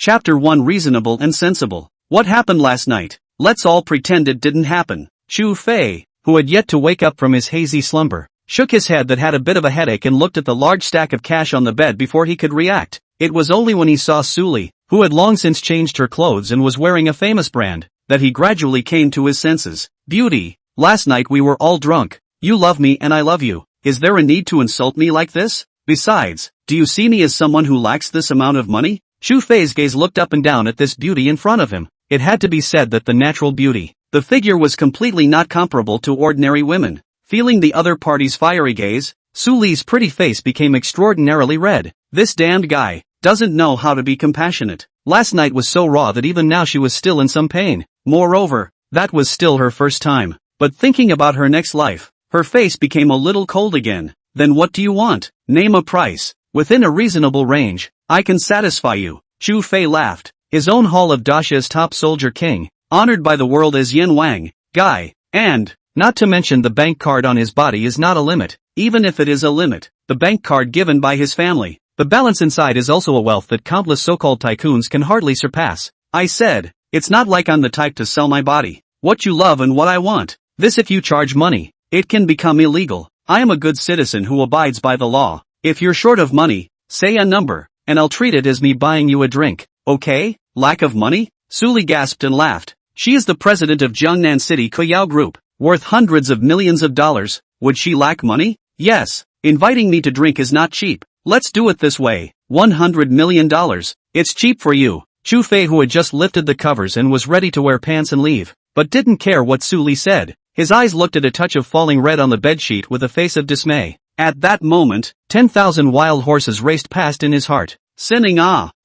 Chapter 1 Reasonable and Sensible. What happened last night? Let's all pretend it didn't happen. Chu Fei, who had yet to wake up from his hazy slumber, shook his head that had a bit of a headache and looked at the large stack of cash on the bed before he could react. It was only when he saw Suli, who had long since changed her clothes and was wearing a famous brand, that he gradually came to his senses. Beauty, last night we were all drunk. You love me and I love you. Is there a need to insult me like this? Besides, do you see me as someone who lacks this amount of money? Chu Fei's gaze looked up and down at this beauty in front of him. It had to be said that the natural beauty, the figure was completely not comparable to ordinary women. Feeling the other party's fiery gaze, Suli's pretty face became extraordinarily red. This damned guy doesn't know how to be compassionate. Last night was so raw that even now she was still in some pain. Moreover, that was still her first time. But thinking about her next life, her face became a little cold again. Then what do you want? Name a price. Within a reasonable range, I can satisfy you. Chu Fei laughed. His own hall of Dasha's top soldier king, honored by the world as Yin Wang, guy, and, not to mention the bank card on his body is not a limit, even if it is a limit, the bank card given by his family. The balance inside is also a wealth that countless so-called tycoons can hardly surpass. I said, it's not like I'm the type to sell my body, what you love and what I want. This if you charge money, it can become illegal. I am a good citizen who abides by the law. If you're short of money, say a number, and I'll treat it as me buying you a drink, okay? Lack of money? Suli gasped and laughed. She is the president of Jiangnan City Kuyao Group, worth hundreds of millions of dollars. Would she lack money? Yes. Inviting me to drink is not cheap. Let's do it this way. $100 million. It's cheap for you. Chu Fei, who had just lifted the covers and was ready to wear pants and leave, but didn't care what Suli said. His eyes looked at a touch of falling red on the bedsheet with a face of dismay. At that moment, 10,000 wild horses raced past in his heart. Sinning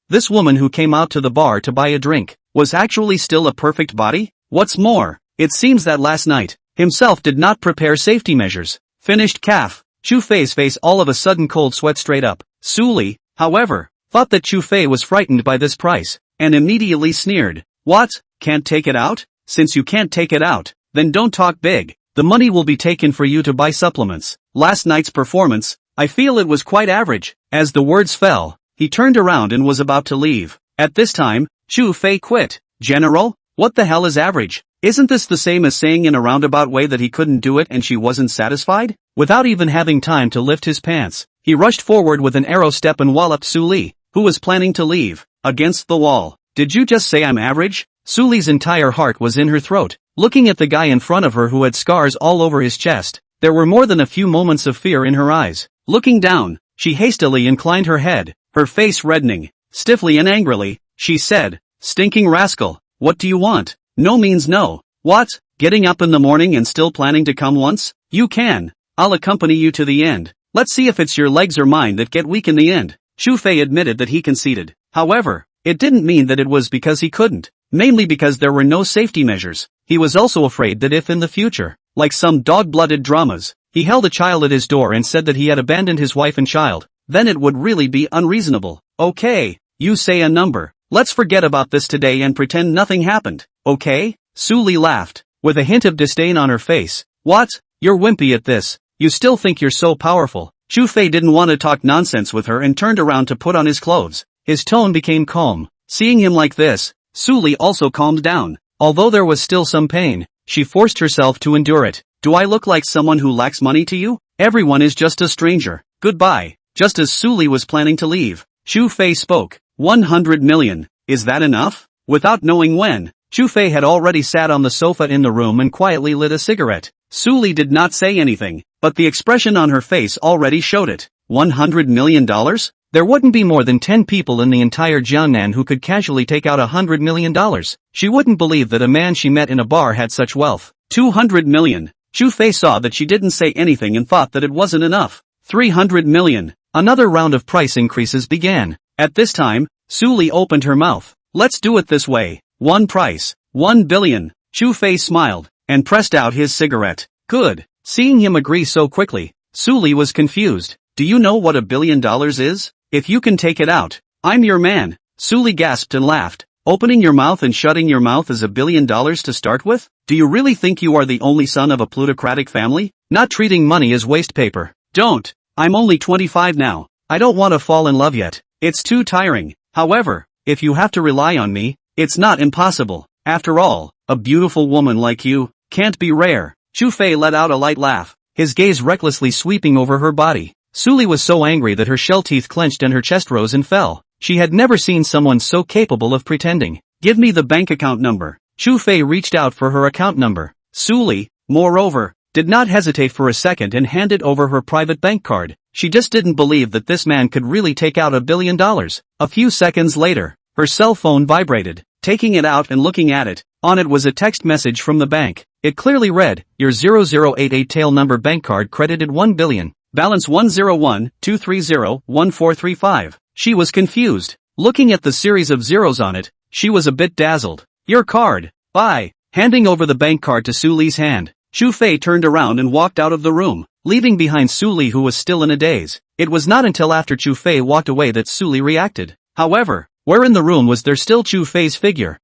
this woman who came out to the bar to buy a drink, was actually still a perfect body? What's more, it seems that last night, himself did not prepare safety measures. Finished calf. Chu Fei's face all of a sudden cold sweat straight up. Suli, however, thought that Chu Fei was frightened by this price, and immediately sneered. What? Can't take it out? Since you can't take it out, then don't talk big. The money will be taken for you to buy supplements. Last night's performance, I feel it was quite average. As the words fell, he turned around and was about to leave. At this time, Chu Fei quit. General, what the hell is average? Isn't this the same as saying in a roundabout way that he couldn't do it and she wasn't satisfied? Without even having time to lift his pants, he rushed forward with an arrow step and walloped Suli, who was planning to leave, against the wall. Did you just say I'm average? Suli's entire heart was in her throat. Looking at the guy in front of her who had scars all over his chest, there were more than a few moments of fear in her eyes. Looking down, she hastily inclined her head, her face reddening. Stiffly and angrily, she said, "Stinking rascal, what do you want?" No means no. What? Getting up in the morning and still planning to come once? You can. I'll accompany you to the end. Let's see if it's your legs or mine that get weak in the end. Chu Fei admitted that he conceded. However, it didn't mean that it was because he couldn't. Mainly because there were no safety measures. He was also afraid that if in the future, like some dog-blooded dramas, he held a child at his door and said that he had abandoned his wife and child, then it would really be unreasonable. Okay, you say a number. Let's forget about this today and pretend nothing happened, okay? Suli laughed, with a hint of disdain on her face. What? You're wimpy at this. You still think you're so powerful. Chu Fei didn't want to talk nonsense with her and turned around to put on his clothes. His tone became calm. Seeing him like this, Suli also calmed down. Although there was still some pain, she forced herself to endure it. Do I look like someone who lacks money to you? Everyone is just a stranger. Goodbye. Just as Suli was planning to leave, Chu Fei spoke. 100 million. Is that enough? Without knowing when, Chu Fei had already sat on the sofa in the room and quietly lit a cigarette. Suli did not say anything, but the expression on her face already showed it. $100 million? There wouldn't be more than 10 people in the entire Jiangnan who could casually take out $100 million. She wouldn't believe that a man she met in a bar had such wealth. 200 million. Chu Fei saw that she didn't say anything and thought that it wasn't enough. 300 million. Another round of price increases began. At this time, Suli opened her mouth. Let's do it this way. One price. 1 billion. Chu Fei smiled, and pressed out his cigarette. Good. Seeing him agree so quickly, Suli was confused. Do you know what $1 billion is? If you can take it out, I'm your man. Suli gasped and laughed. Opening your mouth and shutting your mouth is $1 billion to start with? Do you really think you are the only son of a plutocratic family? Not treating money as waste paper. Don't. I'm only 25 now. I don't want to fall in love yet. It's too tiring. However, if you have to rely on me, it's not impossible. After all, a beautiful woman like you can't be rare. Chu Fei let out a light laugh, his gaze recklessly sweeping over her body. Suli was so angry that her shell teeth clenched and her chest rose and fell. She had never seen someone so capable of pretending. Give me the bank account number. Chu Fei reached out for her account number. Suli, moreover, did not hesitate for a second and handed over her private bank card. She just didn't believe that this man could really take out $1 billion. A few seconds later, her cell phone vibrated. Taking it out and looking at it, on it was a text message from the bank. It clearly read, your 0088 tail number bank card credited 1 billion. Balance 101-230-1435. She was confused. Looking at the series of zeros on it, she was a bit dazzled. Your card. Bye. Handing over the bank card to Suli's hand, Chu Fei turned around and walked out of the room, leaving behind Suli, who was still in a daze. It was not until after Chu Fei walked away that Suli reacted. However, where in the room was there still Chu Fei's figure?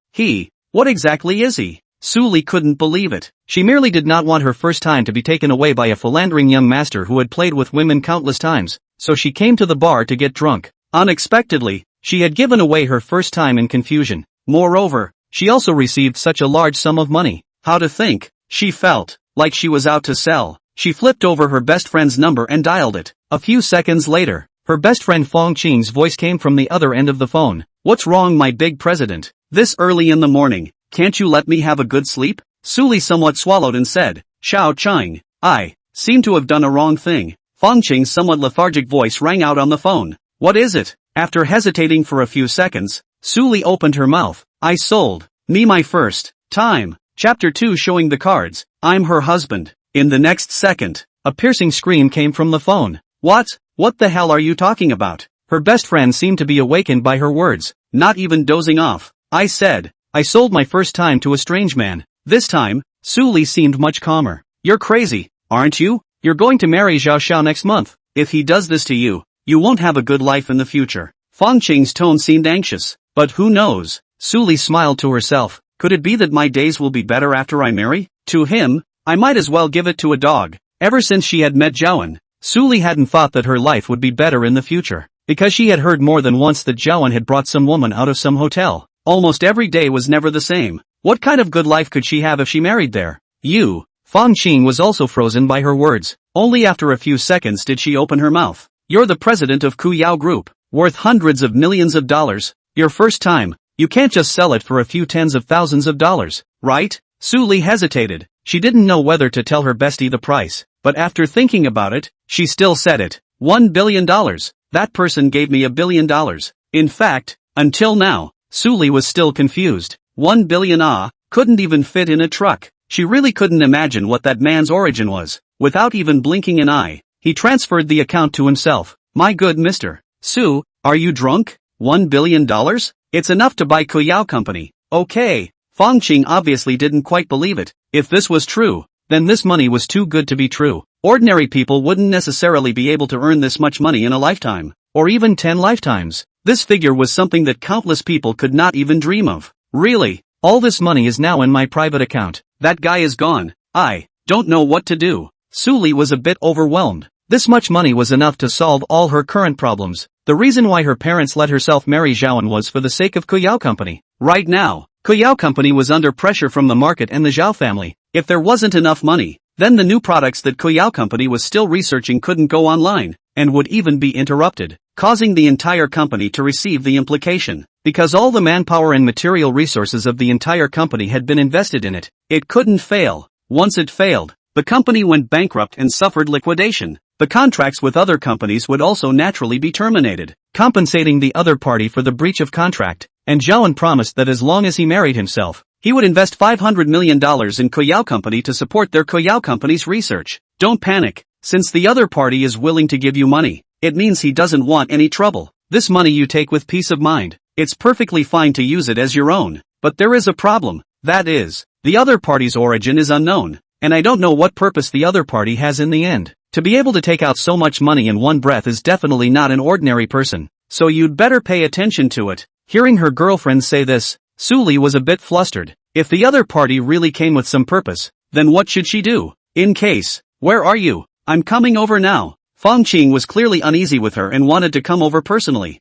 What exactly is he? Suli couldn't believe it. She merely did not want her first time to be taken away by a philandering young master who had played with women countless times, so she came to the bar to get drunk. Unexpectedly, she had given away her first time in confusion. Moreover, she also received such a large sum of money. How to think? She felt like she was out to sell. She flipped over her best friend's number and dialed it. A few seconds later, her best friend Fong Qing's voice came from the other end of the phone. What's wrong, my big president? This early in the morning, can't you let me have a good sleep? Suli somewhat swallowed and said, Xiao Chang, I seem to have done a wrong thing. Fong Qing's somewhat lethargic voice rang out on the phone. What is it? After hesitating for a few seconds, Suli opened her mouth. I sold me my first time. Chapter 2 showing the cards. I'm her husband. In the next second, a piercing scream came from the phone. What the hell are you talking about? Her best friend seemed to be awakened by her words, not even dozing off. I said, I sold my first time to a strange man. This time, Suli seemed much calmer. You're crazy, aren't you? You're going to marry Zhao Xiao next month. If he does this to you, you won't have a good life in the future. Fong Qing's tone seemed anxious. But who knows? Suli smiled to herself. Could it be that my days will be better after I marry? To him, I might as well give it to a dog. Ever since she had met Zhaoan, Suli hadn't thought that her life would be better in the future. Because she had heard more than once that Zhaoan had brought some woman out of some hotel. Almost every day was never the same. What kind of good life could she have if she married there? Fong Qing was also frozen by her words. Only after a few seconds did she open her mouth. You're the president of Kuyao Group, worth hundreds of millions of dollars. Your first time, you can't just sell it for a few tens of thousands of dollars, right? Suli hesitated. She didn't know whether to tell her bestie the price, but after thinking about it, she still said it. $1 billion. That person gave me $1 billion. In fact, until now, Suli was still confused. 1 billion couldn't even fit in a truck. She really couldn't imagine what that man's origin was. Without even blinking an eye, he transferred the account to himself. My good Mr. Su, are you drunk? $1 billion? It's enough to buy Kuyao Company. Okay. Fong Qing obviously didn't quite believe it. If this was true, then this money was too good to be true. Ordinary people wouldn't necessarily be able to earn this much money in a lifetime, or even 10 lifetimes. This figure was something that countless people could not even dream of. Really, all this money is now in my private account. That guy is gone. I don't know what to do. Suli was a bit overwhelmed. This much money was enough to solve all her current problems. The reason why her parents let herself marry Zhaoan was for the sake of Kuyao Company. Right now, Kuyao Company was under pressure from the market and the Zhao family. If there wasn't enough money, then the new products that Kuyao Company was still researching couldn't go online, and would even be interrupted, causing the entire company to receive the implication. Because all the manpower and material resources of the entire company had been invested in it, it couldn't fail. Once it failed, the company went bankrupt and suffered liquidation. The contracts with other companies would also naturally be terminated, compensating the other party for the breach of contract, and Zhaoan promised that as long as he married himself, he would invest $500 million in Kuyao Company to support their Kuyao Company's research. Don't panic, since the other party is willing to give you money, it means he doesn't want any trouble. This money you take with peace of mind. It's perfectly fine to use it as your own, but there is a problem. That is, the other party's origin is unknown, and I don't know what purpose the other party has in the end. To be able to take out so much money in one breath is definitely not an ordinary person, so you'd better pay attention to it. Hearing her girlfriend say this, Suli was a bit flustered. If the other party really came with some purpose, then what should she do? In case, where are you? I'm coming over now. Fong Qing was clearly uneasy with her and wanted to come over personally.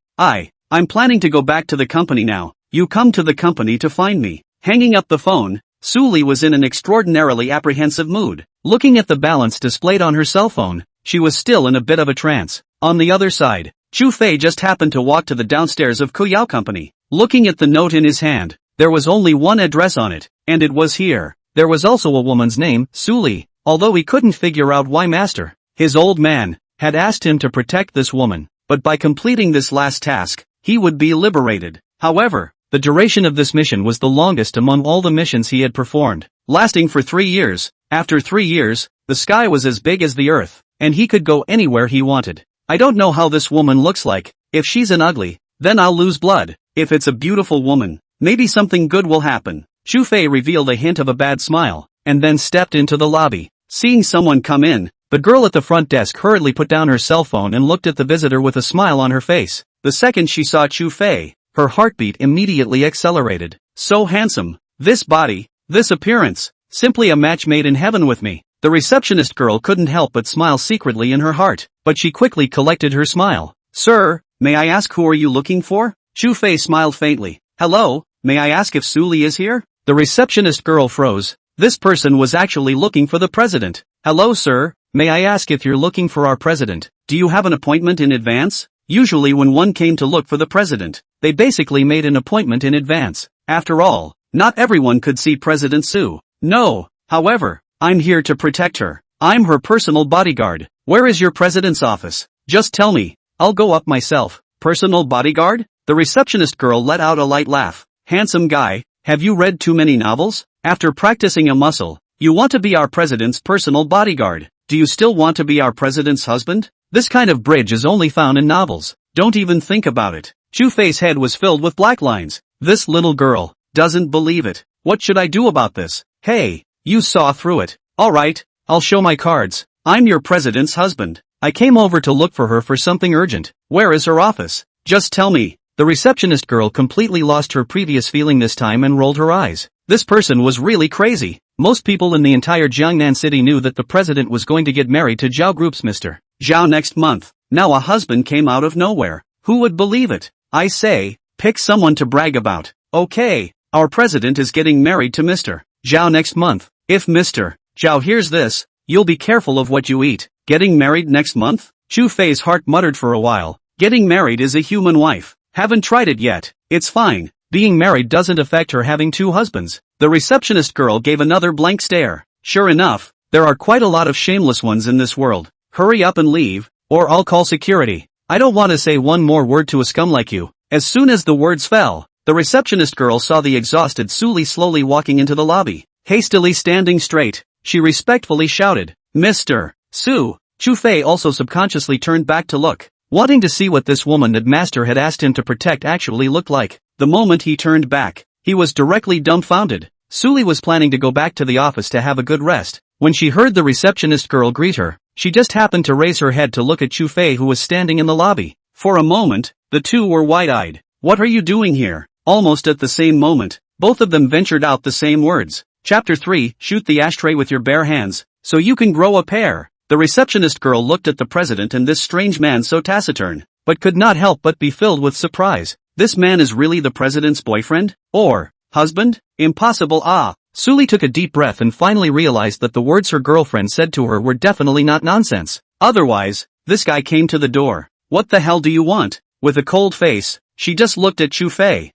I'm planning to go back to the company now. You come to the company to find me. Hanging up the phone, Suli was in an extraordinarily apprehensive mood. Looking at the balance displayed on her cell phone, she was still in a bit of a trance. On the other side, Chu Fei just happened to walk to the downstairs of Kuyao Company. Looking at the note in his hand, there was only one address on it, and it was here. There was also a woman's name, Suli, although he couldn't figure out why Master, his old man, had asked him to protect this woman, but by completing this last task, he would be liberated. However, the duration of this mission was the longest among all the missions he had performed, lasting for 3 years. After 3 years, the sky was as big as the earth, and he could go anywhere he wanted. I don't know how this woman looks like. If she's an ugly, then I'll lose blood. If it's a beautiful woman, maybe something good will happen. Chu Fei revealed a hint of a bad smile, and then stepped into the lobby. Seeing someone come in, the girl at the front desk hurriedly put down her cell phone and looked at the visitor with a smile on her face. The second she saw Chu Fei, her heartbeat immediately accelerated. So handsome, this body, this appearance, simply a match made in heaven with me. The receptionist girl couldn't help but smile secretly in her heart, but she quickly collected her smile. Sir, may I ask who are you looking for? Chu Fei smiled faintly. Hello, may I ask if Suli is here? The receptionist girl froze. This person was actually looking for the president. Hello sir, may I ask if you're looking for our president? Do you have an appointment in advance? Usually when one came to look for the president, they basically made an appointment in advance. After all, not everyone could see President Su. No, however, I'm here to protect her. I'm her personal bodyguard. Where is your president's office? Just tell me, I'll go up myself. Personal bodyguard? The receptionist girl let out a light laugh. Handsome guy, have you read too many novels? After practicing a muscle, you want to be our president's personal bodyguard. Do you still want to be our president's husband? This kind of bridge is only found in novels. Don't even think about it. Chu Fei's head was filled with black lines. This little girl doesn't believe it. What should I do about this? Hey, you saw through it. Alright, I'll show my cards. I'm your president's husband. I came over to look for her for something urgent. Where is her office? Just tell me. The receptionist girl completely lost her previous feeling this time and rolled her eyes. This person was really crazy. Most people in the entire Jiangnan city knew that the president was going to get married to Zhao Group's Mr. Zhao next month. Now a husband came out of nowhere. Who would believe it? I say, pick someone to brag about. Okay, our president is getting married to Mr. Zhao next month. If Mr. Zhao hears this, you'll be careful of what you eat. Getting married next month? Chu Fei's heart muttered for a while. Getting married is a human wife. Haven't tried it yet. It's fine. Being married doesn't affect her having 2 husbands. The receptionist girl gave another blank stare. Sure enough, there are quite a lot of shameless ones in this world. Hurry up and leave, or I'll call security. I don't want to say one more word to a scum like you. As soon as the words fell, the receptionist girl saw the exhausted Suli slowly walking into the lobby. Hastily standing straight, she respectfully shouted, Mr. Su. Chu Fei also subconsciously turned back to look, wanting to see what this woman that Master had asked him to protect actually looked like. The moment he turned back, he was directly dumbfounded. Suli was planning to go back to the office to have a good rest. When she heard the receptionist girl greet her, she just happened to raise her head to look at Chu Fei who was standing in the lobby. For a moment, the two were wide-eyed. What are you doing here? Almost at the same moment, both of them ventured out the same words. Chapter 3, Shoot the ashtray with your bare hands, so you can grow a pair. The receptionist girl looked at the president and this strange man so taciturn, but could not help but be filled with surprise. This man is really the president's boyfriend? Or husband? Impossible. Suli took a deep breath and finally realized that the words her girlfriend said to her were definitely not nonsense. Otherwise, this guy came to the door. What the hell do you want? With a cold face, she just looked at Chu Fei.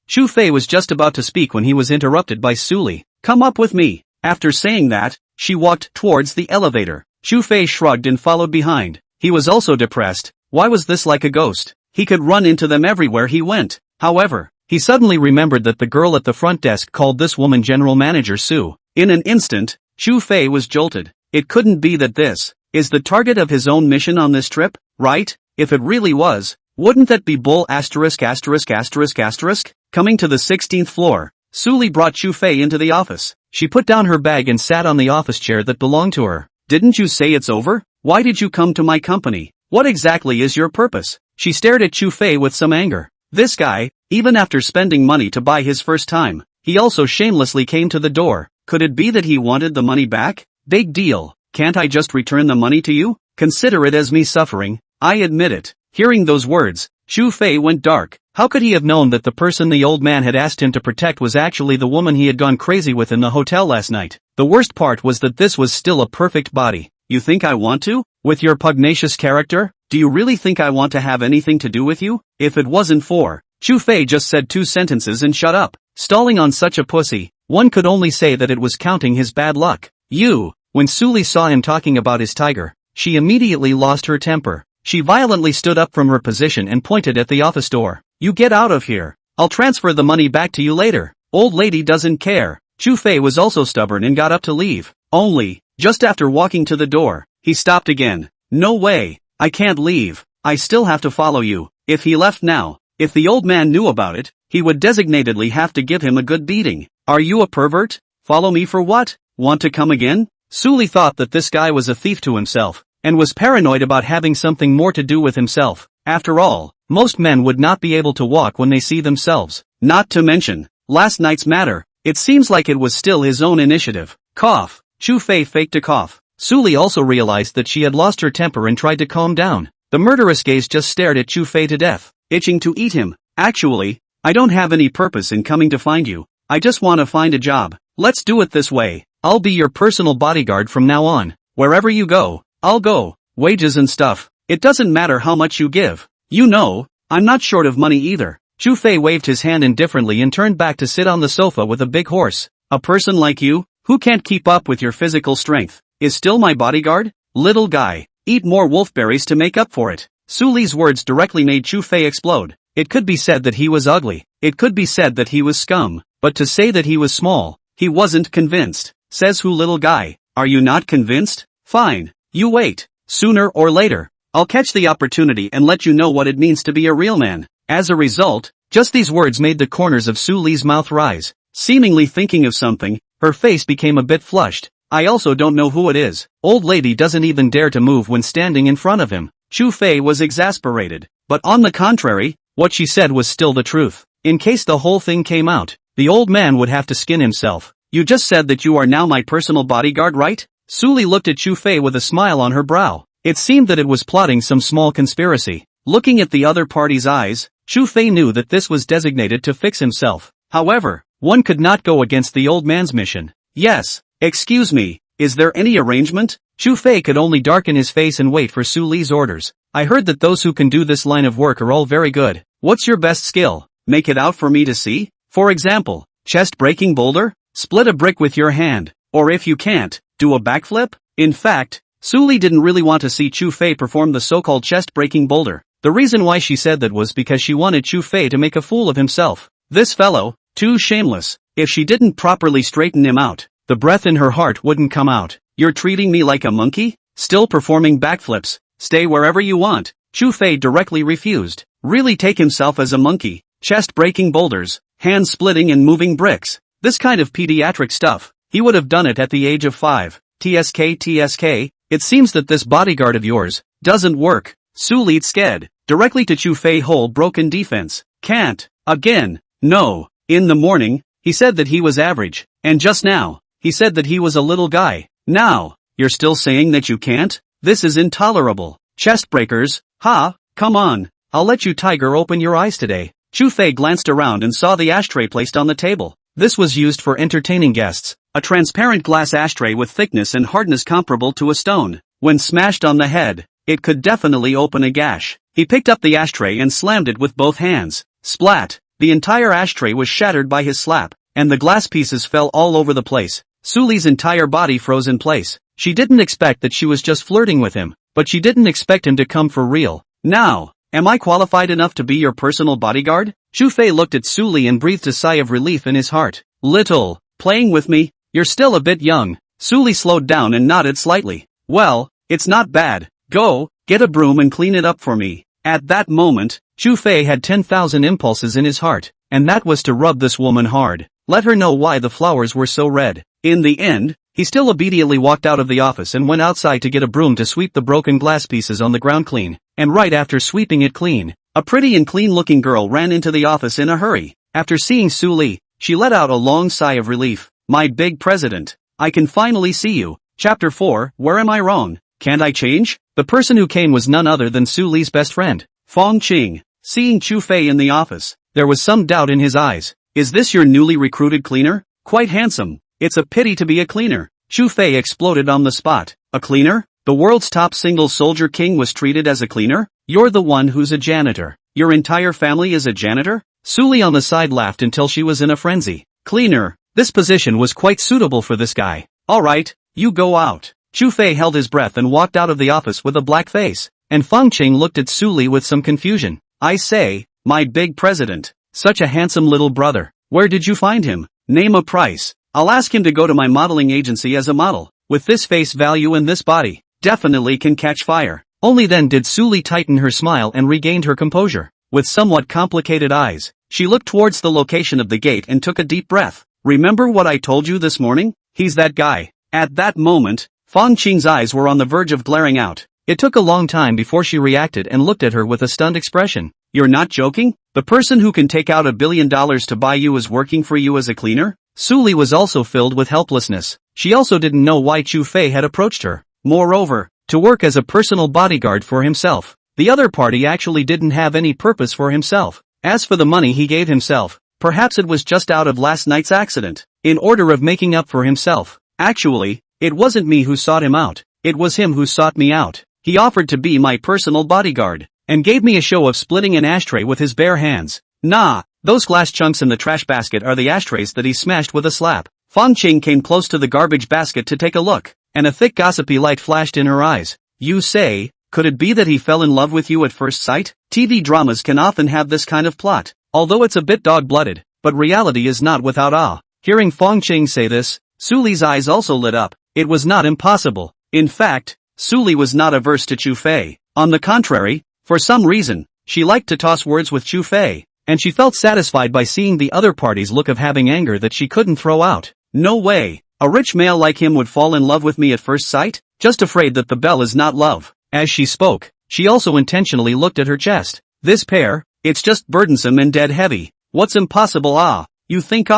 Chu Fei was just about to speak when he was interrupted by Suli. Come up with me. After saying that, she walked towards the elevator. Chu Fei shrugged and followed behind. He was also depressed. Why was this like a ghost? He could run into them everywhere he went. However, he suddenly remembered that the girl at the front desk called this woman General Manager Su. In an instant, Chu Fei was jolted. It couldn't be that this is the target of his own mission on this trip, right? If it really was, wouldn't that be bull asterisk asterisk asterisk asterisk? Coming to the 16th floor, Suli brought Chu Fei into the office. She put down her bag and sat on the office chair that belonged to her. Didn't you say it's over? Why did you come to my company? What exactly is your purpose? She stared at Chu Fei with some anger. This guy, even after spending money to buy his first time, he also shamelessly came to the door. Could it be that he wanted the money back? Big deal. Can't I just return the money to you? Consider it as me suffering. I admit it. Hearing those words, Chu Fei went dark. How could he have known that the person the old man had asked him to protect was actually the woman he had gone crazy with in the hotel last night? The worst part was that this was still a perfect body. You think I want to? With your pugnacious character? Do you really think I want to have anything to do with you? If it wasn't for... Chu Fei just said 2 sentences and shut up. Stalling on such a pussy, one could only say that it was counting his bad luck. You. When Suli saw him talking about his tiger, she immediately lost her temper. She violently stood up from her position and pointed at the office door. You get out of here. I'll transfer the money back to you later. Old lady doesn't care. Chu Fei was also stubborn and got up to leave. Only, just after walking to the door, he stopped again. No way. I can't leave. I still have to follow you. If he left now, if the old man knew about it, he would designatedly have to give him a good beating. Are you a pervert? Follow me for what? Want to come again? Suli thought that this guy was a thief to himself, and was paranoid about having something more to do with himself. After all, most men would not be able to walk when they see themselves. Not to mention, last night's matter. It seems like it was still his own initiative. Cough. Chu Fei faked a cough. Suli also realized that she had lost her temper and tried to calm down. The murderous gaze just stared at Chu Fei to death, itching to eat him. Actually, I don't have any purpose in coming to find you. I just want to find a job. Let's do it this way. I'll be your personal bodyguard from now on. Wherever you go, I'll go. Wages and stuff. It doesn't matter how much you give. You know, I'm not short of money either. Chu Fei waved his hand indifferently and turned back to sit on the sofa with a big horse. A person like you, who can't keep up with your physical strength, is still my bodyguard? Little guy, eat more wolfberries to make up for it. Suli's words directly made Chu Fei explode. It could be said that he was ugly. It could be said that he was scum. But to say that he was small, he wasn't convinced. Says who, little guy? Are you not convinced? Fine. You wait. Sooner or later, I'll catch the opportunity and let you know what it means to be a real man. As a result, just these words made the corners of Suli's mouth rise. Seemingly thinking of something, her face became a bit flushed. I also don't know who it is. Old lady doesn't even dare to move when standing in front of him. Chu Fei was exasperated. But on the contrary, what she said was still the truth. In case the whole thing came out, the old man would have to skin himself. You just said that you are now my personal bodyguard, right? Suli looked at Chu Fei with a smile on her brow. It seemed that it was plotting some small conspiracy. Looking at the other party's eyes, Chu Fei knew that this was designated to fix himself. However, one could not go against the old man's mission. Yes. Excuse me, is there any arrangement? Chu Fei could only darken his face and wait for Suli's orders. I heard that those who can do this line of work are all very good. What's your best skill? Make it out for me to see? For example, chest-breaking boulder? Split a brick with your hand. Or if you can't, do a backflip? In fact, Suli didn't really want to see Chu Fei perform the so-called chest-breaking boulder. The reason why she said that was because she wanted Chu Fei to make a fool of himself. This fellow, too shameless. If she didn't properly straighten him out, the breath in her heart wouldn't come out. You're treating me like a monkey? Still performing backflips? Stay wherever you want. Chu Fei directly refused. Really take himself as a monkey. Chest-breaking boulders, hand-splitting and moving bricks. This kind of pediatric stuff. He would have done it at the age of 5. TSK, it seems that this bodyguard of yours doesn't work. Suli sked directly to Chu Fei whole broken defense. Can't. Again. No. In the morning, he said that he was average. And just now, he said that he was a little guy. Now, you're still saying that you can't? This is intolerable. Chest breakers, ha, come on. I'll let you tiger open your eyes today. Chu Fei glanced around and saw the ashtray placed on the table. This was used for entertaining guests. A transparent glass ashtray with thickness and hardness comparable to a stone. When smashed on the head, it could definitely open a gash. He picked up the ashtray and slammed it with both hands. Splat! The entire ashtray was shattered by his slap, and the glass pieces fell all over the place. Suli's entire body froze in place. She didn't expect that she was just flirting with him, but she didn't expect him to come for real. Now, am I qualified enough to be your personal bodyguard? Chu Fei looked at Suli and breathed a sigh of relief in his heart. Little, playing with me? You're still a bit young. Suli slowed down and nodded slightly. Well, it's not bad. Go, get a broom and clean it up for me. At that moment, Chu Fei had 10,000 impulses in his heart, and that was to rub this woman hard. Let her know why the flowers were so red. In the end, he still obediently walked out of the office and went outside to get a broom to sweep the broken glass pieces on the ground clean. And right after sweeping it clean, a pretty and clean-looking girl ran into the office in a hurry. After seeing Suli, she let out a long sigh of relief. My big president, I can finally see you. Chapter 4, Where am I wrong? Can't I change? The person who came was none other than Suli's best friend, Fong Qing. Seeing Chu Fei in the office, there was some doubt in his eyes. Is this your newly recruited cleaner? Quite handsome. It's a pity to be a cleaner. Chu Fei exploded on the spot. A cleaner? The world's top single soldier king was treated as a cleaner? You're the one who's a janitor. Your entire family is a janitor? Suli on the side laughed until she was in a frenzy. Cleaner. This position was quite suitable for this guy. Alright, you go out. Chu Fei held his breath and walked out of the office with a black face. And Feng Qing looked at Suli with some confusion. I say, my big president. Such a handsome little brother. Where did you find him? Name a price. I'll ask him to go to my modeling agency as a model. With this face value and this body, definitely can catch fire. Only then did Suli tighten her smile and regained her composure. With somewhat complicated eyes, she looked towards the location of the gate and took a deep breath. Remember what I told you this morning? He's that guy. At that moment, Feng Qing's eyes were on the verge of glaring out. It took a long time before she reacted and looked at her with a stunned expression. You're not joking? The person who can take out $1 billion to buy you is working for you as a cleaner? Suli was also filled with helplessness. She also didn't know why Chu Fei had approached her. Moreover, to work as a personal bodyguard for himself. The other party actually didn't have any purpose for himself. As for the money he gave himself, perhaps it was just out of last night's accident, in order of making up for himself. Actually, it wasn't me who sought him out, it was him who sought me out. He offered to be my personal bodyguard, and gave me a show of splitting an ashtray with his bare hands. Nah, those glass chunks in the trash basket are the ashtrays that he smashed with a slap. Feng Qing came close to the garbage basket to take a look, and a thick gossipy light flashed in her eyes. You say, could it be that he fell in love with you at first sight? TV dramas can often have this kind of plot, although it's a bit dog-blooded, but reality is not without awe. Hearing Feng Qing say this, Suli's eyes also lit up. It was not impossible. In fact, Suli was not averse to Chu Fei. On the contrary, for some reason, she liked to toss words with Chu Fei, and she felt satisfied by seeing the other party's look of having anger that she couldn't throw out. No way, a rich male like him would fall in love with me at first sight? Just afraid that the bell is not love. As she spoke, she also intentionally looked at her chest. This pair, it's just burdensome and dead heavy. What's impossible? You think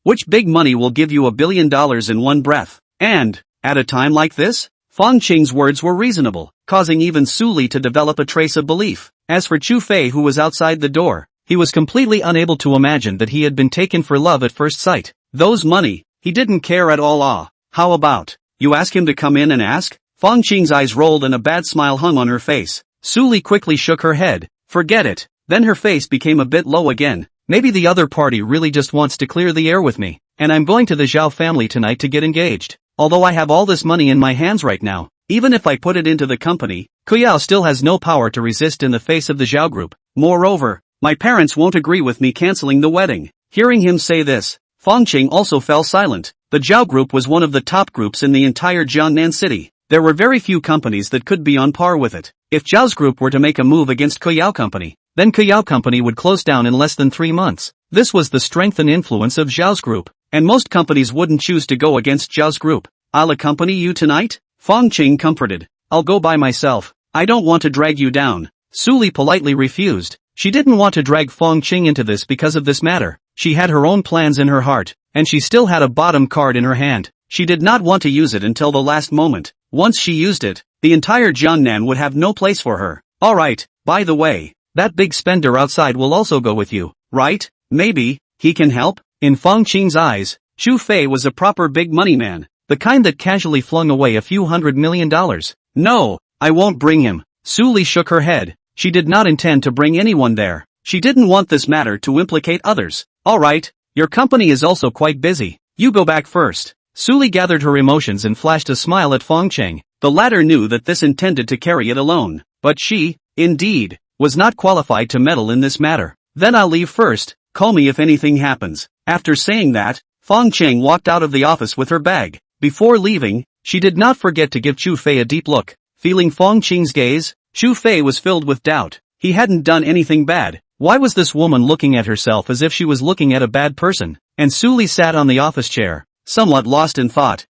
which big money will give you $1 billion in one breath? And, at a time like this? Feng Qing's words were reasonable, causing even Suli to develop a trace of belief. As for Chu Fei, who was outside the door, he was completely unable to imagine that he had been taken for love at first sight. Those money, he didn't care at all. How about, you ask him to come in and ask? Feng Qing's eyes rolled and a bad smile hung on her face. Suli quickly shook her head. Forget it. Then her face became a bit low again. Maybe the other party really just wants to clear the air with me, and I'm going to the Zhao family tonight to get engaged. Although I have all this money in my hands right now, even if I put it into the company, Kuyao still has no power to resist in the face of the Zhao group. Moreover, my parents won't agree with me canceling the wedding. Hearing him say this, Feng Qing also fell silent. The Zhao group was one of the top groups in the entire Jiangnan city. There were very few companies that could be on par with it. If Zhao's group were to make a move against Kuyao Company, then Kuyao Company would close down in less than 3 months. This was the strength and influence of Zhao's group, and most companies wouldn't choose to go against Zhao's group. I'll accompany you tonight? Feng Qing comforted. I'll go by myself. I don't want to drag you down. Suli politely refused. She didn't want to drag Feng Qing into this because of this matter. She had her own plans in her heart, and she still had a bottom card in her hand. She did not want to use it until the last moment. Once she used it, the entire Jiangnan would have no place for her. Alright, by the way, that big spender outside will also go with you, right? Maybe, he can help? In Feng Qing's eyes, Chu Fei was a proper big money man, the kind that casually flung away a few $100 million. No, I won't bring him. Suli shook her head. She did not intend to bring anyone there. She didn't want this matter to implicate others. Alright, your company is also quite busy. You go back first. Suli gathered her emotions and flashed a smile at Feng Qing. The latter knew that this intended to carry it alone, but she, indeed, was not qualified to meddle in this matter. Then I'll leave first, call me if anything happens. After saying that, Feng Qing walked out of the office with her bag. Before leaving, she did not forget to give Chu Fei a deep look. Feeling Feng Qing's gaze, Chu Fei was filled with doubt. He hadn't done anything bad. Why was this woman looking at herself as if she was looking at a bad person? And Suli sat on the office chair, somewhat lost in thought.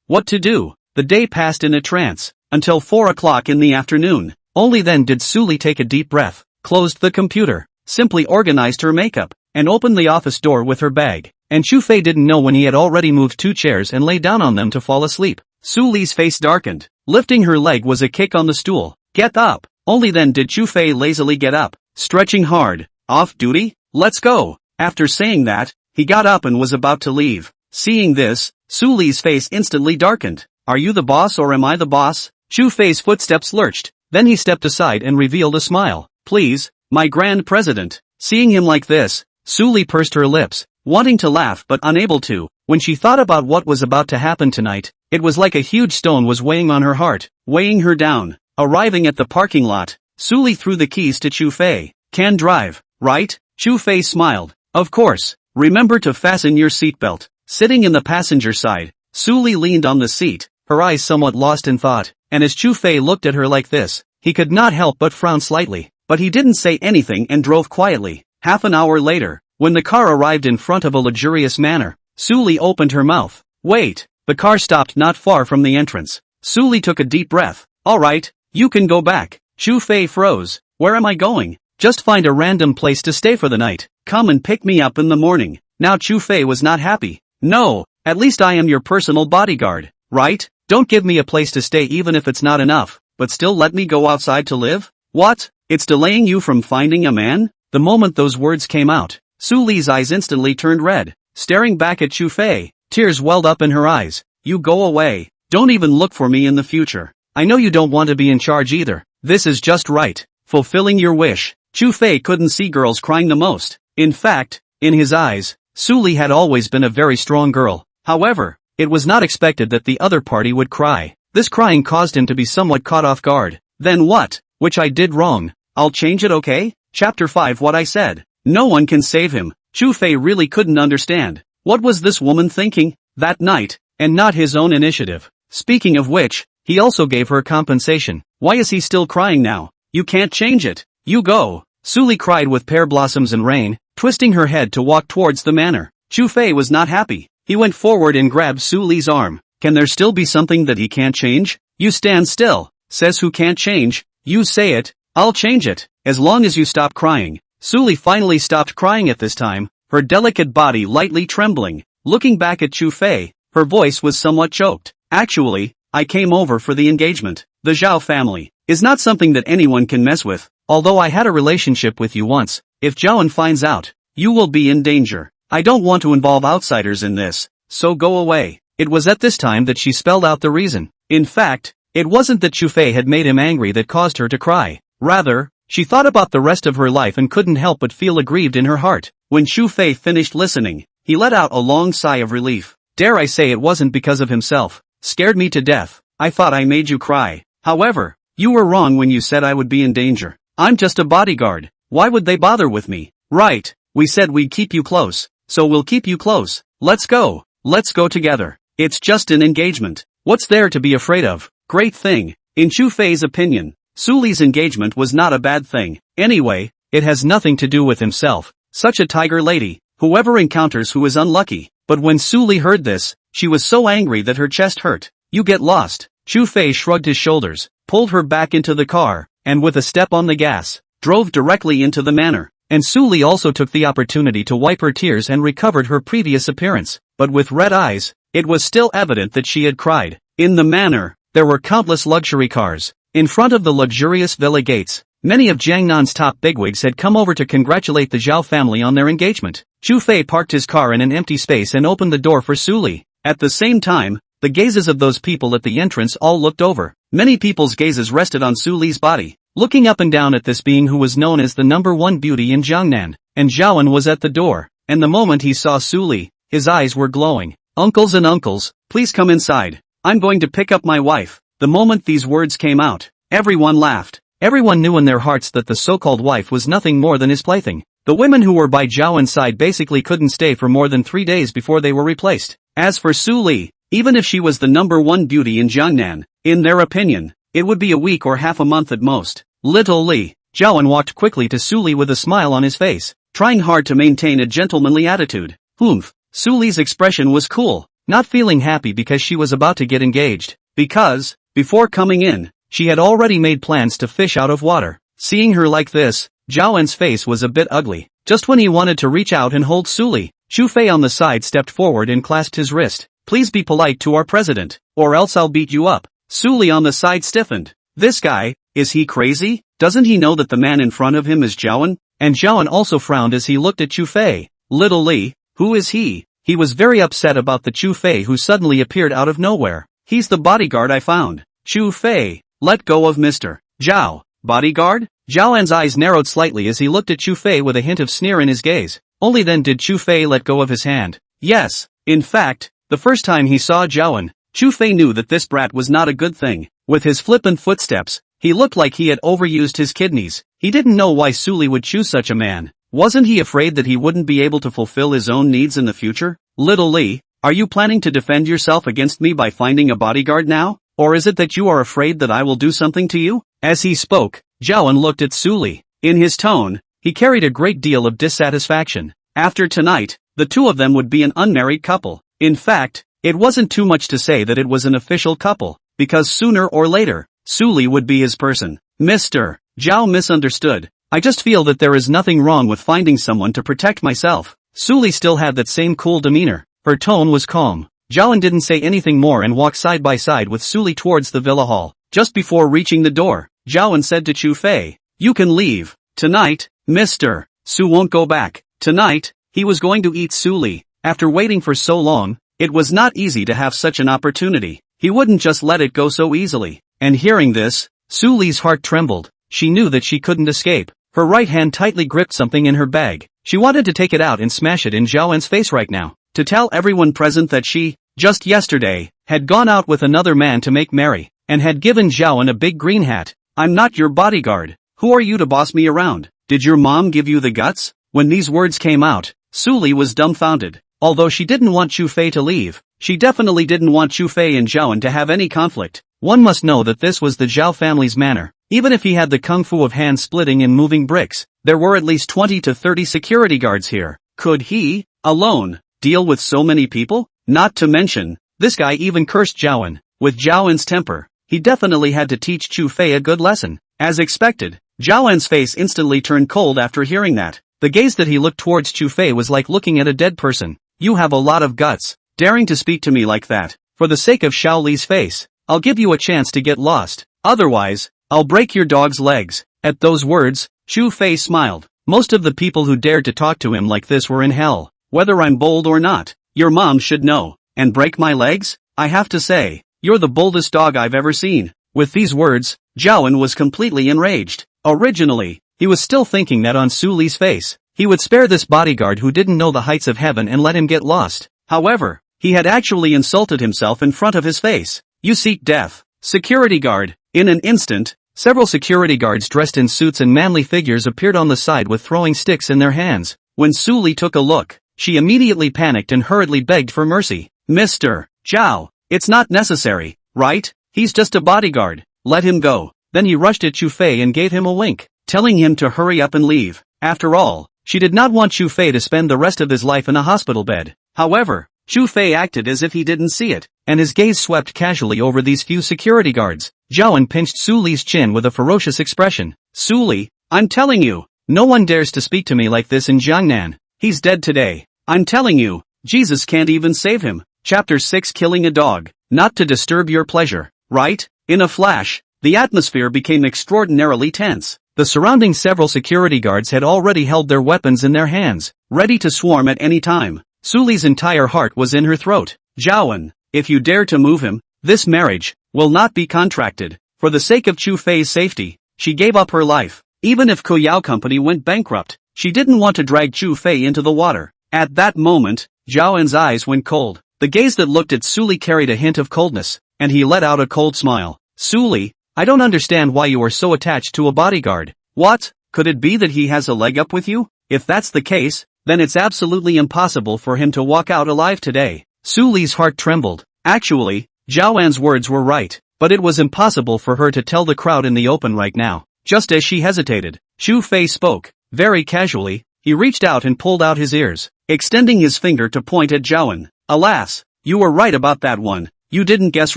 What to do? The day passed in a trance, until 4 o'clock in the afternoon. Only then did Suli take a deep breath, closed the computer, simply organized her makeup, and opened the office door with her bag. And Chu Fei didn't know when he had already moved 2 chairs and lay down on them to fall asleep. Suli's face darkened. Lifting her leg was a kick on the stool. Get up! Only then did Chu Fei lazily get up. stretching hard. Off duty? Let's go. After saying that, he got up and was about to leave. Seeing this, Su Li's face instantly darkened. Are you the boss or am I the boss? Chu Fei's footsteps lurched, then he stepped aside and revealed a smile. Please, my grand president. Seeing him like this, Su Li pursed her lips, wanting to laugh but unable to. When she thought about what was about to happen tonight, it was like a huge stone was weighing on her heart, weighing her down. Arriving at the parking lot, Su Li threw the keys to Chu Fei. Can drive, right? Chu Fei smiled. Of course. Remember to fasten your seatbelt. Sitting in the passenger side, Su Li leaned on the seat, her eyes somewhat lost in thought, and as Chu Fei looked at her like this, he could not help but frown slightly. But he didn't say anything and drove quietly. Half an hour later, when the car arrived in front of a luxurious manor, Su Li opened her mouth. Wait! The car stopped not far from the entrance. Su Li took a deep breath. Alright, you can go back. Chu Fei froze. Where am I going? Just find a random place to stay for the night. Come and pick me up in the morning. Now Chu Fei was not happy. No, at least I am your personal bodyguard, right? Don't give me a place to stay even if it's not enough, but still let me go outside to live? What? It's delaying you from finding a man? The moment those words came out, Su Li's eyes instantly turned red. Staring back at Chu Fei, tears welled up in her eyes. You go away. Don't even look for me in the future. I know you don't want to be in charge either. This is just right. Fulfilling your wish. Chu Fei couldn't see girls crying the most. In fact, in his eyes, Su Li had always been a very strong girl. However, it was not expected that the other party would cry. This crying caused him to be somewhat caught off guard. Then what? Which I did wrong. I'll change it, okay? Chapter 5. What I said. No one can save him. Chu Fei really couldn't understand. What was this woman thinking? That night, and not his own initiative. Speaking of which, he also gave her compensation. Why is he still crying now? You can't change it. You go. Su Li cried with pear blossoms and rain, twisting her head to walk towards the manor. Chu Fei was not happy. He went forward and grabbed Su Li's arm. Can there still be something that he can't change? You stand still. Says who can't change? You say it. I'll change it. As long as you stop crying. Su Li finally stopped crying at this time, her delicate body lightly trembling. Looking back at Chu Fei, her voice was somewhat choked. Actually, I came over for the engagement. The Zhao family is not something that anyone can mess with. Although I had a relationship with you once, if Zhaoan finds out, you will be in danger. I don't want to involve outsiders in this, so go away. It was at this time that she spelled out the reason. In fact, it wasn't that Chu Fei had made him angry that caused her to cry. Rather, she thought about the rest of her life and couldn't help but feel aggrieved in her heart. When Chu Fei finished listening, he let out a long sigh of relief. Dare I say it wasn't because of himself. Scared me to death. I thought I made you cry. However, you were wrong when you said I would be in danger. I'm just a bodyguard. Why would they bother with me? Right, we said we'd keep you close, so we'll keep you close. Let's go. Let's go together. It's just an engagement. What's there to be afraid of? Great thing. In Chu Fei's opinion, Su Li's engagement was not a bad thing. Anyway, it has nothing to do with himself. Such a tiger lady, whoever encounters who is unlucky. But when Su Li heard this, she was so angry that her chest hurt. You get lost. Chu Fei shrugged his shoulders, pulled her back into the car, and with a step on the gas, drove directly into the manor. And Su Li also took the opportunity to wipe her tears and recovered her previous appearance. But with red eyes, it was still evident that she had cried. In the manor, there were countless luxury cars. In front of the luxurious villa gates, many of Jiangnan's top bigwigs had come over to congratulate the Zhao family on their engagement. Chu Fei parked his car in an empty space and opened the door for Su Li. At the same time, the gazes of those people at the entrance all looked over. Many people's gazes rested on Su Li's body, looking up and down at this being who was known as the #1 beauty in Jiangnan. And Zhaoan was at the door, and the moment he saw Su Li, his eyes were glowing. Uncles and uncles, please come inside. I'm going to pick up my wife. The moment these words came out, everyone laughed. Everyone knew in their hearts that the so-called wife was nothing more than his plaything. The women who were by Zhaoan's side basically couldn't stay for more than 3 days before they were replaced. As for Su Li, even if she was the #1 beauty in Jiangnan, in their opinion, it would be a week or half a month at most. Little Li, Zhaoan walked quickly to Su Li with a smile on his face, trying hard to maintain a gentlemanly attitude. Humph. Su Li's expression was cool, not feeling happy because she was about to get engaged. Because, before coming in, she had already made plans to fish out of water. Seeing her like this, Zhaoan's face was a bit ugly. Just when he wanted to reach out and hold Su Li, Chu Fei on the side stepped forward and clasped his wrist. Please be polite to our president, or else I'll beat you up. Su Li on the side stiffened. This guy, Is he crazy? Doesn't he know that the man in front of him is Jiawen? And Jiawen also frowned as he looked at Chu Fei. Little Li, who is he? He was very upset about the Chu Fei who suddenly appeared out of nowhere. He's the bodyguard I found. Chu Fei, let go of Mr. Zhao. Bodyguard? Jiawen's eyes narrowed slightly as he looked at Chu Fei with a hint of sneer in his gaze. Only then did Chu Fei let go of his hand. Yes, in fact, the first time he saw Jiawen, Chu Fei knew that this brat was not a good thing. With his flippant footsteps, he looked like he had overused his kidneys. He didn't know why Suli would choose such a man. Wasn't he afraid that he wouldn't be able to fulfill his own needs in the future? Little Li, are you planning to defend yourself against me by finding a bodyguard now? Or is it that you are afraid that I will do something to you? As he spoke, Jiawen looked at Suli. In his tone, he carried a great deal of dissatisfaction. After tonight, the two of them would be an unmarried couple. In fact, it wasn't too much to say that it was an official couple, because sooner or later, Suli would be his person. Mr. Zhao misunderstood. I just feel that there is nothing wrong with finding someone to protect myself. Suli still had that same cool demeanor. Her tone was calm. Jiawen didn't say anything more and walked side by side with Suli towards the villa hall. Just before reaching the door, Jiawen said to Chu Fei, "You can leave. Tonight, Mr. Su won't go back." Tonight, he was going to eat Suli. After waiting for so long, it was not easy to have such an opportunity. He wouldn't just let it go so easily. And hearing this, Suli's heart trembled. She knew that she couldn't escape. Her right hand tightly gripped something in her bag. She wanted to take it out and smash it in Jiawen's face right now. To tell everyone present that she, just yesterday, had gone out with another man to make merry, and had given Jiawen a big green hat. "I'm not your bodyguard. Who are you to boss me around? Did your mom give you the guts?" When these words came out, Suli was dumbfounded. Although she didn't want Chu Fei to leave, she definitely didn't want Chu Fei and Jiawen to have any conflict. One must know that this was the Zhao family's manner. Even if he had the kung fu of hand splitting and moving bricks, there were at least 20 to 30 security guards here. Could he, alone, deal with so many people? Not to mention, this guy even cursed Jiawen. With Jiawen's temper, he definitely had to teach Chu Fei a good lesson. As expected, Jiawen's face instantly turned cold after hearing that. The gaze that he looked towards Chu Fei was like looking at a dead person. "You have a lot of guts, daring to speak to me like that. For the sake of Xiao Li's face, I'll give you a chance to get lost. Otherwise, I'll break your dog's legs." At those words, Chu Fei smiled. Most of the people who dared to talk to him like this were in hell. "Whether I'm bold or not, your mom should know. And break my legs? I have to say, you're the boldest dog I've ever seen." With these words, Jiawen was completely enraged. Originally, he was still thinking that on Su Li's face, he would spare this bodyguard who didn't know the heights of heaven and let him get lost. However, he had actually insulted himself in front of his face. "You seek death. Security guard." In an instant, several security guards dressed in suits and manly figures appeared on the side with throwing sticks in their hands. When Su Li took a look, she immediately panicked and hurriedly begged for mercy. "Mr. Zhao, it's not necessary, right? He's just a bodyguard. Let him go." Then he rushed at Chu Fei and gave him a wink, telling him to hurry up and leave. After all, she did not want Chu Fei to spend the rest of his life in a hospital bed. However, Chu Fei acted as if he didn't see it, and his gaze swept casually over these few security guards. Jiawen pinched Su Li's chin with a ferocious expression. "Su Li, I'm telling you, no one dares to speak to me like this in Jiangnan. He's dead today. I'm telling you, Jesus can't even save him." Chapter 6: Killing a Dog. Not to disturb your pleasure, right? In a flash, the atmosphere became extraordinarily tense. The surrounding several security guards had already held their weapons in their hands, ready to swarm at any time. Su Li's entire heart was in her throat. "Jiawen, if you dare to move him, this marriage will not be contracted." For the sake of Chu Fei's safety, she gave up her life. Even if Koyao Company went bankrupt, she didn't want to drag Chu Fei into the water. At that moment, Jiawen's eyes went cold. The gaze that looked at Su Li carried a hint of coldness, and he let out a cold smile. "Su Li, I don't understand why you are so attached to a bodyguard. What? Could it be that he has a leg up with you? If that's the case, then it's absolutely impossible for him to walk out alive today." Su Li's heart trembled. Actually, Jiawen's words were right, but it was impossible for her to tell the crowd in the open right now. Just as she hesitated, Chu Fei spoke. Very casually, he reached out and pulled out his ears, extending his finger to point at Jiawen. "Alas, you were right about that one. You didn't guess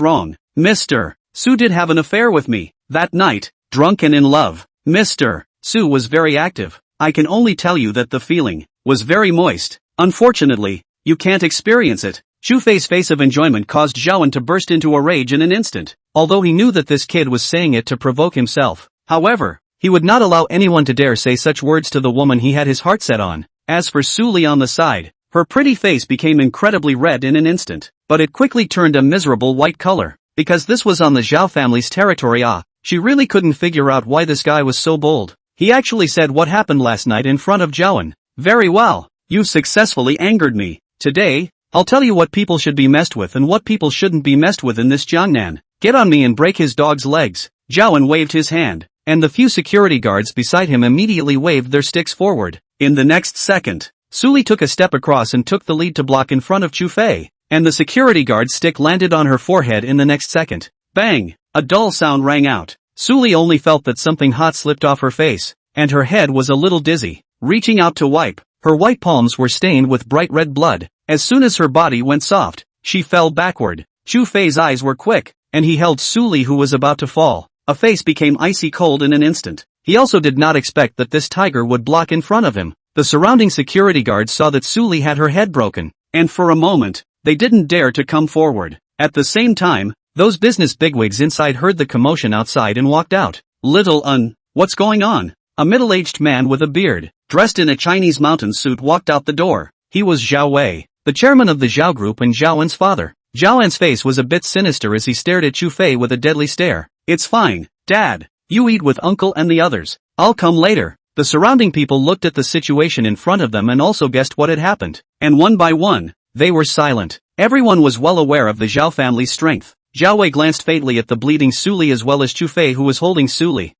wrong. Mr. Su did have an affair with me that night, drunk and in love. Mr. Su was very active. I can only tell you that the feeling was very moist. Unfortunately, you can't experience it." Chu Fei's face of enjoyment caused Jiawen to burst into a rage in an instant. Although he knew that this kid was saying it to provoke himself, However, he would not allow anyone to dare say such words to the woman he had his heart set on. As for Suli on the side, her pretty face became incredibly red in an instant, but it quickly turned a miserable white color, because this was on the Zhao family's territory. She really couldn't figure out why this guy was so bold. He actually said what happened last night in front of Zhaoan. Very well, you've successfully angered me. Today, I'll tell you what people should be messed with and what people shouldn't be messed with in this Jiangnan. Get on me and break his dog's legs. Zhaoan waved his hand, and the few security guards beside him immediately waved their sticks forward. In the next second, Suli took a step across and took the lead to block in front of Chu Fei, and the security guard's stick landed on her forehead in the next second. Bang! A dull sound rang out. Suli only felt that something hot slipped off her face, and her head was a little dizzy. Reaching out to wipe, her white palms were stained with bright red blood. As soon as her body went soft, she fell backward. Chu Fei's eyes were quick, and he held Suli who was about to fall. A face became icy cold in an instant. He also did not expect that this tiger would block in front of him. The surrounding security guards saw that Suli had her head broken, and for a moment, they didn't dare to come forward. At the same time, those business bigwigs inside heard the commotion outside and walked out. What's going on? A middle-aged man with a beard, dressed in a Chinese mountain suit walked out the door. He was Zhao Wei, the chairman of the Zhao group and Zhaoan's father. Zhaoan's face was a bit sinister as he stared at Chu Fei with a deadly stare. It's fine, Dad. You eat with Uncle and the others. I'll come later. The surrounding people looked at the situation in front of them and also guessed what had happened. And one by one, they were silent. Everyone was well aware of the Zhao family's strength. Zhao Wei glanced fatally at the bleeding Suli as well as Chu Fei who was holding Suli.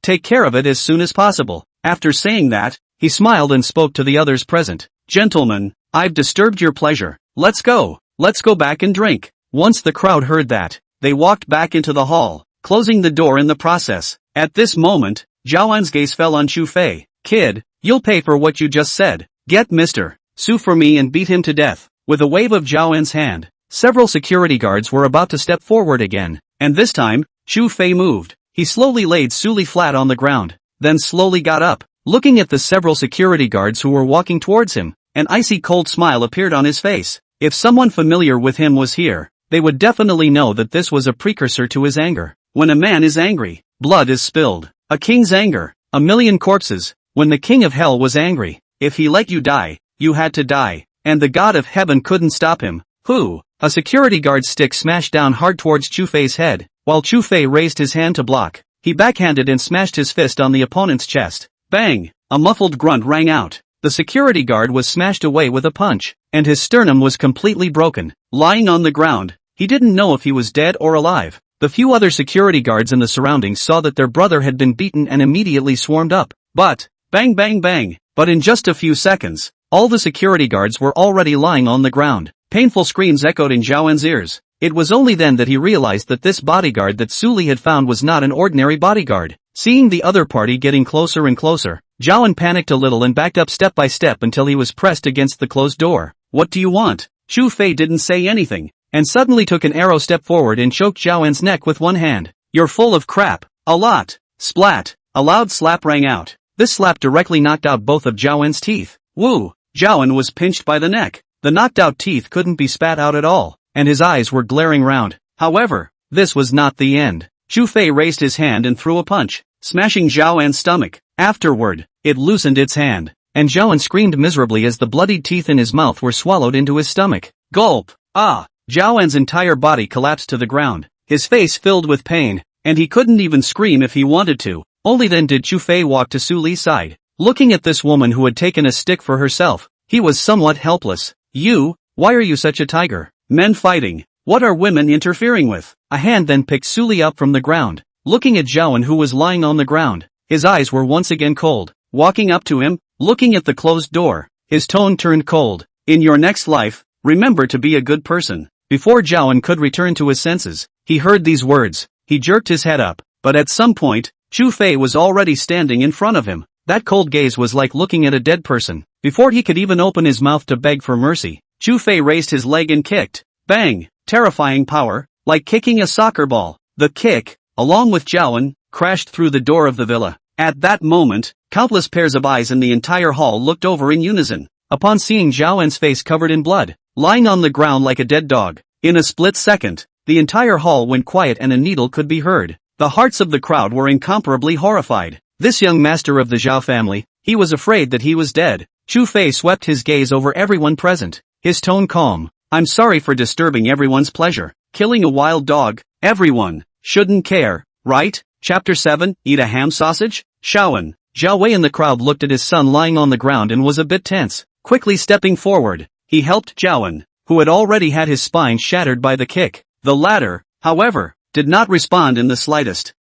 Take care of it as soon as possible. After saying that, he smiled and spoke to the others present. Gentlemen, I've disturbed your pleasure. Let's go back and drink. Once the crowd heard that, they walked back into the hall, closing the door in the process. At this moment, Zhaoan's gaze fell on Chu Fei. Kid, you'll pay for what you just said. Get Mr. Su for me and beat him to death. With a wave of Zhaoan's hand, several security guards were about to step forward again, and this time, Chu Fei moved. He slowly laid Suli flat on the ground, then slowly got up. Looking at the several security guards who were walking towards him, an icy cold smile appeared on his face. If someone familiar with him was here, they would definitely know that this was a precursor to his anger. When a man is angry, blood is spilled. A king's anger, a million corpses. When the king of hell was angry, if he let you die, you had to die, and the god of heaven couldn't stop him. A security guard's stick smashed down hard towards Chu Fei's head, while Chu Fei raised his hand to block. He backhanded and smashed his fist on the opponent's chest. Bang! A muffled grunt rang out. The security guard was smashed away with a punch, and his sternum was completely broken. Lying on the ground, he didn't know if he was dead or alive. The few other security guards in the surroundings saw that their brother had been beaten and immediately swarmed up. But, bang bang bang, but in just a few seconds, all the security guards were already lying on the ground. Painful screams echoed in Zhaoan's ears. It was only then that he realized that this bodyguard that Suli had found was not an ordinary bodyguard. Seeing the other party getting closer and closer, Zhaoan panicked a little and backed up step by step until he was pressed against the closed door. What do you want? Chu Fei didn't say anything, and suddenly took an arrow step forward and choked Zhaoan's neck with one hand. You're full of crap. A lot. Splat. A loud slap rang out. This slap directly knocked out both of Zhaoan's teeth. Woo! Zhaoan was pinched by the neck. The knocked out teeth couldn't be spat out at all, and his eyes were glaring round. However, this was not the end. Chu Fei raised his hand and threw a punch, smashing Zhaoan's stomach. Afterward, it loosened its hand, and Zhaoan screamed miserably as the bloodied teeth in his mouth were swallowed into his stomach. Gulp! Zhaoan's entire body collapsed to the ground, his face filled with pain, and he couldn't even scream if he wanted to. Only then did Chu Fei walk to Su Li's side. Looking at this woman who had taken a stick for herself, he was somewhat helpless. Why are you such a tiger? Men fighting. What are women interfering with? A hand then picked Suli up from the ground. Looking at Zhaoan who was lying on the ground, his eyes were once again cold. Walking up to him, looking at the closed door, his tone turned cold. In your next life, remember to be a good person. Before Zhaoan could return to his senses, he heard these words. He jerked his head up, but at some point, Chu Fei was already standing in front of him. That cold gaze was like looking at a dead person. Before he could even open his mouth to beg for mercy, Chu Fei raised his leg and kicked. Bang! Terrifying power, like kicking a soccer ball. The kick, along with Zhaoan, crashed through the door of the villa. At that moment, countless pairs of eyes in the entire hall looked over in unison. Upon seeing Zhaoan's face covered in blood, lying on the ground like a dead dog, in a split second, the entire hall went quiet and a needle could be heard. The hearts of the crowd were incomparably horrified. This young master of the Zhao family, he was afraid that he was dead. Chu Fei swept his gaze over everyone present, his tone calm. I'm sorry for disturbing everyone's pleasure. Killing a wild dog, everyone shouldn't care, right? Chapter 7, Eat a ham sausage? Shaoan. Zhao Wei in the crowd looked at his son lying on the ground and was a bit tense. Quickly stepping forward, he helped Zhaoan, who had already had his spine shattered by the kick. The latter, however, did not respond in the slightest,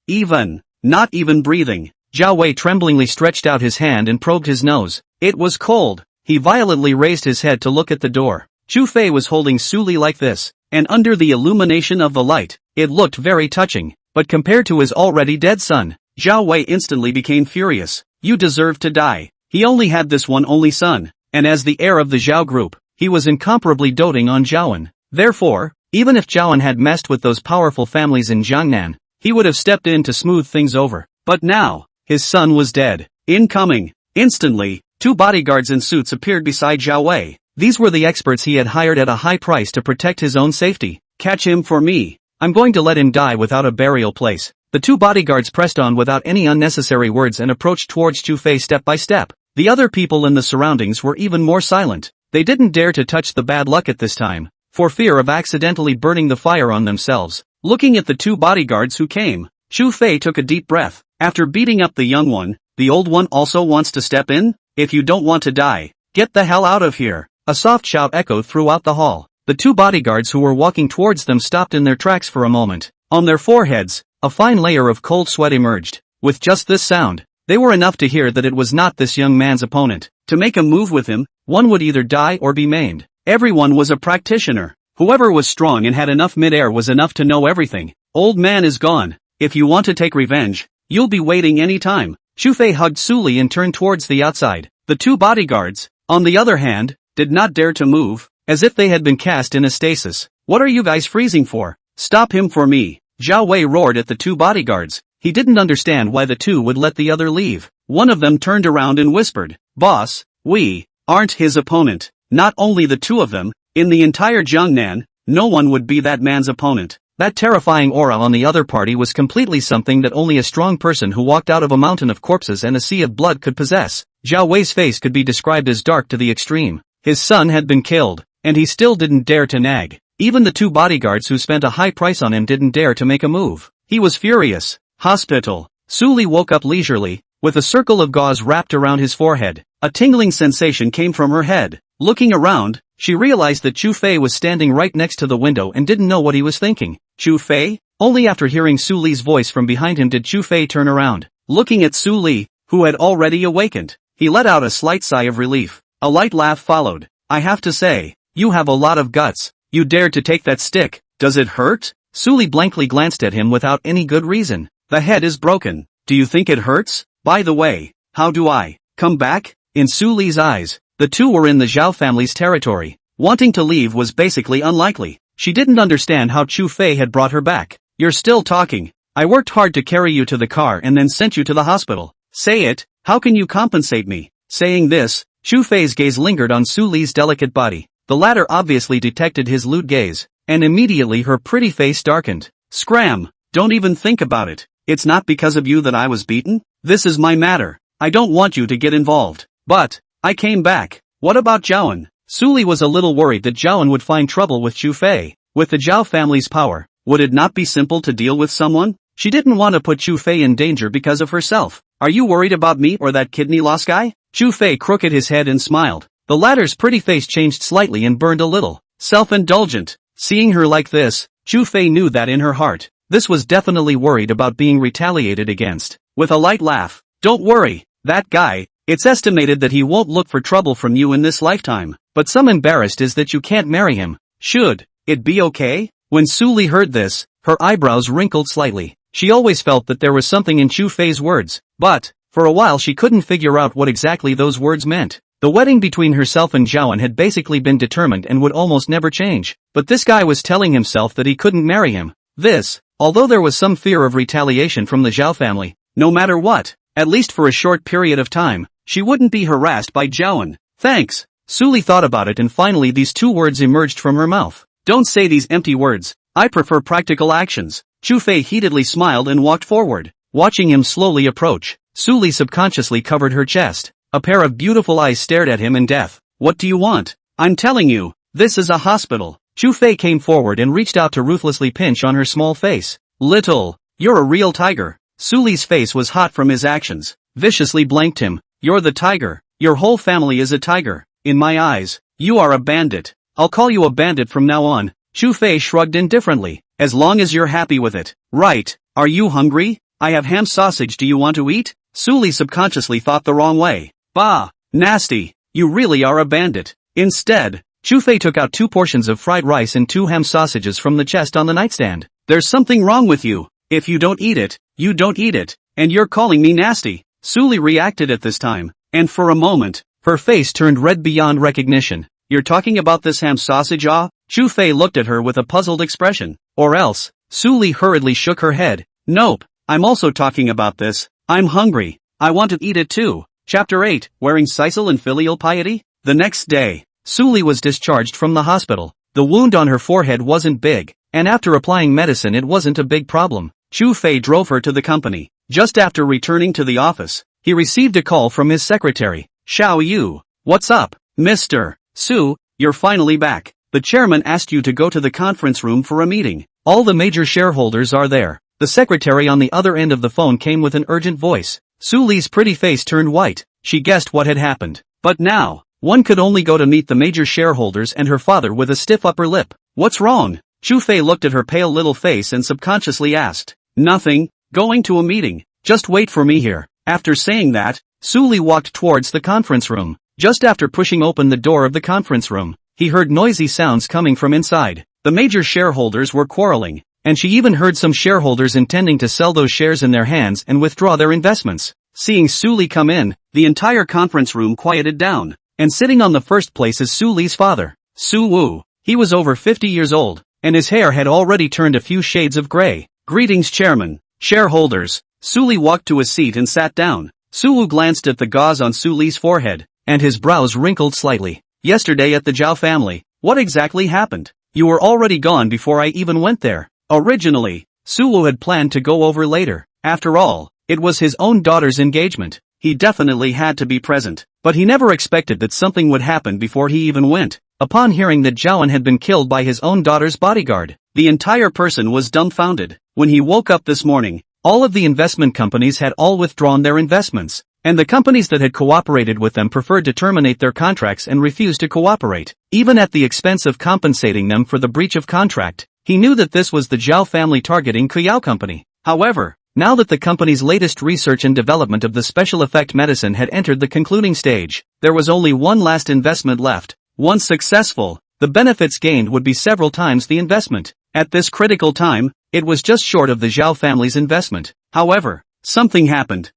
not even breathing. Zhao Wei tremblingly stretched out his hand and probed his nose. It was cold. He violently raised his head to look at the door. Chu Fei was holding Su Li like this, and under the illumination of the light, it looked very touching, but compared to his already dead son, Zhao Wei instantly became furious. You deserve to die. He only had this one only son, and as the heir of the Zhao group, he was incomparably doting on Zhaoan. Therefore, even if Zhaoan had messed with those powerful families in Jiangnan, he would have stepped in to smooth things over. But now, his son was dead. Incoming. Instantly, two bodyguards in suits appeared beside Zhao Wei. These were the experts he had hired at a high price to protect his own safety. Catch him for me. I'm going to let him die without a burial place. The two bodyguards pressed on without any unnecessary words and approached towards Chu Fei step by step. The other people in the surroundings were even more silent. They didn't dare to touch the bad luck at this time, for fear of accidentally burning the fire on themselves. Looking at the two bodyguards who came, Chu Fei took a deep breath. After beating up the young one, the old one also wants to step in? If you don't want to die, get the hell out of here. A soft shout echoed throughout the hall. The two bodyguards who were walking towards them stopped in their tracks for a moment. On their foreheads, a fine layer of cold sweat emerged. With just this sound, they were enough to hear that it was not this young man's opponent. To make a move with him, one would either die or be maimed. Everyone was a practitioner. Whoever was strong and had enough mid-air was enough to know everything. Old man is gone. If you want to take revenge, you'll be waiting any time. Chu Fei hugged Su Li and turned towards the outside. The two bodyguards, on the other hand, did not dare to move, as if they had been cast in a stasis. What are you guys freezing for? Stop him for me. Zhao Wei roared at the two bodyguards. He didn't understand why the two would let the other leave. One of them turned around and whispered, Boss, we aren't his opponent. Not only the two of them, in the entire Jiangnan, no one would be that man's opponent. That terrifying aura on the other party was completely something that only a strong person who walked out of a mountain of corpses and a sea of blood could possess. Zhao Wei's face could be described as dark to the extreme. His son had been killed, and he still didn't dare to nag. Even the two bodyguards who spent a high price on him didn't dare to make a move. He was furious. Hospital. Su Li woke up leisurely, with a circle of gauze wrapped around his forehead. A tingling sensation came from her head. Looking around, she realized that Chu Fei was standing right next to the window and didn't know what he was thinking. Chu Fei? Only after hearing Su Li's voice from behind him did Chu Fei turn around. Looking at Su Li, who had already awakened, he let out a slight sigh of relief. A light laugh followed. I have to say, you have a lot of guts. You dared to take that stick. Does it hurt? Su Li blankly glanced at him without any good reason. The head is broken. Do you think it hurts? By the way, how do I come back? In Su Li's eyes, the two were in the Zhao family's territory. Wanting to leave was basically unlikely. She didn't understand how Chu Fei had brought her back. You're still talking. I worked hard to carry you to the car and then sent you to the hospital. Say it. How can you compensate me? Saying this, Chu Fei's gaze lingered on Su Li's delicate body. The latter obviously detected his lewd gaze, and immediately her pretty face darkened. Scram! Don't even think about it. It's not because of you that I was beaten. This is my matter. I don't want you to get involved. But I came back. What about Zhaoan? Su Li was a little worried that Zhaoan would find trouble with Chu Fei. With the Zhao family's power, would it not be simple to deal with someone? She didn't want to put Chu Fei in danger because of herself. Are you worried about me or that kidney loss guy? Chu Fei crooked his head and smiled. The latter's pretty face changed slightly and burned a little. Self-indulgent. Seeing her like this, Chu Fei knew that in her heart, this was definitely worried about being retaliated against. With a light laugh, don't worry, that guy, it's estimated that he won't look for trouble from you in this lifetime, but some embarrassed is that you can't marry him. Should it be okay? When Su Li heard this, her eyebrows wrinkled slightly. She always felt that there was something in Chu Fei's words, but, for a while she couldn't figure out what exactly those words meant. The wedding between herself and Zhaoan had basically been determined and would almost never change, but this guy was telling himself that he couldn't marry him. This, although there was some fear of retaliation from the Zhao family, no matter what, at least for a short period of time, she wouldn't be harassed by Zhaoan. Thanks. Su Li thought about it and finally these two words emerged from her mouth. Don't say these empty words. I prefer practical actions. Chu Fei heatedly smiled and walked forward. Watching him slowly approach, Su Li subconsciously covered her chest. A pair of beautiful eyes stared at him in death. What do you want? I'm telling you, this is a hospital. Chu Fei came forward and reached out to ruthlessly pinch on her small face. Little, you're a real tiger. Su Li's face was hot from his actions. Viciously blanked him. You're the tiger. Your whole family is a tiger. In my eyes, you are a bandit. I'll call you a bandit from now on. Chu Fei shrugged indifferently. As long as you're happy with it. Right, are you hungry? I have ham sausage, do you want to eat? Su Li subconsciously thought the wrong way. Bah, nasty, you really are a bandit. Instead, Chu Fei took out 2 portions of fried rice and 2 ham sausages from the chest on the nightstand. There's something wrong with you. If you don't eat it, you don't eat it, and you're calling me nasty. Su Li reacted at this time, and for a moment, her face turned red beyond recognition. You're talking about this ham sausage, ah? Chu Fei looked at her with a puzzled expression. Or else, Su Li hurriedly shook her head. Nope, I'm also talking about this. I'm hungry. I want to eat it too. Chapter 8, Wearing Sisal and Filial Piety? The next day, Su Li was discharged from the hospital. The wound on her forehead wasn't big, and after applying medicine it wasn't a big problem. Chu Fei drove her to the company. Just after returning to the office, he received a call from his secretary. Xiao Yu. What's up, Mr. Su, you're finally back. The chairman asked you to go to the conference room for a meeting. All the major shareholders are there. The secretary on the other end of the phone came with an urgent voice. Su Li's pretty face turned white. She guessed what had happened. But now, one could only go to meet the major shareholders and her father with a stiff upper lip. What's wrong? Chu Fei looked at her pale little face and subconsciously asked. Nothing. Going to a meeting. Just wait for me here. After saying that, Su Li walked towards the conference room. Just after pushing open the door of the conference room, he heard noisy sounds coming from inside. The major shareholders were quarreling, and she even heard some shareholders intending to sell those shares in their hands and withdraw their investments. Seeing Su Li come in, the entire conference room quieted down, and sitting on the first place is Su Li's father, Su Wu. He was over 50 years old, and his hair had already turned a few shades of gray. Greetings, chairman, shareholders. Su Li walked to a seat and sat down. Su Wu glanced at the gauze on Su Li's forehead, and his brows wrinkled slightly. Yesterday at the Zhao family, what exactly happened? You were already gone before I even went there. Originally, Su Wu had planned to go over later. After all, it was his own daughter's engagement. He definitely had to be present, but he never expected that something would happen before he even went. Upon hearing that Zhaoan had been killed by his own daughter's bodyguard, the entire person was dumbfounded. When he woke up this morning, all of the investment companies had all withdrawn their investments, and the companies that had cooperated with them preferred to terminate their contracts and refused to cooperate, even at the expense of compensating them for the breach of contract. He knew that this was the Zhao family targeting Kuyao Company. However, now that the company's latest research and development of the special effect medicine had entered the concluding stage, there was only one last investment left. Once successful, the benefits gained would be several times the investment. At this critical time, it was just short of the Zhao family's investment. However, something happened.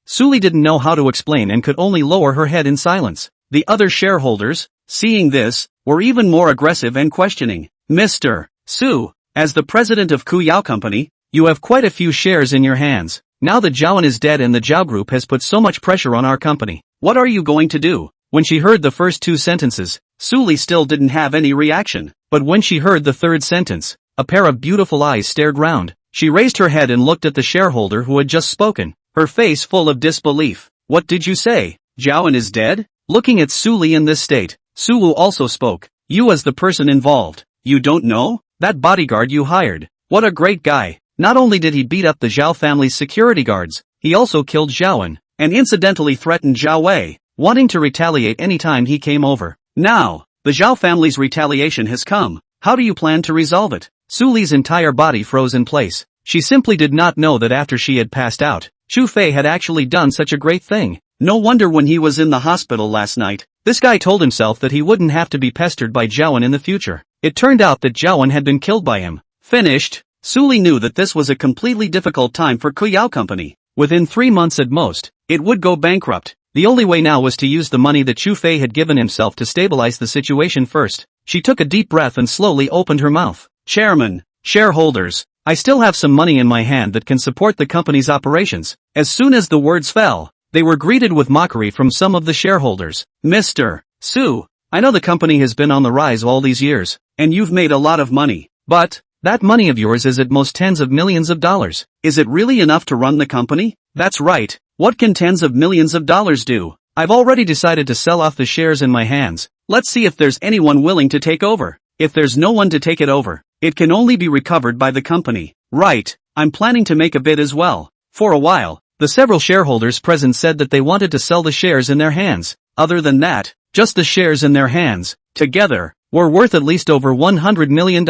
Su Li didn't know how to explain and could only lower her head in silence. The other shareholders, seeing this, were even more aggressive and questioning. Mr. Su, as the president of Kuyao Company, you have quite a few shares in your hands. Now that Zhaoan is dead and the Zhao Group has put so much pressure on our company, what are you going to do? When she heard the first 2 sentences, Su Li still didn't have any reaction. But when she heard the third sentence, a pair of beautiful eyes stared round. She raised her head and looked at the shareholder who had just spoken, her face full of disbelief. What did you say? Zhaoan is dead? Looking at Su Li in this state, Su Wu also spoke. You as the person involved, you don't know? That bodyguard you hired. What a great guy. Not only did he beat up the Zhao family's security guards, he also killed Zhaoan, and incidentally threatened Zhao Wei, wanting to retaliate anytime he came over. Now, the Zhao family's retaliation has come. How do you plan to resolve it? Su Li's entire body froze in place. She simply did not know that after she had passed out, Chu Fei had actually done such a great thing. No wonder when he was in the hospital last night, this guy told himself that he wouldn't have to be pestered by Zhaoan in the future. It turned out that Zhaoan had been killed by him. Finished. Su Li knew that this was a completely difficult time for Kuyao Company. Within 3 months at most, it would go bankrupt. The only way now was to use the money that Chu Fei had given himself to stabilize the situation first. She took a deep breath and slowly opened her mouth. Chairman, shareholders, I still have some money in my hand that can support the company's operations. As soon as the words fell, they were greeted with mockery from some of the shareholders. Mr. Su, I know the company has been on the rise all these years, and you've made a lot of money. But That money of yours is at most tens of millions of dollars. Is it really enough to run the company? That's right. What can tens of millions of dollars do? I've already decided to sell off the shares in my hands. Let's see if there's anyone willing to take over. If there's no one to take it over, it can only be recovered by the company. Right, I'm planning to make a bid as well. For a while, the several shareholders present said that they wanted to sell the shares in their hands. Other than that, just the shares in their hands, together, were worth at least over $100 million.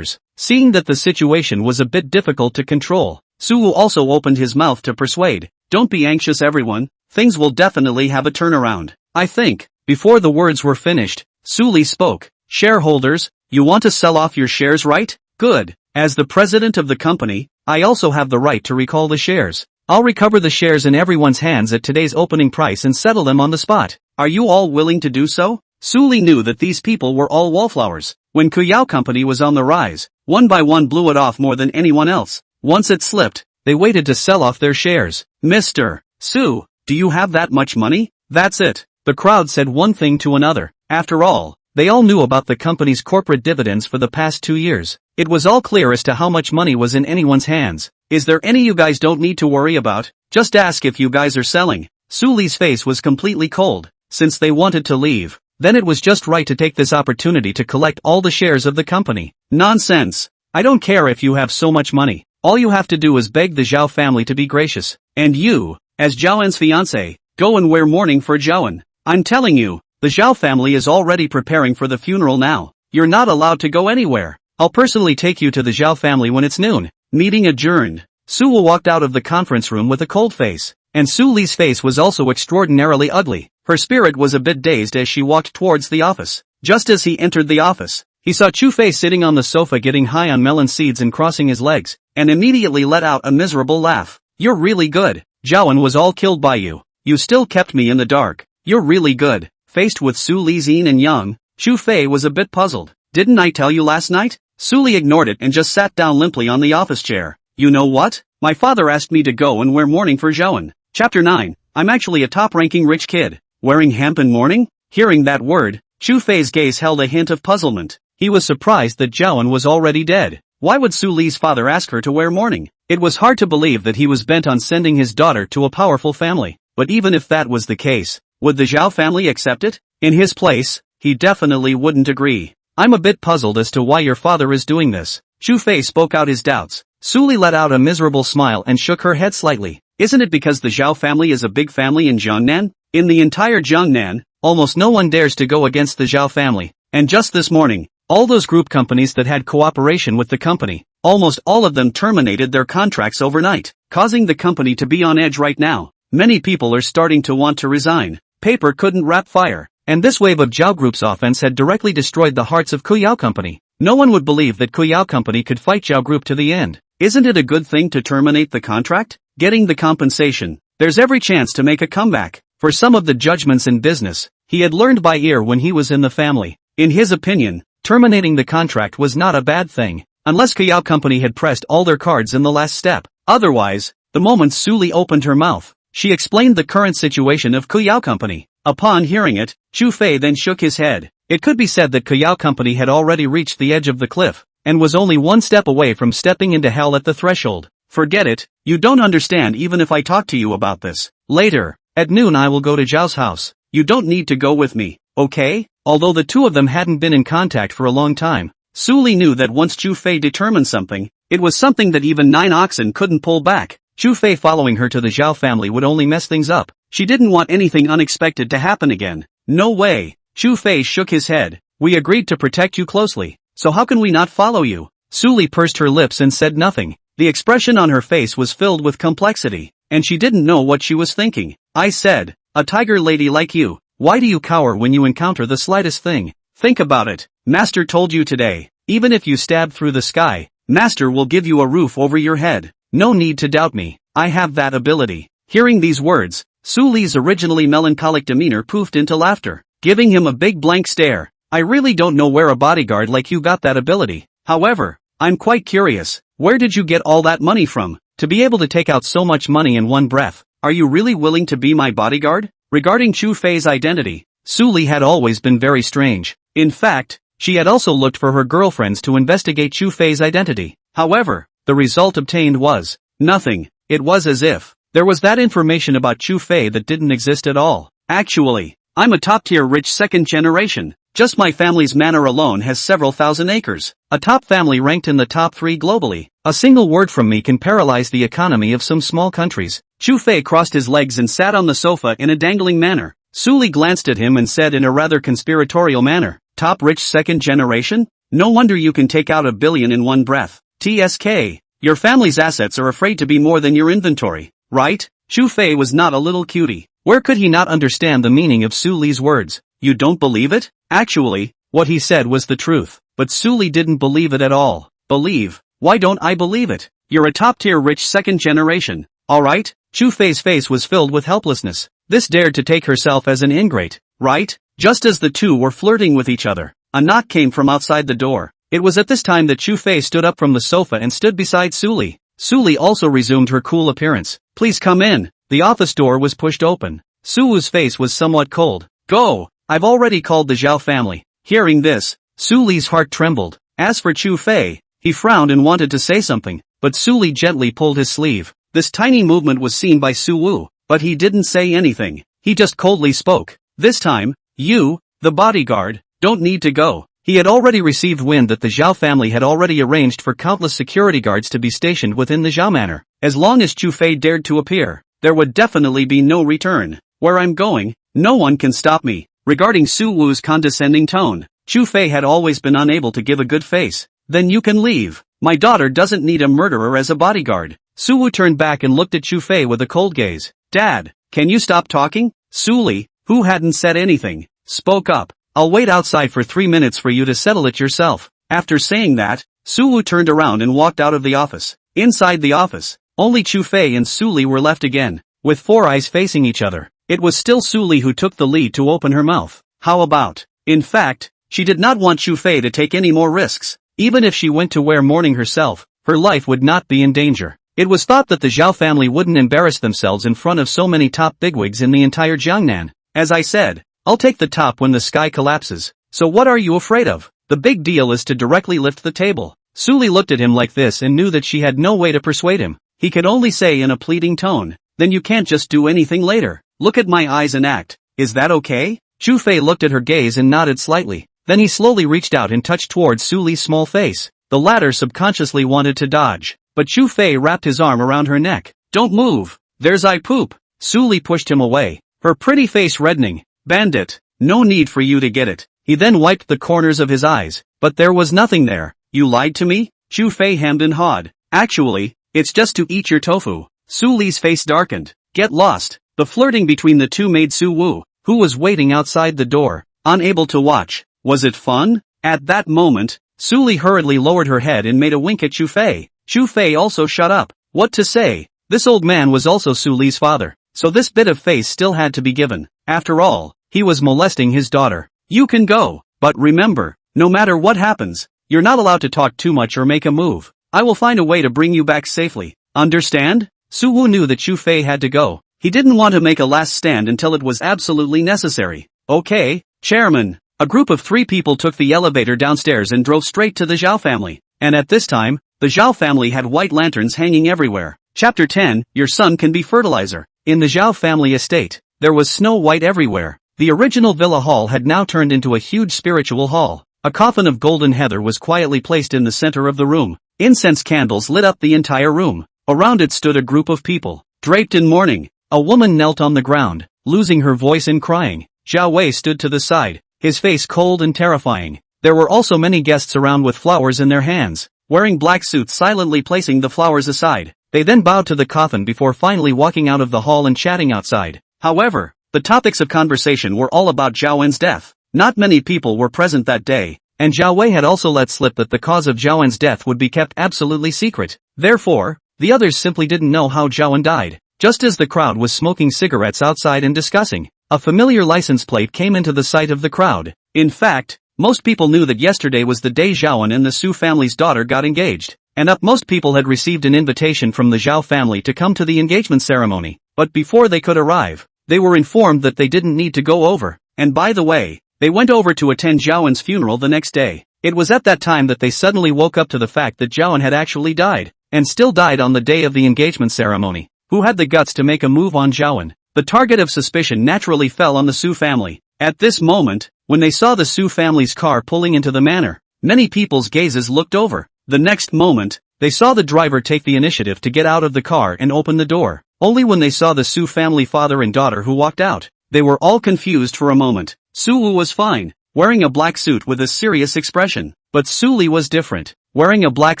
Seeing that the situation was a bit difficult to control, Suwoo also opened his mouth to persuade. Don't be anxious everyone, things will definitely have a turnaround. I think. Before the words were finished, Suli spoke. Shareholders, you want to sell off your shares, right? Good. As the president of the company, I also have the right to recall the shares. I'll recover the shares in everyone's hands at today's opening price and settle them on the spot. Are you all willing to do so? Suli knew that these people were all wallflowers. When Kuyao Company was on the rise, one by one blew it off more than anyone else. Once it slipped, they waited to sell off their shares. Mr. Su, do you have that much money? That's it. The crowd said one thing to another. After all, they all knew about the company's corporate dividends for the past 2 years. It was all clear as to how much money was in anyone's hands. Is there any you guys don't need to worry about? Just ask if you guys are selling. Suli's face was completely cold. Since they wanted to leave, then it was just right to take this opportunity to collect all the shares of the company. Nonsense. I don't care if you have so much money. All you have to do is beg the Zhao family to be gracious. And you, as Zhaoen's fiancé, go and wear mourning for Zhaoen. I'm telling you, the Zhao family is already preparing for the funeral now. You're not allowed to go anywhere. I'll personally take you to the Zhao family when it's noon. Meeting adjourned. Suwoo walked out of the conference room with a cold face. And Suli's face was also extraordinarily ugly. Her spirit was a bit dazed as she walked towards the office. Just as he entered the office, he saw Chu Fei sitting on the sofa getting high on melon seeds and crossing his legs, and immediately let out a miserable laugh. You're really good. Zhaoen was all killed by you. You still kept me in the dark. You're really good. Faced with Su Li's yin and yang, Chu Fei was a bit puzzled. Didn't I tell you last night? Su Li ignored it and just sat down limply on the office chair. You know what? My father asked me to go and wear mourning for Zhaoen. Chapter 9. I'm actually a top-ranking rich kid. Wearing hemp in mourning? Hearing that word, Chu Fei's gaze held a hint of puzzlement. He was surprised that Zhaoen was already dead. Why would Su Li's father ask her to wear mourning? It was hard to believe that he was bent on sending his daughter to a powerful family. But even if that was the case, would the Zhao family accept it? In his place, he definitely wouldn't agree. I'm a bit puzzled as to why your father is doing this. Chu Fei spoke out his doubts. Su Li let out a miserable smile and shook her head slightly. Isn't it because the Zhao family is a big family in Jiangnan? In the entire Jiangnan, almost no one dares to go against the Zhao family. And just this morning, all those group companies that had cooperation with the company, almost all of them terminated their contracts overnight, causing the company to be on edge right now. Many people are starting to want to resign. Paper couldn't wrap fire. And this wave of Zhao Group's offense had directly destroyed the hearts of Kuyao Company. No one would believe that Kuyao Company could fight Zhao Group to the end. Isn't it a good thing to terminate the contract? Getting the compensation. There's every chance to make a comeback. For some of the judgments in business, he had learned by ear when he was in the family. In his opinion, terminating the contract was not a bad thing, unless Kuyao Company had pressed all their cards in the last step. Otherwise, the moment Su Li opened her mouth, she explained the current situation of Kuyao Company. Upon hearing it, Chu Fei then shook his head. It could be said that Kuyao Company had already reached the edge of the cliff, and was only one step away from stepping into hell at the threshold. Forget it, you don't understand even if I talk to you about this. Later, at noon I will go to Zhao's house. You don't need to go with me, okay? Although the two of them hadn't been in contact for a long time, Su Li knew that once Chu Fei determined something, it was something that even 9 oxen couldn't pull back. Chu Fei following her to the Zhao family would only mess things up. She didn't want anything unexpected to happen again. No way. Chu Fei shook his head. We agreed to protect you closely, so how can we not follow you? Su Li pursed her lips and said nothing. The expression on her face was filled with complexity, and she didn't know what she was thinking. I said, a tiger lady like you, why do you cower when you encounter the slightest thing? Think about it. Master told you today, even if you stab through the sky, Master will give you a roof over your head. No need to doubt me. I have that ability. Hearing these words, Su Li's originally melancholic demeanor poofed into laughter, giving him a big blank stare. I really don't know where a bodyguard like you got that ability. However, I'm quite curious. Where did you get all that money from? To be able to take out so much money in one breath, are you really willing to be my bodyguard? Regarding Chu Fei's identity, Su Li had always been very strange. In fact, she had also looked for her girlfriends to investigate Chu Fei's identity. However, the result obtained was nothing. It was as if there was that information about Chu Fei that didn't exist at all. Actually, I'm a top-tier rich second generation. Just my family's manor alone has several thousand acres. A top family ranked in the top 3 globally. A single word from me can paralyze the economy of some small countries. Chu Fei crossed his legs and sat on the sofa in a dangling manner. Suli glanced at him and said in a rather conspiratorial manner, "Top rich second generation? No wonder you can take out $1 billion in one breath. TSK. Your family's assets are afraid to be more than your inventory, right?" Chu Fei was not a little cutie. Where could he not understand the meaning of Suli's words? You don't believe it? Actually, what he said was the truth. But Suli didn't believe it at all. Believe? Why don't I believe it? You're a top-tier rich second generation. Alright? Chu Fei's face was filled with helplessness. This dared to take herself as an ingrate, right? Just as the two were flirting with each other, a knock came from outside the door. It was at this time that Chu Fei stood up from the sofa and stood beside Suli. Suli also resumed her cool appearance. Please come in. The office door was pushed open. Suwu's face was somewhat cold. Go! I've already called the Zhao family. Hearing this, Suli's heart trembled. As for Chu Fei, he frowned and wanted to say something, but Suli gently pulled his sleeve. This tiny movement was seen by Suwu, but he didn't say anything. He just coldly spoke. This time, you, the bodyguard, don't need to go. He had already received wind that the Zhao family had already arranged for countless security guards to be stationed within the Zhao manor. As long as Chu Fei dared to appear, there would definitely be no return. Where I'm going, no one can stop me. Regarding Su Wu's condescending tone, Chu Fei had always been unable to give a good face. Then you can leave. My daughter doesn't need a murderer as a bodyguard. Su Wu turned back and looked at Chu Fei with a cold gaze. Dad, can you stop talking? Suli, who hadn't said anything, spoke up. I'll wait outside for 3 minutes for you to settle it yourself. After saying that, Su Wu turned around and walked out of the office. Inside the office, only Chu Fei and Suli were left again, with 4 eyes facing each other. It was still Suli who took the lead to open her mouth. How about? In fact, she did not want Chu Fei to take any more risks. Even if she went to wear mourning herself, her life would not be in danger. It was thought that the Zhao family wouldn't embarrass themselves in front of so many top bigwigs in the entire Jiangnan. As I said, I'll take the top when the sky collapses. So what are you afraid of? The big deal is to directly lift the table. Suli looked at him like this and knew that she had no way to persuade him. He could only say in a pleading tone, then you can't just do anything later. Look at my eyes and act. Is that okay? Chu Fei looked at her gaze and nodded slightly. Then he slowly reached out and touched towards Suli's small face. The latter subconsciously wanted to dodge, but Chu Fei wrapped his arm around her neck. Don't move. There's eye poop. Suli pushed him away, her pretty face reddening. Bandit, no need for you to get it. He then wiped the corners of his eyes, but there was nothing there. You lied to me? Chu Fei hemmed and hawed. Actually, it's just to eat your tofu. Suli's face darkened. Get lost. The flirting between the two made Su Wu, who was waiting outside the door, unable to watch. Was it fun? At that moment, Suli hurriedly lowered her head and made a wink at Chu Fei. Chu Fei also shut up. What to say? This old man was also Suli's father, so this bit of face still had to be given. After all, he was molesting his daughter. You can go, but remember, no matter what happens, you're not allowed to talk too much or make a move. I will find a way to bring you back safely. Understand? Su Wu knew that Chu Fei had to go. He didn't want to make a last stand until it was absolutely necessary. Okay, Chairman. A group of 3 people took the elevator downstairs and drove straight to the Zhao family. And at this time, the Zhao family had white lanterns hanging everywhere. Chapter 10, Your son can be fertilizer. In the Zhao family estate, there was snow white everywhere. The original villa hall had now turned into a huge spiritual hall. A coffin of golden heather was quietly placed in the center of the room. Incense candles lit up the entire room. Around it stood a group of people, draped in mourning. A woman knelt on the ground, losing her voice and crying. Zhao Wei stood to the side, his face cold and terrifying. There were also many guests around with flowers in their hands, wearing black suits silently placing the flowers aside. They then bowed to the coffin before finally walking out of the hall and chatting outside. However, the topics of conversation were all about Zhao Wen's death. Not many people were present that day, and Zhao Wei had also let slip that the cause of Zhao Wen's death would be kept absolutely secret. Therefore, the others simply didn't know how Zhao Wen died. Just as the crowd was smoking cigarettes outside and discussing, a familiar license plate came into the sight of the crowd. In fact, most people knew that yesterday was the day Zhao Wen and the Su family's daughter got engaged, and most people had received an invitation from the Zhao family to come to the engagement ceremony. But before they could arrive, they were informed that they didn't need to go over, and by the way, they went over to attend Zhao Wen's funeral the next day. It was at that time that they suddenly woke up to the fact that Zhaoan had actually died, and still died on the day of the engagement ceremony. Who had the guts to make a move on Zhaoan? The target of suspicion naturally fell on the Su family. At this moment, when they saw the Su family's car pulling into the manor, many people's gazes looked over. The next moment, they saw the driver take the initiative to get out of the car and open the door. Only when they saw the Su family father and daughter who walked out, they were all confused for a moment. Su Wu was fine, wearing a black suit with a serious expression, but Su Li was different, wearing a black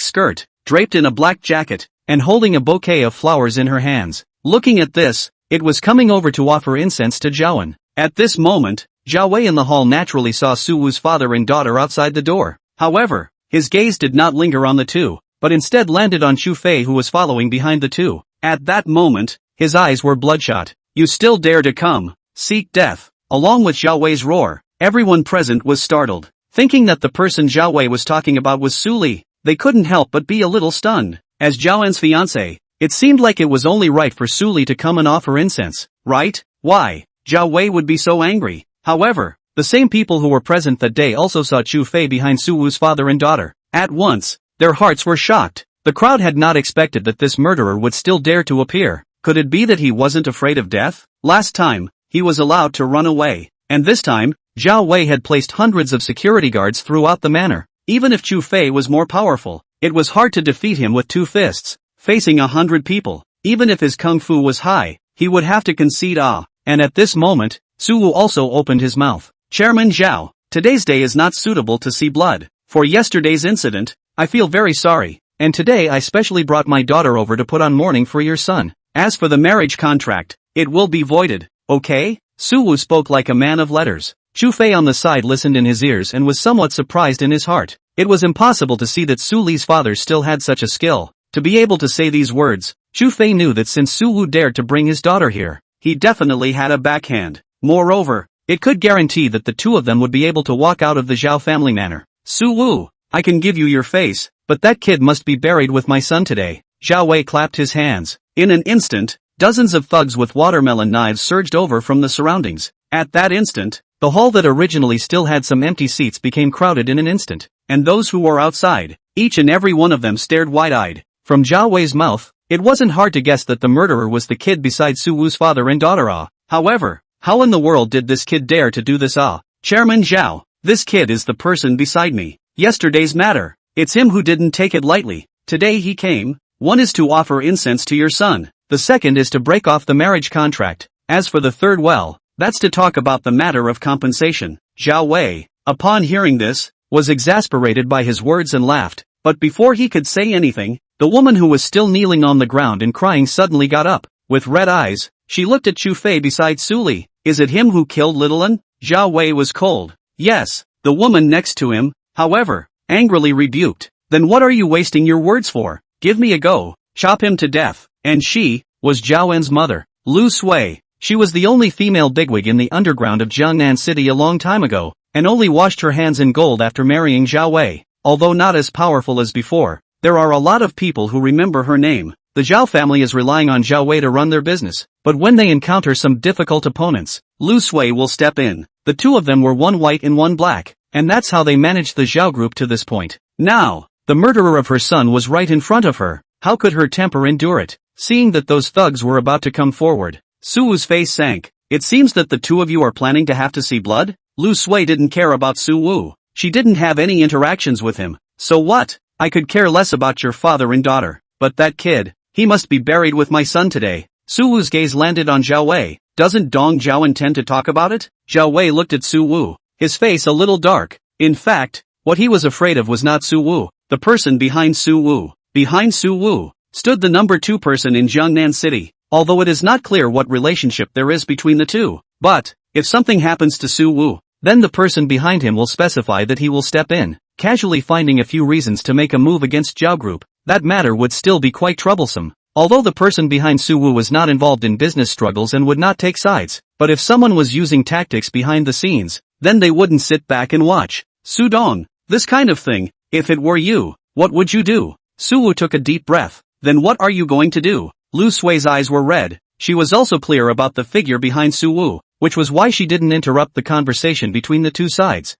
skirt, draped in a black jacket, and holding a bouquet of flowers in her hands. Looking at this, it was coming over to offer incense to Zhaoan. At this moment, Zhao Wei in the hall naturally saw Su Wu's father and daughter outside the door. However, his gaze did not linger on the two, but instead landed on Chu Fei who was following behind the two. At that moment, his eyes were bloodshot. You still dare to come, seek death. Along with Zhao Wei's roar, everyone present was startled. Thinking that the person Zhao Wei was talking about was Su Li, they couldn't help but be a little stunned. As Zhaoan's fiancé, it seemed like it was only right for Su Li to come and offer incense, right? Why? Zhao Wei would be so angry. However, the same people who were present that day also saw Chu Fei behind Su Wu's father and daughter. At once, their hearts were shocked. The crowd had not expected that this murderer would still dare to appear. Could it be that he wasn't afraid of death? Last time, he was allowed to run away. And this time, Zhao Wei had placed hundreds of security guards throughout the manor. Even if Chu Fei was more powerful, it was hard to defeat him with 2 fists. Facing 100 people, even if his kung fu was high, he would have to concede. And at this moment, Su Wu also opened his mouth. Chairman Zhao, today's day is not suitable to see blood. For yesterday's incident, I feel very sorry, and today I specially brought my daughter over to put on mourning for your son. As for the marriage contract, it will be voided, okay? Su Wu spoke like a man of letters. Chu Fei on the side listened in his ears and was somewhat surprised in his heart. It was impossible to see that Su Li's father still had such a skill. To be able to say these words, Chu Fei knew that since Su Wu dared to bring his daughter here, he definitely had a backhand. Moreover, it could guarantee that the two of them would be able to walk out of the Zhao family manor. Su Wu, I can give you your face, but that kid must be buried with my son today. Zhao Wei clapped his hands. In an instant, dozens of thugs with watermelon knives surged over from the surroundings. At that instant, the hall that originally still had some empty seats became crowded in an instant, and those who were outside, each and every one of them stared wide-eyed. From Zhao Wei's mouth, it wasn't hard to guess that the murderer was the kid beside Su Wu's father and daughter. However, how in the world did this kid dare to do this? Chairman Zhao, this kid is the person beside me. Yesterday's matter, it's him who didn't take it lightly. Today he came. One is to offer incense to your son. The second is to break off the marriage contract. As for the third, well, that's to talk about the matter of compensation. Zhao Wei, upon hearing this, was exasperated by his words and laughed. But before he could say anything, the woman who was still kneeling on the ground and crying suddenly got up. With red eyes, she looked at Chu Fei beside Su Li. Is it him who killed little Un? Zhao Wei was cold. Yes. The woman next to him, however, angrily rebuked. Then what are you wasting your words for? Give me a go. Chop him to death. And she was Zhao En's mother, Lu Sui. She was the only female bigwig in the underground of Jiangnan City a long time ago, and only washed her hands in gold after marrying Zhao Wei. Although not as powerful as before, there are a lot of people who remember her name. The Zhao family is relying on Zhao Wei to run their business, but when they encounter some difficult opponents, Lu Sui will step in. The two of them were one white and one black, and that's how they managed the Zhao group to this point. Now, the murderer of her son was right in front of her. How could her temper endure it? Seeing that those thugs were about to come forward, Su Wu's face sank. It seems that the two of you are planning to have to see blood? Lu Sui didn't care about Su Wu. She didn't have any interactions with him. So what? I could care less about your father and daughter. But that kid, he must be buried with my son today. Su Wu's gaze landed on Zhao Wei. Doesn't Dong Zhao intend to talk about it? Zhao Wei looked at Su Wu, his face a little dark. In fact, what he was afraid of was not Su Wu, the person behind Su Wu. Behind Su Wu stood the number 2 person in Jiangnan City, although it is not clear what relationship there is between the two. But, if something happens to Su Wu, then the person behind him will specify that he will step in, casually finding a few reasons to make a move against Zhao Group. That matter would still be quite troublesome. Although the person behind Su Wu was not involved in business struggles and would not take sides, but if someone was using tactics behind the scenes, then they wouldn't sit back and watch. Su Dong, this kind of thing, if it were you, what would you do? Su Wu took a deep breath. Then what are you going to do? Lu Sui's eyes were red. She was also clear about the figure behind Su Wu, which was why she didn't interrupt the conversation between the two sides.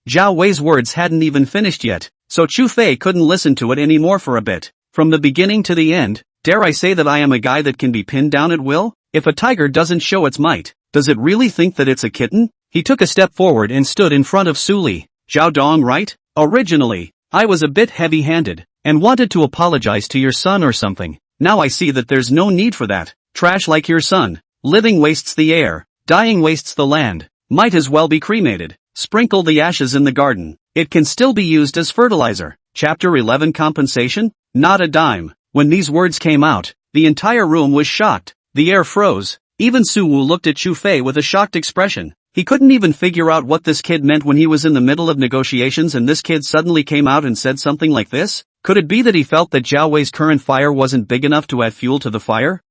Zhao Wei's words hadn't even finished yet, so Chu Fei couldn't listen to it anymore for a bit. From the beginning to the end, dare I say that I am a guy that can be pinned down at will? If a tiger doesn't show its might, does it really think that it's a kitten? He took a step forward and stood in front of Su Li. Zhao Dong, right? Originally, I was a bit heavy-handed, and wanted to apologize to your son or something. Now I see that there's no need for that. Trash like your son. Living wastes the air, dying wastes the land. Might as well be cremated. Sprinkle the ashes in the garden. It can still be used as fertilizer. Chapter 11 Compensation? Not a dime. When these words came out, the entire room was shocked. The air froze. Even Su Wu looked at Chu Fei with a shocked expression. He couldn't even figure out what this kid meant when he was in the middle of negotiations and this kid suddenly came out and said something like this? Could it be that he felt that Zhao Wei's current fire wasn't big enough to add fuel to the fire?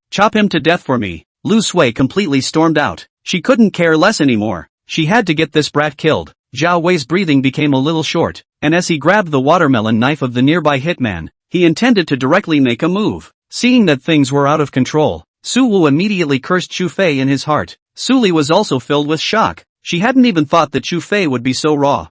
Chop him to death for me. Lu Sui completely stormed out. She couldn't care less anymore. She had to get this brat killed. Zhao Wei's breathing became a little short, and as he grabbed the watermelon knife of the nearby hitman, he intended to directly make a move. Seeing that things were out of control, Su Wu immediately cursed Chu Fei in his heart. Su Li was also filled with shock. She hadn't even thought that Chu Fei would be so raw.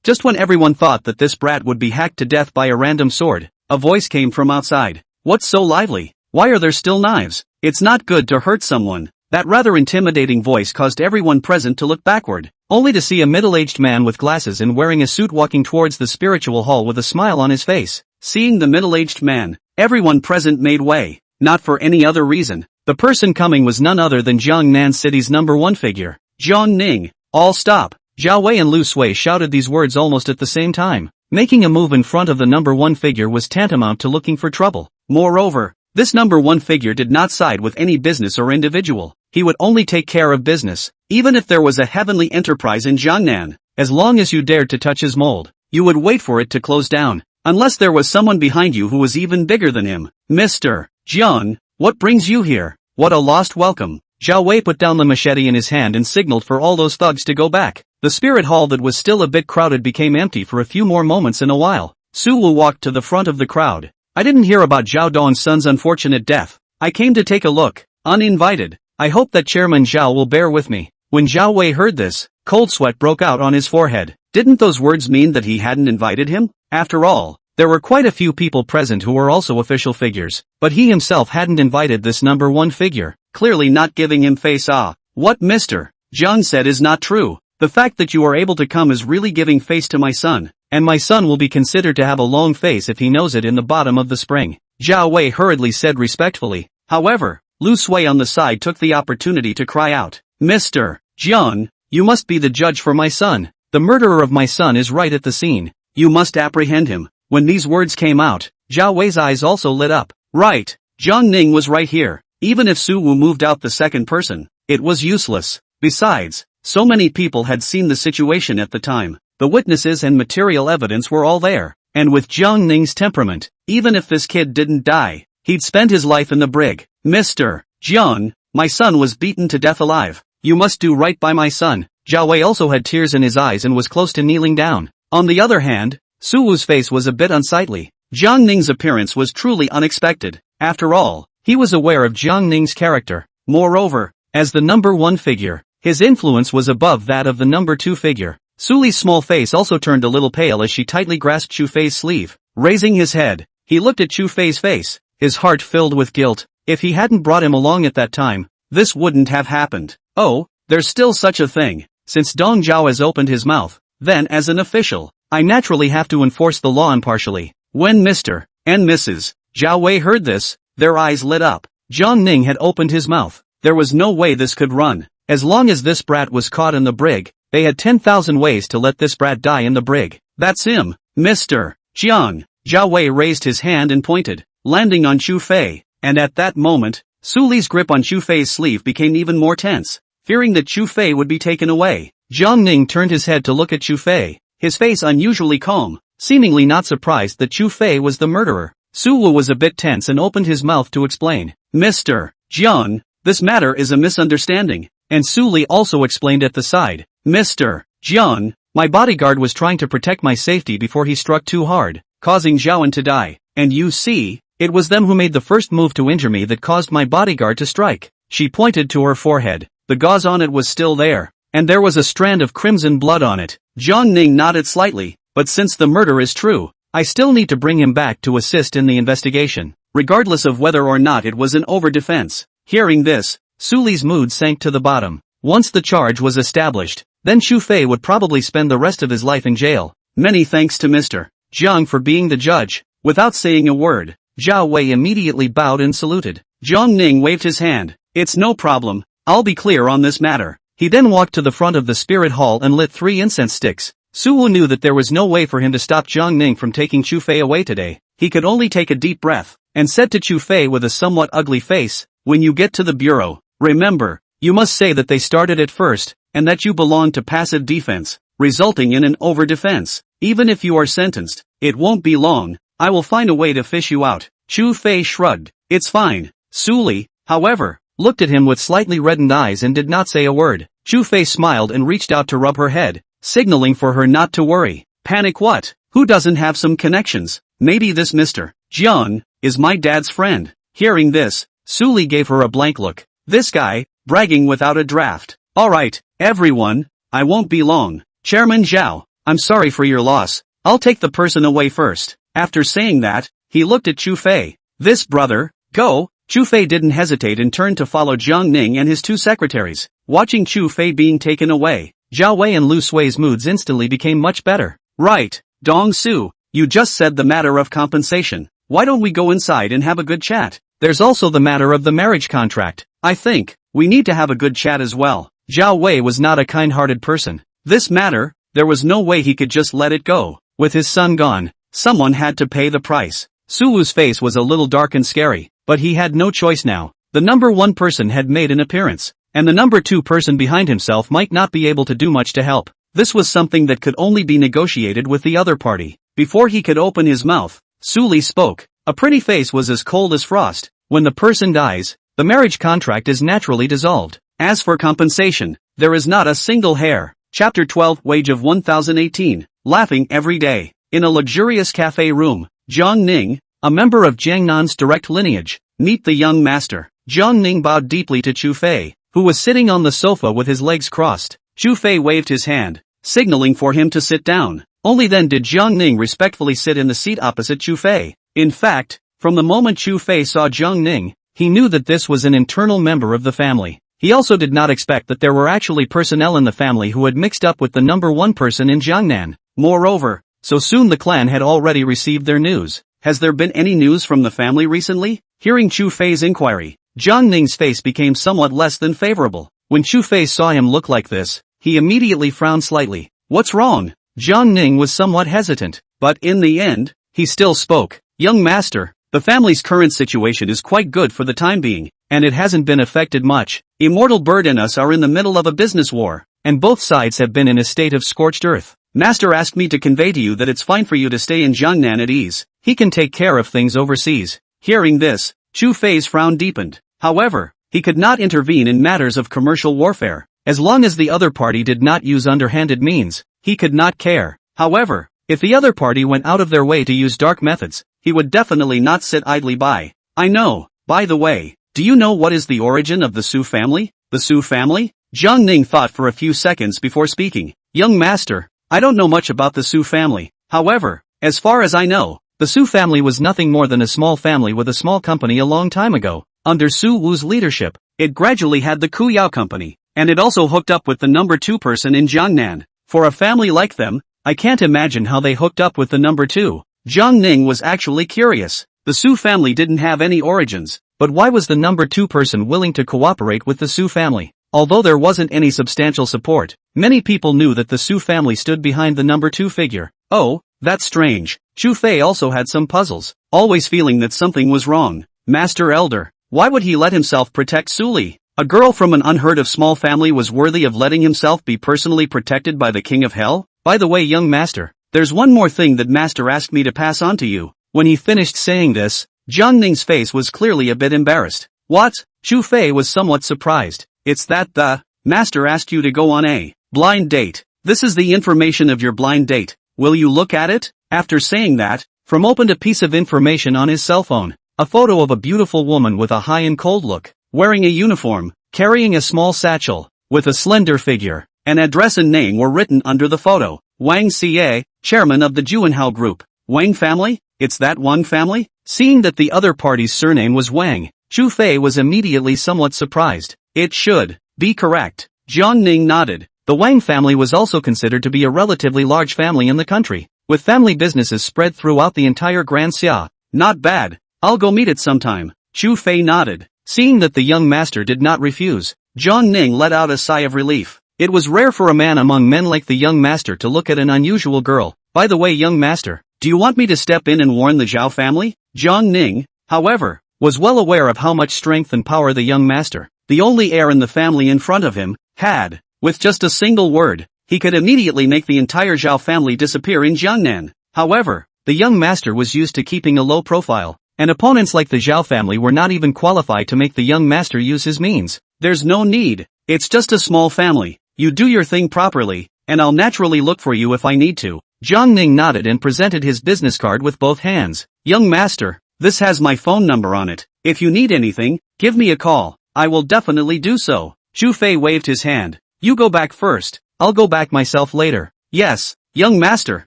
Just when everyone thought that this brat would be hacked to death by a random sword, a voice came from outside. What's so lively? Why are there still knives? It's not good to hurt someone. That rather intimidating voice caused everyone present to look backward, only to see a middle-aged man with glasses and wearing a suit walking towards the spiritual hall with a smile on his face. Seeing the middle-aged man, everyone present made way, not for any other reason. The person coming was none other than Jiangnan City's #1 figure, Jiang Ning. All stop! Zhao Wei and Lu Sui shouted these words almost at the same time. Making a move in front of the #1 figure was tantamount to looking for trouble. Moreover, this #1 figure did not side with any business or individual. He would only take care of business, even if there was a heavenly enterprise in Jiangnan. As long as you dared to touch his mold, you would wait for it to close down, unless there was someone behind you who was even bigger than him. Mr. Jiang, what brings you here? What a lost welcome. Zhao Wei put down the machete in his hand and signaled for all those thugs to go back. The spirit hall that was still a bit crowded became empty for a few more moments in a while. Su Wu walked to the front of the crowd. I didn't hear about Zhao Dong's son's unfortunate death. I came to take a look, uninvited. I hope that Chairman Zhao will bear with me. When Zhao Wei heard this, cold sweat broke out on his forehead. Didn't those words mean that he hadn't invited him? After all, there were quite a few people present who were also official figures, but he himself hadn't invited this #1 figure, clearly not giving him face. What Mr. Jiang said is not true. The fact that you are able to come is really giving face to my son, and my son will be considered to have a long face if he knows it in the bottom of the spring. Zhao Wei hurriedly said respectfully. However, Lu Sui on the side took the opportunity to cry out, Mr. Jiang, you must be the judge for my son. The murderer of my son is right at the scene. You must apprehend him. When these words came out, Zhao Wei's eyes also lit up. Right, Jiang Ning was right here. Even if Su Wu moved out the second person, it was useless. Besides, so many people had seen the situation at the time. The witnesses and material evidence were all there. And with Jiang Ning's temperament, even if this kid didn't die, he'd spend his life in the brig. Mr. Jiang, my son was beaten to death alive. You must do right by my son. Zhao Wei also had tears in his eyes and was close to kneeling down. On the other hand, Su Wu's face was a bit unsightly. Jiang Ning's appearance was truly unexpected. After all, he was aware of Jiang Ning's character. Moreover, as the #1 figure, his influence was above that of the #2 figure. Su Li's small face also turned a little pale as she tightly grasped Chu Fei's sleeve. Raising his head, he looked at Chu Fei's face, his heart filled with guilt. If he hadn't brought him along at that time, this wouldn't have happened. Oh, there's still such a thing. Since Dong Zhao has opened his mouth, then as an official, I naturally have to enforce the law impartially. When Mr. and Mrs. Zhao Wei heard this, their eyes lit up. Jiang Ning had opened his mouth. There was no way this could run. As long as this brat was caught in the brig, they had 10,000 ways to let this brat die in the brig. That's him, Mr. Jiang. Zhao Wei raised his hand and pointed, landing on Chu Fei. And at that moment, Su Li's grip on Chu Fei's sleeve became even more tense. Fearing that Chu Fei would be taken away, Jiang Ning turned his head to look at Chu Fei, his face unusually calm, seemingly not surprised that Chu Fei was the murderer. Su Wu was a bit tense and opened his mouth to explain. Mr. Jiang, this matter is a misunderstanding. And Su Li also explained at the side. Mr. Jiang, my bodyguard was trying to protect my safety before he struck too hard, causing Zhaoan to die. And you see, it was them who made the first move to injure me that caused my bodyguard to strike. She pointed to her forehead. The gauze on it was still there. and there was a strand of crimson blood on it. Jiang Ning nodded slightly, but since the murder is true, I still need to bring him back to assist in the investigation, regardless of whether or not it was an over-defense. Hearing this, Su Li's mood sank to the bottom. Once the charge was established, then Chu Fei would probably spend the rest of his life in jail. Many thanks to Mr. Jiang for being the judge. Without saying a word, Zhao Wei immediately bowed and saluted. Jiang Ning waved his hand. It's no problem, I'll be clear on this matter. He then walked to the front of the spirit hall and lit 3 incense sticks. Su Wu knew that there was no way for him to stop Jiang Ning from taking Chu Fei away today. He could only take a deep breath, and said to Chu Fei with a somewhat ugly face, when you get to the bureau, remember, you must say that they started it first, and that you belong to passive defense, resulting in an over-defense. Even if you are sentenced, it won't be long, I will find a way to fish you out. Chu Fei shrugged. It's fine. Su Li, however, looked at him with slightly reddened eyes and did not say a word. Chu Fei smiled and reached out to rub her head, signaling for her not to worry. Panic what? Who doesn't have some connections? Maybe this Mr. Jiang is my dad's friend. Hearing this, Su Li gave her a blank look. This guy, bragging without a draft. Alright, everyone, I won't be long. Chairman Zhao, I'm sorry for your loss. I'll take the person away first. After saying that, he looked at Chu Fei. This brother, go. Chu Fei didn't hesitate and turned to follow Jiang Ning and his 2 secretaries. Watching Chu Fei being taken away, Zhao Wei and Lu Sui's moods instantly became much better. Right, Dong Su, you just said the matter of compensation. Why don't we go inside and have a good chat? There's also the matter of the marriage contract. I think we need to have a good chat as well. Zhao Wei was not a kind-hearted person. This matter, there was no way he could just let it go. With his son gone, someone had to pay the price. Su Wu's face was a little dark and scary, but he had no choice now. The number 1 person had made an appearance, and the number 2 person behind himself might not be able to do much to help. This was something that could only be negotiated with the other party. Before he could open his mouth, Su Li spoke. A pretty face was as cold as frost. When the person dies, the marriage contract is naturally dissolved. As for compensation, there is not a single hair. Chapter 12, Wage of 1018, Laughing Every Day. In a luxurious cafe room, Jiang Ning, a member of Jiangnan's direct lineage, meet the young master. Jiang Ning bowed deeply to Chu Fei, who was sitting on the sofa with his legs crossed. Chu Fei waved his hand, signaling for him to sit down. Only then did Jiang Ning respectfully sit in the seat opposite Chu Fei. In fact, from the moment Chu Fei saw Jiang Ning, he knew that this was an internal member of the family. He also did not expect that there were actually personnel in the family who had mixed up with the number 1 person in Jiangnan. Moreover, so soon the clan had already received their news. Has there been any news from the family recently? Hearing Chu Fei's inquiry, Jiang Ning's face became somewhat less than favorable. When Chu Fei saw him look like this, he immediately frowned slightly. What's wrong? Jiang Ning was somewhat hesitant, but in the end, he still spoke. Young master, the family's current situation is quite good for the time being, and it hasn't been affected much. Immortal Bird and us are in the middle of a business war, and both sides have been in a state of scorched earth. Master asked me to convey to you that it's fine for you to stay in Jiangnan at ease. He can take care of things overseas. Hearing this, Chu Fei's frown deepened. However, he could not intervene in matters of commercial warfare. As long as the other party did not use underhanded means, he could not care. However, if the other party went out of their way to use dark methods, he would definitely not sit idly by. I know, by the way, do you know what is the origin of the Su family? The Su family? Jiang Ning thought for a few seconds before speaking. Young master, I don't know much about the Su family. However, as far as I know, the Su family was nothing more than a small family with a small company a long time ago. Under Su Wu's leadership, it gradually had the Kuyao company, and it also hooked up with the number 2 person in Jiangnan. For a family like them, I can't imagine how they hooked up with the number 2. Jiang Ning was actually curious. The Su family didn't have any origins, but why was the number 2 person willing to cooperate with the Su family? Although there wasn't any substantial support, many people knew that the Su family stood behind the number 2 figure. Oh, that's strange. Chu Fei also had some puzzles, always feeling that something was wrong. Master Elder, why would he let himself protect Su Li? A girl from an unheard of small family was worthy of letting himself be personally protected by the King of Hell? By the way, young master, there's one more thing that Master asked me to pass on to you. When he finished saying this, Jiang Ning's face was clearly a bit embarrassed. What? Chu Fei was somewhat surprised. It's that the Master asked you to go on a blind date. This is the information of your blind date. Will you look at it? After saying that, From opened a piece of information on his cell phone. A photo of a beautiful woman with a high and cold look, wearing a uniform, carrying a small satchel, with a slender figure. An address and name were written under the photo. Wang Xie, chairman of the Juanhao group. Wang family? It's that Wang family? Seeing that the other party's surname was Wang, Chu Fei was immediately somewhat surprised. It should be correct. Jiang Ning nodded. The Wang family was also considered to be a relatively large family in the country, with family businesses spread throughout the entire Grand Xia. Not bad. I'll go meet it sometime. Chu Fei nodded. Seeing that the young master did not refuse, Jiang Ning let out a sigh of relief. It was rare for a man among men like the young master to look at an unusual girl. By the way, young master, do you want me to step in and warn the Zhao family? Jiang Ning, however, was well aware of how much strength and power the young master, the only heir in the family in front of him, had. With just a single word, he could immediately make the entire Zhao family disappear in Jiangnan. However, the young master was used to keeping a low profile, and opponents like the Zhao family were not even qualified to make the young master use his means. There's no need. It's just a small family. You do your thing properly, and I'll naturally look for you if I need to. Jiang Ning nodded and presented his business card with both hands. Young master, this has my phone number on it. If you need anything, give me a call. I will definitely do so. Chu Fei waved his hand. You go back first. I'll go back myself later. Yes, young master.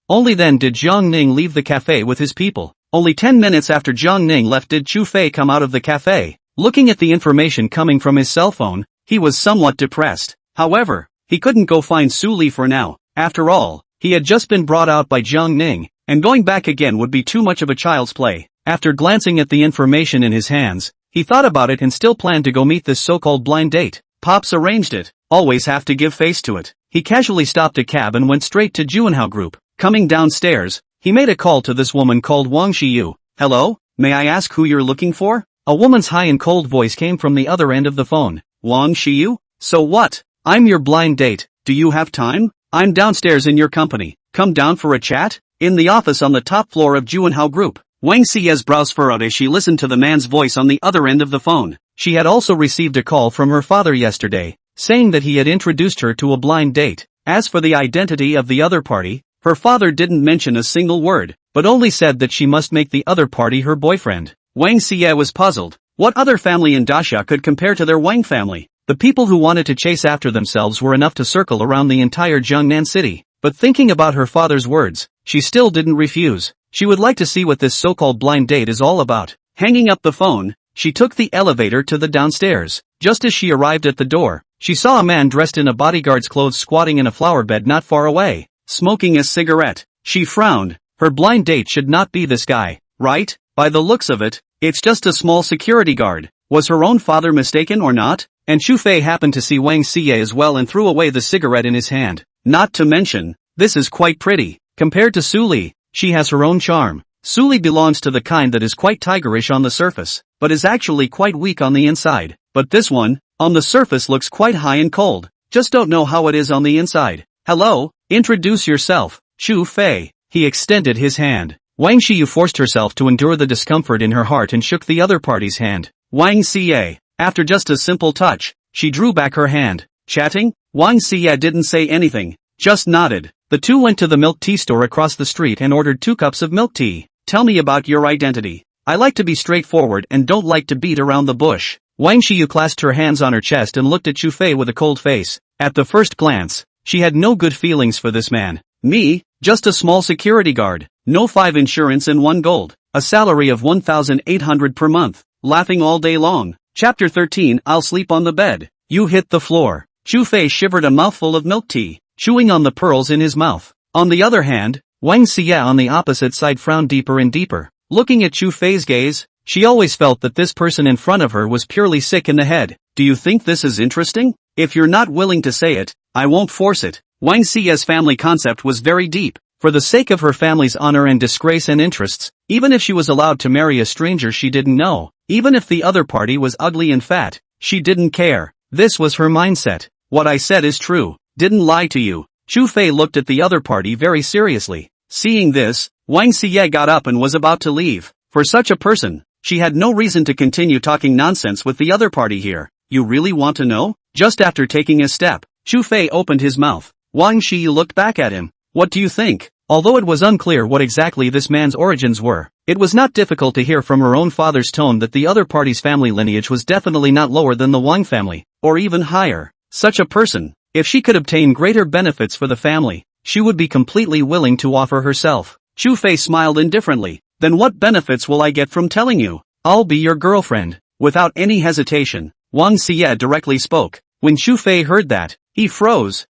Only then did Jiang Ning leave the cafe with his people. Only 10 minutes after Jiang Ning left did Chu Fei come out of the cafe. Looking at the information coming from his cell phone, he was somewhat depressed. However, he couldn't go find Su Li for now. After all, he had just been brought out by Jiang Ning, and going back again would be too much of a child's play. After glancing at the information in his hands, he thought about it and still planned to go meet this so-called blind date. Pops arranged it. Always have to give face to it. He casually stopped a cab and went straight to Juanhao Group. Coming downstairs, he made a call to this woman called Wang Xiyu. Hello, may I ask who you're looking for? A woman's high and cold voice came from the other end of the phone. Wang Xiyu? So what? I'm your blind date. Do you have time? I'm downstairs in your company. Come down for a chat? In the office on the top floor of Juanhao Group. Wang Xie's brows furrowed as she listened to the man's voice on the other end of the phone. She had also received a call from her father yesterday, saying that he had introduced her to a blind date. As for the identity of the other party, her father didn't mention a single word, but only said that she must make the other party her boyfriend. Wang Xie was puzzled. What other family in Daxia could compare to their Wang family? The people who wanted to chase after themselves were enough to circle around the entire Jiangnan city. But thinking about her father's words, she still didn't refuse. She would like to see what this so-called blind date is all about. Hanging up the phone, she took the elevator to the downstairs. Just as she arrived at the door, she saw a man dressed in a bodyguard's clothes squatting in a flower bed not far away, smoking a cigarette. She frowned. Her blind date should not be this guy, right? By the looks of it, it's just a small security guard. Was her own father mistaken or not? And Chu Fei happened to see Wang Xie as well and threw away the cigarette in his hand. Not to mention, this is quite pretty. Compared to Su Li, she has her own charm. Su Li belongs to the kind that is quite tigerish on the surface, but is actually quite weak on the inside. But this one, on the surface looks quite high and cold. Just don't know how it is on the inside. Hello, introduce yourself. Chu Fei. He extended his hand. Wang Xiyu forced herself to endure the discomfort in her heart and shook the other party's hand. Wang Xie. After just a simple touch, she drew back her hand. Chatting? Wang Xie didn't say anything, just nodded. The two went to the milk tea store across the street and ordered 2 cups of milk tea. Tell me about your identity. I like to be straightforward and don't like to beat around the bush. Wang Xiyu clasped her hands on her chest and looked at Chu Fei with a cold face. At the first glance, she had no good feelings for this man. Me, just a small security guard, no 5 insurance and 1 gold, a salary of 1,800 per month, laughing all day long. Chapter 13. I'll sleep on the bed. You hit the floor. Chu Fei shivered a mouthful of milk tea, chewing on the pearls in his mouth. On the other hand, Wang Xie on the opposite side frowned deeper and deeper. Looking at Chu Fei's gaze, she always felt that this person in front of her was purely sick in the head. Do you think this is interesting? If you're not willing to say it, I won't force it. Wang Xie's family concept was very deep. For the sake of her family's honor and disgrace and interests, even if she was allowed to marry a stranger she didn't know, even if the other party was ugly and fat, she didn't care. This was her mindset. What I said is true. Didn't lie to you. Chu Fei looked at the other party very seriously. Seeing this, Wang Xie got up and was about to leave. For such a person, she had no reason to continue talking nonsense with the other party here. You really want to know? Just after taking a step, Chu Fei opened his mouth. Wang Xiyu looked back at him. What do you think? Although it was unclear what exactly this man's origins were, it was not difficult to hear from her own father's tone that the other party's family lineage was definitely not lower than the Wang family, or even higher. Such a person, If she could obtain greater benefits for the family, she would be completely willing to offer herself. Chu Fei smiled indifferently. Then what benefits will I get from telling you? I'll be your girlfriend. Without any hesitation, Wang Xie directly spoke. When Chu Fei heard that, he froze.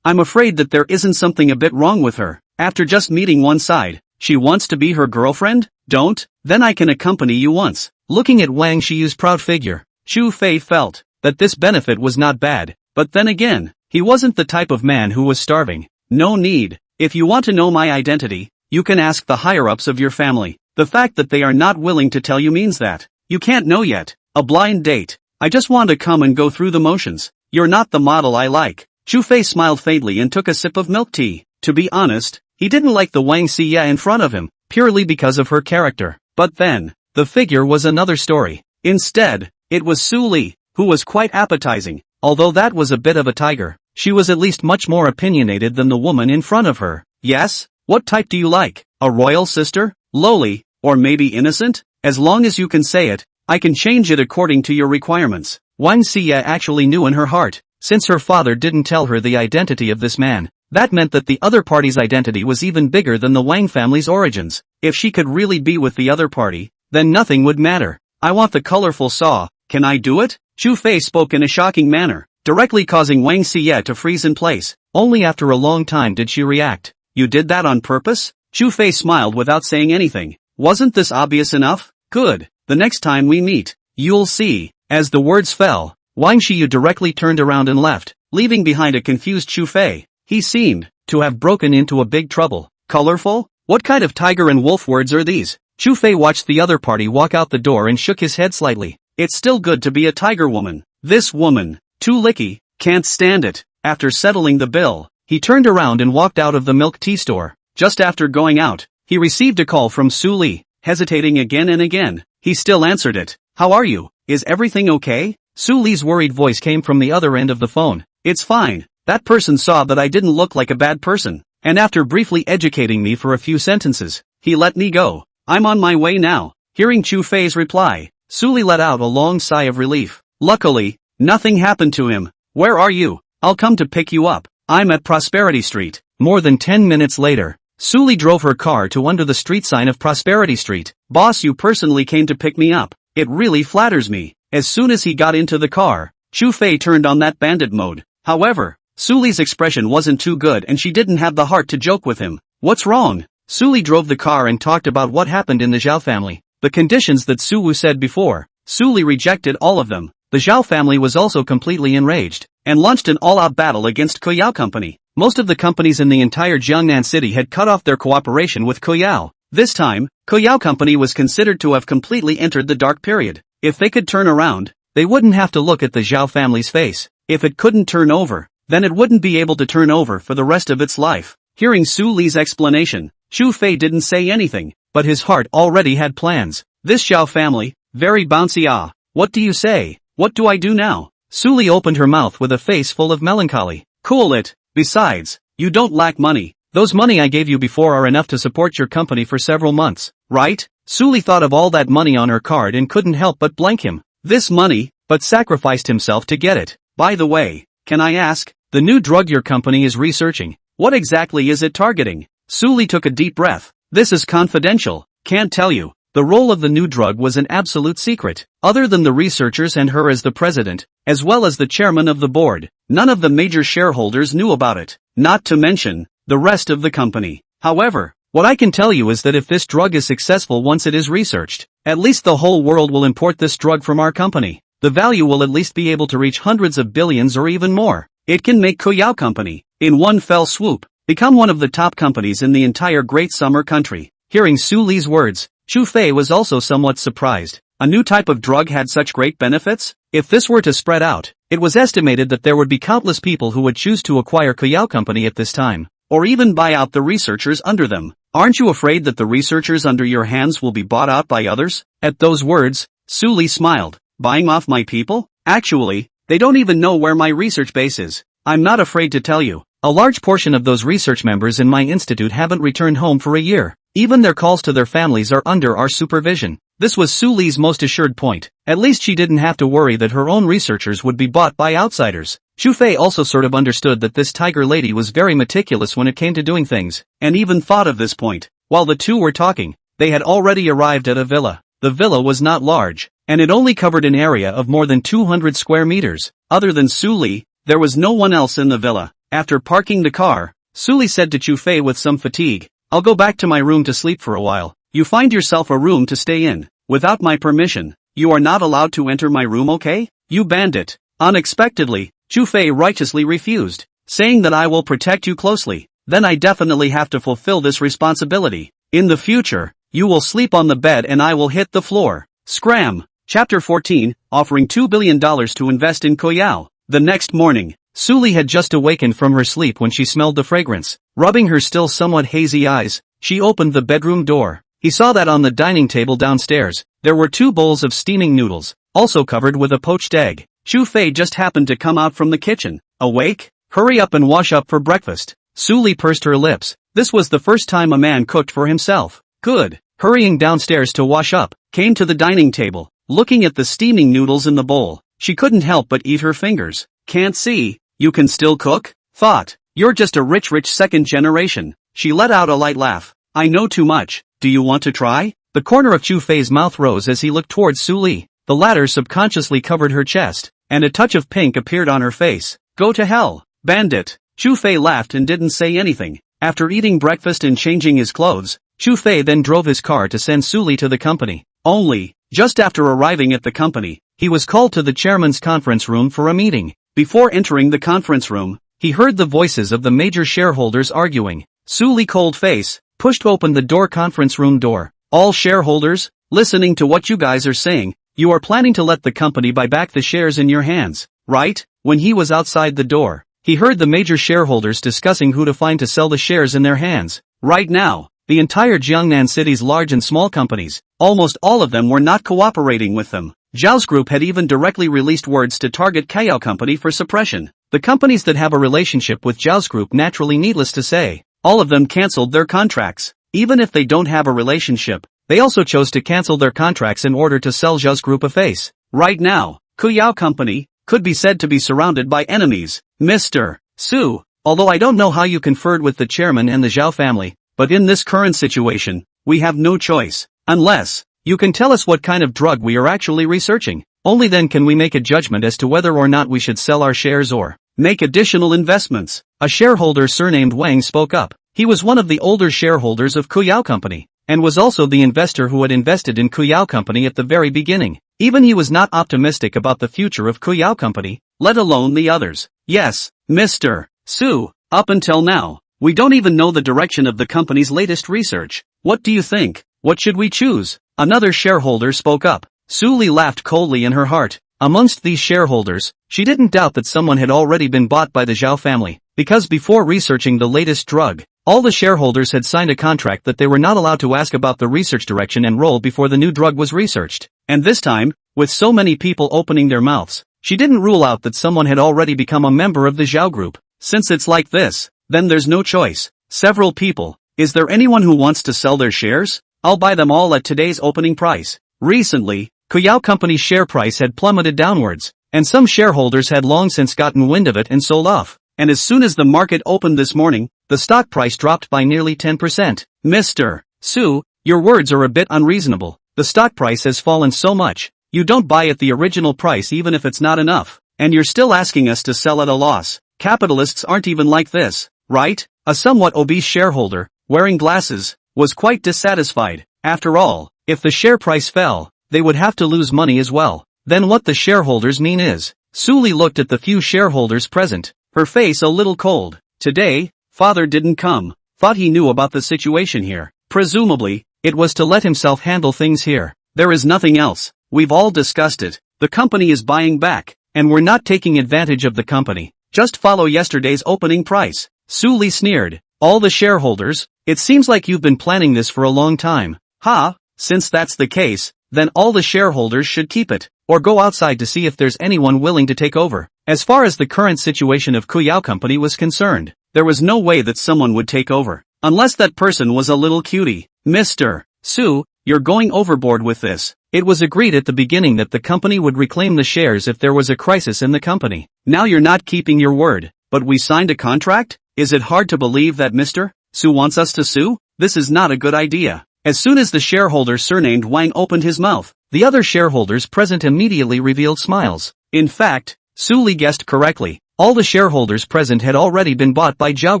I'm afraid that there isn't something a bit wrong with her. After just meeting one side, she wants to be her girlfriend? Don't? Then I can accompany you once. Looking at Wang Xie's proud figure, Chu Fei felt that this benefit was not bad, but then again, he wasn't the type of man who was starving. No need. If you want to know my identity, you can ask the higher-ups of your family. The fact that they are not willing to tell you means that you can't know yet. A blind date. I just want to come and go through the motions. You're not the model I like. Chu Fei smiled faintly and took a sip of milk tea. To be honest, he didn't like the Wang Xie in front of him, purely because of her character. But then, the figure was another story. Instead, it was Su Li, who was quite appetizing. Although that was a bit of a tiger, she was at least much more opinionated than the woman in front of her. Yes? What type do you like? A royal sister? Lowly? Or maybe innocent? As long as you can say it, I can change it according to your requirements. Wang Xie actually knew in her heart, since her father didn't tell her the identity of this man, that meant that the other party's identity was even bigger than the Wang family's origins. If she could really be with the other party, then nothing would matter. I want the colorful saw. Can I do it? Chu Fei spoke in a shocking manner, directly causing Wang Xie to freeze in place. Only after a long time did she react. You did that on purpose? Chu Fei smiled without saying anything. Wasn't this obvious enough? Good. The next time we meet, you'll see. As the words fell, Wang Xie directly turned around and left, leaving behind a confused Chu Fei. He seemed to have broken into a big trouble. Colorful? What kind of tiger and wolf words are these? Chu Fei watched the other party walk out the door and shook his head slightly. It's still good to be a tiger woman. This woman, too licky, can't stand it. After settling the bill, he turned around and walked out of the milk tea store. Just after going out, he received a call from Su Li. Hesitating again and again, he still answered it. How are you? Is everything okay? Su Li's worried voice came from the other end of the phone. It's fine. That person saw that I didn't look like a bad person, and after briefly educating me for a few sentences, he let me go. I'm on my way now. Hearing Chu Fei's reply, Su Li let out a long sigh of relief. Luckily, nothing happened to him. Where are you? I'll come to pick you up. I'm at Prosperity Street. More than 10 minutes later, Su Li drove her car to under the street sign of Prosperity Street. Boss, you personally came to pick me up. It really flatters me. As soon as he got into the car, Chu Fei turned on that bandit mode. However, Su Li's expression wasn't too good and she didn't have the heart to joke with him. What's wrong? Su Li drove the car and talked about what happened in the Zhao family. The conditions that Su Wu said before, Su Li rejected all of them. The Zhao family was also completely enraged, and launched an all-out battle against Koyao Company. Most of the companies in the entire Jiangnan city had cut off their cooperation with Koyao. This time, Koyao Company was considered to have completely entered the dark period. If they could turn around, they wouldn't have to look at the Zhao family's face. If it couldn't turn over, then it wouldn't be able to turn over for the rest of its life. Hearing Su Li's explanation, Chu Fei didn't say anything, but his heart already had plans. This Zhao family, very bouncy. What do you say? What do I do now? Su Li opened her mouth with a face full of melancholy. Cool it. Besides, you don't lack money. Those money I gave you before are enough to support your company for several months, right? Su Li thought of all that money on her card and couldn't help but blank him. This money, but sacrificed himself to get it. By the way, can I ask, the new drug your company is researching, what exactly is it targeting? Su Li took a deep breath. This is confidential. Can't tell you. The role of the new drug was an absolute secret. Other than the researchers and her as the president, as well as the chairman of the board, none of the major shareholders knew about it. Not to mention, the rest of the company. However, what I can tell you is that if this drug is successful once it is researched, at least the whole world will import this drug from our company. The value will at least be able to reach hundreds of billions or even more. It can make Koyao Company, in one fell swoop, become one of the top companies in the entire Great Summer country. Hearing Su Li's words, Chu Fei was also somewhat surprised. A new type of drug had such great benefits? If this were to spread out, it was estimated that there would be countless people who would choose to acquire Koyao Company at this time, or even buy out the researchers under them. Aren't you afraid that the researchers under your hands will be bought out by others? At those words, Su Li smiled. Buying off my people? Actually, they don't even know where my research base is. I'm not afraid to tell you. A large portion of those research members in my institute haven't returned home for a year. Even their calls to their families are under our supervision. This was Su Li's most assured point. At least she didn't have to worry that her own researchers would be bought by outsiders. Chu Fei also sort of understood that this tiger lady was very meticulous when it came to doing things, and even thought of this point. While the two were talking, they had already arrived at a villa. The villa was not large, and it only covered an area of more than 200 square meters. Other than Su Li, there was no one else in the villa. After parking the car, Su Li said to Chu Fei with some fatigue, "I'll go back to my room to sleep for a while. You find yourself a room to stay in. Without my permission, you are not allowed to enter my room, okay? You bandit." Unexpectedly, Chu Fei righteously refused, saying that I will protect you closely. Then I definitely have to fulfill this responsibility. In the future, you will sleep on the bed and I will hit the floor. Scram! Chapter 14, offering $2 billion to invest in Koyao. The next morning, Su Li had just awakened from her sleep when she smelled the fragrance. Rubbing her still somewhat hazy eyes, she opened the bedroom door. He saw that on the dining table downstairs, there were 2 bowls of steaming noodles, also covered with a poached egg. Chu Fei just happened to come out from the kitchen. Awake? Hurry up and wash up for breakfast. Su Li pursed her lips. This was the first time a man cooked for himself. Good. Hurrying downstairs to wash up, came to the dining table. Looking at the steaming noodles in the bowl, she couldn't help but eat her fingers. Can't see, you can still cook? Thought, you're just a rich second generation. She let out a light laugh. I know too much, do you want to try? The corner of Chu Fei's mouth rose as he looked towards Su Li. The latter subconsciously covered her chest, and a touch of pink appeared on her face. Go to hell, bandit. Chu Fei laughed and didn't say anything. After eating breakfast and changing his clothes, Chu Fei then drove his car to send Su Li to the company. Only, just after arriving at the company, he was called to the chairman's conference room for a meeting. Before entering the conference room, he heard the voices of the major shareholders arguing. Su Li, cold face, pushed open the conference room door. All shareholders, listening to what you guys are saying, you are planning to let the company buy back the shares in your hands, right? When he was outside the door, he heard the major shareholders discussing who to find to sell the shares in their hands. Right now, the entire Jiangnan city's large and small companies, almost all of them were not cooperating with them. Zhao's group had even directly released words to target Koyao Company for suppression. The companies that have a relationship with Zhao's group, naturally needless to say, all of them cancelled their contracts. Even if they don't have a relationship, they also chose to cancel their contracts in order to sell Zhao's group a face. Right now, Koyao Company could be said to be surrounded by enemies. Mr. Su, although I don't know how you conferred with the chairman and the Zhao family, but in this current situation, we have no choice. Unless you can tell us what kind of drug we are actually researching. Only then can we make a judgment as to whether or not we should sell our shares or make additional investments. A shareholder surnamed Wang spoke up. He was one of the older shareholders of Koyao Company, and was also the investor who had invested in Koyao Company at the very beginning. Even he was not optimistic about the future of Koyao Company, let alone the others. Yes, Mr. Su, up until now, we don't even know the direction of the company's latest research. What do you think? What should we choose? Another shareholder spoke up. Su Li laughed coldly in her heart. Amongst these shareholders, she didn't doubt that someone had already been bought by the Zhao family, because before researching the latest drug, all the shareholders had signed a contract that they were not allowed to ask about the research direction and role before the new drug was researched. And this time, with so many people opening their mouths, she didn't rule out that someone had already become a member of the Zhao group. Since it's like this, then there's no choice. Several people. Is there anyone who wants to sell their shares? I'll buy them all at today's opening price. Recently, Koyao Company's share price had plummeted downwards, and some shareholders had long since gotten wind of it and sold off. And as soon as the market opened this morning, the stock price dropped by nearly 10%. Mr. Su, your words are a bit unreasonable. The stock price has fallen so much. You don't buy at the original price even if it's not enough. And you're still asking us to sell at a loss. Capitalists aren't even like this, right? A somewhat obese shareholder, wearing glasses, was quite dissatisfied. After all, if the share price fell, they would have to lose money as well. Then what the shareholders mean is, Su Li looked at the few shareholders present, her face a little cold. Today, father didn't come. Thought he knew about the situation here. Presumably, it was to let himself handle things here. There is nothing else. We've all discussed it. The company is buying back, and we're not taking advantage of the company. Just follow yesterday's opening price. Su Li sneered. All the shareholders, it seems like you've been planning this for a long time. Ha, since that's the case, then all the shareholders should keep it, or go outside to see if there's anyone willing to take over. As far as the current situation of Koyao Company was concerned, there was no way that someone would take over, unless that person was a little cutie. Mr. Su, you're going overboard with this. It was agreed at the beginning that the company would reclaim the shares if there was a crisis in the company. Now you're not keeping your word. But we signed a contract? Is it hard to believe that Mr. Su wants us to sue? This is not a good idea. As soon as the shareholder surnamed Wang opened his mouth, the other shareholders present immediately revealed smiles. In fact, Su Li guessed correctly. All the shareholders present had already been bought by Zhao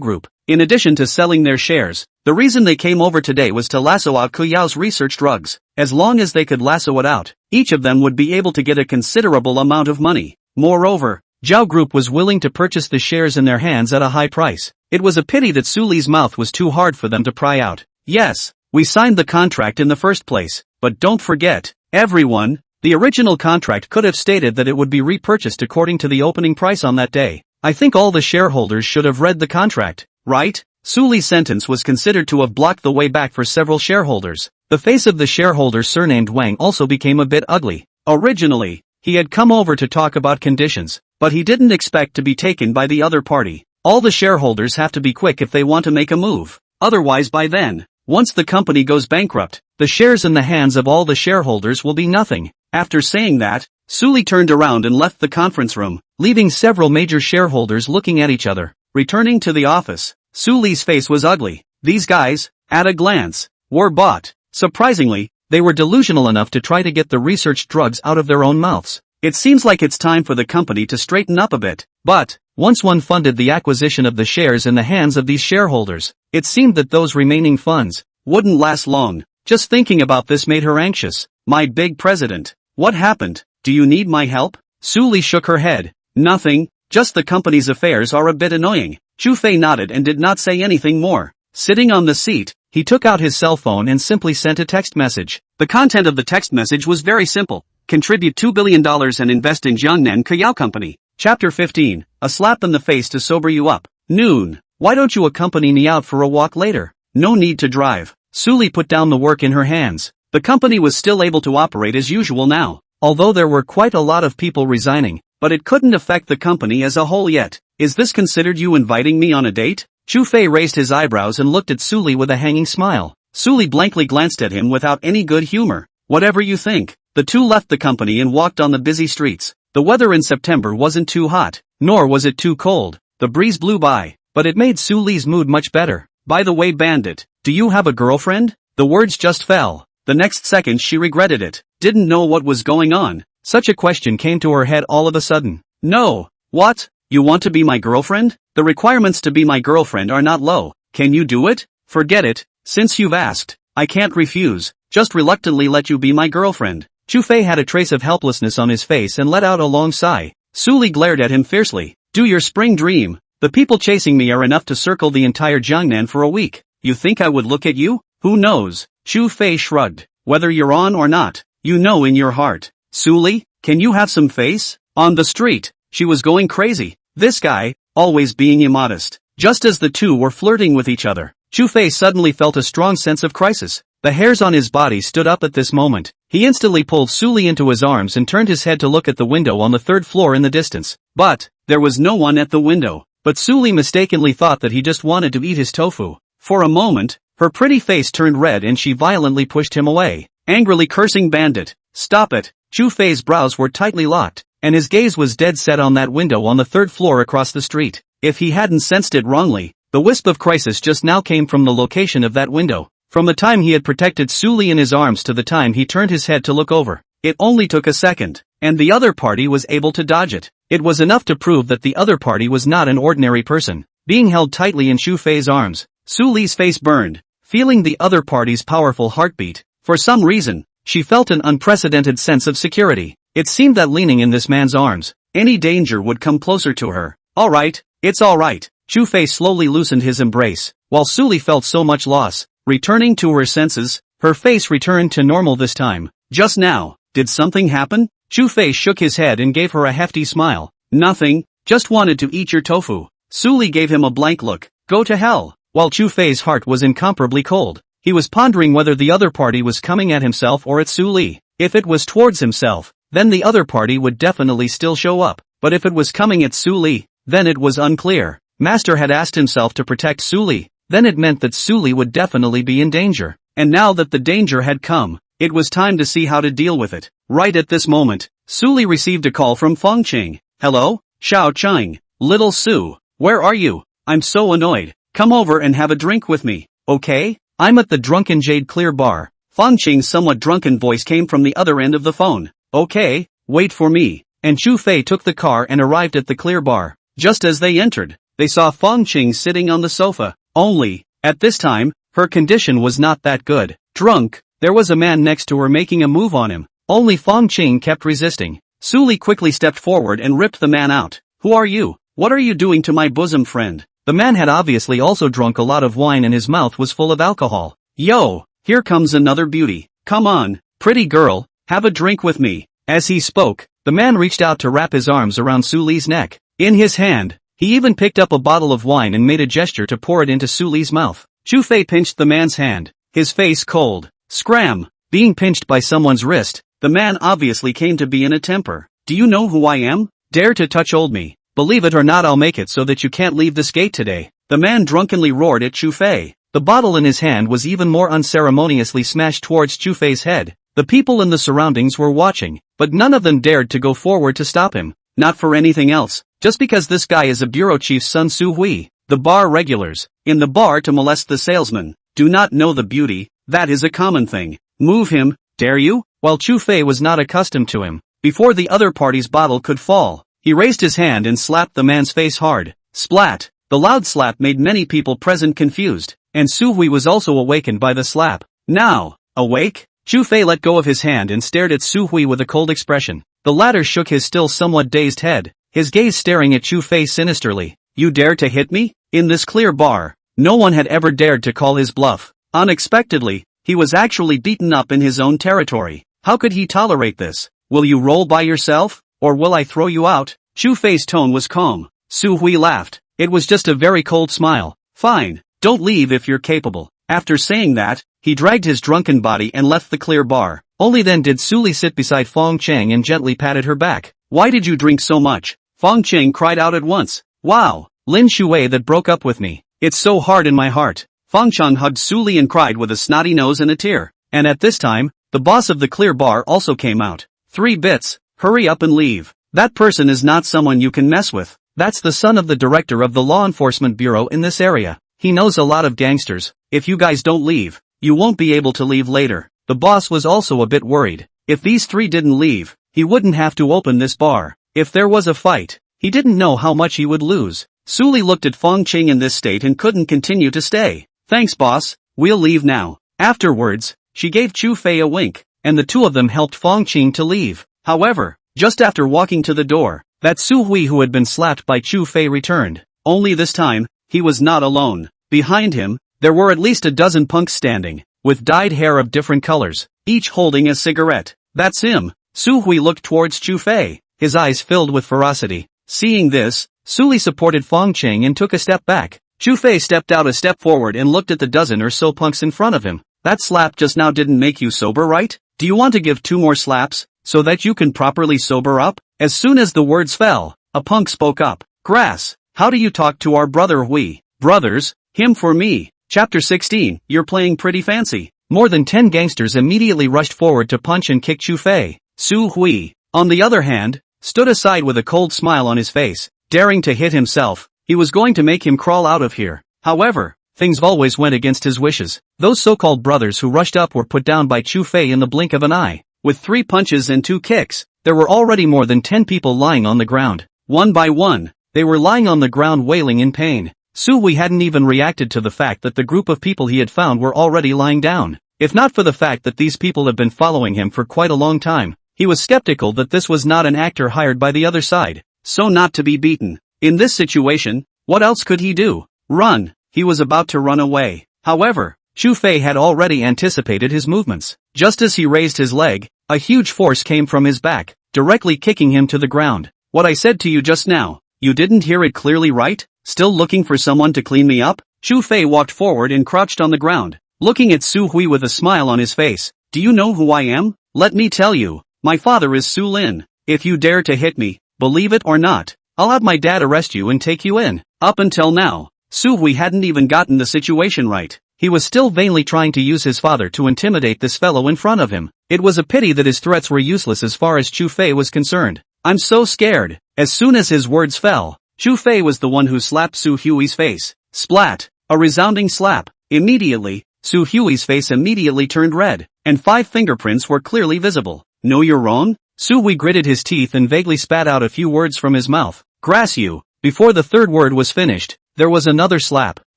Group. In addition to selling their shares, the reason they came over today was to lasso out Kuyao's research drugs. As long as they could lasso it out, each of them would be able to get a considerable amount of money. Moreover, Zhao Group was willing to purchase the shares in their hands at a high price. It was a pity that Su Li's mouth was too hard for them to pry out. Yes, we signed the contract in the first place, but don't forget, everyone, the original contract could have stated that it would be repurchased according to the opening price on that day. I think all the shareholders should have read the contract, right? Su Li's sentence was considered to have blocked the way back for several shareholders. The face of the shareholder surnamed Wang also became a bit ugly. Originally, he had come over to talk about conditions, but he didn't expect to be taken by the other party. All the shareholders have to be quick if they want to make a move. Otherwise by then, once the company goes bankrupt, the shares in the hands of all the shareholders will be nothing. After saying that, Su Li turned around and left the conference room, leaving several major shareholders looking at each other. Returning to the office, Su Li's face was ugly. These guys, at a glance, were bought. Surprisingly, they were delusional enough to try to get the research drugs out of their own mouths. It seems like it's time for the company to straighten up a bit. But, once one funded the acquisition of the shares in the hands of these shareholders, it seemed that those remaining funds wouldn't last long. Just thinking about this made her anxious. My big president. What happened? Do you need my help? Su Li shook her head. Nothing, just the company's affairs are a bit annoying. Chu Fei nodded and did not say anything more. Sitting on the seat, he took out his cell phone and simply sent a text message. The content of the text message was very simple. Contribute $2 billion and invest in Jiangnan Kuyao Company. Chapter 15. A slap in the face to sober you up. Noon. Why don't you accompany me out for a walk later? No need to drive. Su Li put down the work in her hands. The company was still able to operate as usual now, although there were quite a lot of people resigning, but it couldn't affect the company as a whole yet. Is this considered you inviting me on a date? Chu Fei raised his eyebrows and looked at Su Li with a hanging smile. Su Li blankly glanced at him without any good humor. Whatever you think. The two left the company and walked on the busy streets. The weather in September wasn't too hot, nor was it too cold. The breeze blew by, but it made Su Li's mood much better. By the way, Bandit, do you have a girlfriend? The words just fell. The next second she regretted it. Didn't know what was going on. Such a question came to her head all of a sudden. No. What? You want to be my girlfriend? The requirements to be my girlfriend are not low. Can you do it? Forget it. Since you've asked, I can't refuse. Just reluctantly let you be my girlfriend. Chu Fei had a trace of helplessness on his face and let out a long sigh. Su Li glared at him fiercely. Do your spring dream. The people chasing me are enough to circle the entire Jiangnan for a week. You think I would look at you? Who knows? Chu Fei shrugged. Whether you're on or not, you know in your heart. Su Li, can you have some face? On the street, she was going crazy. This guy, always being immodest. Just as the two were flirting with each other, Chu Fei suddenly felt a strong sense of crisis. The hairs on his body stood up at this moment. He instantly pulled Su Li into his arms and turned his head to look at the window on the third floor in the distance. But, there was no one at the window. But Su Li mistakenly thought that he just wanted to eat his tofu. For a moment, her pretty face turned red and she violently pushed him away, angrily cursing Bandit. Stop it. Chu Fei's brows were tightly locked, and his gaze was dead set on that window on the third floor across the street. If he hadn't sensed it wrongly, the wisp of crisis just now came from the location of that window. From the time he had protected Su Li in his arms to the time he turned his head to look over, it only took a second, and the other party was able to dodge it. It was enough to prove that the other party was not an ordinary person. Being held tightly in Chu Fei's arms, Su Li's face burned, feeling the other party's powerful heartbeat. For some reason, she felt an unprecedented sense of security. It seemed that leaning in this man's arms, any danger would come closer to her. Alright, it's alright. Chu Fei slowly loosened his embrace, while Su Li felt so much loss. Returning to her senses, her face returned to normal this time. Just now, did something happen? Chu Fei shook his head and gave her a hefty smile. Nothing, just wanted to eat your tofu. Su Li gave him a blank look. Go to hell. While Chu Fei's heart was incomparably cold, he was pondering whether the other party was coming at himself or at Su Li. If it was towards himself, then the other party would definitely still show up. But if it was coming at Su Li, then it was unclear. Master had asked himself to protect Su Li. Then it meant that Su Li would definitely be in danger. and now that the danger had come, it was time to see how to deal with it. Right at this moment, Su Li received a call from Feng Qing. Hello? Xiao Chang. Little Su. Where are you? I'm so annoyed. Come over and have a drink with me, okay? I'm at the Drunken Jade Clear Bar. Feng Qing's somewhat drunken voice came from the other end of the phone. Okay, wait for me. And Chu Fei took the car and arrived at the Clear Bar. Just as they entered, they saw Feng Qing sitting on the sofa. Only, at this time, her condition was not that good. Drunk, there was a man next to her making a move on him. Only Feng Qing kept resisting. Su Li quickly stepped forward and ripped the man out. Who are you? What are you doing to my bosom friend? The man had obviously also drunk a lot of wine and his mouth was full of alcohol. Yo, here comes another beauty. Come on, pretty girl, have a drink with me. As he spoke, the man reached out to wrap his arms around Su Li's neck. In his hand, he even picked up a bottle of wine and made a gesture to pour it into Su Li's mouth. Chu Fei pinched the man's hand, his face cold. Scram! Being pinched by someone's wrist, the man obviously came to be in a temper. Do you know who I am? Dare to touch old me. Believe it or not, I'll make it so that you can't leave this gate today. The man drunkenly roared at Chu Fei. The bottle in his hand was even more unceremoniously smashed towards Chu Fei's head. The people in the surroundings were watching, but none of them dared to go forward to stop him. Not for anything else, just because this guy is a bureau chief's son. Su Hui. The bar regulars, in the bar to molest the salesman, do not know the beauty, that is a common thing. Move him, dare you? While Chu Fei was not accustomed to him, before the other party's bottle could fall, he raised his hand and slapped the man's face hard. Splat! The loud slap made many people present confused, and Su Hui was also awakened by the slap. Now, awake? Chu Fei let go of his hand and stared at Su Hui with a cold expression. The latter shook his still somewhat dazed head, his gaze staring at Chu Fei sinisterly. You dare to hit me? In this clear bar, no one had ever dared to call his bluff. Unexpectedly, he was actually beaten up in his own territory. How could he tolerate this? Will you roll by yourself? Or will I throw you out? Chu Fei's tone was calm. Su Hui laughed. It was just a very cold smile. Fine, don't leave if you're capable. After saying that, he dragged his drunken body and left the clear bar. Only then did Su Li sit beside Feng Qing and gently patted her back. Why did you drink so much? Feng Qing cried out at once. Wow, Lin Shui that broke up with me. It's so hard in my heart. Feng Chang hugged Su Li and cried with a snotty nose and a tear. And at this time, the boss of the clear bar also came out. 3 bits, hurry up and leave. That person is not someone you can mess with. That's the son of the director of the law enforcement bureau in this area. He knows a lot of gangsters. If you guys don't leave, you won't be able to leave later. The boss was also a bit worried. If these 3 didn't leave, he wouldn't have to open this bar. If there was a fight, he didn't know how much he would lose. Su Li looked at Feng Qing in this state and couldn't continue to stay. Thanks boss, we'll leave now. Afterwards, she gave Chu Fei a wink, and the two of them helped Feng Qing to leave. However, just after walking to the door, that Su Hui who had been slapped by Chu Fei returned. Only this time, he was not alone. Behind him, there were at least a dozen punks standing, with dyed hair of different colors, each holding a cigarette. That's him. Su Hui looked towards Chu Fei, his eyes filled with ferocity. Seeing this, Su Li supported Feng Qing and took a step back. Chu Fei stepped out a step forward and looked at the dozen or so punks in front of him. That slap just now didn't make you sober, right? Do you want to give 2 more slaps, so that you can properly sober up? As soon as the words fell, a punk spoke up. Grass, how do you talk to our brother Hui? Brothers, him for me. Chapter 16, you're playing pretty fancy. More than 10 gangsters immediately rushed forward to punch and kick Chu Fei. Su Hui, on the other hand, stood aside with a cold smile on his face, daring to hit himself. He was going to make him crawl out of here. However, things always went against his wishes. Those so-called brothers who rushed up were put down by Chu Fei in the blink of an eye. With 3 punches and 2 kicks, there were already more than 10 people lying on the ground. One by one, they were lying on the ground wailing in pain. Su Hui hadn't even reacted to the fact that the group of people he had found were already lying down. If not for the fact that these people had been following him for quite a long time, he was skeptical that this was not an actor hired by the other side. So not to be beaten. In this situation, what else could he do? Run. He was about to run away. However, Chu Fei had already anticipated his movements. Just as he raised his leg, a huge force came from his back, directly kicking him to the ground. What I said to you just now, you didn't hear it clearly, right? Still looking for someone to clean me up? Chu Fei walked forward and crouched on the ground, looking at Su Hui with a smile on his face. Do you know who I am? Let me tell you, my father is Su Lin. If you dare to hit me, believe it or not, I'll have my dad arrest you and take you in. Up until now, Su Hui hadn't even gotten the situation right. he was still vainly trying to use his father to intimidate this fellow in front of him. It was a pity that his threats were useless as far as Chu Fei was concerned. I'm so scared. As soon as his words fell, Chu Fei was the one who slapped Su Hui's face. Splat! A resounding slap. Immediately, Su Hui's face immediately turned red, and 5 fingerprints were clearly visible. No, you're wrong? Su Hui gritted his teeth and vaguely spat out a few words from his mouth. Grass you. Before the third word was finished, there was another slap.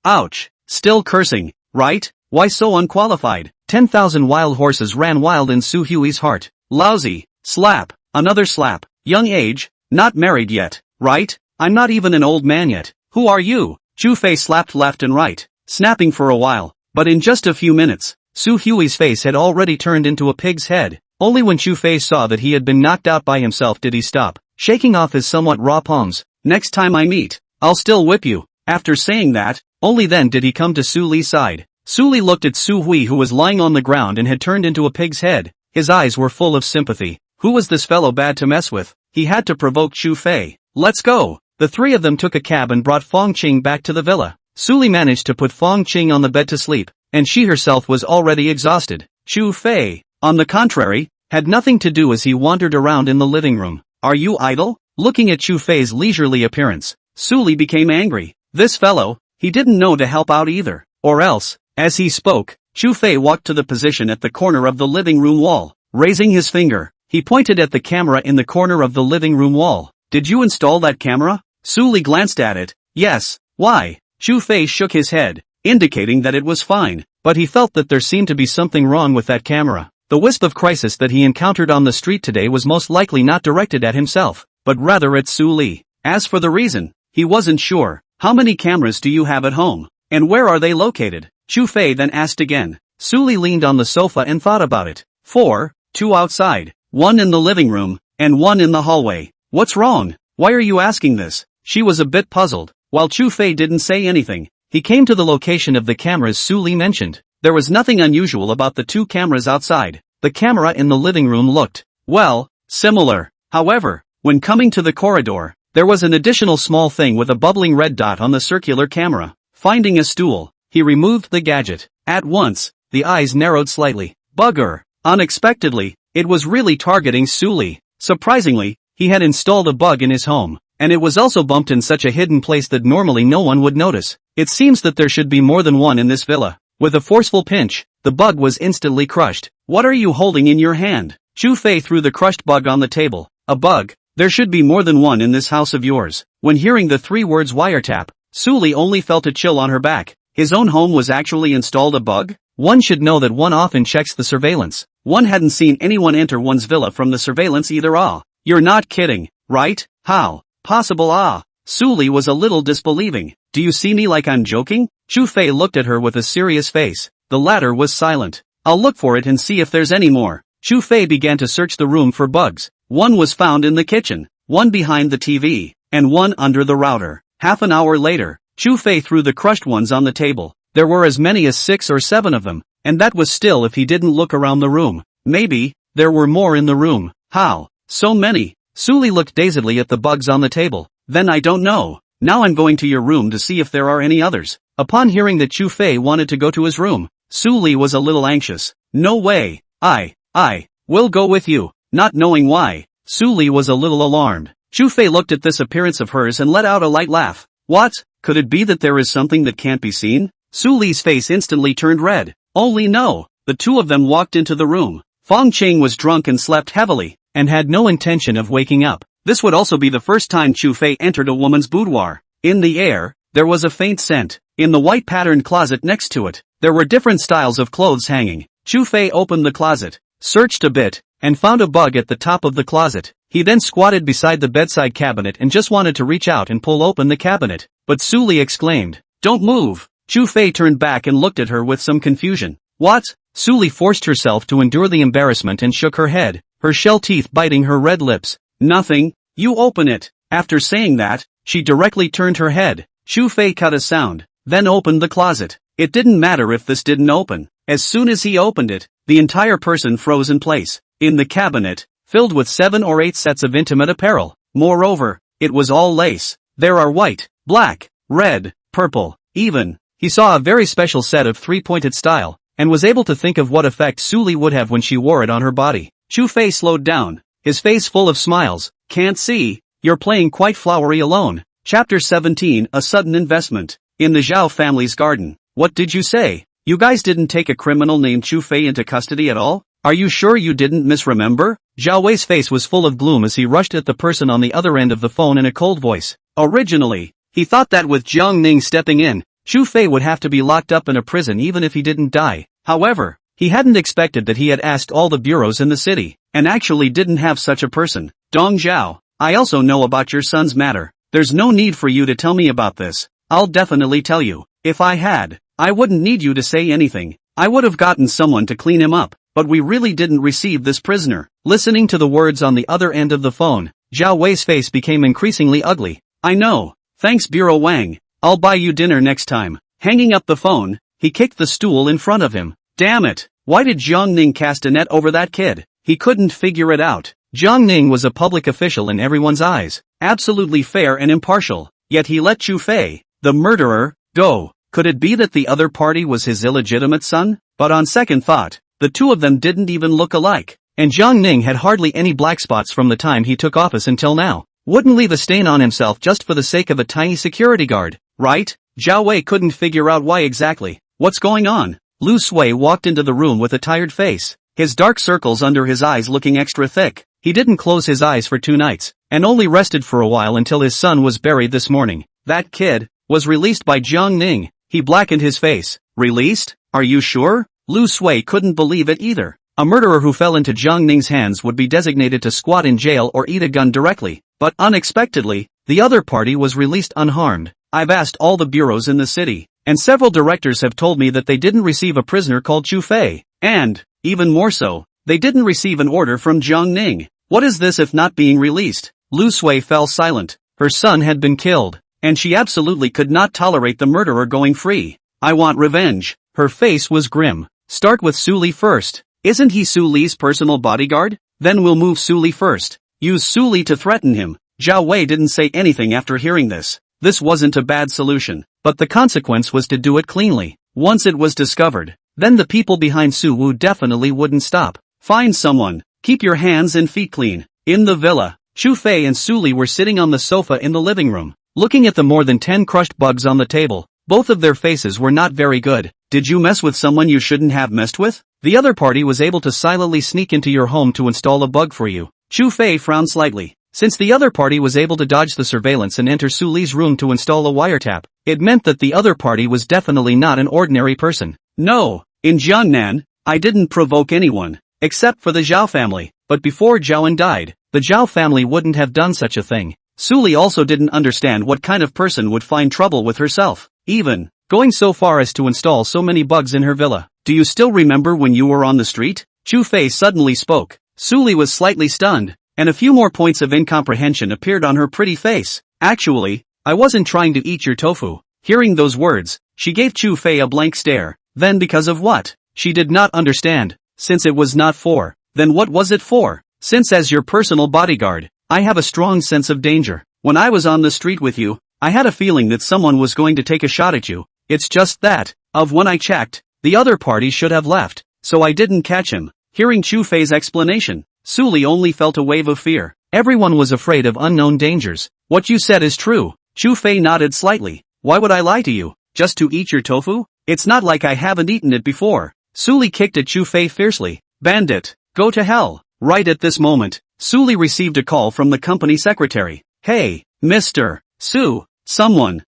Ouch. Still cursing, right? Why so unqualified? 10,000 wild horses ran wild in Su Hui's heart. Lousy. Slap. Another slap. Young age. Not married yet, right? I'm not even an old man yet. Who are you? Chu Fei slapped left and right, snapping for a while, but in just a few minutes, Su Hui's face had already turned into a pig's head. Only when Chu Fei saw that he had been knocked out by himself did he stop, shaking off his somewhat raw palms. Next time I meet, I'll still whip you. After saying that, only then did he come to Su Li's side. Su Li looked at Su Hui, who was lying on the ground and had turned into a pig's head. His eyes were full of sympathy. Who was this fellow bad to mess with? He had to provoke Chu Fei. Let's go. The three of them took a cab and brought Fong Qing back to the villa. Su Li managed to put Fong Qing on the bed to sleep, and she herself was already exhausted. Chu Fei, on the contrary, had nothing to do as he wandered around in the living room. Are you idle? Looking at Chu Fei's leisurely appearance, Su Li became angry. This fellow, he didn't know to help out either. Or else, as he spoke, Chu Fei walked to the position at the corner of the living room wall. Raising his finger, he pointed at the camera in the corner of the living room wall. Did you install that camera? Su Li glanced at it. Yes. Why? Chu Fei shook his head, indicating that it was fine, but he felt that there seemed to be something wrong with that camera. The wisp of crisis that he encountered on the street today was most likely not directed at himself, but rather at Su Li. As for the reason, he wasn't sure. How many cameras do you have at home? And where are they located? Chu Fei then asked again. Su Li leaned on the sofa and thought about it. 4, 2 outside, 1 in the living room, and 1 in the hallway. What's wrong? Why are you asking this? She was a bit puzzled. While Chu Fei didn't say anything, he came to the location of the cameras Su Li mentioned. There was nothing unusual about the 2 cameras outside. The camera in the living room looked, well, similar. However, when coming to the corridor, there was an additional small thing with a bubbling red dot on the circular camera. Finding a stool, he removed the gadget. At once, the eyes narrowed slightly. Bugger. Unexpectedly, it was really targeting Su Li. Surprisingly, he had installed a bug in his home, and it was also bumped in such a hidden place that normally no one would notice. It seems that there should be more than one in this villa. With a forceful pinch, the bug was instantly crushed. What are you holding in your hand? Chu Fei threw the crushed bug on the table. A bug? There should be more than one in this house of yours. When hearing the 3 words wiretap, Su Li only felt a chill on her back. His own home was actually installed a bug? One should know that one often checks the surveillance. One hadn't seen anyone enter one's villa from the surveillance either. You're not kidding, right? How? Possible? Su Li was a little disbelieving. Do you see me like I'm joking? Chu Fei looked at her with a serious face. The latter was silent. I'll look for it and see if there's any more. Chu Fei began to search the room for bugs. One was found in the kitchen, one behind the TV, and one under the router. Half an hour later, Chu Fei threw the crushed ones on the table. There were as many as 6 or 7 of them, and that was still if he didn't look around the room. Maybe, there were more in the room. How? So many? Su Li looked dazedly at the bugs on the table. Then I don't know. Now I'm going to your room to see if there are any others. Upon hearing that Chu Fei wanted to go to his room, Su Li was a little anxious. No way. I will go with you. Not knowing why, Su Li was a little alarmed. Chu Fei looked at this appearance of hers and let out a light laugh. What? Could it be that there is something that can't be seen? Su Li's face instantly turned red. Only no. The 2 of them walked into the room. Fong Qing was drunk and slept heavily, and had no intention of waking up. This would also be the first time Chu Fei entered a woman's boudoir. In the air, there was a faint scent. In the white patterned closet next to it, there were different styles of clothes hanging. Chu Fei opened the closet, searched a bit, and found a bug at the top of the closet. He then squatted beside the bedside cabinet and just wanted to reach out and pull open the cabinet. But Su Li exclaimed, "Don't move!" Chu Fei turned back and looked at her with some confusion. What? Su Li forced herself to endure the embarrassment and shook her head, her shell teeth biting her red lips. Nothing. You open it. After saying that, she directly turned her head. Chu Fei cut a sound, then opened the closet. It didn't matter if this didn't open. As soon as he opened it, the entire person froze in place. In the cabinet, filled with 7 or 8 sets of intimate apparel. Moreover, it was all lace. There are white, black, red, purple, even, he saw a very special set of three-pointed style, and was able to think of what effect Suli would have when she wore it on her body. Chu Fei slowed down, his face full of smiles. Can't see, you're playing quite flowery alone. Chapter 17, A Sudden Investment. In the Zhao family's garden. What did you say? You guys didn't take a criminal named Chu Fei into custody at all? Are you sure you didn't misremember? Zhao Wei's face was full of gloom as he rushed at the person on the other end of the phone in a cold voice. Originally, he thought that with Jiang Ning stepping in, Chu Fei would have to be locked up in a prison even if he didn't die. However, he hadn't expected that he had asked all the bureaus in the city, and actually didn't have such a person. Dong Zhao, I also know about your son's matter. There's no need for you to tell me about this. I'll definitely tell you. If I had, I wouldn't need you to say anything. I would have gotten someone to clean him up, but we really didn't receive this prisoner. Listening to the words on the other end of the phone, Zhao Wei's face became increasingly ugly. I know. Thanks Bureau Wang. I'll buy you dinner next time. Hanging up the phone, he kicked the stool in front of him. Damn it. Why did Jiang Ning cast a net over that kid? He couldn't figure it out. Jiang Ning was a public official in everyone's eyes, absolutely fair and impartial, yet he let Chu Fei, the murderer, go. Could it be that the other party was his illegitimate son? But on second thought, the two of them didn't even look alike, and Jiang Ning had hardly any black spots from the time he took office until now. Wouldn't leave a stain on himself just for the sake of a tiny security guard, right? Zhao Wei couldn't figure out why exactly. What's going on? Lu Sui walked into the room with a tired face, his dark circles under his eyes looking extra thick. He didn't close his eyes for 2 nights, and only rested for a while until his son was buried this morning. That kid was released by Jiang Ning. He blackened his face. Released? Are you sure? Lu Sui couldn't believe it either. A murderer who fell into Jiang Ning's hands would be designated to squat in jail or eat a gun directly, but unexpectedly, the other party was released unharmed. I've asked all the bureaus in the city, and several directors have told me that they didn't receive a prisoner called Chu Fei, and, even more so, they didn't receive an order from Jiang Ning. What is this if not being released? Lu Sui fell silent. Her son had been killed, and she absolutely could not tolerate the murderer going free. I want revenge. Her face was grim. Start with Su Li first. Isn't he Su Li's personal bodyguard? Then we'll move Su Li first. Use Su Li to threaten him. Zhao Wei didn't say anything after hearing this. This wasn't a bad solution, but the consequence was to do it cleanly. Once it was discovered, then the people behind Su Wu definitely wouldn't stop. Find someone. Keep your hands and feet clean. In the villa, Chu Fei and Su Li were sitting on the sofa in the living room, looking at the more than 10 crushed bugs on the table. Both of their faces were not very good. Did you mess with someone you shouldn't have messed with? The other party was able to silently sneak into your home to install a bug for you. Chu Fei frowned slightly. Since the other party was able to dodge the surveillance and enter Su Li's room to install a wiretap, it meant that the other party was definitely not an ordinary person. No, in Jiangnan, I didn't provoke anyone, except for the Zhao family, but before Zhaoan died, the Zhao family wouldn't have done such a thing. Su Li also didn't understand what kind of person would find trouble with herself, even going so far as to install so many bugs in her villa. Do you still remember when you were on the street? Chu Fei suddenly spoke. Su Li was slightly stunned, and a few more points of incomprehension appeared on her pretty face. Actually, I wasn't trying to eat your tofu. Hearing those words, she gave Chu Fei a blank stare. Then because of what? She did not understand. Since it was not for, then what was it for? Since as your personal bodyguard, I have a strong sense of danger. When I was on the street with you, I had a feeling that someone was going to take a shot at you. It's just that, when I checked, the other party should have left, so I didn't catch him. Hearing Chu Fei's explanation, Su Li only felt a wave of fear. Everyone was afraid of unknown dangers. What you said is true. Chu Fei nodded slightly. Why would I lie to you? Just to eat your tofu? It's not like I haven't eaten it before. Su Li kicked at Chu Fei fiercely. Bandit, go to hell. Right at this moment, Su Li received a call from the company secretary. Hey, Mr. Su, someone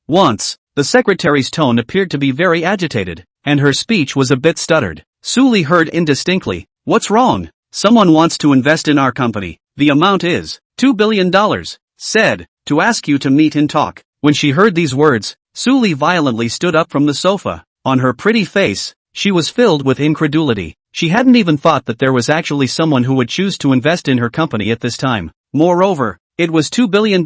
wants. The secretary's tone appeared to be very agitated, and her speech was a bit stuttered. Su Li heard indistinctly. What's wrong? Someone wants to invest in our company. The amount is $2 billion. Said, to ask you to meet and talk. When she heard these words, Su Li violently stood up from the sofa. On her pretty face, she was filled with incredulity. She hadn't even thought that there was actually someone who would choose to invest in her company at this time. Moreover, it was $2 billion.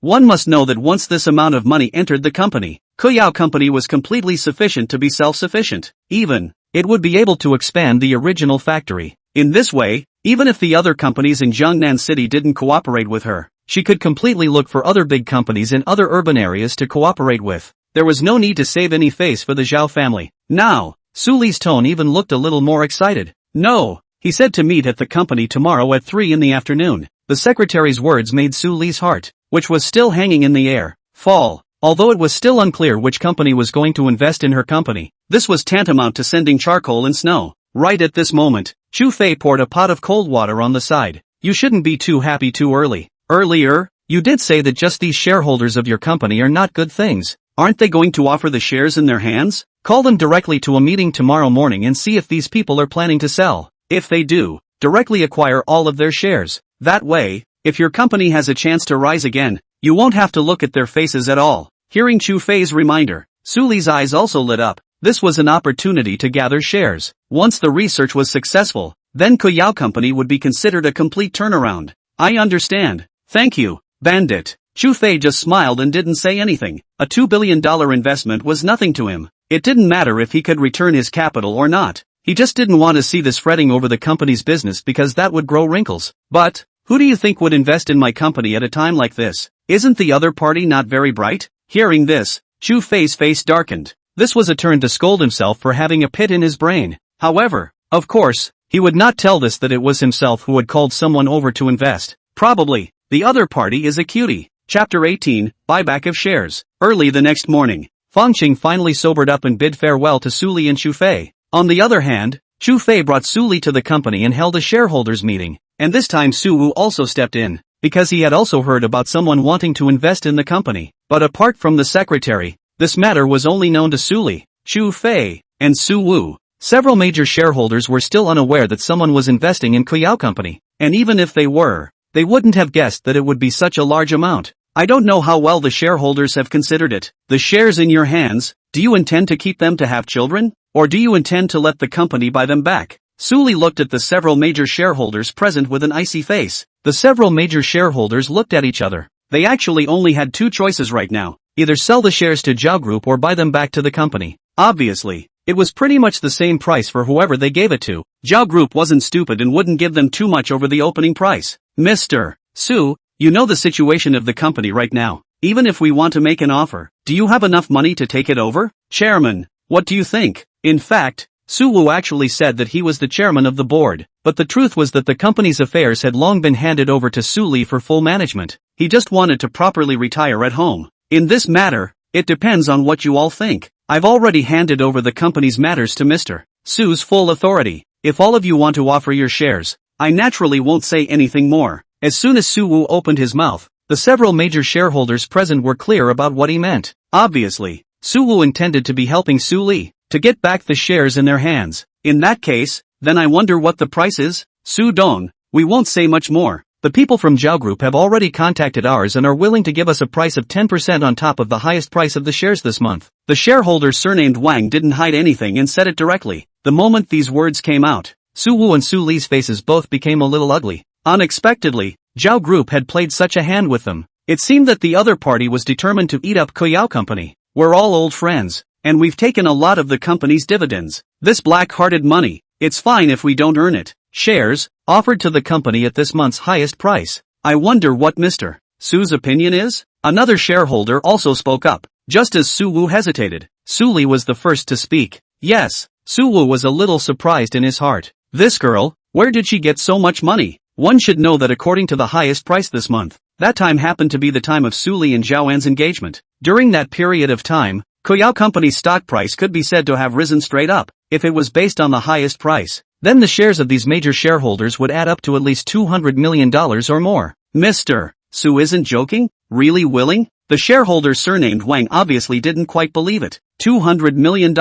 One must know that once this amount of money entered the company, Kuyao Company was completely sufficient to be self-sufficient. Even, it would be able to expand the original factory. In this way, even if the other companies in Jiangnan City didn't cooperate with her, she could completely look for other big companies in other urban areas to cooperate with. There was no need to save any face for the Zhao family. Now, Su Li's tone even looked a little more excited. No, he said to meet at the company tomorrow at 3 in the afternoon. The secretary's words made Su Li's heart, which was still hanging in the air, fall. Although it was still unclear which company was going to invest in her company, this was tantamount to sending charcoal and snow. Right at this moment, Chu Fei poured a pot of cold water on the side. You shouldn't be too happy too early. Earlier, you did say that just these shareholders of your company are not good things. Aren't they going to offer the shares in their hands? Call them directly to a meeting tomorrow morning and see if these people are planning to sell. If they do, directly acquire all of their shares. That way, if your company has a chance to rise again, you won't have to look at their faces at all. Hearing Chu Fei's reminder, Su Li's eyes also lit up. This was an opportunity to gather shares. Once the research was successful, then Kuyao Company would be considered a complete turnaround. I understand. Thank you, Bandit. Chu Fei just smiled and didn't say anything. A $2 billion investment was nothing to him. It didn't matter if he could return his capital or not. He just didn't want to see this fretting over the company's business because that would grow wrinkles. But, who do you think would invest in my company at a time like this? Isn't the other party not very bright? Hearing this, Chu Fei's face darkened. This was a turn to scold himself for having a pit in his brain. However, of course, he would not tell this that it was himself who had called someone over to invest. Probably, the other party is a cutie. Chapter 18, Buyback of Shares. Early the next morning, Fangqing finally sobered up and bid farewell to Su Li and Chu Fei. On the other hand, Chu Fei brought Su Li to the company and held a shareholders meeting, and this time Su Wu also stepped in, because he had also heard about someone wanting to invest in the company. But apart from the secretary, this matter was only known to Su Li, Chu Fei, and Su Wu. Several major shareholders were still unaware that someone was investing in Kuyao Company, and even if they were, they wouldn't have guessed that it would be such a large amount. I don't know how well the shareholders have considered it. The shares in your hands, do you intend to keep them to have children? Or do you intend to let the company buy them back? Su Li looked at the several major shareholders present with an icy face. The several major shareholders looked at each other. They actually only had two choices right now. Either sell the shares to Zhao Group or buy them back to the company. Obviously, it was pretty much the same price for whoever they gave it to. Zhao Group wasn't stupid and wouldn't give them too much over the opening price. Mr. Su, you know the situation of the company right now. Even if we want to make an offer, do you have enough money to take it over? Chairman, what do you think? In fact, Su Wu actually said that he was the chairman of the board, but the truth was that the company's affairs had long been handed over to Su Li for full management. He just wanted to properly retire at home. In this matter, it depends on what you all think. I've already handed over the company's matters to Mr. Su's full authority. If all of you want to offer your shares, I naturally won't say anything more. As soon as Su Wu opened his mouth, the several major shareholders present were clear about what he meant. Obviously, Su Wu intended to be helping Su Li to get back the shares in their hands. In that case, then I wonder what the price is? Su Dong, we won't say much more. The people from Zhao Group have already contacted ours and are willing to give us a price of 10% on top of the highest price of the shares this month. The shareholder surnamed Wang didn't hide anything and said it directly. The moment these words came out, Su Wu and Su Li's faces both became a little ugly. Unexpectedly, Zhao Group had played such a hand with them. It seemed that the other party was determined to eat up Kuyao Company. We're all old friends, and we've taken a lot of the company's dividends. This black-hearted money, it's fine if we don't earn it. Shares, offered to the company at this month's highest price. I wonder what Mr. Su's opinion is? Another shareholder also spoke up. Just as Su Wu hesitated, Su Li was the first to speak. Yes, Su Wu was a little surprised in his heart. This girl, where did she get so much money? One should know that according to the highest price this month, that time happened to be the time of Su Li and Zhao An's engagement. During that period of time, Kuyao Company's stock price could be said to have risen straight up. If it was based on the highest price, then the shares of these major shareholders would add up to at least $200 million or more. Mr. Su isn't joking? Really willing? The shareholder surnamed Wang obviously didn't quite believe it. $200 million?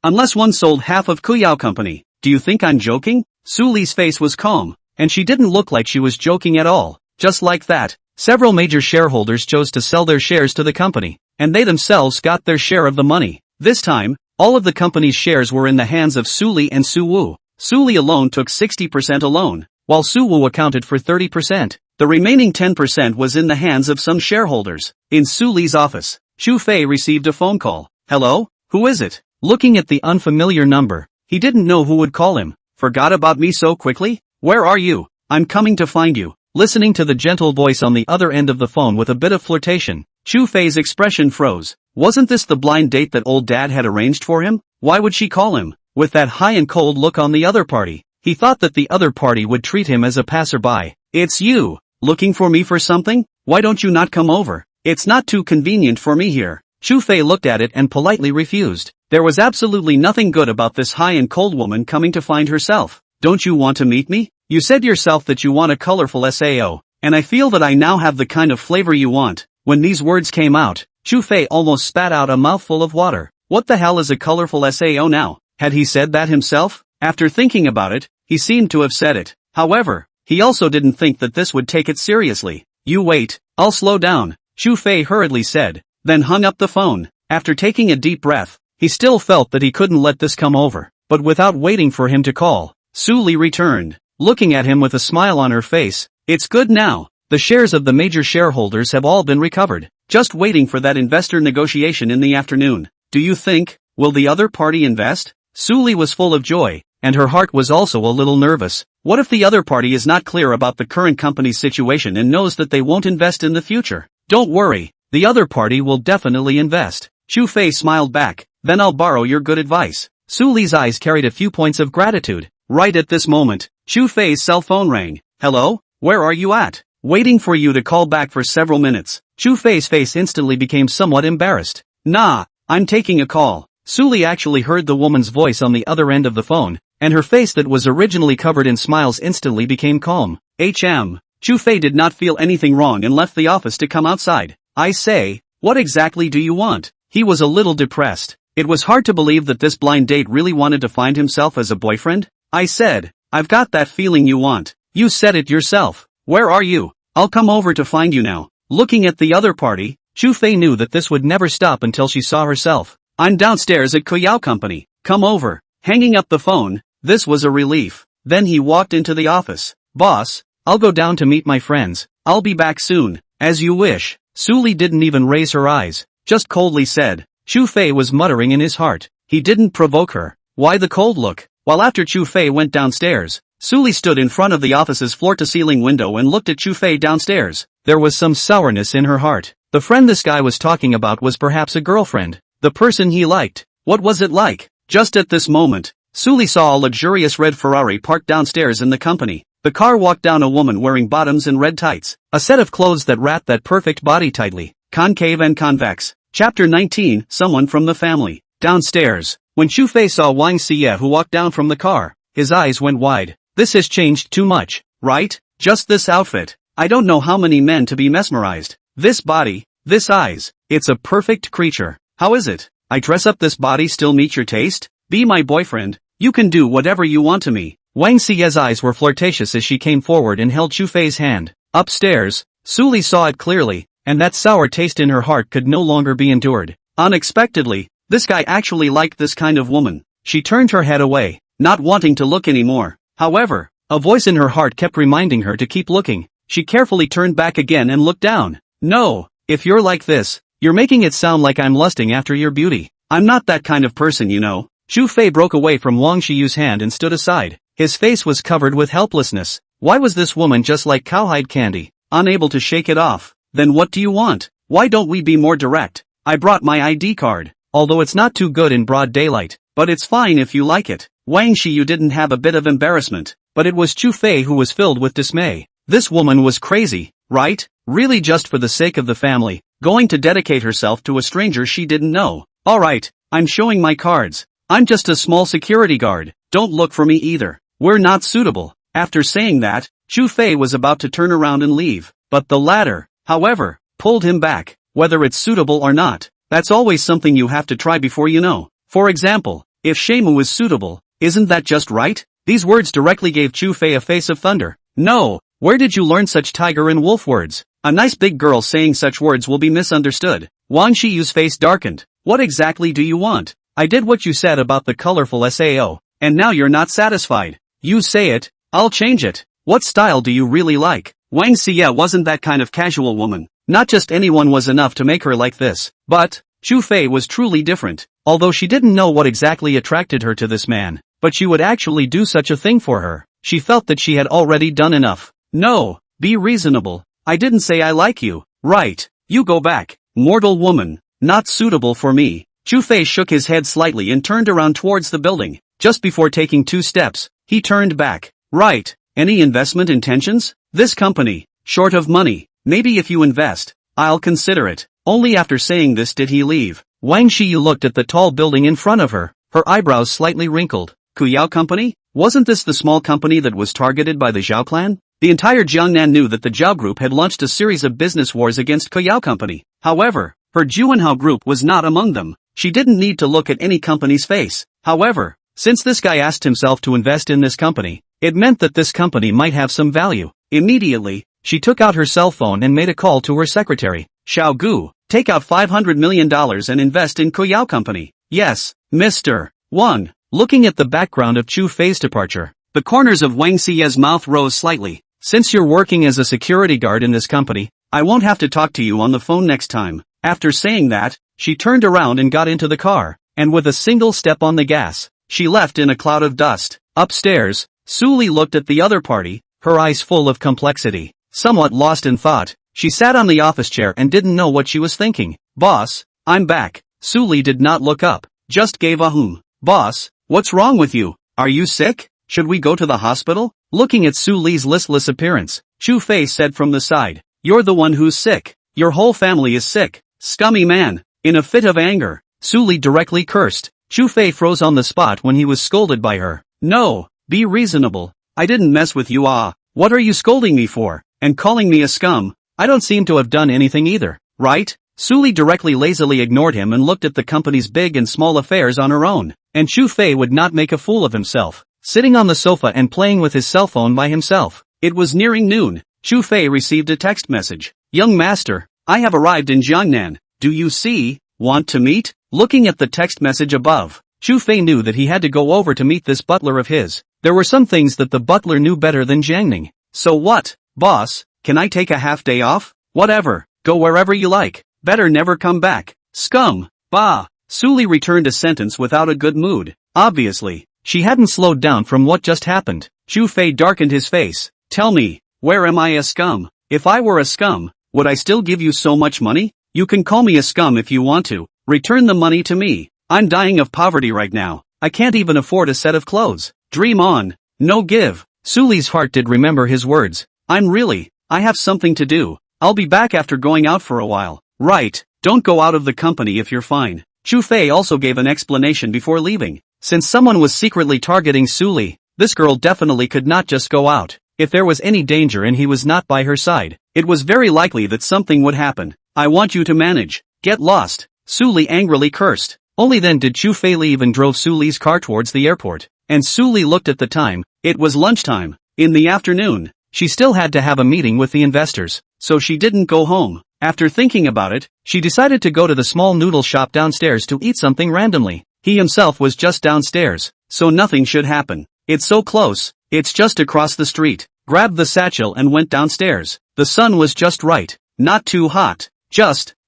Unless one sold half of Kuyao Company. Do you think I'm joking? Su Li's face was calm, and she didn't look like she was joking at all. Just like that, several major shareholders chose to sell their shares to the company, and they themselves got their share of the money. This time, all of the company's shares were in the hands of Su Li and Su Wu. Su Li alone took 60% alone, while Su Wu accounted for 30%. The remaining 10% was in the hands of some shareholders. In Su Li's office, Chu Fei received a phone call. Hello? Who is it? Looking at the unfamiliar number, he didn't know who would call him. Forgot about me so quickly? Where are you? I'm coming to find you. Listening to the gentle voice on the other end of the phone with a bit of flirtation, Chu Fei's expression froze. Wasn't this the blind date that old dad had arranged for him? Why would she call him? With that high and cold look on the other party. He thought that the other party would treat him as a passerby. It's you. Looking for me for something? Why don't you not come over? It's not too convenient for me here. Chu Fei looked at it and politely refused. There was absolutely nothing good about this high and cold woman coming to find herself. Don't you want to meet me? You said yourself that you want a colorful SAO, and I feel that I now have the kind of flavor you want. When these words came out, Chu Fei almost spat out a mouthful of water. What the hell is a colorful SAO now? Had he said that himself? After thinking about it, he seemed to have said it. However, he also didn't think that this would take it seriously. You wait, I'll slow down, Chu Fei hurriedly said, then hung up the phone. After taking a deep breath, he still felt that he couldn't let this come over. But without waiting for him to call, Su Li returned, looking at him with a smile on her face. It's good now. The shares of the major shareholders have all been recovered. Just waiting for that investor negotiation in the afternoon. Do you think, will the other party invest? Su Li was full of joy, and her heart was also a little nervous. What if the other party is not clear about the current company's situation and knows that they won't invest in the future? Don't worry, the other party will definitely invest. Chu Fei smiled back, then I'll borrow your good advice. Su Li's eyes carried a few points of gratitude. Right at this moment, Chu Fei's cell phone rang. Hello? Where are you at? Waiting for you to call back for several minutes. Chu Fei's face instantly became somewhat embarrassed. Nah, I'm taking a call. Su Li actually heard the woman's voice on the other end of the phone, and her face that was originally covered in smiles instantly became calm. Chu Fei did not feel anything wrong and left the office to come outside. I say, what exactly do you want? He was a little depressed. It was hard to believe that this blind date really wanted to find himself as a boyfriend. I said, I've got that feeling you want. You said it yourself. Where are you? I'll come over to find you now. Looking at the other party, Chu Fei knew that this would never stop until she saw herself. I'm downstairs at Kuyao Company. Come over. Hanging up the phone, this was a relief. Then he walked into the office. Boss, I'll go down to meet my friends. I'll be back soon. As you wish. Su Li didn't even raise her eyes, just coldly said. Chu Fei was muttering in his heart. He didn't provoke her. Why the cold look? While after Chu Fei went downstairs, Su Li stood in front of the office's floor-to-ceiling window and looked at Chu Fei downstairs. There was some sourness in her heart. The friend this guy was talking about was perhaps a girlfriend. The person he liked. What was it like? Just at this moment, Su Li saw a luxurious red Ferrari parked downstairs in the company. The car walked down a woman wearing bottoms and red tights. A set of clothes that wrapped that perfect body tightly. Concave and convex. Chapter 19, Someone from the Family. Downstairs, when Chu Fei saw Wang Xie who walked down from the car, his eyes went wide. This has changed too much, right? Just this outfit. I don't know how many men to be mesmerized. This body, this eyes. It's a perfect creature. How is it? I dress up this body still meet your taste? Be my boyfriend. You can do whatever you want to me. Wang Xie's eyes were flirtatious as she came forward and held Chu Fei's hand. Upstairs, Su Li saw it clearly, and that sour taste in her heart could no longer be endured. Unexpectedly, this guy actually liked this kind of woman. She turned her head away, not wanting to look anymore. However, a voice in her heart kept reminding her to keep looking. She carefully turned back again and looked down. No, if you're like this, you're making it sound like I'm lusting after your beauty. I'm not that kind of person, you know. Chu Fei broke away from Wang Xiyu's hand and stood aside. His face was covered with helplessness. Why was this woman just like cowhide candy, unable to shake it off? Then what do you want? Why don't we be more direct? I brought my ID card, although it's not too good in broad daylight, but it's fine if you like it. Wang Xiyu didn't have a bit of embarrassment, but it was Chu Fei who was filled with dismay. This woman was crazy, right? Really just for the sake of the family, going to dedicate herself to a stranger she didn't know. Alright, I'm showing my cards. I'm just a small security guard, don't look for me either. We're not suitable. After saying that, Chu Fei was about to turn around and leave, but the latter, however, pulled him back. Whether it's suitable or not, that's always something you have to try before you know. For example, if Shemu is suitable, isn't that just right? These words directly gave Chu Fei a face of thunder. No, where did you learn such tiger and wolf words? A nice big girl saying such words will be misunderstood. Wang Xiyu's face darkened. What exactly do you want? I did what you said about the colorful SAO, and now you're not satisfied. You say it, I'll change it. What style do you really like? Wang Xie wasn't that kind of casual woman. Not just anyone was enough to make her like this. But, Chu Fei was truly different. Although she didn't know what exactly attracted her to this man, but she would actually do such a thing for her. She felt that she had already done enough. No, be reasonable. I didn't say I like you. Right, you go back. Mortal woman. Not suitable for me. Chu Fei shook his head slightly and turned around towards the building. Just before taking 2 steps, he turned back. Right. Any investment intentions? This company, short of money. Maybe if you invest, I'll consider it. Only after saying this did he leave. Wang Shiyu looked at the tall building in front of her, her eyebrows slightly wrinkled. Kuyao Company? Wasn't this the small company that was targeted by the Zhao clan? The entire Jiangnan knew that the Zhao group had launched a series of business wars against Kuyao Company. However, her Juanhao group was not among them. She didn't need to look at any company's face. However, since this guy asked himself to invest in this company, it meant that this company might have some value. Immediately, she took out her cell phone and made a call to her secretary. Xiao Gu, take out $500 million and invest in Kuyao Company. Yes, Mr. Wang. Looking at the background of Chu Fei's departure, the corners of Wang Xiye's mouth rose slightly. Since you're working as a security guard in this company, I won't have to talk to you on the phone next time. After saying that, she turned around and got into the car, and with a single step on the gas, she left in a cloud of dust. Upstairs, Su Li looked at the other party, her eyes full of complexity. Somewhat lost in thought, she sat on the office chair and didn't know what she was thinking. Boss, I'm back. Su Li did not look up, just gave a hum. Boss, what's wrong with you? Are you sick? Should we go to the hospital? Looking at Su Li's listless appearance, Chu Fei said from the side, you're the one who's sick. Your whole family is sick. Scummy man. In a fit of anger, Su Li directly cursed. Chu Fei froze on the spot when he was scolded by her. No, be reasonable. I didn't mess with you. What are you scolding me for? And calling me a scum? I don't seem to have done anything either, right? Su Li directly lazily ignored him and looked at the company's big and small affairs on her own. And Chu Fei would not make a fool of himself, sitting on the sofa and playing with his cell phone by himself. It was nearing noon. Chu Fei received a text message. Young master, I have arrived in Jiangnan. Do you see? Want to meet? Looking at the text message above, Chu Fei knew that he had to go over to meet this butler of his. There were some things that the butler knew better than Jiangning. So what, boss, can I take a half day off? Whatever, go wherever you like. Better never come back. Scum. Bah. Su Li returned a sentence without a good mood. Obviously, she hadn't slowed down from what just happened. Chu Fei darkened his face. Tell me, where am I a scum? If I were a scum, would I still give you so much money? You can call me a scum if you want to. Return the money to me. I'm dying of poverty right now. I can't even afford a set of clothes. Dream on. No give. Su Li's heart did remember his words. I have something to do. I'll be back after going out for a while. Right, don't go out of the company if you're fine. Chu Fei also gave an explanation before leaving. Since someone was secretly targeting Su Li, this girl definitely could not just go out. If there was any danger and he was not by her side, it was very likely that something would happen. I want you to manage. Get lost. Su Li angrily cursed. Only then did Chu Fei leave and drove Su Li's car towards the airport. And Su Li looked at the time. It was lunchtime. In the afternoon, she still had to have a meeting with the investors, so she didn't go home. After thinking about it, she decided to go to the small noodle shop downstairs to eat something randomly. He himself was just downstairs, so nothing should happen. It's so close, it's just across the street. Grabbed the satchel and went downstairs. The sun was just right, not too hot.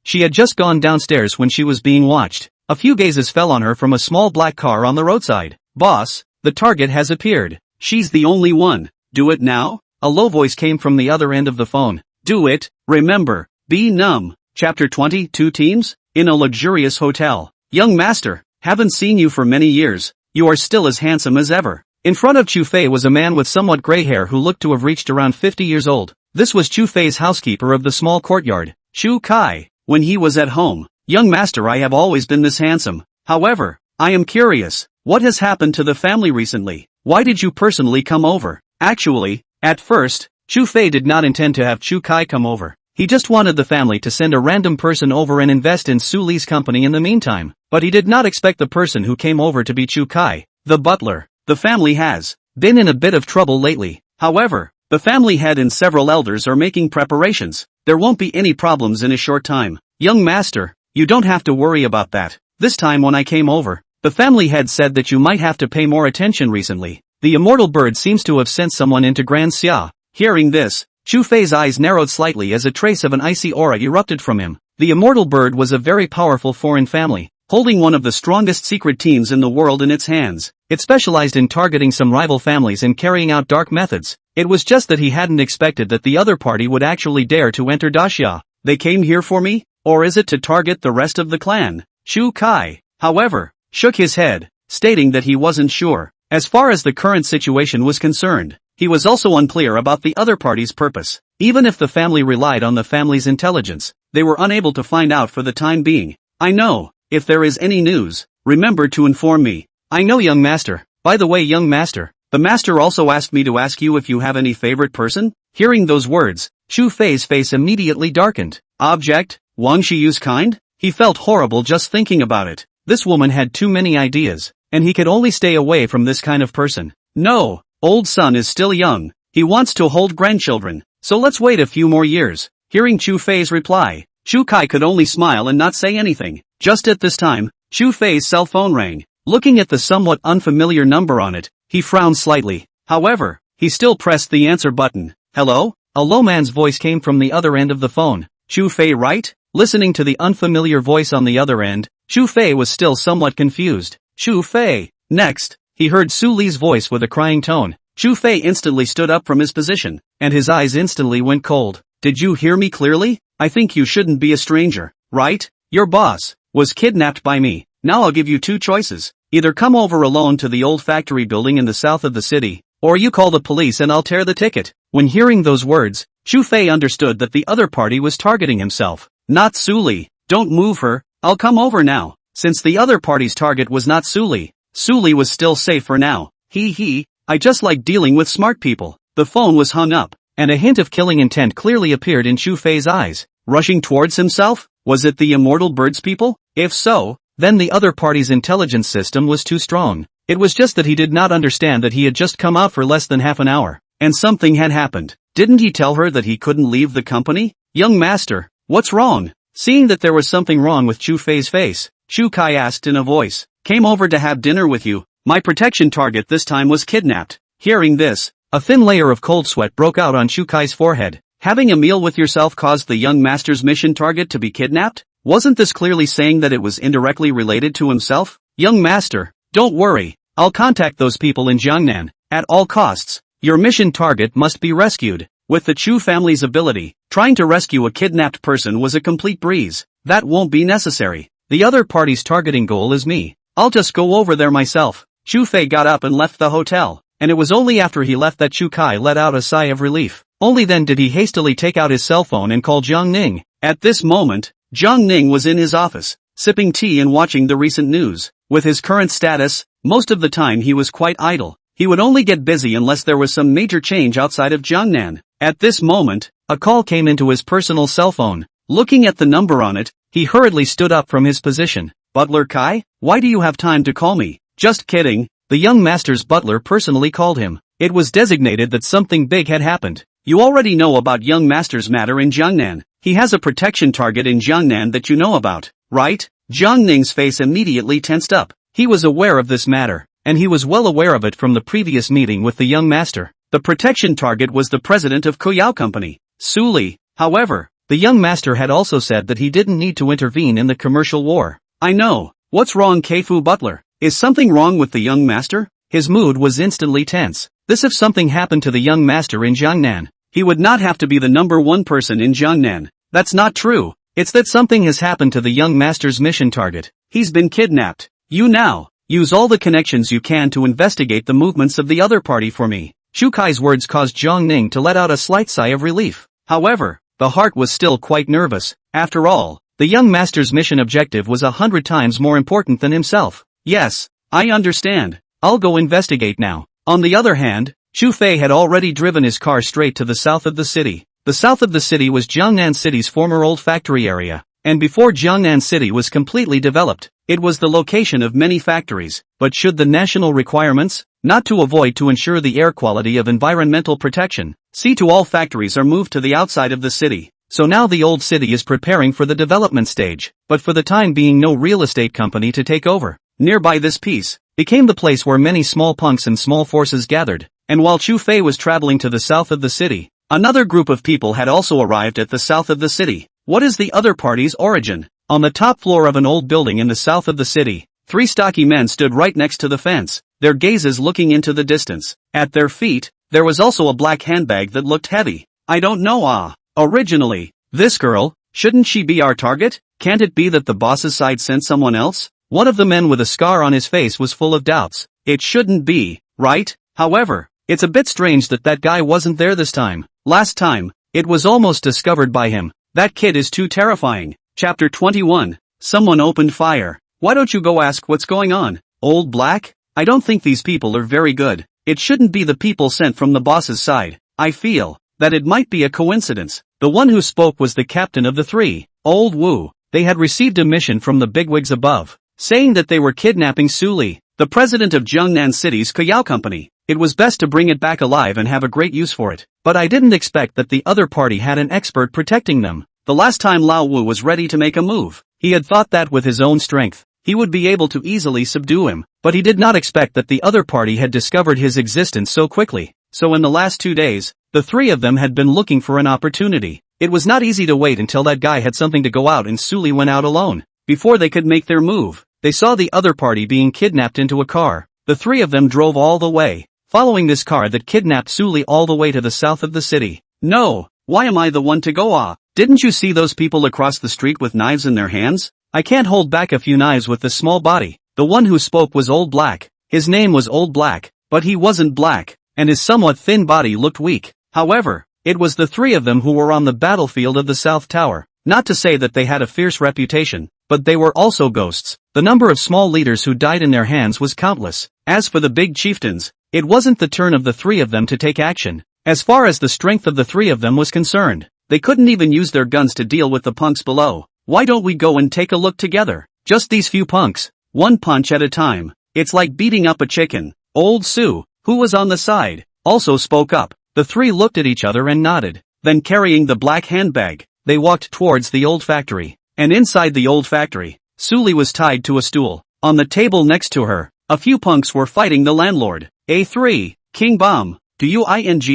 She had just gone downstairs when she was being watched. A few gazes fell on her from a small black car on the roadside. Boss, the target has appeared. She's the only one. Do it now? A low voice came from the other end of the phone. Do it, remember. Be numb. Chapter 20. 2 teams? In a luxurious hotel. Young master, haven't seen you for many years. You are still as handsome as ever. In front of Chu Fei was a man with somewhat gray hair who looked to have reached around 50 years old. This was Chu Fei's housekeeper of the small courtyard, Chu Kai. When he was at home, young master, I have always been this handsome. However, I am curious, what has happened to the family recently? Why did you personally come over? Actually, at first, Chu Fei did not intend to have Chu Kai come over. He just wanted the family to send a random person over and invest in Su Li's company in the meantime. But he did not expect the person who came over to be Chu Kai, the butler. The family has been in a bit of trouble lately. However, the family head and several elders are making preparations. There won't be any problems in a short time. Young master, you don't have to worry about that. This time when I came over, the family head said that you might have to pay more attention recently. The immortal bird seems to have sent someone into Grand Xia. Hearing this, Chu Fei's eyes narrowed slightly as a trace of an icy aura erupted from him. The immortal bird was a very powerful foreign family, holding one of the strongest secret teams in the world in its hands. It specialized in targeting some rival families and carrying out dark methods. It was just that he hadn't expected that the other party would actually dare to enter Daxia. They came here for me? or is it to target the rest of the clan? Chu Kai, however, shook his head, stating that he wasn't sure. As far as the current situation was concerned, he was also unclear about the other party's purpose. Even if the family relied on the family's intelligence, they were unable to find out for the time being. I know, if there is any news, remember to inform me. I know, young master. By the way, young master, the master also asked me to ask you if you have any favorite person? Hearing those words, Chu Fei's face immediately darkened. Object, Wang Shiyu's kind? He felt horrible just thinking about it. This woman had too many ideas, and he could only stay away from this kind of person. No, old son is still young. He wants to hold grandchildren, so let's wait a few more years. Hearing Chu Fei's reply, Chu Kai could only smile and not say anything. Just at this time, Chu Fei's cell phone rang. Looking at the somewhat unfamiliar number on it, he frowned slightly. However, he still pressed the answer button. Hello? A low man's voice came from the other end of the phone. Chu Fei, right? Listening to the unfamiliar voice on the other end, Chu Fei was still somewhat confused. Chu Fei. Next, he heard Su Li's voice with a crying tone. Chu Fei instantly stood up from his position, and his eyes instantly went cold. Did you hear me clearly? I think you shouldn't be a stranger, right? Your boss was kidnapped by me. Now I'll give you two choices. Either come over alone to the old factory building in the south of the city, or you call the police and I'll tear the ticket. When hearing those words, Chu Fei understood that the other party was targeting himself, not Su Li. Don't move her, I'll come over now. Since the other party's target was not Su Li was still safe for now. I just like dealing with smart people. The phone was hung up, and a hint of killing intent clearly appeared in Chu Fei's eyes. Rushing towards himself? Was it the immortal birds people? If so, then the other party's intelligence system was too strong. It was just that he did not understand that he had just come out for less than half an hour, and something had happened. Didn't he tell her that he couldn't leave the company? Young master, what's wrong? Seeing that there was something wrong with Chu Fei's face, Chu Kai asked in a voice. Came over to have dinner with you. My protection target this time was kidnapped. Hearing this, a thin layer of cold sweat broke out on Chu Kai's forehead. Having a meal with yourself caused the young master's mission target to be kidnapped? Wasn't this clearly saying that it was indirectly related to himself? Young master, don't worry, I'll contact those people in Jiangnan. At all costs, your mission target must be rescued. With the Chu family's ability, trying to rescue a kidnapped person was a complete breeze. That won't be necessary. The other party's targeting goal is me. I'll just go over there myself. Chu Fei got up and left the hotel, and it was only after he left that Chu Kai let out a sigh of relief. Only then did he hastily take out his cell phone and call Jiang Ning. At this moment, Jiang Ning was in his office, sipping tea and watching the recent news. With his current status, most of the time he was quite idle. He would only get busy unless there was some major change outside of Jiangnan. At this moment, a call came into his personal cell phone. Looking at the number on it, he hurriedly stood up from his position. Butler Kai, why do you have time to call me? Just kidding, the young master's butler personally called him. It was designated that something big had happened. You already know about young master's matter in Jiangnan. He has a protection target in Jiangnan that you know about, right? Jiang Ning's face immediately tensed up. He was aware of this matter, and he was well aware of it from the previous meeting with the young master. The protection target was the president of Kuyao Company, Su Li. However, the young master had also said that he didn't need to intervene in the commercial war. I know. What's wrong, Keifu Butler? Is something wrong with the young master? His mood was instantly tense. This if something happened to the young master in Jiangnan, he would not have to be the number one person in Jiangnan. That's not true. It's that something has happened to the young master's mission target. He's been kidnapped. You now, use all the connections you can to investigate the movements of the other party for me. Chu Kai's words caused Jiang Ning to let out a slight sigh of relief. However, the heart was still quite nervous. After all, the young master's mission objective was 100 times more important than himself. Yes, I understand. I'll go investigate now. On the other hand, Chu Fei had already driven his car straight to the south of the city. The south of the city was Jiangnan City's former old factory area, and before Jiangnan City was completely developed, it was the location of many factories. But should the national requirements, not to avoid to ensure the air quality of environmental protection, see to all factories are moved to the outside of the city. So now the old city is preparing for the development stage, but for the time being no real estate company to take over. Nearby this piece became the place where many small punks and small forces gathered, and while Chu Fei was traveling to the south of the city, another group of people had also arrived at the south of the city. What is the other party's origin? On the top floor of an old building in the south of the city, 3 stocky men stood right next to the fence, their gazes looking into the distance. At their feet, there was also a black handbag that looked heavy. I don't know. Originally, this girl, Shouldn't she be our target? Can't it be that the boss's side sent someone else? One of the men with a scar on his face was full of doubts. It shouldn't be, right? However, it's a bit strange that that guy wasn't there this time. Last time, it was almost discovered by him. That kid is too terrifying. Chapter 21. Someone opened fire. Why don't you go ask what's going on? Old Black? I don't think these people are very good. It shouldn't be the people sent from the boss's side. I feel that it might be a coincidence. The one who spoke was the captain of the three, Old Wu. They had received a mission from the bigwigs above, saying that they were kidnapping Su Li, the president of Jiangnan City's Kayao company. It was best to bring it back alive and have a great use for it. But I didn't expect that the other party had an expert protecting them. The last time Lao Wu was ready to make a move, he had thought that with his own strength, he would be able to easily subdue him, but he did not expect that the other party had discovered his existence so quickly. So in the last 2 days, the three of them had been looking for an opportunity. It was not easy to wait until that guy had something to go out and Su Li went out alone. Before they could make their move, they saw the other party being kidnapped into a car. The three of them drove all the way, following this car that kidnapped Su Li all the way to the south of the city. No, why am I the one to go? Didn't you see those people across the street with knives in their hands? I can't hold back a few knives with this small body. The one who spoke was Old Black. His name was Old Black, but he wasn't black, and his somewhat thin body looked weak. However, it was the three of them who were on the battlefield of the South Tower. Not to say that they had a fierce reputation, but they were also ghosts. The number of small leaders who died in their hands was countless. As for the big chieftains, it wasn't the turn of the three of them to take action. As far as the strength of the three of them was concerned, they couldn't even use their guns to deal with the punks below. Why don't we go and take a look together? Just these few punks, one punch at a time. It's like beating up a chicken. Old Su, who was on the side, also spoke up. The three looked at each other and nodded. Then carrying the black handbag, they walked towards the old factory. And inside the old factory, Su Li was tied to a stool. On the table next to her, a few punks were fighting the landlord. A3, King Bomb, do you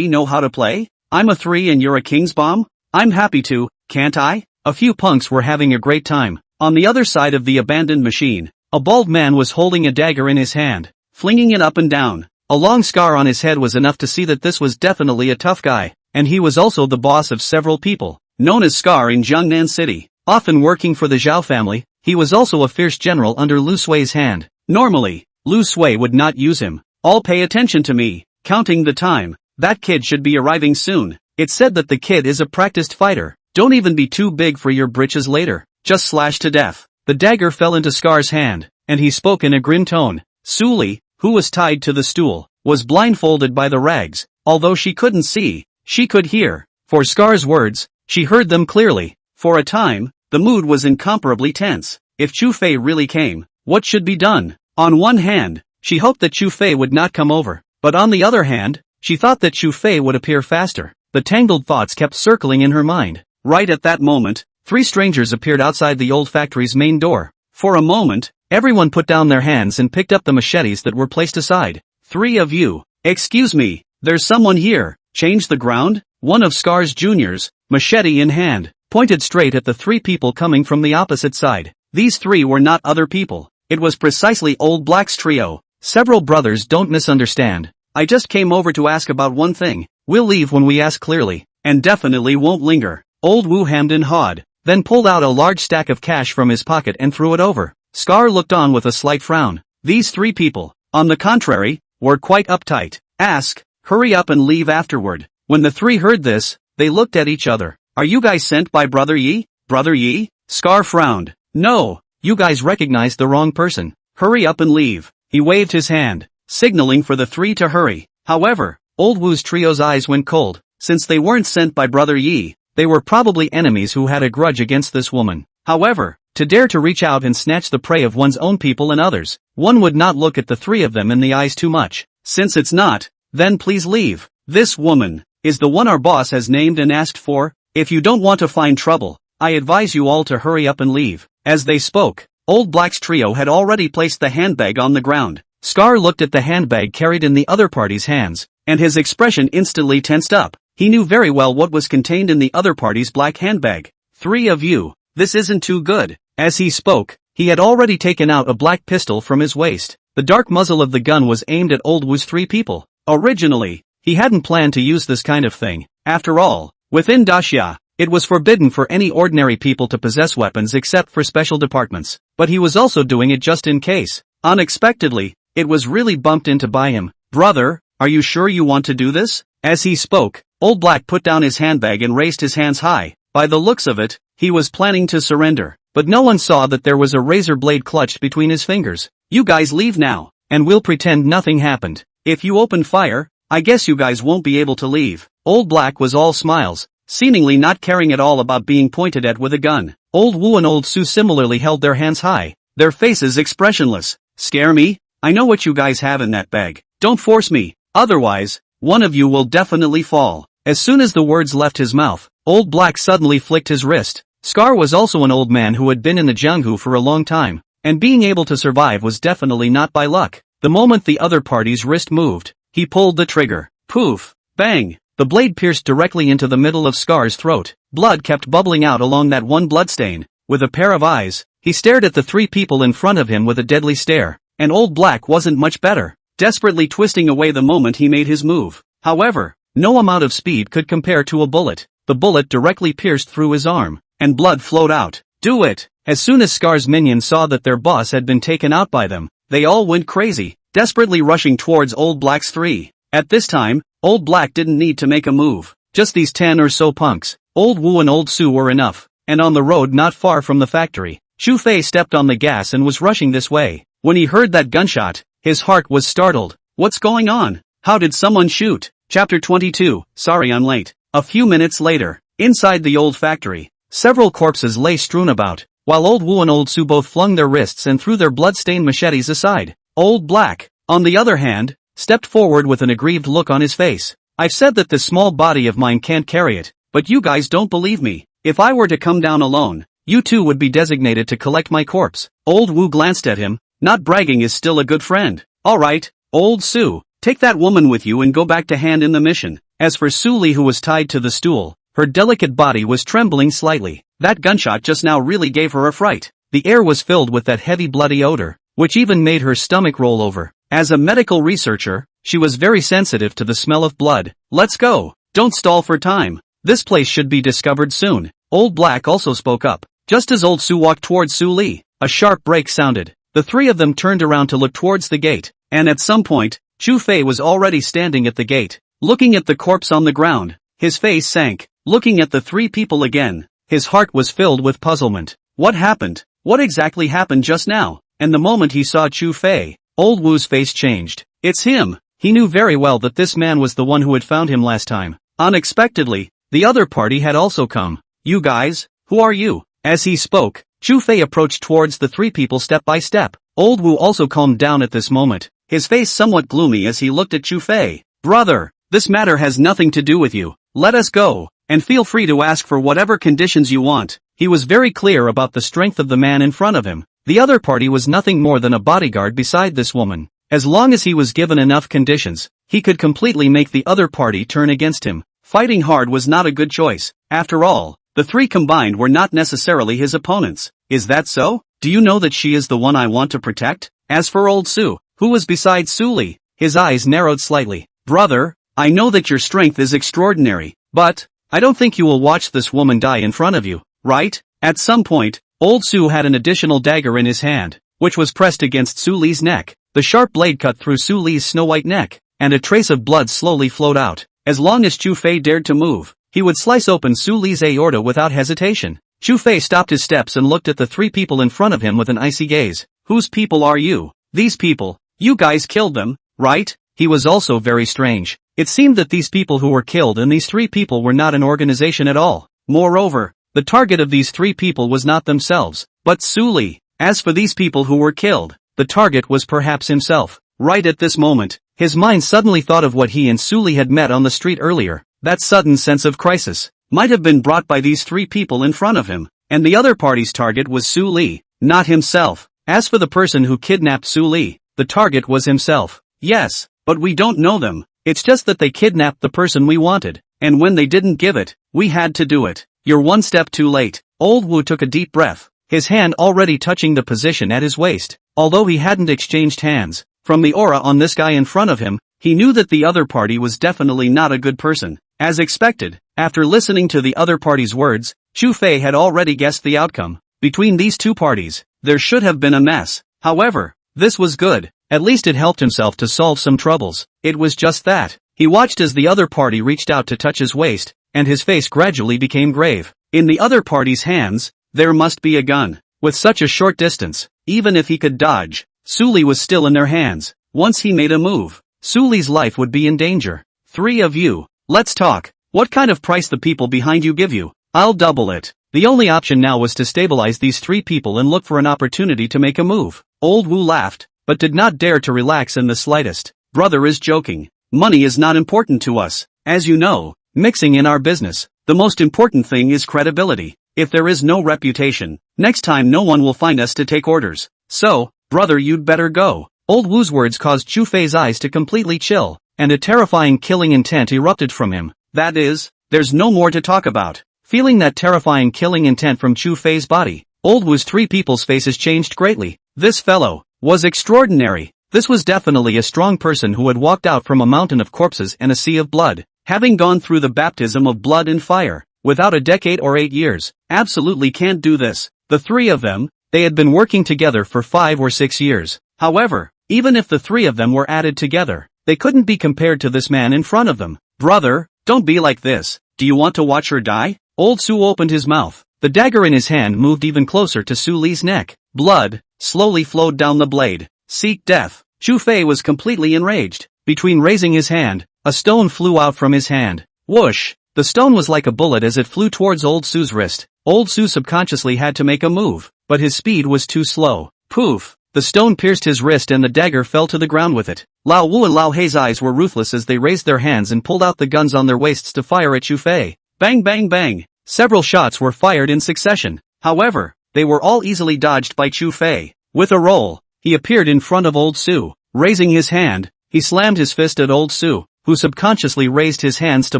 know how to play? I'm a 3 and you're a King's Bomb? I'm happy to, can't I? A few punks were having a great time. On the other side of the abandoned machine, a bald man was holding a dagger in his hand, flinging it up and down. A long scar on his head was enough to see that this was definitely a tough guy, and he was also the boss of several people, known as Scar in Jiangnan City. Often working for the Zhao family, he was also a fierce general under Lu Sui's hand. Normally, Lu Sui would not use him. All pay attention to me, counting the time. That kid should be arriving soon. It's said that the kid is a practiced fighter. Don't even be too big for your britches later. Just slash to death. The dagger fell into Scar's hand, and he spoke in a grim tone. Su Li, who was tied to the stool, was blindfolded by the rags. Although she couldn't see, she could hear. For Scar's words, she heard them clearly. For a time, the mood was incomparably tense. If Chu Fei really came, what should be done? On one hand, she hoped that Chu Fei would not come over, but on the other hand, she thought that Chu Fei would appear faster. The tangled thoughts kept circling in her mind. Right at that moment, 3 strangers appeared outside the old factory's main door. For a moment, everyone put down their hands and picked up the machetes that were placed aside. 3 of you. Excuse me, there's someone here. Change the ground? One of Scar's juniors, machete in hand, pointed straight at the 3 people coming from the opposite side. These 3 were not other people. It was precisely Old Black's trio. Several brothers, don't misunderstand. I just came over to ask about one thing. We'll leave when we ask clearly, and definitely won't linger. Old Wu hemmed and hawed, then pulled out a large stack of cash from his pocket and threw it over. Scar looked on with a slight frown. These 3 people, on the contrary, were quite uptight. Ask, hurry up and leave afterward. When the 3 heard this, they looked at each other. Are you guys sent by Brother Yi? Brother Yi? Scar frowned. No, you guys recognized the wrong person. Hurry up and leave. He waved his hand, signaling for the 3 to hurry. However, Old Wu's trio's eyes went cold. Since they weren't sent by Brother Yi, they were probably enemies who had a grudge against this woman. However, to dare to reach out and snatch the prey of one's own people and others, one would not look at the 3 of them in the eyes too much. Since it's not, then please leave. This woman is the one our boss has named and asked for. If you don't want to find trouble, I advise you all to hurry up and leave. As they spoke, Old Black's trio had already placed the handbag on the ground. Scar looked at the handbag carried in the other party's hands, and his expression instantly tensed up. He knew very well what was contained in the other party's black handbag. 3 of you, this isn't too good. As he spoke, he had already taken out a black pistol from his waist. The dark muzzle of the gun was aimed at Old Wu's 3 people. Originally, he hadn't planned to use this kind of thing. After all, within Daxia, It was forbidden for any ordinary people to possess weapons except for special departments, but he was also doing it just in case. Unexpectedly, it was really bumped into by him. "Brother, are you sure you want to do this?" As he spoke, Old Black put down his handbag and raised his hands high. By the looks of it, he was planning to surrender, but no one saw that there was a razor blade clutched between his fingers. "You guys leave now, and we'll pretend nothing happened. If you open fire, I guess you guys won't be able to leave." Old Black was all smiles, seemingly not caring at all about being pointed at with a gun. Old Wu and Old Su similarly held their hands high, their faces expressionless. "Scare me? I know what you guys have in that bag. Don't force me, otherwise, one of you will definitely fall." As soon as the words left his mouth, Old Black suddenly flicked his wrist. Scar was also an old man who had been in the Jianghu for a long time, and being able to survive was definitely not by luck. The moment the other party's wrist moved, he pulled the trigger. Poof! Bang! The blade pierced directly into the middle of Scar's throat. Blood kept bubbling out along that one bloodstain. With a pair of eyes, he stared at the three people in front of him with a deadly stare, and Old Black wasn't much better, desperately twisting away the moment he made his move. However, no amount of speed could compare to a bullet. The bullet directly pierced through his arm, and blood flowed out. "Do it!" As soon as Scar's minions saw that their boss had been taken out by them, they all went crazy, desperately rushing towards Old Black's three. At this time, Old Black didn't need to make a move. Just these 10 or so punks, Old Wu and Old Su were enough. And on the road not far from the factory, Chu Fei stepped on the gas and was rushing this way. When he heard that gunshot, his heart was startled. "What's going on? How did someone shoot?" Chapter 22, Sorry I'm late. A few minutes later, inside the old factory, several corpses lay strewn about, while Old Wu and Old Su both flung their wrists and threw their blood-stained machetes aside. Old Black, on the other hand, stepped forward with an aggrieved look on his face. "I've said that this small body of mine can't carry it, but you guys don't believe me. If I were to come down alone, you two would be designated to collect my corpse." Old Wu glanced at him. Not bragging is still a good friend. "Alright, Old Su, take that woman with you and go back to hand in the mission." As for Su Li, who was tied to the stool, her delicate body was trembling slightly. That gunshot just now really gave her a fright. The air was filled with that heavy bloody odor, which even made her stomach roll over. As a medical researcher, she was very sensitive to the smell of blood. "Let's go. Don't stall for time. This place should be discovered soon." Old Black also spoke up. Just as Old Su walked towards Su Li, a sharp break sounded. The three of them turned around to look towards the gate, and at some point, Chu Fei was already standing at the gate, looking at the corpse on the ground. His face sank, looking at the three people again. His heart was filled with puzzlement. What happened? What exactly happened just now? And the moment he saw Chu Fei, Old Wu's face changed. It's him! He knew very well that this man was the one who had found him last time. Unexpectedly, the other party had also come. "You guys, who are you?" As he spoke, Chu Fei approached towards the three people step by step. Old Wu also calmed down at this moment, his face somewhat gloomy as he looked at Chu Fei. "Brother, this matter has nothing to do with you. Let us go, and feel free to ask for whatever conditions you want." He was very clear about the strength of the man in front of him. The other party was nothing more than a bodyguard beside this woman. As long as he was given enough conditions, he could completely make the other party turn against him. Fighting hard was not a good choice. After all, the three combined were not necessarily his opponents. "Is that so? Do you know that she is the one I want to protect?" As for Old Su, who was beside Su Li, his eyes narrowed slightly. "Brother, I know that your strength is extraordinary, but I don't think you will watch this woman die in front of you, right?" At some point, Old Su had an additional dagger in his hand, which was pressed against Su Li's neck. The sharp blade cut through Su Li's snow-white neck, and a trace of blood slowly flowed out. As long as Chu Fei dared to move, he would slice open Su Li's aorta without hesitation. Chu Fei stopped his steps and looked at the three people in front of him with an icy gaze. "Whose people are you?" "These people. You guys killed them, right?" He was also very strange. It seemed that these people who were killed and these three people were not an organization at all. Moreover, the target of these three people was not themselves, but Su Li. As for these people who were killed, the target was perhaps himself. Right at this moment, his mind suddenly thought of what he and Su Li had met on the street earlier. That sudden sense of crisis might have been brought by these three people in front of him, and the other party's target was Su Li, not himself. As for the person who kidnapped Su Li, the target was himself. "Yes, but we don't know them. It's just that they kidnapped the person we wanted, and when they didn't give it, we had to do it. You're one step too late." Old Wu took a deep breath, his hand already touching the position at his waist. Although he hadn't exchanged hands, from the aura on this guy in front of him, he knew that the other party was definitely not a good person. As expected, After listening to the other party's words, Chu Fei had already guessed the outcome. Between these two parties, there should have been a mess. However, this was good. At least it helped himself to solve some troubles. It was just that. He watched as the other party reached out to touch his waist, and his face gradually became grave. In the other party's hands, there must be a gun. With such a short distance, even if he could dodge, Suli was still in their hands. Once he made a move, Suli's life would be in danger. Three of you, let's talk. What kind of price the people behind you give you? I'll double it. The only option now was to stabilize these three people and look for an opportunity to make a move. Old Wu laughed, but did not dare to relax in the slightest. Brother is joking. Money is not important to us. As you know, mixing in our business, the most important thing is credibility. If there is no reputation, next time no one will find us to take orders. So, brother, you'd better go. Old Wu's words caused Chu Fei's eyes to completely chill, and a terrifying killing intent erupted from him. That is, there's no more to talk about. Feeling that terrifying killing intent from Chu Fei's body, Old Wu's three people's faces changed greatly. This fellow was extraordinary. This was definitely a strong person who had walked out from a mountain of corpses and a sea of blood, having gone through the baptism of blood and fire, without a decade or 8 years. Absolutely can't do this. The three of them, they had been working together for 5 or 6 years. However, even if the three of them were added together, they couldn't be compared to this man in front of them. Brother, don't be like this. Do you want to watch her die? Old Su opened his mouth. The dagger in his hand moved even closer to Su Li's neck. Blood slowly flowed down the blade. Seek death. Chu Fei was completely enraged. Between raising his hand, a stone flew out from his hand. Whoosh! The stone was like a bullet as it flew towards Old Su's wrist. Old Su subconsciously had to make a move, but his speed was too slow. Poof! The stone pierced his wrist and the dagger fell to the ground with it. Lao Wu and Lao Hei's eyes were ruthless as they raised their hands and pulled out the guns on their waists to fire at Chu Fei. Bang bang bang! Several shots were fired in succession. However, they were all easily dodged by Chu Fei. With a roll, he appeared in front of Old Su. Raising his hand, he slammed his fist at Old Su, who subconsciously raised his hands to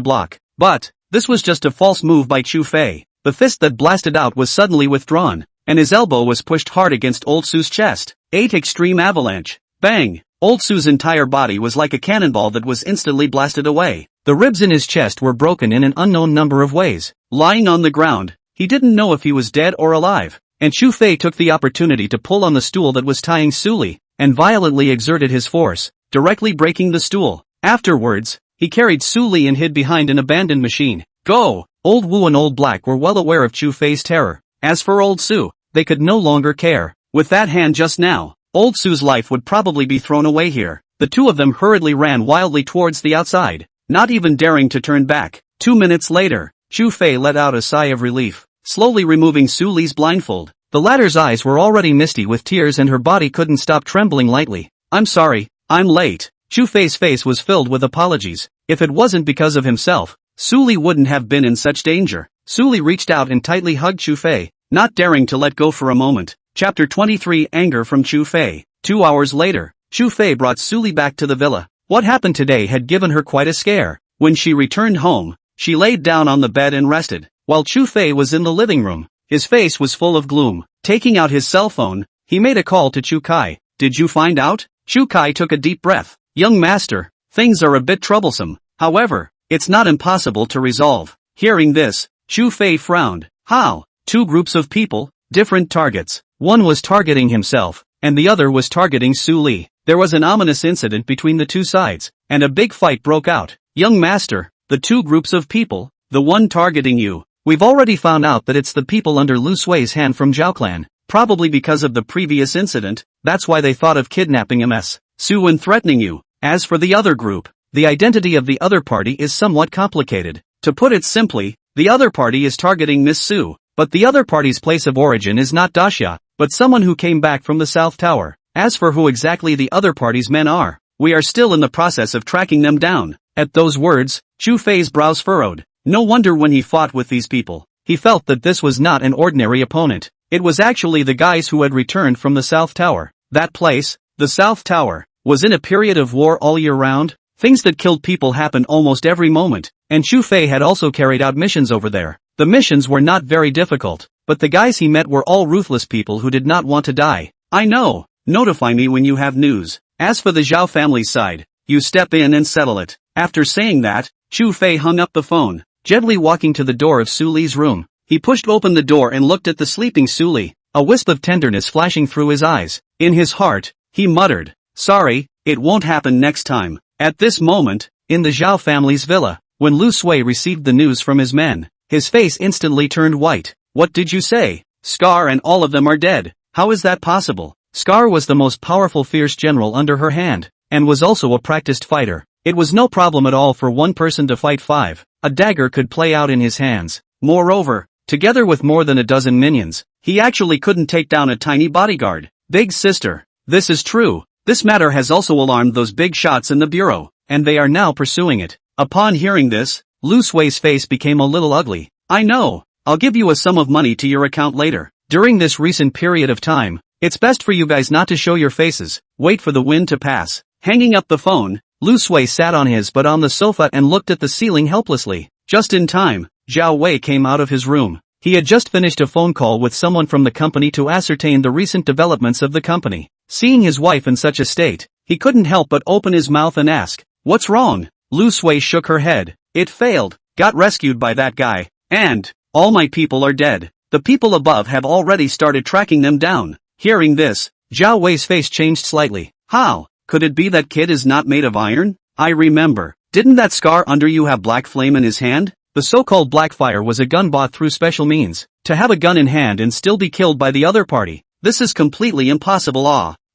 block. But, this was just a false move by Chu Fei. The fist that blasted out was suddenly withdrawn, and his elbow was pushed hard against Old Su's chest. 8 Extreme Avalanche. Bang! Old Su's entire body was like a cannonball that was instantly blasted away. The ribs in his chest were broken in an unknown number of ways. Lying on the ground, he didn't know if he was dead or alive, and Chu Fei took the opportunity to pull on the stool that was tying Suli, and violently exerted his force, directly breaking the stool. Afterwards, he carried Suli and hid behind an abandoned machine. Go! Old Wu and Old Black were well aware of Chu Fei's terror. As for Old Su, they could no longer care. With that hand just now, Old Su's life would probably be thrown away here. The two of them hurriedly ran wildly towards the outside, not even daring to turn back. 2 minutes later, Chu Fei let out a sigh of relief, slowly removing Su Li's blindfold. The latter's eyes were already misty with tears and her body couldn't stop trembling lightly. I'm sorry, I'm late. Chu Fei's face was filled with apologies. If it wasn't because of himself, Su Li wouldn't have been in such danger. Su Li reached out and tightly hugged Chu Fei, not daring to let go for a moment. Chapter 23 Anger from Chu Fei. 2 hours later, Chu Fei brought Su Li back to the villa. What happened today had given her quite a scare. When she returned home, she laid down on the bed and rested, while Chu Fei was in the living room. His face was full of gloom. Taking out his cell phone, he made a call to Chu Kai. Did you find out? Chu Kai took a deep breath. Young master, things are a bit troublesome. However, it's not impossible to resolve. Hearing this, Chu Fei frowned. How? 2 groups of people, different targets. One was targeting himself, and the other was targeting Su Li. There was an ominous incident between the two sides, and a big fight broke out. Young master, the 2 groups of people, the one targeting you. We've already found out that it's the people under Lu Sui's hand from Zhao Clan. Probably because of the previous incident, that's why they thought of kidnapping MS. Su and threatening you. As for the other group, the identity of the other party is somewhat complicated. To put it simply, the other party is targeting Miss Su, but the other party's place of origin is not Daxia, but someone who came back from the South Tower. As for who exactly the other party's men are, we are still in the process of tracking them down. At those words, Chu Fei's brows furrowed. No wonder when he fought with these people, he felt that this was not an ordinary opponent. It was actually the guys who had returned from the South Tower. That place, the South Tower, was in a period of war all year round. Things that killed people happened almost every moment, and Chu Fei had also carried out missions over there. The missions were not very difficult, but the guys he met were all ruthless people who did not want to die. I know. Notify me when you have news. As for the Zhao family's side, you step in and settle it. After saying that, Chu Fei hung up the phone. gently walking to the door of Su Li's room. He pushed open the door and looked at the sleeping Su Li, a wisp of tenderness flashing through his eyes. In his heart, he muttered, "Sorry, it won't happen next time." At this moment, in the Zhao family's villa, when Lu Sui received the news from his men, his face instantly turned white. "What did you say? Scar and all of them are dead. How is that possible?" Scar was the most powerful fierce general under her hand, and was also a practiced fighter. It was no problem at all for one person to fight five. A dagger could play out in his hands. Moreover, together with more than a dozen minions, he actually couldn't take down a tiny bodyguard. Big sister, this is true. This matter has also alarmed those big shots in the bureau, and they are now pursuing it. Upon hearing this, Lu Sui's face became a little ugly. "I know. I'll give you a sum of money to your account later. During this recent period of time, it's best for you guys not to show your faces. Wait for the wind to pass." Hanging up the phone, Lu Sui sat on his butt on the sofa and looked at the ceiling helplessly. Just in time, Zhao Wei came out of his room. He had just finished a phone call with someone from the company to ascertain the recent developments of the company. Seeing his wife in such a state, he couldn't help but open his mouth and ask, "What's wrong?" Lu Sui shook her head. "It failed, got rescued by that guy, and all my people are dead. The people above have already started tracking them down." Hearing this, Zhao Wei's face changed slightly. "How? Could it be that kid is not made of iron? I remember. Didn't that Scar under you have black flame in his hand?" The so-called black fire was a gun bought through special means. To have a gun in hand and still be killed by the other party, this is completely impossible.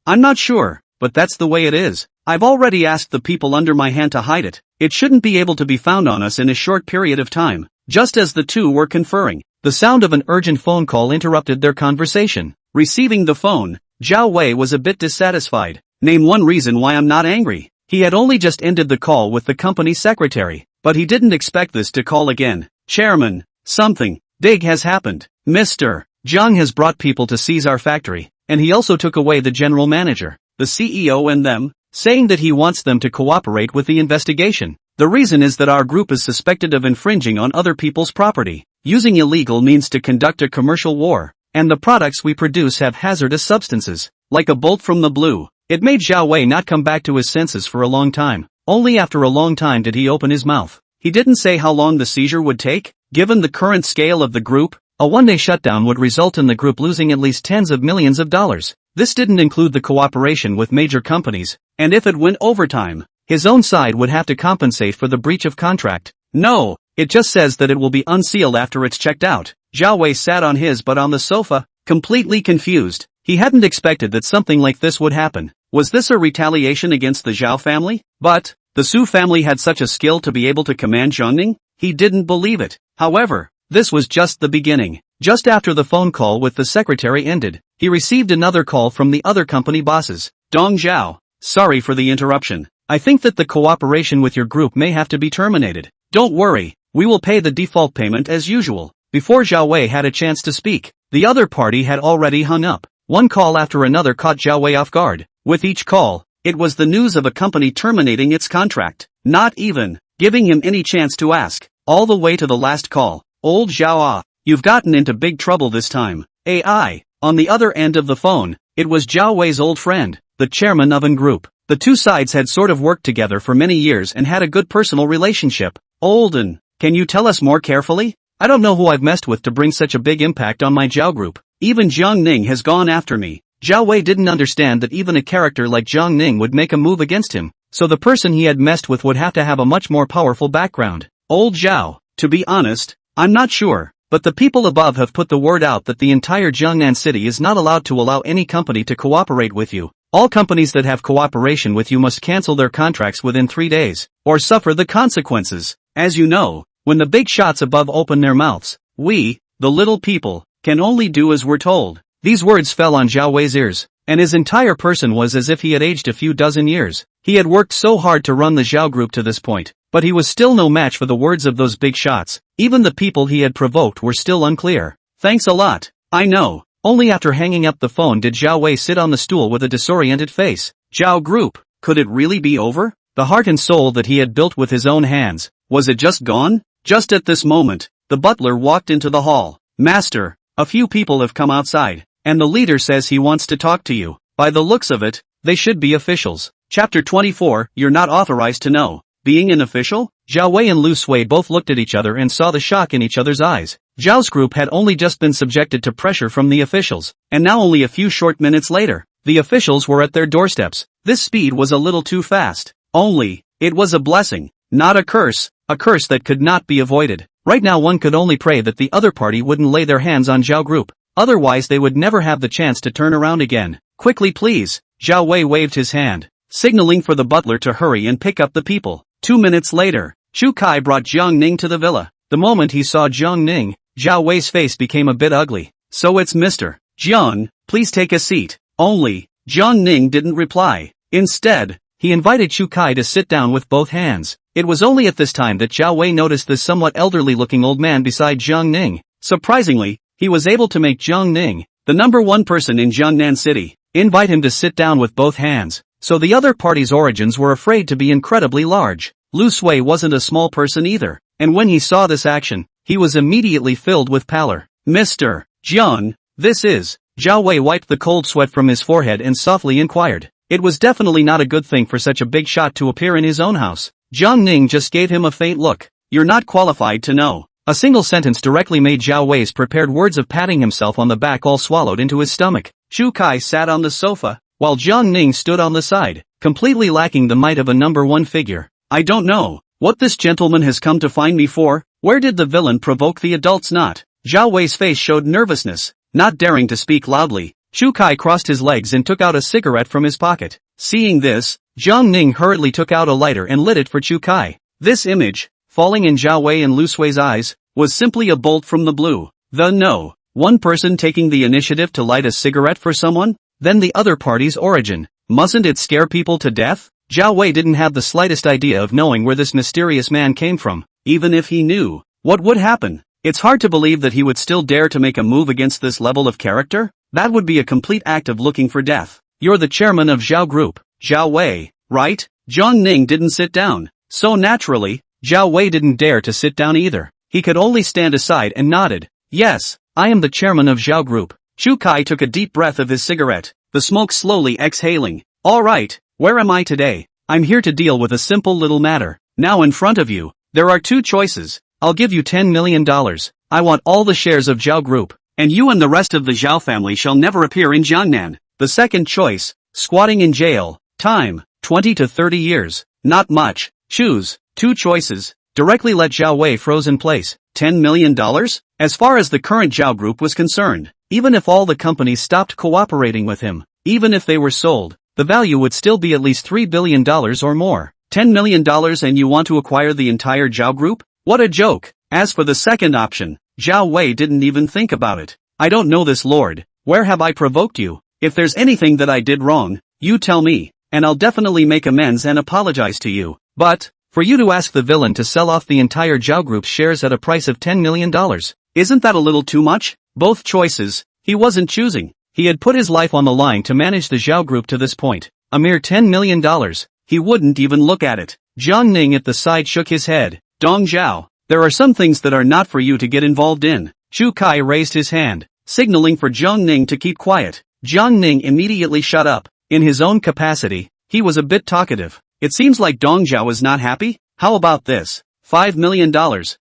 I'm not sure, but that's the way it is. I've already asked the people under my hand to hide it. It shouldn't be able to be found on us in a short period of time. Just as the two were conferring, the sound of an urgent phone call interrupted their conversation. Receiving the phone, Zhao Wei was a bit dissatisfied. "Name one reason why I'm not angry." He had only just ended the call with the company secretary, but he didn't expect this to call again. "Chairman, something big has happened. Mr. Zhang has brought people to seize our factory, and he also took away the general manager, the CEO and them, saying that he wants them to cooperate with the investigation. The reason is that our group is suspected of infringing on other people's property, using illegal means to conduct a commercial war, and the products we produce have hazardous substances." Like a bolt from the blue, it made Zhao Wei not come back to his senses for a long time. Only after a long time did he open his mouth. He didn't say how long the seizure would take. Given the current scale of the group, a one-day shutdown would result in the group losing at least tens of millions of dollars. This didn't include the cooperation with major companies, and if it went overtime, his own side would have to compensate for the breach of contract. No, it just says that it will be unsealed after it's checked out. Zhao Wei sat on his butt on the sofa, completely confused. He hadn't expected that something like this would happen. Was this a retaliation against the Zhao family? But the Su family had such a skill to be able to command Zhongning? He didn't believe it. However, this was just the beginning. Just after the phone call with the secretary ended, he received another call from the other company bosses. "Dong Zhao, sorry for the interruption. I think that the cooperation with your group may have to be terminated. Don't worry, we will pay the default payment as usual." Before Zhao Wei had a chance to speak, the other party had already hung up. One call after another caught Zhao Wei off guard. With each call, it was the news of a company terminating its contract, not even giving him any chance to ask. All the way to the last call. "Old Zhao, you've gotten into big trouble this time." AI. On the other end of the phone, it was Zhao Wei's old friend, the chairman of an group. The two sides had sort of worked together for many years and had a good personal relationship. "Olden, can you tell us more carefully? I don't know who I've messed with to bring such a big impact on my Zhao group. Even Zhang Ning has gone after me." Zhao Wei didn't understand that even a character like Zhang Ning would make a move against him, so the person he had messed with would have to have a much more powerful background. "Old Zhao, to be honest, I'm not sure, but the people above have put the word out that the entire Jiangnan city is not allowed to allow any company to cooperate with you. All companies that have cooperation with you must cancel their contracts within 3 days, or suffer the consequences. As you know, when the big shots above open their mouths, we, the little people, can only do as we're told." These words fell on Zhao Wei's ears, and his entire person was as if he had aged a few dozen years. He had worked so hard to run the Zhao group to this point, but he was still no match for the words of those big shots. Even the people he had provoked were still unclear. "Thanks a lot, I know." Only after hanging up the phone did Zhao Wei sit on the stool with a disoriented face. Zhao group, could it really be over? The heart and soul that he had built with his own hands, was it just gone? Just at this moment, the butler walked into the hall. "Master, a few people have come outside, and the leader says he wants to talk to you. By the looks of it, they should be officials." Chapter 24, You're not authorized to know. Being an official? Zhao Wei and Lu Sui both looked at each other and saw the shock in each other's eyes. Zhao's group had only just been subjected to pressure from the officials, and now only a few short minutes later, the officials were at their doorsteps. This speed was a little too fast. Only, it was a blessing, not a curse that could not be avoided. Right now one could only pray that the other party wouldn't lay their hands on Zhao group. Otherwise they would never have the chance to turn around again. Quickly please, Zhao Wei waved his hand, signaling for the butler to hurry and pick up the people. 2 minutes later, Chu Kai brought Jiang Ning to the villa. The moment he saw Jiang Ning, Zhao Wei's face became a bit ugly. So it's Mr. Jiang, please take a seat. Only, Jiang Ning didn't reply. Instead, he invited Chu Kai to sit down with both hands. It was only at this time that Zhao Wei noticed this somewhat elderly-looking old man beside Jiang Ning. Surprisingly, he was able to make Jiang Ning, the number one person in Jiangnan City, invite him to sit down with both hands. So the other party's origins were afraid to be incredibly large. Lu Sui wasn't a small person either, and when he saw this action, he was immediately filled with pallor. Mr. Jiang, this is... Zhao Wei wiped the cold sweat from his forehead and softly inquired. It was definitely not a good thing for such a big shot to appear in his own house. Jiang Ning just gave him a faint look. You're not qualified to know. A single sentence directly made Zhao Wei's prepared words of patting himself on the back all swallowed into his stomach. Chu Kai sat on the sofa, while Jiang Ning stood on the side, completely lacking the might of a number one figure. I don't know what this gentleman has come to find me for. Where did the villain provoke the adults not? Zhao Wei's face showed nervousness. Not daring to speak loudly, Chu Kai crossed his legs and took out a cigarette from his pocket. Seeing this, Jiang Ning hurriedly took out a lighter and lit it for Chu Kai. This image, falling in Zhao Wei and Lu Sui's eyes, was simply a bolt from the blue. No, one person taking the initiative to light a cigarette for someone? Then the other party's origin. Mustn't it scare people to death? Zhao Wei didn't have the slightest idea of knowing where this mysterious man came from. Even if he knew, what would happen? It's hard to believe that he would still dare to make a move against this level of character. That would be a complete act of looking for death. You're the chairman of Zhao Group, Zhao Wei, right? Jiang Ning didn't sit down. So naturally, Zhao Wei didn't dare to sit down either. He could only stand aside and nodded. Yes, I am the chairman of Zhao Group. Chu Kai took a deep breath of his cigarette, the smoke slowly exhaling. All right, where am I today? I'm here to deal with a simple little matter. Now in front of you, there are two choices. I'll give you $10 million. I want all the shares of Zhao Group, and you and the rest of the Zhao family shall never appear in Jiangnan. The second choice, squatting in jail. Time, 20 to 30 years. Not much. Choose. Two choices. Directly let Zhao Wei froze in place. $10 million? As far as the current Zhao Group was concerned, even if all the companies stopped cooperating with him, even if they were sold, the value would still be at least $3 billion or more. $10 million and you want to acquire the entire Zhao Group? What a joke! As for the second option, Zhao Wei didn't even think about it. I don't know this lord. Where have I provoked you? If there's anything that I did wrong, you tell me, and I'll definitely make amends and apologize to you. But, for you to ask the villain to sell off the entire Zhao Group's shares at a price of $10 million, isn't that a little too much? Both choices, he wasn't choosing. He had put his life on the line to manage the Zhao Group to this point. A mere $10 million. He wouldn't even look at it. Jiang Ning at the side shook his head. Dong Zhao, there are some things that are not for you to get involved in. Chu Kai raised his hand, signaling for Jiang Ning to keep quiet. Jiang Ning immediately shut up. In his own capacity, he was a bit talkative. It seems like Dong Zhao is not happy? How about this? $5 million.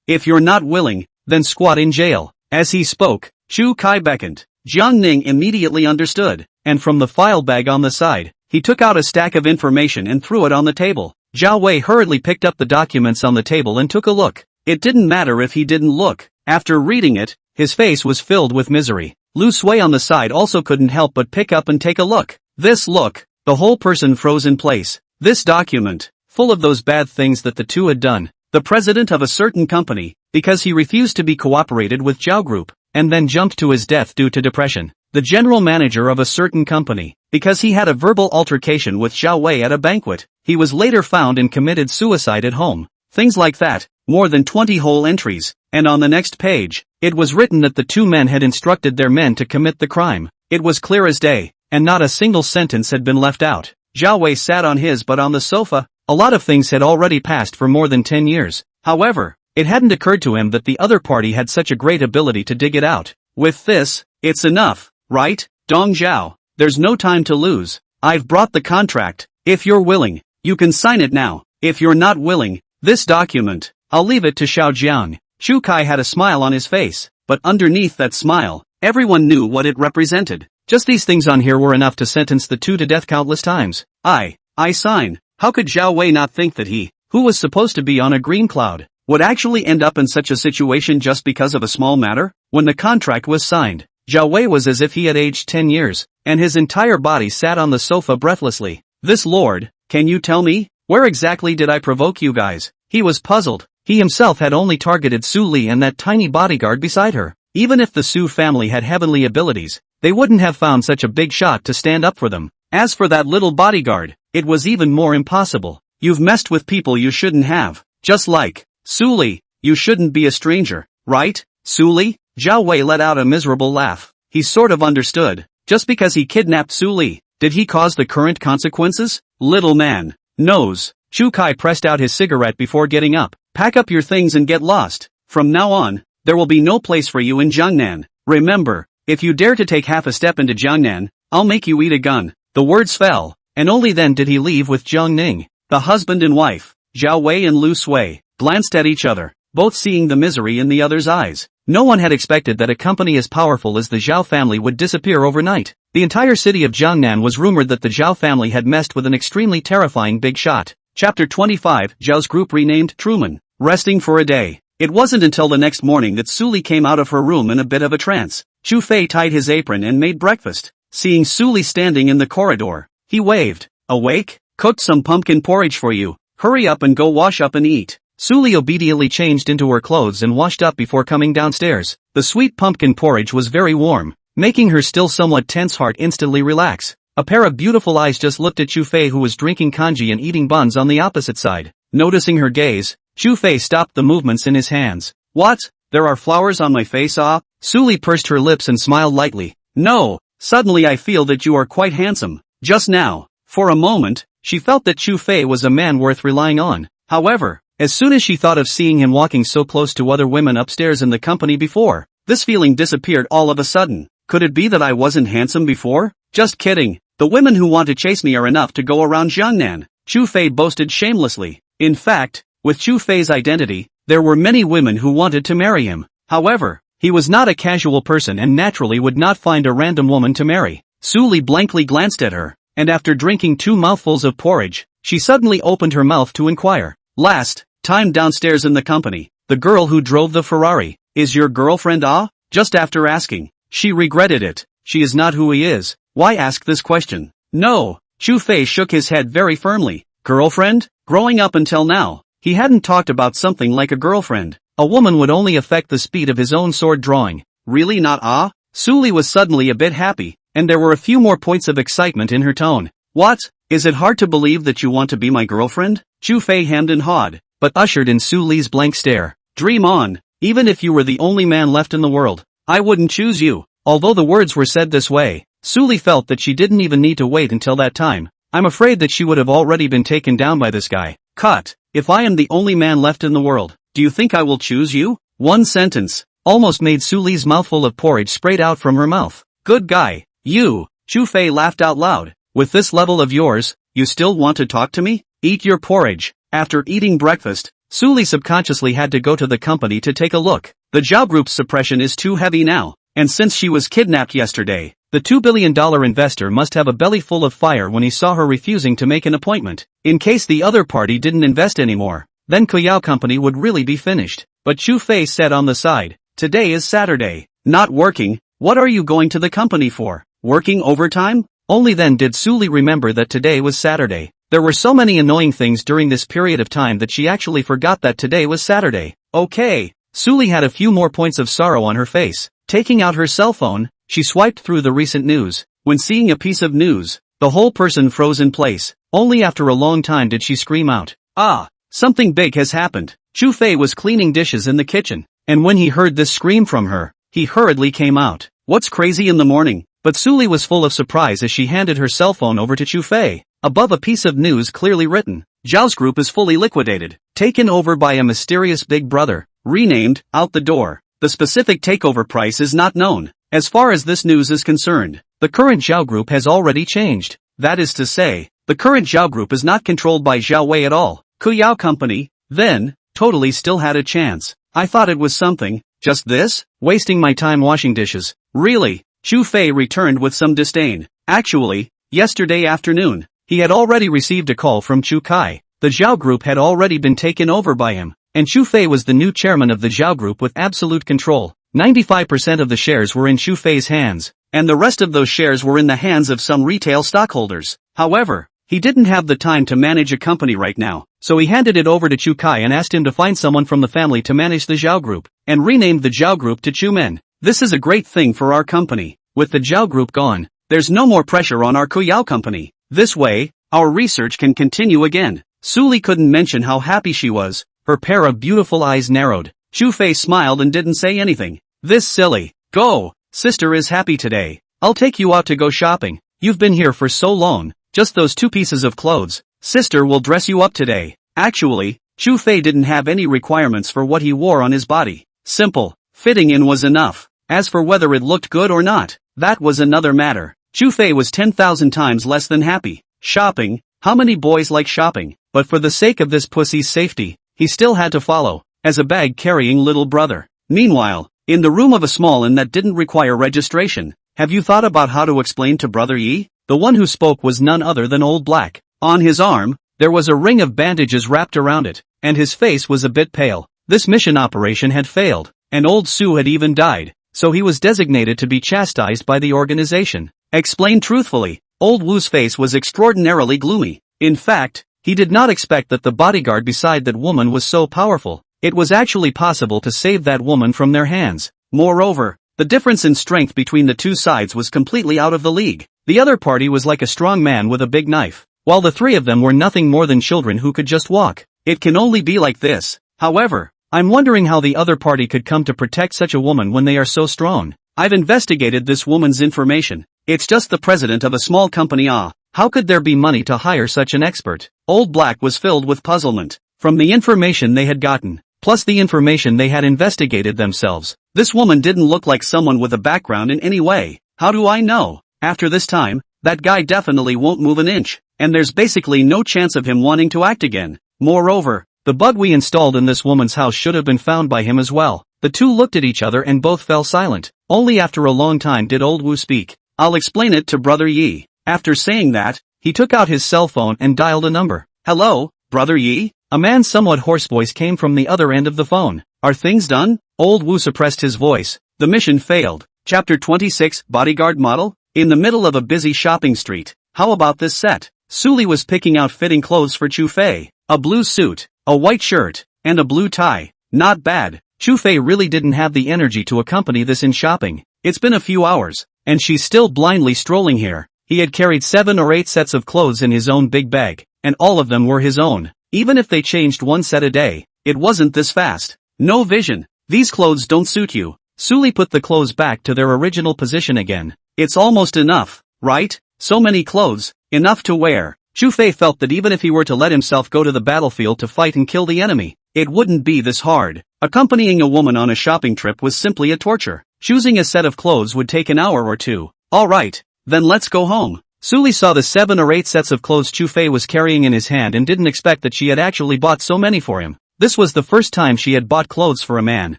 If you're not willing, then squat in jail. As he spoke, Chu Kai beckoned. Jiang Ning immediately understood, and from the file bag on the side, he took out a stack of information and threw it on the table. Zhao Wei hurriedly picked up the documents on the table and took a look. It didn't matter if he didn't look. After reading it, his face was filled with misery. Lu Sui on the side also couldn't help but pick up and take a look. This look, the whole person froze in place. This document, full of those bad things that the two had done. The president of a certain company, because he refused to be cooperated with Zhao Group, and then jumped to his death due to depression. The general manager of a certain company, because he had a verbal altercation with Zhao Wei at a banquet. He was later found and committed suicide at home. Things like that, more than 20 whole entries, and on the next page, it was written that the two men had instructed their men to commit the crime. It was clear as day, and not a single sentence had been left out. Zhao Wei sat on his butt on the sofa. A lot of things had already passed for more than 10 years. However, it hadn't occurred to him that the other party had such a great ability to dig it out. With this, it's enough, right, Dong Zhao? There's no time to lose. I've brought the contract. If you're willing, you can sign it now. If you're not willing, This document, I'll leave it to Xiaojiang. Chu Kai had a smile on his face, but underneath that smile, everyone knew what it represented. Just these things on here were enough to sentence the two to death countless times. I sign. How could Zhao Wei not think that he, who was supposed to be on a green cloud, would actually end up in such a situation just because of a small matter? When the contract was signed, Zhao Wei was as if he had aged 10 years, and his entire body sat on the sofa breathlessly. This lord, can you tell me, where exactly did I provoke you guys? He was puzzled. He himself had only targeted Su Li and that tiny bodyguard beside her. Even if the Su family had heavenly abilities, they wouldn't have found such a big shot to stand up for them. As for that little bodyguard, it was even more impossible. You've messed with people you shouldn't have. Just like Su Li, you shouldn't be a stranger, right? Su Li? Zhao Wei let out a miserable laugh. He sort of understood. Just because he kidnapped Su Li, did he cause the current consequences? Little man knows. Chu Kai pressed out his cigarette before getting up. Pack up your things and get lost. From now on, there will be no place for you in Jiangnan. Remember, if you dare to take half a step into Jiangnan, I'll make you eat a gun. The words fell, and only then did he leave with Jiang Ning. The husband and wife, Zhao Wei and Lu Sui, glanced at each other, both seeing the misery in the other's eyes. No one had expected that a company as powerful as the Zhao family would disappear overnight. The entire city of Jiangnan was rumored that the Zhao family had messed with an extremely terrifying big shot. Chapter 25, Zhao's group renamed Truman. Resting for a day. It wasn't until the next morning that Su Li came out of her room in a bit of a trance. Chu Fei tied his apron and made breakfast. Seeing Su Li standing in the corridor, he waved. Awake? Cooked some pumpkin porridge for you. Hurry up and go wash up and eat. Su Li obediently changed into her clothes and washed up before coming downstairs. The sweet pumpkin porridge was very warm, making her still somewhat tense heart instantly relax. A pair of beautiful eyes just looked at Chu Fei, who was drinking kanji and eating buns on the opposite side. Noticing her gaze, Chu Fei stopped the movements in his hands. What? There are flowers on my face, ah? Su Li pursed her lips and smiled lightly. No, suddenly I feel that you are quite handsome. Just now, for a moment, she felt that Chu Fei was a man worth relying on. However, as soon as she thought of seeing him walking so close to other women upstairs in the company before, this feeling disappeared all of a sudden. Could it be that I wasn't handsome before? Just kidding. The women who want to chase me are enough to go around Jiangnan, Chu Fei boasted shamelessly. In fact, with Chu Fei's identity, there were many women who wanted to marry him. However, he was not a casual person and naturally would not find a random woman to marry. Su Li blankly glanced at her, and after drinking 2 mouthfuls of porridge, she suddenly opened her mouth to inquire. Last time downstairs in the company, the girl who drove the Ferrari, is your girlfriend, ah? Just after asking, she regretted it. She is not who he is. Why ask this question? No. Chu Fei shook his head very firmly. Girlfriend? Growing up until now, he hadn't talked about something like a girlfriend. A woman would only affect the speed of his own sword drawing. Really not, ah? Su Li was suddenly a bit happy, and there were a few more points of excitement in her tone. What? Is it hard to believe that you want to be my girlfriend? Chu Fei hemmed and hawed, but ushered in Su Li's blank stare. Dream on. Even if you were the only man left in the world, I wouldn't choose you. Although the words were said this way, Su Li felt that she didn't even need to wait until that time. I'm afraid that she would have already been taken down by this guy. Cut. If I am the only man left in the world, do you think I will choose you? One sentence almost made Su Li's mouthful of porridge sprayed out from her mouth. Good guy. You. Chu Fei laughed out loud. With this level of yours, you still want to talk to me? Eat your porridge. After eating breakfast, Su Li subconsciously had to go to the company to take a look. The Zhao Group's suppression is too heavy now, and since she was kidnapped yesterday, the $2 billion investor must have a belly full of fire when he saw her refusing to make an appointment. In case the other party didn't invest anymore, then Kuyao Company would really be finished. But Chu Fei said on the side, today is Saturday. Not working? What are you going to the company for? Working overtime? Only then did Su Li remember that today was Saturday. There were so many annoying things during this period of time that she actually forgot that today was Saturday. Okay. Su Li had a few more points of sorrow on her face. Taking out her cell phone, she swiped through the recent news. When seeing a piece of news, the whole person froze in place. Only after a long time did she scream out. Ah! Something big has happened. Chu Fei was cleaning dishes in the kitchen, and when he heard this scream from her, he hurriedly came out. What's crazy in the morning? But Su Li was full of surprise as she handed her cell phone over to Chu Fei. Above a piece of news clearly written, Zhao's group is fully liquidated, taken over by a mysterious big brother, renamed, out the door. The specific takeover price is not known. As far as this news is concerned, the current Zhao group has already changed. That is to say, the current Zhao group is not controlled by Zhao Wei at all. Kuyao Company, Then, totally still had a chance. I thought it was something, just this? Wasting my time washing dishes. Really? Chu Fei returned with some disdain. Actually, yesterday afternoon, he had already received a call from Chu Kai. The Zhao group had already been taken over by him, and Chu Fei was the new chairman of the Zhao group with absolute control. 95% of the shares were in Chu Fei's hands, and the rest of those shares were in the hands of some retail stockholders. However, he didn't have the time to manage a company right now, so he handed it over to Chu Kai and asked him to find someone from the family to manage the Zhao group, and renamed the Zhao group to Chu Men. This is a great thing for our company. With the Zhao group gone, there's no more pressure on our Kuyao company. This way, our research can continue again. Suli couldn't mention how happy she was. Her pair of beautiful eyes narrowed. Chu Fei smiled and didn't say anything. This silly. Go. Sister is happy today. I'll take you out to go shopping. You've been here for so long. Just those 2 pieces of clothes. Sister will dress you up today. Actually, Chu Fei didn't have any requirements for what he wore on his body. Simple. Fitting in was enough. As for whether it looked good or not, that was another matter. Chu Fei was 10,000 times less than happy. Shopping? How many boys like shopping? But for the sake of this pussy's safety, he still had to follow, as a bag-carrying little brother. Meanwhile, in the room of a small inn that didn't require registration, have you thought about how to explain to Brother Yi? The one who spoke was none other than Old Black. On his arm, there was a ring of bandages wrapped around it, and his face was a bit pale. This mission operation had failed, and Old Su had even died, so he was designated to be chastised by the organization. Explained truthfully, Old Wu's face was extraordinarily gloomy. In fact, he did not expect that the bodyguard beside that woman was so powerful. It was actually possible to save that woman from their hands. Moreover, the difference in strength between the two sides was completely out of the league. The other party was like a strong man with a big knife, while the 3 of them were nothing more than children who could just walk. It can only be like this. However, I'm wondering how the other party could come to protect such a woman when they are so strong. I've investigated this woman's information. It's just the president of a small company. How could there be money to hire such an expert? Old Black was filled with puzzlement. From the information they had gotten, plus the information they had investigated themselves, this woman didn't look like someone with a background in any way. How do I know? After this time, that guy definitely won't move an inch, and there's basically no chance of him wanting to act again. Moreover, the bug we installed in this woman's house should have been found by him as well. The two looked at each other and both fell silent. Only after a long time did Old Wu speak. I'll explain it to Brother Yi. After saying that, he took out his cell phone and dialed a number. Hello, Brother Yi? A man's somewhat hoarse voice came from the other end of the phone. Are things done? Old Wu suppressed his voice. The mission failed. Chapter 26, Bodyguard Model? In the middle of a busy shopping street. How about this set? Suli was picking out fitting clothes for Chu Fei. A blue suit, a white shirt, and a blue tie. Not bad. Chu Fei really didn't have the energy to accompany this in shopping. It's been a few hours, and she's still blindly strolling here. He had carried 7 or 8 sets of clothes in his own big bag, and all of them were his own. Even if they changed one set a day, it wasn't this fast. No vision. These clothes don't suit you. Suli put the clothes back to their original position again. It's almost enough, right? So many clothes, enough to wear. Chu Fei felt that even if he were to let himself go to the battlefield to fight and kill the enemy, it wouldn't be this hard. Accompanying a woman on a shopping trip was simply a torture. Choosing a set of clothes would take an hour or 2. Alright, then let's go home. Suli saw the 7 or 8 sets of clothes Chu Fei was carrying in his hand and didn't expect that she had actually bought so many for him. This was the first time she had bought clothes for a man.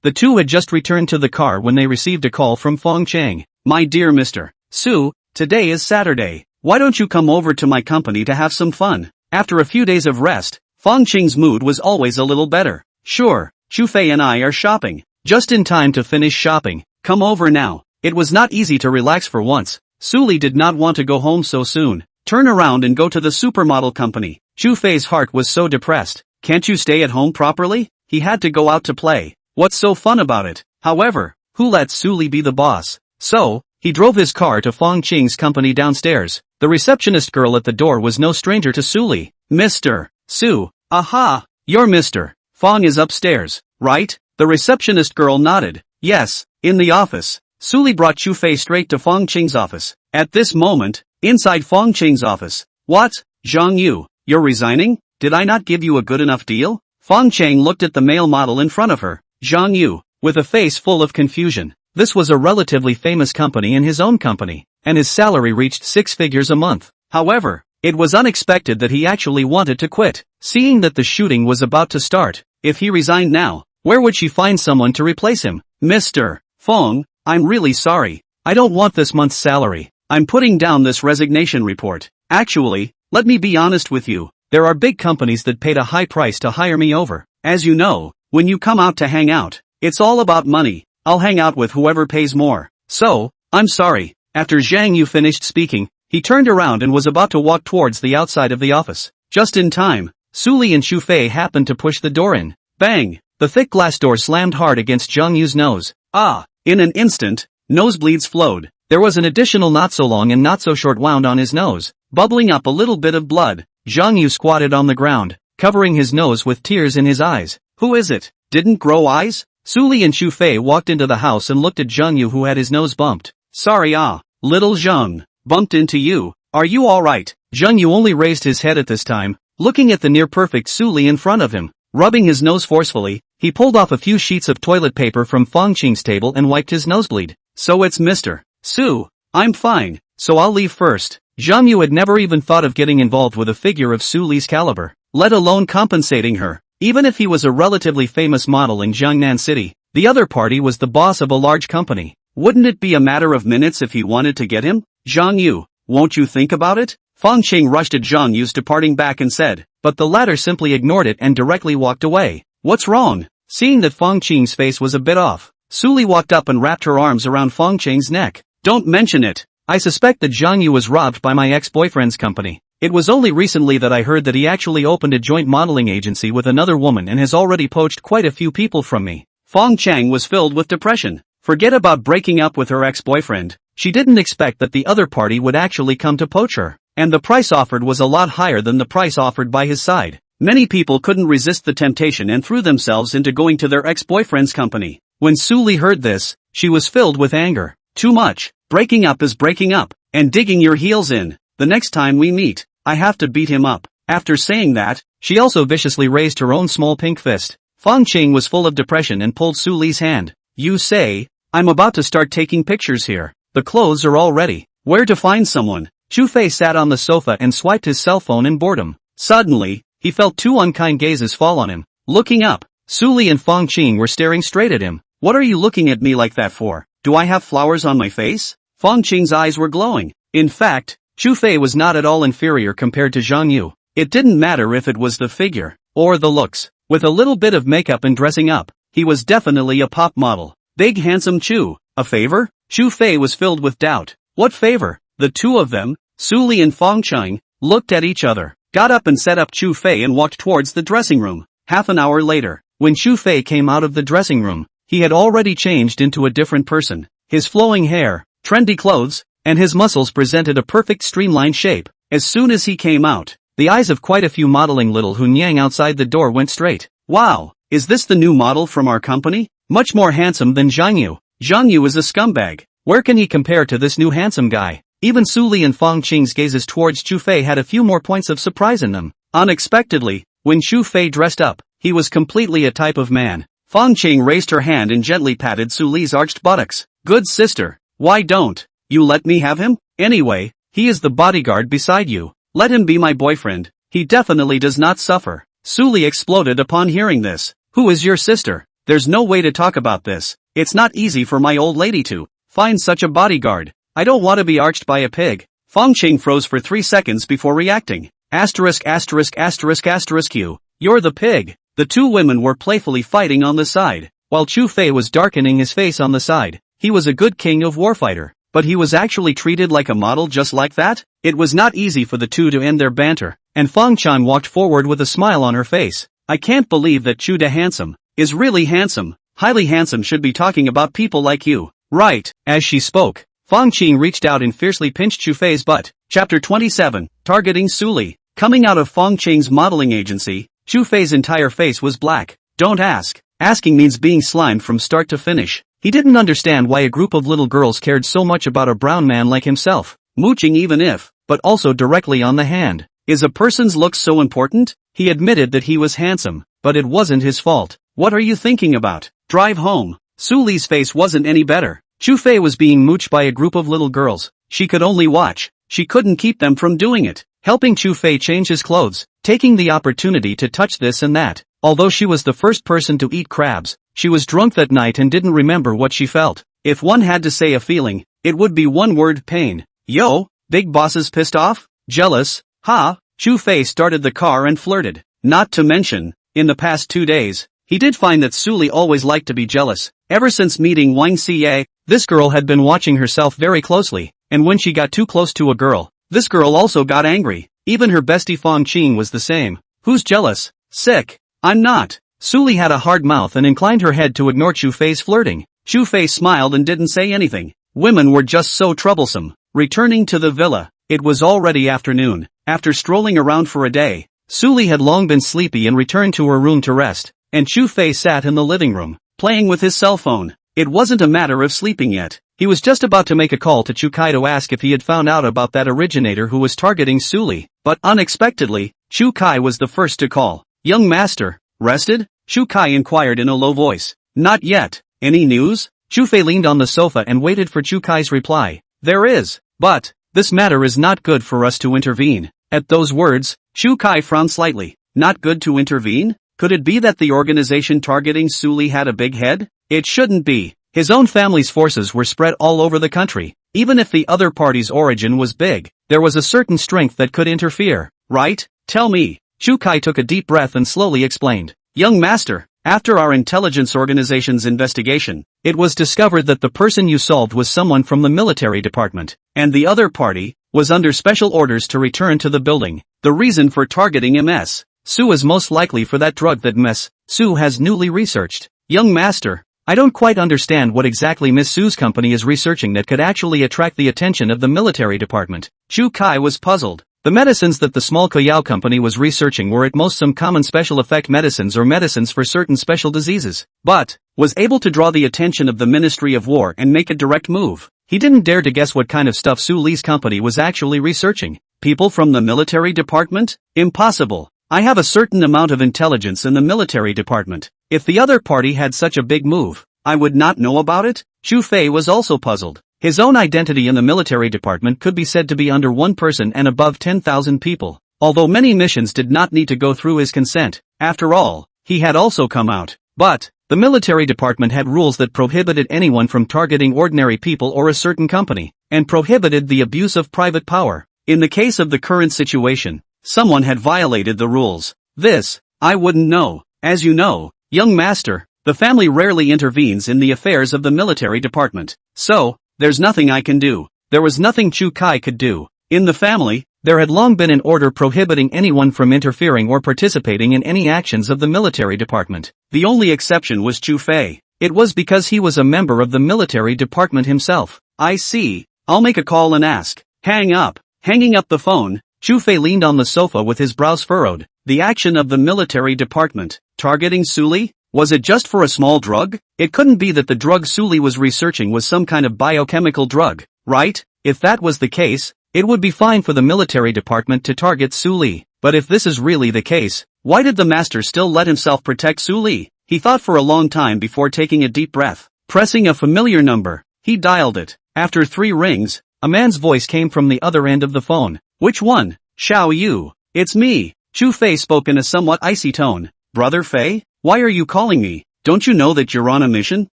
The two had just returned to the car when they received a call from Fong Chang. My dear Mr. Su, today is Saturday. Why don't you come over to my company to have some fun? After a few days of rest, Fong Ching's mood was always a little better. Sure, Chu Fei and I are shopping. Just in time to finish shopping. Come over now. It was not easy to relax for once. Suli did not want to go home so soon. Turn around and go to the supermodel company. Chu Fei's heart was so depressed. Can't you stay at home properly? He had to go out to play. What's so fun about it? However, who let Suli be the boss? So, he drove his car to Fong Ching's company downstairs. The receptionist girl at the door was no stranger to Suli. Mr. Su. Aha! You're Mr. Fong is upstairs, right? The receptionist girl nodded. Yes, in the office. Suli brought Chu Fei straight to Fong Ching's office. At this moment, inside Fong Ching's office. What? Zhang Yu, you're resigning? Did I not give you a good enough deal? Fong Chang looked at the male model in front of her. Zhang Yu, with a face full of confusion. This was a relatively famous company in his own company, and his salary reached 6 figures a month. However, It was unexpected that he actually wanted to quit, seeing that the shooting was about to start. If he resigned now, where would she find someone to replace him? Mr. Fong, I'm really sorry. I don't want this month's salary. I'm putting down this resignation report. Actually, let me be honest with you. There are big companies that paid a high price to hire me over. As you know, when you come out to hang out, it's all about money. I'll hang out with whoever pays more. So, I'm sorry. After Zhang Yu finished speaking, he turned around and was about to walk towards the outside of the office. Just in time, Su Li and Chu Fei happened to push the door in. Bang! The thick glass door slammed hard against Zhang Yu's nose. Ah! In an instant, nosebleeds flowed. There was an additional not so long and not so short wound on his nose, bubbling up a little bit of blood. Zhang Yu squatted on the ground, covering his nose with tears in his eyes. Who is it? Didn't grow eyes? Su Li and Chu Fei walked into the house and looked at Zhang Yu, who had his nose bumped. Sorry, little Zhang. Bumped into you. Are you alright? Zhang Yu only raised his head at this time, looking at the near-perfect Su Li in front of him. Rubbing his nose forcefully, he pulled off a few sheets of toilet paper from Fong Qing's table and wiped his nosebleed. So it's Mr. Su. I'm fine, so I'll leave first. Zhang Yu had never even thought of getting involved with a figure of Su Li's caliber, let alone compensating her. Even if he was a relatively famous model in Jiangnan City, the other party was the boss of a large company. Wouldn't it be a matter of minutes if he wanted to get him? Zhang Yu, won't you think about it? Fong Qing rushed at Zhang Yu's departing back and said, but the latter simply ignored it and directly walked away. What's wrong? Seeing that Fong Qing's face was a bit off, Su Li walked up and wrapped her arms around Fong Qing's neck. Don't mention it. I suspect that Zhang Yu was robbed by my ex-boyfriend's company. It was only recently that I heard that he actually opened a joint modeling agency with another woman and has already poached quite a few people from me. Fong Chang was filled with depression. Forget about breaking up with her ex-boyfriend. She didn't expect that the other party would actually come to poach her. And the price offered was a lot higher than the price offered by his side. Many people couldn't resist the temptation and threw themselves into going to their ex-boyfriend's company. When Su Li heard this, she was filled with anger. Too much. Breaking up is breaking up, and digging your heels in. The next time we meet, I have to beat him up. After saying that, she also viciously raised her own small pink fist. Fong Qing was full of depression and pulled Su Li's hand. You say, I'm about to start taking pictures here. The clothes are all ready. Where to find someone? Chu Fei sat on the sofa and swiped his cell phone in boredom. Suddenly, he felt two unkind gazes fall on him. Looking up, Su Li and Fong Qing were staring straight at him. What are you looking at me like that for? Do I have flowers on my face? Fong Qing's eyes were glowing. In fact, Chu Fei was not at all inferior compared to Zhang Yu. It didn't matter if it was the figure, or the looks. With a little bit of makeup and dressing up, he was definitely a pop model. Big handsome Chu. A favor? Chu Fei was filled with doubt. What favor? The two of them, Su Li and Fong Qing, looked at each other, got up and set up Chu Fei and walked towards the dressing room. Half an hour later, when Chu Fei came out of the dressing room, he had already changed into a different person. His flowing hair, trendy clothes, and his muscles presented a perfect streamlined shape. As soon as he came out, the eyes of quite a few modeling little Hunyang outside the door went straight. Wow, is this the new model from our company? Much more handsome than Zhang Yu. Zhang Yu is a scumbag. Where can he compare to this new handsome guy? Even Su Li and Fong Qing's gazes towards Chu Fei had a few more points of surprise in them. Unexpectedly, when Chu Fei dressed up, he was completely a type of man. Fong Qing raised her hand and gently patted Su Li's arched buttocks. Good sister, why don't you let me have him? Anyway, he is the bodyguard beside you. Let him be my boyfriend. He definitely does not suffer. Su Li exploded upon hearing this. Who is your sister? There's no way to talk about this. It's not easy for my old lady to find such a bodyguard. I don't want to be arched by a pig. Fong Qing froze for 3 seconds before reacting. Asterisk asterisk asterisk asterisk Q. You're the pig. The two women were playfully fighting on the side, while Chu Fei was darkening his face on the side. He was a good king of warfighter, but he was actually treated like a model just like that? It was not easy for the two to end their banter, and Fong Chan walked forward with a smile on her face. I can't believe that Chu De handsome is really handsome. Highly handsome should be talking about people like you. Right. As she spoke, Fong Qing reached out and fiercely pinched Chu Fei's butt. Chapter 27, Targeting Su Li. Coming out of Fong Qing's modeling agency, Chu Fei's entire face was black. Don't ask. Asking means being slimed from start to finish. He didn't understand why a group of little girls cared so much about a brown man like himself. Mooching even if, but also directly on the hand. Is a person's looks so important? He admitted that he was handsome, but it wasn't his fault. What are you thinking about? Drive home. Su Li's face wasn't any better. Chu Fei was being mooched by a group of little girls. She could only watch. She couldn't keep them from doing it. helping Chu Fei change his clothes, taking the opportunity to touch this and that. Although she was the first person to eat crabs, she was drunk that night and didn't remember what she felt. If one had to say a feeling, it would be one word: pain. Yo, big bosses pissed off? Jealous? Ha? Chu Fei started the car and flirted. Not to mention, in the past 2 days, he did find that Suli always liked to be jealous. Ever since meeting Wang Xie, this girl had been watching herself very closely, and when she got too close to a girl, this girl also got angry. Even her bestie Fang Qing was the same. Who's jealous? Sick. I'm not. Suli had a hard mouth and inclined her head to ignore Chu Fei's flirting. Chu Fei smiled and didn't say anything. Women were just so troublesome. Returning to the villa, it was already afternoon. After strolling around for a day, Suli had long been sleepy and returned to her room to rest, and Chu Fei sat in the living room, playing with his cell phone. It wasn't a matter of sleeping yet. He was just about to make a call to Chu Kai to ask if he had found out about that originator who was targeting Suli, but unexpectedly, Chu Kai was the first to call. Young master, rested? Chu Kai inquired in a low voice. Not yet. Any news? Chu Fei leaned on the sofa and waited for Chu Kai's reply. There is, but this matter is not good for us to intervene. At those words, Chu Kai frowned slightly. Not good to intervene? Could it be that the organization targeting Suli had a big head? It shouldn't be. His own family's forces were spread all over the country. Even if the other party's origin was big, there was a certain strength that could interfere, right? Tell me. Chu Kai took a deep breath and slowly explained. Young master, after our intelligence organization's investigation, it was discovered that the person you solved was someone from the military department, and the other party was under special orders to return to the building. The reason for targeting MS Su is most likely for that drug that Ms. Su has newly researched. Young master, I don't quite understand what exactly Miss Su's company is researching that could actually attract the attention of the military department. Chu Kai was puzzled. The medicines that the small Koyao company was researching were at most some common special effect medicines or medicines for certain special diseases, but was able to draw the attention of the Ministry of War and make a direct move. He didn't dare to guess what kind of stuff Su Li's company was actually researching. People from the military department? Impossible. I have a certain amount of intelligence in the military department. If the other party had such a big move, I would not know about it? Chu Fei was also puzzled. His own identity in the military department could be said to be under one person and above 10,000 people. Although many missions did not need to go through his consent, after all, he had also come out. But the military department had rules that prohibited anyone from targeting ordinary people or a certain company, and prohibited the abuse of private power. In the case of the current situation, someone had violated the rules. This, I wouldn't know. As you know, young master, the family rarely intervenes in the affairs of the military department. So, there's nothing I can do. There was nothing Chu Kai could do. In the family, there had long been an order prohibiting anyone from interfering or participating in any actions of the military department. The only exception was Chu Fei. It was because he was a member of the military department himself. I see. I'll make a call and ask. Hang up. Hanging up the phone, Chu Fei leaned on the sofa with his brows furrowed. The action of the military department, targeting Suli? Was it just for a small drug? It couldn't be that the drug Suli was researching was some kind of biochemical drug, right? If that was the case, it would be fine for the military department to target Suli. But if this is really the case, why did the master still let himself protect Suli? He thought for a long time before taking a deep breath. Pressing a familiar number, he dialed it. After 3 rings, a man's voice came from the other end of the phone. Which one? Xiao Yu. It's me. Chu Fei spoke in a somewhat icy tone. Brother Fei? Why are you calling me? Don't you know that you're on a mission?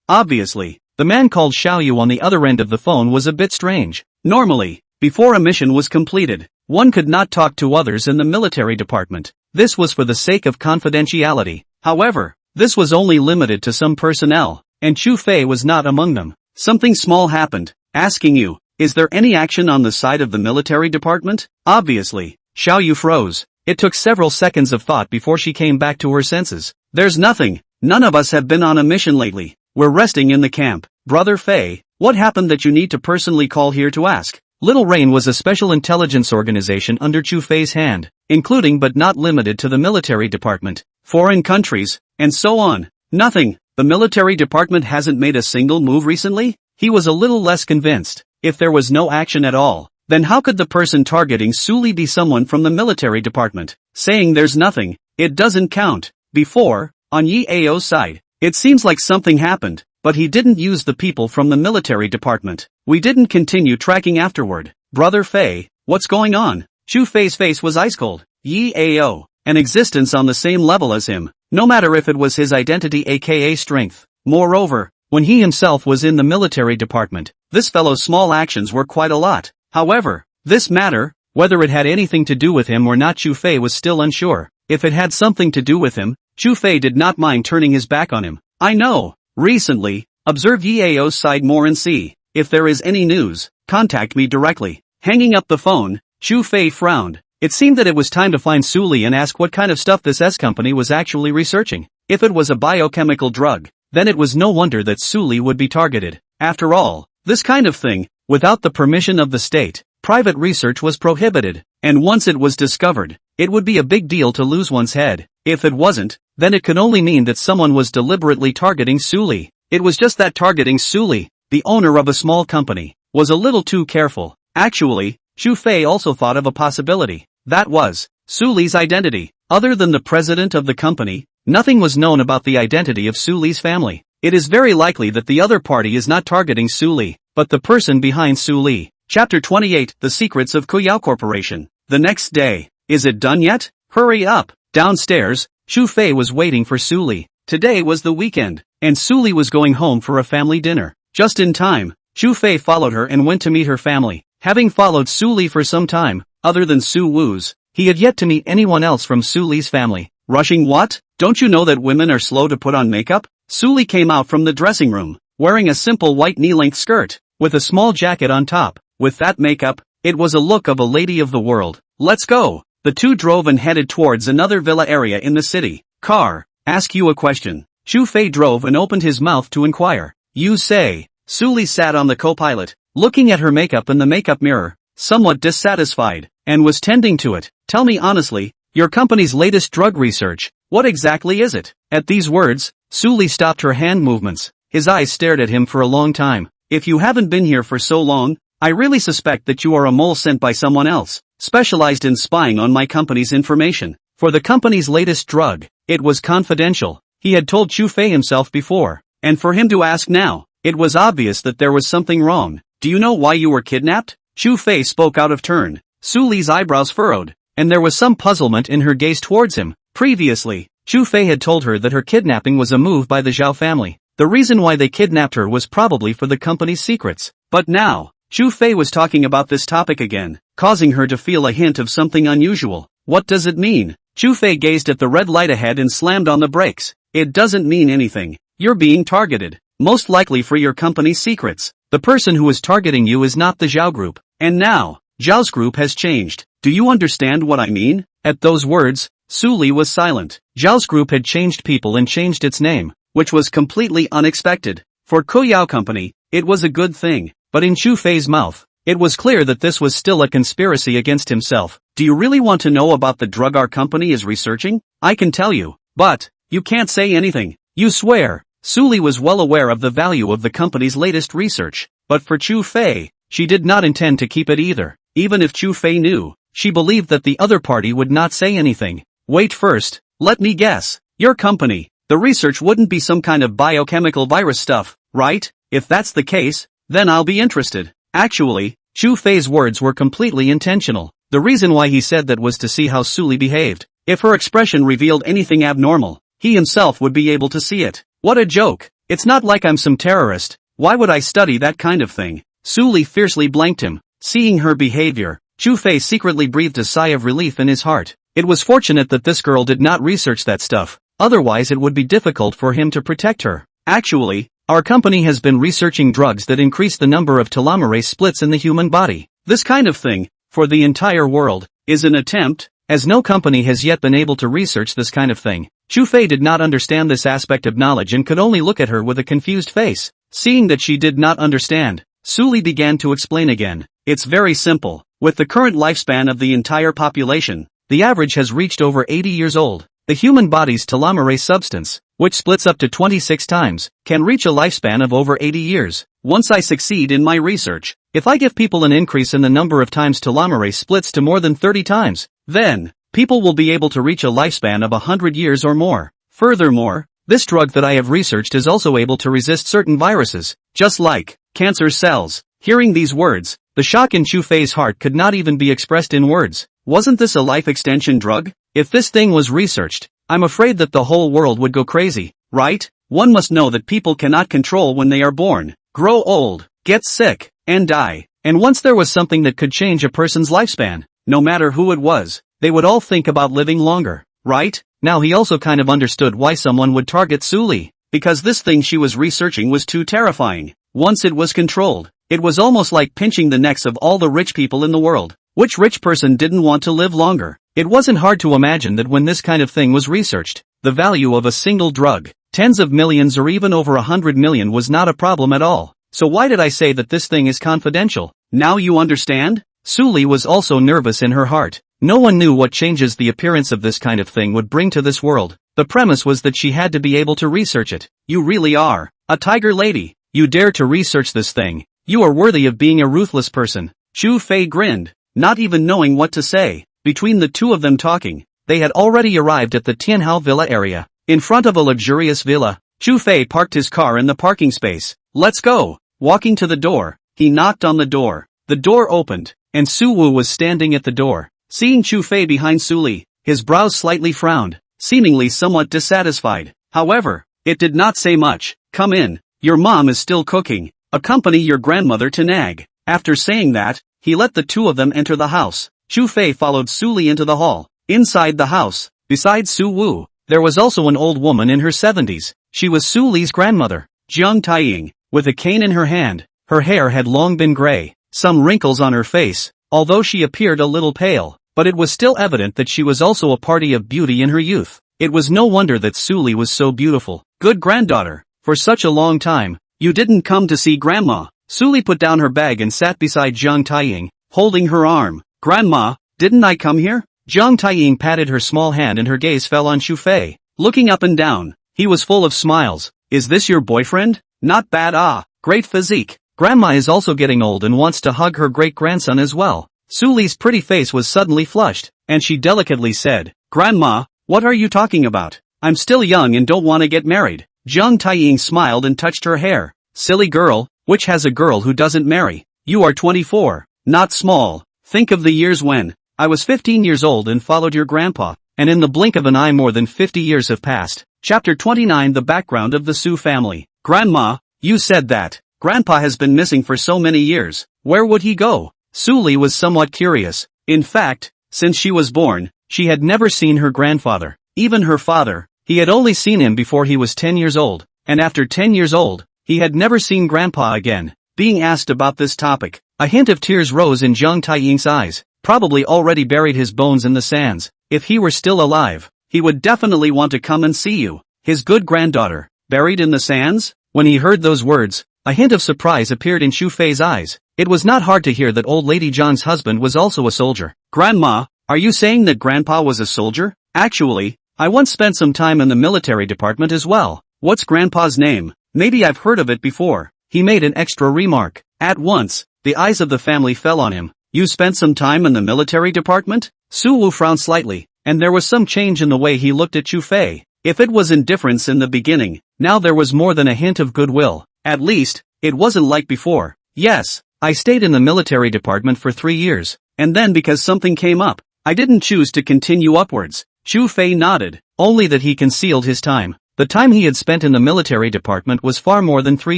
Obviously. The man called Xiao Yu on the other end of the phone was a bit strange. Normally, before a mission was completed, one could not talk to others in the military department. This was for the sake of confidentiality. However, this was only limited to some personnel, and Chu Fei was not among them. Something small happened. Asking you, is there any action on the side of the military department? Obviously. Xiao Yu froze. It took several seconds of thought before she came back to her senses. There's nothing. None of us have been on a mission lately. We're resting in the camp. Brother Fei, what happened that you need to personally call here to ask? Little Rain was a special intelligence organization under Chu Fei's hand, including but not limited to the military department, foreign countries, and so on. Nothing. The military department hasn't made a single move recently? He was a little less convinced. If there was no action at all, then how could the person targeting Suli be someone from the military department? Saying there's nothing, it doesn't count. Before, on Yi Ao's side, it seems like something happened, but he didn't use the people from the military department. We didn't continue tracking afterward. Brother Fei, what's going on? Chu Fei's face was ice cold. Yao. An existence on the same level as him, no matter if it was his identity aka strength. Moreover, when he himself was in the military department, this fellow's small actions were quite a lot. However, this matter, whether it had anything to do with him or not, Chu Fei was still unsure. If it had something to do with him, Chu Fei did not mind turning his back on him. I know. Recently, observe Yao's side more and see. If there is any news, contact me directly. Hanging up the phone, Chu Fei frowned. It seemed that it was time to find Su Li and ask what kind of stuff this S company was actually researching. If it was a biochemical drug, then it was no wonder that Su Li would be targeted. After all, this kind of thing, without the permission of the state, private research was prohibited, and once it was discovered, it would be a big deal to lose one's head. If it wasn't, then it could only mean that someone was deliberately targeting Su Li. It was just that targeting Su Li, the owner of a small company, was a little too careful. Actually, Chu Fei also thought of a possibility. That was Su Li's identity. Other than the president of the company, nothing was known about the identity of Su Li's family. It is very likely that the other party is not targeting Su Li, but the person behind Su Li. Chapter 28, The Secrets of Kuyao Corporation. The next day. Is it done yet? Hurry up. Downstairs, Chu Fei was waiting for Su Li. Today was the weekend, and Su Li was going home for a family dinner. Just in time, Chu Fei followed her and went to meet her family. Having followed Su Li for some time, other than Su Wu's, he had yet to meet anyone else from Su Li's family. Rushing what? Don't you know that women are slow to put on makeup? Su Li came out from the dressing room, wearing a simple white knee-length skirt, with a small jacket on top. With that makeup, it was a look of a lady of the world. Let's go. The two drove and headed towards another villa area in the city. Car, ask you a question. Chu Fei drove and opened his mouth to inquire. You say. Su Li sat on the co-pilot, looking at her makeup in the makeup mirror, somewhat dissatisfied, and was tending to it. Tell me honestly, your company's latest drug research, what exactly is it? At these words, Su Li stopped her hand movements. His eyes stared at him for a long time. If you haven't been here for so long, I really suspect that you are a mole sent by someone else, specialized in spying on my company's information. For the company's latest drug, it was confidential. He had told Chu Fei himself before, and for him to ask now, it was obvious that there was something wrong. Do you know why you were kidnapped? Chu Fei spoke out of turn. Su Li's eyebrows furrowed, and there was some puzzlement in her gaze towards him. Previously, Chu Fei had told her that her kidnapping was a move by the Zhao family. The reason why they kidnapped her was probably for the company's secrets. But now, Chu Fei was talking about this topic again, causing her to feel a hint of something unusual. What does it mean? Chu Fei gazed at the red light ahead and slammed on the brakes. It doesn't mean anything. You're being targeted, most likely for your company's secrets. The person who is targeting you is not the Zhao group. And now, Zhao's group has changed. Do you understand what I mean? At those words, Su Li was silent. Zhao's group had changed people and changed its name, which was completely unexpected. For Kuyao Company, it was a good thing, but in Chu Fei's mouth, it was clear that this was still a conspiracy against himself. Do you really want to know about the drug our company is researching? I can tell you, but you can't say anything. You swear. Su Li was well aware of the value of the company's latest research, but for Chu Fei, she did not intend to keep it either. Even if Chu Fei knew, she believed that the other party would not say anything. Wait first, let me guess. Your company, the research wouldn't be some kind of biochemical virus stuff, right? If that's the case, then I'll be interested. Actually, Chu Fei's words were completely intentional. The reason why he said that was to see how Su Li behaved. If her expression revealed anything abnormal, he himself would be able to see it. What a joke. It's not like I'm some terrorist. Why would I study that kind of thing? Su Li fiercely blanked him. Seeing her behavior, Chu Fei secretly breathed a sigh of relief in his heart. It was fortunate that this girl did not research that stuff, otherwise it would be difficult for him to protect her. Actually, our company has been researching drugs that increase the number of telomerase splits in the human body. This kind of thing, for the entire world, is an attempt, as no company has yet been able to research this kind of thing. Chu Fei did not understand this aspect of knowledge and could only look at her with a confused face. Seeing that she did not understand, Su Li began to explain again. It's very simple. With the current lifespan of the entire population, the average has reached over 80 years old. The human body's telomerase substance, which splits up to 26 times, can reach a lifespan of over 80 years. Once I succeed in my research, if I give people an increase in the number of times telomerase splits to more than 30 times, then people will be able to reach a lifespan of 100 years or more. Furthermore, this drug that I have researched is also able to resist certain viruses, just like cancer cells. Hearing these words, the shock in Chu Fei's heart could not even be expressed in words. Wasn't this a life extension drug? If this thing was researched, I'm afraid that the whole world would go crazy, right? One must know that people cannot control when they are born, grow old, get sick, and die. And once there was something that could change a person's lifespan, no matter who it was, they would all think about living longer, right? Now he also kind of understood why someone would target Suli, because this thing she was researching was too terrifying. Once it was controlled, it was almost like pinching the necks of all the rich people in the world. Which rich person didn't want to live longer? It wasn't hard to imagine that when this kind of thing was researched, the value of a single drug, tens of millions or even over 100 million, was not a problem at all. So why did I say that this thing is confidential? Now you understand? Suli was also nervous in her heart. No one knew what changes the appearance of this kind of thing would bring to this world. The premise was that she had to be able to research it. You really are a tiger lady. You dare to research this thing. You are worthy of being a ruthless person. Chu Fei grinned, not even knowing what to say. Between the two of them talking, they had already arrived at the Tianhao Villa area. In front of a luxurious villa, Chu Fei parked his car in the parking space. Let's go. Walking to the door, he knocked on the door. The door opened, and Su Wu was standing at the door. Seeing Chu Fei behind Suli, his brows slightly frowned, seemingly somewhat dissatisfied. However, it did not say much. Come in. Your mom is still cooking. Accompany your grandmother to Nag. After saying that, he let the two of them enter the house. Chu Fei followed Suli into the hall. Inside the house, besides Su Wu, there was also an old woman in her 70s. She was Suli's grandmother, Jiang Taiying, with a cane in her hand. Her hair had long been gray, some wrinkles on her face, although she appeared a little pale, but it was still evident that she was also a party of beauty in her youth. It was no wonder that Suli was so beautiful. Good granddaughter, for such a long time, you didn't come to see grandma. Suli put down her bag and sat beside Jiang Taiying, holding her arm. Grandma, didn't I come here? Jiang Taiying patted her small hand and her gaze fell on Chu Fei. Looking up and down, he was full of smiles. Is this your boyfriend? Not bad. Great physique. Grandma is also getting old and wants to hug her great-grandson as well. Suli's pretty face was suddenly flushed, and she delicately said, Grandma, what are you talking about? I'm still young and don't want to get married. Jiang Taiying smiled and touched her hair. Silly girl, which has a girl who doesn't marry? You are 24, not small. Think of the years when I was 15 years old and followed your grandpa, and in the blink of an eye more than 50 years have passed. Chapter 29. The background of the Su family. Grandma, you said that Grandpa has been missing for so many years. Where would he go? Suli was somewhat curious. In fact, since she was born, she had never seen her grandfather. Even her father, he had only seen him before he was 10 years old, and after 10 years old, he had never seen Grandpa again. Being asked about this topic, a hint of tears rose in Jiang Taiying's eyes. Probably already buried his bones in the sands. If he were still alive, he would definitely want to come and see you. His good granddaughter, buried in the sands? When he heard those words, a hint of surprise appeared in Chu Fei's eyes. It was not hard to hear that old lady Zhang's husband was also a soldier. Grandma, are you saying that Grandpa was a soldier? Actually, I once spent some time in the military department as well. What's Grandpa's name? Maybe I've heard of it before. He made an extra remark. At once, the eyes of the family fell on him. You spent some time in the military department? Su Wu frowned slightly, and there was some change in the way he looked at Chu Fei. If it was indifference in the beginning, now there was more than a hint of goodwill. At least, it wasn't like before. Yes, I stayed in the military department for 3 years, and then because something came up, I didn't choose to continue upwards. Chu Fei nodded, only that he concealed his time. The time he had spent in the military department was far more than 3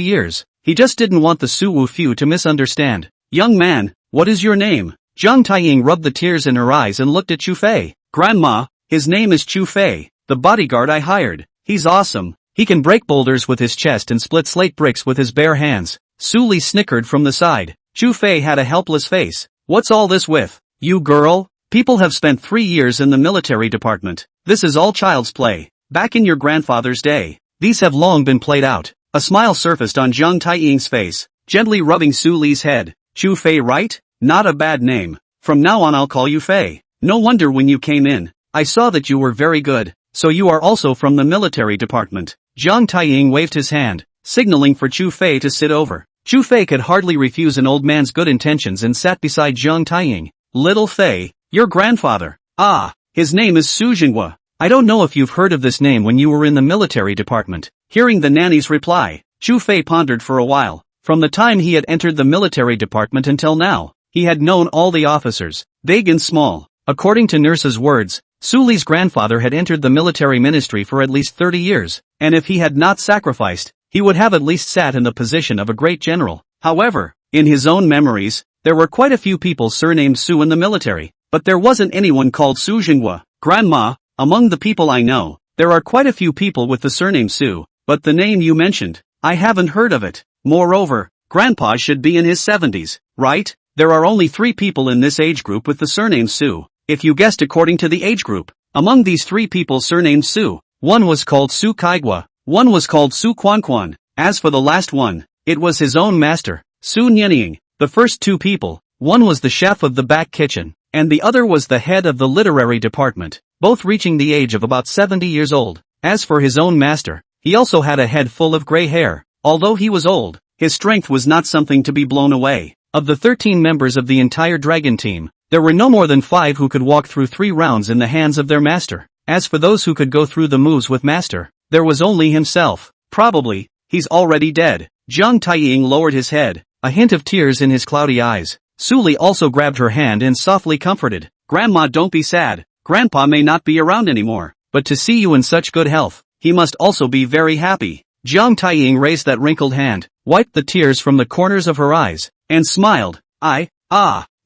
years. He just didn't want the Su Wu few to misunderstand. Young man, what is your name? Jiang Taiying rubbed the tears in her eyes and looked at Chu Fei. Grandma, his name is Chu Fei, the bodyguard I hired. He's awesome. He can break boulders with his chest and split slate bricks with his bare hands. Suli snickered from the side. Chu Fei had a helpless face. What's all this with you, girl? People have spent 3 years in the military department. This is all child's play. Back in your grandfather's day, these have long been played out. A smile surfaced on Jiang Taiying's face, gently rubbing Suli's head. Chu Fei, right? Not a bad name. From now on I'll call you Fei. No wonder when you came in, I saw that you were very good. So you are also from the military department. Jiang Taiying waved his hand, signaling for Chu Fei to sit over. Chu Fei could hardly refuse an old man's good intentions and sat beside Jiang Taiying. Little Fei, your grandfather. Ah, his name is Su Jinghua. I don't know if you've heard of this name when you were in the military department. Hearing the nanny's reply, Chu Fei pondered for a while. From the time he had entered the military department until now, he had known all the officers, big and small. According to Nurse's words, Su Li's grandfather had entered the military ministry for at least 30 years, and if he had not sacrificed, he would have at least sat in the position of a great general. However, in his own memories, there were quite a few people surnamed Su in the military, but there wasn't anyone called Su Jinghua. Grandma, among the people I know, there are quite a few people with the surname Su, but the name you mentioned, I haven't heard of it. Moreover, Grandpa should be in his 70s, right? There are only 3 people in this age group with the surname Su, if you guessed according to the age group. Among these 3 people surnamed Su, one was called Su Kaigua, one was called Su Quanquan. As for the last one, it was his own master, Su Nianying. The first 2 people, one was the chef of the back kitchen, and the other was the head of the literary department, both reaching the age of about 70 years old. As for his own master, he also had a head full of gray hair. Although he was old, his strength was not something to be blown away. Of the 13 members of the entire dragon team, there were no more than 5 who could walk through 3 rounds in the hands of their master. As for those who could go through the moves with master, there was only himself. Probably, he's already dead. Jiang Taiying lowered his head, a hint of tears in his cloudy eyes. Su Li also grabbed her hand and softly comforted. Grandma, don't be sad. Grandpa may not be around anymore, but to see you in such good health, he must also be very happy. Jiang Taiying raised that wrinkled hand, wiped the tears from the corners of her eyes, and smiled.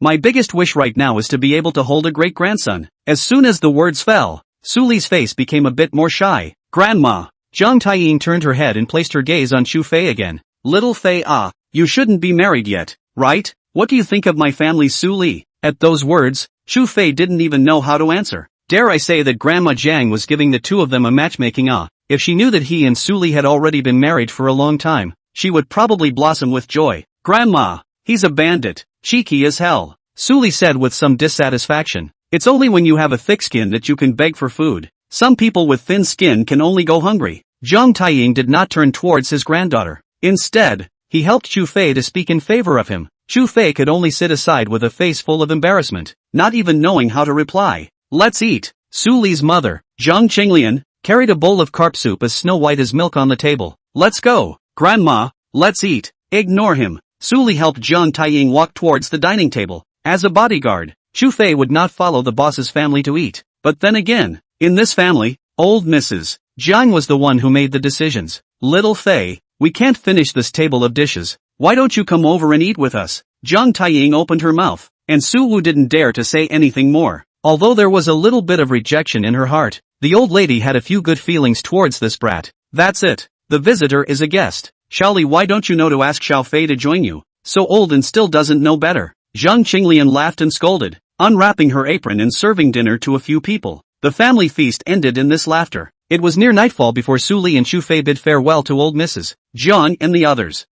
My biggest wish right now is to be able to hold a great-grandson. As soon as the words fell, Su Li's face became a bit more shy. Grandma. Jiang Taiying turned her head and placed her gaze on Chu Fei again. Little Fei, you shouldn't be married yet, right? What do you think of my family, Su Li? At those words, Chu Fei didn't even know how to answer. Dare I say that Grandma Jiang was giving the two of them a matchmaking. If she knew that he and Su Li had already been married for a long time, she would probably blossom with joy. Grandma, he's a bandit, cheeky as hell, Su Li said with some dissatisfaction. It's only when you have a thick skin that you can beg for food. Some people with thin skin can only go hungry. Jiang Taiying did not turn towards his granddaughter. Instead, he helped Chu Fei to speak in favor of him. Chu Fei could only sit aside with a face full of embarrassment, not even knowing how to reply. Let's eat. Su Li's mother, Zhang Qinglian, carried a bowl of carp soup as snow white as milk on the table. Let's go. Grandma, let's eat. Ignore him. Su Li helped Jiang Taiying walk towards the dining table. As a bodyguard, Chu Fei would not follow the boss's family to eat. But then again, in this family, old Mrs. Jiang was the one who made the decisions. Little Fei, we can't finish this table of dishes. Why don't you come over and eat with us? Jiang Taiying opened her mouth, and Su Wu didn't dare to say anything more. Although there was a little bit of rejection in her heart, the old lady had a few good feelings towards this brat. That's it. The visitor is a guest. Xiaoli, why don't you know to ask Xiao Fei to join you? So old and still doesn't know better. Zhang Qinglian laughed and scolded, unwrapping her apron and serving dinner to a few people. The family feast ended in this laughter. It was near nightfall before Su Li and Chu Fei bid farewell to old Mrs. Jiang and the others.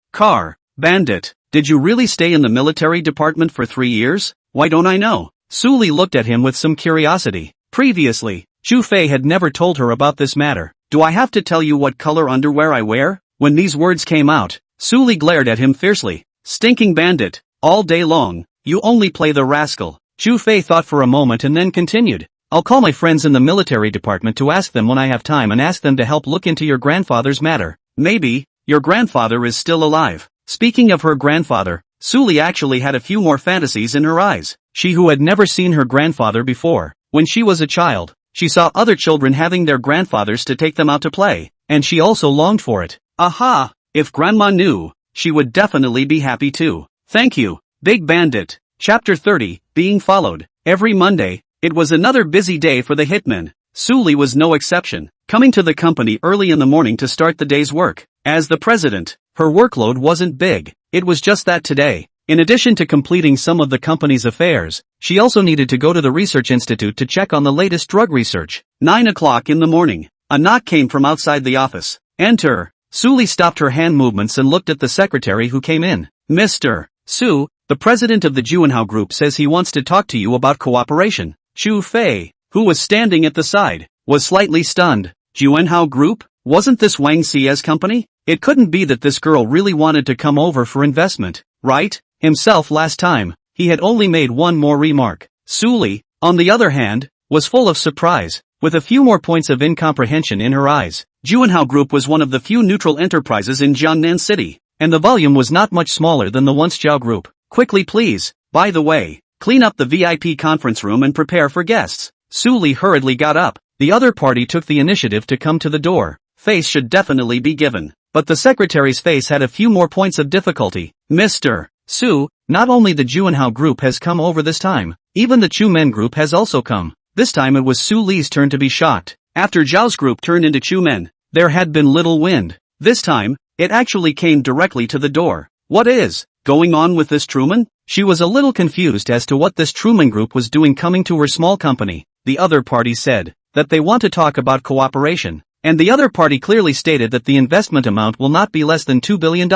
Bandit, did you really stay in the military department for 3 years? Why don't I know? Su Li looked at him with some curiosity. Previously, Chu Fei had never told her about this matter. Do I have to tell you what color underwear I wear? When these words came out, Su Li glared at him fiercely. Stinking bandit, all day long, you only play the rascal. Chu Fei thought for a moment and then continued. I'll call my friends in the military department to ask them when I have time and ask them to help look into your grandfather's matter. Maybe, your grandfather is still alive. Speaking of her grandfather, Su Li actually had a few more fantasies in her eyes. She who had never seen her grandfather before, when she was a child, she saw other children having their grandfathers to take them out to play, and she also longed for it. Aha! If Grandma knew, she would definitely be happy too. Thank you, Big Bandit. Chapter 30, being followed. Every Monday, it was another busy day for the hitman. Su Li was no exception, coming to the company early in the morning to start the day's work. As the president, her workload wasn't big. It was just that today, in addition to completing some of the company's affairs, she also needed to go to the research institute to check on the latest drug research. 9 o'clock in the morning. A knock came from outside the office. Enter. Su Li stopped her hand movements and looked at the secretary who came in. Mr. Su, the president of the Juanhao group says he wants to talk to you about cooperation. Chu Fei, who was standing at the side, was slightly stunned. Juanhao group? Wasn't this Wang Xia's company? It couldn't be that this girl really wanted to come over for investment, right? Himself last time, he had only made one more remark. Su Li, on the other hand, was full of surprise, with a few more points of incomprehension in her eyes. Juanhao Group was one of the few neutral enterprises in Jiangnan City, and the volume was not much smaller than the once Jiao Group. Quickly please, by the way, clean up the VIP conference room and prepare for guests. Su Li hurriedly got up. The other party took the initiative to come to the door. Face should definitely be given. But the secretary's face had a few more points of difficulty. Mr. Su, not only the Juanhao group has come over this time, even the Chu Men group has also come. This time it was Su Li's turn to be shocked. After Zhao's group turned into Chu Men, there had been little wind. This time, it actually came directly to the door. What is going on with this Truman? She was a little confused as to what this Truman group was doing coming to her small company. The other party said that they want to talk about cooperation, and the other party clearly stated that the investment amount will not be less than $2 billion.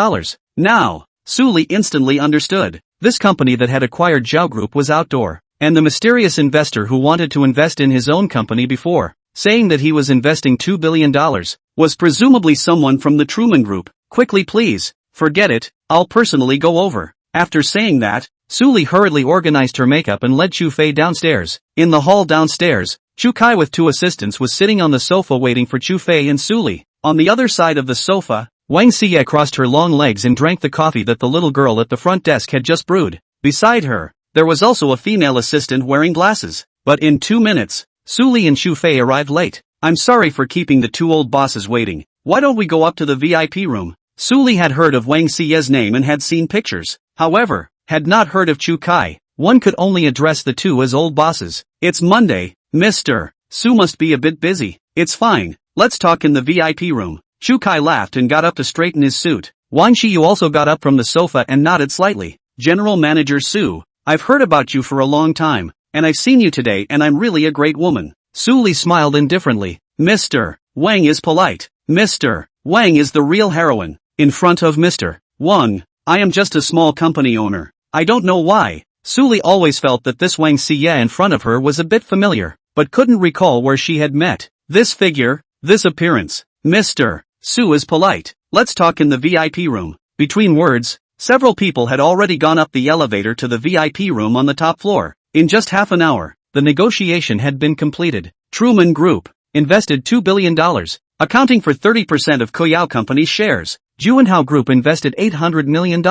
Now, Su Li instantly understood. This company that had acquired Zhao Group was outdoor, and the mysterious investor who wanted to invest in his own company before, saying that he was investing $2 billion, was presumably someone from the Truman Group. Quickly please, forget it, I'll personally go over. After saying that, Su Li hurriedly organized her makeup and led Chu Fei downstairs. In the hall downstairs, Chu Kai with two assistants was sitting on the sofa waiting for Chu Fei and Su Li. On the other side of the sofa, Wang Xie crossed her long legs and drank the coffee that the little girl at the front desk had just brewed. Beside her, there was also a female assistant wearing glasses. But in 2 minutes, Su Li and Chu Fei arrived late. I'm sorry for keeping the two old bosses waiting. Why don't we go up to the VIP room? Su Li had heard of Wang Xie's name and had seen pictures. However, had not heard of Chu Kai. One could only address the two as old bosses. It's Monday, Mr. Su must be a bit busy. It's fine, let's talk in the VIP room. Chu Kai laughed and got up to straighten his suit. Wang Xiyu also got up from the sofa and nodded slightly. General Manager Su, I've heard about you for a long time, and I've seen you today and I'm really a great woman. Su Li smiled indifferently. Mr. Wang is polite. Mr. Wang is the real heroine. In front of Mr. Wang, I am just a small company owner. I don't know why. Su Li always felt that this Wang Xie in front of her was a bit familiar, but couldn't recall where she had met. This figure, this appearance. Mr. Su is polite. Let's talk in the VIP room. Between words, several people had already gone up the elevator to the VIP room on the top floor. In just half an hour, the negotiation had been completed. Truman Group invested $2 billion, accounting for 30% of Koyao Company's shares. Juanhao Group invested $800 million,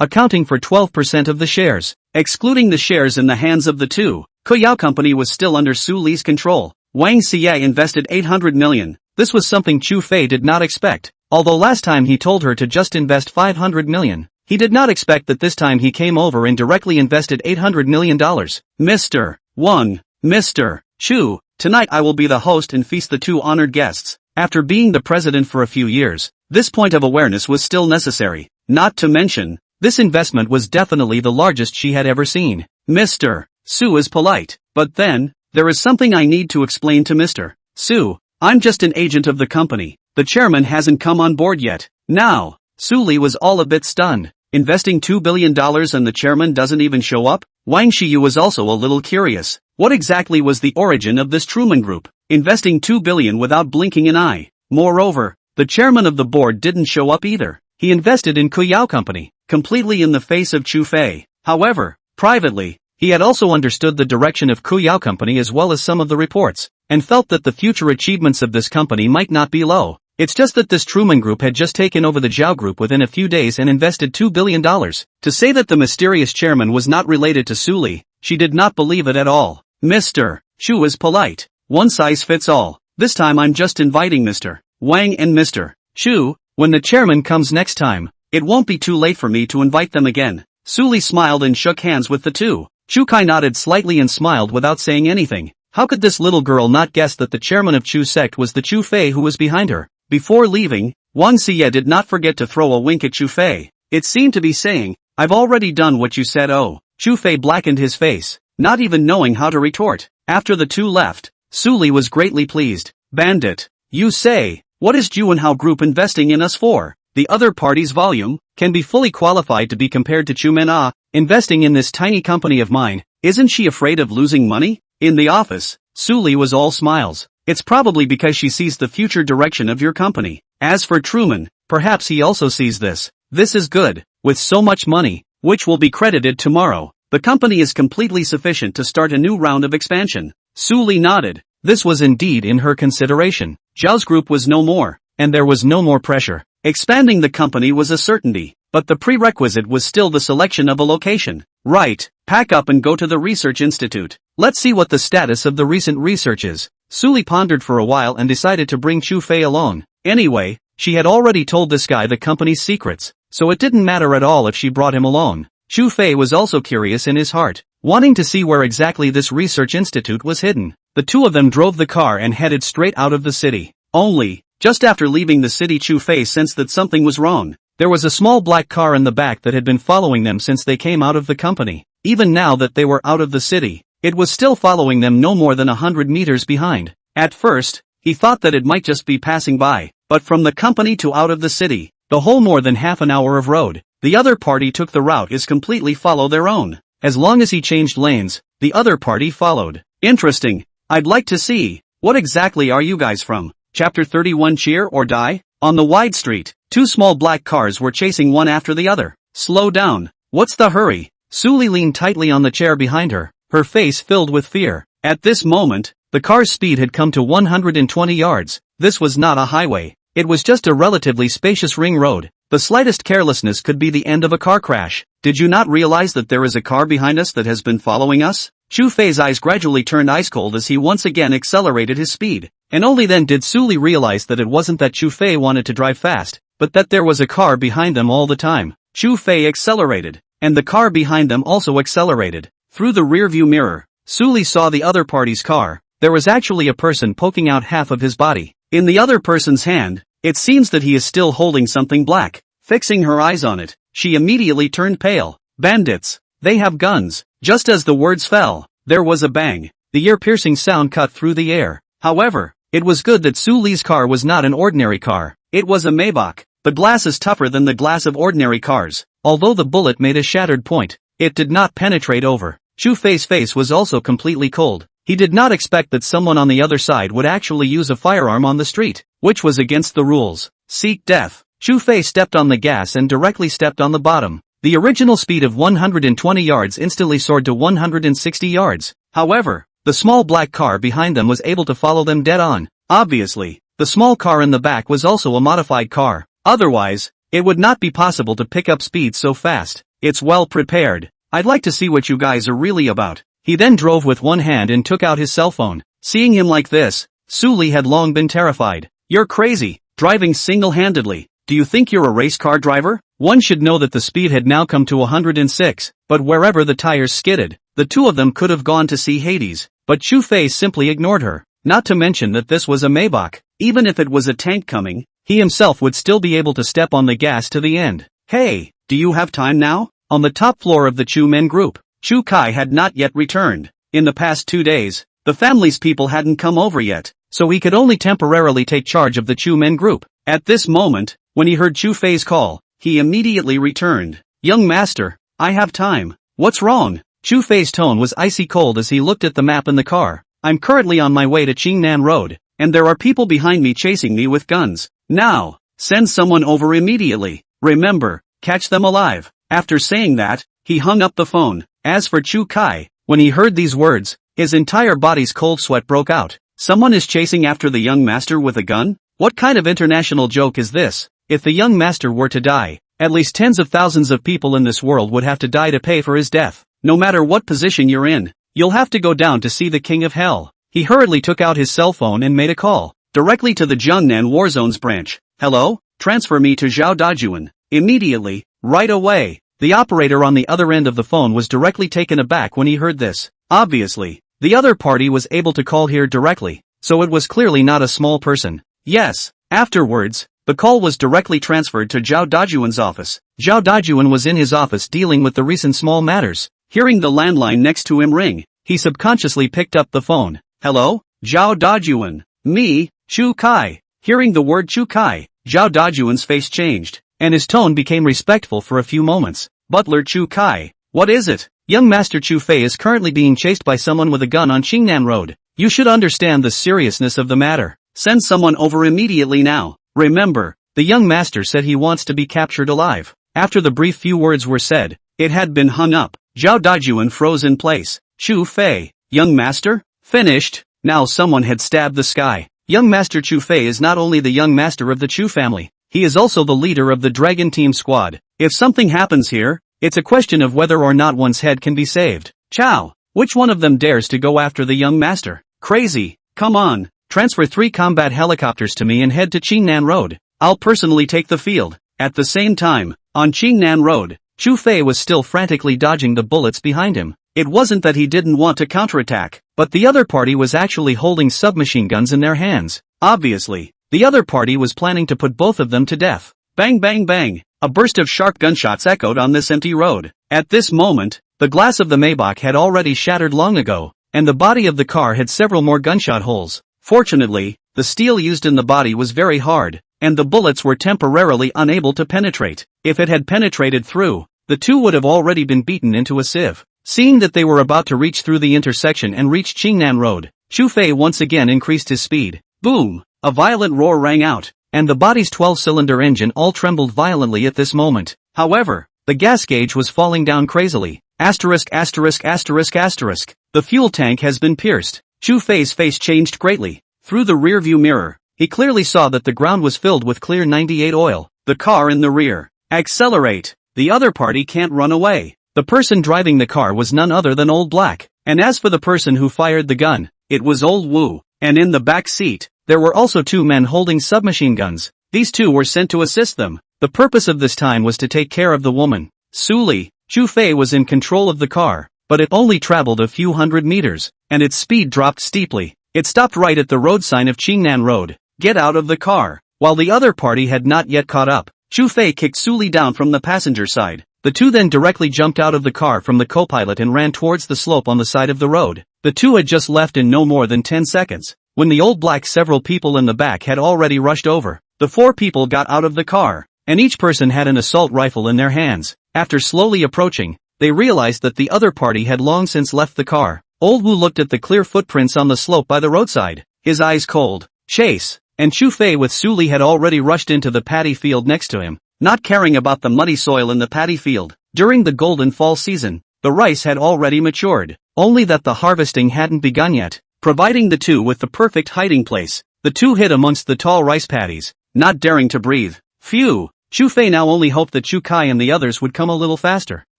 accounting for 12% of the shares. Excluding the shares in the hands of the two, Koyao Company was still under Su Li's control. Wang Xie invested $800 million. This was something Chu Fei did not expect. Although last time he told her to just invest $500 million, he did not expect that this time he came over and directly invested $800 million. Mr. Wang, Mr. Chu, tonight I will be the host and feast the two honored guests. After being the president for a few years, this point of awareness was still necessary. Not to mention, this investment was definitely the largest she had ever seen. Mr. Su is polite. But then, there is something I need to explain to Mr. Su. I'm just an agent of the company. The chairman hasn't come on board yet. Now, Su Li was all a bit stunned. Investing $2 billion and the chairman doesn't even show up? Wang Xiyu was also a little curious. What exactly was the origin of this Truman Group? Investing $2 billion without blinking an eye. Moreover, the chairman of the board didn't show up either. He invested in Koyao Company, completely in the face of Chu Fei. However, privately, he had also understood the direction of Koyao Company as well as some of the reports, and felt that the future achievements of this company might not be low. It's just that this Truman Group had just taken over the Zhao Group within a few days and invested $2 billion. To say that the mysterious chairman was not related to Su Li, she did not believe it at all. Mr. Chu is polite. One size fits all. This time I'm just inviting Mr. Wang and Mr. Chu. When the chairman comes next time, it won't be too late for me to invite them again. Su Li smiled and shook hands with the two. Chu Kai nodded slightly and smiled without saying anything. How could this little girl not guess that the chairman of Chu sect was the Chu Fei who was behind her? Before leaving, Wang Xie did not forget to throw a wink at Chu Fei. It seemed to be saying, I've already done what you said. Oh. Chu Fei blackened his face, not even knowing how to retort. After the two left, Su Li was greatly pleased. Bandit, you say, what is Juanhao Group investing in us for? The other party's volume can be fully qualified to be compared to Chu Mena. Investing in this tiny company of mine, isn't she afraid of losing money? In the office, Su Li was all smiles. It's probably because she sees the future direction of your company. As for Truman, perhaps he also sees this. This is good. With so much money, which will be credited tomorrow, the company is completely sufficient to start a new round of expansion. Su Li nodded. This was indeed in her consideration. Zhao's group was no more, and there was no more pressure. Expanding the company was a certainty, but the prerequisite was still the selection of a location. Right, Pack up and go to the research institute. Let's see what the status of the recent research is. Suli pondered for a while and decided to bring Chu Fei along. Anyway, she had already told this guy the company's secrets, so it didn't matter at all if she brought him along. Chu Fei was also curious in his heart, wanting to see where exactly this research institute was hidden. The two of them drove the car and headed straight out of the city. Only, just after leaving the city, Chu Fei sensed that something was wrong. There was a small black car in the back that had been following them since they came out of the company. Even now that they were out of the city, it was still following them no more than 100 meters behind. At first, he thought that it might just be passing by, but from the company to out of the city, the whole more than half an hour of road, the other party took the route is completely follow their own. As long as he changed lanes, the other party followed. Interesting. I'd like to see, what exactly are you guys from? Chapter 31 Cheer or Die? On the wide street, two small black cars were chasing one after the other. Slow down. What's the hurry? Suli leaned tightly on the chair behind her, her face filled with fear. At this moment, the car's speed had come to 120 yards. This was not a highway. It was just a relatively spacious ring road. The slightest carelessness could be the end of a car crash. Did you not realize that there is a car behind us that has been following us? Chu Fei's eyes gradually turned ice cold as he once again accelerated his speed. And only then did Suli realize that it wasn't that Chu Fei wanted to drive fast, but that there was a car behind them all the time. Chu Fei accelerated, and the car behind them also accelerated. Through the rearview mirror, Suli saw the other party's car. There was actually a person poking out half of his body. In the other person's hand, it seems that he is still holding something black. Fixing her eyes on it, she immediately turned pale. Bandits. They have guns. Just as the words fell, there was a bang. The ear-piercing sound cut through the air. However, it was good that Suli's car was not an ordinary car. It was a Maybach. The glass is tougher than the glass of ordinary cars. Although the bullet made a shattered point, it did not penetrate over. Chu Fei's face was also completely cold. He did not expect that someone on the other side would actually use a firearm on the street, which was against the rules. Seek death. Chu Fei stepped on the gas and directly stepped on the bottom. The original speed of 120 yards instantly soared to 160 yards. However, the small black car behind them was able to follow them dead on. Obviously, the small car in the back was also a modified car. Otherwise, it would not be possible to pick up speed so fast. It's well prepared. I'd like to see what you guys are really about. He then drove with one hand and took out his cell phone. Seeing him like this, Suli had long been terrified. You're crazy, driving single-handedly. Do you think you're a race car driver? One should know that the speed had now come to 106, but wherever the tires skidded, the two of them could have gone to see Hades. But Chu Fei simply ignored her. Not to mention that this was a Maybach. Even if it was a tank coming, he himself would still be able to step on the gas to the end. Hey, do you have time now? On the top floor of the Chu men group, Chu Kai had not yet returned. In the past 2 days, the family's people hadn't come over yet, so he could only temporarily take charge of the Chu men group. At this moment, when he heard Chu Fei's call, he immediately returned. Young master, I have time. What's wrong? Chu Fei's tone was icy cold as he looked at the map in the car. I'm currently on my way to Qingnan Road, and there are people behind me chasing me with guns. Now, send someone over immediately. Remember, catch them alive. After saying that, he hung up the phone. As for Chu Kai, when he heard these words, his entire body's cold sweat broke out. Someone is chasing after the young master with a gun? What kind of international joke is this? If the young master were to die, at least tens of thousands of people in this world would have to die to pay for his death. No matter what position you're in, you'll have to go down to see the king of hell. He hurriedly took out his cell phone and made a call, directly to the Jiangnan War Zones branch. Hello? Transfer me to Zhao Dajuan. Immediately, right away. The operator on the other end of the phone was directly taken aback when he heard this. Obviously, the other party was able to call here directly, so it was clearly not a small person. Yes. Afterwards, the call was directly transferred to Zhao Dajuan's office. Zhao Dajuan was in his office dealing with the recent small matters. Hearing the landline next to him ring, he subconsciously picked up the phone. Hello? Zhao Dajuan. Me, Chu Kai. Hearing the word Chu Kai, Zhao Dajuan's face changed, and his tone became respectful for a few moments. Butler Chu Kai. What is it? Young Master Chu Fei is currently being chased by someone with a gun on Qingnan Road. You should understand the seriousness of the matter. Send someone over immediately now. Remember, the young master said he wants to be captured alive. After the brief few words were said, it had been hung up. Zhao Dajuan froze in place. Chu Fei. Young master? Finished. Now someone had stabbed the sky. Young Master Chu Fei is not only the young master of the Chu family, he is also the leader of the Dragon Team squad. If something happens here, It's a question of whether or not one's head can be saved. Chow. Which one of them dares to go after the young master? Crazy. Come on. Transfer 3 combat helicopters to me and head to Qingnan Road. I'll personally take the field. At the same time, on Qingnan Road, Chu Fei was still frantically dodging the bullets behind him. It wasn't that he didn't want to counterattack, but the other party was actually holding submachine guns in their hands. Obviously, the other party was planning to put both of them to death. Bang bang bang. A burst of sharp gunshots echoed on this empty road. At this moment, the glass of the Maybach had already shattered long ago, and the body of the car had several more gunshot holes. Fortunately, the steel used in the body was very hard, and the bullets were temporarily unable to penetrate. If it had penetrated through, the two would have already been beaten into a sieve. Seeing that they were about to reach through the intersection and reach Qingnan Road, Chu Fei once again increased his speed. Boom! A violent roar rang out, and the body's 12-cylinder engine all trembled violently at this moment. However, the gas gauge was falling down crazily. Asterisk asterisk asterisk asterisk. The fuel tank has been pierced. Chu Fei's face changed greatly. Through the rearview mirror, he clearly saw that the ground was filled with clear 98 oil. The car in the rear. Accelerate. The other party can't run away. The person driving the car was none other than Old Black. And as for the person who fired the gun, it was Old Wu. And in the back seat, there were also 2 men holding submachine guns. These 2 were sent to assist them. The purpose of this time was to take care of the woman. Suli. Chu Fei was in control of the car, but it only traveled a few hundred meters, and its speed dropped steeply. It stopped right at the road sign of Qingnan Road. Get out of the car. While the other party had not yet caught up, Chu Fei kicked Suli down from the passenger side. The 2 then directly jumped out of the car from the co-pilot and ran towards the slope on the side of the road. The 2 had just left in no more than 10 seconds. When the Old Black, several people in the back had already rushed over. The 4 people got out of the car, and each person had an assault rifle in their hands. After slowly approaching, they realized that the other party had long since left the car. Old Wu looked at the clear footprints on the slope by the roadside, his eyes cold. Chase, and Chu Fei with Suli had already rushed into the paddy field next to him, not caring about the muddy soil in the paddy field. During the golden fall season, the rice had already matured, only that the harvesting hadn't begun yet, providing the 2 with the perfect hiding place. The 2 hid amongst the tall rice paddies, not daring to breathe. Phew! Chu Fei now only hoped that Chu Kai and the others would come a little faster.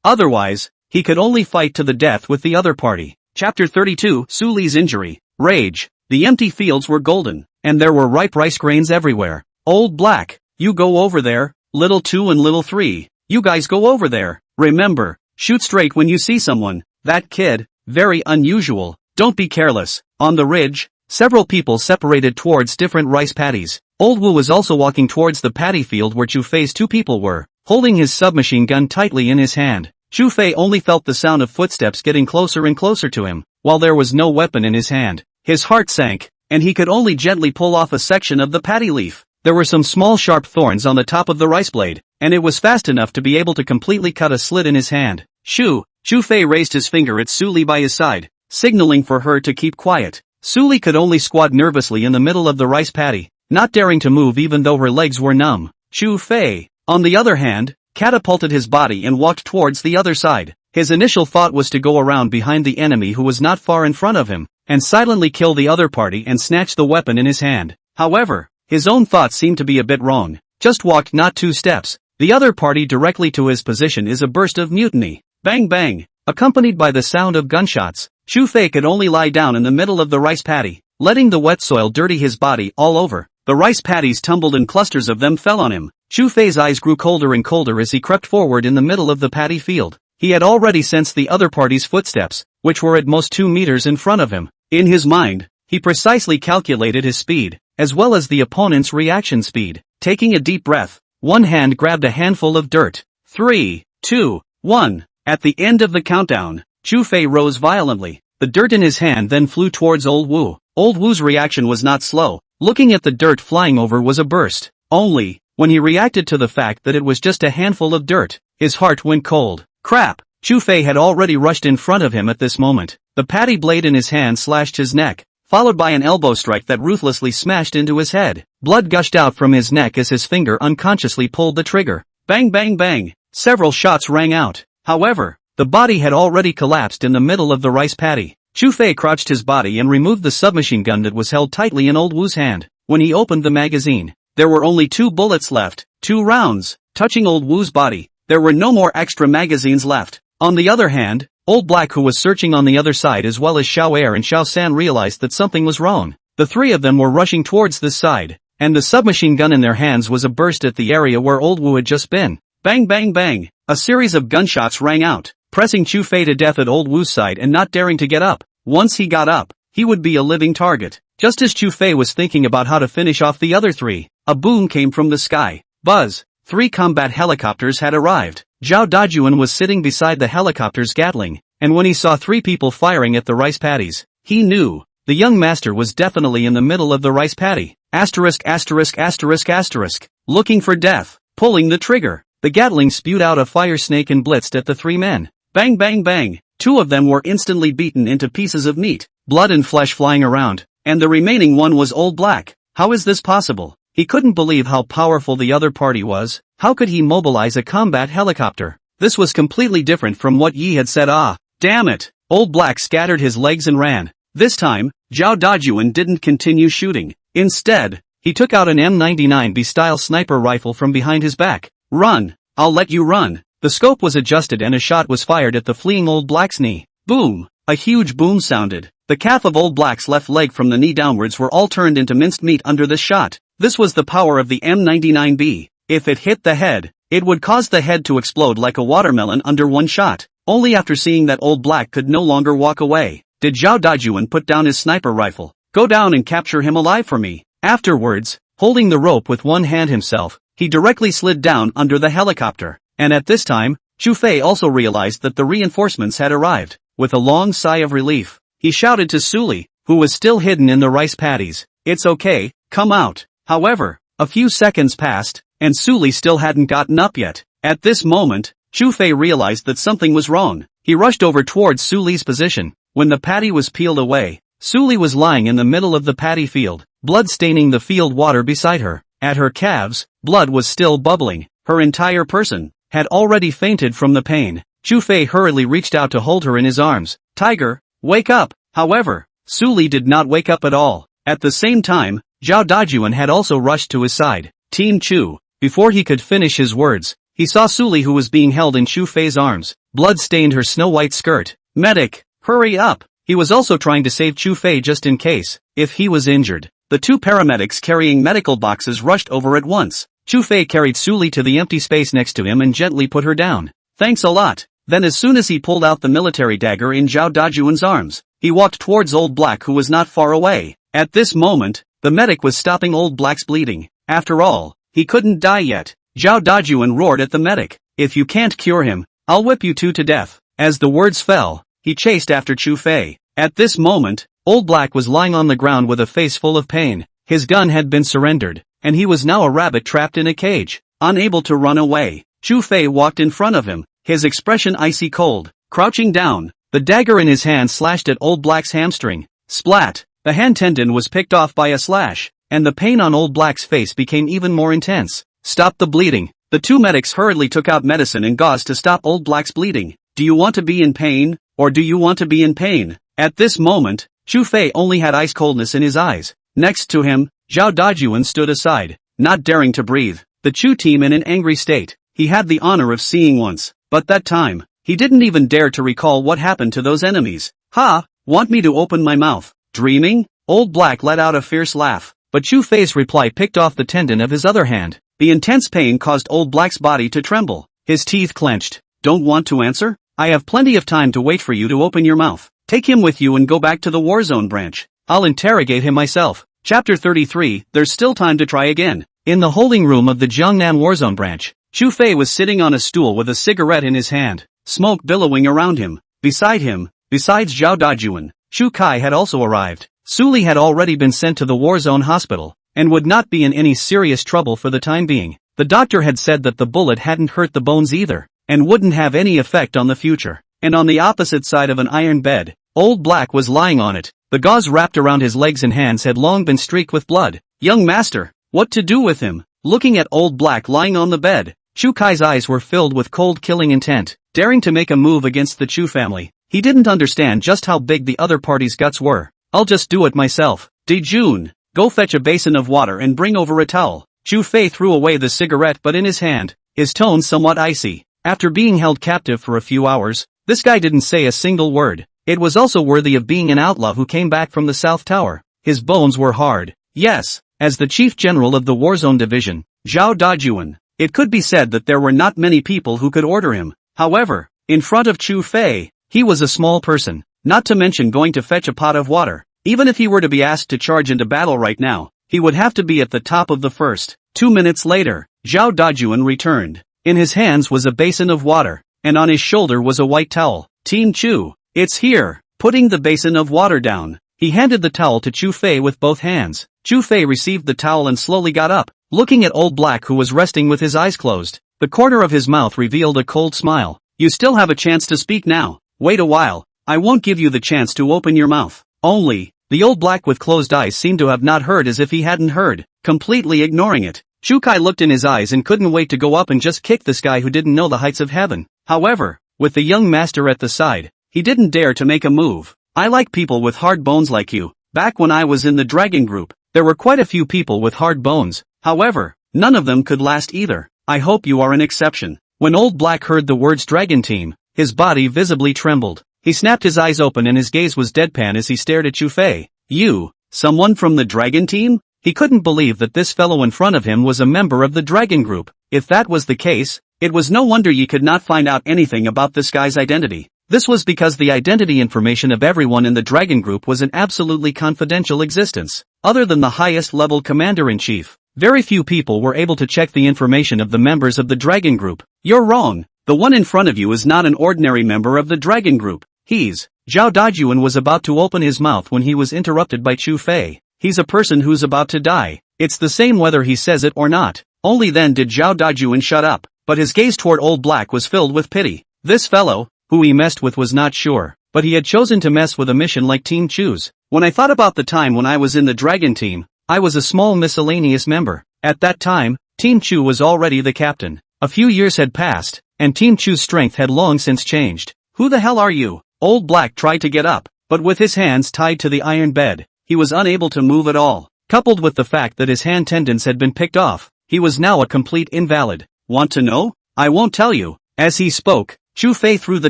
Otherwise, he could only fight to the death with the other party. Chapter 32, Suli's Injury. Rage. The empty fields were golden, and there were ripe rice grains everywhere. Old Black, you go over there. Little 2 and Little 3, you guys go over there. Remember, shoot straight when you see someone. That kid, very unusual. Don't be careless. On the ridge, several people separated towards different rice paddies. Old Wu was also walking towards the paddy field where Chu Fei's 2 people were, holding his submachine gun tightly in his hand. Chu Fei only felt the sound of footsteps getting closer and closer to him, while there was no weapon in his hand. His heart sank, and he could only gently pull off a section of the paddy leaf. There were some small sharp thorns on the top of the rice blade, and it was fast enough to be able to completely cut a slit in his hand. Chu Fei raised his finger at Suli by his side, signaling for her to keep quiet. Suli could only squat nervously in the middle of the rice paddy, not daring to move even though her legs were numb. Chu Fei, on the other hand, catapulted his body and walked towards the other side. His initial thought was to go around behind the enemy who was not far in front of him, and silently kill the other party and snatch the weapon in his hand. However, his own thoughts seemed to be a bit wrong. Just walked not 2 steps. The other party directly to his position is a burst of mutiny. Bang bang, accompanied by the sound of gunshots. Chu Fei could only lie down in the middle of the rice paddy, letting the wet soil dirty his body all over. The rice paddies tumbled and clusters of them fell on him. Chu Fei's eyes grew colder and colder as he crept forward in the middle of the paddy field. He had already sensed the other party's footsteps, which were at most 2 meters in front of him. In his mind, he precisely calculated his speed, as well as the opponent's reaction speed. Taking a deep breath, one hand grabbed a handful of dirt. 3, 2, 1. At the end of the countdown, Chu Fei rose violently. The dirt in his hand then flew towards Old Wu. Old Wu's reaction was not slow. Looking at the dirt flying over was a burst. Only, when he reacted to the fact that it was just a handful of dirt, his heart went cold. Crap! Chu Fei had already rushed in front of him at this moment. The paddy blade in his hand slashed his neck, followed by an elbow strike that ruthlessly smashed into his head. Blood gushed out from his neck as his finger unconsciously pulled the trigger. Bang bang bang! Several shots rang out. However, the body had already collapsed in the middle of the rice paddy. Chu Fei crouched his body and removed the submachine gun that was held tightly in Old Wu's hand. When he opened the magazine, there were only 2 bullets left, 2 rounds. Touching Old Wu's body, there were no more extra magazines left. On the other hand, Old Black, who was searching on the other side, as well as Xiao Air and Xiao San, realized that something was wrong. The three of them were rushing towards this side, and the submachine gun in their hands was aburst at the area where Old Wu had just been. Bang bang bang! A series of gunshots rang out, pressing Chu Fei to death at Old Wu's side and not daring to get up. Once he got up, he would be a living target. Just as Chu Fei was thinking about how to finish off the other three, a boom came from the sky. Buzz! 3 combat helicopters had arrived. Zhao Dajuan was sitting beside the helicopter's Gatling, and when he saw 3 people firing at the rice paddies, he knew the young master was definitely in the middle of the rice paddy. Asterisk asterisk asterisk asterisk. Looking for death. Pulling the trigger. The Gatling spewed out a fire snake and blitzed at the 3 men. Bang bang bang. 2 of them were instantly beaten into pieces of meat, blood and flesh flying around, and the remaining one was Old Black. How is this possible? He couldn't believe how powerful the other party was. How could he mobilize a combat helicopter? This was completely different from what Yi had said. Ah, damn it! Old Black scattered his legs and ran. This time, Zhao Dajuan didn't continue shooting. Instead, he took out an M99B style sniper rifle from behind his back. Run! I'll let you run! The scope was adjusted and a shot was fired at the fleeing Old Black's knee. Boom! A huge boom sounded. The calf of Old Black's left leg from the knee downwards were all turned into minced meat under this shot. This was the power of the M99B. If it hit the head, it would cause the head to explode like a watermelon under one shot. Only after seeing that Old Black could no longer walk away, did Zhao Dajuan put down his sniper rifle. Go down and capture him alive for me. Afterwards, holding the rope with one hand himself, he directly slid down under the helicopter. And at this time, Chu Fei also realized that the reinforcements had arrived. With a long sigh of relief, he shouted to Suli, who was still hidden in the rice paddies, "It's okay, come out." However, a few seconds passed, and Suli still hadn't gotten up yet. At this moment, Chu Fei realized that something was wrong. He rushed over towards Suli's position. When the paddy was peeled away, Suli was lying in the middle of the paddy field, blood staining the field water beside her. At her calves, blood was still bubbling. Her entire person had already fainted from the pain. Chu Fei hurriedly reached out to hold her in his arms. "Tiger, wake up!" However, Suli did not wake up at all. At the same time, Zhao Dajuan had also rushed to his side. Team Chu. Before he could finish his words, he saw Suli, who was being held in Chu Fei's arms. Blood stained her snow-white skirt. "Medic, hurry up!" He was also trying to save Chu Fei just in case, if he was injured. The 2 paramedics carrying medical boxes rushed over at once. Chu Fei carried Suli to the empty space next to him and gently put her down. "Thanks a lot." Then as soon as he pulled out the military dagger in Zhao Dajuan's arms, he walked towards Old Black, who was not far away. At this moment, the medic was stopping Old Black's bleeding. After all, he couldn't die yet. Zhao Dajuan roared at the medic, "If you can't cure him, I'll whip you 2 to death." As the words fell, he chased after Chu Fei. At this moment, Old Black was lying on the ground with a face full of pain. His gun had been surrendered, and he was now a rabbit trapped in a cage, unable to run away. Chu Fei walked in front of him, his expression icy cold. Crouching down, the dagger in his hand slashed at Old Black's hamstring. Splat! The hand tendon was picked off by a slash, and the pain on Old Black's face became even more intense. "Stop the bleeding." The 2 medics hurriedly took out medicine and gauze to stop Old Black's bleeding. "Do you want to be in pain, or do you want to be in pain?" At this moment, Chu Fei only had ice coldness in his eyes. Next to him, Zhao Dajuan stood aside, not daring to breathe. The Chu team in an angry state. He had the honor of seeing once, but that time, he didn't even dare to recall what happened to those enemies. "Ha! Want me to open my mouth? Dreaming?" Old Black let out a fierce laugh, but Chu Fei's reply picked off the tendon of his other hand. The intense pain caused Old Black's body to tremble. His teeth clenched. "Don't want to answer? I have plenty of time to wait for you to open your mouth. Take him with you and go back to the Warzone branch. I'll interrogate him myself." Chapter 33, There's still time to try again. In the holding room of the Jiangnan Warzone branch, Chu Fei was sitting on a stool with a cigarette in his hand, smoke billowing around him. Beside him, besides Zhao Dajuan, Chu Kai had also arrived. Suli had already been sent to the Warzone hospital, and would not be in any serious trouble for the time being. The doctor had said that the bullet hadn't hurt the bones either, and wouldn't have any effect on the future. And on the opposite side of an iron bed, Old Black was lying on it. The gauze wrapped around his legs and hands had long been streaked with blood. "Young master, what to do with him?" Looking at Old Black lying on the bed, Chu Kai's eyes were filled with cold killing intent, daring to make a move against the Chu family. He didn't understand just how big the other party's guts were. "I'll just do it myself. Dejun, go fetch a basin of water and bring over a towel." Chu Fei threw away the cigarette but in his hand, his tone somewhat icy. After being held captive for a few hours, this guy didn't say a single word. It was also worthy of being an outlaw who came back from the South Tower. His bones were hard. Yes, as the chief general of the Warzone division, Zhao Dajuan, it could be said that there were not many people who could order him. However, in front of Chu Fei, he was a small person, not to mention going to fetch a pot of water. Even if he were to be asked to charge into battle right now, he would have to be at the top of the first. 2 minutes later, Zhao Dajuan returned. In his hands was a basin of water, and on his shoulder was a white towel. Team Chu, it's here. Putting the basin of water down, he handed the towel to Chu Fei with both hands. Chu Fei received the towel and slowly got up, looking at Old Black who was resting with his eyes closed. The corner of his mouth revealed a cold smile. You still have a chance to speak now. Wait a while, I won't give you the chance to open your mouth. Only, the Old Black with closed eyes seemed to have not heard as if he hadn't heard, completely ignoring it. Chu Kai looked in his eyes and couldn't wait to go up and just kick this guy who didn't know the heights of heaven. However, with the young master at the side, he didn't dare to make a move. I like people with hard bones like you. Back when I was in the dragon group, there were quite a few people with hard bones. However, none of them could last either. I hope you are an exception. When Old Black heard the words dragon team, his body visibly trembled. He snapped his eyes open and his gaze was deadpan as he stared at Chu Fei. You, someone from the dragon team? He couldn't believe that this fellow in front of him was a member of the dragon group. If that was the case, it was no wonder you could not find out anything about this guy's identity. This was because the identity information of everyone in the dragon group was an absolutely confidential existence. Other than the highest level commander-in-chief, very few people were able to check the information of the members of the dragon group. You're wrong. The one in front of you is not an ordinary member of the dragon group. He's... Zhao Dajuan was about to open his mouth when he was interrupted by Chu Fei. He's a person who's about to die. It's the same whether he says it or not. Only then did Zhao Dajuan shut up, but his gaze toward Old Black was filled with pity. This fellow, who he messed with, was not sure, but he had chosen to mess with a mission like Team Chu's. When I thought about the time when I was in the dragon team, I was a small miscellaneous member. At that time, Team Chu was already the captain. A few years had passed, and Team Chu's strength had long since changed. Who the hell are you? Old Black tried to get up, but with his hands tied to the iron bed, he was unable to move at all. Coupled with the fact that his hand tendons had been picked off, he was now a complete invalid. Want to know? I won't tell you. As he spoke, Chu Fei threw the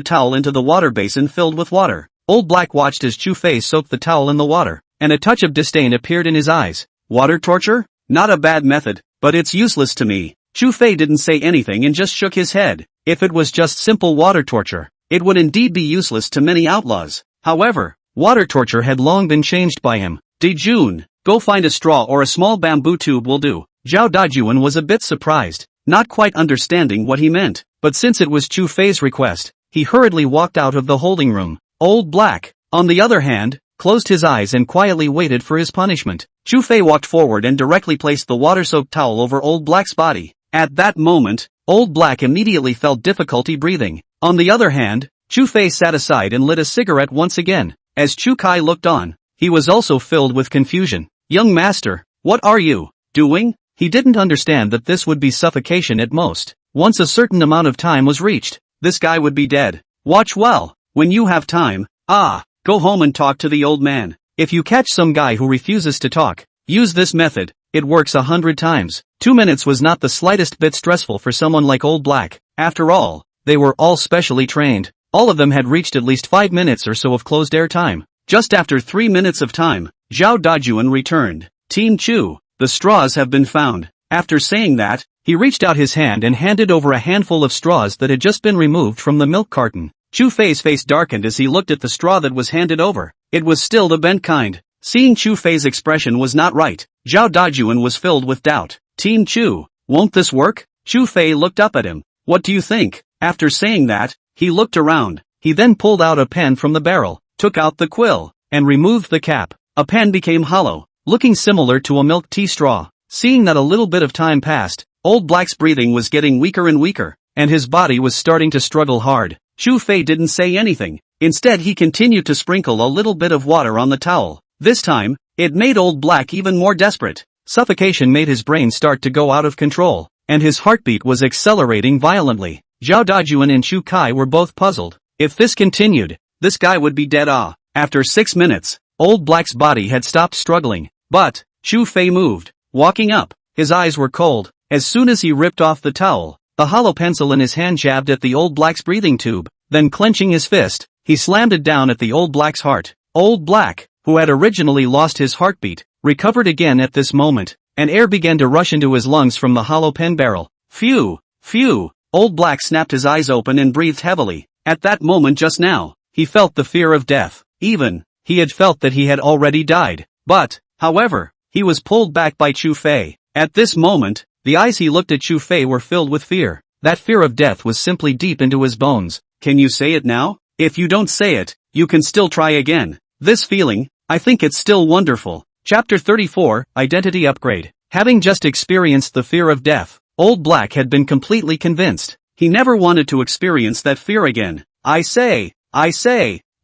towel into the water basin filled with water. Old Black watched as Chu Fei soaked the towel in the water, and a touch of disdain appeared in his eyes. Water torture? Not a bad method, but it's useless to me. Chu Fei didn't say anything and just shook his head. If it was just simple water torture, it would indeed be useless to many outlaws. However, water torture had long been changed by him. Dejun, go find a straw or a small bamboo tube will do. Zhao Dajuan was a bit surprised, not quite understanding what he meant, but since it was Chu Fei's request, he hurriedly walked out of the holding room. Old Black, on the other hand, closed his eyes and quietly waited for his punishment. Chu Fei walked forward and directly placed the water-soaked towel over Old Black's body. At that moment, Old Black immediately felt difficulty breathing. On the other hand, Chu Fei sat aside and lit a cigarette once again. As Chu Kai looked on, he was also filled with confusion. Young master, what are you doing? He didn't understand that this would be suffocation at most. Once a certain amount of time was reached, this guy would be dead. Watch well, when you have time. Go home and talk to the old man. If you catch some guy who refuses to talk, use this method. It works 100 times. 2 minutes was not the slightest bit stressful for someone like Old Black. After all, they were all specially trained. All of them had reached at least 5 minutes or so of closed air time. Just after 3 minutes of time, Zhao Dajuan returned. Team Chu, the straws have been found. After saying that, he reached out his hand and handed over a handful of straws that had just been removed from the milk carton. Chu Fei's face darkened as he looked at the straw that was handed over. It was still the bent kind. Seeing Chu Fei's expression was not right, Zhao Dajuan was filled with doubt. Team Chu, won't this work? Chu Fei looked up at him. What do you think? After saying that, he looked around. He then pulled out a pen from the barrel, took out the quill, and removed the cap. A pen became hollow, looking similar to a milk tea straw. Seeing that a little bit of time passed, Old Black's breathing was getting weaker and weaker, and his body was starting to struggle hard. Chu Fei didn't say anything. Instead he continued to sprinkle a little bit of water on the towel. This time, it made Old Black even more desperate. Suffocation made his brain start to go out of control, and his heartbeat was accelerating violently. Zhao Dajuan and Chu Kai were both puzzled. If this continued, this guy would be dead. After 6 minutes, Old Black's body had stopped struggling, but Chu Fei moved, walking up. His eyes were cold. As soon as he ripped off the towel, the hollow pencil in his hand jabbed at the old black's breathing tube, then clenching his fist, he slammed it down at the old black's heart. Old Black, who had originally lost his heartbeat, recovered again at this moment, and air began to rush into his lungs from the hollow pen barrel. Phew! Phew! Old Black snapped his eyes open and breathed heavily. At that moment just now, he felt the fear of death. Even, he had felt that he had already died. But, however, he was pulled back by Chu Fei. At this moment, the eyes he looked at Chu Fei were filled with fear. That fear of death was simply deep into his bones. Can you say it now? If you don't say it, you can still try again. This feeling, I think it's still wonderful. Chapter 34, Identity Upgrade. Having just experienced the fear of death, Old Black had been completely convinced. He never wanted to experience that fear again. I say,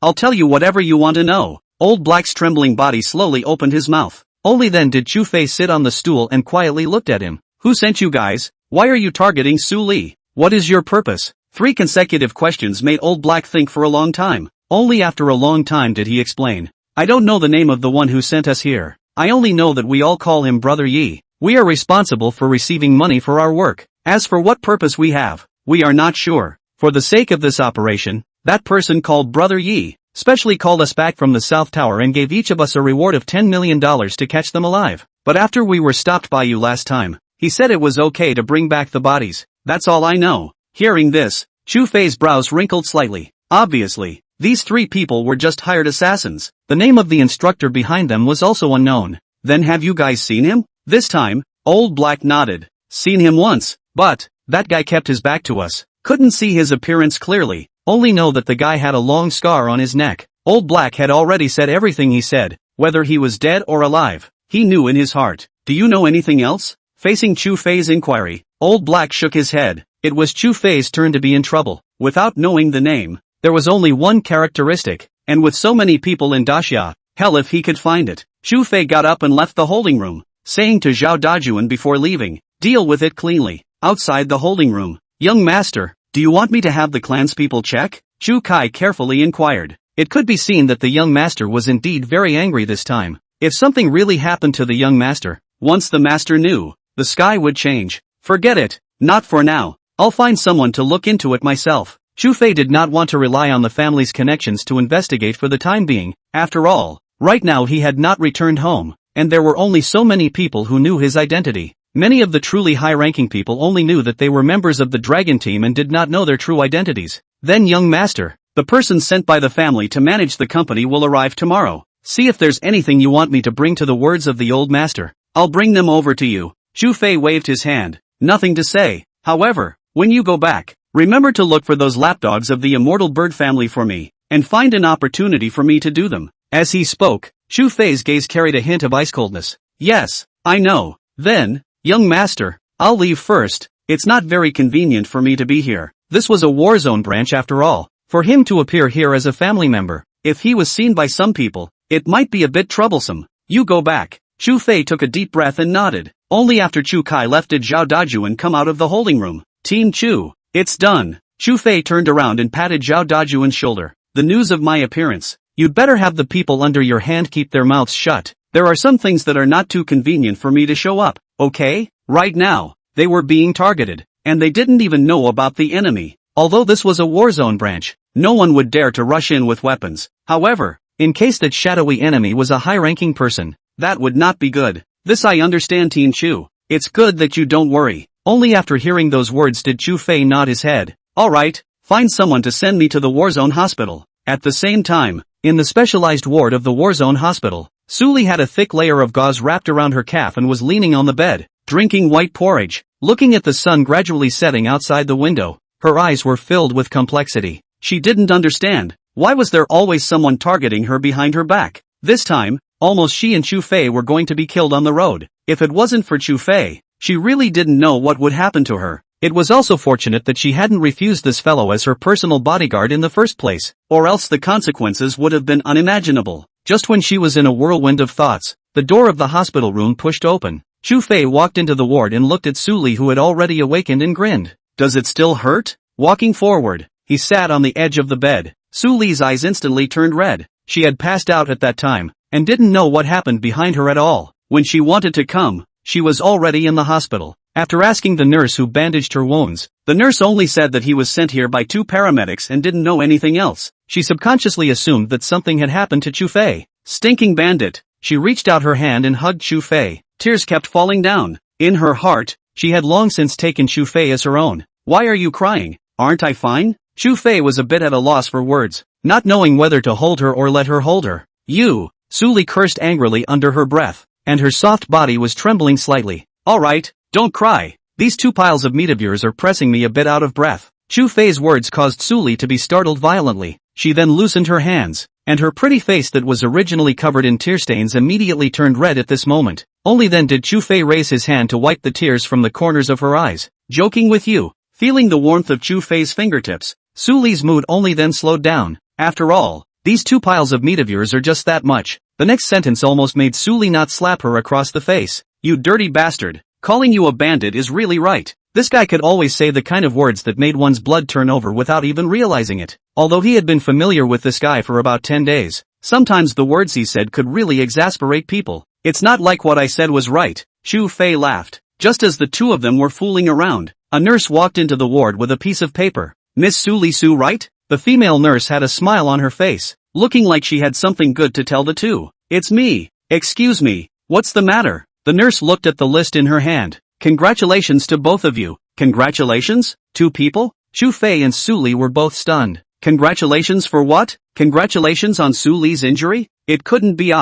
I'll tell you whatever you want to know. Old Black's trembling body slowly opened his mouth. Only then did Chu Fei sit on the stool and quietly looked at him. Who sent you guys? Why are you targeting Su Li? What is your purpose? 3 consecutive questions made Old Black think for a long time. Only after a long time did he explain. I don't know the name of the one who sent us here. I only know that we all call him Brother Yi. We are responsible for receiving money for our work. As for what purpose we have, we are not sure. For the sake of this operation, that person called Brother Yi specially called us back from the South Tower and gave each of us a reward of $10 million to catch them alive. But after we were stopped by you last time, he said it was okay to bring back the bodies. That's all I know. Hearing this, Chu Fei's brows wrinkled slightly. Obviously, these 3 people were just hired assassins. The name of the instructor behind them was also unknown. Then have you guys seen him? This time, Old Black nodded. Seen him once, but that guy kept his back to us. Couldn't see his appearance clearly, only know that the guy had a long scar on his neck. Old Black had already said everything he said, whether he was dead or alive. He knew in his heart. Do you know anything else? Facing Chu Fei's inquiry, Old Black shook his head. It was Chu Fei's turn to be in trouble. Without knowing the name, there was only one characteristic, and with so many people in Daxia, hell if he could find it. Chu Fei got up and left the holding room, saying to Zhao Dajuan before leaving, deal with it cleanly. Outside the holding room, young master, do you want me to have the clanspeople check? Chu Kai carefully inquired. It could be seen that the young master was indeed very angry this time. If something really happened to the young master, once the master knew, the sky would change. Forget it, not for now. I'll find someone to look into it myself. Chu Fei did not want to rely on the family's connections to investigate for the time being. After all, right now he had not returned home, and there were only so many people who knew his identity. Many of the truly high-ranking people only knew that they were members of the Dragon Team and did not know their true identities. Then young master, the person sent by the family to manage the company will arrive tomorrow. See if there's anything you want me to bring to the words of the old master. I'll bring them over to you. Chu Fei waved his hand. Nothing to say. However, when you go back, remember to look for those lapdogs of the immortal bird family for me, and find an opportunity for me to do them. As he spoke, Chu Fei's gaze carried a hint of ice-coldness. Yes, I know. Then, young master, I'll leave first. It's not very convenient for me to be here. This was a war zone branch after all. For him to appear here as a family member, if he was seen by some people, it might be a bit troublesome. You go back. Chu Fei took a deep breath and nodded. Only after Chu Kai left did Zhao Dajuan come out of the holding room. Team Chu, it's done. Chu Fei turned around and patted Zhao Dajuan's shoulder. The news of my appearance. You'd better have the people under your hand keep their mouths shut. There are some things that are not too convenient for me to show up, okay? Right now, they were being targeted, and they didn't even know about the enemy. Although this was a war zone branch, no one would dare to rush in with weapons. However, in case that shadowy enemy was a high-ranking person, that would not be good. This I understand, Teen Chu. It's good that you don't worry. Only after hearing those words did Chu Fei nod his head. Alright, find someone to send me to the Warzone Hospital. At the same time, in the specialized ward of the Warzone Hospital, Suli had a thick layer of gauze wrapped around her calf and was leaning on the bed, drinking white porridge. Looking at the sun gradually setting outside the window, her eyes were filled with complexity. She didn't understand. Why was there always someone targeting her behind her back? This time, almost she and Chu Fei were going to be killed on the road. If it wasn't for Chu Fei, she really didn't know what would happen to her. It was also fortunate that she hadn't refused this fellow as her personal bodyguard in the first place, or else the consequences would have been unimaginable. Just when she was in a whirlwind of thoughts, the door of the hospital room pushed open. Chu Fei walked into the ward and looked at Suli, who had already awakened, and grinned. Does it still hurt? Walking forward, he sat on the edge of the bed. Suli's eyes instantly turned red. She had passed out at that time, and didn't know what happened behind her at all. When she wanted to come, she was already in the hospital. After asking the nurse who bandaged her wounds, the nurse only said that he was sent here by 2 paramedics and didn't know anything else. She subconsciously assumed that something had happened to Chu Fei. Stinking bandit. She reached out her hand and hugged Chu Fei. Tears kept falling down. In her heart, she had long since taken Chu Fei as her own. Why are you crying? Aren't I fine? Chu Fei was a bit at a loss for words, not knowing whether to hold her or let her hold her. You, Suli cursed angrily under her breath, and her soft body was trembling slightly. Alright, don't cry. These 2 piles of meat of yours are pressing me a bit out of breath. Chu Fei's words caused Suli to be startled violently. She then loosened her hands, and her pretty face that was originally covered in tear stains immediately turned red at this moment. Only then did Chu Fei raise his hand to wipe the tears from the corners of her eyes. Joking with you. Feeling the warmth of Chu Fei's fingertips, Suli's mood only then slowed down. After all, these 2 piles of meat of yours are just that much. The next sentence almost made Suli not slap her across the face. You dirty bastard. Calling you a bandit is really right. This guy could always say the kind of words that made one's blood turn over without even realizing it. Although he had been familiar with this guy for about 10 days, sometimes the words he said could really exasperate people. It's not like what I said was right. Chu Fei laughed. Just as the 2 of them were fooling around, a nurse walked into the ward with a piece of paper. Miss Suli Su, right? The female nurse had a smile on her face, looking like she had something good to tell the 2. It's me. Excuse me. What's the matter? The nurse looked at the list in her hand. Congratulations to both of you. Congratulations? 2 people? Chu Fei and Suli were both stunned. Congratulations for what? Congratulations on Suli's injury? It couldn't be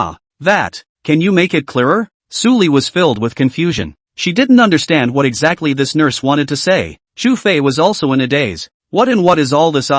that. Can you make it clearer? Suli was filled with confusion. She didn't understand what exactly this nurse wanted to say. Chu Fei was also in a daze. What is all this?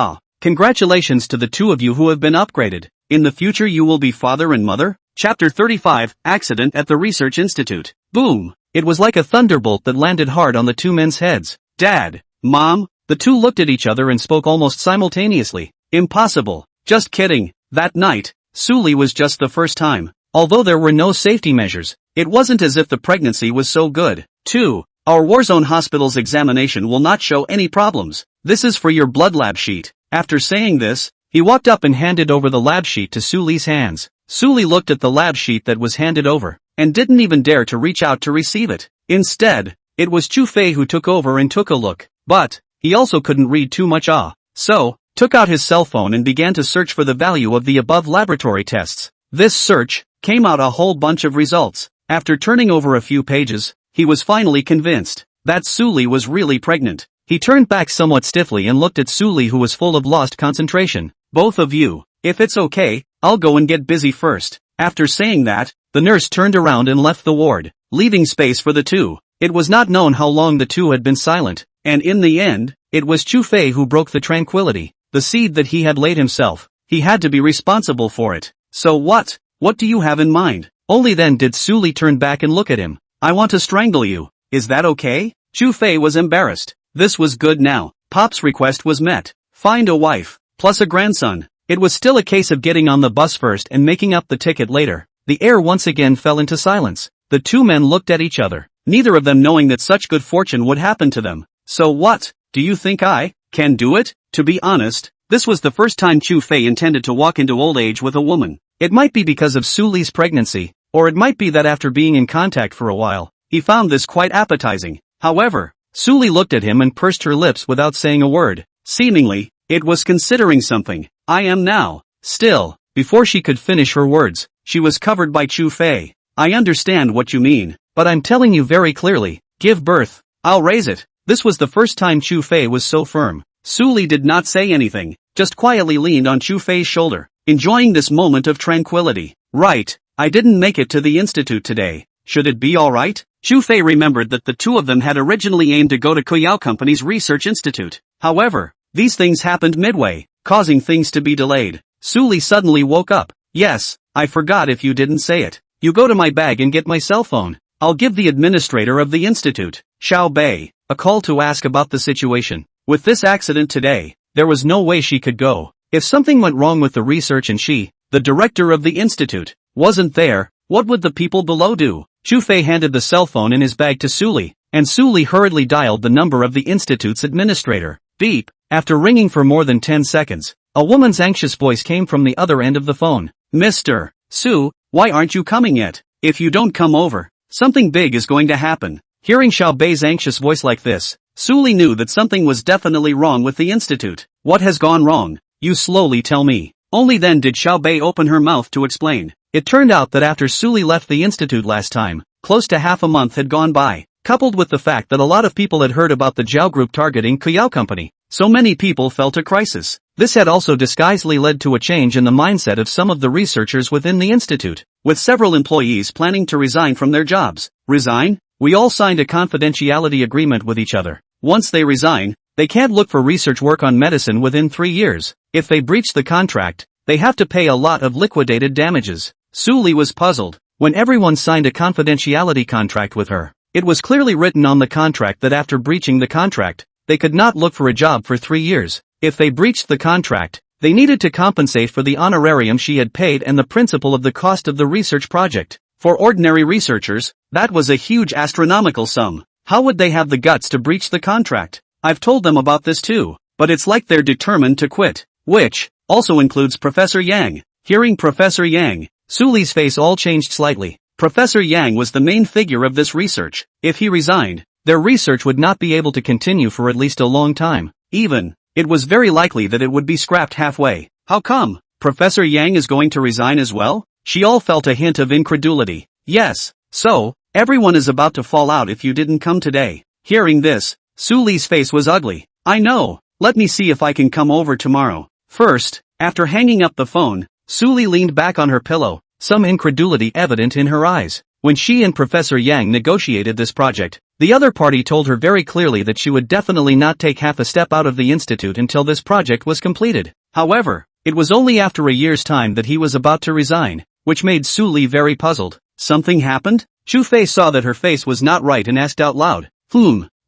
Congratulations to the 2 of you who have been upgraded. In the future you will be father and mother? Chapter 35, Accident at the Research Institute. Boom! It was like a thunderbolt that landed hard on the 2 men's heads. Dad, Mom, the 2 looked at each other and spoke almost simultaneously. Impossible. Just kidding. That night, Suli was just the first time. Although there were no safety measures, it wasn't as if the pregnancy was so good. 2. Our Warzone Hospital's examination will not show any problems. This is for your blood lab sheet. After saying this, he walked up and handed over the lab sheet to Suli's hands. Suli looked at the lab sheet that was handed over, and didn't even dare to reach out to receive it. Instead, it was Chu Fei who took over and took a look. But, he also couldn't read too much so, took out his cell phone and began to search for the value of the above laboratory tests. This search came out a whole bunch of results. After turning over a few pages, he was finally convinced that Suli was really pregnant. He turned back somewhat stiffly and looked at Suli, who was full of lost concentration. Both of you, if it's okay, I'll go and get busy first. After saying that, the nurse turned around and left the ward, leaving space for the 2. It was not known how long the 2 had been silent, and in the end, it was Chu Fei who broke the tranquility. The seed that he had laid himself, he had to be responsible for it. So what do you have in mind? Only then did Suli turn back and look at him. I want to strangle you. Is that okay? Chu Fei was embarrassed. This was good now. Pop's request was met. Find a wife, plus a grandson. It was still a case of getting on the bus first and making up the ticket later. The air once again fell into silence. The 2 men looked at each other, neither of them knowing that such good fortune would happen to them. So what? Do you think I can do it? To be honest, this was the first time Chu Fei intended to walk into old age with a woman. It might be because of Suli's pregnancy, or it might be that after being in contact for a while, he found this quite appetizing. However, Suli looked at him and pursed her lips without saying a word. Seemingly, it was considering something. I am now. Still, before she could finish her words, she was covered by Chu Fei. I understand what you mean, but I'm telling you very clearly, give birth. I'll raise it. This was the first time Chu Fei was so firm. Suli did not say anything, just quietly leaned on Chu Fei's shoulder, enjoying this moment of tranquility. Right, I didn't make it to the institute today. Should it be alright? Chu Fei remembered that the 2 of them had originally aimed to go to Kuyao Company's research institute. However, these things happened midway, causing things to be delayed. Suli suddenly woke up. Yes, I forgot if you didn't say it. You go to my bag and get my cell phone. I'll give the administrator of the institute, Xiao Bei, a call to ask about the situation. With this accident today, there was no way she could go. If something went wrong with the research and she, the director of the institute, wasn't there, what would the people below do? Chu Fei handed the cell phone in his bag to Suli, and Suli hurriedly dialed the number of the institute's administrator. Beep. After ringing for more than 10 seconds, a woman's anxious voice came from the other end of the phone. Mr. Su, why aren't you coming yet? If you don't come over, something big is going to happen. Hearing Xiao Bei's anxious voice like this, Suli knew that something was definitely wrong with the institute. What has gone wrong? You slowly tell me. Only then did Xiao Bei open her mouth to explain. It turned out that after Suli left the institute last time, close to half a month had gone by, coupled with the fact that a lot of people had heard about the Zhao group targeting Kuyao company. So many people felt a crisis. This had also disguisedly led to a change in the mindset of some of the researchers within the institute, with several employees planning to resign from their jobs. Resign? We all signed a confidentiality agreement with each other. Once they resign, they can't look for research work on medicine within 3 years. If they breach the contract, they have to pay a lot of liquidated damages. Suli was puzzled. When everyone signed a confidentiality contract with her, it was clearly written on the contract that after breaching the contract, they could not look for a job for 3 years. If they breached the contract, they needed to compensate for the honorarium she had paid and the principal of the cost of the research project. For ordinary researchers, that was a huge astronomical sum. How would they have the guts to breach the contract? I've told them about this too, but it's like they're determined to quit. Which also includes Professor Yang. Hearing Professor Yang, Suli's face all changed slightly. Professor Yang was the main figure of this research. If he resigned, their research would not be able to continue for at least a long time. Even, it was very likely that it would be scrapped halfway. How come? Professor Yang is going to resign as well? She all felt a hint of incredulity. Yes, so, everyone is about to fall out if you didn't come today. Hearing this, Suli's face was ugly. I know, let me see if I can come over tomorrow. First, after hanging up the phone, Suli leaned back on her pillow, some incredulity evident in her eyes. When she and Professor Yang negotiated this project, the other party told her very clearly that she would definitely not take half a step out of the institute until this project was completed. However, it was only after a year's time that he was about to resign, which made Suli very puzzled. Something happened? Chu Fei saw that her face was not right and asked out loud.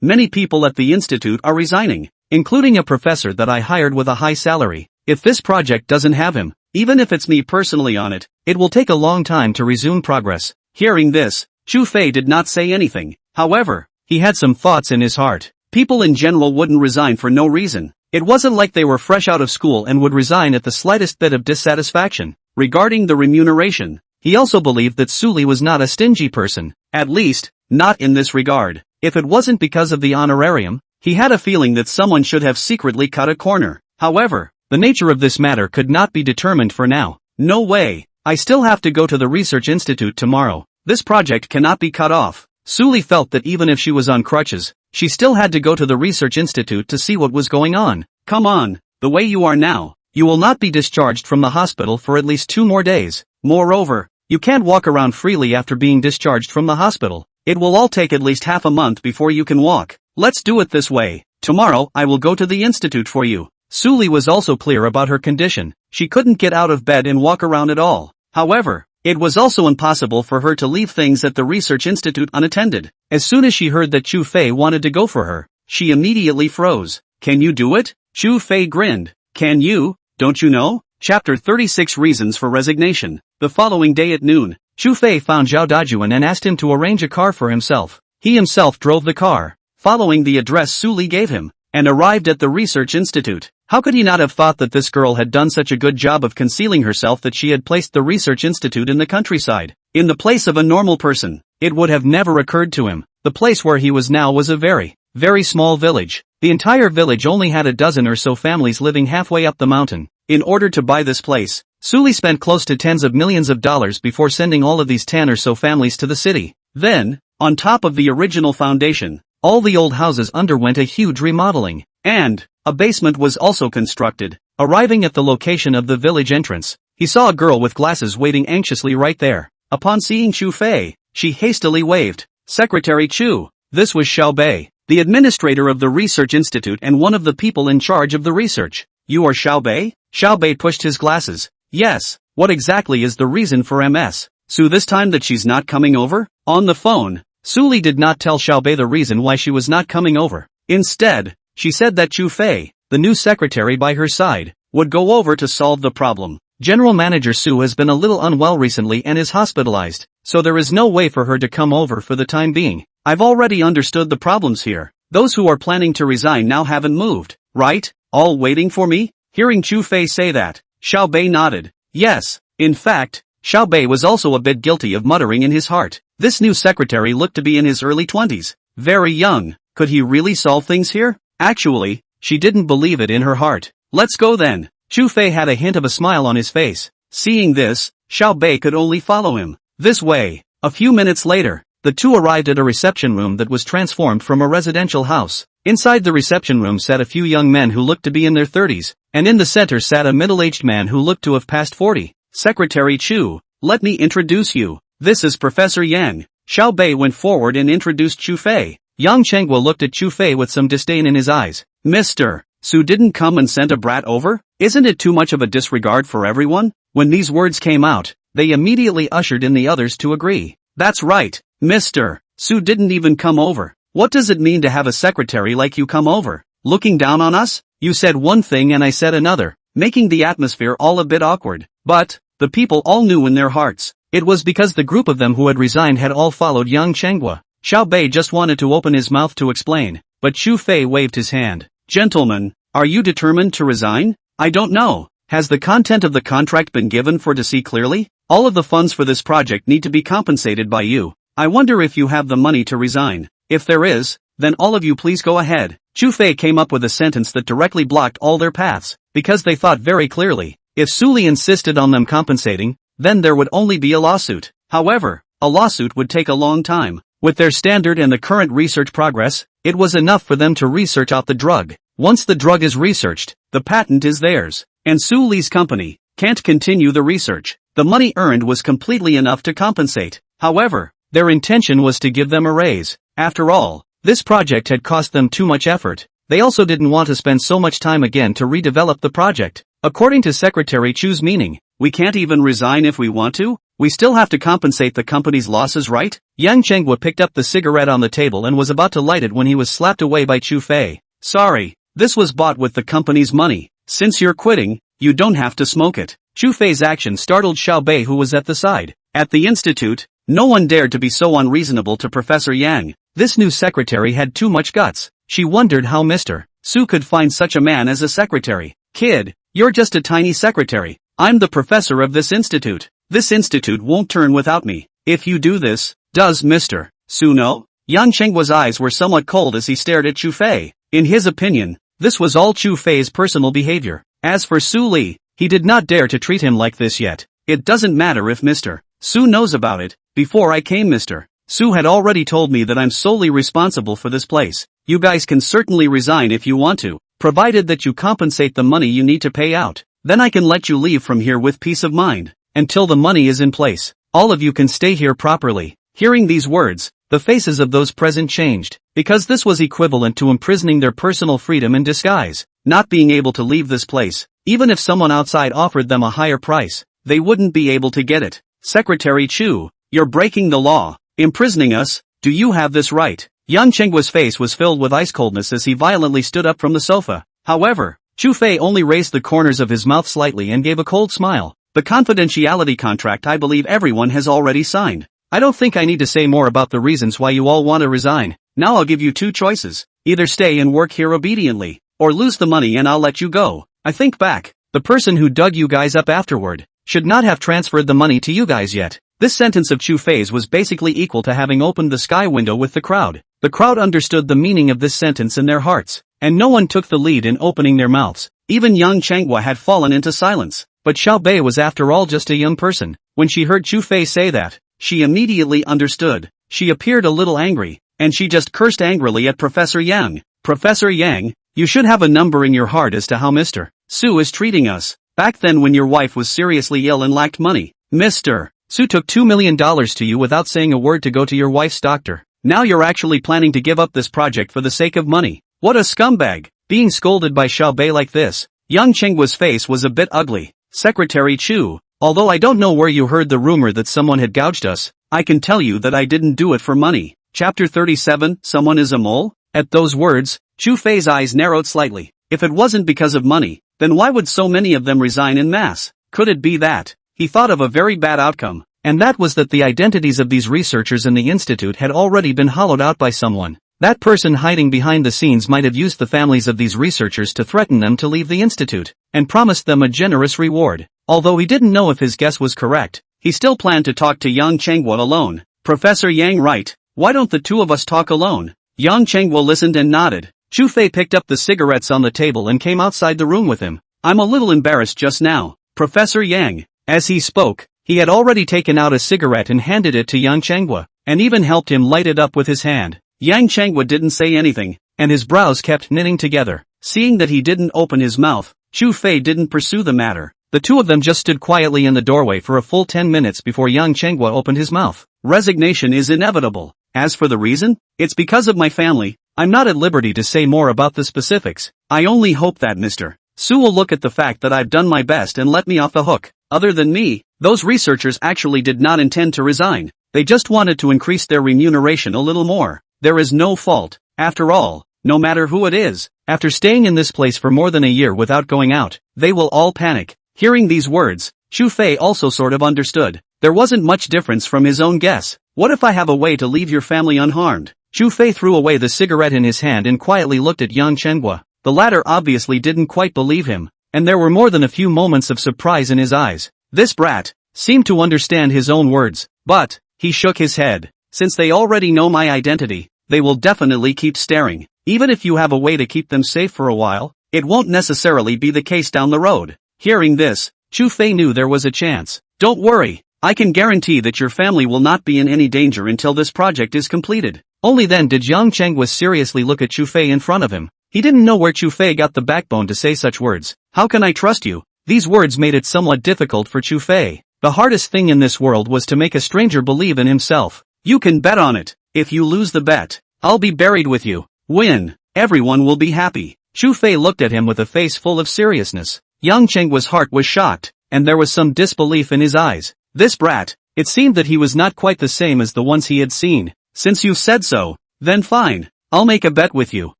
Many people at the institute are resigning, including a professor that I hired with a high salary. If this project doesn't have him, even if it's me personally on it, it will take a long time to resume progress. Hearing this, Chu Fei did not say anything. However, he had some thoughts in his heart. People in general wouldn't resign for no reason. It wasn't like they were fresh out of school and would resign at the slightest bit of dissatisfaction. Regarding the remuneration, he also believed that Suli was not a stingy person, at least, not in this regard. If it wasn't because of the honorarium, he had a feeling that someone should have secretly cut a corner. However, the nature of this matter could not be determined for now. No way, I still have to go to the research institute tomorrow. This project cannot be cut off. Suli felt that even if she was on crutches, she still had to go to the research institute to see what was going on. Come on, the way you are now, you will not be discharged from the hospital for at least 2 more days. Moreover, you can't walk around freely after being discharged from the hospital. It will all take at least half a month before you can walk. Let's do it this way. Tomorrow I will go to the institute for you. Suli was also clear about her condition. She couldn't get out of bed and walk around at all. However, it was also impossible for her to leave things at the research institute unattended. As soon as she heard that Chu Fei wanted to go for her, she immediately froze. Can you do it? Chu Fei grinned. Can you? Don't you know? Chapter 36 Reasons for Resignation. The following day at noon, Chu Fei found Zhao Dajuan and asked him to arrange a car for himself. He himself drove the car, following the address Suli gave him, and arrived at the research institute. How could he not have thought that this girl had done such a good job of concealing herself that she had placed the research institute in the countryside, in the place of a normal person? It would have never occurred to him. The place where he was now was a very, very small village. The entire village only had a dozen or so families living halfway up the mountain. In order to buy this place, Suli spent close to tens of millions of dollars before sending all of these 10 or so families to the city. Then, on top of the original foundation, all the old houses underwent a huge remodeling, and a basement was also constructed. Arriving at the location of the village entrance, he saw a girl with glasses waiting anxiously right there. Upon seeing Chu Fei, she hastily waved. Secretary Chu. This was Xiao Bei, the administrator of the research institute and one of the people in charge of the research. You are Xiao Bei? Xiao Bei pushed his glasses. Yes, what exactly is the reason for MS? So this time that she's not coming over? On the phone, Suli did not tell Xiao Bei the reason why she was not coming over. Instead, she said that Chu Fei, the new secretary by her side, would go over to solve the problem. General Manager Su has been a little unwell recently and is hospitalized, so there is no way for her to come over for the time being. I've already understood the problems here. Those who are planning to resign now haven't moved, right? All waiting for me? Hearing Chu Fei say that, Xiao Bei nodded. Yes, in fact, Xiao Bei was also a bit guilty of muttering in his heart. This new secretary looked to be in his early 20s. very young. Could he really solve things here? Actually, she didn't believe it in her heart. Let's go then. Chu Fei had a hint of a smile on his face. Seeing this, Xiao Bei could only follow him. This way. A few minutes later, the two arrived at a reception room that was transformed from a residential house. Inside the reception room sat a few young men who looked to be in their 30s, and in the center sat a middle-aged man who looked to have passed 40. Secretary Chu, let me introduce you. This is Professor Yang. Xiao Bei went forward and introduced Chu Fei. Yang Chenghua looked at Chu Fei with some disdain in his eyes. Mr. Su didn't come and sent a brat over? Isn't it too much of a disregard for everyone? When these words came out, they immediately ushered in the others to agree. That's right, Mr. Su didn't even come over. What does it mean to have a secretary like you come over? Looking down on us? You said one thing and I said another, making the atmosphere all a bit awkward. But, the people all knew in their hearts. It was because the group of them who had resigned had all followed Yang Chenghua. Xiao Bei just wanted to open his mouth to explain, but Chu Fei waved his hand. Gentlemen, are you determined to resign? I don't know. Has the content of the contract been given for to see clearly? All of the funds for this project need to be compensated by you. I wonder if you have the money to resign. If there is, then all of you please go ahead. Chu Fei came up with a sentence that directly blocked all their paths, because they thought very clearly. If Suli insisted on them compensating, then there would only be a lawsuit. However, a lawsuit would take a long time. With their standard and the current research progress, it was enough for them to research out the drug. Once the drug is researched, the patent is theirs, and Su Li's company can't continue the research. The money earned was completely enough to compensate. However, their intention was to give them a raise. After all, this project had cost them too much effort. They also didn't want to spend so much time again to redevelop the project. According to Secretary Chu's meaning, we can't even resign if we want to? We still have to compensate the company's losses, right? Yang Chenghua picked up the cigarette on the table and was about to light it when he was slapped away by Chu Fei. Sorry, this was bought with the company's money. Since you're quitting, you don't have to smoke it. Chu Fei's action startled Xiao Bei, who was at the side. At the institute, no one dared to be so unreasonable to Professor Yang. This new secretary had too much guts. She wondered how Mr. Su could find such a man as a secretary. Kid, you're just a tiny secretary. I'm the professor of this institute. This institute won't turn without me. If you do this, does Mr. Su know? Yang Chenghua's eyes were somewhat cold as he stared at Chu Fei. In his opinion, this was all Chu Fei's personal behavior. As for Su Li, he did not dare to treat him like this yet. It doesn't matter if Mr. Su knows about it. Before I came, Mr. Su had already told me that I'm solely responsible for this place. You guys can certainly resign if you want to, provided that you compensate the money you need to pay out. Then I can let you leave from here with peace of mind. Until the money is in place, all of you can stay here properly. Hearing these words, the faces of those present changed, because this was equivalent to imprisoning their personal freedom in disguise. Not being able to leave this place, even if someone outside offered them a higher price, they wouldn't be able to get it. Secretary Chu, you're breaking the law. Imprisoning us, do you have this right? Yang Chenghua's face was filled with ice coldness as he violently stood up from the sofa. However, Chu Fei only raised the corners of his mouth slightly and gave a cold smile. The confidentiality contract I believe everyone has already signed. I don't think I need to say more about the reasons why you all want to resign. Now I'll give you two choices. Either stay and work here obediently, or lose the money and I'll let you go. I think back, the person who dug you guys up afterward should not have transferred the money to you guys yet. This sentence of Chu Fei's was basically equal to having opened the sky window with the crowd. The crowd understood the meaning of this sentence in their hearts, and no one took the lead in opening their mouths. Even Yang Chenghua had fallen into silence. But Xiao Bei was after all just a young person. When she heard Chu Fei say that, she immediately understood. She appeared a little angry, and she just cursed angrily at Professor Yang. Professor Yang, you should have a number in your heart as to how Mr. Su is treating us. Back then when your wife was seriously ill and lacked money, Mr. Su took $2 million to you without saying a word to go to your wife's doctor. Now you're actually planning to give up this project for the sake of money. What a scumbag! Being scolded by Xiao Bei like this, Yang Chenghua's face was a bit ugly. Secretary Chu, although I don't know where you heard the rumor that someone had gouged us, I can tell you that I didn't do it for money. Chapter 37, Someone is a Mole? At those words, Chu Fei's eyes narrowed slightly. If it wasn't because of money, then why would so many of them resign en masse? Could it be that? He thought of a very bad outcome, and that was that the identities of these researchers in the institute had already been hollowed out by someone. That person hiding behind the scenes might have used the families of these researchers to threaten them to leave the institute, and promised them a generous reward. Although he didn't know if his guess was correct, he still planned to talk to Yang Chenghua alone. Professor Yang, right? Why don't the two of us talk alone? Yang Chenghua listened and nodded. Chu Fei picked up the cigarettes on the table and came outside the room with him. I'm a little embarrassed just now, Professor Yang. As he spoke, he had already taken out a cigarette and handed it to Yang Chenghua, and even helped him light it up with his hand. Yang Chenghua didn't say anything, and his brows kept knitting together. Seeing that he didn't open his mouth, Chu Fei didn't pursue the matter. The two of them just stood quietly in the doorway for a full 10 minutes before Yang Chenghua opened his mouth. Resignation is inevitable. As for the reason, it's because of my family. I'm not at liberty to say more about the specifics. I only hope that Mr. Su will look at the fact that I've done my best and let me off the hook. Other than me, those researchers actually did not intend to resign. They just wanted to increase their remuneration a little more. There is no fault, after all, no matter who it is. After staying in this place for more than a year without going out, they will all panic. Hearing these words, Chu Fei also sort of understood. There wasn't much difference from his own guess. What if I have a way to leave your family unharmed? Chu Fei threw away the cigarette in his hand and quietly looked at Yang Chenghua. The latter obviously didn't quite believe him, and there were more than a few moments of surprise in his eyes. This brat seemed to understand his own words, but he shook his head. Since they already know my identity, they will definitely keep staring. Even if you have a way to keep them safe for a while, it won't necessarily be the case down the road. Hearing this, Chu Fei knew there was a chance. Don't worry, I can guarantee that your family will not be in any danger until this project is completed. Only then did Yang Chenghua seriously look at Chu Fei in front of him. He didn't know where Chu Fei got the backbone to say such words. How can I trust you? These words made it somewhat difficult for Chu Fei. The hardest thing in this world was to make a stranger believe in himself. You can bet on it. If you lose the bet, I'll be buried with you. Win. Everyone will be happy. Chu Fei looked at him with a face full of seriousness. Yang Chenghua's heart was shocked, and there was some disbelief in his eyes. This brat, it seemed that he was not quite the same as the ones he had seen. Since you said so, then fine. I'll make a bet with you.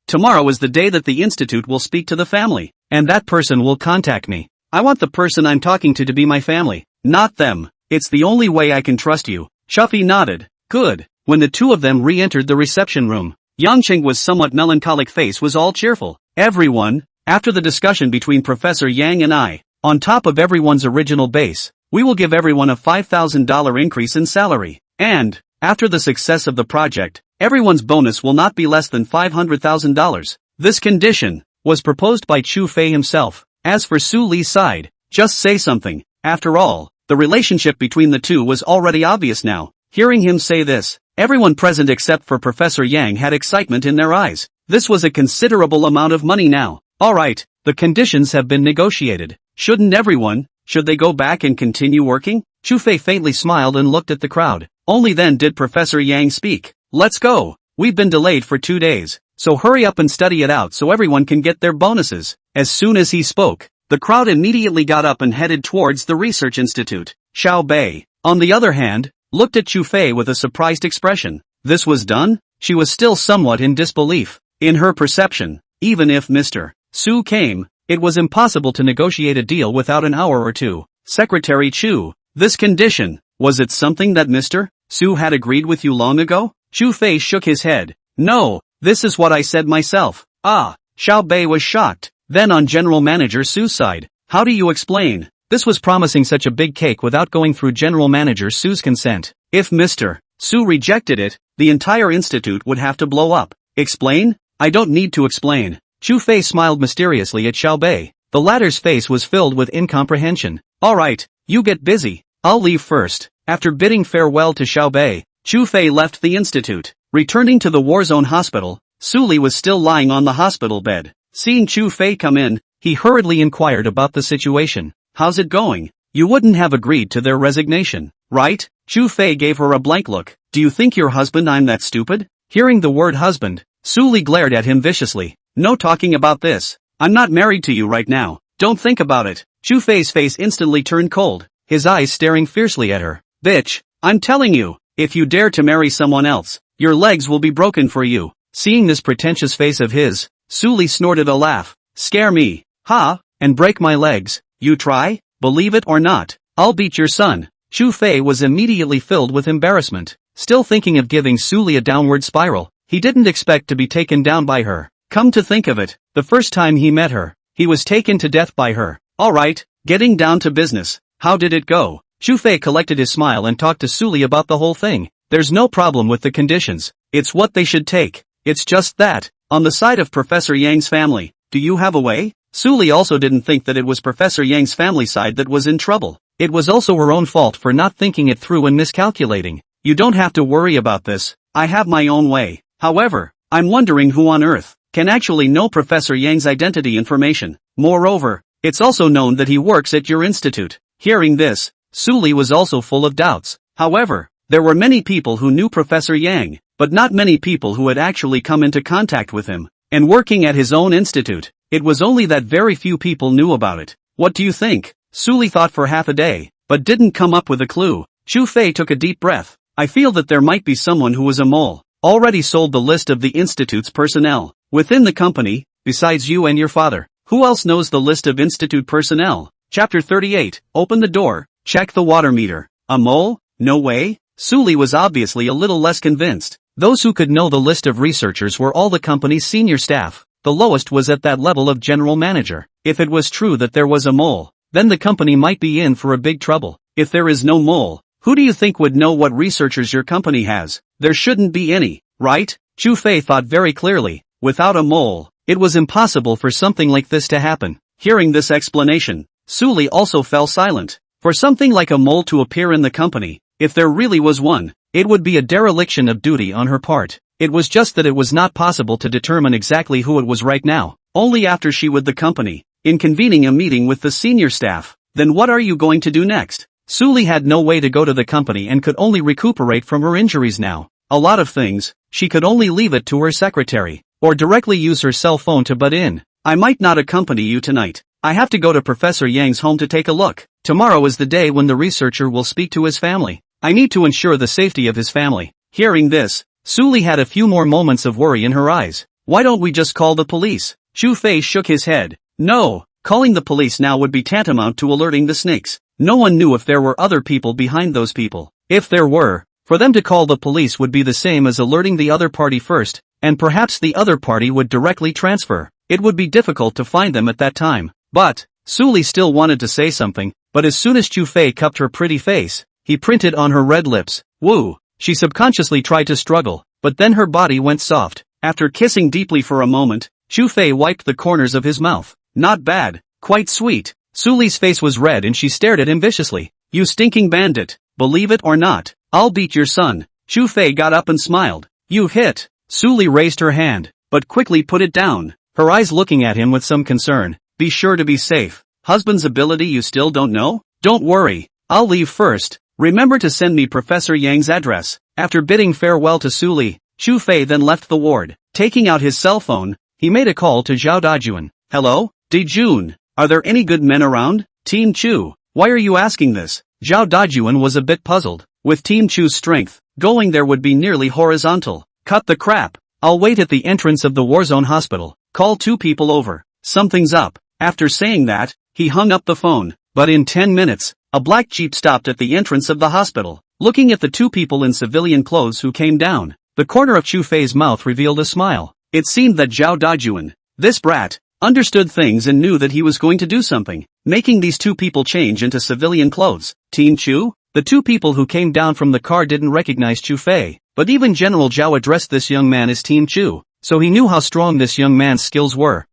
Tomorrow is the day that the institute will speak to the family, and that person will contact me. I want the person I'm talking to be my family, not them. It's the only way I can trust you. Chu Fei nodded. Good. When the two of them re-entered the reception room, Yang Chenghua's somewhat melancholic face was all cheerful. Everyone, after the discussion between Professor Yang and I, on top of everyone's original base, we will give everyone a $5,000 increase in salary. And, after the success of the project, everyone's bonus will not be less than $500,000. This condition was proposed by Chu Fei himself. As for Su Li's side, just say something. After all, the relationship between the two was already obvious now. Hearing him say this, everyone present except for Professor Yang had excitement in their eyes. This was a considerable amount of money now. Alright, the conditions have been negotiated. Should they go back and continue working? Chu Fei faintly smiled and looked at the crowd. Only then did Professor Yang speak. Let's go. We've been delayed for 2 days, so hurry up and study it out so everyone can get their bonuses. As soon as he spoke, the crowd immediately got up and headed towards the research institute. Xiao Bei, on the other hand, looked at Chu Fei with a surprised expression. This was done? She was still somewhat in disbelief. In her perception, even if Mr. Su came, it was impossible to negotiate a deal without an hour or two. Secretary Chu, this condition, was it something that Mr. Su had agreed with you long ago? Chu Fei shook his head. No, this is what I said myself. Ah, Xiao Bei was shocked. Then on General Manager Su's side, how do you explain? This was promising such a big cake without going through General Manager Su's consent. If Mr. Su rejected it, the entire institute would have to blow up. Explain? I don't need to explain. Chu Fei smiled mysteriously at Xiao Bei. The latter's face was filled with incomprehension. Alright, you get busy. I'll leave first. After bidding farewell to Xiao Bei, Chu Fei left the institute. Returning to the Warzone hospital, Su Li was still lying on the hospital bed. Seeing Chu Fei come in, he hurriedly inquired about the situation. How's it going? You wouldn't have agreed to their resignation, right? Chu Fei gave her a blank look. Do you think your husband I'm that stupid? Hearing the word husband, Su Li glared at him viciously. No talking about this. I'm not married to you right now. Don't think about it. Chu Fei's face instantly turned cold, his eyes staring fiercely at her. Bitch, I'm telling you, if you dare to marry someone else, your legs will be broken for you. Seeing this pretentious face of his, Su Li snorted a laugh. Scare me, ha, and break my legs. You try? Believe it or not, I'll beat your son. Chu Fei was immediately filled with embarrassment. Still thinking of giving Su Li a downward spiral, he didn't expect to be taken down by her. Come to think of it, the first time he met her, he was taken to death by her. Alright, getting down to business, how did it go? Chu Fei collected his smile and talked to Su Li about the whole thing. There's no problem with the conditions, it's what they should take. It's just that, on the side of Professor Yang's family, do you have a way? Suli also didn't think that it was Professor Yang's family side that was in trouble. It was also her own fault for not thinking it through and miscalculating. You don't have to worry about this, I have my own way. However, I'm wondering who on earth can actually know Professor Yang's identity information. Moreover, it's also known that he works at your institute. Hearing this, Suli was also full of doubts. However, there were many people who knew Professor Yang, but not many people who had actually come into contact with him. And working at his own institute, it was only that very few people knew about it. What do you think? Suli thought for half a day, but didn't come up with a clue. Chu Fei took a deep breath. I feel that there might be someone who was a mole. Already sold the list of the institute's personnel. Within the company, besides you and your father, who else knows the list of institute personnel? Chapter 38, open the door, check the water meter. A mole? No way? Suli was obviously a little less convinced. Those who could know the list of researchers were all the company's senior staff. The lowest was at that level of general manager. If it was true that there was a mole, then the company might be in for a big trouble. If there is no mole, who do you think would know what researchers your company has? There shouldn't be any, right? Chu Fei thought very clearly. Without a mole, it was impossible for something like this to happen. Hearing this explanation, Suli also fell silent. For something like a mole to appear in the company, if there really was one, it would be a dereliction of duty on her part. It was just that it was not possible to determine exactly who it was right now, only after she with the company, in convening a meeting with the senior staff. Then what are you going to do next? Suli had no way to go to the company and could only recuperate from her injuries now. A lot of things, she could only leave it to her secretary, or directly use her cell phone to butt in. I might not accompany you tonight. I have to go to Professor Yang's home to take a look. Tomorrow is the day when the researcher will speak to his family. I need to ensure the safety of his family. Hearing this, Suli had a few more moments of worry in her eyes. Why don't we just call the police? Chu Fei shook his head. No, calling the police now would be tantamount to alerting the snakes. No one knew if there were other people behind those people. If there were, for them to call the police would be the same as alerting the other party first, and perhaps the other party would directly transfer. It would be difficult to find them at that time. But, Suli still wanted to say something, but as soon as Chu Fei cupped her pretty face, he printed on her red lips, woo. She subconsciously tried to struggle, but then her body went soft. After kissing deeply for a moment, Chu Fei wiped the corners of his mouth. Not bad, quite sweet. Suli's face was red and she stared at him viciously. You stinking bandit, believe it or not, I'll beat your son. Chu Fei got up and smiled. You hit. Suli raised her hand, but quickly put it down, her eyes looking at him with some concern. Be sure to be safe. Husband's ability you still don't know? Don't worry, I'll leave first. Remember to send me Professor Yang's address. After bidding farewell to Suli, Chu Fei then left the ward. Taking out his cell phone, he made a call to Zhao Dajun. Hello, Dajun, are there any good men around? Team Chu, why are you asking this? Zhao Dajun was a bit puzzled. With Team Chu's strength, going there would be nearly horizontal. Cut the crap. I'll wait at the entrance of the Warzone hospital. Call 2 people over. Something's up. After saying that, he hung up the phone. But in 10 minutes, a black jeep stopped at the entrance of the hospital. Looking at the 2 people in civilian clothes who came down, the corner of Chu Fei's mouth revealed a smile. It seemed that Zhao Dajun, this brat, understood things and knew that he was going to do something, making these 2 people change into civilian clothes. Team Chu? The 2 people who came down from the car didn't recognize Chu Fei, but even General Zhao addressed this young man as Team Chu, so he knew how strong this young man's skills were.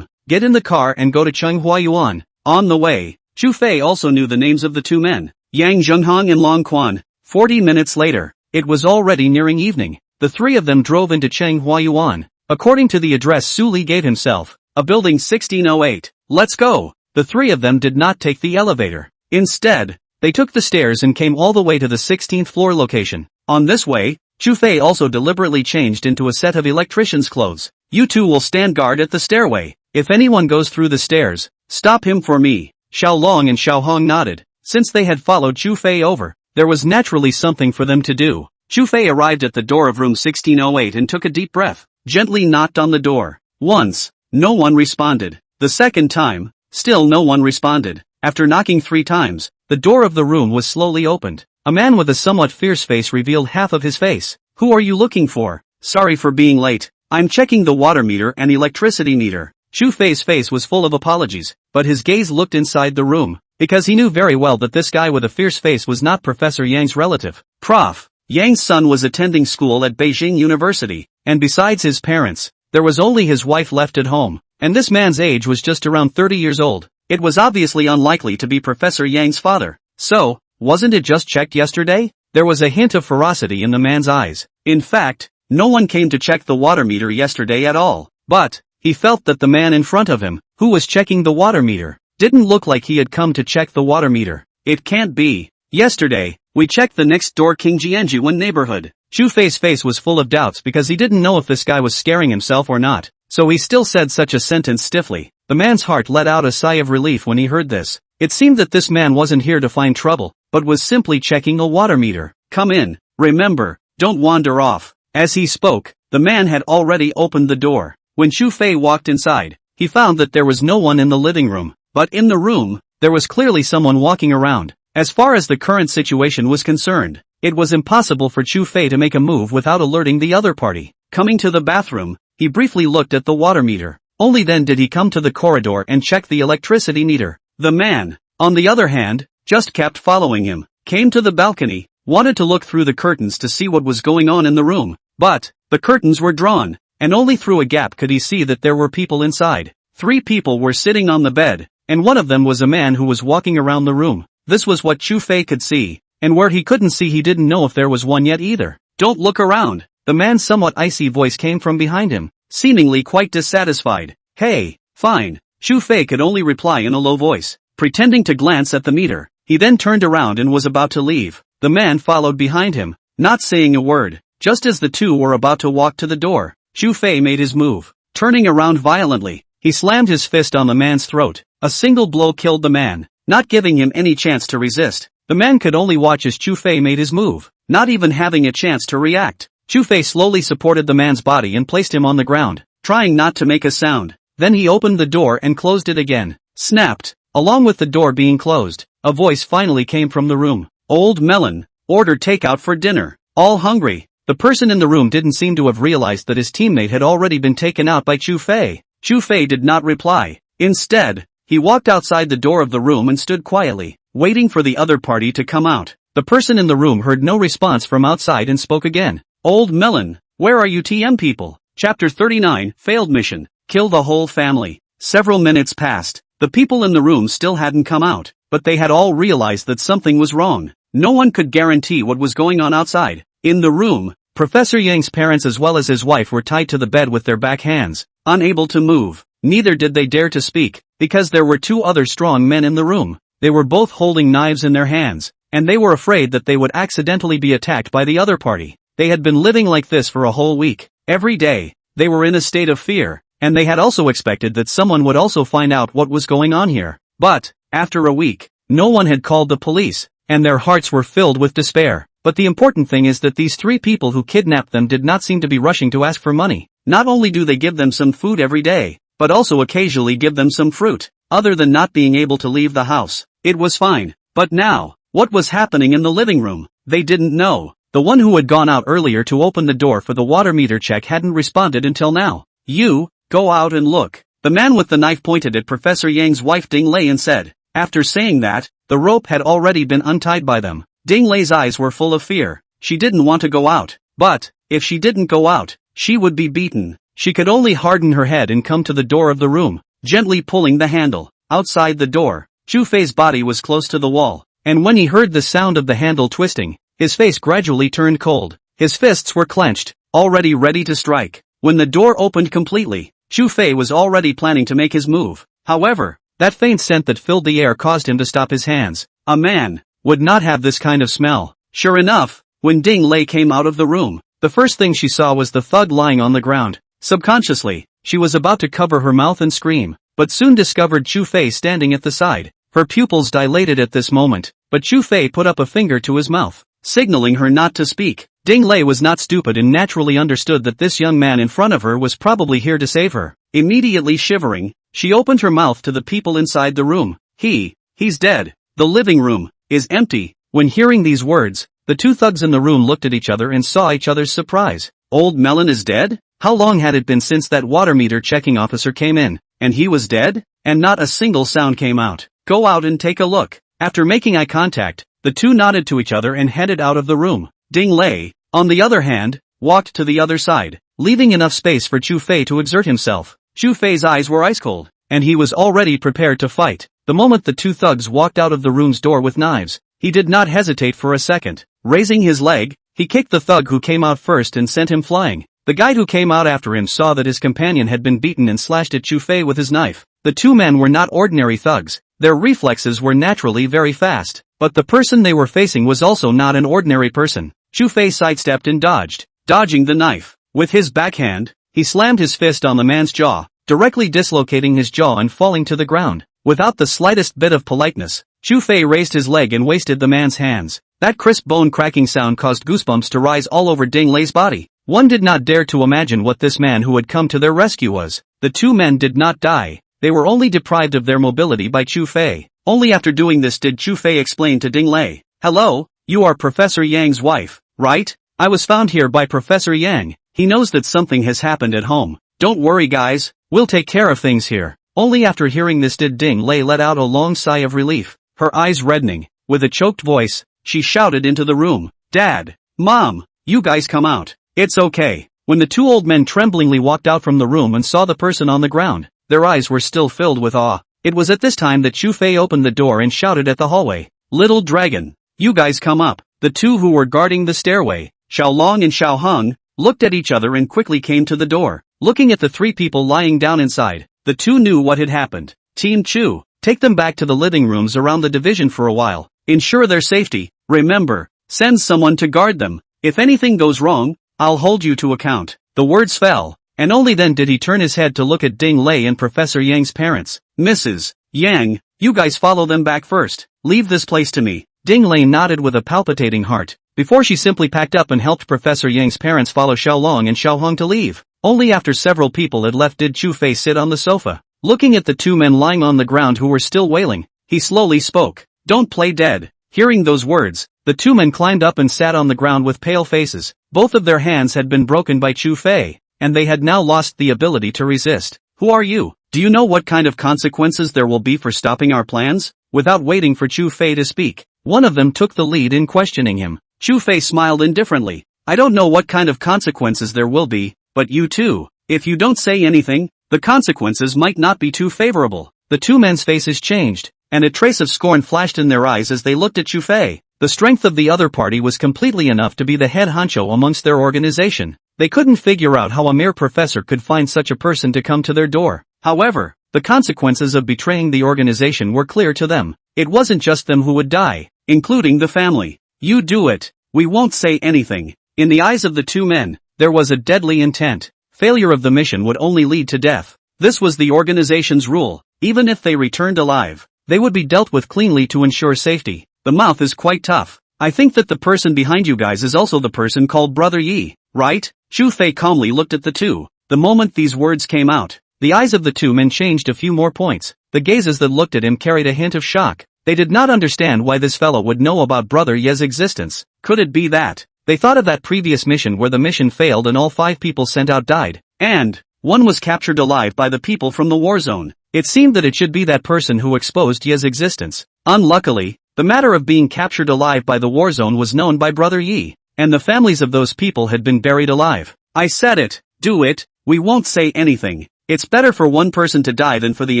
Get in the car and go to Chenghuayuan. On the way, Chu Fei also knew the names of the 2 men, Yang Zhenghong and Long Quan. 40 minutes later, it was already nearing evening. The 3 of them drove into Chenghuayuan. According to the address Suli gave himself, a building 1608. Let's go. The 3 of them did not take the elevator. Instead, they took the stairs and came all the way to the 16th floor location. On this way, Chu Fei also deliberately changed into a set of electrician's clothes. You 2 will stand guard at the stairway. If anyone goes through the stairs, stop him for me. Xiao Long and Xiao Hong nodded. Since they had followed Chu Fei over, there was naturally something for them to do. Chu Fei arrived at the door of room 1608 and took a deep breath, gently knocked on the door. Once, no one responded. The second time, still no one responded. After knocking 3 times, the door of the room was slowly opened. A man with a somewhat fierce face revealed half of his face. Who are you looking for? Sorry for being late. I'm checking the water meter and electricity meter. Chu Fei's face was full of apologies, but his gaze looked inside the room, because he knew very well that this guy with a fierce face was not Professor Yang's relative. Prof. Yang's son was attending school at Beijing University, and besides his parents, there was only his wife left at home, and this man's age was just around 30 years old. It was obviously unlikely to be Professor Yang's father. So, wasn't it just checked yesterday? There was a hint of ferocity in the man's eyes. In fact, no one came to check the water meter yesterday at all. But, he felt that the man in front of him, who was checking the water meter, didn't look like he had come to check the water meter. It can't be. Yesterday, we checked the next door King Jianjuan neighborhood. Chu Fei's face was full of doubts because he didn't know if this guy was scaring himself or not. So he still said such a sentence stiffly. The man's heart let out a sigh of relief when he heard this. It seemed that this man wasn't here to find trouble, but was simply checking a water meter. Come in. Remember, don't wander off. As he spoke, the man had already opened the door. When Chu Fei walked inside, he found that there was no one in the living room. But in the room, there was clearly someone walking around. As far as the current situation was concerned, it was impossible for Chu Fei to make a move without alerting the other party. Coming to the bathroom, he briefly looked at the water meter. Only then did he come to the corridor and check the electricity meter. The man, on the other hand, just kept following him, came to the balcony, wanted to look through the curtains to see what was going on in the room. But, the curtains were drawn, and only through a gap could he see that there were people inside. 3 people were sitting on the bed, and one of them was a man who was walking around the room. This was what Chu Fei could see, and where he couldn't see he didn't know if there was one yet either. Don't look around. The man's somewhat icy voice came from behind him, seemingly quite dissatisfied. Hey, fine. Chu Fei could only reply in a low voice, pretending to glance at the meter. He then turned around and was about to leave. The man followed behind him, not saying a word. Just as the two were about to walk to the door, Chu Fei made his move. Turning around violently, he slammed his fist on the man's throat. A single blow killed the man, not giving him any chance to resist. The man could only watch as Chu Fei made his move, not even having a chance to react. Chu Fei slowly supported the man's body and placed him on the ground, trying not to make a sound. Then he opened the door and closed it again. Snapped. Along with the door being closed, a voice finally came from the room. Old Melon, order takeout for dinner. All hungry. The person in the room didn't seem to have realized that his teammate had already been taken out by Chu Fei. Chu Fei did not reply. Instead, he walked outside the door of the room and stood quietly, waiting for the other party to come out. The person in the room heard no response from outside and spoke again. Old Melon, where are you TM people? Chapter 39, Failed Mission. Kill the whole family. Several minutes passed. The people in the room still hadn't come out, but they had all realized that something was wrong. No one could guarantee what was going on outside. In the room, Professor Yang's parents as well as his wife were tied to the bed with their back hands, unable to move. Neither did they dare to speak, because there were 2 other strong men in the room. They were both holding knives in their hands, and they were afraid that they would accidentally be attacked by the other party. They had been living like this for a whole week. Every day, they were in a state of fear, and they had also expected that someone would also find out what was going on here. But, after a week, no one had called the police, and their hearts were filled with despair. But the important thing is that these 3 people who kidnapped them did not seem to be rushing to ask for money. Not only do they give them some food every day, but also occasionally give them some fruit. Other than not being able to leave the house, it was fine. But now, what was happening in the living room? They didn't know. The one who had gone out earlier to open the door for the water meter check hadn't responded until now. You, go out and look. The man with the knife pointed at Professor Yang's wife Ding Lei and said. After saying that, the rope had already been untied by them. Ding Lei's eyes were full of fear. She didn't want to go out. But, if she didn't go out, she would be beaten. She could only harden her head and come to the door of the room, gently pulling the handle. Outside the door, Chu Fei's body was close to the wall, and when he heard the sound of the handle twisting, his face gradually turned cold. His fists were clenched, already ready to strike. When the door opened completely, Chu Fei was already planning to make his move. However, that faint scent that filled the air caused him to stop his hands. A man would not have this kind of smell. Sure enough, when Ding Lei came out of the room, the first thing she saw was the thug lying on the ground. Subconsciously, she was about to cover her mouth and scream, but soon discovered Chu Fei standing at the side. Her pupils dilated at this moment, but Chu Fei put up a finger to his mouth, signaling her not to speak. Ding Lei was not stupid and naturally understood that this young man in front of her was probably here to save her. Immediately shivering, she opened her mouth to the people inside the room. He's dead. The living room is empty. When hearing these words, the 2 thugs in the room looked at each other and saw each other's surprise. Old Melon is dead? How long had it been since that water meter checking officer came in, and he was dead? And not a single sound came out. Go out and take a look. After making eye contact, the 2 nodded to each other and headed out of the room. Ding Lei, on the other hand, walked to the other side, leaving enough space for Chu Fei to exert himself. Chu Fei's eyes were ice cold, and he was already prepared to fight. The moment the two thugs walked out of the room's door with knives, he did not hesitate for a second. Raising his leg, he kicked the thug who came out first and sent him flying. The guide who came out after him saw that his companion had been beaten and slashed at Chu Fei with his knife. The two men were not ordinary thugs. Their reflexes were naturally very fast, but the person they were facing was also not an ordinary person. Chu Fei sidestepped and dodged, dodging the knife. With his backhand, he slammed his fist on the man's jaw, directly dislocating his jaw and falling to the ground. Without the slightest bit of politeness, Chu Fei raised his leg and wasted the man's hands. That crisp bone-cracking sound caused goosebumps to rise all over Ding Lei's body. One did not dare to imagine what this man who had come to their rescue was. The two men did not die. They were only deprived of their mobility by Chu Fei. Only after doing this did Chu Fei explain to Ding Lei, "Hello, you are Professor Yang's wife, right? I was found here by Professor Yang. He knows that something has happened at home. Don't worry guys, we'll take care of things here." Only after hearing this did Ding Lei let out a long sigh of relief, her eyes reddening. With a choked voice, she shouted into the room, "Dad, Mom, you guys come out. It's okay." When the two old men tremblingly walked out from the room and saw the person on the ground, their eyes were still filled with awe. It was at this time that Chu Fei opened the door and shouted at the hallway, "Little dragon, you guys come up." The two who were guarding the stairway, Xiaolong and Xiao Hung, looked at each other and quickly came to the door. Looking at the three people lying down inside, the two knew what had happened. "Team Chu, take them back to the living rooms around the division for a while. Ensure their safety. Remember, send someone to guard them. If anything goes wrong, I'll hold you to account." The words fell, and only then did he turn his head to look at Ding Lei and Professor Yang's parents. "Mrs. Yang, you guys follow them back first. Leave this place to me." Ding Lei nodded with a palpitating heart, before she simply packed up and helped Professor Yang's parents follow Xiaolong and Xiaohong to leave. Only after several people had left did Chu Fei sit on the sofa. Looking at the two men lying on the ground who were still wailing, he slowly spoke, "Don't play dead." Hearing those words, the two men climbed up and sat on the ground with pale faces. Both of their hands had been broken by Chu Fei, and they had now lost the ability to resist. "Who are you? Do you know what kind of consequences there will be for stopping our plans?" Without waiting for Chu Fei to speak, one of them took the lead in questioning him. Chu Fei smiled indifferently. "I don't know what kind of consequences there will be, but you too. If you don't say anything, the consequences might not be too favorable." The two men's faces changed, and a trace of scorn flashed in their eyes as they looked at Chu Fei. The strength of the other party was completely enough to be the head honcho amongst their organization. They couldn't figure out how a mere professor could find such a person to come to their door. However, the consequences of betraying the organization were clear to them. It wasn't just them who would die, including the family. "You do it. We won't say anything." In the eyes of the two men, there was a deadly intent. Failure of the mission would only lead to death. This was the organization's rule. Even if they returned alive, they would be dealt with cleanly to ensure safety. "The mouth is quite tough. I think that the person behind you guys is also the person called Brother Yi, right?" Chu Fei calmly looked at the two. The moment these words came out, the eyes of the two men changed a few more points. The gazes that looked at him carried a hint of shock. They did not understand why this fellow would know about Brother Ye's existence. Could it be that they thought of that previous mission where the mission failed and all 5 people sent out died, and one was captured alive by the people from the war zone? It seemed that it should be that person who exposed Ye's existence. Unluckily, the matter of being captured alive by the war zone was known by Brother Yi, and the families of those people had been buried alive. "I said it, do it, we won't say anything. It's better for one person to die than for the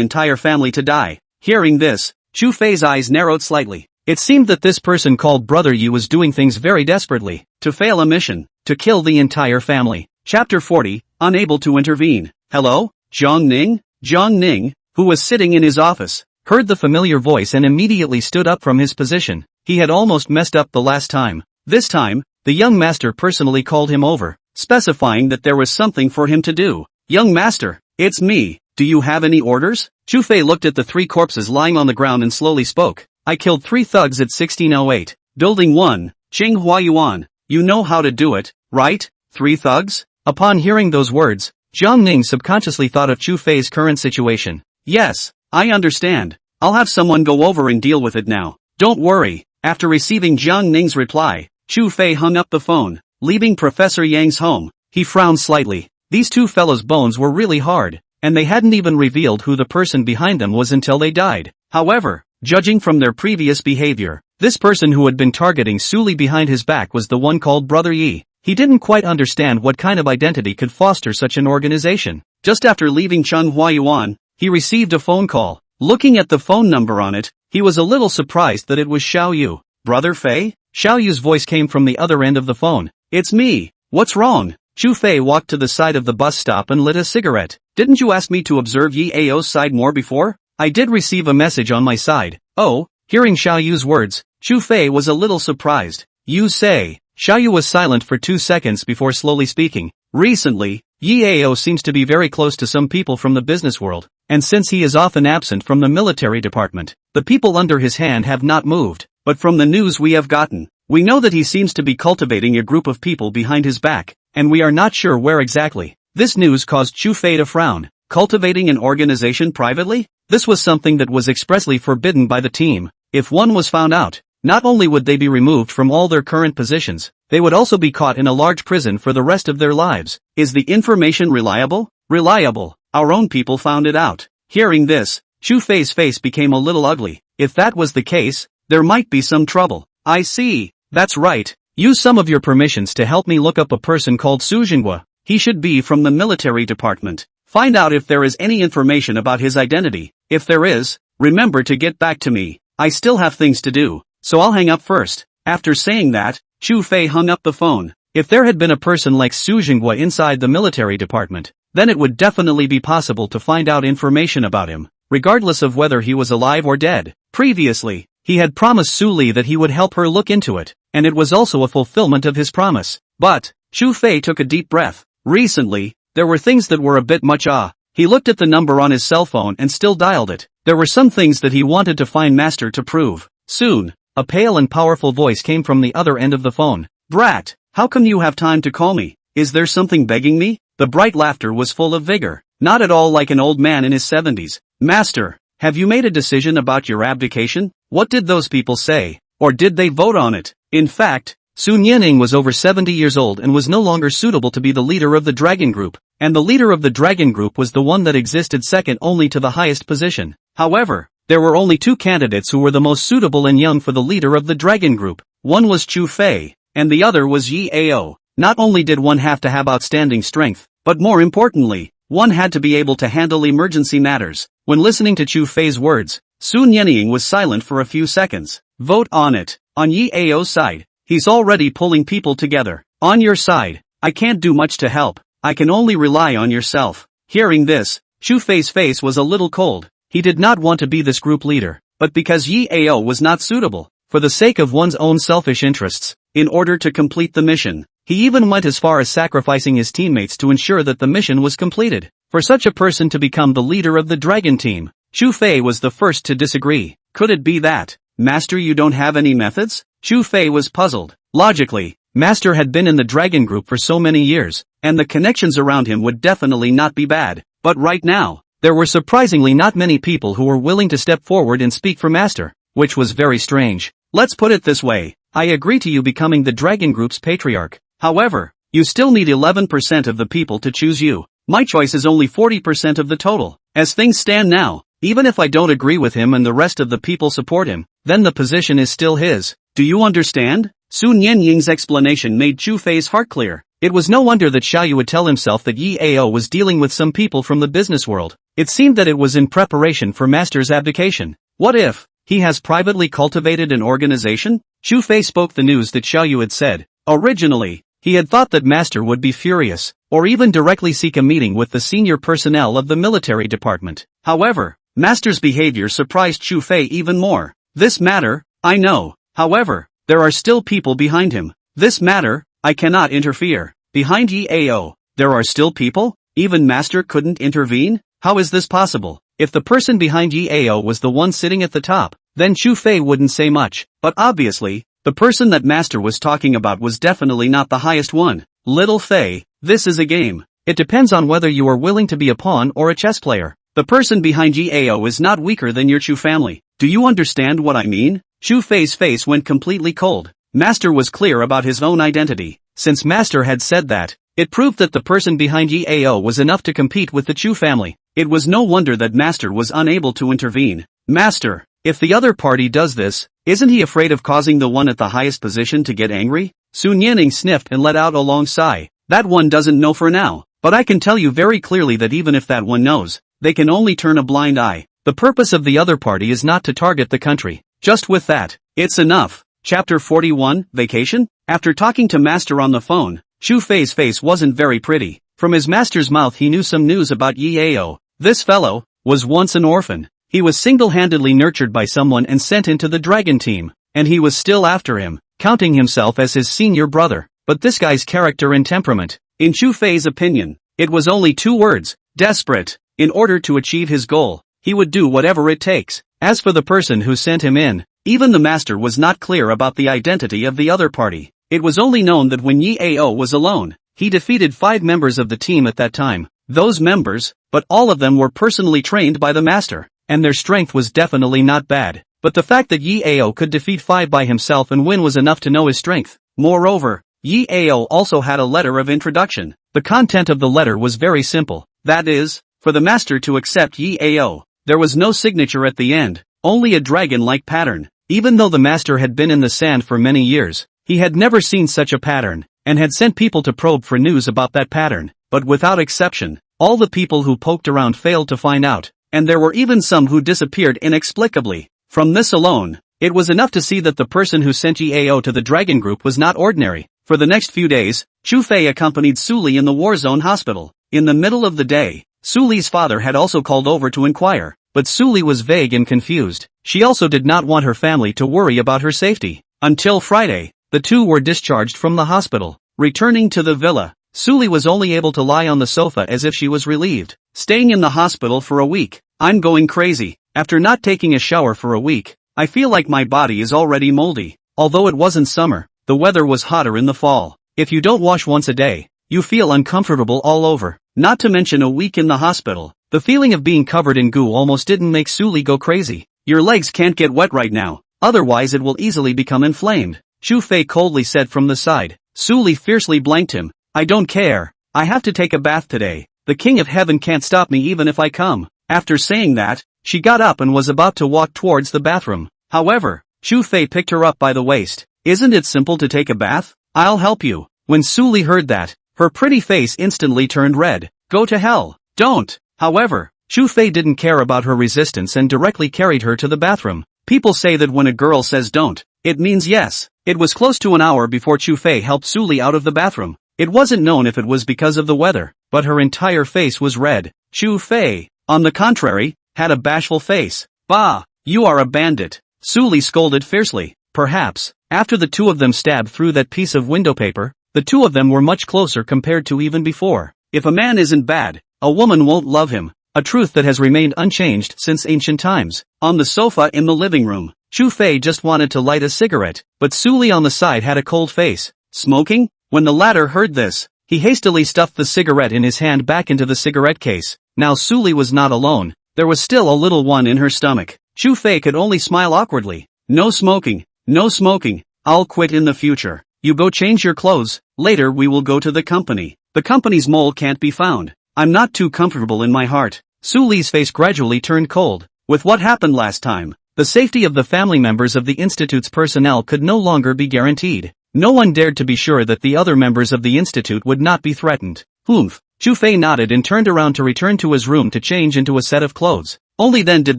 entire family to die." Hearing this, Chu Fei's eyes narrowed slightly. It seemed that this person called Brother Yi was doing things very desperately, to fail a mission, to kill the entire family. Chapter 40, Unable to Intervene. "Hello, Zhang Ning?" Zhang Ning, who was sitting in his office, heard the familiar voice and immediately stood up from his position. He had almost messed up the last time. This time, the young master personally called him over, specifying that there was something for him to do. "Young master, it's me. Do you have any orders?" Chu Fei looked at the 3 corpses lying on the ground and slowly spoke. "I killed 3 thugs at 1608. Building 1, Qinghua Yuan. You know how to do it, right? 3 thugs?" Upon hearing those words, Zhang Ning subconsciously thought of Chu Fei's current situation. "Yes, I understand. I'll have someone go over and deal with it now. Don't worry." After receiving Zhang Ning's reply, Chu Fei hung up the phone. Leaving Professor Yang's home, he frowned slightly. These two fellows' bones were really hard, and they hadn't even revealed who the person behind them was until they died. However, judging from their previous behavior, This person who had been targeting Su Li behind his back was the one called Brother Yi. He didn't quite understand what kind of identity could foster such an organization. Just after leaving Chunhua Yuan, he received a phone call. Looking at the phone number on it, he was a little surprised that it was Xiao Yu. Brother Fei? Xiao Yu's voice came from the other end of the phone. It's me. What's wrong? Chu Fei walked to the side of the bus stop and lit a cigarette. Didn't you ask me to observe Yi Ao's side more before? I did receive a message on my side. Oh, hearing Xiao Yu's words, Chu Fei was a little surprised. You say. Xiao Yu was silent for 2 seconds before slowly speaking. Recently, Yi Ao seems to be very close to some people from the business world, and since he is often absent from the military department, the people under his hand have not moved. But from the news we have gotten, we know that he seems to be cultivating a group of people behind his back, and we are not sure where exactly. This news caused Chu Fei to frown. Cultivating an organization privately? This was something that was expressly forbidden by the team. If one was found out, not only would they be removed from all their current positions, they would also be caught in a large prison for the rest of their lives. Is the information reliable? Reliable. Our own people found it out. Hearing this, Chu Fei's face became a little ugly. If that was the case, there might be some trouble. I see. That's right. Use some of your permissions to help me look up a person called Su Jinghua. He should be from the military department. Find out if there is any information about his identity. If there is, remember to get back to me. I still have things to do, so I'll hang up first. After saying that, Chu Fei hung up the phone. If there had been a person like Su Jinghua inside the military department, then it would definitely be possible to find out information about him, regardless of whether he was alive or dead. Previously, he had promised Su Li that he would help her look into it, and it was also a fulfillment of his promise. But, Chu Fei took a deep breath. Recently, there were things that were a bit much. He looked at the number on his cell phone and still dialed it. There were some things that he wanted to find Master to prove. Soon, a pale and powerful voice came from the other end of the phone. Brat, how come you have time to call me? Is there something begging me? The bright laughter was full of vigor, not at all like an old man in his 70s. Master, have you made a decision about your abdication? What did those people say? Or did they vote on it? In fact, Sun Yanning was over 70 years old and was no longer suitable to be the leader of the Dragon Group, and the leader of the Dragon Group was the one that existed second only to the highest position. However, there were only 2 candidates who were the most suitable and young for the leader of the Dragon Group. One was Chu Fei, and the other was Yi Ao. Not only did one have to have outstanding strength, but more importantly, one had to be able to handle emergency matters. When listening to Chu Fei's words, Sun Yanning was silent for a few seconds. Vote on it. On Yi Ao's side, he's already pulling people together. On your side, I can't do much to help. I can only rely on yourself. Hearing this, Chu Fei's face was a little cold. He did not want to be this group leader, but because Yi Ao was not suitable, for the sake of one's own selfish interests, in order to complete the mission, he even went as far as sacrificing his teammates to ensure that the mission was completed. For such a person to become the leader of the Dragon Team, Chu Fei was the first to disagree. Could it be that, Master, you don't have any methods? Chu Fei was puzzled. Logically, Master had been in the Dragon Group for so many years, and the connections around him would definitely not be bad. But right now, there were surprisingly not many people who were willing to step forward and speak for Master, which was very strange. Let's put it this way, I agree to you becoming the Dragon Group's patriarch. However, you still need 11% of the people to choose you. My choice is only 40% of the total. As things stand now, even if I don't agree with him and the rest of the people support him, then the position is still his. Do you understand? Sun Yanying's explanation made Chu Fei's heart clear. It was no wonder that Xiaoyu would tell himself that Yi Ao was dealing with some people from the business world. It seemed that it was in preparation for Master's abdication. What if he has privately cultivated an organization? Chu Fei spoke the news that Xiaoyu had said. Originally, he had thought that Master would be furious, or even directly seek a meeting with the senior personnel of the military department. However, Master's behavior surprised Chu Fei even more. This matter, I know. However, there are still people behind him. This matter, I cannot interfere. Behind Yi Ao, there are still people? Even Master couldn't intervene? How is this possible? If the person behind Yi Ao was the one sitting at the top, then Chu Fei wouldn't say much. But obviously, the person that Master was talking about was definitely not the highest one. Little Fei, this is a game. It depends on whether you are willing to be a pawn or a chess player. The person behind Yi Ao is not weaker than your Chu family. Do you understand what I mean? Chu Fei's face went completely cold. Master was clear about his own identity. Since Master had said that, it proved that the person behind Yi Ao was enough to compete with the Chu family. It was no wonder that Master was unable to intervene. Master, if the other party does this, Isn't he afraid of causing the one at the highest position to get angry? Su Nianing sniffed and let out a long sigh. That one doesn't know for now, but I can tell you very clearly that even if that one knows, they can only turn a blind eye. The purpose of the other party is not to target the country. Just with that, it's enough. Chapter 41, Vacation? After talking to Master on the phone, Chu Fei's face wasn't very pretty. From his master's mouth he knew some news about Yao. This fellow was once an orphan. He was single-handedly nurtured by someone and sent into the dragon team, and he was still after him, counting himself as his senior brother. But this guy's character and temperament, in Chu Fei's opinion, it was only 2 words, desperate. In order to achieve his goal, he would do whatever it takes. As for the person who sent him in, even the master was not clear about the identity of the other party. It was only known that when Yao was alone, he defeated 5 members of the team at that time. Those members, but all of them were personally trained by the master, and their strength was definitely not bad. But the fact that Yao could defeat 5 by himself and win was enough to know his strength. Moreover, Yao also had a letter of introduction. The content of the letter was very simple. That is, for the master to accept Yao, there was no signature at the end, only a dragon-like pattern. Even though the master had been in the sand for many years, he had never seen such a pattern, and had sent people to probe for news about that pattern. But without exception, all the people who poked around failed to find out, and there were even some who disappeared inexplicably. From this alone, it was enough to see that the person who sent Yao to the dragon group was not ordinary. For the next few days, Chu Fei accompanied Su Li in the war zone hospital. In the middle of the day, Su Li's father had also called over to inquire, but Su Li was vague and confused. She also did not want her family to worry about her safety. Until Friday, the two were discharged from the hospital. Returning to the villa, Su Li was only able to lie on the sofa as if she was relieved. Staying in the hospital for a week. I'm going crazy. After not taking a shower for a week, I feel like my body is already moldy. Although it wasn't summer, the weather was hotter in the fall. If you don't wash once a day, you feel uncomfortable all over. Not to mention a week in the hospital. The feeling of being covered in goo almost didn't make Su Li go crazy. Your legs can't get wet right now, otherwise it will easily become inflamed, Chu Fei coldly said from the side. Su Li fiercely blanked him. I don't care. I have to take a bath today. The King of Heaven can't stop me even if I come. After saying that, she got up and was about to walk towards the bathroom. However, Chu Fei picked her up by the waist. Isn't it simple to take a bath? I'll help you. When Su Li heard that, her pretty face instantly turned red. Go to hell. Don't. However, Chu Fei didn't care about her resistance and directly carried her to the bathroom. People say that when a girl says don't, it means yes. It was close to an hour before Chu Fei helped Su Li out of the bathroom. It wasn't known if it was because of the weather, but her entire face was red. Chu Fei, on the contrary, had a bashful face. Bah, you are a bandit, Su Li scolded fiercely. Perhaps, after the two of them stabbed through that piece of window paper, the two of them were much closer compared to even before. If a man isn't bad, a woman won't love him, a truth that has remained unchanged since ancient times. On the sofa in the living room, Chu Fei just wanted to light a cigarette, but Su Li on the side had a cold face. Smoking? When the latter heard this, he hastily stuffed the cigarette in his hand back into the cigarette case. Now Su Li was not alone, there was still a little one in her stomach. Chu Fei could only smile awkwardly. No smoking, no smoking, I'll quit in the future. You go change your clothes, later we will go to the company. The company's mole can't be found. I'm not too comfortable in my heart. Su Li's face gradually turned cold. With what happened last time, the safety of the family members of the institute's personnel could no longer be guaranteed. No one dared to be sure that the other members of the institute would not be threatened. Humph. Chu Fei nodded and turned around to return to his room to change into a set of clothes. Only then did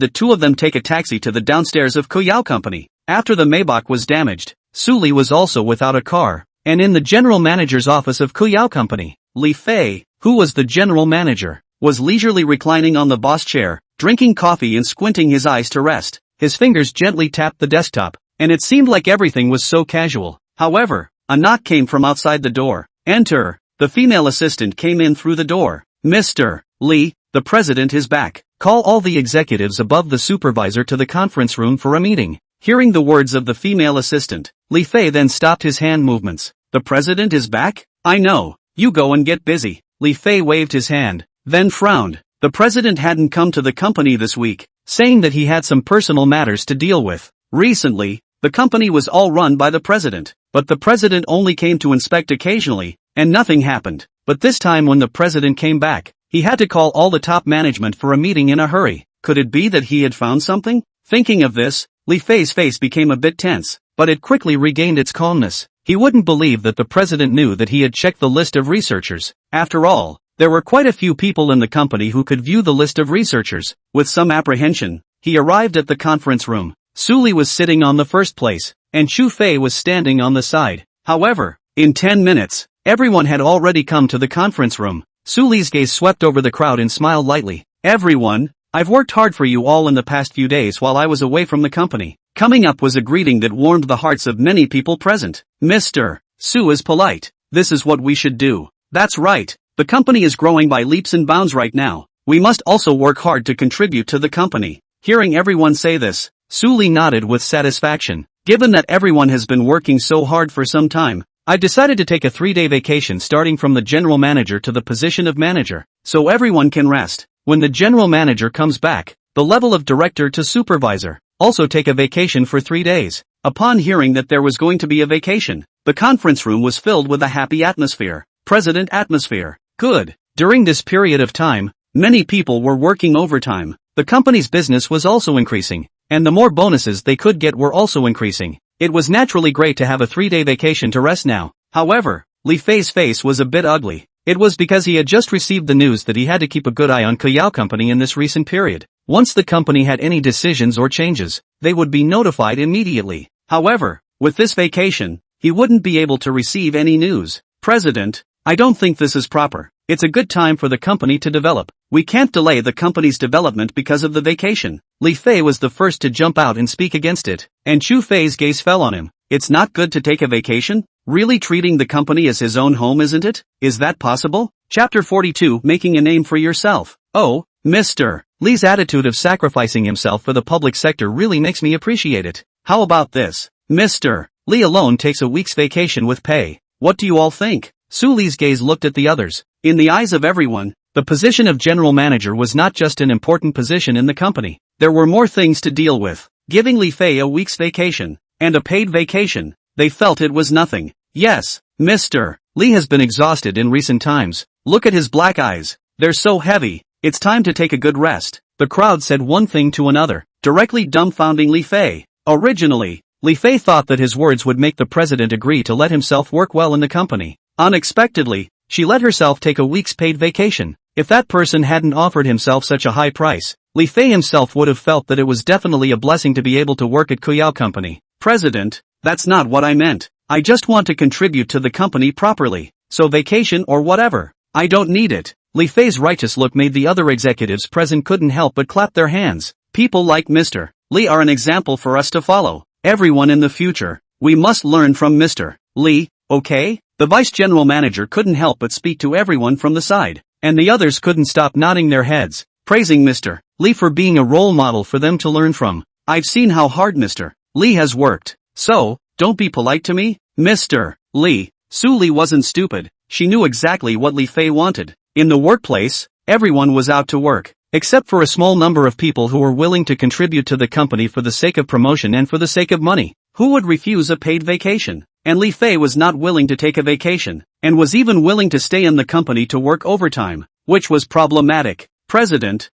the two of them take a taxi to the downstairs of Kuyao Company. After the Maybach was damaged, Su Li was also without a car, and in the general manager's office of Kuyao Company, Li Fei, who was the general manager, was leisurely reclining on the boss chair, drinking coffee and squinting his eyes to rest. His fingers gently tapped the desktop, and it seemed like everything was so casual. However, a knock came from outside the door. Enter. The female assistant came in through the door. Mr. Li, the president is back. Call all the executives above the supervisor to the conference room for a meeting. Hearing the words of the female assistant, Li Fei then stopped his hand movements. The president is back? I know. You go and get busy. Li Fei waved his hand, then frowned. The president hadn't come to the company this week, saying that he had some personal matters to deal with. Recently, the company was all run by the president, but the president only came to inspect occasionally, and nothing happened. But this time when the president came back, he had to call all the top management for a meeting in a hurry. Could it be that he had found something? Thinking of this, Li Fei's face became a bit tense, but it quickly regained its calmness. He wouldn't believe that the president knew that he had checked the list of researchers. After all, there were quite a few people in the company who could view the list of researchers. With some apprehension, he arrived at the conference room. Su Li was sitting on the first place, and Chu Fei was standing on the side. However, in 10 minutes, everyone had already come to the conference room. Su Li's gaze swept over the crowd and smiled lightly. Everyone, I've worked hard for you all in the past few days while I was away from the company. Coming up was a greeting that warmed the hearts of many people present. Mr. Su is polite. This is what we should do. That's right. The company is growing by leaps and bounds right now. We must also work hard to contribute to the company. Hearing everyone say this, Su Li nodded with satisfaction. Given that everyone has been working so hard for some time, I decided to take a 3-day vacation starting from the general manager to the position of manager, so everyone can rest. When the general manager comes back, the level of director to supervisor, also take a vacation for 3 days. Upon hearing that there was going to be a vacation, the conference room was filled with a happy atmosphere. President atmosphere. Good. During this period of time, many people were working overtime. The company's business was also increasing, and the more bonuses they could get were also increasing. It was naturally great to have a 3-day vacation to rest now. However, Li Fei's face was a bit ugly. It was because he had just received the news that he had to keep a good eye on Kuyao Company in this recent period. Once the company had any decisions or changes, they would be notified immediately. However, with this vacation, he wouldn't be able to receive any news. President, I don't think this is proper. It's a good time for the company to develop. We can't delay the company's development because of the vacation. Li Fei was the first to jump out and speak against it, and Chu Fei's gaze fell on him. It's not good to take a vacation? Really treating the company as his own home, isn't it? Is that possible? Chapter 42, Making a Name for Yourself. Oh, Mr. Li's attitude of sacrificing himself for the public sector really makes me appreciate it. How about this? Mr. Li alone takes a week's vacation with pay. What do you all think? Su Li's gaze looked at the others. In the eyes of everyone, the position of general manager was not just an important position in the company. There were more things to deal with. Giving Li Fei a week's vacation, and a paid vacation, they felt it was nothing. Yes, Mr. Li has been exhausted in recent times. Look at his black eyes. They're so heavy. It's time to take a good rest. The crowd said one thing to another, directly dumbfounding Li Fei. Originally, Li Fei thought that his words would make the president agree to let himself work well in the company. Unexpectedly, she let herself take a week's paid vacation. If that person hadn't offered himself such a high price, Li Fei himself would have felt that it was definitely a blessing to be able to work at Kuyao Company. President, that's not what I meant. I just want to contribute to the company properly. So vacation or whatever. I don't need it. Li Fei's righteous look made the other executives present couldn't help but clap their hands. People like Mr. Li are an example for us to follow. Everyone in the future, we must learn from Mr. Li, okay? The vice general manager couldn't help but speak to everyone from the side, and the others couldn't stop nodding their heads, praising Mr. Li for being a role model for them to learn from. I've seen how hard Mr. Li has worked. So, don't be polite to me, Mr. Li. Su Li wasn't stupid. She knew exactly what Li Fei wanted. In the workplace, everyone was out to work, except for a small number of people who were willing to contribute to the company for the sake of promotion and for the sake of money. Who would refuse a paid vacation? And Li Fei was not willing to take a vacation, and was even willing to stay in the company to work overtime, which was problematic. President,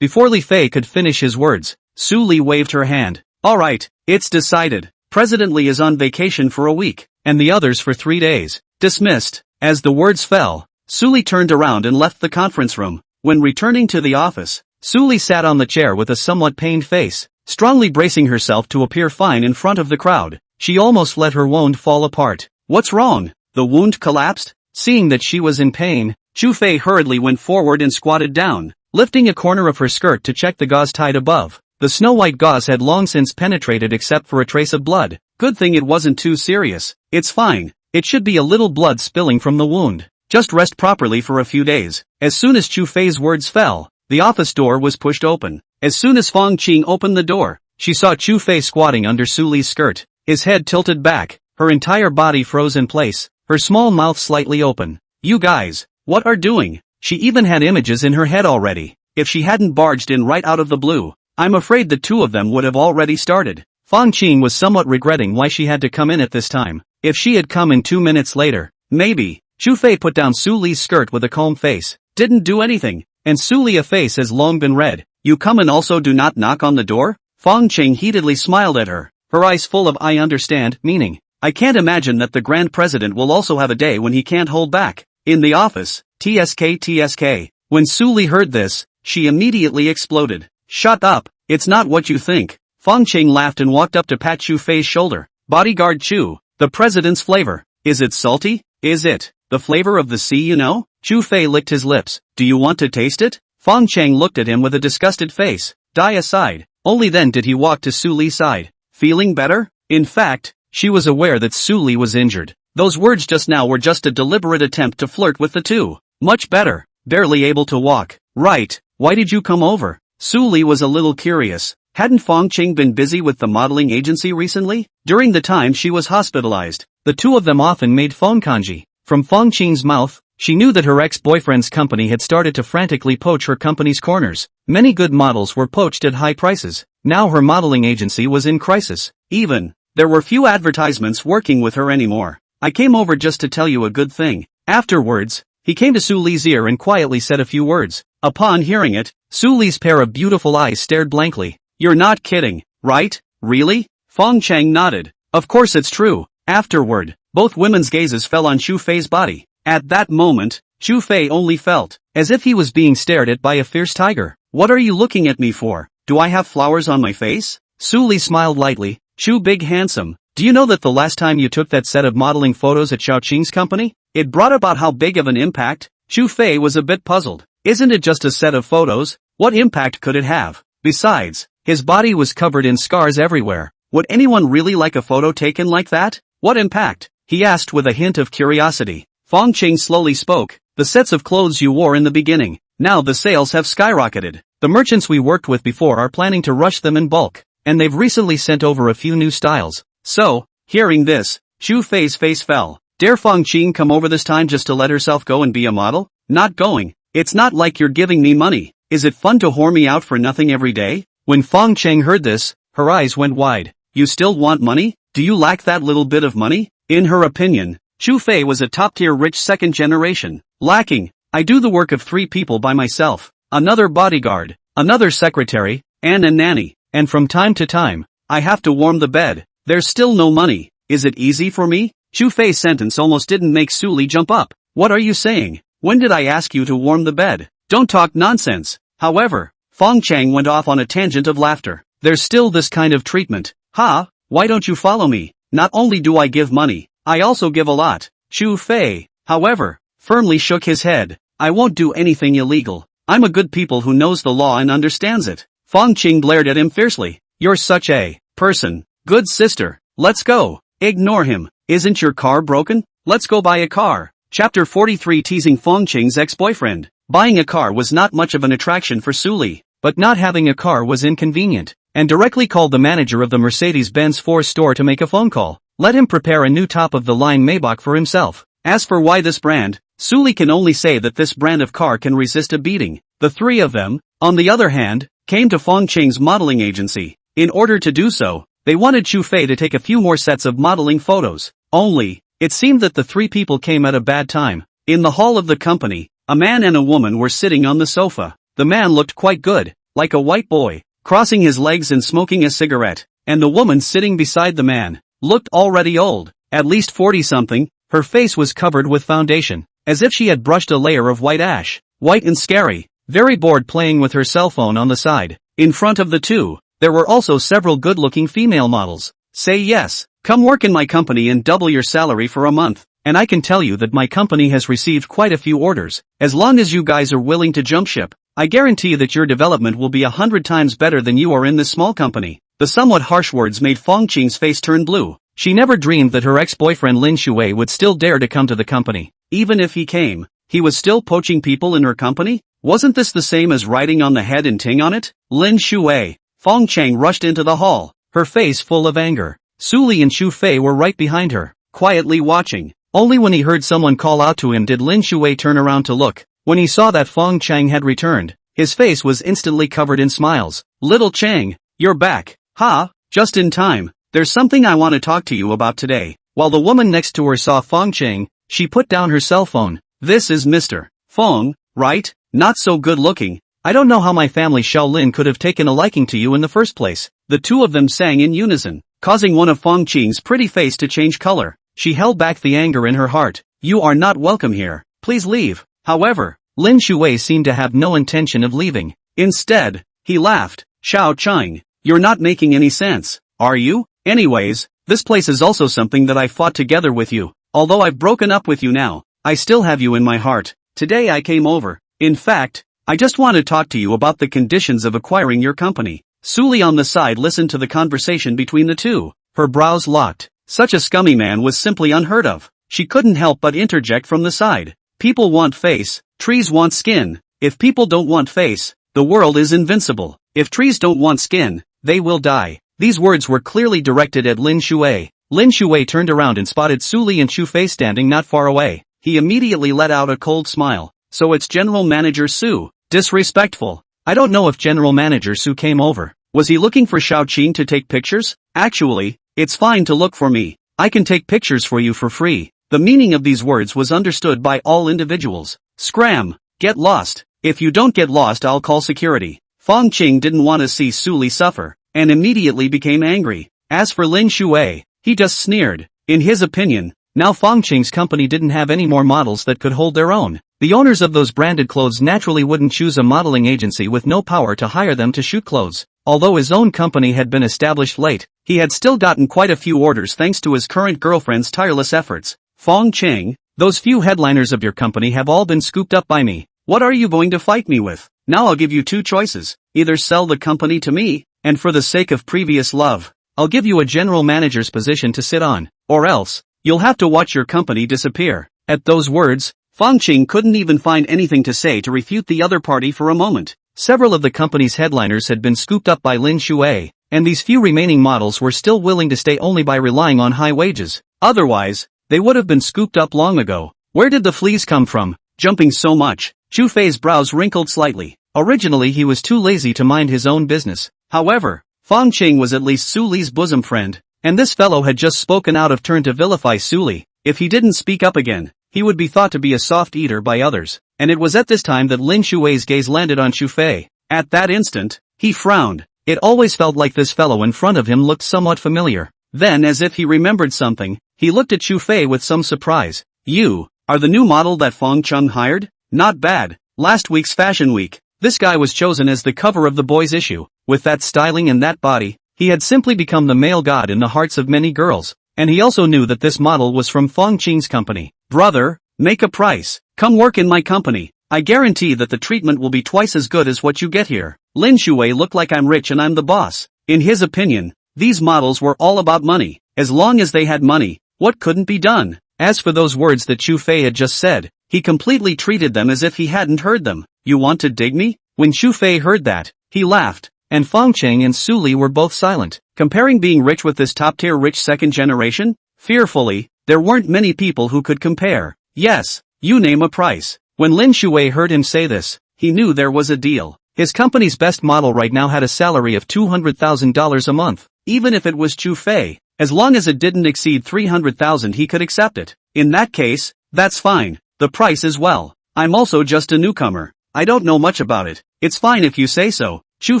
Before Li Fei could finish his words, Su Li waved her hand. Alright, it's decided. President Li is on vacation for a week, and the others for 3 days. Dismissed. As the words fell, Su Li turned around and left the conference room. When returning to the office, Su Li sat on the chair with a somewhat pained face, strongly bracing herself to appear fine in front of the crowd. She almost let her wound fall apart. What's wrong? The wound collapsed? Seeing that she was in pain, Chu Fei hurriedly went forward and squatted down, lifting a corner of her skirt to check the gauze tied above. The snow-white gauze had long since penetrated except for a trace of blood. Good thing it wasn't too serious. It's fine. It should be a little blood spilling from the wound. Just rest properly for a few days. As soon as Chu Fei's words fell, the office door was pushed open. As soon as Fang Qing opened the door, she saw Chu Fei squatting under Su Li's skirt. His head tilted back, her entire body froze in place, her small mouth slightly open. You guys, what are doing? She even had images in her head already. If she hadn't barged in right out of the blue, I'm afraid the two of them would have already started. Fang Qing was somewhat regretting why she had to come in at this time. If she had come in 2 minutes later, maybe. Chu Fei put down Su Li's skirt with a calm face. Didn't do anything, and Su Li face has long been red. You come and also do not knock on the door? Fong Qing heatedly smiled at her, her eyes full of "I understand" meaning. I can't imagine that the Grand President will also have a day when he can't hold back. In the office, TSK. When Su Li heard this, she immediately exploded. Shut up, it's not what you think. Fong Qing laughed and walked up to pat Chu Fei's shoulder. Bodyguard Chu, the president's flavor. Is it salty? Is it the flavor of the sea, you know? Chu Fei licked his lips. Do you want to taste it? Fong Qing looked at him with a disgusted face. Die aside. Only then did he walk to Su Li's side. Feeling better? In fact, she was aware that Su Li was injured. Those words just now were just a deliberate attempt to flirt with the two. Much better. Barely able to walk. Right. Why did you come over? Su Li was a little curious. Hadn't Fong Qing been busy with the modeling agency recently? During the time she was hospitalized, the two of them often made phone kanji. From Fong Qing's mouth, she knew that her ex-boyfriend's company had started to frantically poach her company's corners. Many good models were poached at high prices. Now her modeling agency was in crisis. There were few advertisements working with her anymore. I came over just to tell you a good thing. Afterwards, he came to Su Li's ear and quietly said a few words. Upon hearing it, Su Li's pair of beautiful eyes stared blankly. You're not kidding, right? Really? Fong Qing nodded. Of course it's true. Afterward, both women's gazes fell on Chu Fei's body. At that moment, Chu Fei only felt as if he was being stared at by a fierce tiger. What are you looking at me for? Do I have flowers on my face? Su Li smiled lightly. Chu Big Handsome, do you know that the last time you took that set of modeling photos at Xiaoqing's company, it brought about how big of an impact? Chu Fei was a bit puzzled. Isn't it just a set of photos? What impact could it have? Besides, his body was covered in scars everywhere. Would anyone really like a photo taken like that? What impact? He asked with a hint of curiosity. Fong Qing slowly spoke. The sets of clothes you wore in the beginning. Now the sales have skyrocketed. The merchants we worked with before are planning to rush them in bulk. And they've recently sent over a few new styles. So, hearing this, Chu Fei's face fell. Dare Fong Qing come over this time just to let herself go and be a model? Not going. It's not like you're giving me money. Is it fun to whore me out for nothing every day? When Fong Qing heard this, her eyes went wide. You still want money? Do you lack that little bit of money? In her opinion, Chu Fei was a top-tier rich second generation. Lacking. I do the work of 3 people by myself. Another bodyguard, another secretary, and a nanny. And from time to time, I have to warm the bed. There's still no money. Is it easy for me? Chu Fei's sentence almost didn't make Su Li jump up. What are you saying? When did I ask you to warm the bed? Don't talk nonsense. However, Fong Qing went off on a tangent of laughter. There's still this kind of treatment. Ha, why don't you follow me? Not only do I give money, I also give a lot. Chu Fei, however, firmly shook his head. I won't do anything illegal. I'm a good people who knows the law and understands it. Fong Qing glared at him fiercely. You're such a person. Good sister. Let's go. Ignore him. Isn't your car broken? Let's go buy a car. Chapter 43 Teasing Fong Qing's ex-boyfriend. Buying a car was not much of an attraction for Su Li, but not having a car was inconvenient, and directly called the manager of the Mercedes-Benz 4 store to make a phone call. Let him prepare a new top-of-the-line Maybach for himself. As for why this brand, Su Li can only say that this brand of car can resist a beating. The 3 of them, on the other hand, came to Fong Qing's modeling agency. In order to do so, they wanted Chu Fei to take a few more sets of modeling photos. Only, it seemed that the 3 people came at a bad time. In the hall of the company, a man and a woman were sitting on the sofa. The man looked quite good, like a white boy, crossing his legs and smoking a cigarette, and the woman sitting beside the man looked already old, at least 40-something. Her face was covered with foundation, as if she had brushed a layer of white ash, white and scary, very bored playing with her cell phone on the side. In front of the two, there were also several good-looking female models. Say yes, come work in my company and double your salary for a month, and I can tell you that my company has received quite a few orders. As long as you guys are willing to jump ship, I guarantee that your development will be 100 times better than you are in this small company. The somewhat harsh words made Fong Qing's face turn blue. She never dreamed that her ex-boyfriend Lin Shui would still dare to come to the company. Even if he came, he was still poaching people in her company? Wasn't this the same as riding on the head and ting on it? Lin Shui. Fong Qing rushed into the hall, her face full of anger. Su Li and Chu Fei were right behind her, quietly watching. Only when he heard someone call out to him did Lin Shui turn around to look. When he saw that Fong Qing had returned, his face was instantly covered in smiles. Little Chang, you're back. Ha, just in time. There's something I want to talk to you about today. While the woman next to her saw Fong Qing, she put down her cell phone. This is Mr. Fong, right? Not so good looking. I don't know how my family Shaolin could have taken a liking to you in the first place. The two of them sang in unison, causing one of Fong Qing's pretty face to change color. She held back the anger in her heart. You are not welcome here. Please leave. However, Lin Shuwei seemed to have no intention of leaving. Instead, he laughed. Shao Chang, you're not making any sense, are you? Anyways, this place is also something that I fought together with you. Although I've broken up with you now, I still have you in my heart. Today I came over. In fact, I just want to talk to you about the conditions of acquiring your company. Suli on the side listened to the conversation between the two. Her brows locked. Such a scummy man was simply unheard of. She couldn't help but interject from the side. People want face, trees want skin. If people don't want face, the world is invincible. If trees don't want skin, they will die. These words were clearly directed at Lin Shuwei. Lin Shuwei turned around and spotted Suli and Chu Fei standing not far away. He immediately let out a cold smile. So it's General Manager Su. Disrespectful. I don't know if General Manager Su came over. Was he looking for Shao Qing to take pictures? Actually, it's fine to look for me. I can take pictures for you for free. The meaning of these words was understood by all individuals. Scram. Get lost. If you don't get lost, I'll call security. Fong Qing didn't want to see Suli suffer, and immediately became angry. As for Lin Shuwei, he just sneered. In his opinion, now Fong Qing's company didn't have any more models that could hold their own. The owners of those branded clothes naturally wouldn't choose a modeling agency with no power to hire them to shoot clothes. Although his own company had been established late, he had still gotten quite a few orders thanks to his current girlfriend's tireless efforts. Fong Qing, those few headliners of your company have all been scooped up by me. What are you going to fight me with? Now I'll give you two choices. Either sell the company to me, and for the sake of previous love, I'll give you a general manager's position to sit on, or else, you'll have to watch your company disappear. At those words, Fong Qing couldn't even find anything to say to refute the other party for a moment. Several of the company's headliners had been scooped up by Lin Shuwei, and these few remaining models were still willing to stay only by relying on high wages. Otherwise, they would have been scooped up long ago. Where did the fleas come from, jumping so much? Chu Fei's brows wrinkled slightly. Originally he was too lazy to mind his own business. However, Fong Qing was at least Su Li's bosom friend, and this fellow had just spoken out of turn to vilify Su Li. If he didn't speak up again, he would be thought to be a soft eater by others, and it was at this time that Lin Shuwei's gaze landed on Chu Fei. At that instant, he frowned. It always felt like this fellow in front of him looked somewhat familiar. Then, as if he remembered something, he looked at Chu Fei with some surprise. You are the new model that Fong Qing hired? Not bad. Last week's Fashion Week, this guy was chosen as the cover of the boys' issue. With that styling and that body, he had simply become the male god in the hearts of many girls. And he also knew that this model was from Fong Qing's company. Brother, make a price. Come work in my company. I guarantee that the treatment will be twice as good as what you get here. Lin Shuwei looked like I'm rich and I'm the boss. In his opinion, these models were all about money. As long as they had money, what couldn't be done? As for those words that Chu Fei had just said, he completely treated them as if he hadn't heard them. You want to dig me? When Chu Fei heard that, he laughed, and Fong Qing and Su Li were both silent. Comparing being rich with this top-tier rich second generation? Fearfully, there weren't many people who could compare. Yes, you name a price. When Lin Shuwei heard him say this, he knew there was a deal. His company's best model right now had a salary of $200,000 a month. Even if it was Chu Fei, as long as it didn't exceed $300,000 he could accept it. In that case, that's fine. The price as well. I'm also just a newcomer. I don't know much about it. It's fine if you say so. Chu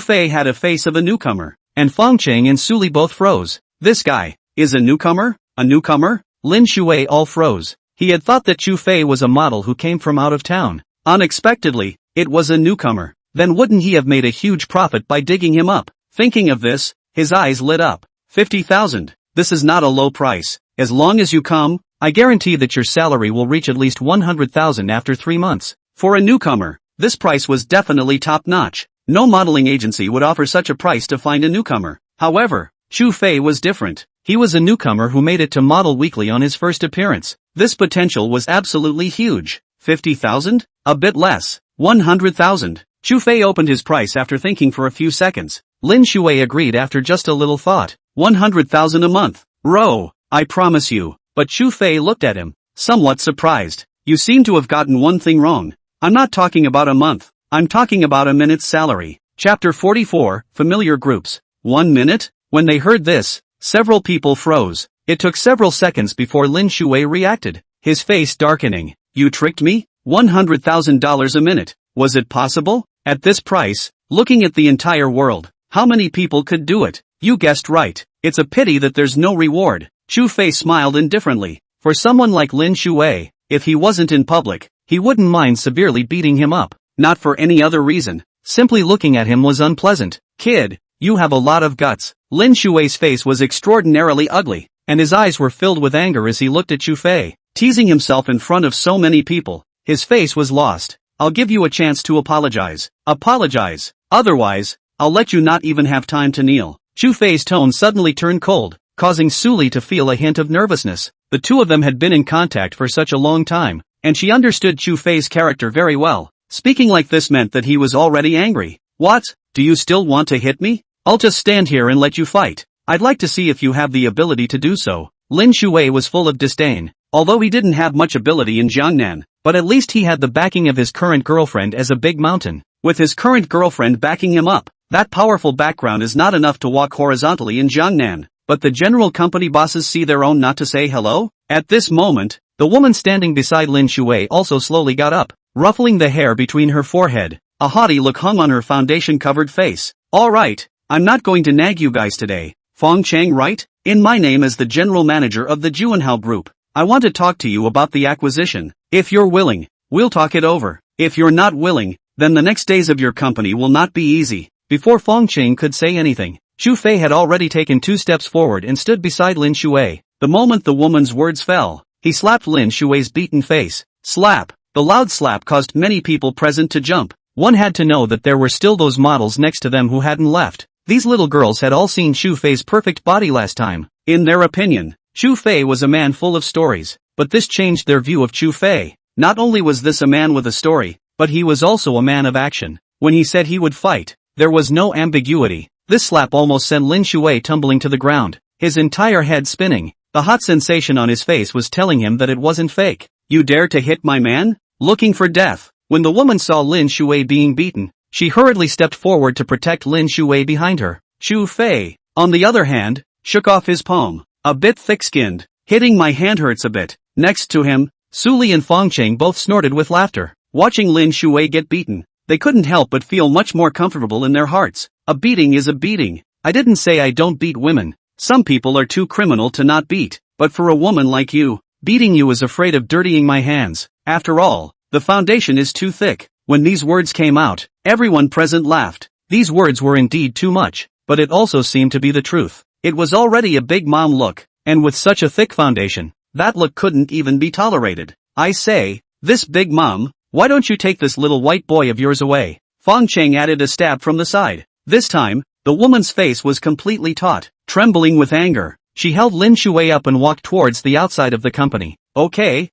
Fei had a face of a newcomer, and Fong Qing and Su Li both froze. This guy is a newcomer? A newcomer? Lin Shuwei all froze. He had thought that Chu Fei was a model who came from out of town. Unexpectedly, it was a newcomer. Then wouldn't he have made a huge profit by digging him up? Thinking of this, his eyes lit up. 50,000. This is not a low price. As long as you come, I guarantee that your salary will reach at least 100,000 after 3 months. For a newcomer, this price was definitely top-notch. No modeling agency would offer such a price to find a newcomer. However, Chu Fei was different. He was a newcomer who made it to Model Weekly on his first appearance. This potential was absolutely huge. 50,000? A bit less. 100,000. Chu Fei opened his price after thinking for a few seconds. Lin Shuwei agreed after just a little thought. 100,000 a month. Row, I promise you. But Chu Fei looked at him, somewhat surprised. You seem to have gotten one thing wrong. I'm not talking about a month. I'm talking about a minute's salary. Chapter 44, Familiar Groups. 1 minute? When they heard this, several people froze. It took several seconds before Lin Shuwei reacted, his face darkening. You tricked me? $100,000 a minute. Was it possible? At this price, looking at the entire world, how many people could do it? You guessed right. It's a pity that there's no reward. Chu Fei smiled indifferently. For someone like Lin Shui, if he wasn't in public, he wouldn't mind severely beating him up. Not for any other reason. Simply looking at him was unpleasant. Kid, you have a lot of guts. Lin Shui's face was extraordinarily ugly, and his eyes were filled with anger as he looked at Chu Fei. Teasing himself in front of so many people, his face was lost. I'll give you a chance to apologize. Apologize. Otherwise, I'll let you not even have time to kneel. Chu Fei's tone suddenly turned cold, causing Suli to feel a hint of nervousness. The two of them had been in contact for such a long time, and she understood Chu Fei's character very well. Speaking like this meant that he was already angry. What? Do you still want to hit me? I'll just stand here and let you fight. I'd like to see if you have the ability to do so. Lin Shui was full of disdain. Although he didn't have much ability in Jiangnan, but at least he had the backing of his current girlfriend as a big mountain. With his current girlfriend backing him up, that powerful background is not enough to walk horizontally in Jiangnan. But the general company bosses see their own not to say hello? At this moment, the woman standing beside Lin Shui also slowly got up, ruffling the hair between her forehead. A haughty look hung on her foundation-covered face. Alright, I'm not going to nag you guys today. Fong Chang, right? In my name as the general manager of the Juanhao Group, I want to talk to you about the acquisition. If you're willing, we'll talk it over. If you're not willing, then the next days of your company will not be easy. Before Fong Chang could say anything, Chu Fei had already taken 2 steps forward and stood beside Lin Shui. The moment the woman's words fell, he slapped Lin Shui's beaten face. Slap! The loud slap caused many people present to jump. One had to know that there were still those models next to them who hadn't left. These little girls had all seen Chu Fei's perfect body last time. In their opinion, Chu Fei was a man full of stories, but this changed their view of Chu Fei. Not only was this a man with a story, but he was also a man of action. When he said he would fight, there was no ambiguity. This slap almost sent Lin Shui tumbling to the ground, his entire head spinning. The hot sensation on his face was telling him that it wasn't fake. You dare to hit my man? Looking for death. When the woman saw Lin Shui being beaten, she hurriedly stepped forward to protect Lin Shui behind her. Chu Fei, on the other hand, shook off his palm. A bit thick-skinned. Hitting my hand hurts a bit. Next to him, Suli and Fong Chang both snorted with laughter. Watching Lin Shui get beaten, they couldn't help but feel much more comfortable in their hearts. A beating is a beating. I didn't say I don't beat women. Some people are too criminal to not beat, but for a woman like you, beating you is afraid of dirtying my hands. After all, the foundation is too thick. When these words came out, everyone present laughed. These words were indeed too much, but it also seemed to be the truth. It was already a big mom look, and with such a thick foundation, that look couldn't even be tolerated. I say, this big mom, why don't you take this little white boy of yours away? Fong Chang added a stab from the side. This time, the woman's face was completely taut. Trembling with anger, she held Lin Shui up and walked towards the outside of the company. Okay.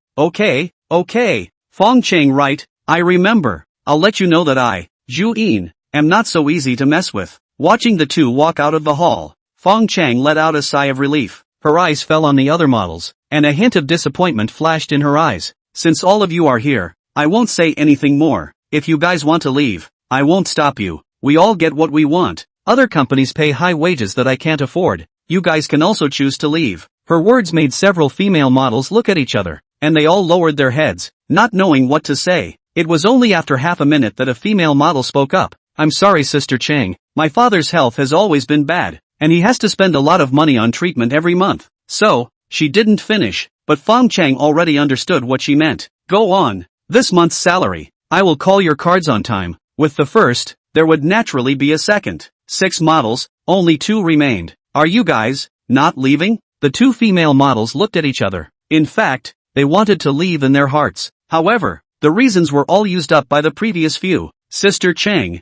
Fong Chang, right? I remember. I'll let you know that I, Zhu Yin, am not so easy to mess with. Watching the two walk out of the hall, Fong Chang let out a sigh of relief. Her eyes fell on the other models, and a hint of disappointment flashed in her eyes. Since all of you are here, I won't say anything more. If you guys want to leave, I won't stop you. We all get what we want. Other companies pay high wages that I can't afford. You guys can also choose to leave. Her words made several female models look at each other, and they all lowered their heads, not knowing what to say. It was only after half a minute that a female model spoke up. I'm sorry, Sister Chang. My father's health has always been bad, and he has to spend a lot of money on treatment every month. So, she didn't finish, but Fong Chang already understood what she meant. Go on. This month's salary. I will call your cards on time. With the first, there would naturally be a second. 6 models, only 2 remained. Are you guys not leaving? The 2 female models looked at each other. In fact, they wanted to leave in their hearts. However, the reasons were all used up by the previous few. Sister Chang,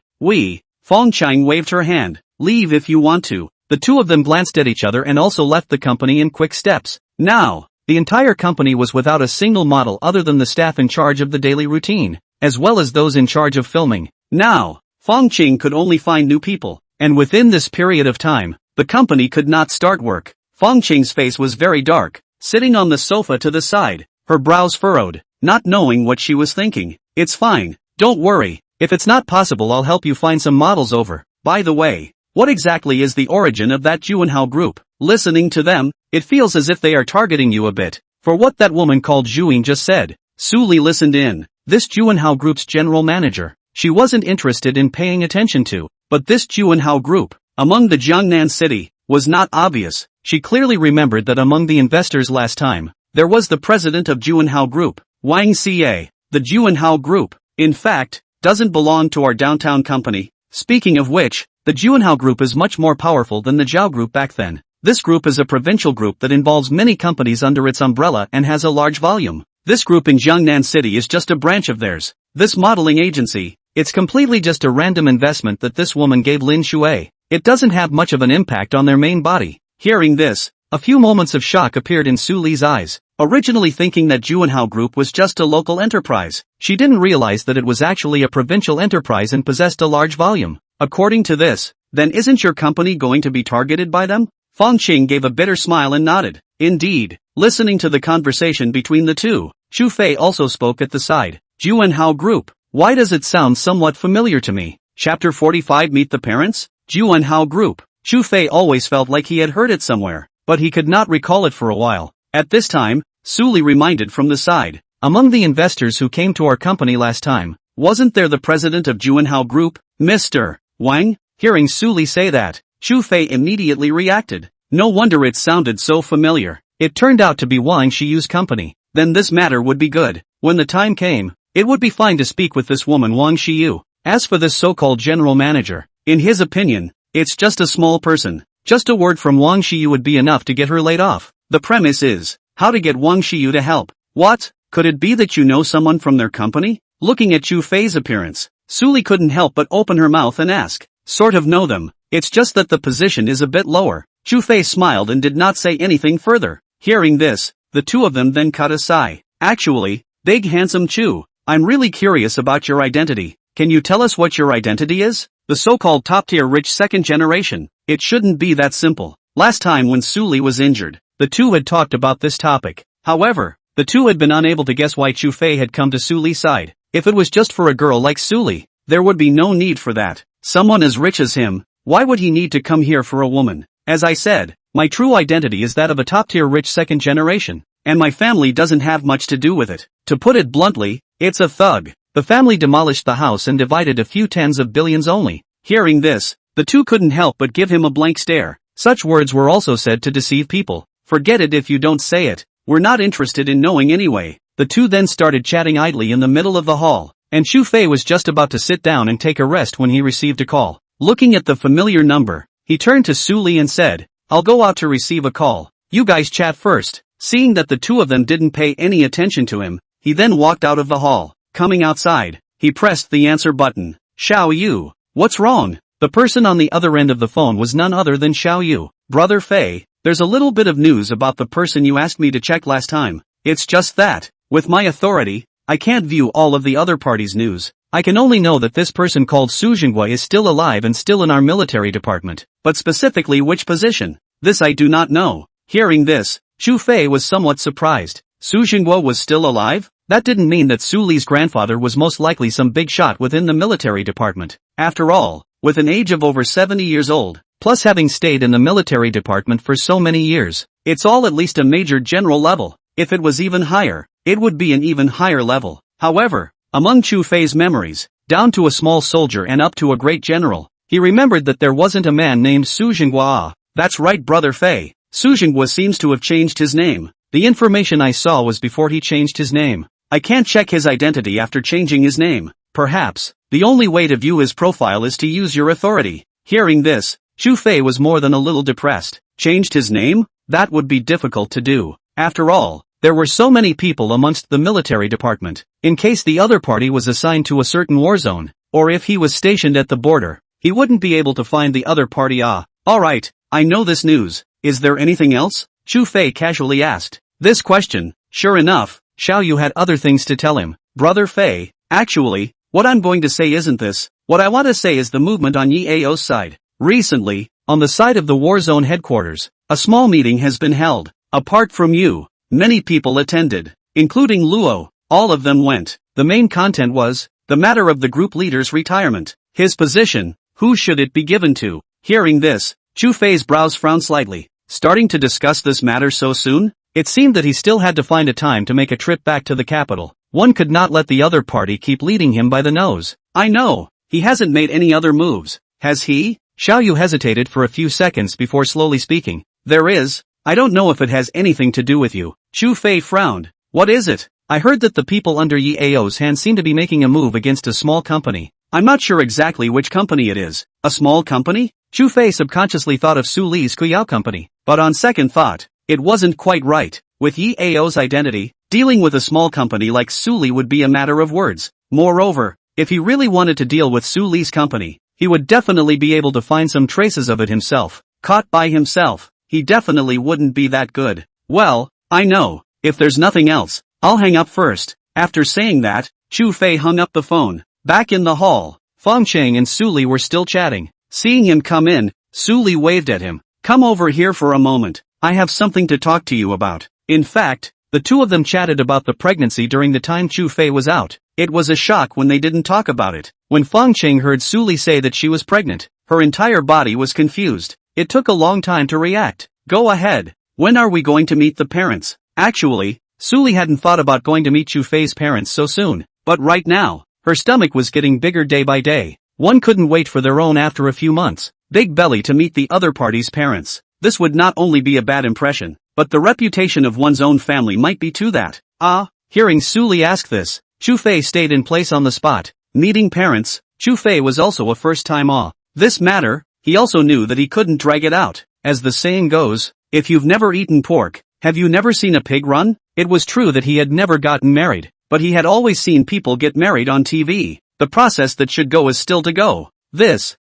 Fong Chang waved her hand. Leave if you want to. The two of them glanced at each other and also left the company in quick steps. Now, the entire company was without a single model other than the staff in charge of the daily routine, as well as those in charge of filming. Now, Fong Ching could only find new people, and within this period of time, the company could not start work. Fong Ching's face was very dark, sitting on the sofa to the side, her brows furrowed, not knowing what she was thinking. It's fine, don't worry, if it's not possible I'll help you find some models over. By the way, what exactly is the origin of that Juanhao group? Listening to them, it feels as if they are targeting you a bit, for what that woman called Zhuing just said. Su Li listened in. This Juanhao group's general manager, she wasn't interested in paying attention to. But this Juanhao group, among the Jiangnan city, was not obvious. She clearly remembered that among the investors last time, there was the president of Juanhao Group, Wang Xie. The Juanhao Group, in fact, doesn't belong to our downtown company. Speaking of which, the Juanhao Group is much more powerful than the Zhao Group back then. This group is a provincial group that involves many companies under its umbrella and has a large volume. This group in Jiangnan City is just a branch of theirs. This modeling agency, it's completely just a random investment that this woman gave Lin Shui. It doesn't have much of an impact on their main body. Hearing this, a few moments of shock appeared in Su Li's eyes. Originally thinking that Juanhao Group was just a local enterprise, she didn't realize that it was actually a provincial enterprise and possessed a large volume. According to this, then isn't your company going to be targeted by them? Fang Qing gave a bitter smile and nodded. Indeed. Listening to the conversation between the two, Chu Fei also spoke at the side. Juanhao Group. Why does it sound somewhat familiar to me? Chapter 45 Meet the Parents? Juanhao Group. Chu Fei always felt like he had heard it somewhere, but he could not recall it for a while. At this time, Su Li reminded from the side. Among the investors who came to our company last time, wasn't there the president of Juanhao Group, Mr. Wang? Hearing Su Li say that, Chu Fei immediately reacted. No wonder it sounded so familiar. It turned out to be Wang Xiyu's company. Then this matter would be good. When the time came, it would be fine to speak with this woman Wang Xiyu. As for this so-called general manager, in his opinion, it's just a small person. Just a word from Wang Xiyu would be enough to get her laid off. The premise is, how to get Wang Xiyu to help. What? Could it be that you know someone from their company? Looking at Chu Fei's appearance, Su Li couldn't help but open her mouth and ask. Sort of know them. It's just that the position is a bit lower. Chu Fei smiled and did not say anything further. Hearing this, the two of them then cut a sigh. Actually, big handsome Chu, I'm really curious about your identity. Can you tell us what your identity is? The so-called top-tier rich second generation. It shouldn't be that simple. Last time when Su Li was injured, the two had talked about this topic. However, the two had been unable to guess why Chu Fei had come to Su Li's side. If it was just for a girl like Su Li, there would be no need for that. Someone as rich as him, why would he need to come here for a woman? As I said, my true identity is that of a top-tier rich second generation, and my family doesn't have much to do with it. To put it bluntly, it's a thug. The family demolished the house and divided a few tens of billions only. Hearing this, the two couldn't help but give him a blank stare. Such words were also said to deceive people. Forget it if you don't say it. We're not interested in knowing anyway. The two then started chatting idly in the middle of the hall, and Chu Fei was just about to sit down and take a rest when he received a call. Looking at the familiar number, he turned to Su Li and said, I'll go out to receive a call. You guys chat first. Seeing that the two of them didn't pay any attention to him, he then walked out of the hall. Coming outside, he pressed the answer button. Xiao Yu. What's wrong? The person on the other end of the phone was none other than Xiao Yu. Brother Fei, there's a little bit of news about the person you asked me to check last time. It's just that, with my authority, I can't view all of the other parties' news. I can only know that this person called Su Jinghua is still alive and still in our military department. But specifically which position? This I do not know. Hearing this, Chu Fei was somewhat surprised. Su Jinghua was still alive? That didn't mean that Su Li's grandfather was most likely some big shot within the military department. After all, with an age of over 70 years old, plus having stayed in the military department for so many years, it's all at least a major general level. If it was even higher, it would be an even higher level. However, among Chu Fei's memories, down to a small soldier and up to a great general, he remembered that there wasn't a man named Su Jinghua. That's right, Brother Fei. Su Jinghua seems to have changed his name. The information I saw was before he changed his name. I can't check his identity after changing his name. Perhaps, the only way to view his profile is to use your authority. Hearing this, Chu Fei was more than a little depressed. Changed his name? That would be difficult to do. After all, there were so many people amongst the military department. In case the other party was assigned to a certain war zone, or if he was stationed at the border, he wouldn't be able to find the other party. Alright, I know this news. Is there anything else? Chu Fei casually asked. This question, sure enough, Xiao Yu had other things to tell him. Brother Fei, actually, what I'm going to say isn't this. What I want to say is the movement on Yi Ao's side. Recently, on the side of the war zone headquarters, a small meeting has been held. Apart from you, many people attended, including Luo. All of them went. The main content was the matter of the group leader's retirement. His position, who should it be given to? Hearing this, Chu Fei's brows frowned slightly. Starting to discuss this matter so soon? It seemed that he still had to find a time to make a trip back to the capital. One could not let the other party keep leading him by the nose. I know, he hasn't made any other moves, has he? Xiao Yu hesitated for a few seconds before slowly speaking. There is. I don't know if it has anything to do with you. Chu Fei frowned. What is it? I heard that the people under Yi Ao's hand seem to be making a move against a small company. I'm not sure exactly which company it is. A small company? Chu Fei subconsciously thought of Su Li's Kuyao company, but on second thought, it wasn't quite right. With Yi Ao's identity, dealing with a small company like Su Li would be a matter of words. Moreover, if he really wanted to deal with Su Li's company, he would definitely be able to find some traces of it himself. Caught by himself, he definitely wouldn't be that good. Well, I know, if there's nothing else, I'll hang up first. After saying that, Chu Fei hung up the phone. Back in the hall, Feng Cheng and Su Li were still chatting. Seeing him come in, Su Li waved at him. Come over here for a moment, I have something to talk to you about. In fact, the two of them chatted about the pregnancy during the time Chu Fei was out. It was a shock when they didn't talk about it. When Feng Cheng heard Su Li say that she was pregnant, her entire body was confused. It took a long time to react. Go ahead. When are we going to meet the parents? Actually, Su Li hadn't thought about going to meet Chu Fei's parents so soon. But right now, her stomach was getting bigger day by day. One couldn't wait for their own after a few months. Big belly to meet the other party's parents. This would not only be a bad impression, but the reputation of one's own family might be too that. Hearing Su Li ask this, Chu Fei stayed in place on the spot. Meeting parents, Chu Fei was also a first-time this matter, he also knew that he couldn't drag it out. As the saying goes, if you've never eaten pork, have you never seen a pig run? It was true that he had never gotten married, but he had always seen people get married on TV. The process that should go is still to go.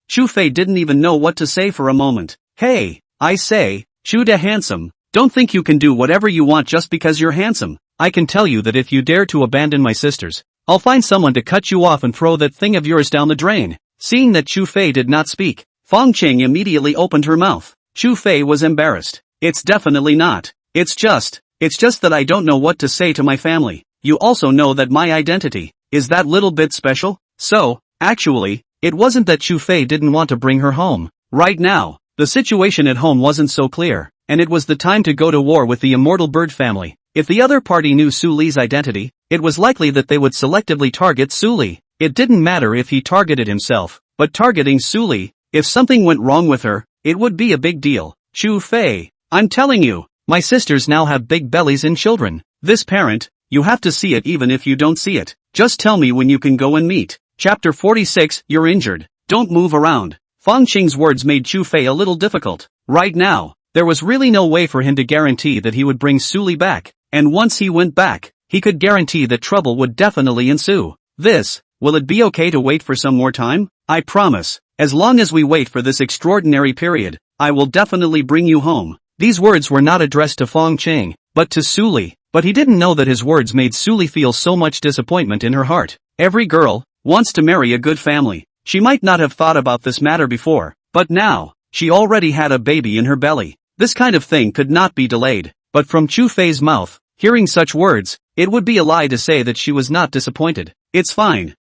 Chu Fei didn't even know what to say for a moment. Hey, I say, Chu de handsome, don't think you can do whatever you want just because you're handsome. I can tell you that if you dare to abandon my sisters, I'll find someone to cut you off and throw that thing of yours down the drain. Seeing that Chu Fei did not speak, Feng Cheng immediately opened her mouth. Chu Fei was embarrassed. It's definitely not. It's just that I don't know what to say to my family. You also know that my identity is that little bit special. So, actually, it wasn't that Chu Fei didn't want to bring her home. Right now, the situation at home wasn't so clear, and it was the time to go to war with the immortal bird family. If the other party knew Su Li's identity, it was likely that they would selectively target Su Li. It didn't matter if he targeted himself, but targeting Su Li, if something went wrong with her, it would be a big deal. Chu Fei, I'm telling you, my sisters now have big bellies and children. This parent, you have to see it even if you don't see it. Just tell me when you can go and meet. Chapter 46, You're injured. Don't move around. Feng Cheng's words made Chu Fei a little difficult. Right now, there was really no way for him to guarantee that he would bring Su Li back, and once he went back, he could guarantee that trouble would definitely ensue. Will it be okay to wait for some more time? I promise, as long as we wait for this extraordinary period, I will definitely bring you home. These words were not addressed to Feng Cheng, but to Su Li, but he didn't know that his words made Su Li feel so much disappointment in her heart. Every girl wants to marry a good family. She might not have thought about this matter before, but now, she already had a baby in her belly. This kind of thing could not be delayed. But from Chu Fei's mouth, hearing such words, it would be a lie to say that she was not disappointed. It's fine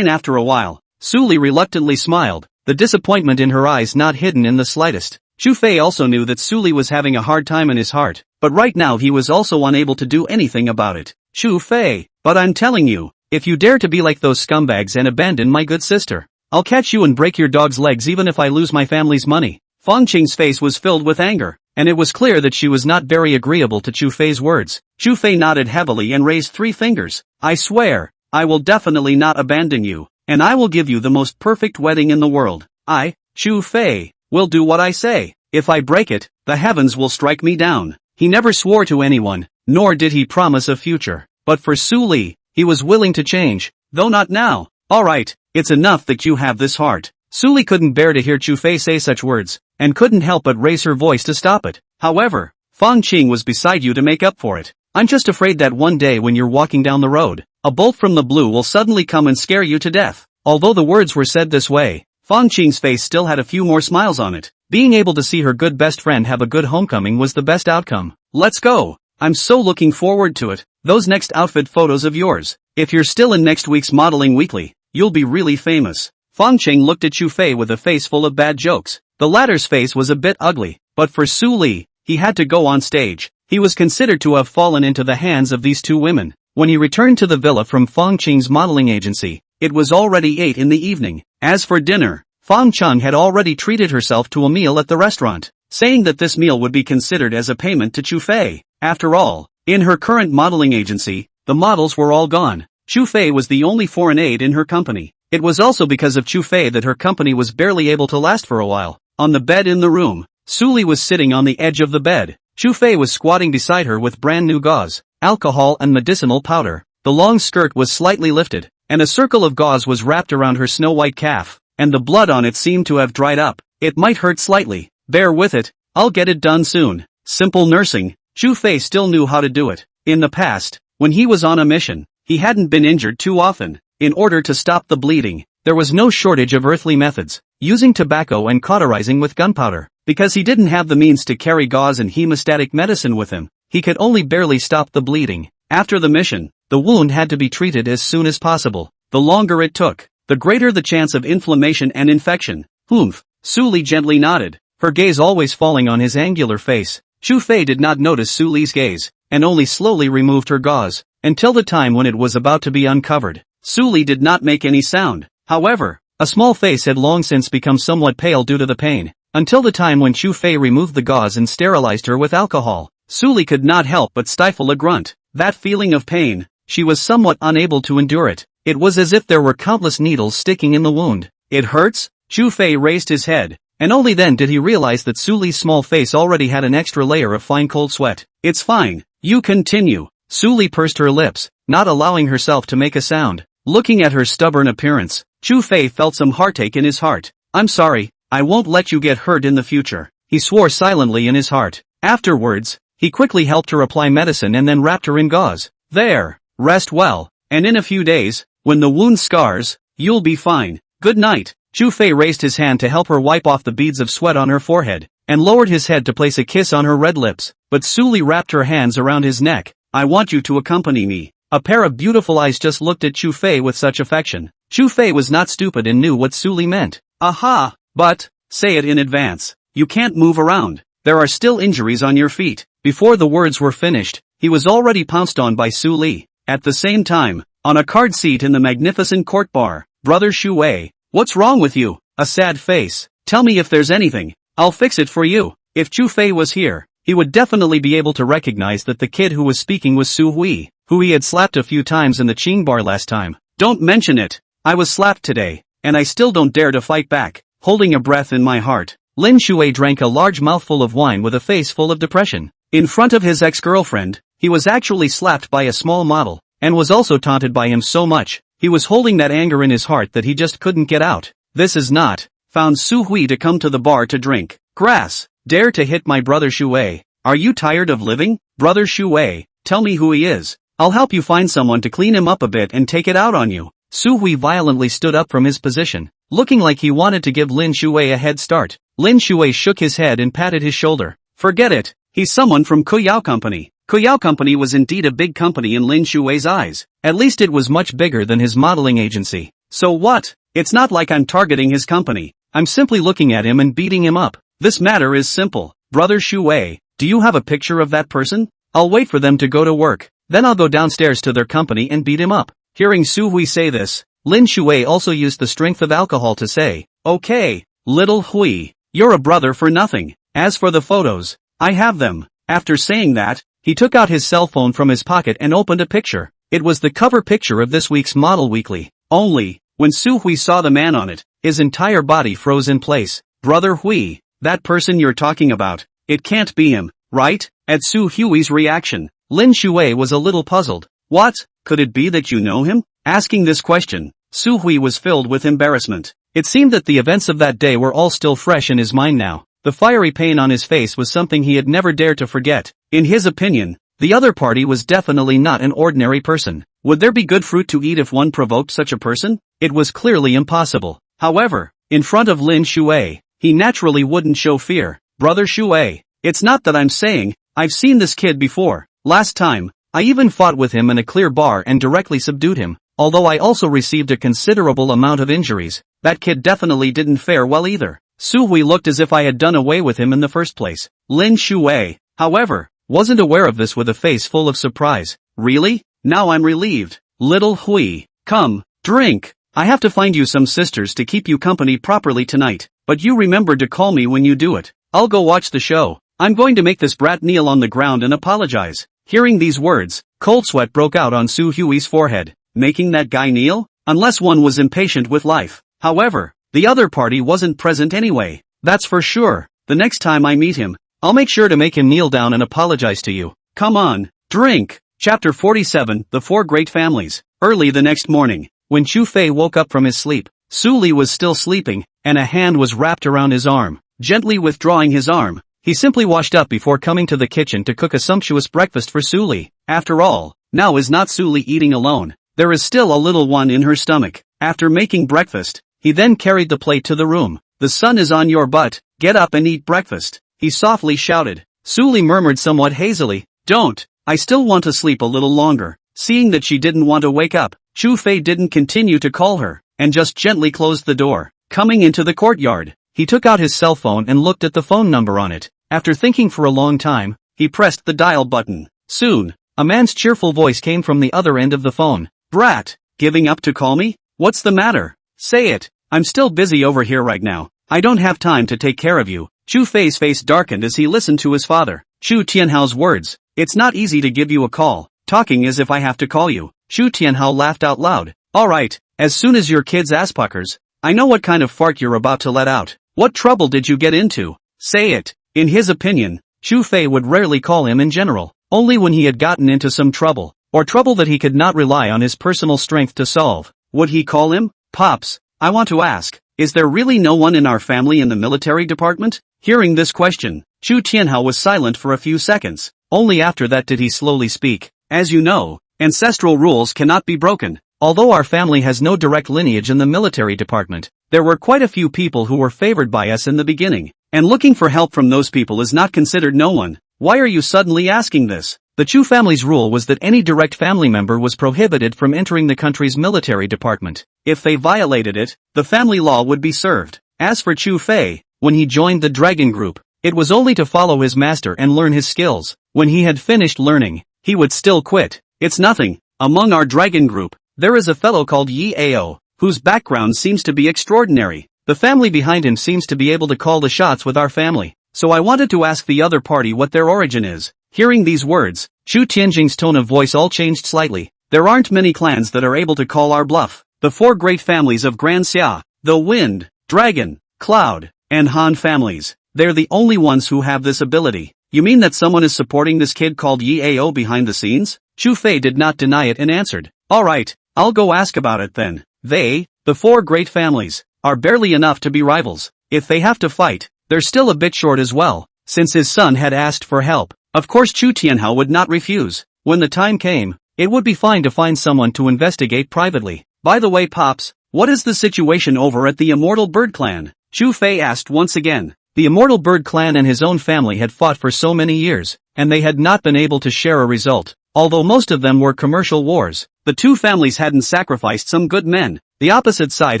after a while. Su Li reluctantly smiled, the disappointment in her eyes not hidden in the slightest. Chu Fei also knew that Su Li was having a hard time in his heart, but right now he was also unable to do anything about it. Chu Fei, but I'm telling you, if you dare to be like those scumbags and abandon my good sister, I'll catch you and break your dog's legs even if I lose my family's money. Feng Cheng's face was filled with anger, and it was clear that she was not very agreeable to Chu Fei's words. Chu Fei nodded heavily and raised 3 fingers. I swear, I will definitely not abandon you, and I will give you the most perfect wedding in the world. I, Chu Fei, will do what I say. If I break it, the heavens will strike me down. He never swore to anyone, nor did he promise a future. But for Su Li, he was willing to change, though not now. Alright, it's enough that you have this heart. Su Li couldn't bear to hear Chu Fei say such words, and couldn't help but raise her voice to stop it. However, Feng Cheng was beside you to make up for it. I'm just afraid that one day when you're walking down the road, a bolt from the blue will suddenly come and scare you to death. Although the words were said this way, Feng Cheng's face still had a few more smiles on it. Being able to see her good best friend have a good homecoming was the best outcome. Let's go. I'm so looking forward to it. Those next outfit photos of yours. If you're still in next week's modeling weekly, you'll be really famous. Feng Cheng looked at Chu Fei with a face full of bad jokes. The latter's face was a bit ugly, but for Su Li, he had to go on stage. He was considered to have fallen into the hands of these two women. When he returned to the villa from Fong Qing's modeling agency, it was already 8 in the evening. As for dinner, Fong Qing had already treated herself to a meal at the restaurant, saying that this meal would be considered as a payment to Chu Fei. After all, in her current modeling agency, the models were all gone. Chu Fei was the only foreign aide in her company. It was also because of Chu Fei that her company was barely able to last for a while. On the bed in the room, Suli was sitting on the edge of the bed. Chu Fei was squatting beside her with brand new gauze, alcohol and medicinal powder. The long skirt was slightly lifted, and a circle of gauze was wrapped around her snow-white calf, and the blood on it seemed to have dried up. It might hurt slightly. Bear with it, I'll get it done soon. Simple nursing. Chu Fei still knew how to do it. In the past, when he was on a mission, he hadn't been injured too often. In order to stop the bleeding, there was no shortage of earthly methods, using tobacco and cauterizing with gunpowder. Because he didn't have the means to carry gauze and hemostatic medicine with him, he could only barely stop the bleeding. After the mission, the wound had to be treated as soon as possible. The longer it took, the greater the chance of inflammation and infection. Humph. Suli gently nodded, her gaze always falling on his angular face. Chu Fei did not notice Suli's gaze, and only slowly removed her gauze, until the time when it was about to be uncovered. Suli did not make any sound. However, a small face had long since become somewhat pale due to the pain, until the time when Chu Fei removed the gauze and sterilized her with alcohol. Suli could not help but stifle a grunt. That feeling of pain, she was somewhat unable to endure it. It was as if there were countless needles sticking in the wound. It hurts? Chu Fei raised his head, and only then did he realize that Suli's small face already had an extra layer of fine cold sweat. It's fine, you continue. Suli pursed her lips, not allowing herself to make a sound. Looking at her stubborn appearance, Chu Fei felt some heartache in his heart. I'm sorry, I won't let you get hurt in the future. He swore silently in his heart. Afterwards, he quickly helped her apply medicine and then wrapped her in gauze. There, rest well, and in a few days, when the wound scars, you'll be fine. Good night. Chu Fei raised his hand to help her wipe off the beads of sweat on her forehead, and lowered his head to place a kiss on her red lips, but Suli wrapped her hands around his neck. I want you to accompany me. A pair of beautiful eyes just looked at Chu Fei with such affection. Chu Fei was not stupid and knew what Suli meant. Aha! But, say it in advance. You can't move around. There are still injuries on your feet. Before the words were finished, he was already pounced on by Suli. At the same time, on a card seat in the magnificent court bar, Brother Chu Wei, what's wrong with you? A sad face. Tell me if there's anything. I'll fix it for you. If Chu Fei was here, he would definitely be able to recognize that the kid who was speaking was Su Hui, who he had slapped a few times in the Qing bar last time. Don't mention it. I was slapped today, and I still don't dare to fight back. Holding a breath in my heart, Lin Shui drank a large mouthful of wine with a face full of depression. In front of his ex-girlfriend, he was actually slapped by a small model, and was also taunted by him so much, he was holding that anger in his heart that he just couldn't get out. This is not. Found Su Hui to come to the bar to drink. Grass. Dare to hit my brother Chu Wei. Are you tired of living? Brother Chu Wei, tell me who he is. I'll help you find someone to clean him up a bit and take it out on you. Su Hui violently stood up from his position, looking like he wanted to give Lin Shui a head start. Lin Shui shook his head and patted his shoulder. Forget it. He's someone from Kuyao Company. Kuyao Company was indeed a big company in Lin Shui's eyes. At least it was much bigger than his modeling agency. So what? It's not like I'm targeting his company. I'm simply looking at him and beating him up. This matter is simple. Brother Chu Wei, do you have a picture of that person? I'll wait for them to go to work. Then I'll go downstairs to their company and beat him up. Hearing Su Hui say this, Lin Shui also used the strength of alcohol to say, okay, little Hui, you're a brother for nothing. As for the photos, I have them. After saying that, he took out his cell phone from his pocket and opened a picture. It was the cover picture of this week's Model Weekly. Only, when Su Hui saw the man on it, his entire body froze in place. Brother Hui, that person you're talking about, it can't be him, right? At Su Hui's reaction, Lin Shui was a little puzzled. What? Could it be that you know him? Asking this question, Su Hui was filled with embarrassment. It seemed that the events of that day were all still fresh in his mind now. The fiery pain on his face was something he had never dared to forget. In his opinion, the other party was definitely not an ordinary person. Would there be good fruit to eat if one provoked such a person? It was clearly impossible. However, in front of Lin Shui, he naturally wouldn't show fear. Brother Shui, it's not that I'm saying, I've seen this kid before. Last time, I even fought with him in a clear bar and directly subdued him. Although I also received a considerable amount of injuries, that kid definitely didn't fare well either. Su Hui looked as if I had done away with him in the first place. Lin Shui, however, wasn't aware of this with a face full of surprise. Really? now I'm relieved. Little Hui, come, drink. I have to find you some sisters to keep you company properly tonight, but you remember to call me when you do it. I'll go watch the show. I'm going to make this brat kneel on the ground and apologize. Hearing these words, cold sweat broke out on Su Hui's forehead. Making that guy kneel? Unless one was impatient with life. However, the other party wasn't present anyway. That's for sure. The next time I meet him, I'll make sure to make him kneel down and apologize to you. Come on, drink. Chapter 47, The Four Great Families. Early the next morning, when Chu Fei woke up from his sleep, Su Li was still sleeping, and a hand was wrapped around his arm. Gently withdrawing his arm, he simply washed up before coming to the kitchen to cook a sumptuous breakfast for Su Li. After all, now is not Su Li eating alone. There is still a little one in her stomach. After making breakfast, he then carried the plate to the room. The sun is on your butt, get up and eat breakfast, he softly shouted. Su Li murmured somewhat hazily, don't, I still want to sleep a little longer. Seeing that she didn't want to wake up, Chu Fei didn't continue to call her, and just gently closed the door. Coming into the courtyard, he took out his cell phone and looked at the phone number on it. After thinking for a long time, he pressed the dial button. Soon, a man's cheerful voice came from the other end of the phone. Brat, giving up to call me? What's the matter? Say it. I'm still busy over here right now. I don't have time to take care of you. Chu Fei's face darkened as he listened to his father. Chu Tianhao's words. It's not easy to give you a call, talking as if I have to call you. Chu Tianhao laughed out loud. Alright, as soon as your kid's ass puckers, I know what kind of fart you're about to let out. What trouble did you get into? Say it. In his opinion, Chu Fei would rarely call him in general, only when he had gotten into some trouble, or trouble that he could not rely on his personal strength to solve. Would he call him? Pops, I want to ask, is there really no one in our family in the military department? Hearing this question, Chu Tianhao was silent for a few seconds. Only after that did he slowly speak. As you know, ancestral rules cannot be broken. Although our family has no direct lineage in the military department, there were quite a few people who were favored by us in the beginning, and looking for help from those people is not considered no one. Why are you suddenly asking this? The Chu family's rule was that any direct family member was prohibited from entering the country's military department. If they violated it, the family law would be served. As for Chu Fei, when he joined the dragon group, it was only to follow his master and learn his skills. When he had finished learning, he would still quit. It's nothing. Among our dragon group, there is a fellow called Yi Ao, whose background seems to be extraordinary. The family behind him seems to be able to call the shots with our family, so I wanted to ask the other party what their origin is. Hearing these words, Chu Tianjing's tone of voice all changed slightly. There aren't many clans that are able to call our bluff. The four great families of Grand Xia, the Wind, Dragon, Cloud, and Han families, they're the only ones who have this ability. You mean that someone is supporting this kid called Yi Ao behind the scenes? Chu Fei did not deny it and answered, alright, I'll go ask about it then. They, the four great families, are barely enough to be rivals. If they have to fight, they're still a bit short as well. Since his son had asked for help, of course Chu Tianhao would not refuse. When the time came, it would be fine to find someone to investigate privately. By the way, Pops, what is the situation over at the Immortal Bird Clan? Chu Fei asked once again. The Immortal Bird Clan and his own family had fought for so many years, and they had not been able to share a result. Although most of them were commercial wars, the two families hadn't sacrificed some good men. The opposite side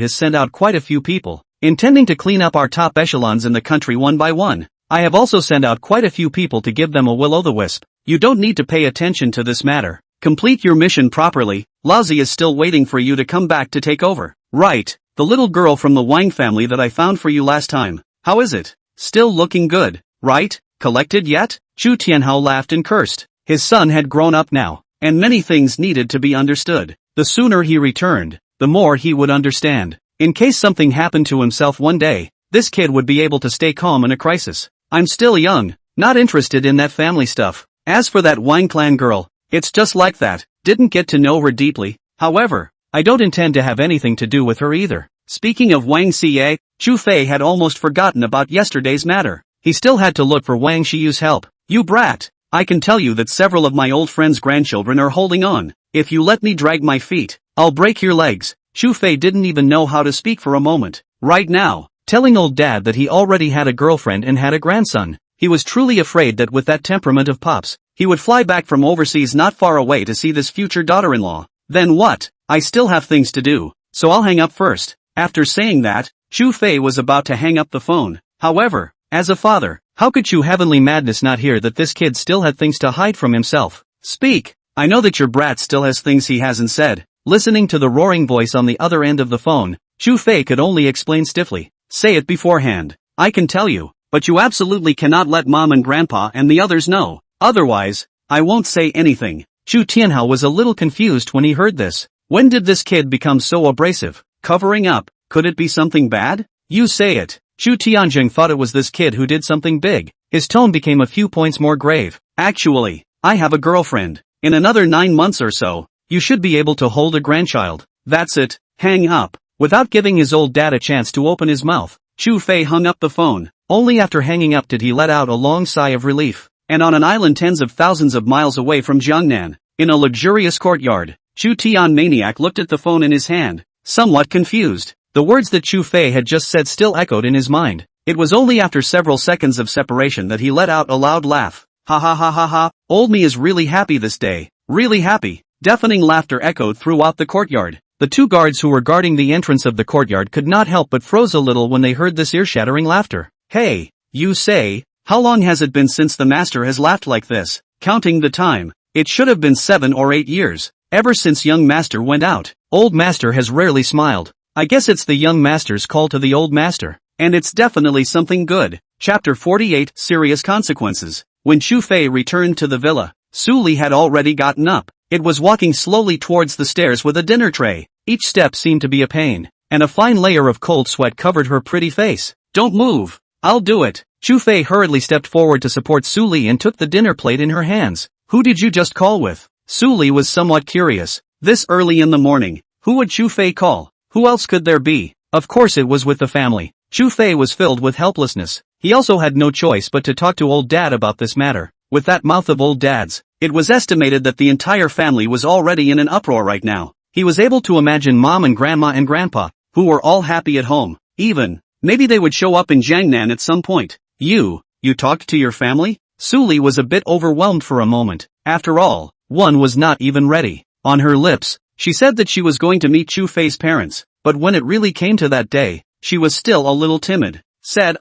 has sent out quite a few people, intending to clean up our top echelons in the country one by one. I have also sent out quite a few people to give them a will-o'-the-wisp. You don't need to pay attention to this matter. Complete your mission properly. Laozi is still waiting for you to come back to take over. Right, the little girl from the Wang family that I found for you last time. How is it? Still looking good, right? Collected yet? Chu Tianhao laughed and cursed. His son had grown up now, and many things needed to be understood. The sooner he returned, the more he would understand. In case something happened to himself one day, this kid would be able to stay calm in a crisis. I'm still young, not interested in that family stuff. As for that Wang clan girl, it's just like that. Didn't get to know her deeply. However, I don't intend to have anything to do with her either. Speaking of Wang Xie, Chu Fei had almost forgotten about yesterday's matter. He still had to look for Wang Xiu's help. You brat! I can tell you that several of my old friends' grandchildren are holding on. If you let me drag my feet, I'll break your legs. Chu Fei didn't even know how to speak for a moment. Right now, telling old dad that he already had a girlfriend and had a grandson, he was truly afraid that with that temperament of Pop's, he would fly back from overseas not far away to see this future daughter-in-law. Then what? I still have things to do, so I'll hang up first. After saying that, Chu Fei was about to hang up the phone. However, as a father, how could Chu Heavenly Madness not hear that this kid still had things to hide from himself? Speak! I know that your brat still has things he hasn't said. Listening to the roaring voice on the other end of the phone, Chu Fei could only explain stiffly. Say it beforehand. I can tell you, but you absolutely cannot let mom and grandpa and the others know. Otherwise, I won't say anything. Chu Tianhao was a little confused when he heard this. When did this kid become so abrasive? Covering up, could it be something bad? You say it. Chu Tianjing thought it was this kid who did something big. His tone became a few points more grave. Actually, I have a girlfriend. In another 9 months or so, you should be able to hold a grandchild. That's it. Hang up. Without giving his old dad a chance to open his mouth, Chu Fei hung up the phone. Only after hanging up did he let out a long sigh of relief. And on an island tens of thousands of miles away from Jiangnan, in a luxurious courtyard, Chu Tian maniac looked at the phone in his hand, somewhat confused. The words that Chu Fei had just said still echoed in his mind. It was only after several seconds of separation that he let out a loud laugh. Ha ha ha ha ha, old me is really happy this day. Really happy. Deafening laughter echoed throughout the courtyard. The two guards who were guarding the entrance of the courtyard could not help but froze a little when they heard this ear-shattering laughter. Hey, you say, how long has it been since the master has laughed like this? Counting the time, it should have been 7 or 8 years. Ever since young master went out, old master has rarely smiled. I guess it's the young master's call to the old master. And it's definitely something good. Chapter 48, Serious Consequences. When Chu Fei returned to the villa, Su Li had already gotten up. It was walking slowly towards the stairs with a dinner tray. Each step seemed to be a pain, and a fine layer of cold sweat covered her pretty face. Don't move. I'll do it. Chu Fei hurriedly stepped forward to support Su Li and took the dinner plate in her hands. Who did you just call with? Su Li was somewhat curious. This early in the morning, who would Chu Fei call? Who else could there be? Of course it was with the family. Chu Fei was filled with helplessness. He also had no choice but to talk to old dad about this matter. With that mouth of old dad's, it was estimated that the entire family was already in an uproar right now. He was able to imagine mom and grandma and grandpa, who were all happy at home. Even, maybe they would show up in Jiangnan at some point. You talked to your family? Su Li was a bit overwhelmed for a moment. After all, one was not even ready. On her lips, she said that she was going to meet Chu Fei's parents, but when it really came to that day, she was still a little timid. Said,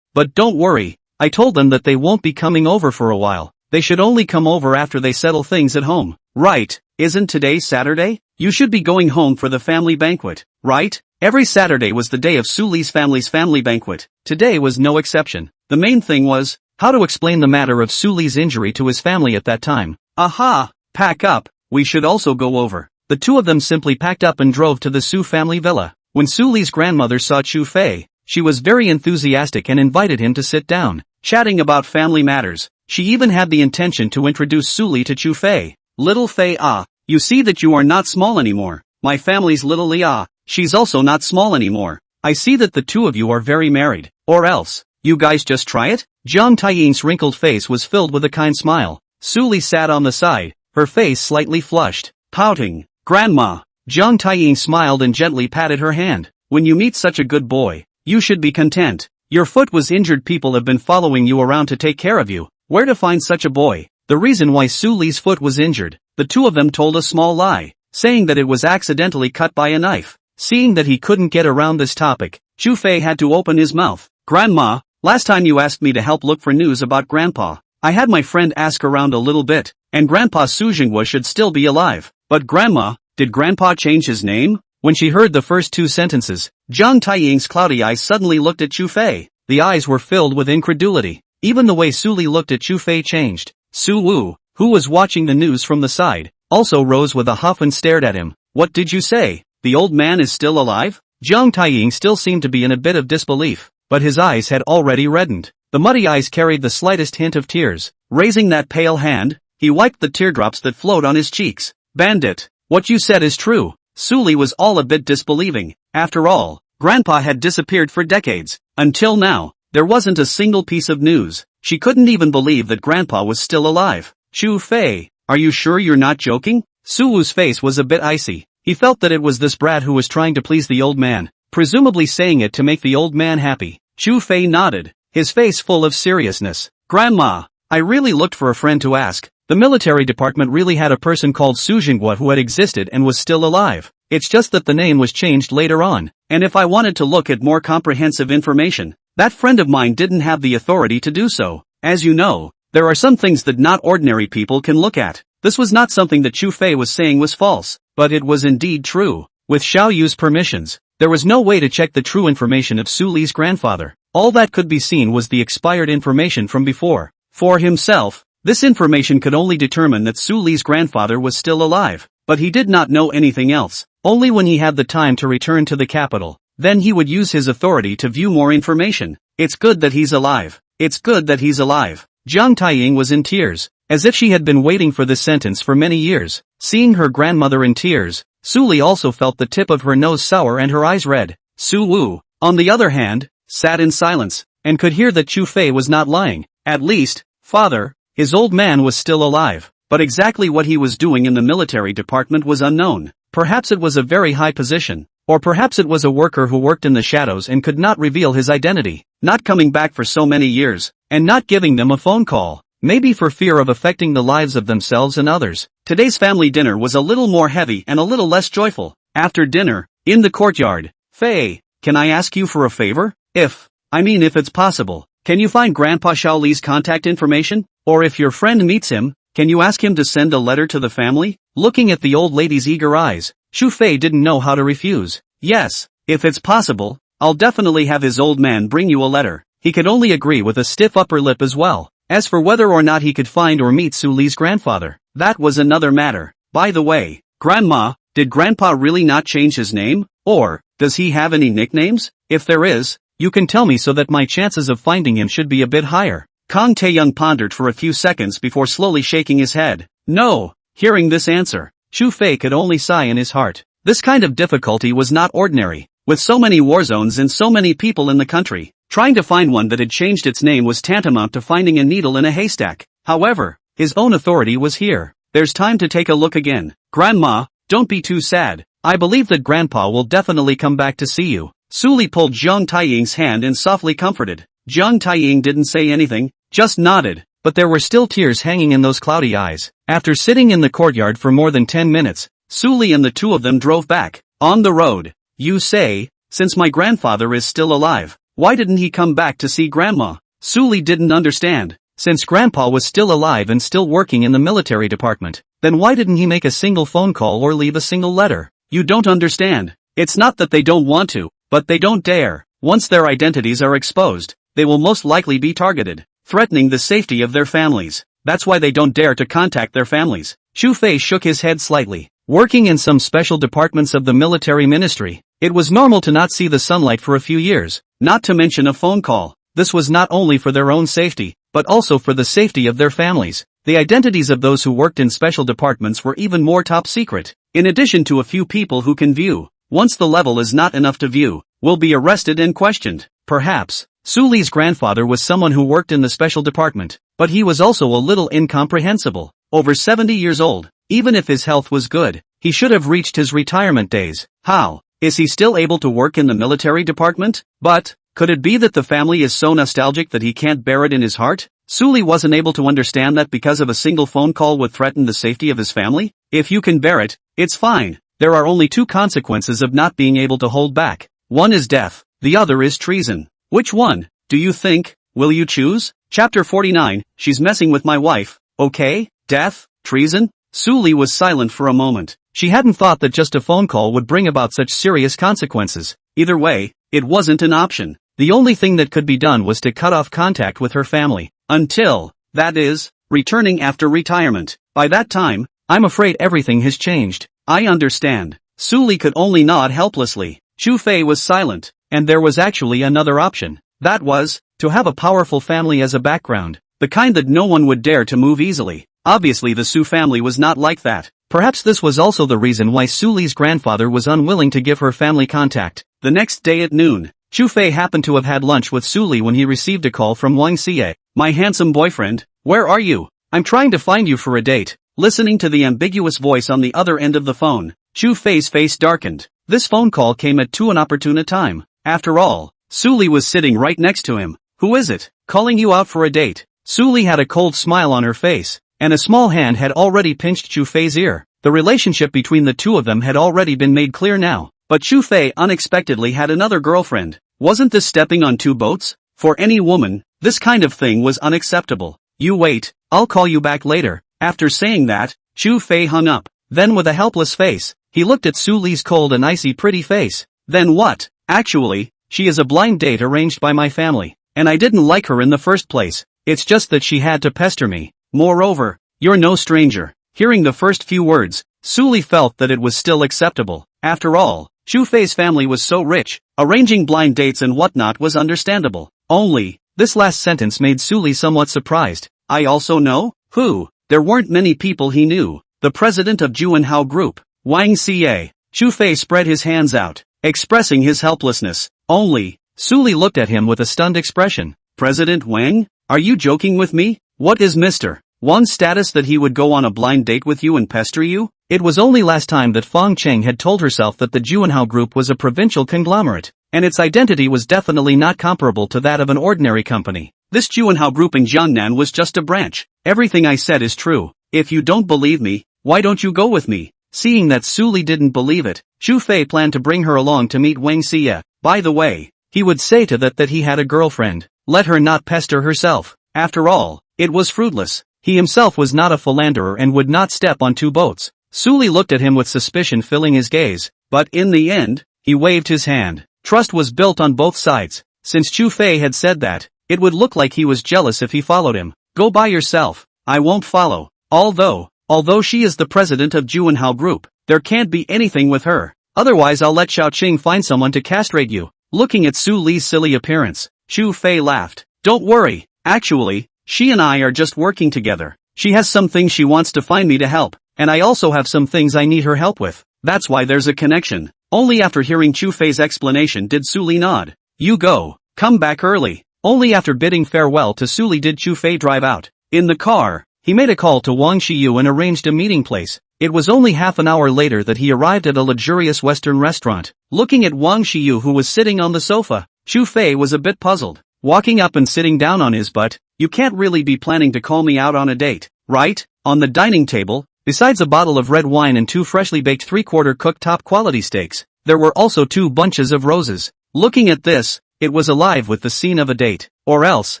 but don't worry, I told them that they won't be coming over for a while. They should only come over after they settle things at home. Right, isn't today Saturday? You should be going home for the family banquet, right? Every Saturday was the day of Su Li's family's family banquet. Today was no exception. The main thing was, how to explain the matter of Su Li's injury to his family at that time. Aha! Pack up, we should also go over. The two of them simply packed up and drove to the Su family villa. When Su Li's grandmother saw Chu Fei, she was very enthusiastic and invited him to sit down, chatting about family matters. She even had the intention to introduce Su Li to Chu Fei. Little Fei, you see that you are not small anymore. My family's little Li, she's also not small anymore. I see that the two of you are very married. Or else, you guys just try it? Jiang Taiying's wrinkled face was filled with a kind smile. Su Li sat on the side, her face slightly flushed, pouting. Grandma. Jiang Taiying smiled and gently patted her hand. When you meet such a good boy, you should be content. Your foot was injured. People have been following you around to take care of you. Where to find such a boy? The reason why Su Li's foot was injured, the two of them told a small lie, saying that it was accidentally cut by a knife. Seeing that he couldn't get around this topic, Chu Fei had to open his mouth. Grandma, last time you asked me to help look for news about Grandpa, I had my friend ask around a little bit, and Grandpa Su Jinghua should still be alive. But Grandma, did Grandpa change his name? When she heard the first two sentences, Jiang Taiying's cloudy eyes suddenly looked at Chu Fei. The eyes were filled with incredulity. Even the way Su Li looked at Chu Fei changed. Su Wu, who was watching the news from the side, also rose with a huff and stared at him. What did you say? The old man is still alive? Jiang Taiying still seemed to be in a bit of disbelief, but his eyes had already reddened. The muddy eyes carried the slightest hint of tears. Raising that pale hand, he wiped the teardrops that flowed on his cheeks. Bandit, what you said is true. Su Li was all a bit disbelieving. After all, Grandpa had disappeared for decades. Until now, there wasn't a single piece of news. She couldn't even believe that Grandpa was still alive. Chu Fei, are you sure you're not joking? Su Wu's face was a bit icy. He felt that it was this brat who was trying to please the old man, presumably saying it to make the old man happy. Chu Fei nodded, his face full of seriousness. Grandma, I really looked for a friend to ask. The military department really had a person called Su Jinghua who had existed and was still alive. It's just that the name was changed later on, and if I wanted to look at more comprehensive information, that friend of mine didn't have the authority to do so. As you know, there are some things that not ordinary people can look at. This was not something that Chu Fei was saying was false, but it was indeed true. With Xiao Yu's permissions, there was no way to check the true information of Su Li's grandfather. All that could be seen was the expired information from before. For himself, this information could only determine that Su Li's grandfather was still alive, but he did not know anything else. Only when he had the time to return to the capital, then he would use his authority to view more information. It's good that he's alive. It's good that he's alive. Jiang Taiying was in tears, as if she had been waiting for this sentence for many years. Seeing her grandmother in tears, Su Li also felt the tip of her nose sour and her eyes red. Su Wu, on the other hand, sat in silence, and could hear that Chu Fei was not lying. At least, father, his old man was still alive, but exactly what he was doing in the military department was unknown. Perhaps it was a very high position, or perhaps it was a worker who worked in the shadows and could not reveal his identity, not coming back for so many years, and not giving them a phone call, maybe for fear of affecting the lives of themselves and others. Today's family dinner was a little more heavy and a little less joyful. After dinner, in the courtyard, Fei, can I ask you for a favor? If it's possible, can you find Grandpa Xiao Li's contact information? Or if your friend meets him, can you ask him to send a letter to the family? Looking at the old lady's eager eyes, Chu Fei didn't know how to refuse. Yes, if it's possible, I'll definitely have his old man bring you a letter. He could only agree with a stiff upper lip as well. As for whether or not he could find or meet Su Li's grandfather, that was another matter. By the way, Grandma, did Grandpa really not change his name? Or, does he have any nicknames? If there is, you can tell me so that my chances of finding him should be a bit higher. Kang Taeyong pondered for a few seconds before slowly shaking his head. No. Hearing this answer, Chu Fei could only sigh in his heart. This kind of difficulty was not ordinary. With so many war zones and so many people in the country, trying to find one that had changed its name was tantamount to finding a needle in a haystack. However, his own authority was here. There's time to take a look again. Grandma, don't be too sad. I believe that Grandpa will definitely come back to see you. Su Li pulled Jiang Taiying's hand and softly comforted. Jiang Taiying didn't say anything, just nodded, but there were still tears hanging in those cloudy eyes. After sitting in the courtyard for more than 10 minutes, Su Li and the two of them drove back. On the road, you say, since my grandfather is still alive, why didn't he come back to see Grandma? Su Li didn't understand. Since Grandpa was still alive and still working in the military department, then why didn't he make a single phone call or leave a single letter? You don't understand. It's not that they don't want to, but they don't dare. Once their identities are exposed, they will most likely be targeted, threatening the safety of their families. That's why they don't dare to contact their families. Chu Fei shook his head slightly. Working in some special departments of the military ministry, it was normal to not see the sunlight for a few years, not to mention a phone call. This was not only for their own safety, but also for the safety of their families. The identities of those who worked in special departments were even more top secret. In addition to a few people who can view, once the level is not enough to view, will be arrested and questioned. Perhaps, Su Li's grandfather was someone who worked in the special department, but he was also a little incomprehensible. Over 70 years old, even if his health was good, he should have reached his retirement days. How? Is he still able to work in the military department? But, could it be that the family is so nostalgic that he can't bear it in his heart? Su Li wasn't able to understand that because of a single phone call would threaten the safety of his family? If you can bear it, it's fine. There are only two consequences of not being able to hold back. One is death, the other is treason. Which one, do you think, will you choose? Chapter 49, She's messing with my wife, okay? Death? Treason? Su Li was silent for a moment. She hadn't thought that just a phone call would bring about such serious consequences. Either way, it wasn't an option. The only thing that could be done was to cut off contact with her family. Until, that is, returning after retirement. By that time, I'm afraid everything has changed. I understand. Su Li could only nod helplessly. Chu Fei was silent, and there was actually another option. That was, to have a powerful family as a background. The kind that no one would dare to move easily. Obviously the Su family was not like that. Perhaps this was also the reason why Su Li's grandfather was unwilling to give her family contact. The next day at noon, Chu Fei happened to have had lunch with Su Li when he received a call from Wang Xie. My handsome boyfriend, where are you? I'm trying to find you for a date. Listening to the ambiguous voice on the other end of the phone, Chu Fei's face darkened. This phone call came at too inopportune a time. After all, Su Li was sitting right next to him. Who is it, calling you out for a date? Su Li had a cold smile on her face, and a small hand had already pinched Chu Fei's ear. The relationship between the two of them had already been made clear now. But Chu Fei unexpectedly had another girlfriend. Wasn't this stepping on two boats? For any woman, this kind of thing was unacceptable. You wait, I'll call you back later. After saying that, Chu Fei hung up. Then with a helpless face, he looked at Su Li's cold and icy pretty face. Then what? Actually, she is a blind date arranged by my family, and I didn't like her in the first place. It's just that she had to pester me. Moreover, you're no stranger. Hearing the first few words, Su Li felt that it was still acceptable. After all, Chu Fei's family was so rich, arranging blind dates and whatnot was understandable. Only, this last sentence made Su Li somewhat surprised. I also know? Who? There weren't many people he knew. The president of Juanhao Group, Wang Xie. Chu Fei spread his hands out, expressing his helplessness. Only, Su Li looked at him with a stunned expression. President Wang? Are you joking with me? What is Mr. Wang's status that he would go on a blind date with you and pester you? It was only last time that Fang Cheng had told herself that the Juanhao Group was a provincial conglomerate, and its identity was definitely not comparable to that of an ordinary company. This Juanhao Group in Jiangnan was just a branch. Everything I said is true. If you don't believe me, why don't you go with me? Seeing that Su Li didn't believe it, Chu Fei planned to bring her along to meet Wang Xie. By the way, he would say to that he had a girlfriend. Let her not pester herself. After all, it was fruitless. He himself was not a philanderer and would not step on two boats. Su Li looked at him with suspicion filling his gaze, but in the end, he waved his hand. Trust was built on both sides. Since Chu Fei had said that, it would look like he was jealous if he followed him. Go by yourself. I won't follow. Although she is the president of Juanhao Group, there can't be anything with her. Otherwise I'll let Xiaoqing find someone to castrate you. Looking at Su Li's silly appearance, Chu Fei laughed. Don't worry. Actually, she and I are just working together. She has some things she wants to find me to help, and I also have some things I need her help with. That's why there's a connection. Only after hearing Chu Fei's explanation did Su Li nod. You go. Come back early. Only after bidding farewell to Su Li did Chu Fei drive out. In the car, he made a call to Wang Xiyu and arranged a meeting place. It was only half an hour later that he arrived at a luxurious Western restaurant. Looking at Wang Xiyu who was sitting on the sofa, Chu Fei was a bit puzzled. Walking up and sitting down on his butt, you can't really be planning to call me out on a date, right? On the dining table, besides a bottle of red wine and two freshly baked three-quarter cooked top-quality steaks, there were also 2 bunches of roses. Looking at this, it was alive with the scene of a date. Or else,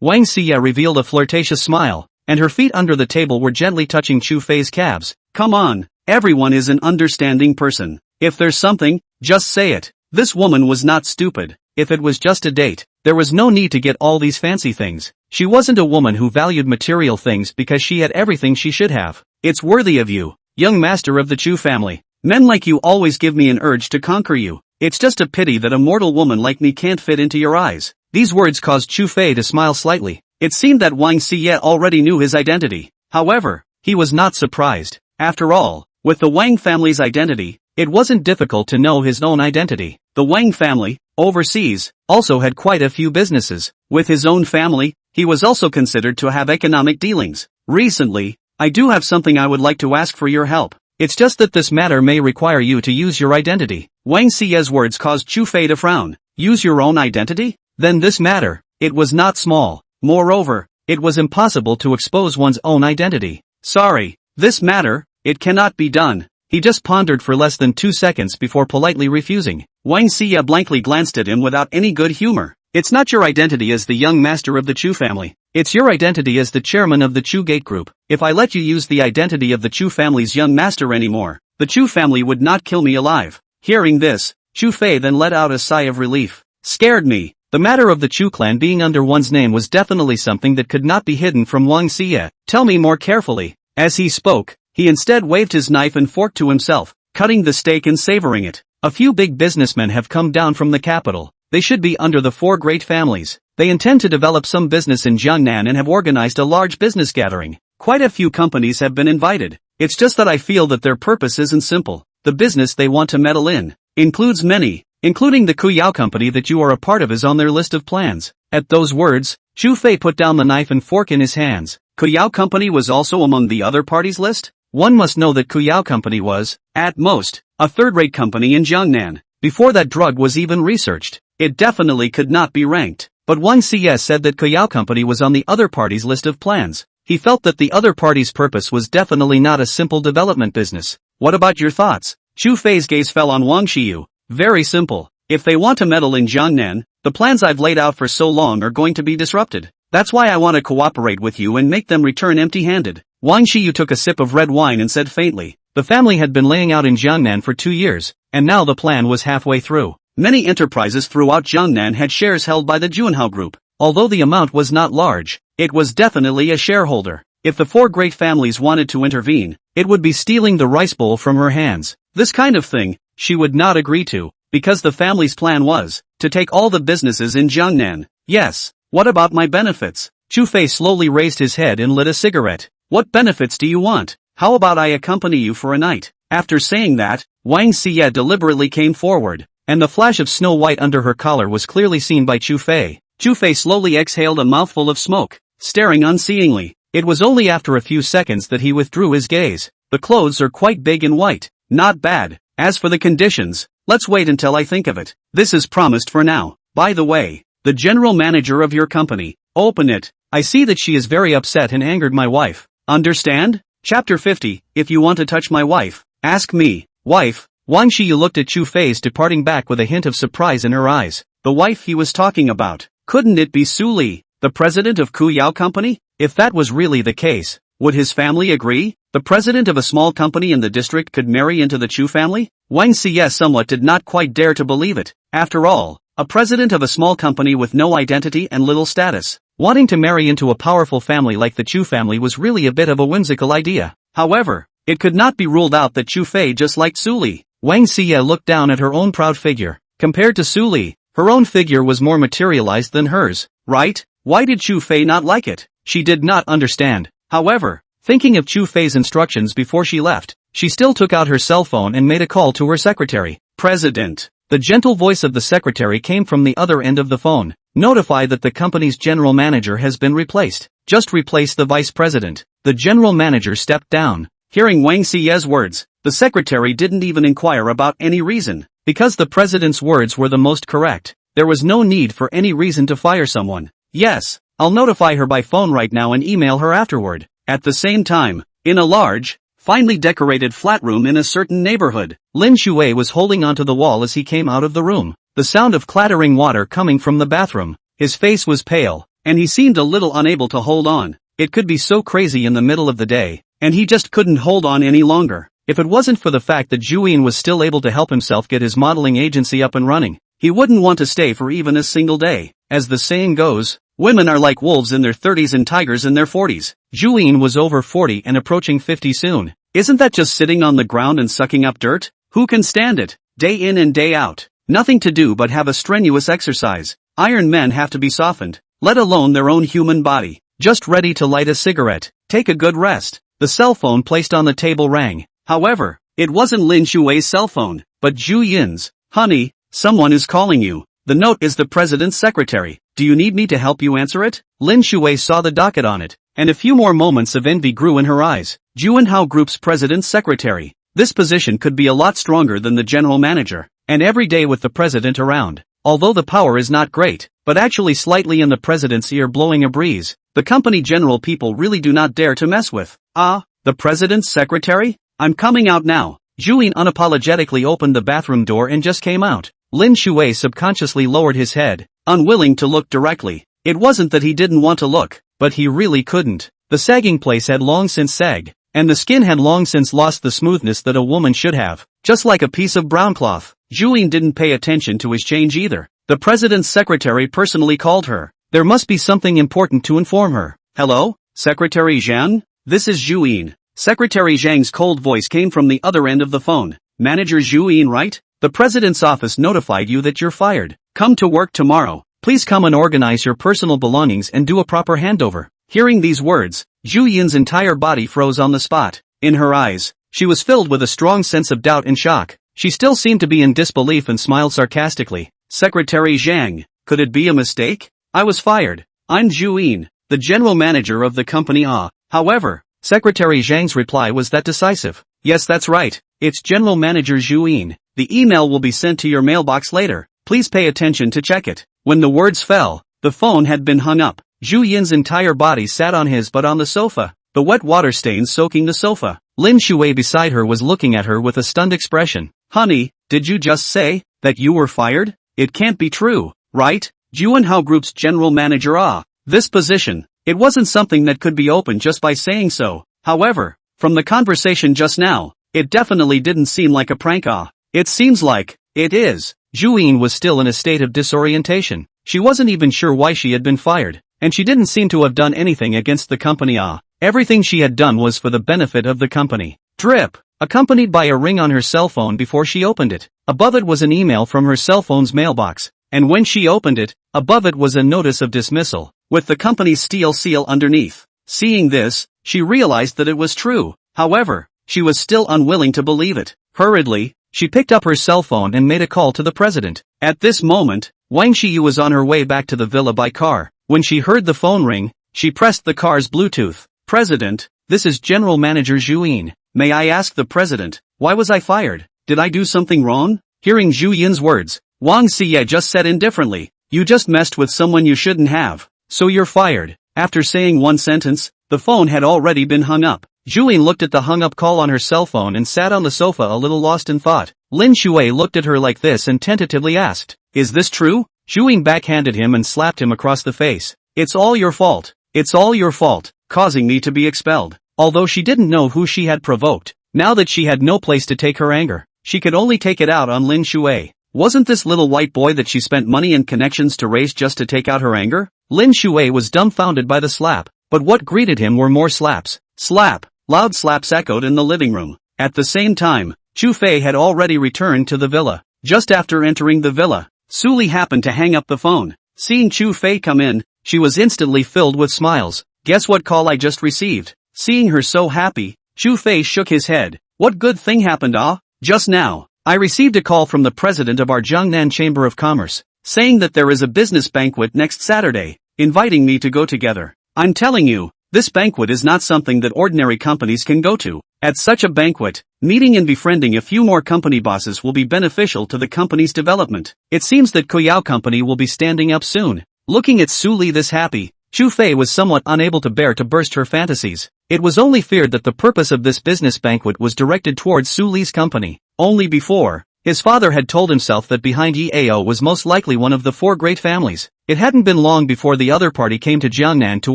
Wang Xie revealed a flirtatious smile, and her feet under the table were gently touching Chu Fei's calves. Come on, everyone is an understanding person. If there's something, just say it. This woman was not stupid. If it was just a date, there was no need to get all these fancy things. She wasn't a woman who valued material things because she had everything she should have. It's worthy of you, young master of the Chu family. Men like you always give me an urge to conquer you. It's just a pity that a mortal woman like me can't fit into your eyes. These words caused Chu Fei to smile slightly. It seemed that Wang Xie already knew his identity. However, he was not surprised. After all, with the Wang family's identity, it wasn't difficult to know his own identity. The Wang family, overseas, also had quite a few businesses. With his own family, he was also considered to have economic dealings. Recently, I do have something I would like to ask for your help. It's just that this matter may require you to use your identity. Wang Xie's words caused Chu Fei to frown. Use your own identity? Then this matter, it was not small. Moreover, it was impossible to expose one's own identity. Sorry, this matter, it cannot be done. He just pondered for less than 2 seconds before politely refusing. Wang Xie blankly glanced at him without any good humor. It's not your identity as the young master of the Chu family. It's your identity as the chairman of the Chu Gate Group. If I let you use the identity of the Chu family's young master anymore, the Chu family would not kill me alive. Hearing this, Chu Fei then let out a sigh of relief. Scared me. The matter of the Chu clan being under one's name was definitely something that could not be hidden from Wang Xie. Tell me more carefully. As he spoke, he instead waved his knife and fork to himself, cutting the steak and savoring it. A few big businessmen have come down from the capital. They should be under the 4 great families. They intend to develop some business in Jiangnan and have organized a large business gathering. Quite a few companies have been invited. It's just that I feel that their purpose isn't simple. The business they want to meddle in includes many, including the Kuyao company that you are a part of is on their list of plans. At those words, Chu Fei put down the knife and fork in his hands. Kuyao company was also among the other parties' list? One must know that Kuyao company was, at most, a third-rate company in Jiangnan. Before that drug was even researched, it definitely could not be ranked. But Wang Xie said that Kuyao company was on the other party's list of plans. He felt that the other party's purpose was definitely not a simple development business. What about your thoughts? Chu Fei's gaze fell on Wang Xiyu. Very simple. If they want to meddle in Jiangnan, the plans I've laid out for so long are going to be disrupted. That's why I want to cooperate with you and make them return empty-handed. Wang Shiyu took a sip of red wine and said faintly, the family had been laying out in Jiangnan for 2 years, and now the plan was halfway through. Many enterprises throughout Jiangnan had shares held by the Junhao Group. Although the amount was not large, it was definitely a shareholder. If the 4 great families wanted to intervene, it would be stealing the rice bowl from her hands. This kind of thing, she would not agree to, because the family's plan was to take all the businesses in Jiangnan. Yes, what about my benefits? Chu Fei slowly raised his head and lit a cigarette. What benefits do you want? How about I accompany you for a night? After saying that, Wang Xie deliberately came forward, and the flash of Snow White under her collar was clearly seen by Chu Fei. Chu Fei slowly exhaled a mouthful of smoke, staring unseeingly. It was only after a few seconds that he withdrew his gaze. The clothes are quite big and white. Not bad. As for the conditions, let's wait until I think of it. This is promised for now. By the way, the general manager of your company, open it. I see that she is very upset and angered my wife. Understand? Chapter 50, if you want to touch my wife, ask me. Wife? Wang Shiyu looked at Chu Fei's departing back with a hint of surprise in her eyes. The wife he was talking about. Couldn't it be Su Li, the president of Kuyao Company? If that was really the case, would his family agree? The president of a small company in the district could marry into the Chu family? Wang Xie somewhat did not quite dare to believe it. After all, a president of a small company with no identity and little status, wanting to marry into a powerful family like the Chu family was really a bit of a whimsical idea. However, it could not be ruled out that Chu Fei just liked Su Li. Wang Xie looked down at her own proud figure. Compared to Su Li, her own figure was more materialized than hers, right? Why did Chu Fei not like it? She did not understand. However, thinking of Chu Fei's instructions before she left, she still took out her cell phone and made a call to her secretary. President. The gentle voice of the secretary came from the other end of the phone. Notify that the company's general manager has been replaced. Just replace the vice president. The general manager stepped down. Hearing Wang Xie's words, the secretary didn't even inquire about any reason. Because the president's words were the most correct, there was no need for any reason to fire someone. Yes, I'll notify her by phone right now and email her afterward. At the same time, in a large, finely decorated flat room in a certain neighborhood, Lin Shuwei was holding onto the wall as he came out of the room. The sound of clattering water coming from the bathroom. His face was pale, and he seemed a little unable to hold on. It could be so crazy in the middle of the day, and he just couldn't hold on any longer. If it wasn't for the fact that Juyin was still able to help himself get his modeling agency up and running, he wouldn't want to stay for even a single day. As the saying goes, women are like wolves in their 30s and tigers in their 40s. Juyin was over 40 and approaching 50 soon. Isn't that just sitting on the ground and sucking up dirt? Who can stand it? Day in and day out. Nothing to do but have a strenuous exercise. Iron men have to be softened, let alone their own human body. Just ready to light a cigarette. Take a good rest. The cell phone placed on the table rang. However, it wasn't Lin Shuwei's cell phone, but Zhu Yin's. Honey, someone is calling you. The note is the president's secretary. Do you need me to help you answer it? Lin Shuwei saw the docket on it, and a few more moments of envy grew in her eyes. Juinhao Group's president's secretary. This position could be a lot stronger than the general manager, and every day with the president around. Although the power is not great, but actually slightly in the president's ear blowing a breeze, the company general people really do not dare to mess with. Ah, the president's secretary? I'm coming out now. Juin unapologetically opened the bathroom door and just came out. Lin Shuwei subconsciously lowered his head, unwilling to look directly. It wasn't that he didn't want to look, but he really couldn't. The sagging place had long since sagged, and the skin had long since lost the smoothness that a woman should have, just like a piece of brown cloth. Juin didn't pay attention to his change either. The president's secretary personally called her. There must be something important to inform her. Hello, Secretary Zhang? This is Juin. Secretary Zhang's cold voice came from the other end of the phone. Manager Juin, right? The president's office notified you that you're fired. Come to work tomorrow. Please come and organize your personal belongings and do a proper handover. Hearing these words, Zhu Yin's entire body froze on the spot. In her eyes, she was filled with a strong sense of doubt and shock. She still seemed to be in disbelief and smiled sarcastically. Secretary Zhang, could it be a mistake? I was fired. I'm Zhu Yin, the general manager of the company. However, Secretary Zhang's reply was that decisive. Yes, that's right. It's General Manager Zhu Yin. The email will be sent to your mailbox later. Please pay attention to check it. When the words fell, the phone had been hung up. Zhu Yin's entire body sat on his butt on the sofa, the wet water stains soaking the sofa. Lin Shuwei beside her was looking at her with a stunned expression. Honey, did you just say that you were fired? It can't be true, right? Juinhao Group's general manager. This position. It wasn't something that could be opened just by saying so. However, from the conversation just now, it definitely didn't seem like a prank. It seems like it is. Juyin was still in a state of disorientation. She wasn't even sure why she had been fired, and she didn't seem to have done anything against the company. Everything she had done was for the benefit of the company. Drip, accompanied by a ring on her cell phone before she opened it. Above it was an email from her cell phone's mailbox, and when she opened it, above it was a notice of dismissal, with the company's steel seal underneath. Seeing this, she realized that it was true. However, she was still unwilling to believe it. Hurriedly, she picked up her cell phone and made a call to the president. At this moment, Wang Xiyu was on her way back to the villa by car. When she heard the phone ring, she pressed the car's Bluetooth. President, this is General Manager Zhu Yin. May I ask the president, why was I fired? Did I do something wrong? Hearing Zhu Yin's words, Wang Xiye just said indifferently, you just messed with someone you shouldn't have, so you're fired. After saying one sentence, the phone had already been hung up. Zhu Yin looked at the hung-up call on her cell phone and sat on the sofa a little lost in thought. Lin Shui looked at her like this and tentatively asked, is this true? Zhu Yin backhanded him and slapped him across the face. It's all your fault. It's all your fault, causing me to be expelled. Although she didn't know who she had provoked, now that she had no place to take her anger, she could only take it out on Lin Shui. Wasn't this little white boy that she spent money and connections to raise just to take out her anger? Lin Shui was dumbfounded by the slap, but what greeted him were more slaps. Slap! Loud slaps echoed in the living room. At the same time, Chu Fei had already returned to the villa. Just after entering the villa, Su Li happened to hang up the phone. Seeing Chu Fei come in, she was instantly filled with smiles. Guess what call I just received? Seeing her so happy, Chu Fei shook his head. What good thing happened? Just now, I received a call from the president of our Jiangnan Chamber of Commerce, saying that there is a business banquet next Saturday, inviting me to go together. I'm telling you, this banquet is not something that ordinary companies can go to. At such a banquet, meeting and befriending a few more company bosses will be beneficial to the company's development. It seems that Koyao Company will be standing up soon. Looking at Su Li this happy, Chu Fei was somewhat unable to bear to burst her fantasies. It was only feared that the purpose of this business banquet was directed towards Su Li's company. Only before, his father had told himself that behind EAO was most likely one of the four great families. It hadn't been long before the other party came to Jiangnan to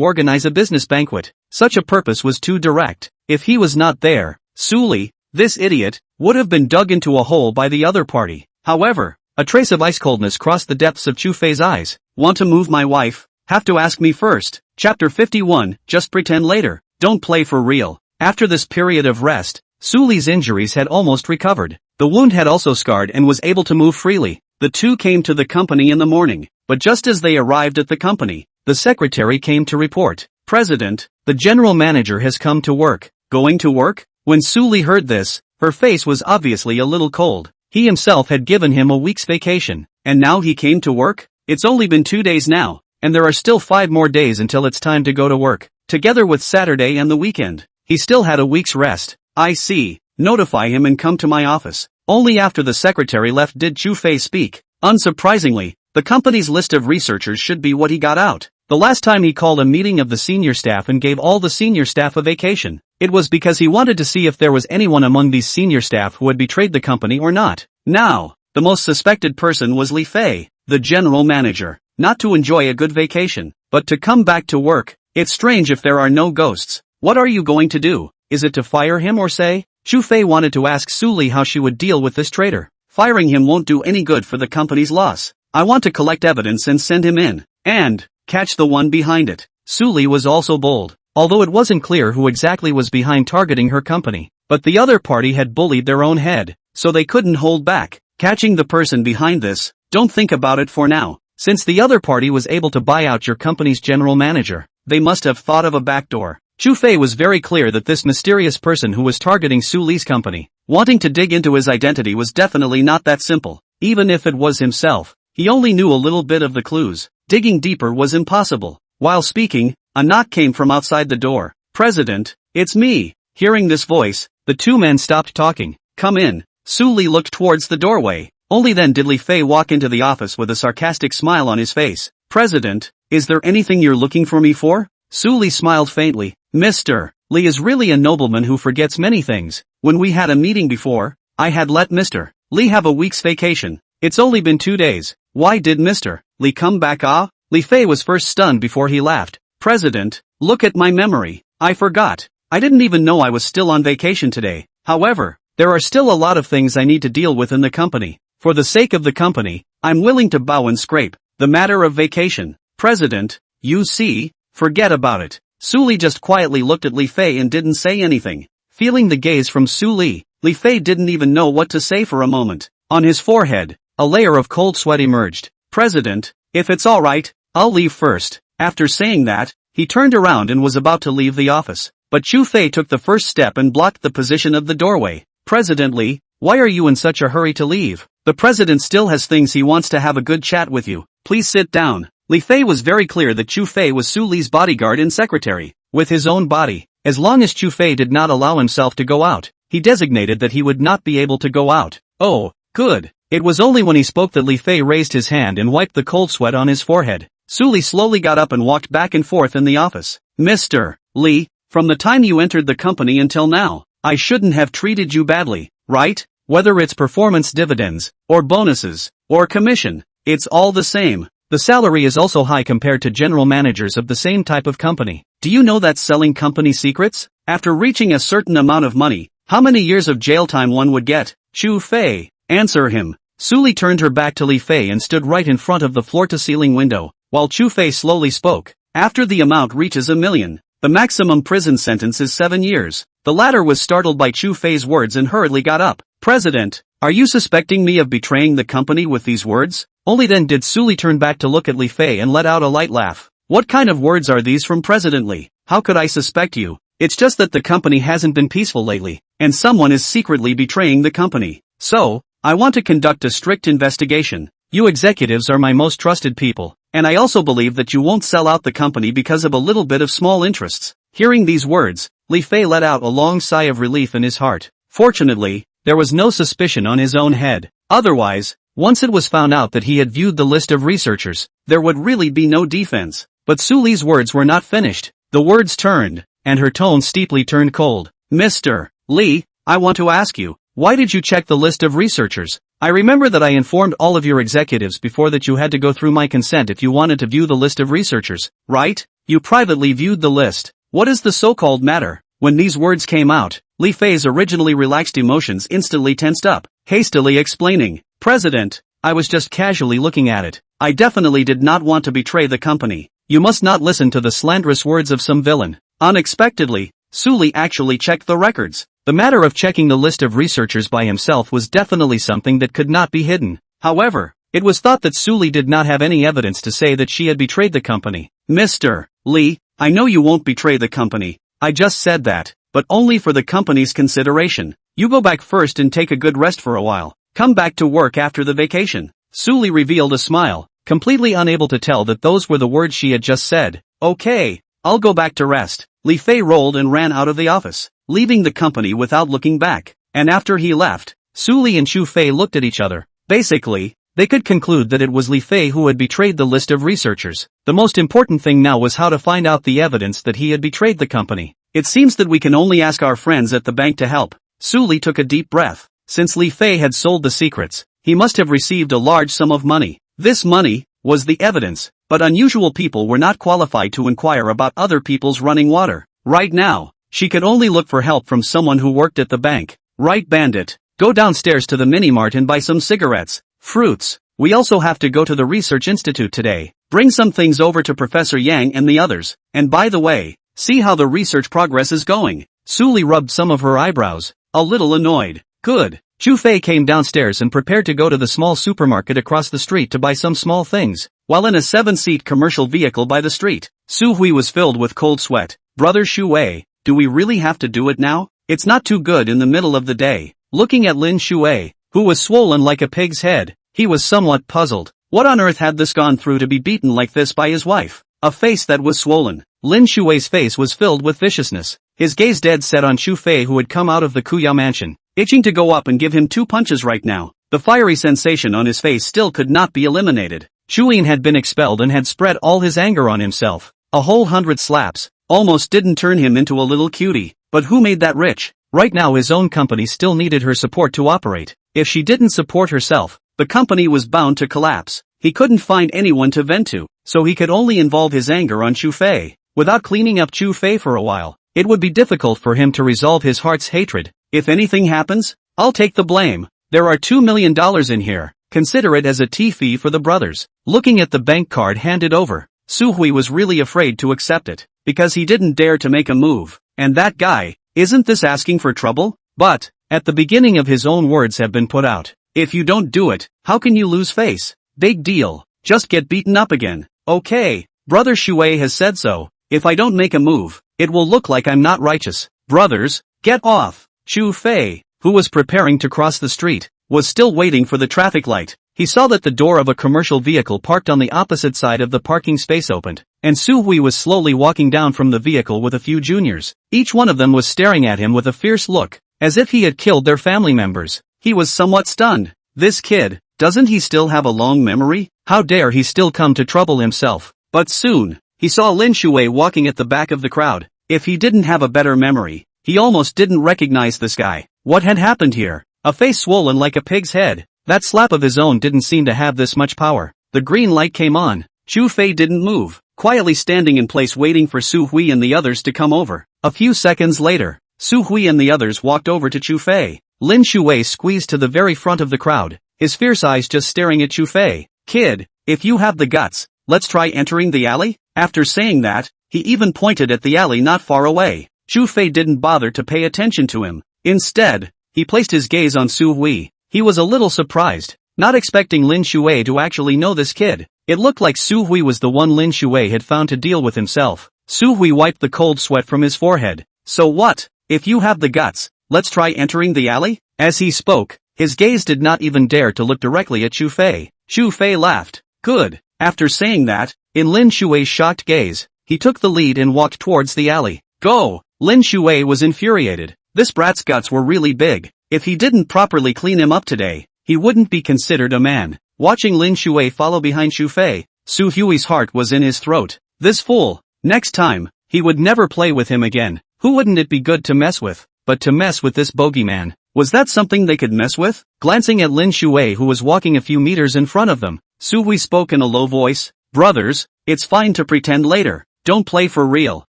organize a business banquet. Such a purpose was too direct. If he was not there, Su Li, this idiot, would have been dug into a hole by the other party. However, a trace of ice coldness crossed the depths of Chu Fei's eyes. Want to move my wife? Have to ask me first. Chapter 51, just pretend later. Don't play for real. After this period of rest, Su Li's injuries had almost recovered. The wound had also scarred and was able to move freely. The two came to the company in the morning, but just as they arrived at the company, the secretary came to report. President, the general manager has come to work. Going to work? When Su Li heard this, her face was obviously a little cold. He himself had given him a week's vacation, and now he came to work? It's only been 2 days now, and there are still 5 more days until it's time to go to work. Together with Saturday and the weekend, he still had a week's rest. I see. Notify him and come to my office. Only after the secretary left did Chu Fei speak. Unsurprisingly, the company's list of researchers should be what he got out. The last time he called a meeting of the senior staff and gave all the senior staff a vacation, it was because he wanted to see if there was anyone among these senior staff who had betrayed the company or not. Now, the most suspected person was Li Fei, the general manager. Not to enjoy a good vacation, but to come back to work. It's strange if there are no ghosts. What are you going to do? Is it to fire him or say? Chu Fei wanted to ask Su Li how she would deal with this traitor. Firing him won't do any good for the company's loss. I want to collect evidence and send him in. And catch the one behind it. Su Li was also bold, although it wasn't clear who exactly was behind targeting her company. But the other party had bullied their own head, so they couldn't hold back. Catching the person behind this, don't think about it for now. Since the other party was able to buy out your company's general manager, they must have thought of a backdoor. Chu Fei was very clear that this mysterious person who was targeting Su Li's company, wanting to dig into his identity was definitely not that simple. Even if it was himself, he only knew a little bit of the clues. Digging deeper was impossible. While speaking, a knock came from outside the door. President, it's me. Hearing this voice, the two men stopped talking. Come in. Su Li looked towards the doorway. Only then did Li Fei walk into the office with a sarcastic smile on his face. President, is there anything you're looking for me for? Su Li smiled faintly. Mr. Li is really a nobleman who forgets many things. When we had a meeting before, I had let Mr. Li have a week's vacation. It's only been 2 days. Why did Mr. Li come back? Li Fei was first stunned before he laughed. President, look at my memory. I forgot. I didn't even know I was still on vacation today. However, there are still a lot of things I need to deal with in the company. For the sake of the company, I'm willing to bow and scrape. The matter of vacation. President, you see, forget about it. Su Li just quietly looked at Li Fei and didn't say anything. Feeling the gaze from Su Li, Li Fei didn't even know what to say for a moment. On his forehead, a layer of cold sweat emerged. President, if it's alright, I'll leave first. After saying that, he turned around and was about to leave the office. But Chu Fei took the first step and blocked the position of the doorway. President Li, why are you in such a hurry to leave? The president still has things he wants to have a good chat with you. Please sit down. Li Fei was very clear that Chu Fei was Su Li's bodyguard and secretary. With his own body, as long as Chu Fei did not allow himself to go out, he designated that he would not be able to go out. Oh, good. It was only when he spoke that Li Fei raised his hand and wiped the cold sweat on his forehead. Su Li slowly got up and walked back and forth in the office. Mr. Li, from the time you entered the company until now, I shouldn't have treated you badly, right? Whether it's performance dividends, or bonuses, or commission, it's all the same. The salary is also high compared to general managers of the same type of company. Do you know that's selling company secrets? After reaching a certain amount of money, how many years of jail time one would get? Chu Fei, answer him. Su Li turned her back to Li Fei and stood right in front of the floor-to-ceiling window, while Chu Fei slowly spoke. After the amount reaches 1 million, the maximum prison sentence is 7 years. The latter was startled by Chu Fei's words and hurriedly got up. President, are you suspecting me of betraying the company with these words? Only then did Su Li turn back to look at Li Fei and let out a light laugh. What kind of words are these from President Li? How could I suspect you? It's just that the company hasn't been peaceful lately, and someone is secretly betraying the company. So, I want to conduct a strict investigation. You executives are my most trusted people, and I also believe that you won't sell out the company because of a little bit of small interests. Hearing these words, Li Fei let out a long sigh of relief in his heart. Fortunately, there was no suspicion on his own head. Otherwise, once it was found out that he had viewed the list of researchers, there would really be no defense. But Su Li's words were not finished. The words turned, and her tone steeply turned cold. Mr. Li, I want to ask you, why did you check the list of researchers? I remember that I informed all of your executives before that you had to go through my consent if you wanted to view the list of researchers, right? You privately viewed the list. What is the so-called matter? When these words came out, Li Fei's originally relaxed emotions instantly tensed up, hastily explaining, President, I was just casually looking at it. I definitely did not want to betray the company. You must not listen to the slanderous words of some villain. Unexpectedly, Su Li actually checked the records. The matter of checking the list of researchers by himself was definitely something that could not be hidden. However, it was thought that Su Li did not have any evidence to say that she had betrayed the company. Mr. Li, I know you won't betray the company. I just said that, but only for the company's consideration. You go back first and take a good rest for a while. Come back to work after the vacation. Su Li revealed a smile, completely unable to tell that those were the words she had just said. Okay, I'll go back to rest. Li Fei rolled and ran out of the office, leaving the company without looking back. And after he left, Su Li and Chu Fei looked at each other. Basically, they could conclude that it was Li Fei who had betrayed the list of researchers. The most important thing now was how to find out the evidence that he had betrayed the company. It seems that we can only ask our friends at the bank to help. Su Li took a deep breath. Since Li Fei had sold the secrets, he must have received a large sum of money. This money was the evidence, but unusual people were not qualified to inquire about other people's running water. Right now, she could only look for help from someone who worked at the bank. Right, Bandit? Go downstairs to the mini-mart and buy some cigarettes, fruits. We also have to go to the research institute today. Bring some things over to Professor Yang and the others. And by the way, see how the research progress is going. Su Li rubbed some of her eyebrows, a little annoyed. Good. Chu Fei came downstairs and prepared to go to the small supermarket across the street to buy some small things. While in a 7-seat commercial vehicle by the street, Su Hui was filled with cold sweat. Brother Xu Wei, do we really have to do it now? It's not too good in the middle of the day. Looking at Lin Shuwei, who was swollen like a pig's head, he was somewhat puzzled. What on earth had this gone through to be beaten like this by his wife? A face that was swollen. Lin Shuwei's face was filled with viciousness. His gaze dead set on Chu Fei, who had come out of the Kuya mansion, itching to go up and give him 2 punches right now. The fiery sensation on his face still could not be eliminated. Chuyin had been expelled and had spread all his anger on himself. A whole 100 slaps almost didn't turn him into a little cutie. But who made that rich? Right now his own company still needed her support to operate. If she didn't support herself, the company was bound to collapse. He couldn't find anyone to vent to, so he could only involve his anger on Chu Fei. Without cleaning up Chu Fei for a while, it would be difficult for him to resolve his heart's hatred. If anything happens, I'll take the blame. There are $2 million in here. Consider it as a tea fee for the brothers. Looking at the bank card handed over, Su Hui was really afraid to accept it, because he didn't dare to make a move. And that guy, isn't this asking for trouble? But, at the beginning of his own words have been put out. If you don't do it, how can you lose face? Big deal. Just get beaten up again. Okay, brother Shui has said so. If I don't make a move, it will look like I'm not righteous. Brothers, get off. Chu Fei, who was preparing to cross the street, was still waiting for the traffic light. He saw that the door of a commercial vehicle parked on the opposite side of the parking space opened, and Su Hui was slowly walking down from the vehicle with a few juniors. Each one of them was staring at him with a fierce look, as if he had killed their family members. He was somewhat stunned. This kid, doesn't he still have a long memory? How dare he still come to trouble himself? But soon, he saw Lin Shui walking at the back of the crowd. If he didn't have a better memory, he almost didn't recognize this guy. What had happened here? A face swollen like a pig's head. That slap of his own didn't seem to have this much power. The green light came on. Chu Fei didn't move, quietly standing in place waiting for Su Hui and the others to come over. A few seconds later, Su Hui and the others walked over to Chu Fei. Lin Shui squeezed to the very front of the crowd, his fierce eyes just staring at Chu Fei. Kid, if you have the guts, let's try entering the alley? After saying that, he even pointed at the alley not far away. Chu Fei didn't bother to pay attention to him. Instead, he placed his gaze on Su Hui. He was a little surprised, not expecting Lin Shui to actually know this kid. It looked like Su Hui was the one Lin Shui had found to deal with himself. Su Hui wiped the cold sweat from his forehead. So what? If you have the guts, let's try entering the alley? As he spoke, his gaze did not even dare to look directly at Chu Fei. Chu Fei laughed. Good. After saying that, in Lin Shui's shocked gaze, he took the lead and walked towards the alley. Go! Lin Shui was infuriated. This brat's guts were really big. If he didn't properly clean him up today, he wouldn't be considered a man. Watching Lin Shui follow behind Chu Fei, Su Hui's heart was in his throat. This fool! Next time, he would never play with him again. Who wouldn't it be good to mess with? But to mess with this bogeyman, was that something they could mess with? Glancing at Lin Shui who was walking a few meters in front of them, Su Hui spoke in a low voice. Brothers, it's fine to pretend later. Don't play for real.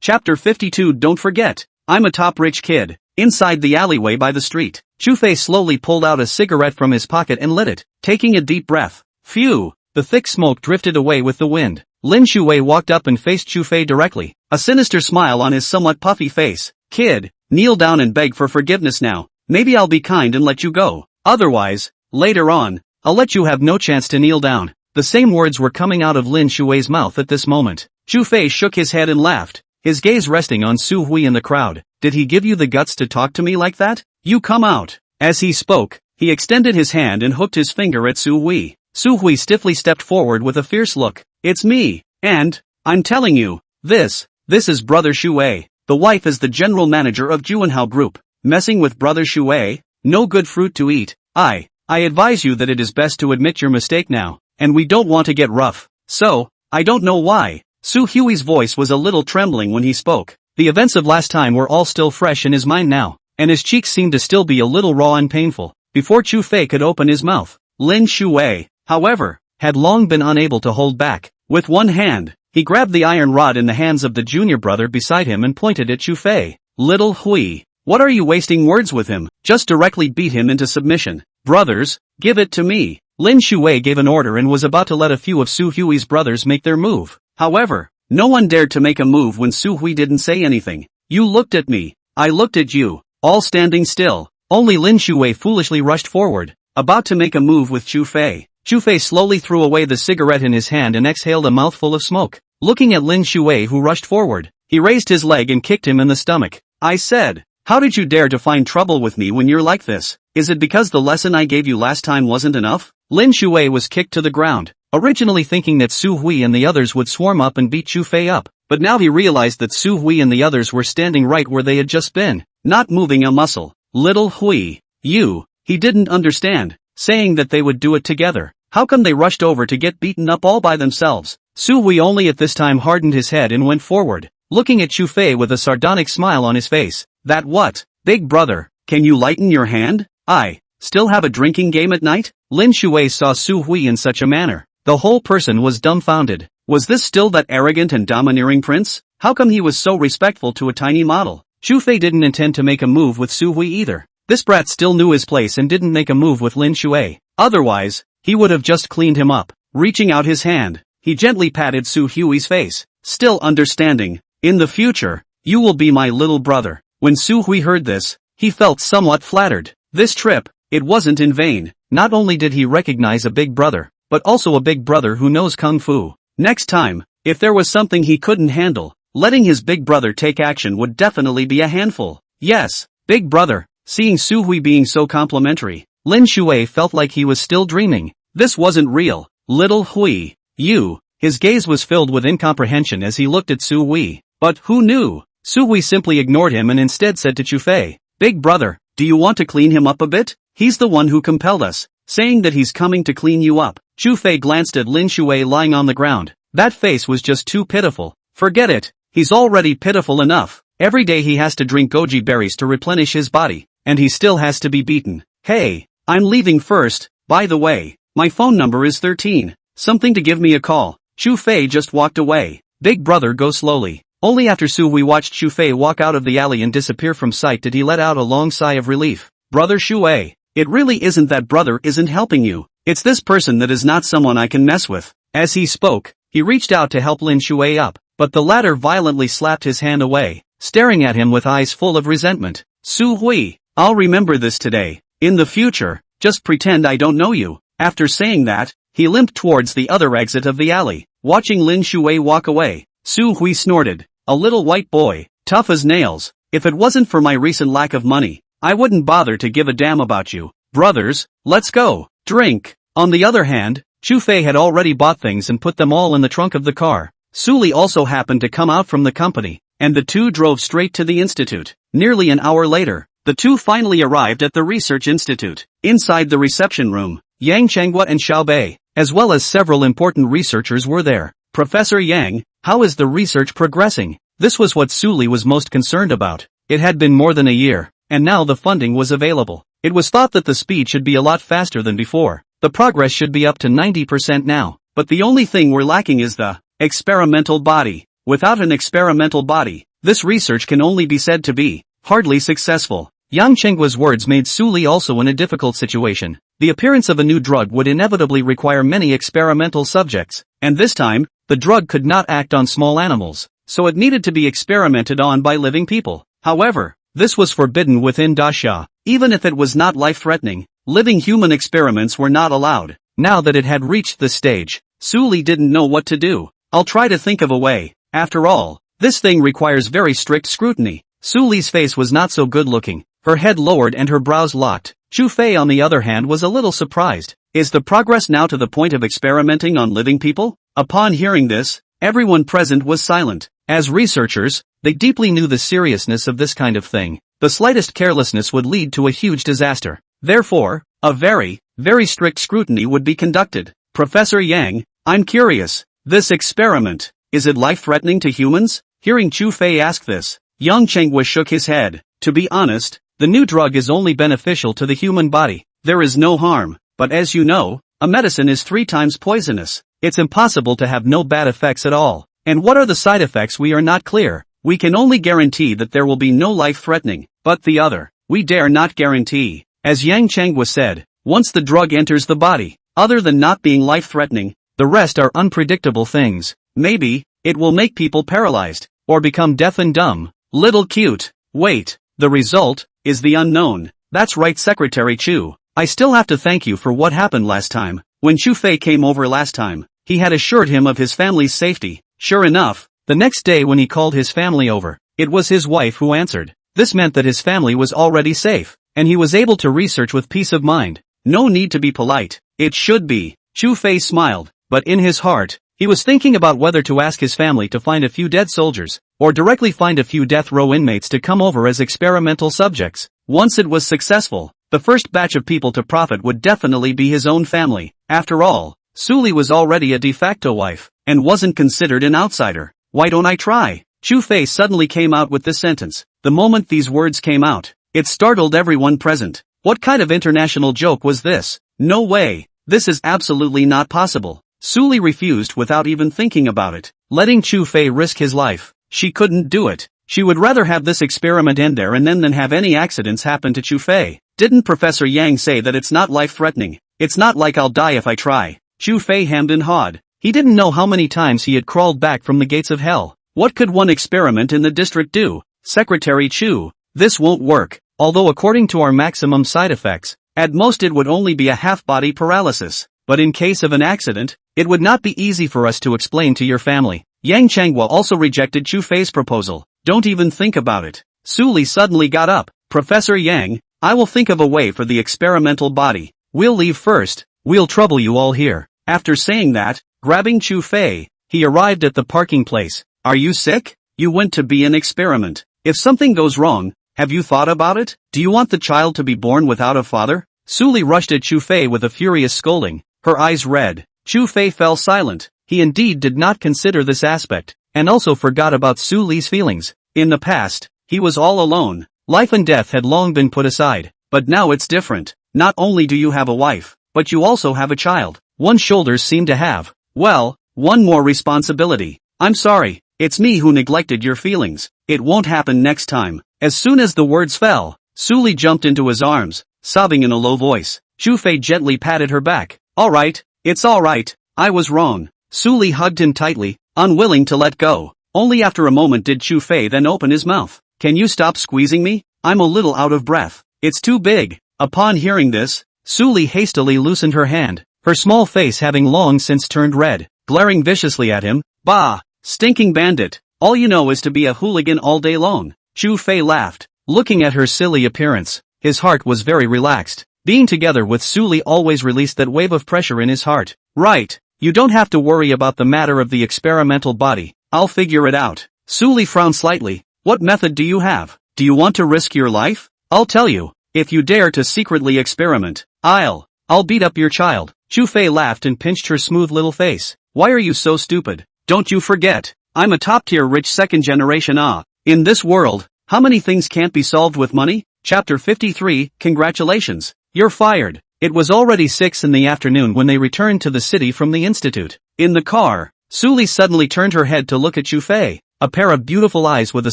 Chapter 52. Don't forget, I'm a top rich kid. Inside the alleyway by the street, Chu Fei slowly pulled out a cigarette from his pocket and lit it, taking a deep breath. Phew! The thick smoke drifted away with the wind. Lin Shui walked up and faced Chu Fei directly, a sinister smile on his somewhat puffy face. Kid, kneel down and beg for forgiveness now. Maybe I'll be kind and let you go. Otherwise, later on, I'll let you have no chance to kneel down. The same words were coming out of Lin Shui's mouth at this moment. Chu Fei shook his head and laughed, his gaze resting on Su Hui in the crowd. Did he give you the guts to talk to me like that? You come out. As he spoke, he extended his hand and hooked his finger at Su Hui. Su Hui stiffly stepped forward with a fierce look. It's me, and, I'm telling you, this is Brother Shui. The wife is the general manager of Juanhao Group. Messing with Brother Shui? No good fruit to eat. I advise you that it is best to admit your mistake now, and we don't want to get rough. So, I don't know why. Su Hui's voice was a little trembling when he spoke. The events of last time were all still fresh in his mind now, and his cheeks seemed to still be a little raw and painful. Before Chu Fei could open his mouth, Lin Shui, however, had long been unable to hold back. With one hand, he grabbed the iron rod in the hands of the junior brother beside him and pointed at Chu Fei. Little Hui, what are you wasting words with him? Just directly beat him into submission. Brothers, give it to me. Lin Shui gave an order and was about to let a few of Su Hui's brothers make their move. However, no one dared to make a move when Su Hui didn't say anything. You looked at me. I looked at you. All standing still. Only Lin Shui foolishly rushed forward, about to make a move with Chu Fei. Chu Fei slowly threw away the cigarette in his hand and exhaled a mouthful of smoke. Looking at Lin Shui who rushed forward, he raised his leg and kicked him in the stomach. I said, how did you dare to find trouble with me when you're like this? Is it because the lesson I gave you last time wasn't enough? Lin Shui was kicked to the ground, originally thinking that Su Hui and the others would swarm up and beat Chu Fei up, but now he realized that Su Hui and the others were standing right where they had just been, not moving a muscle. Little Hui, he didn't understand, saying that they would do it together. How come they rushed over to get beaten up all by themselves? Su Hui only at this time hardened his head and went forward, looking at Chu Fei with a sardonic smile on his face. That what? Big brother, can you lighten your hand? I still have a drinking game at night? Lin Shui saw Su Hui in such a manner. The whole person was dumbfounded. Was this still that arrogant and domineering prince? How come he was so respectful to a tiny model? Chu Fei didn't intend to make a move with Su Hui either. This brat still knew his place and didn't make a move with Lin Shuai. Otherwise, he would have just cleaned him up. Reaching out his hand, he gently patted Su Hui's face, still understanding. In the future, you will be my little brother. When Su Hui heard this, he felt somewhat flattered. This trip, it wasn't in vain. Not only did he recognize a big brother, but also a big brother who knows kung fu. Next time, if there was something he couldn't handle, letting his big brother take action would definitely be a handful. Yes, big brother. Seeing Su Hui being so complimentary, Lin Shuai felt like he was still dreaming. This wasn't real. Little Hui, you. His gaze was filled with incomprehension as he looked at Su Hui. But who knew? Su Hui simply ignored him and instead said to Chu Fei, Big brother, do you want to clean him up a bit? He's the one who compelled us, saying that he's coming to clean you up. Chu Fei glanced at Lin Shuai lying on the ground. That face was just too pitiful. Forget it, he's already pitiful enough. Every day he has to drink goji berries to replenish his body, and he still has to be beaten. Hey, I'm leaving first, by the way. My phone number is 13. Something to give me a call. Chu Fei just walked away. Big brother, go slowly. Only after Su Hui watched Chu Fei walk out of the alley and disappear from sight did he let out a long sigh of relief. Brother Shuai, it really isn't that brother isn't helping you. It's this person that is not someone I can mess with. As he spoke, he reached out to help Lin Shuai up, but the latter violently slapped his hand away, staring at him with eyes full of resentment. Su Hui, I'll remember this today. In the future, just pretend I don't know you. After saying that, he limped towards the other exit of the alley. Watching Lin Shuai walk away, Su Hui snorted. A little white boy, tough as nails. If it wasn't for my recent lack of money, I wouldn't bother to give a damn about you. Brothers, let's go. Drink. On the other hand, Chu Fei had already bought things and put them all in the trunk of the car. Su Li also happened to come out from the company, and the two drove straight to the institute. Nearly an hour later, the two finally arrived at the research institute. Inside the reception room, Yang Chenghua and Xiao Bei, as well as several important researchers were there. Professor Yang, how is the research progressing? This was what Su Li was most concerned about. It had been more than a year, and now the funding was available. It was thought that the speed should be a lot faster than before. The progress should be up to 90% now. But the only thing we're lacking is the experimental body. Without an experimental body, this research can only be said to be hardly successful. Yang Chenghua's words made Su Li also in a difficult situation. The appearance of a new drug would inevitably require many experimental subjects, and this time, the drug could not act on small animals, so it needed to be experimented on by living people. However, this was forbidden within Dasha. Even if it was not life-threatening, living human experiments were not allowed. Now that it had reached this stage, Su Li didn't know what to do. I'll try to think of a way. After all, this thing requires very strict scrutiny. Su Li's face was not so good-looking, her head lowered and her brows locked. Chu Fei on the other hand was a little surprised. Is the progress now to the point of experimenting on living people? Upon hearing this, everyone present was silent. As researchers, they deeply knew the seriousness of this kind of thing. The slightest carelessness would lead to a huge disaster. Therefore, a very, very strict scrutiny would be conducted. Professor Yang, I'm curious. This experiment, is it life-threatening to humans? Hearing Chu Fei ask this, Yang Chenghua shook his head. To be honest, the new drug is only beneficial to the human body. There is no harm, but as you know, a medicine is 3 times poisonous. It's impossible to have no bad effects at all. And what are the side effects we are not clear. We can only guarantee that there will be no life-threatening, but the other, we dare not guarantee. As Yang Chenghua said, once the drug enters the body, other than not being life-threatening, the rest are unpredictable things. Maybe, it will make people paralyzed, or become deaf and dumb. Little cute. Wait, the result is the unknown. That's right, Secretary Chu. I still have to thank you for what happened last time. When Chu Fei came over last time, he had assured him of his family's safety. Sure enough, the next day when he called his family over, it was his wife who answered. This meant that his family was already safe, and he was able to research with peace of mind. No need to be polite. It should be. Chu Fei smiled, but in his heart, he was thinking about whether to ask his family to find a few dead soldiers, or directly find a few death row inmates to come over as experimental subjects. Once it was successful, the first batch of people to profit would definitely be his own family. After all, Su Li was already a de facto wife, and wasn't considered an outsider. Why don't I try? Chu Fei suddenly came out with this sentence. The moment these words came out, it startled everyone present. What kind of international joke was this? No way. This is absolutely not possible. Su Li refused without even thinking about it. Letting Chu Fei risk his life, she couldn't do it. She would rather have this experiment end there and then than have any accidents happen to Chu Fei. Didn't Professor Yang say that it's not life-threatening? It's not like I'll die if I try. Chu Fei hemmed and hawed. He didn't know how many times he had crawled back from the gates of hell. What could one experiment in the district do? Secretary Chu, this won't work. Although according to our maximum side effects, at most it would only be a half-body paralysis. But in case of an accident, it would not be easy for us to explain to your family. Yang Changhua also rejected Chu Fei's proposal. Don't even think about it. Su Li suddenly got up. Professor Yang, I will think of a way for the experimental body. We'll leave first. We'll trouble you all here. After saying that, grabbing Chu Fei, he arrived at the parking place. Are you sick? You went to be an experiment. If something goes wrong, have you thought about it? Do you want the child to be born without a father? Su Li rushed at Chu Fei with a furious scolding, her eyes red. Chu Fei fell silent. He indeed did not consider this aspect, and also forgot about Su Li's feelings. In the past, he was all alone. Life and death had long been put aside, but now it's different. Not only do you have a wife, but you also have a child. One's shoulders seem to have, well, one more responsibility. I'm sorry, it's me who neglected your feelings. It won't happen next time. As soon as the words fell, Su Li jumped into his arms, sobbing in a low voice. Chu Fei gently patted her back. Alright, it's alright, I was wrong. Su Li hugged him tightly, unwilling to let go. Only after a moment did Chu Fei then open his mouth. Can you stop squeezing me? I'm a little out of breath. It's too big. Upon hearing this, Su Li hastily loosened her hand, her small face having long since turned red, glaring viciously at him. Bah! Stinking bandit! All you know is to be a hooligan all day long. Chu Fei laughed, looking at her silly appearance. His heart was very relaxed. Being together with Su Li always released that wave of pressure in his heart. Right, you don't have to worry about the matter of the experimental body. I'll figure it out. Su Li frowned slightly. What method do you have? Do you want to risk your life? I'll tell you. If you dare to secretly experiment, I'll beat up your child. Chu Fei laughed and pinched her smooth little face. Why are you so stupid? Don't you forget, I'm a top-tier rich second generation In this world, how many things can't be solved with money? Chapter 53, Congratulations. You're fired. It was already 6 in the afternoon when they returned to the city from the institute. In the car, Su Li suddenly turned her head to look at Chu Fei, a pair of beautiful eyes with a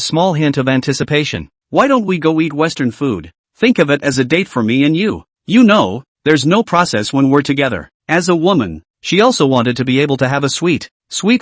small hint of anticipation. Why don't we go eat Western food? Think of it as a date for me and you. You know, there's no process when we're together. As a woman, she also wanted to be able to have a sweet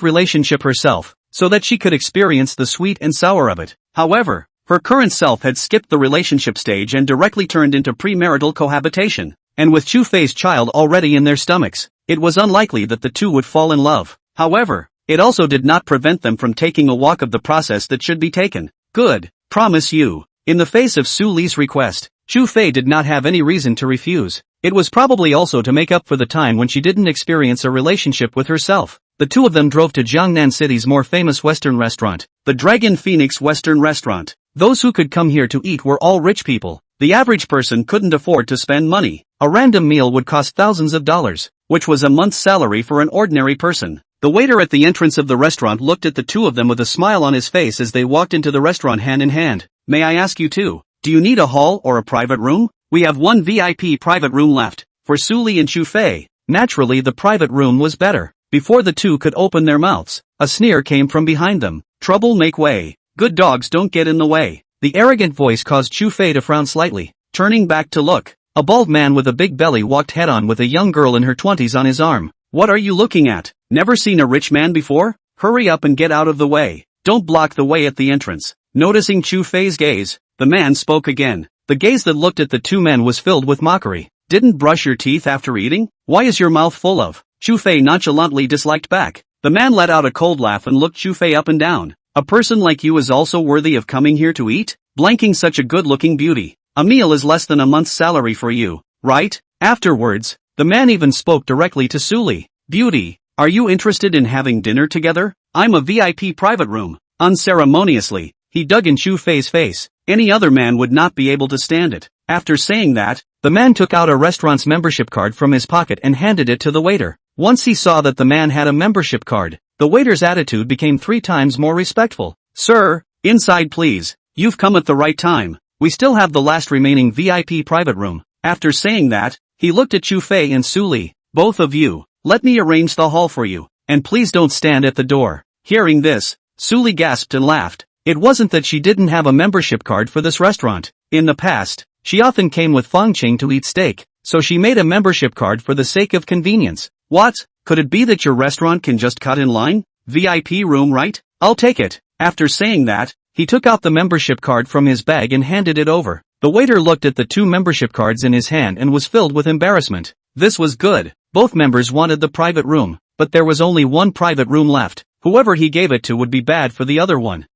relationship herself, so that she could experience the sweet and sour of it. However, her current self had skipped the relationship stage and directly turned into premarital cohabitation. And with Chu Fei's child already in their stomachs, it was unlikely that the two would fall in love. However, it also did not prevent them from taking a walk of the process that should be taken. Good, promise you. In the face of Su Li's request, Chu Fei did not have any reason to refuse. It was probably also to make up for the time when she didn't experience a relationship with herself. The two of them drove to Jiangnan City's more famous Western restaurant, the Dragon Phoenix Western Restaurant. Those who could come here to eat were all rich people. The average person couldn't afford to spend money. A random meal would cost thousands of dollars, which was a month's salary for an ordinary person. The waiter at the entrance of the restaurant looked at the two of them with a smile on his face as they walked into the restaurant hand in hand. May I ask you too, do you need a hall or a private room? We have one VIP private room left, for Su Li and Chu Fei. Naturally the private room was better. Before the two could open their mouths, a sneer came from behind them. Trouble make way. Good dogs don't get in the way. The arrogant voice caused Chu Fei to frown slightly. Turning back to look, a bald man with a big belly walked head-on with a young girl in her 20s on his arm. What are you looking at? Never seen a rich man before? Hurry up and get out of the way. Don't block the way at the entrance. Noticing Chu Fei's gaze, the man spoke again. The gaze that looked at the two men was filled with mockery. Didn't brush your teeth after eating? Why is your mouth full of? Chu Fei nonchalantly disliked back. The man let out a cold laugh and looked Chu Fei up and down. A person like you is also worthy of coming here to eat? Blanking such a good-looking beauty. A meal is less than a month's salary for you, right? Afterwards, the man even spoke directly to Su Li. Beauty, are you interested in having dinner together? I'm a VIP private room. Unceremoniously, he dug in Chu Fei's face. Any other man would not be able to stand it. After saying that, the man took out a restaurant's membership card from his pocket and handed it to the waiter. Once he saw that the man had a membership card, the waiter's attitude became 3 times more respectful. Sir, inside please. You've come at the right time. We still have the last remaining VIP private room. After saying that, he looked at Chu Fei and Su Li. Both of you, let me arrange the hall for you, and please don't stand at the door. Hearing this, Suli gasped and laughed. It wasn't that she didn't have a membership card for this restaurant. In the past, she often came with Fangqing to eat steak, so she made a membership card for the sake of convenience. What? Could it be that your restaurant can just cut in line? VIP room, right? I'll take it. After saying that, he took out the membership card from his bag and handed it over. The waiter looked at the two membership cards in his hand and was filled with embarrassment. This was good. Both members wanted the private room, but there was only one private room left. Whoever he gave it to would be bad for the other one.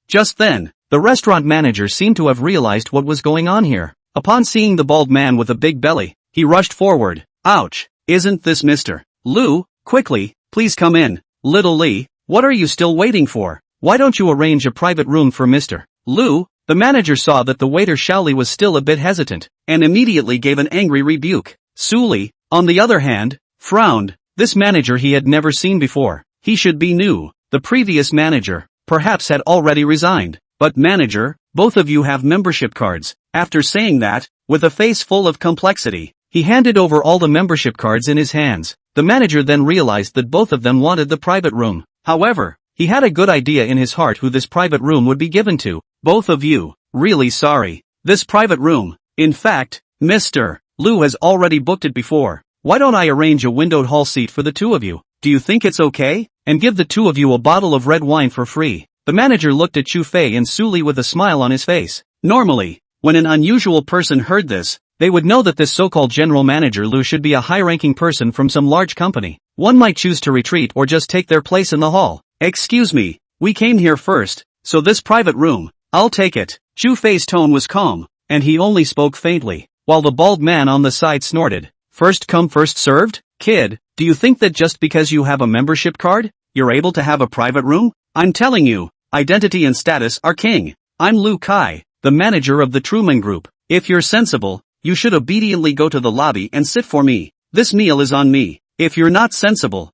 Just then, the restaurant manager seemed to have realized what was going on here. Upon seeing the bald man with a big belly, he rushed forward. Ouch! Isn't this Mr. Lu? Quickly, please come in. Little Lee, what are you still waiting for? Why don't you arrange a private room for Mr. Lu? The manager saw that the waiter Shaoli was still a bit hesitant, and immediately gave an angry rebuke. Suli, on the other hand, frowned. This manager he had never seen before. He should be new. The previous manager, perhaps, had already resigned. But manager, both of you have membership cards. After saying that, with a face full of complexity, he handed over all the membership cards in his hands. The manager then realized that both of them wanted the private room. However, he had a good idea in his heart who this private room would be given to. Both of you, really sorry. This private room, in fact, Mr. Lu has already booked it before. Why don't I arrange a windowed hall seat for the two of you? Do you think it's okay? And give the two of you a bottle of red wine for free. The manager looked at Chu Fei and Suli with a smile on his face. Normally, when an unusual person heard this, they would know that this so-called general manager Lu should be a high-ranking person from some large company. One might choose to retreat or just take their place in the hall. Excuse me, we came here first, so this private room, I'll take it. Chu Fei's tone was calm, and he only spoke faintly, while the bald man on the side snorted. First come first served? Kid, do you think that just because you have a membership card, you're able to have a private room? I'm telling you, identity and status are king. I'm Lu Kai, the manager of the Truman Group. If you're sensible, you should obediently go to the lobby and sit for me. This meal is on me. If you're not sensible,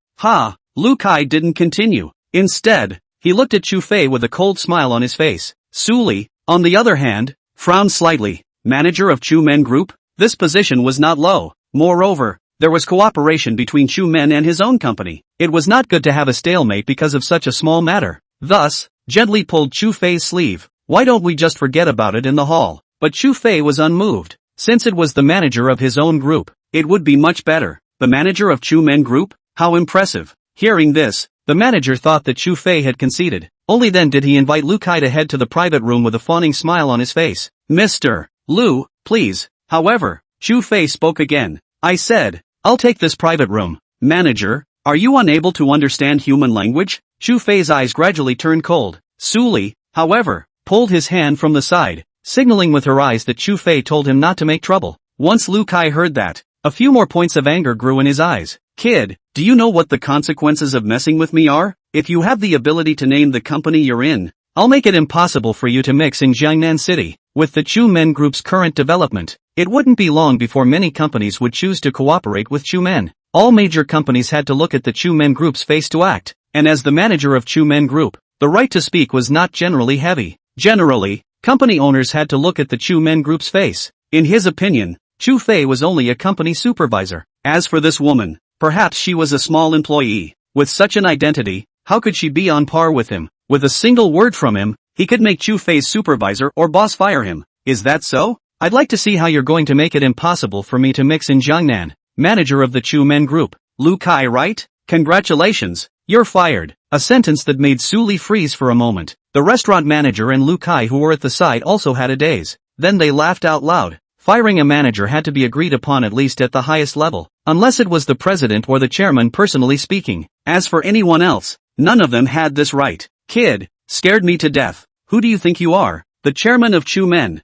Lu Kai didn't continue. Instead, he looked at Chu Fei with a cold smile on his face. Suli, on the other hand, frowned slightly. Manager of Chu Men Group? This position was not low. Moreover, there was cooperation between Chu Men and his own company. It was not good to have a stalemate because of such a small matter. Thus, gently pulled Chu Fei's sleeve. Why don't we just forget about it in the hall? But Chu Fei was unmoved. Since it was the manager of his own group, it would be much better. The manager of Chu Men Group? How impressive. Hearing this, the manager thought that Chu Fei had conceded. Only then did he invite Lu Kai to head to the private room with a fawning smile on his face. Mr. Lu, please. However, Chu Fei spoke again. I said, I'll take this private room. Manager, are you unable to understand human language? Chu Fei's eyes gradually turned cold. Suli, however, pulled his hand from the side, signaling with her eyes that Chu Fei told him not to make trouble. Once Lu Kai heard that, a few more points of anger grew in his eyes. Kid, do you know what the consequences of messing with me are? If you have the ability to name the company you're in, I'll make it impossible for you to mix in Jiangnan City. With the Chu Men Group's current development, it wouldn't be long before many companies would choose to cooperate with Chu Men. All major companies had to look at the Chu Men Group's face to act, and as the manager of Chu Men Group, the right to speak was not generally heavy. Generally, company owners had to look at the Chu Men Group's face. In his opinion, Chu Fei was only a company supervisor. As for this woman, perhaps she was a small employee. With such an identity, how could she be on par with him? With a single word from him, he could make Chu Fei's supervisor or boss fire him. Is that so? I'd like to see how you're going to make it impossible for me to mix in Jiangnan. Manager of the Chu Men Group. Lu Kai, right? Congratulations, you're fired. A sentence that made Suli freeze for a moment. The restaurant manager and Lu Kai, who were at the side, also had a daze. Then they laughed out loud. Firing a manager had to be agreed upon at least at the highest level, unless it was the president or the chairman personally speaking. As for anyone else, none of them had this right. Kid, scared me to death. Who do you think you are? The chairman of Chu Men?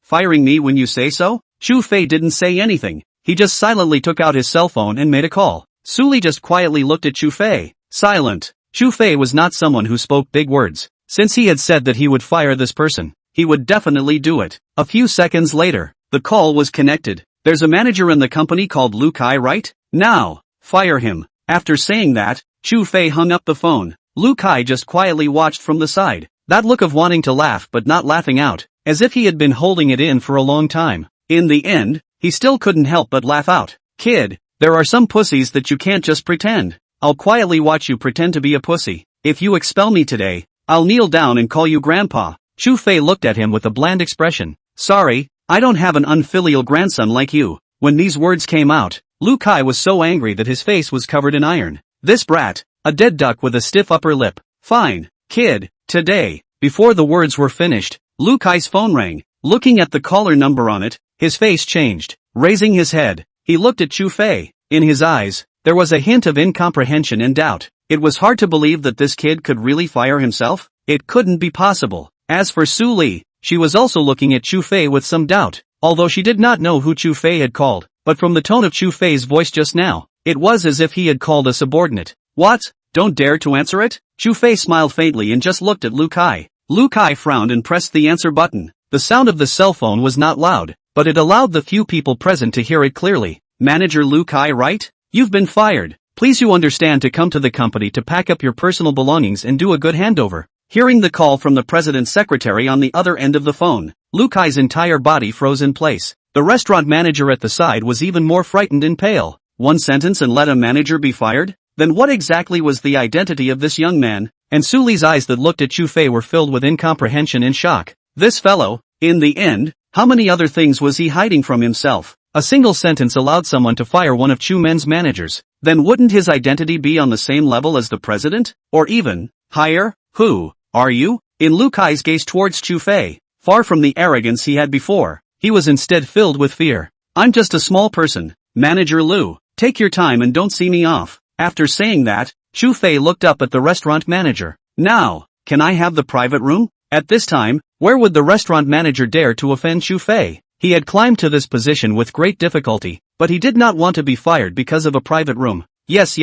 Firing me when you say so? Chu Fei didn't say anything. He just silently took out his cell phone and made a call. Suli just quietly looked at Chu Fei. Silent. Chu Fei was not someone who spoke big words. Since he had said that he would fire this person, he would definitely do it. A few seconds later, the call was connected. There's a manager in the company called Lu Kai, right? Now, fire him. After saying that, Chu Fei hung up the phone. Lu Kai just quietly watched from the side, that look of wanting to laugh but not laughing out, as if he had been holding it in for a long time. In the end, he still couldn't help but laugh out. Kid, there are some pussies that you can't just pretend. I'll quietly watch you pretend to be a pussy. If you expel me today, I'll kneel down and call you grandpa. Chu Fei looked at him with a bland expression. Sorry, I don't have an unfilial grandson like you. When these words came out, Lu Kai was so angry that his face was covered in iron. This brat, a dead duck with a stiff upper lip. Fine, kid, today. Before the words were finished, Lu Kai's phone rang. Looking at the caller number on it, his face changed. Raising his head, he looked at Chu Fei. In his eyes, there was a hint of incomprehension and doubt. It was hard to believe that this kid could really fire himself. It couldn't be possible. As for Su Li, she was also looking at Chu Fei with some doubt, although she did not know who Chu Fei had called, but from the tone of Chu Fei's voice just now, it was as if he had called a subordinate. What? Don't dare to answer it? Chu Fei smiled faintly and just looked at Lu Kai. Lu Kai frowned and pressed the answer button. The sound of the cell phone was not loud, but it allowed the few people present to hear it clearly. Manager Lu Kai, right? You've been fired. Please you understand to come to the company to pack up your personal belongings and do a good handover. Hearing the call from the president's secretary on the other end of the phone, Lu Kai's entire body froze in place. The restaurant manager at the side was even more frightened and pale. One sentence and let a manager be fired? Then what exactly was the identity of this young man? And Su Li's eyes that looked at Chu Fei were filled with incomprehension and shock. This fellow, in the end, how many other things was he hiding from himself? A single sentence allowed someone to fire one of Chu Men's managers. Then wouldn't his identity be on the same level as the president? Or even higher? Who are you? In Lu Kai's gaze towards Chu Fei, far from the arrogance he had before, he was instead filled with fear. I'm just a small person, Manager Lu. Take your time and don't see me off. After saying that, Chu Fei looked up at the restaurant manager. Now, can I have the private room? At this time, where would the restaurant manager dare to offend Chu Fei? He had climbed to this position with great difficulty, but he did not want to be fired because of a private room. Yes,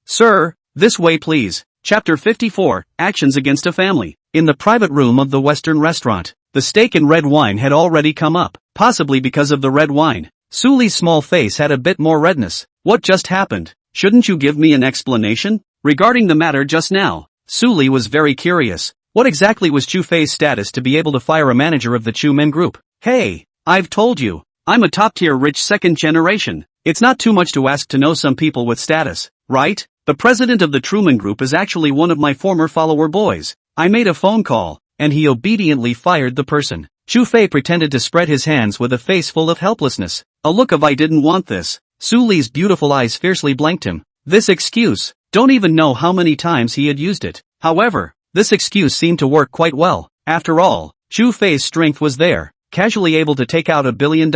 sir, this way please. Chapter 54, Actions Against a Family. In the private room of the Western restaurant, the steak and red wine had already come up, possibly because of the red wine. Su Li's small face had a bit more redness. What just happened? Shouldn't you give me an explanation? Regarding the matter just now, Su Li was very curious. What exactly was Chu Fei's status to be able to fire a manager of the Chu Men group? Hey, I've told you, I'm a top-tier rich second generation. It's not too much to ask to know some people with status, right? The president of the Truman Group is actually one of my former follower boys. I made a phone call, and he obediently fired the person. Chu Fei pretended to spread his hands with a face full of helplessness. A look of I didn't want this. Su Li's beautiful eyes fiercely blanked him. This excuse, don't even know how many times he had used it. However, this excuse seemed to work quite well. After all, Chu Fei's strength was there, casually able to take out $1 billion.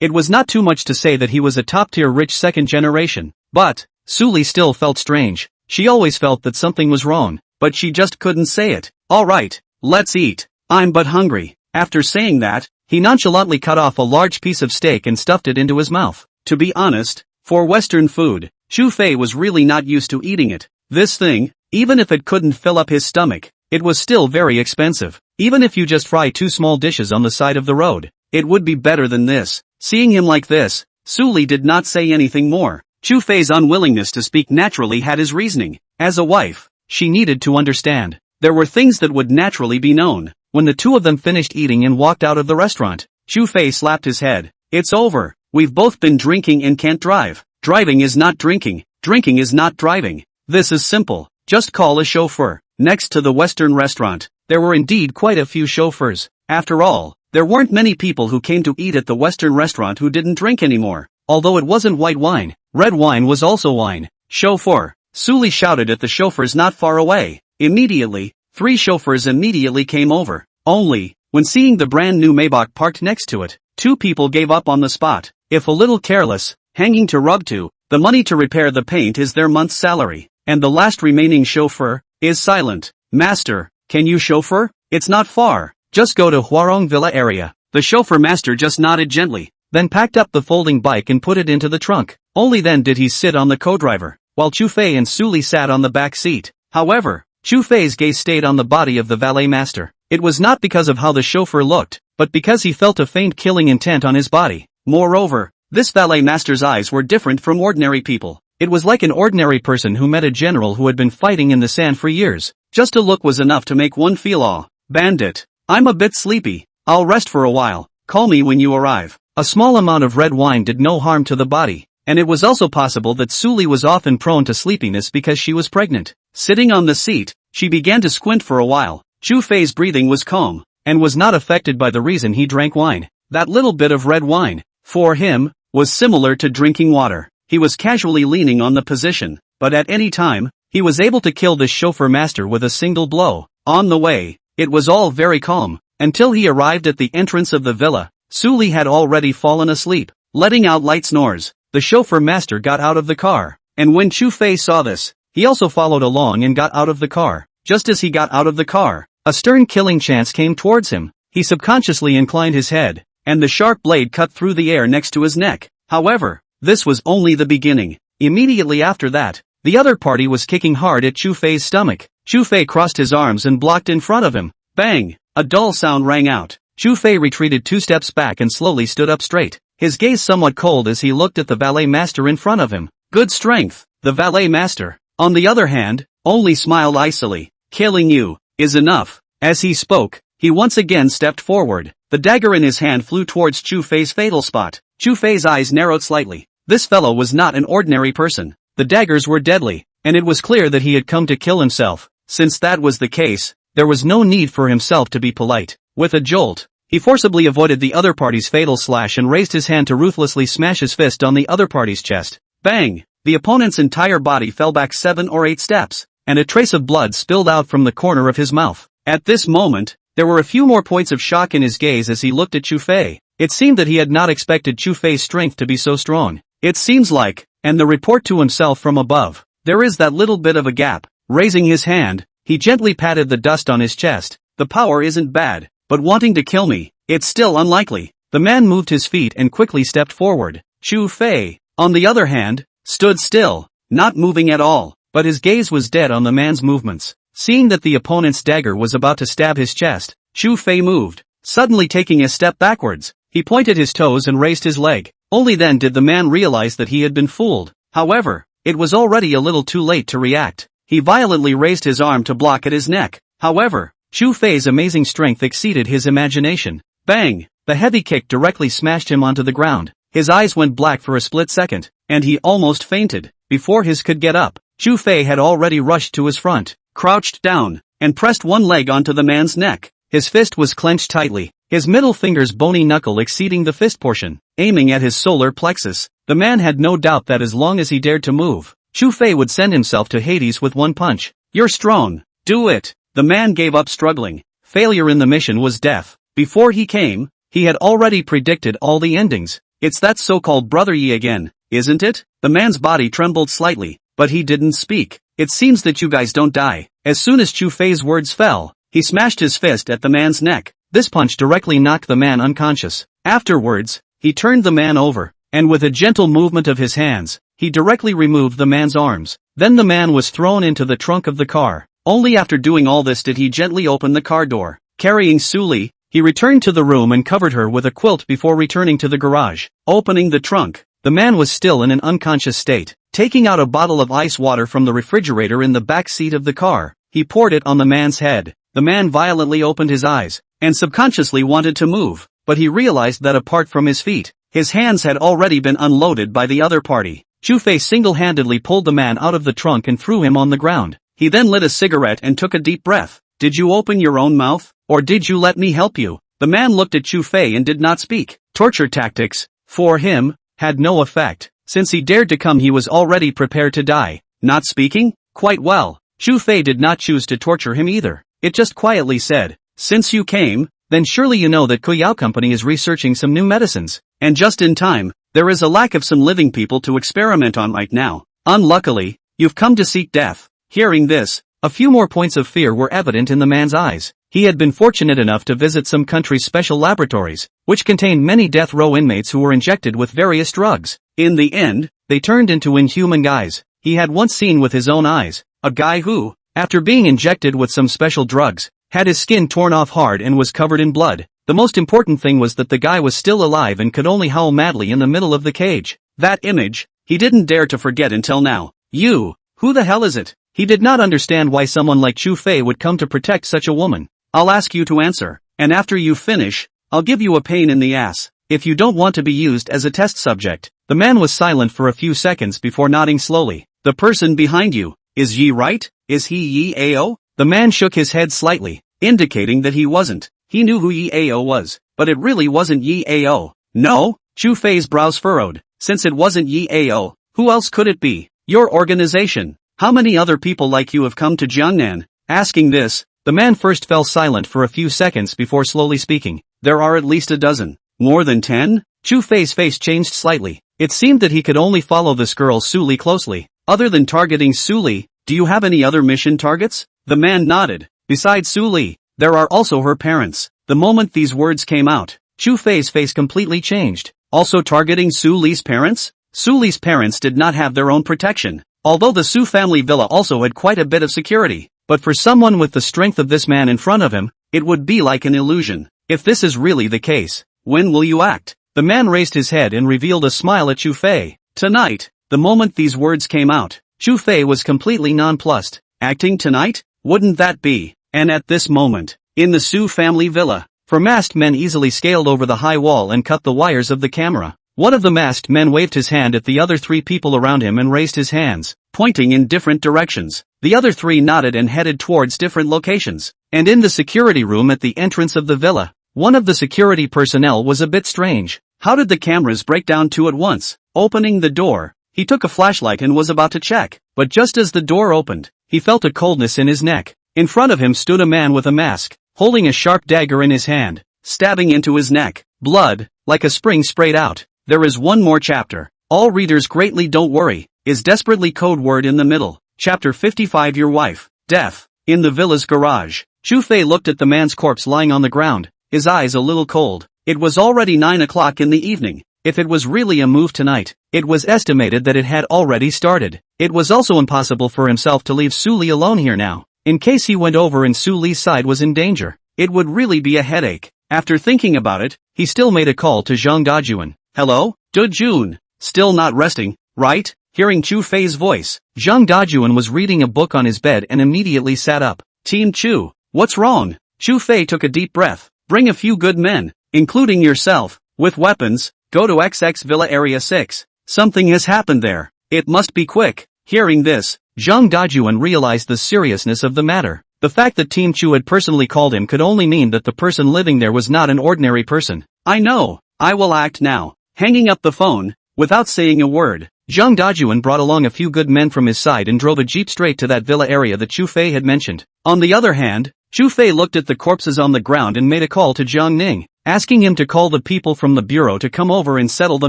It was not too much to say that he was a top-tier rich second generation. But Su Li still felt strange. She always felt that something was wrong, but she just couldn't say it. Alright, let's eat. I'm but hungry. After saying that, he nonchalantly cut off a large piece of steak and stuffed it into his mouth. To be honest, for Western food, Chu Fei was really not used to eating it. This thing, even if it couldn't fill up his stomach, it was still very expensive. Even if you just fry 2 small dishes on the side of the road, it would be better than this. Seeing him like this, Su Li did not say anything more. Chu Fei's unwillingness to speak naturally had his reasoning. As a wife, she needed to understand. There were things that would naturally be known. When the two of them finished eating and walked out of the restaurant, Chu Fei slapped his head. It's over. We've both been drinking and can't drive. Driving is not drinking. Drinking is not driving. This is simple. Just call a chauffeur. Next to the Western restaurant, there were indeed quite a few chauffeurs. After all, there weren't many people who came to eat at the Western restaurant who didn't drink anymore. Although it wasn't white wine, red wine was also wine. Chauffeur. Su Li shouted at the chauffeurs not far away. Immediately, 3 chauffeurs immediately came over. Only, when seeing the brand new Maybach parked next to it, 2 people gave up on the spot. If a little careless, hanging to rub to, the money to repair the paint is their month's salary. And the last remaining chauffeur is silent. Master, can you chauffeur? It's not far. Just go to Huarong Villa area. The chauffeur master just nodded gently, then packed up the folding bike and put it into the trunk. Only then did he sit on the co-driver, while Chu Fei and Su Li sat on the back seat. However, Chu Fei's gaze stayed on the body of the valet master. It was not because of how the chauffeur looked, but because he felt a faint killing intent on his body. Moreover, this valet master's eyes were different from ordinary people. It was like an ordinary person who met a general who had been fighting in the sand for years. Just a look was enough to make one feel awe. Bandit. I'm a bit sleepy. I'll rest for a while. Call me when you arrive. A small amount of red wine did no harm to the body, and it was also possible that Su Li was often prone to sleepiness because she was pregnant. Sitting on the seat, she began to squint for a while. Chu Fei's breathing was calm, and was not affected by the reason he drank wine. That little bit of red wine, for him, was similar to drinking water. He was casually leaning on the position, but at any time, he was able to kill this chauffeur master with a single blow. On the way, it was all very calm, until he arrived at the entrance of the villa. Suli had already fallen asleep, letting out light snores. The chauffeur master got out of the car, and when Chu Fei saw this, he also followed along and got out of the car. Just as he got out of the car, a stern killing chance came towards him. He subconsciously inclined his head, and the sharp blade cut through the air next to his neck. However, this was only the beginning. Immediately after that, the other party was kicking hard at Chu Fei's stomach. Chu Fei crossed his arms and blocked in front of him. Bang! A dull sound rang out. Chu Fei retreated 2 steps back and slowly stood up straight, his gaze somewhat cold as he looked at the valet master in front of him. Good strength. The valet master, on the other hand, only smiled icily. Killing you is enough. As he spoke, he once again stepped forward. The dagger in his hand flew towards Chu Fei's fatal spot. Chu Fei's eyes narrowed slightly. This fellow was not an ordinary person. The daggers were deadly, and it was clear that he had come to kill himself. Since that was the case, there was no need for himself to be polite. With a jolt, he forcibly avoided the other party's fatal slash and raised his hand to ruthlessly smash his fist on the other party's chest. Bang! The opponent's entire body fell back 7 or 8 steps, and a trace of blood spilled out from the corner of his mouth. At this moment, there were a few more points of shock in his gaze as he looked at Chu Fei. It seemed that he had not expected Chu Fei's strength to be so strong. It seems like, and the report to himself from above, there is that little bit of a gap. Raising his hand, he gently patted the dust on his chest. The power isn't bad, but wanting to kill me, it's still unlikely. The man moved his feet and quickly stepped forward. Chu Fei, on the other hand, stood still, not moving at all, but his gaze was dead on the man's movements. Seeing that the opponent's dagger was about to stab his chest, Chu Fei moved, suddenly taking a step backwards. He pointed his toes and raised his leg. Only then did the man realize that he had been fooled. However, it was already a little too late to react. He violently raised his arm to block at his neck. However, Chu Fei's amazing strength exceeded his imagination. Bang! The heavy kick directly smashed him onto the ground. His eyes went black for a split second, and he almost fainted. Before his could get up, Chu Fei had already rushed to his front, crouched down, and pressed one leg onto the man's neck. His fist was clenched tightly, his middle finger's bony knuckle exceeding the fist portion, aiming at his solar plexus. The man had no doubt that as long as he dared to move, Chu Fei would send himself to Hades with one punch. You're strong. Do it. The man gave up struggling. Failure in the mission was death. Before he came, he had already predicted all the endings. It's that so-called brother Yi again, isn't it? The man's body trembled slightly, but he didn't speak. It seems that you guys don't die. As soon as Chu Fei's words fell, he smashed his fist at the man's neck. This punch directly knocked the man unconscious. Afterwards, he turned the man over, and with a gentle movement of his hands, he directly removed the man's arms. Then the man was thrown into the trunk of the car. Only after doing all this did he gently open the car door. Carrying Suli, he returned to the room and covered her with a quilt before returning to the garage. Opening the trunk, the man was still in an unconscious state. Taking out a bottle of ice water from the refrigerator in the back seat of the car, he poured it on the man's head. The man violently opened his eyes, and subconsciously wanted to move, but he realized that apart from his feet, his hands had already been unloaded by the other party. Chu Fei single-handedly pulled the man out of the trunk and threw him on the ground. He then lit a cigarette and took a deep breath. Did you open your own mouth, or did you let me help you? The man looked at Chu Fei and did not speak. Torture tactics, for him, had no effect. Since he dared to come, he was already prepared to die. Not speaking? Quite well. Chu Fei did not choose to torture him either. It just quietly said, since you came, then surely you know that Kuyao Company is researching some new medicines. And just in time, there is a lack of some living people to experiment on right now. Unluckily, you've come to seek death. Hearing this, a few more points of fear were evident in the man's eyes. He had been fortunate enough to visit some country's special laboratories, which contained many death row inmates who were injected with various drugs. In the end, they turned into inhuman guys. He had once seen with his own eyes, a guy who, after being injected with some special drugs, had his skin torn off hard and was covered in blood. The most important thing was that the guy was still alive and could only howl madly in the middle of the cage. That image, he didn't dare to forget until now. You, who the hell is it? He did not understand why someone like Chu Fei would come to protect such a woman. I'll ask you to answer, and after you finish, I'll give you a pain in the ass, if you don't want to be used as a test subject. The man was silent for a few seconds before nodding slowly. The person behind you, is Yi right? is he Yi Ao? The man shook his head slightly, indicating that he wasn't. He knew who Yi Ao was, but it really wasn't Yi Ao. No? Chu Fei's brows furrowed. Since it wasn't Yi Ao, who else could it be? Your organization. How many other people like you have come to Jiangnan? Asking this, the man first fell silent for a few seconds before slowly speaking. There are at least a dozen. More than 10? Chu Fei's face changed slightly. It seemed that he could only follow this girl Su Li closely. Other than targeting Su Li, do you have any other mission targets? The man nodded. Besides Su Li, there are also her parents. The moment these words came out, Chu Fei's face completely changed. Also targeting Su Li's parents? Su Li's parents did not have their own protection, although the Su family villa also had quite a bit of security. But for someone with the strength of this man in front of him, it would be like an illusion. If this is really the case, when will you act? The man raised his head and revealed a smile at Chu Fei. Tonight. The moment these words came out, Chu Fei was completely nonplussed. Acting tonight? Wouldn't that be? And at this moment, in the Su family villa, four masked men easily scaled over the high wall and cut the wires of the camera. One of the masked men waved his hand at the other three people around him and raised his hands, pointing in different directions. The other three nodded and headed towards different locations. And in the security room at the entrance of the villa, one of the security personnel was a bit strange. How did the cameras break down two at once? Opening the door, he took a flashlight and was about to check. But just as the door opened, he felt a coldness in his neck. In front of him stood a man with a mask, holding a sharp dagger in his hand, stabbing into his neck. Blood, like a spring sprayed out. There is one more chapter. All readers greatly don't worry, is desperately code word in the middle. Chapter 55 Your wife. Death. In the villa's garage, Chu Fei looked at the man's corpse lying on the ground, his eyes a little cold. It was already 9 o'clock in the evening. If it was really a move tonight, it was estimated that it had already started. It was also impossible for himself to leave Su Li alone here now. In case he went over and Su Li's side was in danger, it would really be a headache. After thinking about it, he still made a call to Zhang Dajun. Hello? Dajun. Still not resting, right? Hearing Chu Fei's voice, Zhang Dajun was reading a book on his bed and immediately sat up. Team Chu, what's wrong? Chu Fei took a deep breath. Bring a few good men, including yourself, with weapons. Go to XX Villa Area 6. Something has happened there. It must be quick. Hearing this, Zhang Dajun realized the seriousness of the matter. The fact that Team Chu had personally called him could only mean that the person living there was not an ordinary person. I know. I will act now. Hanging up the phone, without saying a word, Zhang Dajun brought along a few good men from his side and drove a jeep straight to that villa area that Chu Fei had mentioned. On the other hand, Chu Fei looked at the corpses on the ground and made a call to Jiang Ning, asking him to call the people from the bureau to come over and settle the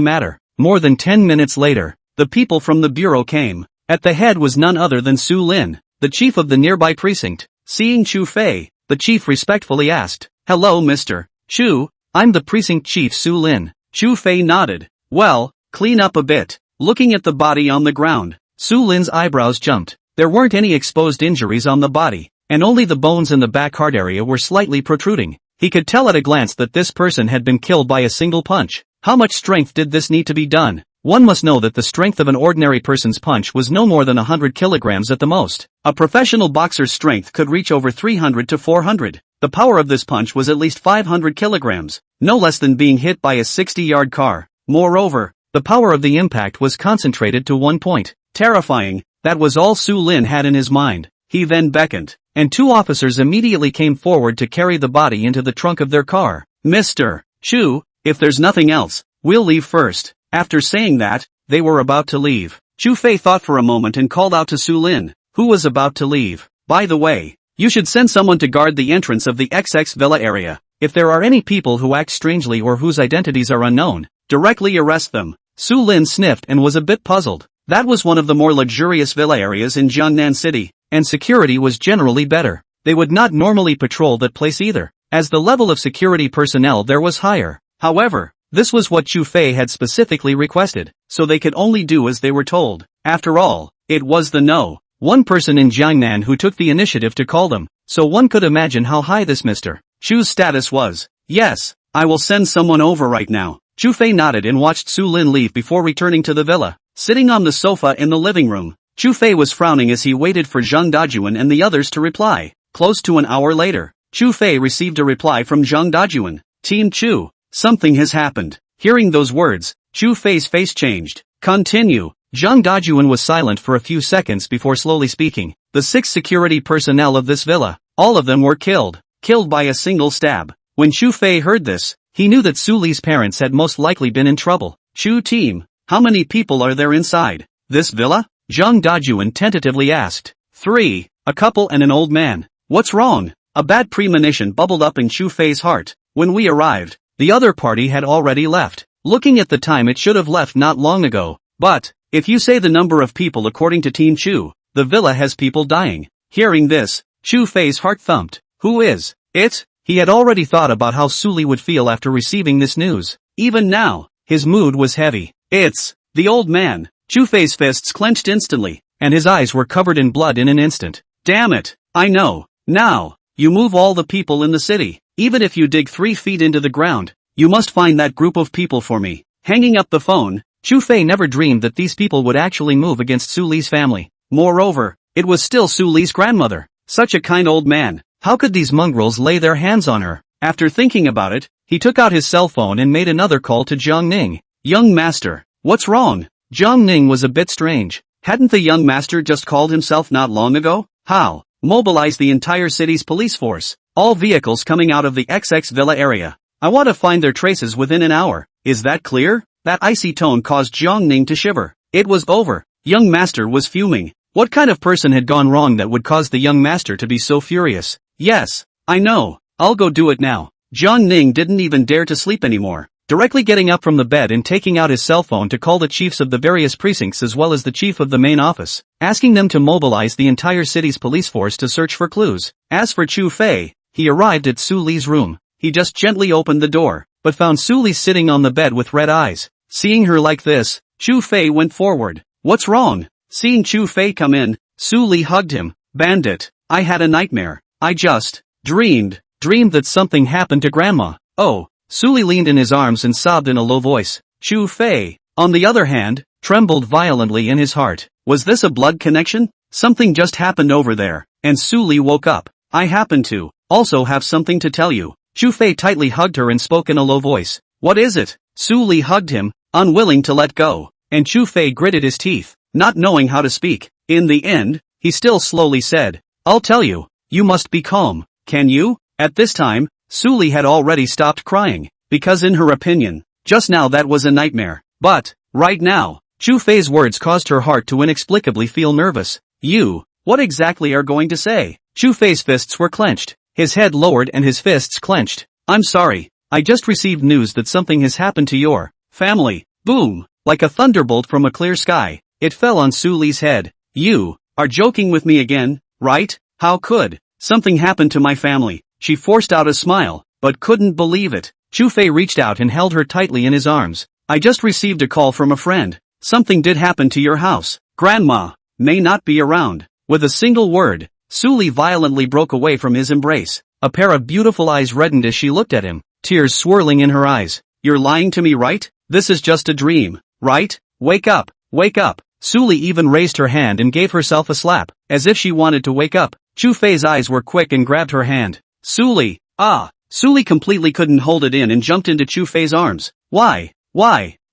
matter. More than 10 minutes later, the people from the bureau came. At the head was none other than Su Lin, the chief of the nearby precinct. Seeing Chu Fei, the chief respectfully asked, Hello Mr. Chu, I'm the precinct chief Su Lin. Chu Fei nodded. Well, clean up a bit. Looking at the body on the ground, Su Lin's eyebrows jumped. There weren't any exposed injuries on the body, and only the bones in the back heart area were slightly protruding. He could tell at a glance that this person had been killed by a single punch. How much strength did this need to be done? One must know that the strength of an ordinary person's punch was no more than 100 kilograms at the most. A professional boxer's strength could reach over 300 to 400. The power of this punch was at least 500 kilograms, no less than being hit by a 60-yard car. Moreover, the power of the impact was concentrated to one point. Terrifying, that was all Su Lin had in his mind. He then beckoned, and two officers immediately came forward to carry the body into the trunk of their car. Mr. Chu, if there's nothing else, we'll leave first. After saying that, they were about to leave. Chu Fei thought for a moment and called out to Su Lin, who was about to leave. By the way, you should send someone to guard the entrance of the XX Villa area. If there are any people who act strangely or whose identities are unknown, directly arrest them. Su Lin sniffed and was a bit puzzled. That was one of the more luxurious villa areas in Jiangnan City, and security was generally better. They would not normally patrol that place either, as the level of security personnel there was higher. However, this was what Chu Fei had specifically requested, so they could only do as they were told. After all, it was the one person in Jiangnan who took the initiative to call them, so one could imagine how high this Mr. Chu's status was. Yes, I will send someone over right now. Chu Fei nodded and watched Su Lin leave before returning to the villa. Sitting on the sofa in the living room, Chu Fei was frowning as he waited for Zhang Dajun and the others to reply. Close to an hour later, Chu Fei received a reply from Zhang Dajun. Team Chu, something has happened. Hearing those words, Chu Fei's face changed. Continue. Zhang Dajun was silent for a few seconds before slowly speaking. the 6 security personnel of this villa, all of them were killed by a single stab. When Chu Fei heard this, he knew that Su Li's parents had most likely been in trouble. Chu team, how many people are there inside this villa? Zhang Dajuan tentatively asked. 3, a couple and an old man. What's wrong? A bad premonition bubbled up in Chu Fei's heart. When we arrived, the other party had already left. Looking at the time, it should have left not long ago. But, if you say the number of people according to Team Chu, the villa has people dying. Hearing this, Chu Fei's heart thumped. Who is it? He had already thought about how Su Li would feel after receiving this news. Even now, his mood was heavy. It's the old man. Chu Fei's fists clenched instantly, and his eyes were covered in blood in an instant. Damn it, I know. Now, you move all the people in the city. Even if you dig 3 feet into the ground, you must find that group of people for me. Hanging up the phone, Chu Fei never dreamed that these people would actually move against Su Li's family. Moreover, it was still Su Li's grandmother. Such a kind old man. How could these mongrels lay their hands on her? After thinking about it, he took out his cell phone and made another call to Jiang Ning. Young master, what's wrong? Jiang Ning was a bit strange. Hadn't the young master just called himself not long ago? How? Mobilize the entire city's police force. All vehicles coming out of the XX Villa area. I want to find their traces within an hour. Is that clear? That icy tone caused Jiang Ning to shiver. It was over. Young master was fuming. What kind of person had gone wrong that would cause the young master to be so furious? Yes, I know. I'll go do it now. Jiang Ning didn't even dare to sleep anymore. Directly getting up from the bed and taking out his cell phone to call the chiefs of the various precincts as well as the chief of the main office, asking them to mobilize the entire city's police force to search for clues. As for Chu Fei, he arrived at Su Li's room. He just gently opened the door, but found Su Li sitting on the bed with red eyes. Seeing her like this, Chu Fei went forward. What's wrong? Seeing Chu Fei come in, Su Li hugged him. Bandit, I had a nightmare. I just dreamed that something happened to Grandma. Oh, Su Li leaned in his arms and sobbed in a low voice. Chu Fei, on the other hand, trembled violently in his heart. Was this a blood connection? Something just happened over there, and Su Li woke up. I happen to also have something to tell you. Chu Fei tightly hugged her and spoke in a low voice. What is it? Su Li hugged him, unwilling to let go, and Chu Fei gritted his teeth, not knowing how to speak. In the end, he still slowly said, I'll tell you. You must be calm. Can you? At this time, Su Li had already stopped crying, because in her opinion, just now that was a nightmare. But, right now, Chu Fei's words caused her heart to inexplicably feel nervous. You, what exactly are going to say? Chu Fei's fists were clenched, his head lowered and his fists clenched. I'm sorry, I just received news that something has happened to your family. Boom! Like a thunderbolt from a clear sky, it fell on Su Li's head. You are joking with me again, right? How could something happen to my family? She forced out a smile, but couldn't believe it. Chu Fei reached out and held her tightly in his arms. I just received a call from a friend. Something did happen to your house. Grandma may not be around. With a single word, Su Li violently broke away from his embrace. A pair of beautiful eyes reddened as she looked at him, tears swirling in her eyes. You're lying to me, right? This is just a dream, right? Wake up, wake up. Su Li even raised her hand and gave herself a slap, as if she wanted to wake up. Chu Fei's eyes were quick and grabbed her hand. Su Li, ah! Su Li completely couldn't hold it in and jumped into Chu Fei's arms. Why?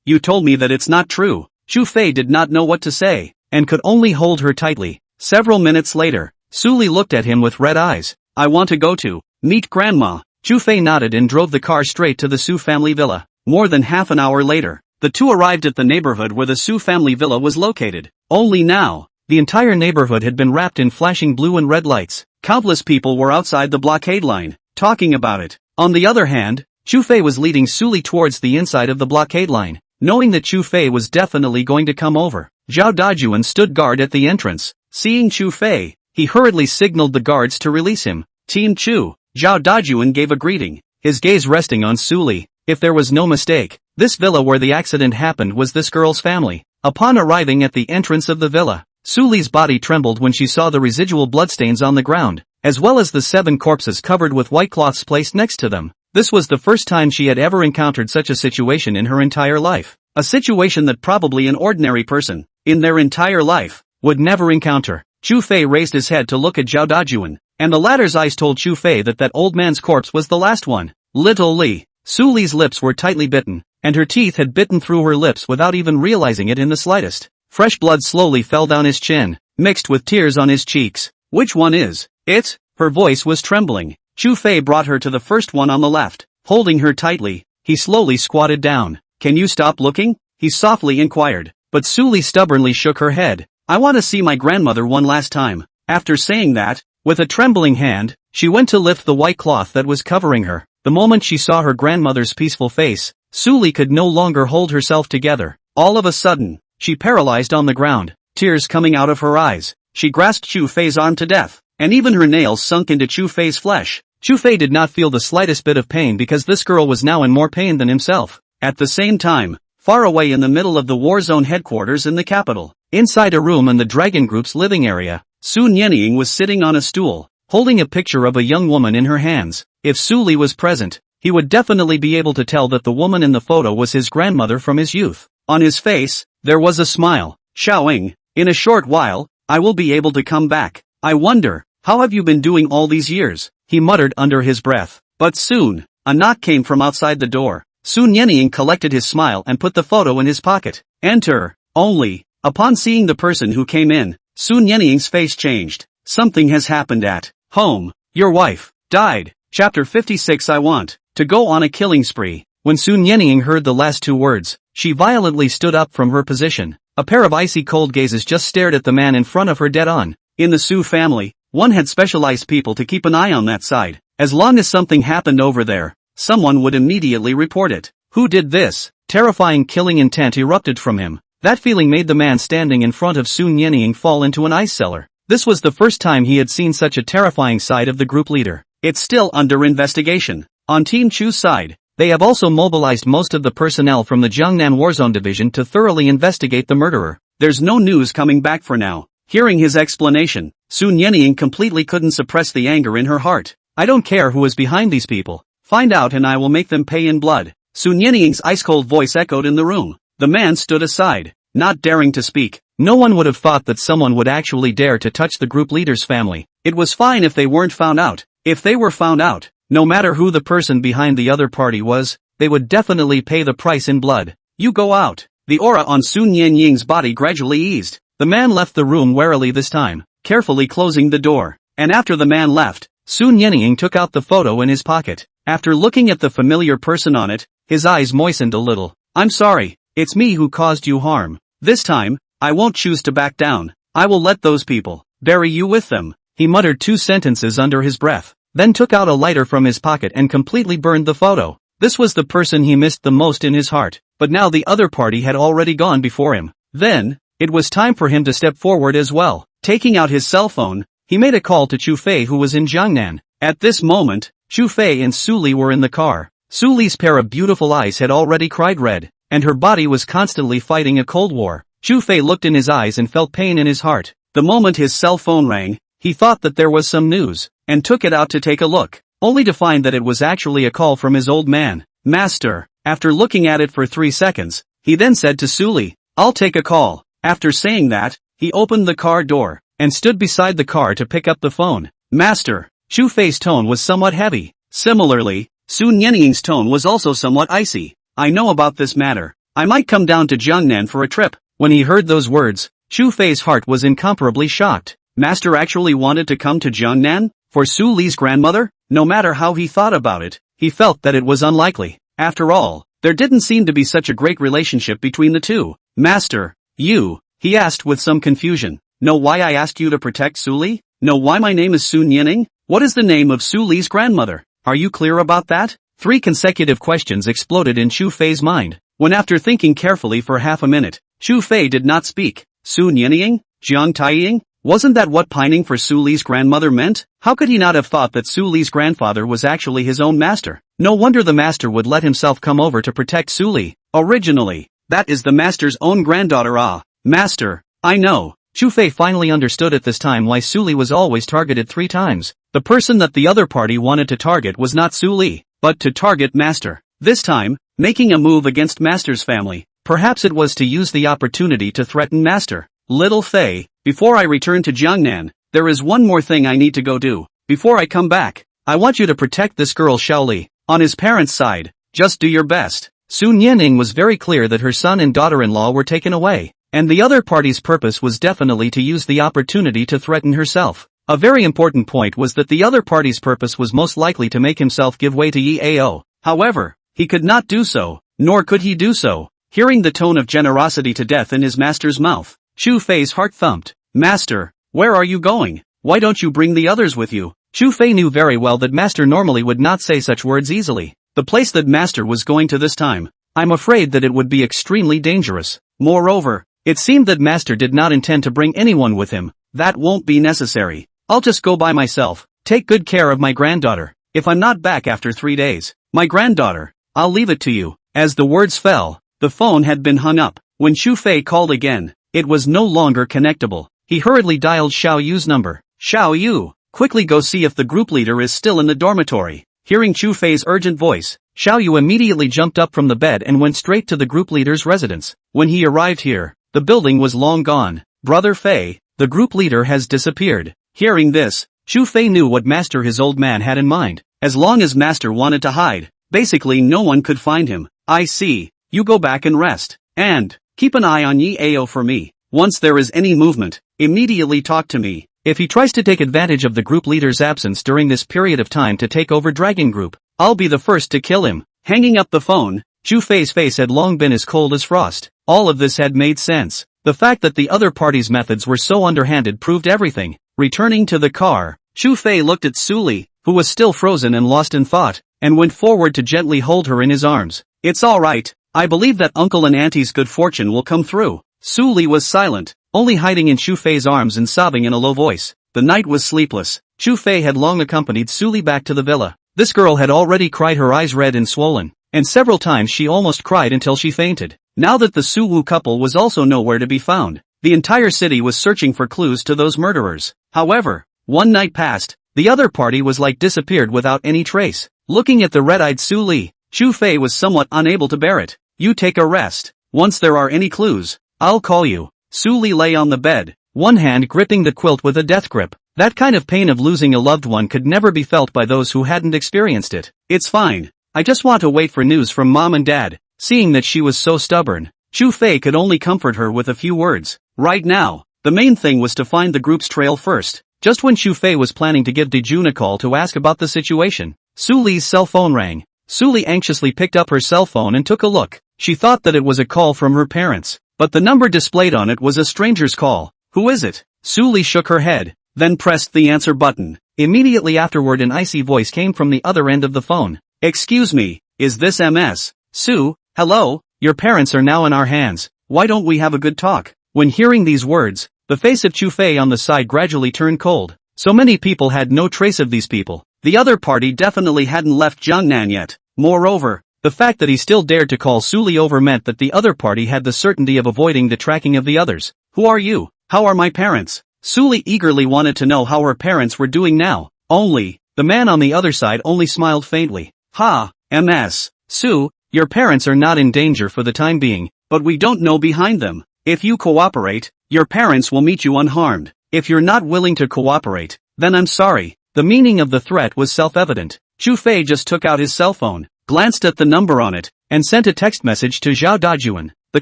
You told me that it's not true. Chu Fei did not know what to say, and could only hold her tightly. Several minutes later, Su Li looked at him with red eyes. I want to go to meet Grandma. Chu Fei nodded and drove the car straight to the Su family villa. More than half an hour later, the two arrived at the neighborhood where the Su family villa was located. Only now, the entire neighborhood had been wrapped in flashing blue and red lights. Countless people were outside the blockade line, talking about it. On the other hand, Chu Fei was leading Su Li towards the inside of the blockade line, knowing that Chu Fei was definitely going to come over. Zhao Dajuan stood guard at the entrance. Seeing Chu Fei, he hurriedly signaled the guards to release him. Team Chu. Zhao Dajuan gave a greeting, his gaze resting on Su Li. If there was no mistake, this villa where the accident happened was this girl's family. Upon arriving at the entrance of the villa, Su Li's body trembled when she saw the residual bloodstains on the ground, as well as the 7 corpses covered with white cloths placed next to them. This was the first time she had ever encountered such a situation in her entire life. A situation that probably an ordinary person, in their entire life, would never encounter. Chu Fei raised his head to look at Zhao Dajuan, and the latter's eyes told Chu Fei that that old man's corpse was the last one. Little Li. Su Li's lips were tightly bitten, and her teeth had bitten through her lips without even realizing it in the slightest. Fresh blood slowly fell down his chin. mixed with tears on his cheeks. Which one is it? Her voice was trembling. Chu Fei brought her to the first one on the left. Holding her tightly, he slowly squatted down. Can you stop looking? He softly inquired. But Suli stubbornly shook her head. I want to see my grandmother one last time. After saying that, with a trembling hand, she went to lift the white cloth that was covering her. The moment she saw her grandmother's peaceful face, Suli could no longer hold herself together. All of a sudden, she paralyzed on the ground, tears coming out of her eyes. She grasped Chu Fei's arm to death, and even her nails sunk into Chu Fei's flesh. Chu Fei did not feel the slightest bit of pain because this girl was now in more pain than himself. At the same time, far away in the middle of the war zone headquarters in the capital, inside a room in the Dragon Group's living area, Su Nianying was sitting on a stool, holding a picture of a young woman in her hands. If Suli was present, he would definitely be able to tell that the woman in the photo was his grandmother from his youth. On his face, there was a smile. Xiaoying, in a short while, I will be able to come back. I wonder, how have you been doing all these years? He muttered under his breath. But soon, a knock came from outside the door. Su Nianying collected his smile and put the photo in his pocket. Enter. Only, upon seeing the person who came in, Su Nianying's face changed. Something has happened at home. Your wife died. Chapter 56. I want to go on a killing spree. When Su Nianying heard the last two words, she violently stood up from her position. A pair of icy cold gazes just stared at the man in front of her dead on. In the Su family, one had specialized people to keep an eye on that side. As long as something happened over there, someone would immediately report it. Who did this? Terrifying killing intent erupted from him. That feeling made the man standing in front of Su Nianying fall into an ice cellar. This was the first time he had seen such a terrifying side of the group leader. It's still under investigation. On Team Chu's side, they have also mobilized most of the personnel from the Jiangnan Warzone division to thoroughly investigate the murderer. There's no news coming back for now. Hearing his explanation, Su Nianying completely couldn't suppress the anger in her heart. I don't care who is behind these people. Find out and I will make them pay in blood. Su Nianying's ice-cold voice echoed in the room. The man stood aside, not daring to speak. No one would have thought that someone would actually dare to touch the group leader's family. It was fine if they weren't found out. If they were found out, no matter who the person behind the other party was, they would definitely pay the price in blood. You go out. The aura on Su Nianying's body gradually eased. The man left the room warily this time, carefully closing the door. And after the man left, Su Nianying took out the photo in his pocket. After looking at the familiar person on it, his eyes moistened a little. I'm sorry, it's me who caused you harm. This time, I won't choose to back down. I will let those people bury you with them. He muttered two sentences under his breath, then took out a lighter from his pocket and completely burned the photo. This was the person he missed the most in his heart, but now the other party had already gone before him. Then, it was time for him to step forward as well. Taking out his cell phone, he made a call to Chu Fei who was in Jiangnan. At this moment, Chu Fei and Suli were in the car. Suli's pair of beautiful eyes had already cried red, and her body was constantly fighting a cold war. Chu Fei looked in his eyes and felt pain in his heart. The moment his cell phone rang, he thought that there was some news, and took it out to take a look, only to find that it was actually a call from his old man. Master. After looking at it for 3 seconds, he then said to Suli, I'll take a call. After saying that, he opened the car door, and stood beside the car to pick up the phone. Master. Chu Fei's tone was somewhat heavy. Similarly, Su Nianying's tone was also somewhat icy. I know about this matter. I might come down to Jiangnan for a trip. When he heard those words, Chu Fei's heart was incomparably shocked. Master actually wanted to come to Jiangnan? For Su Li's grandmother? No matter how he thought about it, he felt that it was unlikely. After all, there didn't seem to be such a great relationship between the two. Master, he asked with some confusion. Know why I asked you to protect Su Li? Know why my name is Su Nianying? What is the name of Su Li's grandmother? Are you clear about that? 3 consecutive questions exploded in Chu Fei's mind. When after thinking carefully for half a minute, Chu Fei did not speak. Su Nianying? Jiang Taiying? Wasn't that what pining for Su Li's grandmother meant? How could he not have thought that Su Li's grandfather was actually his own master? No wonder the master would let himself come over to protect Su Li. Originally, that is the master's own granddaughter. Master, I know. Chu Fei finally understood at this time why Su Li was always targeted 3 times. The person that the other party wanted to target was not Su Li, but to target Master. This time, making a move against Master's family. Perhaps it was to use the opportunity to threaten Master. Little Fei, before I return to Jiangnan, there is one more thing I need to go do. Before I come back, I want you to protect this girl Xiaoli. On his parents' side, just do your best. Su Nianying was very clear that her son and daughter-in-law were taken away. and the other party's purpose was definitely to use the opportunity to threaten herself. A very important point was that the other party's purpose was most likely to make himself give way to Yao. However, he could not do so, nor could he do so. Hearing the tone of generosity to death in his master's mouth, Chu Fei's heart thumped. Master, where are you going? Why don't you bring the others with you? Chu Fei knew very well that Master normally would not say such words easily. The place that Master was going to this time, I'm afraid that it would be extremely dangerous. Moreover, it seemed that Master did not intend to bring anyone with him. That won't be necessary. I'll just go by myself. Take good care of my granddaughter. If I'm not back after 3 days, my granddaughter, I'll leave it to you. As the words fell, the phone had been hung up. When Chu Fei called again, it was no longer connectable. He hurriedly dialed Xiao Yu's number. Xiao Yu, quickly go see if the group leader is still in the dormitory. Hearing Chu Fei's urgent voice, Xiao Yu immediately jumped up from the bed and went straight to the group leader's residence. When he arrived here, the building was long gone. Brother Fei, the group leader has disappeared. Hearing this, Chu Fei knew what Master his old man had in mind. As long as Master wanted to hide, basically no one could find him. I see, you go back and rest. And, keep an eye on Yao for me. Once there is any movement, immediately talk to me. If he tries to take advantage of the group leader's absence during this period of time to take over Dragon Group, I'll be the first to kill him. Hanging up the phone, Chu Fei's face had long been as cold as frost. All of this had made sense. The fact that the other party's methods were so underhanded proved everything. Returning to the car, Chu Fei looked at Su Li, who was still frozen and lost in thought, and went forward to gently hold her in his arms. It's alright, I believe that Uncle and Auntie's good fortune will come through. Su Li was silent, only hiding in Chu Fei's arms and sobbing in a low voice. The night was sleepless. Chu Fei had long accompanied Su Li back to the villa. This girl had already cried, her eyes red and swollen, and several times she almost cried until she fainted. Now that the Su Wu couple was also nowhere to be found, the entire city was searching for clues to those murderers. However, one night passed, the other party was like disappeared without any trace. Looking at the red-eyed Su Li, Chu Fei was somewhat unable to bear it. You take a rest. Once there are any clues, I'll call you. Su Li lay on the bed, one hand gripping the quilt with a death grip. That kind of pain of losing a loved one could never be felt by those who hadn't experienced it. It's fine. I just want to wait for news from Mom and Dad. Seeing that she was so stubborn, Chu Fei could only comfort her with a few words. Right now, the main thing was to find the group's trail first. Just when Chu Fei was planning to give Dejun a call to ask about the situation, Su Li's cell phone rang. Su Li anxiously picked up her cell phone and took a look. She thought that it was a call from her parents, but the number displayed on it was a stranger's call. Who is it? Su Li shook her head, then pressed the answer button. Immediately afterward, an icy voice came from the other end of the phone. Excuse me, is this MS? Su, hello, your parents are now in our hands. Why don't we have a good talk? When hearing these words, the face of Chu Fei on the side gradually turned cold. So many people had no trace of these people. The other party definitely hadn't left Jiangnan yet. Moreover, the fact that he still dared to call Su Li over meant that the other party had the certainty of avoiding the tracking of the others. Who are you? How are my parents? Su Li eagerly wanted to know how her parents were doing now. Only, the man on the other side only smiled faintly. Ha, MS. Su, your parents are not in danger for the time being, but we don't know behind them. If you cooperate, your parents will meet you unharmed. If you're not willing to cooperate, then I'm sorry. The meaning of the threat was self-evident. Chu Fei just took out his cell phone, glanced at the number on it, and sent a text message to Zhao Dajuan. The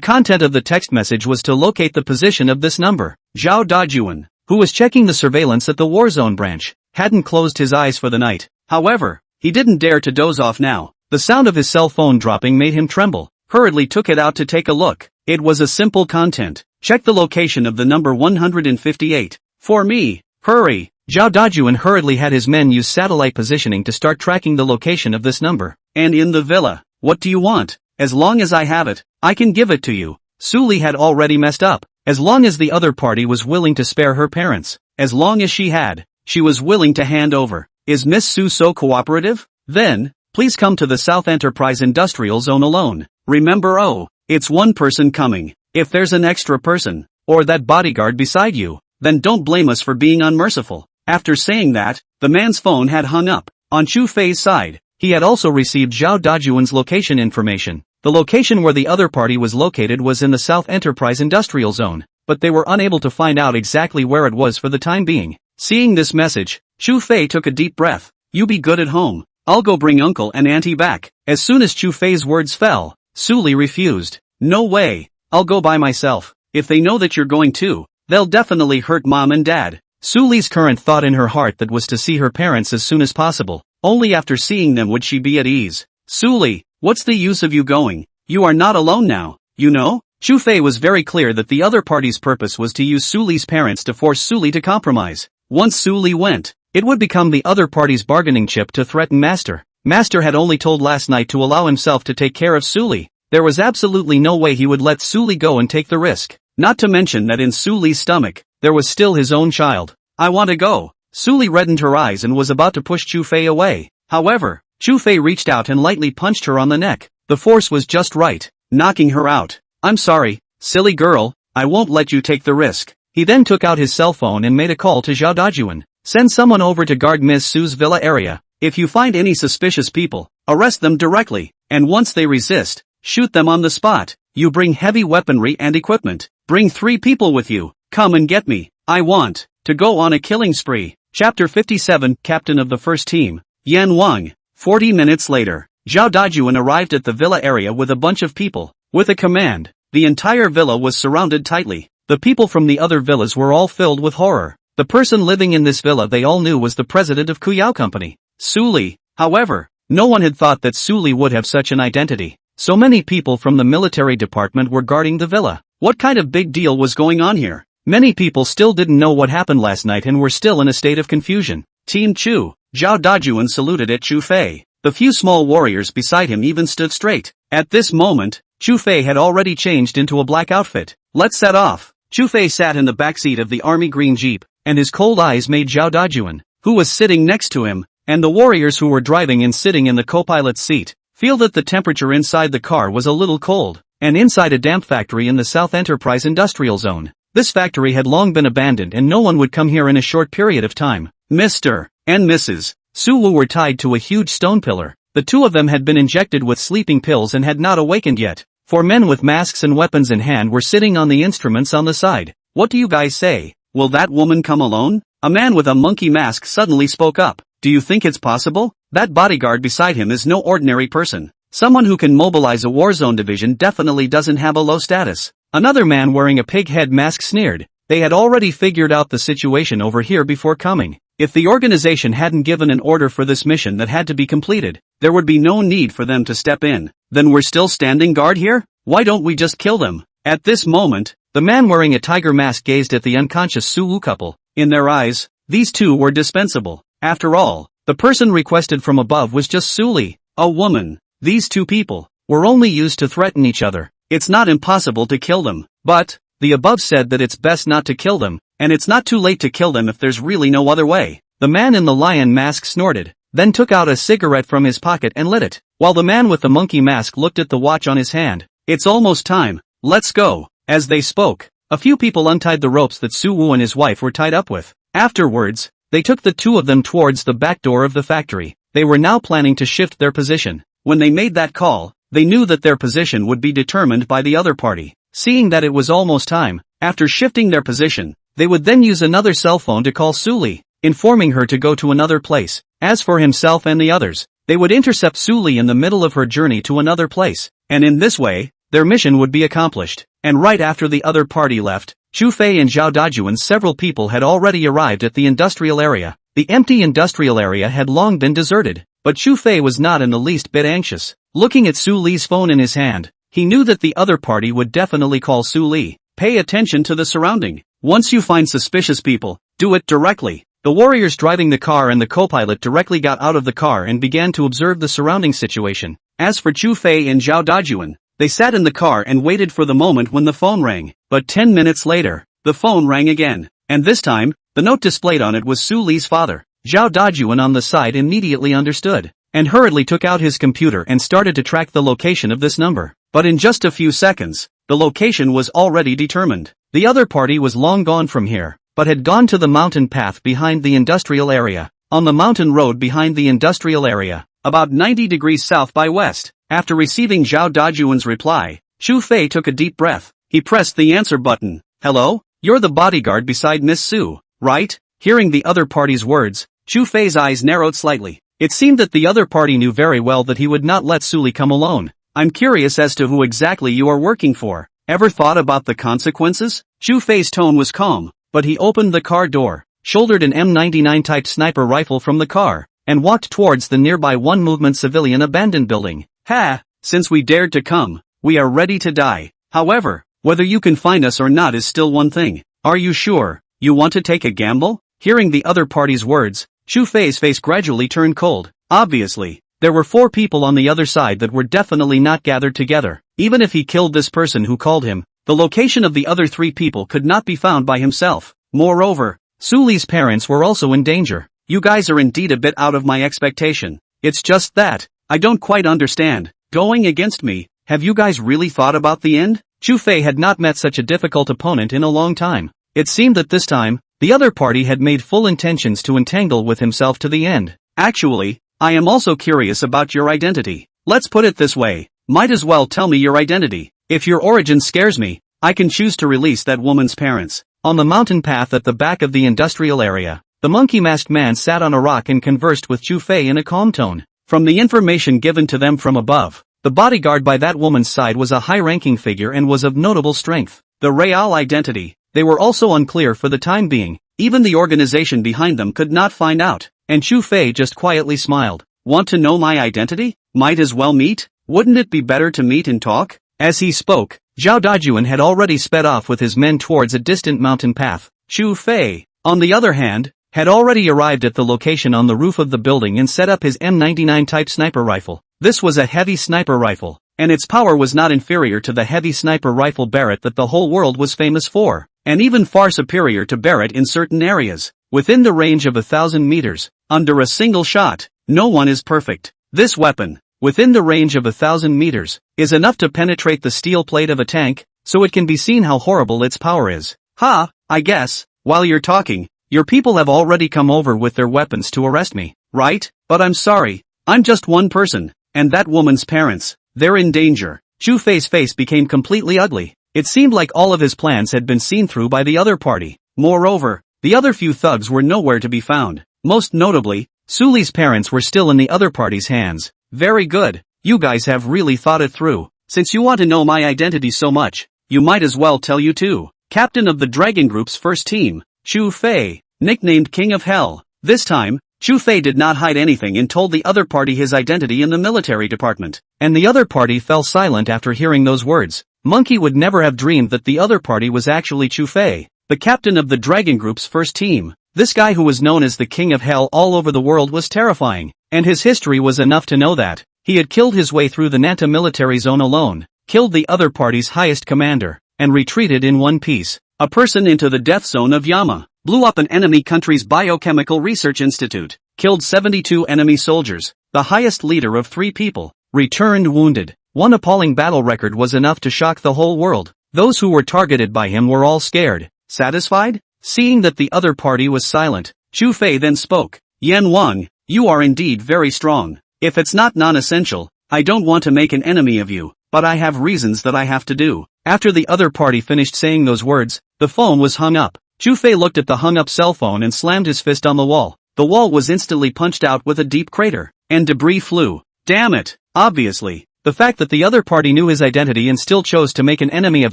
content of the text message was to locate the position of this number. Zhao Dajuan, who was checking the surveillance at the Warzone branch, hadn't closed his eyes for the night. However, he didn't dare to doze off now. The sound of his cell phone dropping made him tremble. Hurriedly took it out to take a look. It was a simple content. Check the location of the number 158. For me. Hurry. Zhao Dajuan hurriedly had his men use satellite positioning to start tracking the location of this number. And in the villa. What do you want? As long as I have it, I can give it to you. Su Li had already messed up. As long as the other party was willing to spare her parents, as long as she was willing to hand over. Is Miss Su so cooperative? Then, please come to the South Enterprise Industrial Zone alone. Remember, it's one person coming. If there's an extra person, or that bodyguard beside you, then don't blame us for being unmerciful. After saying that, the man's phone had hung up. On Chu Fei's side, he had also received Zhao Dajuan's location information. The location where the other party was located was in the South Enterprise Industrial Zone, but they were unable to find out exactly where it was for the time being. Seeing this message, Chu Fei took a deep breath. You be good at home. I'll go bring Uncle and Auntie back. As soon as Chu Fei's words fell, Su Li refused. No way. I'll go by myself. If they know that you're going to, they'll definitely hurt mom and dad. Su Li's current thought in her heart that was to see her parents as soon as possible. Only after seeing them would she be at ease. Su Li, what's the use of you going? You are not alone now, you know? Chu Fei was very clear that the other party's purpose was to use Su Li's parents to force Su Li to compromise. Once Su Li went, it would become the other party's bargaining chip to threaten Master. Master had only told last night to allow himself to take care of Su Li. There was absolutely no way he would let Su Li go and take the risk. Not to mention that in Su Li's stomach, there was still his own child. I want to go. Su Li reddened her eyes and was about to push Chu Fei away. However, Chu Fei reached out and lightly punched her on the neck. The force was just right, knocking her out. I'm sorry, silly girl, I won't let you take the risk. He then took out his cell phone and made a call to Zhao Dajuan. Send someone over to guard Ms. Su's villa area. If you find any suspicious people, arrest them directly, and once they resist, shoot them on the spot. You bring heavy weaponry and equipment. Bring 3 people with you. Come and get me. I want to go on a killing spree. Chapter 57, Captain of the First Team, Yan Wang. 40 minutes later, Zhao Dajuan arrived at the villa area with a bunch of people. With a command, the entire villa was surrounded tightly. The people from the other villas were all filled with horror. The person living in this villa they all knew was the president of Kuyao Company, Su Li. However, no one had thought that Su Li would have such an identity. So many people from the military department were guarding the villa. What kind of big deal was going on here? Many people still didn't know what happened last night and were still in a state of confusion. Team Chu, Zhao Dajuan saluted at Chu Fei. The few small warriors beside him even stood straight. At this moment, Chu Fei had already changed into a black outfit. Let's set off. Chu Fei sat in the backseat of the army green jeep, and his cold eyes made Zhao Dajuan, who was sitting next to him, and the warriors who were driving and sitting in the co-pilot's seat, feel that the temperature inside the car was a little cold, and inside a damp factory in the South Enterprise Industrial Zone. This factory had long been abandoned and no one would come here in a short period of time. Mr. and Mrs. Su Wu were tied to a huge stone pillar. The 2 of them had been injected with sleeping pills and had not awakened yet. 4 men with masks and weapons in hand were sitting on the instruments on the side. What do you guys say? Will that woman come alone? A man with a monkey mask suddenly spoke up. Do you think it's possible? That bodyguard beside him is no ordinary person. Someone who can mobilize a warzone division definitely doesn't have a low status. Another man wearing a pig head mask sneered. They had already figured out the situation over here before coming. If the organization hadn't given an order for this mission that had to be completed, there would be no need for them to step in. Then we're still standing guard here? Why don't we just kill them? At this moment, the man wearing a tiger mask gazed at the unconscious Su Wu couple. In their eyes, these 2 were dispensable. After all, the person requested from above was just Su Li, a woman. These 2 people were only used to threaten each other. It's not impossible to kill them, but the above said that it's best not to kill them, and it's not too late to kill them if there's really no other way. The man in the lion mask snorted, then took out a cigarette from his pocket and lit it, while the man with the monkey mask looked at the watch on his hand. It's almost time, let's go. As they spoke, a few people untied the ropes that Su Wu and his wife were tied up with. Afterwards, they took the 2 of them towards the back door of the factory. They were now planning to shift their position. When they made that call, they knew that their position would be determined by the other party. Seeing that it was almost time, after shifting their position, they would then use another cell phone to call Su Li, informing her to go to another place. As for himself and the others, they would intercept Su Li in the middle of her journey to another place, and in this way, their mission would be accomplished. And right after the other party left, Chu Fei and Zhao Dajuan several people had already arrived at the industrial area. The empty industrial area had long been deserted, but Chu Fei was not in the least bit anxious. Looking at Su Li's phone in his hand, he knew that the other party would definitely call Su Li. Pay attention to the surrounding. Once you find suspicious people, do it directly. The warriors driving the car and the co-pilot directly got out of the car and began to observe the surrounding situation. As for Chu Fei and Zhao Dajuan, they sat in the car and waited for the moment when the phone rang. But 10 minutes later, the phone rang again. And this time, the note displayed on it was Su Li's father. Zhao Dajuan on the side immediately understood, and hurriedly took out his computer and started to track the location of this number. But in just a few seconds, the location was already determined. The other party was long gone from here, but had gone to the mountain path behind the industrial area. On the mountain road behind the industrial area, about 90 degrees south by west. After receiving Zhao Dajuan's reply, Chu Fei took a deep breath. He pressed the answer button. Hello? You're the bodyguard beside Miss Su, right? Hearing the other party's words, Chu Fei's eyes narrowed slightly. It seemed that the other party knew very well that he would not let Su Li come alone. I'm curious as to who exactly you are working for. Ever thought about the consequences? Chu Fei's tone was calm, but he opened the car door, shouldered an M99 type sniper rifle from the car, and walked towards the nearby one-movement civilian abandoned building. Ha! Since we dared to come, we are ready to die. However, whether you can find us or not is still one thing. Are you sure you want to take a gamble? Hearing the other party's words, Chu Fei's face gradually turned cold. Obviously, there were 4 people on the other side that were definitely not gathered together. Even if he killed this person who called him, the location of the other 3 people could not be found by himself. Moreover, Suli's parents were also in danger. You guys are indeed a bit out of my expectation. It's just that, I don't quite understand. Going against me, have you guys really thought about the end? Chu Fei had not met such a difficult opponent in a long time. It seemed that this time, the other party had made full intentions to entangle with himself to the end. Actually, I am also curious about your identity. Let's put it this way, might as well tell me your identity. If your origin scares me, I can choose to release that woman's parents. On the mountain path at the back of the industrial area, the monkey-masked man sat on a rock and conversed with Chu Fei in a calm tone. From the information given to them from above, the bodyguard by that woman's side was a high-ranking figure and was of notable strength. The real identity, they were also unclear for the time being. Even the organization behind them could not find out, and Chu Fei just quietly smiled. Want to know my identity? Might as well meet? Wouldn't it be better to meet and talk? As he spoke, Zhao Dajuan had already sped off with his men towards a distant mountain path. Chu Fei, on the other hand, had already arrived at the location on the roof of the building and set up his M99 type sniper rifle. This was a heavy sniper rifle, and its power was not inferior to the heavy sniper rifle Barrett that the whole world was famous for, and even far superior to Barrett in certain areas. Within the range of 1,000 meters, under a single shot, no one is perfect. This weapon, within the range of 1,000 meters, is enough to penetrate the steel plate of a tank, so it can be seen how horrible its power is. Ha, I guess, while you're talking, your people have already come over with their weapons to arrest me, right? But I'm sorry, I'm just one person, and that woman's parents, they're in danger. Chu Fei's face became completely ugly. It seemed like all of his plans had been seen through by the other party. Moreover, the other few thugs were nowhere to be found. Most notably, Suli's parents were still in the other party's hands. Very good, you guys have really thought it through. Since you want to know my identity so much, you might as well tell you too. Captain of the Dragon Group's first team, Chu Fei, nicknamed King of Hell. This time, Chu Fei did not hide anything and told the other party his identity in the military department. And the other party fell silent after hearing those words. Monkey would never have dreamed that the other party was actually Chu Fei, the captain of the Dragon Group's first team. This guy who was known as the King of Hell all over the world was terrifying, and his history was enough to know that. He had killed his way through the Nanta military zone alone, killed the other party's highest commander, and retreated in one piece. A person into the death zone of Yama, blew up an enemy country's biochemical research institute, killed 72 enemy soldiers, the highest leader of 3 people, returned wounded. One appalling battle record was enough to shock the whole world. Those who were targeted by him were all scared. Satisfied? Seeing that the other party was silent, Chu Fei then spoke. Yan Wang, you are indeed very strong. If it's not non-essential, I don't want to make an enemy of you, but I have reasons that I have to do. After the other party finished saying those words, the phone was hung up. Chu Fei looked at the hung-up cell phone and slammed his fist on the wall. The wall was instantly punched out with a deep crater, and debris flew. Damn it! Obviously, the fact that the other party knew his identity and still chose to make an enemy of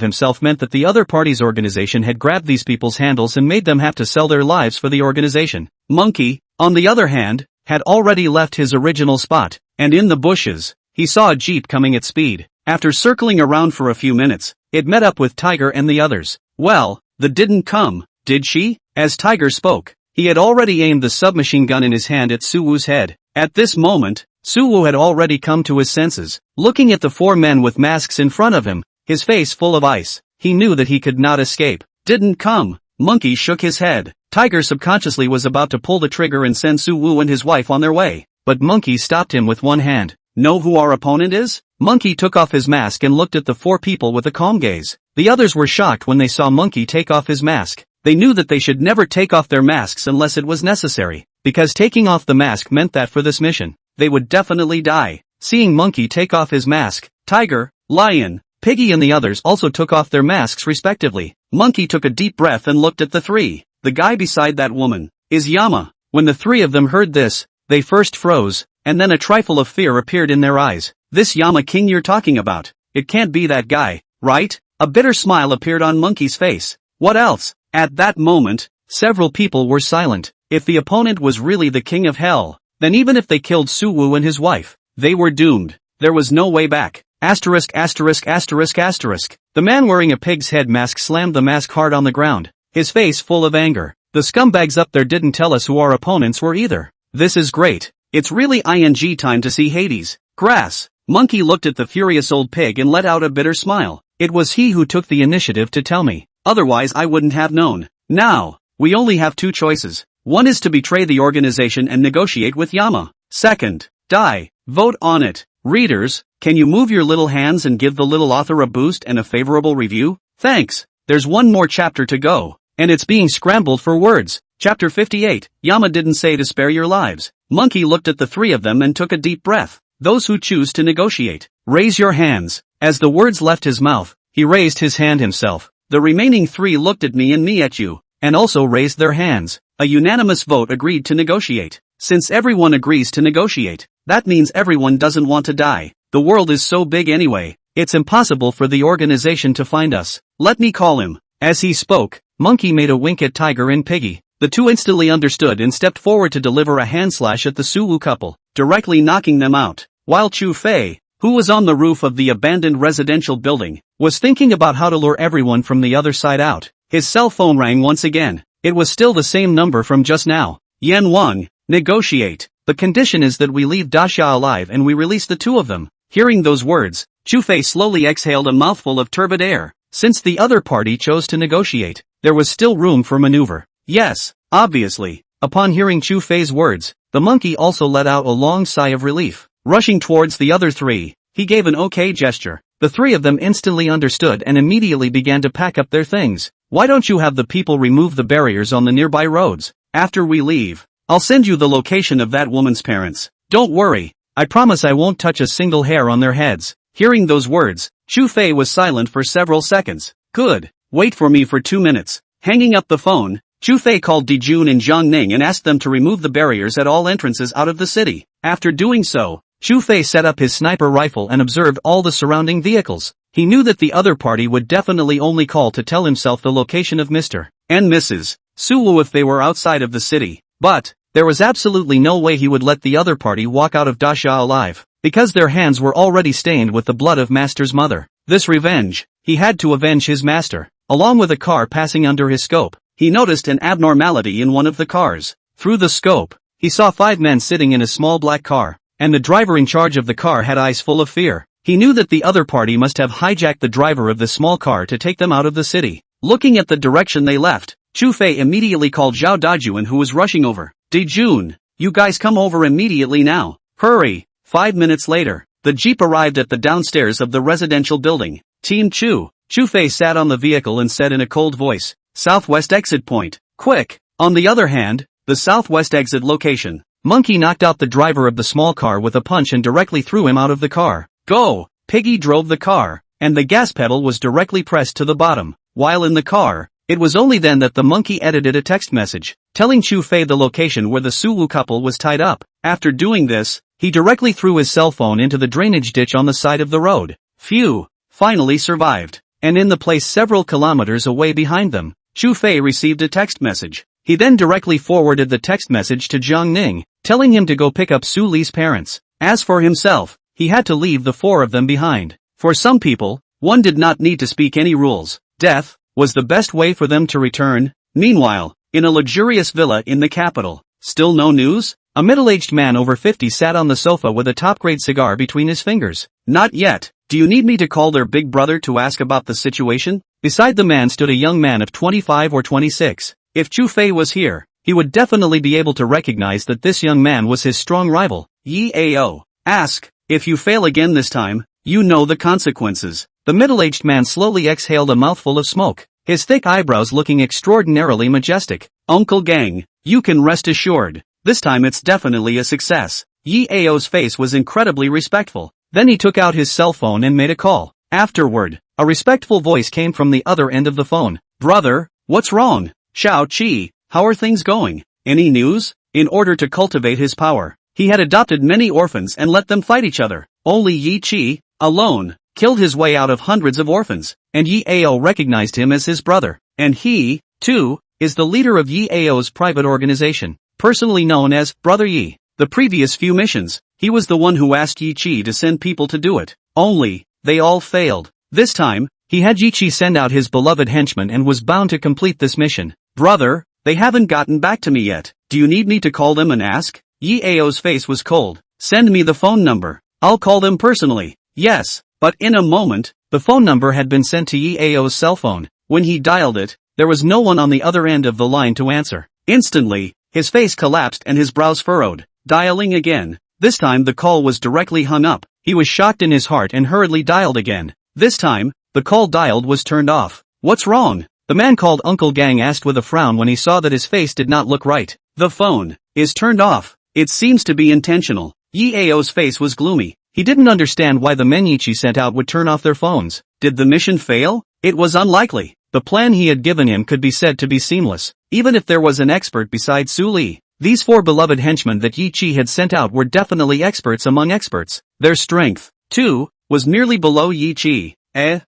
himself meant that the other party's organization had grabbed these people's handles and made them have to sell their lives for the organization. Monkey, on the other hand, had already left his original spot, and in the bushes, he saw a jeep coming at speed. After circling around for a few minutes, it met up with Tiger and the others. Well, the didn't come, did she? As Tiger spoke, he had already aimed the submachine gun in his hand at Suwu's head. At this moment, Suwu had already come to his senses. Looking at the 4 men with masks in front of him, his face full of ice, he knew that he could not escape. Didn't come. Monkey shook his head. Tiger subconsciously was about to pull the trigger and send Suwu and his wife on their way, but Monkey stopped him with one hand. Know who our opponent is? Monkey took off his mask and looked at the 4 people with a calm gaze. The others were shocked when they saw Monkey take off his mask. They knew that they should never take off their masks unless it was necessary, because taking off the mask meant that for this mission, they would definitely die. Seeing Monkey take off his mask, Tiger, Lion, Piggy and the others also took off their masks respectively. Monkey took a deep breath and looked at the 3. The guy beside that woman is Yama. When the 3 of them heard this, they first froze, and then a trifle of fear appeared in their eyes. This Yama King you're talking about, it can't be that guy, right? A bitter smile appeared on Monkey's face. What else? At that moment, several people were silent. If the opponent was really the king of hell, then even if they killed Suwu and his wife, they were doomed. There was no way back. Asterisk asterisk asterisk asterisk. The man wearing a pig's head mask slammed the mask hard on the ground, his face full of anger. The scumbags up there didn't tell us who our opponents were either. This is great. It's really ing time to see Hades. Grass. Monkey looked at the furious old pig and let out a bitter smile. It was he who took the initiative to tell me. Otherwise I wouldn't have known. Now, we only have two choices. One is to betray the organization and negotiate with Yama. Second, die. Vote on it. Readers, can you move your little hands and give the little author a boost and a favorable review? Thanks. There's one more chapter to go, and it's being scrambled for words. Chapter 58, Yama didn't say to spare your lives. Monkey looked at the three of them and took a deep breath. Those who choose to negotiate, raise your hands. As the words left his mouth, he raised his hand himself. The remaining three looked at me and me at you, and also raised their hands. A unanimous vote agreed to negotiate. Since everyone agrees to negotiate, that means everyone doesn't want to die. The world is so big anyway, it's impossible for the organization to find us. Let me call him. As he spoke, Monkey made a wink at Tiger and Piggy. The two instantly understood and stepped forward to deliver a handslash at the Suwu couple, directly knocking them out. While Chu Fei, who was on the roof of the abandoned residential building, was thinking about how to lure everyone from the other side out, his cell phone rang once again. It was still the same number from just now. Yan Wang, negotiate. The condition is that we leave Dasha alive and we release the two of them. Hearing those words, Chu Fei slowly exhaled a mouthful of turbid air. Since the other party chose to negotiate, there was still room for maneuver. Yes, obviously. Upon hearing Chu Fei's words, the monkey also let out a long sigh of relief. Rushing towards the other three, he gave an okay gesture. The three of them instantly understood and immediately began to pack up their things. Why don't you have the people remove the barriers on the nearby roads? After we leave, I'll send you the location of that woman's parents. Don't worry, I promise I won't touch a single hair on their heads. Hearing those words, Chu Fei was silent for several seconds. Good, wait for me for 2 minutes. Hanging up the phone, Chu Fei called Dijun and Zhang Ning and asked them to remove the barriers at all entrances out of the city. After doing so, Chu Fei set up his sniper rifle and observed all the surrounding vehicles. He knew that the other party would definitely only call to tell himself the location of Mr. and Mrs. Suwu if they were outside of the city. But there was absolutely no way he would let the other party walk out of Dasha alive, because their hands were already stained with the blood of Master's mother. This revenge, he had to avenge his master. Along with a car passing under his scope, he noticed an abnormality in one of the cars. Through the scope, he saw 5 men sitting in a small black car, and the driver in charge of the car had eyes full of fear. He knew that the other party must have hijacked the driver of the small car to take them out of the city. Looking at the direction they left, Chu Fei immediately called Zhao Dajuan, who was rushing over. Dijun, you guys come over immediately now. Hurry. 5 minutes later, the jeep arrived at the downstairs of the residential building. Team Chu. Chu Fei sat on the vehicle and said in a cold voice, Southwest exit point. Quick. On the other hand, the southwest exit location. Monkey knocked out the driver of the small car with a punch and directly threw him out of the car. Go! Piggy drove the car, and the gas pedal was directly pressed to the bottom. While in the car, it was only then that the monkey edited a text message, telling Chu Fei the location where the Suwu couple was tied up. After doing this, he directly threw his cell phone into the drainage ditch on the side of the road. Phew! Finally survived. And in the place several kilometers away behind them, Chu Fei received a text message. He then directly forwarded the text message to Zhang Ning, telling him to go pick up Su Li's parents. As for himself, he had to leave the 4 of them behind. For some people, one did not need to speak any rules. Death was the best way for them to return. Meanwhile, in a luxurious villa in the capital, still no news? A middle-aged man over 50 sat on the sofa with a top-grade cigar between his fingers. Not yet. Do you need me to call their big brother to ask about the situation? Beside the man stood a young man of 25 or 26. If Chu Fei was here, he would definitely be able to recognize that this young man was his strong rival. Yao. Ask. If you fail again this time, you know the consequences. The middle-aged man slowly exhaled a mouthful of smoke, his thick eyebrows looking extraordinarily majestic. Uncle Gang, you can rest assured. This time it's definitely a success. Yao's face was incredibly respectful. Then he took out his cell phone and made a call. Afterward, a respectful voice came from the other end of the phone. Brother, what's wrong? Xiao Qi, how are things going? Any news? In order to cultivate his power, he had adopted many orphans and let them fight each other. Only Yi Qi, alone, killed his way out of hundreds of orphans, and Yi Ao recognized him as his brother. And he, too, is the leader of Yi Ao's private organization, personally known as Brother Yi. The previous few missions, he was the one who asked Yi Chi to send people to do it. Only, they all failed. This time, he had Yi Chi send out his beloved henchman and was bound to complete this mission. Brother, they haven't gotten back to me yet. Do you need me to call them and ask? Yi Ao's face was cold. Send me the phone number. I'll call them personally. Yes, but in a moment, the phone number had been sent to Yi Ao's cell phone. When he dialed it, there was no one on the other end of the line to answer. Instantly, his face collapsed and his brows furrowed. Dialing again. This time the call was directly hung up. He was shocked in his heart and hurriedly dialed again. This time, the call dialed was turned off. What's wrong? The man called Uncle Gang asked with a frown when he saw that his face did not look right. The phone is turned off. It seems to be intentional. Yi Ao's face was gloomy. He didn't understand why the men Yi Chi sent out would turn off their phones. Did the mission fail? It was unlikely. The plan he had given him could be said to be seamless, even if there was an expert besides Su Li. These 4 beloved henchmen that Yi Chi had sent out were definitely experts among experts. Their strength, too, was merely below Yi Chi.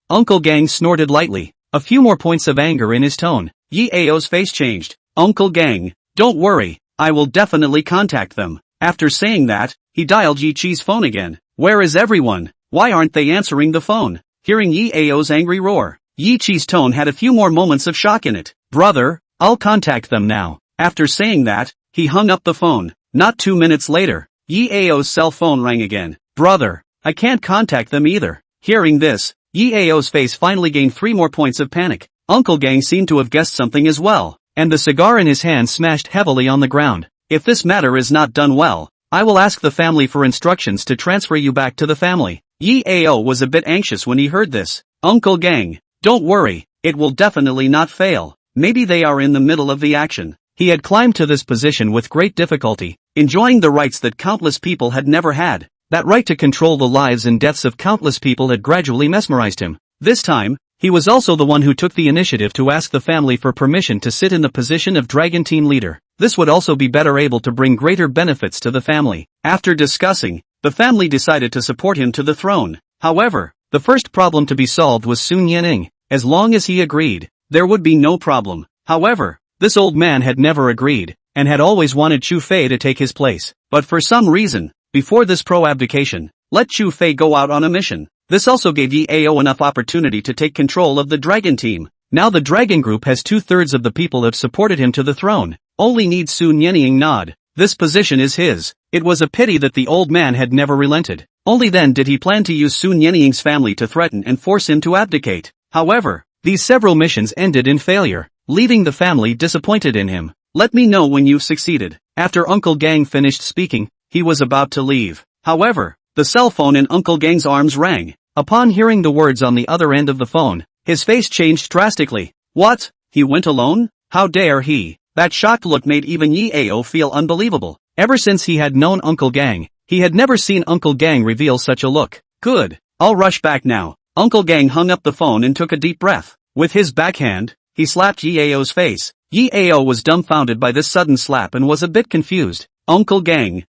Uncle Gang snorted lightly, a few more points of anger in his tone. Yi Ao's face changed. Uncle Gang, don't worry, I will definitely contact them. After saying that, he dialed Yi Chi's phone again. Where is everyone? Why aren't they answering the phone? Hearing Yi Ao's angry roar, Yi Chi's tone had a few more moments of shock in it. Brother, I'll contact them now. After saying that, he hung up the phone. Not 2 minutes later, Yi Ao's cell phone rang again. Brother, I can't contact them either. Hearing this, Yi Ao's face finally gained 3 more points of panic. Uncle Gang seemed to have guessed something as well, and the cigar in his hand smashed heavily on the ground. If this matter is not done well, I will ask the family for instructions to transfer you back to the family. Yi Ao was a bit anxious when he heard this. Uncle Gang, don't worry, it will definitely not fail. Maybe they are in the middle of the action. He had climbed to this position with great difficulty, enjoying the rights that countless people had never had. That right to control the lives and deaths of countless people had gradually mesmerized him. This time, he was also the one who took the initiative to ask the family for permission to sit in the position of Dragon Team leader. This would also be better able to bring greater benefits to the family. After discussing, the family decided to support him to the throne. However, the first problem to be solved was Sun Yanning. As long as he agreed, there would be no problem. However, this old man had never agreed, and had always wanted Chu Fei to take his place. But for some reason, before this pro-abdication, let Chu Fei go out on a mission. This also gave Yi Ao enough opportunity to take control of the Dragon Team. Now the Dragon Group has 2/3 of the people have supported him to the throne. Only needs Sun Yanning nod. This position is his. It was a pity that the old man had never relented. Only then did he plan to use Sun Yanning's family to threaten and force him to abdicate. However, these several missions ended in failure, leaving the family disappointed in him. Let me know when you've succeeded. After Uncle Gang finished speaking, he was about to leave. However, the cell phone in Uncle Gang's arms rang. Upon hearing the words on the other end of the phone, his face changed drastically. What? He went alone? How dare he? That shocked look made even Yi Ao feel unbelievable. Ever since he had known Uncle Gang, he had never seen Uncle Gang reveal such a look. Good. I'll rush back now. Uncle Gang hung up the phone and took a deep breath. With his backhand, he slapped Yi Ao's face. Yi Ao was dumbfounded by this sudden slap and was a bit confused. Uncle Gang,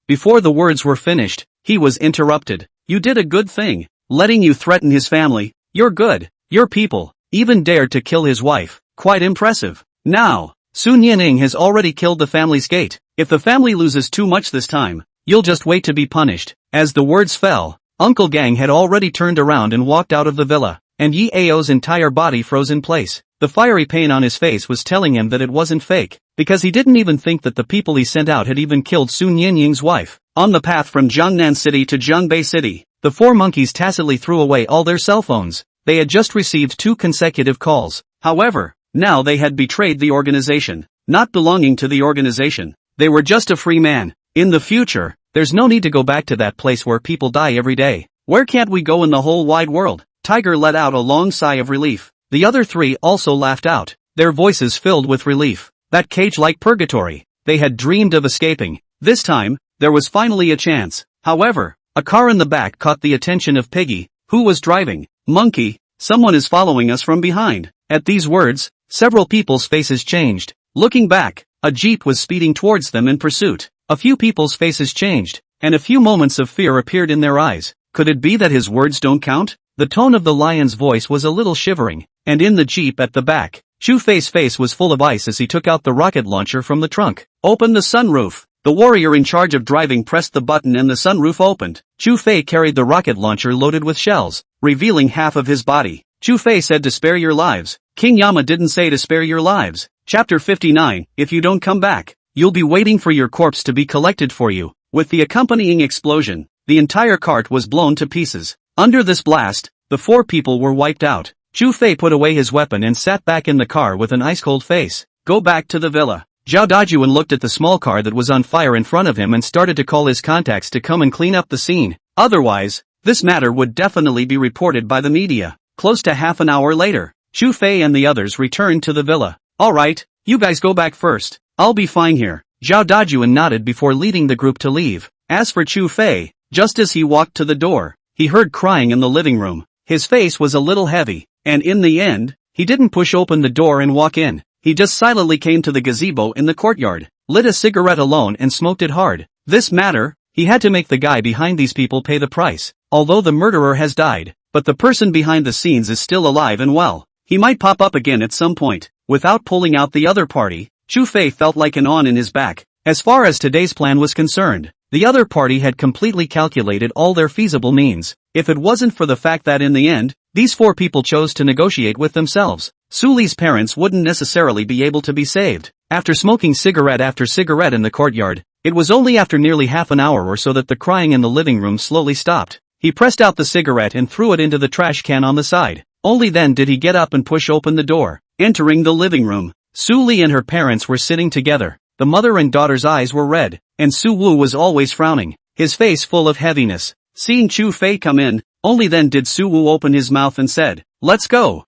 Before the words were finished, he was interrupted. You did a good thing. Letting you threaten his family. You're good. Your people even dared to kill his wife. Quite impressive. Now, Sun Yanning has already killed the family's gate. If the family loses too much this time, you'll just wait to be punished. As the words fell, Uncle Gang had already turned around and walked out of the villa, and Yi Ao's entire body froze in place. The fiery pain on his face was telling him that it wasn't fake, because he didn't even think that the people he sent out had even killed Sun Yanning's wife. On the path from Jiangnan City to Jiangbei City, the 4 monkeys tacitly threw away all their cell phones. They had just received 2 consecutive calls. However, now they had betrayed the organization. Not belonging to the organization, they were just a free man. In the future, there's no need to go back to that place where people die every day. Where can't we go in the whole wide world? Tiger let out a long sigh of relief. The other 3 also laughed out, their voices filled with relief. That cage-like purgatory, they had dreamed of escaping. This time, there was finally a chance. However, a car in the back caught the attention of Piggy, who was driving. Monkey, someone is following us from behind. At these words, several people's faces changed. Looking back, a jeep was speeding towards them in pursuit. A few people's faces changed, and a few moments of fear appeared in their eyes. Could it be that his words don't count? The tone of the lion's voice was a little shivering, and in the jeep at the back, Chu Fei's face was full of ice as he took out the rocket launcher from the trunk. Open the sunroof. The warrior in charge of driving pressed the button and the sunroof opened. Chu Fei carried the rocket launcher loaded with shells, revealing half of his body. Chu Fei said to spare your lives. King Yama didn't say to spare your lives. Chapter 59, if you don't come back, you'll be waiting for your corpse to be collected for you. With the accompanying explosion, the entire cart was blown to pieces. Under this blast, the 4 people were wiped out. Chu Fei put away his weapon and sat back in the car with an ice-cold face. Go back to the villa. Zhao Dajuan looked at the small car that was on fire in front of him and started to call his contacts to come and clean up the scene. Otherwise, this matter would definitely be reported by the media. Close to half an hour later, Chu Fei and the others returned to the villa. Alright, you guys go back first. I'll be fine here. Zhao Dajuan nodded before leading the group to leave. As for Chu Fei, just as he walked to the door, he heard crying in the living room. His face was a little heavy, and in the end, he didn't push open the door and walk in. He just silently came to the gazebo in the courtyard, lit a cigarette alone and smoked it hard. This matter, he had to make the guy behind these people pay the price. Although the murderer has died, but the person behind the scenes is still alive and well. He might pop up again at some point. Without pulling out the other party, Chu Fei felt like an awe in his back. As far as today's plan was concerned, the other party had completely calculated all their feasible means. If it wasn't for the fact that in the end, these 4 people chose to negotiate with themselves, Su Li's parents wouldn't necessarily be able to be saved. After smoking cigarette after cigarette in the courtyard, it was only after nearly half an hour or so that the crying in the living room slowly stopped. He pressed out the cigarette and threw it into the trash can on the side. Only then did he get up and push open the door. Entering the living room, Su Li and her parents were sitting together. The mother and daughter's eyes were red, and Su Wu was always frowning, his face full of heaviness. Seeing Chu Fei come in, only then did Su Wu open his mouth and said, Let's go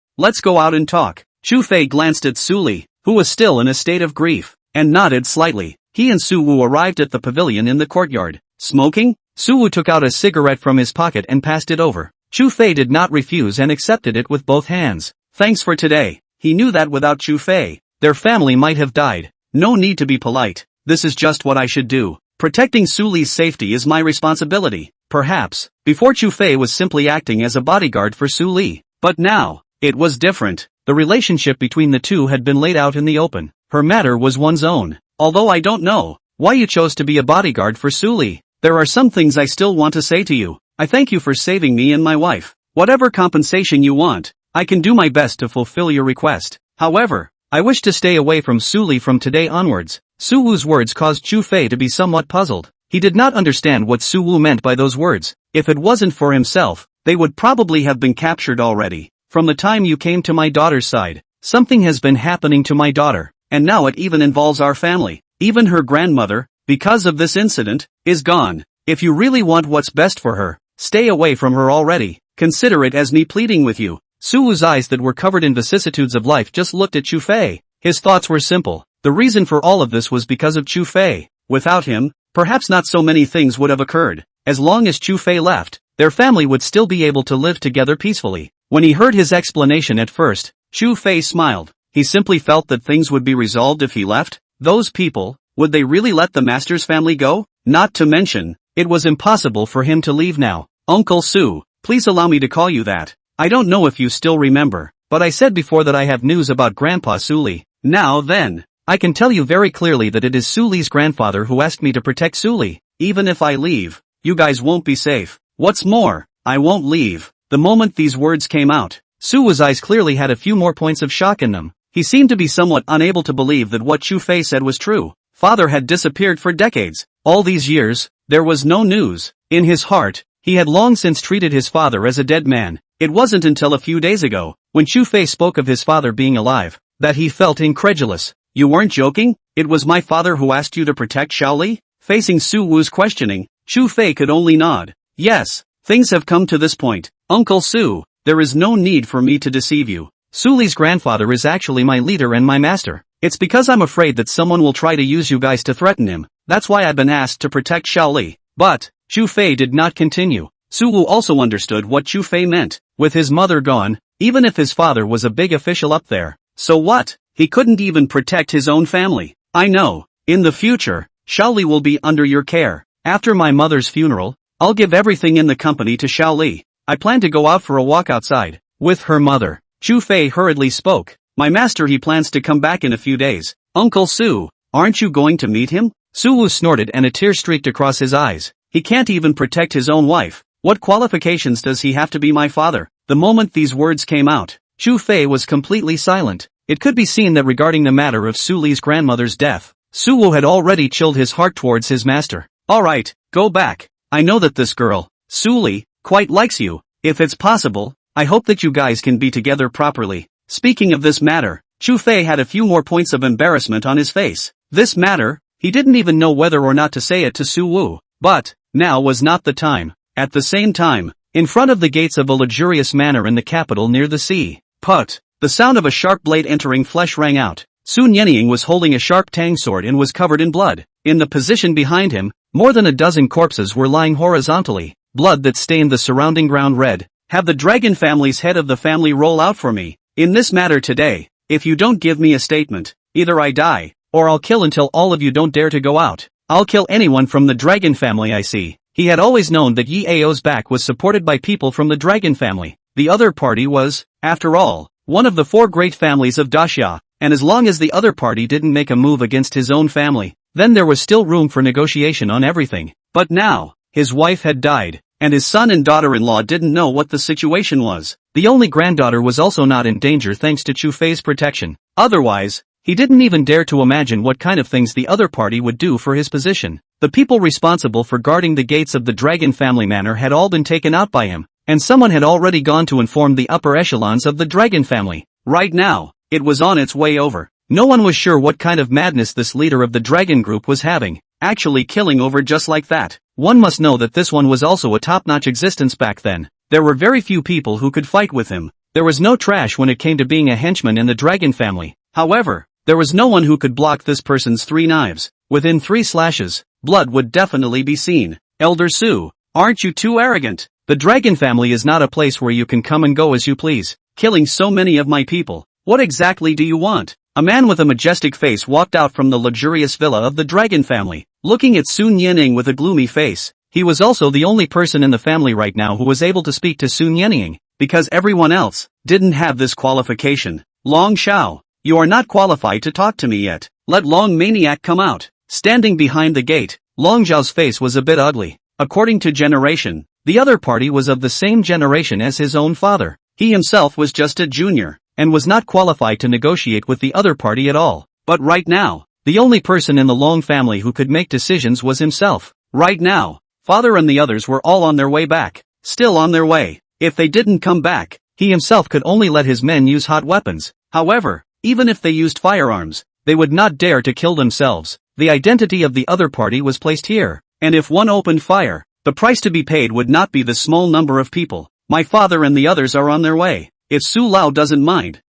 out and talk. Chu Fei glanced at Su Li, who was still in a state of grief, and nodded slightly. He and Su Wu arrived at the pavilion in the courtyard. Smoking? Su Wu took out a cigarette from his pocket and passed it over. Chu Fei did not refuse and accepted it with both hands. Thanks for today. He knew that without Chu Fei, their family might have died. No need to be polite. This is just what I should do. Protecting Su Li's safety is my responsibility. Perhaps, before Chu Fei was simply acting as a bodyguard for Su Li. But now, it was different. The relationship between the two had been laid out in the open. Her matter was one's own. Although I don't know why you chose to be a bodyguard for Su Li, there are some things I still want to say to you. I thank you for saving me and my wife. Whatever compensation you want, I can do my best to fulfill your request. However, I wish to stay away from Su Li from today onwards. Su Wu's words caused Chu Fei to be somewhat puzzled. He did not understand what Su Wu meant by those words. If it wasn't for himself, they would probably have been captured already. From the time you came to my daughter's side, something has been happening to my daughter, and now it even involves our family. Even her grandmother, because of this incident, is gone. If you really want what's best for her, stay away from her already. Consider it as me pleading with you. Su Wu's eyes that were covered in vicissitudes of life just looked at Chu Fei. His thoughts were simple. The reason for all of this was because of Chu Fei. Without him, perhaps not so many things would have occurred. As long as Chu Fei left, their family would still be able to live together peacefully. When he heard his explanation at first, Chu Fei smiled. He simply felt that things would be resolved if he left. Those people, would they really let the master's family go? Not to mention, it was impossible for him to leave now. Uncle Su, please allow me to call you that. I don't know if you still remember, but I said before that I have news about Grandpa Su Li. Now then, I can tell you very clearly that it is Su Li's grandfather who asked me to protect Su Li. Even if I leave, you guys won't be safe. What's more, I won't leave. The moment these words came out, Su Wu's eyes clearly had a few more points of shock in them. He seemed to be somewhat unable to believe that what Chu Fei said was true. Father had disappeared for decades. All these years, there was no news. In his heart, he had long since treated his father as a dead man. It wasn't until a few days ago, when Chu Fei spoke of his father being alive, that he felt incredulous. You weren't joking? It was my father who asked you to protect Shaoli? Facing Su Wu's questioning, Chu Fei could only nod. Yes, things have come to this point. Uncle Su, there is no need for me to deceive you. Su Li's grandfather is actually my leader and my master. It's because I'm afraid that someone will try to use you guys to threaten him. That's why I've been asked to protect Shaoli. But, Chu Fei did not continue. Su Wu also understood what Chu Fei meant. With his mother gone, even if his father was a big official up there, so what? He couldn't even protect his own family. I know. In the future, Shaoli will be under your care. After my mother's funeral, I'll give everything in the company to Xiao Li. I plan to go out for a walk outside, with her mother. Chu Fei hurriedly spoke. My master, he plans to come back in a few days. Uncle Su, aren't you going to meet him? Su Wu snorted and a tear streaked across his eyes. He can't even protect his own wife. What qualifications does he have to be my father? The moment these words came out, Chu Fei was completely silent. It could be seen that regarding the matter of Su Li's grandmother's death, Su Wu had already chilled his heart towards his master. Alright, go back. I know that this girl, Su Li, quite likes you. If it's possible, I hope that you guys can be together properly. Speaking of this matter, Chu Fei had a few more points of embarrassment on his face. This matter, he didn't even know whether or not to say it to Su Wu. But, now was not the time. At the same time, in front of the gates of a luxurious manor in the capital near the sea, put, the sound of a sharp blade entering flesh rang out. Sun Yenying was holding a sharp tang sword and was covered in blood. In the position behind him, more than a dozen corpses were lying horizontally, blood that stained the surrounding ground red. Have the dragon family's head of the family roll out for me. In this matter today, if you don't give me a statement, either I die, or I'll kill until all of you don't dare to go out. I'll kill anyone from the dragon family I see. He had always known that Yi Ao's back was supported by people from the dragon family. The other party was, after all, one of the four great families of Daxia, and as long as the other party didn't make a move against his own family, then there was still room for negotiation on everything. But now, his wife had died, and his son and daughter-in-law didn't know what the situation was. The only granddaughter was also not in danger thanks to Chu Fei's protection. Otherwise, he didn't even dare to imagine what kind of things the other party would do for his position. The people responsible for guarding the gates of the Dragon family manor had all been taken out by him, and someone had already gone to inform the upper echelons of the Dragon family. Right now, it was on its way over. No one was sure what kind of madness this leader of the Dragon group was having, actually killing over just like that. One must know that this one was also a top-notch existence back then. There were very few people who could fight with him. There was no trash when it came to being a henchman in the Dragon family. However, there was no one who could block this person's 3 knives. Within 3 slashes, blood would definitely be seen. Elder Su, aren't you too arrogant? The Dragon family is not a place where you can come and go as you please, killing so many of my people. What exactly do you want? A man with a majestic face walked out from the luxurious villa of the Dragon family, looking at Sun Yenying with a gloomy face. He was also the only person in the family right now who was able to speak to Sun Yenying, because everyone else didn't have this qualification. Long Xiao, you are not qualified to talk to me yet. Let Long Maniac come out. Standing behind the gate, Long Zhao's face was a bit ugly. According to generation, the other party was of the same generation as his own father. He himself was just a junior, and was not qualified to negotiate with the other party at all. But right now, the only person in the Long family who could make decisions was himself. Right now, father and the others were all on their way back. Still on their way. If they didn't come back, he himself could only let his men use hot weapons. However, even if they used firearms, they would not dare to kill themselves. The identity of the other party was placed here, and if one opened fire, the price to be paid would not be the small number of people. My father and the others are on their way. If Su Lao doesn't mind,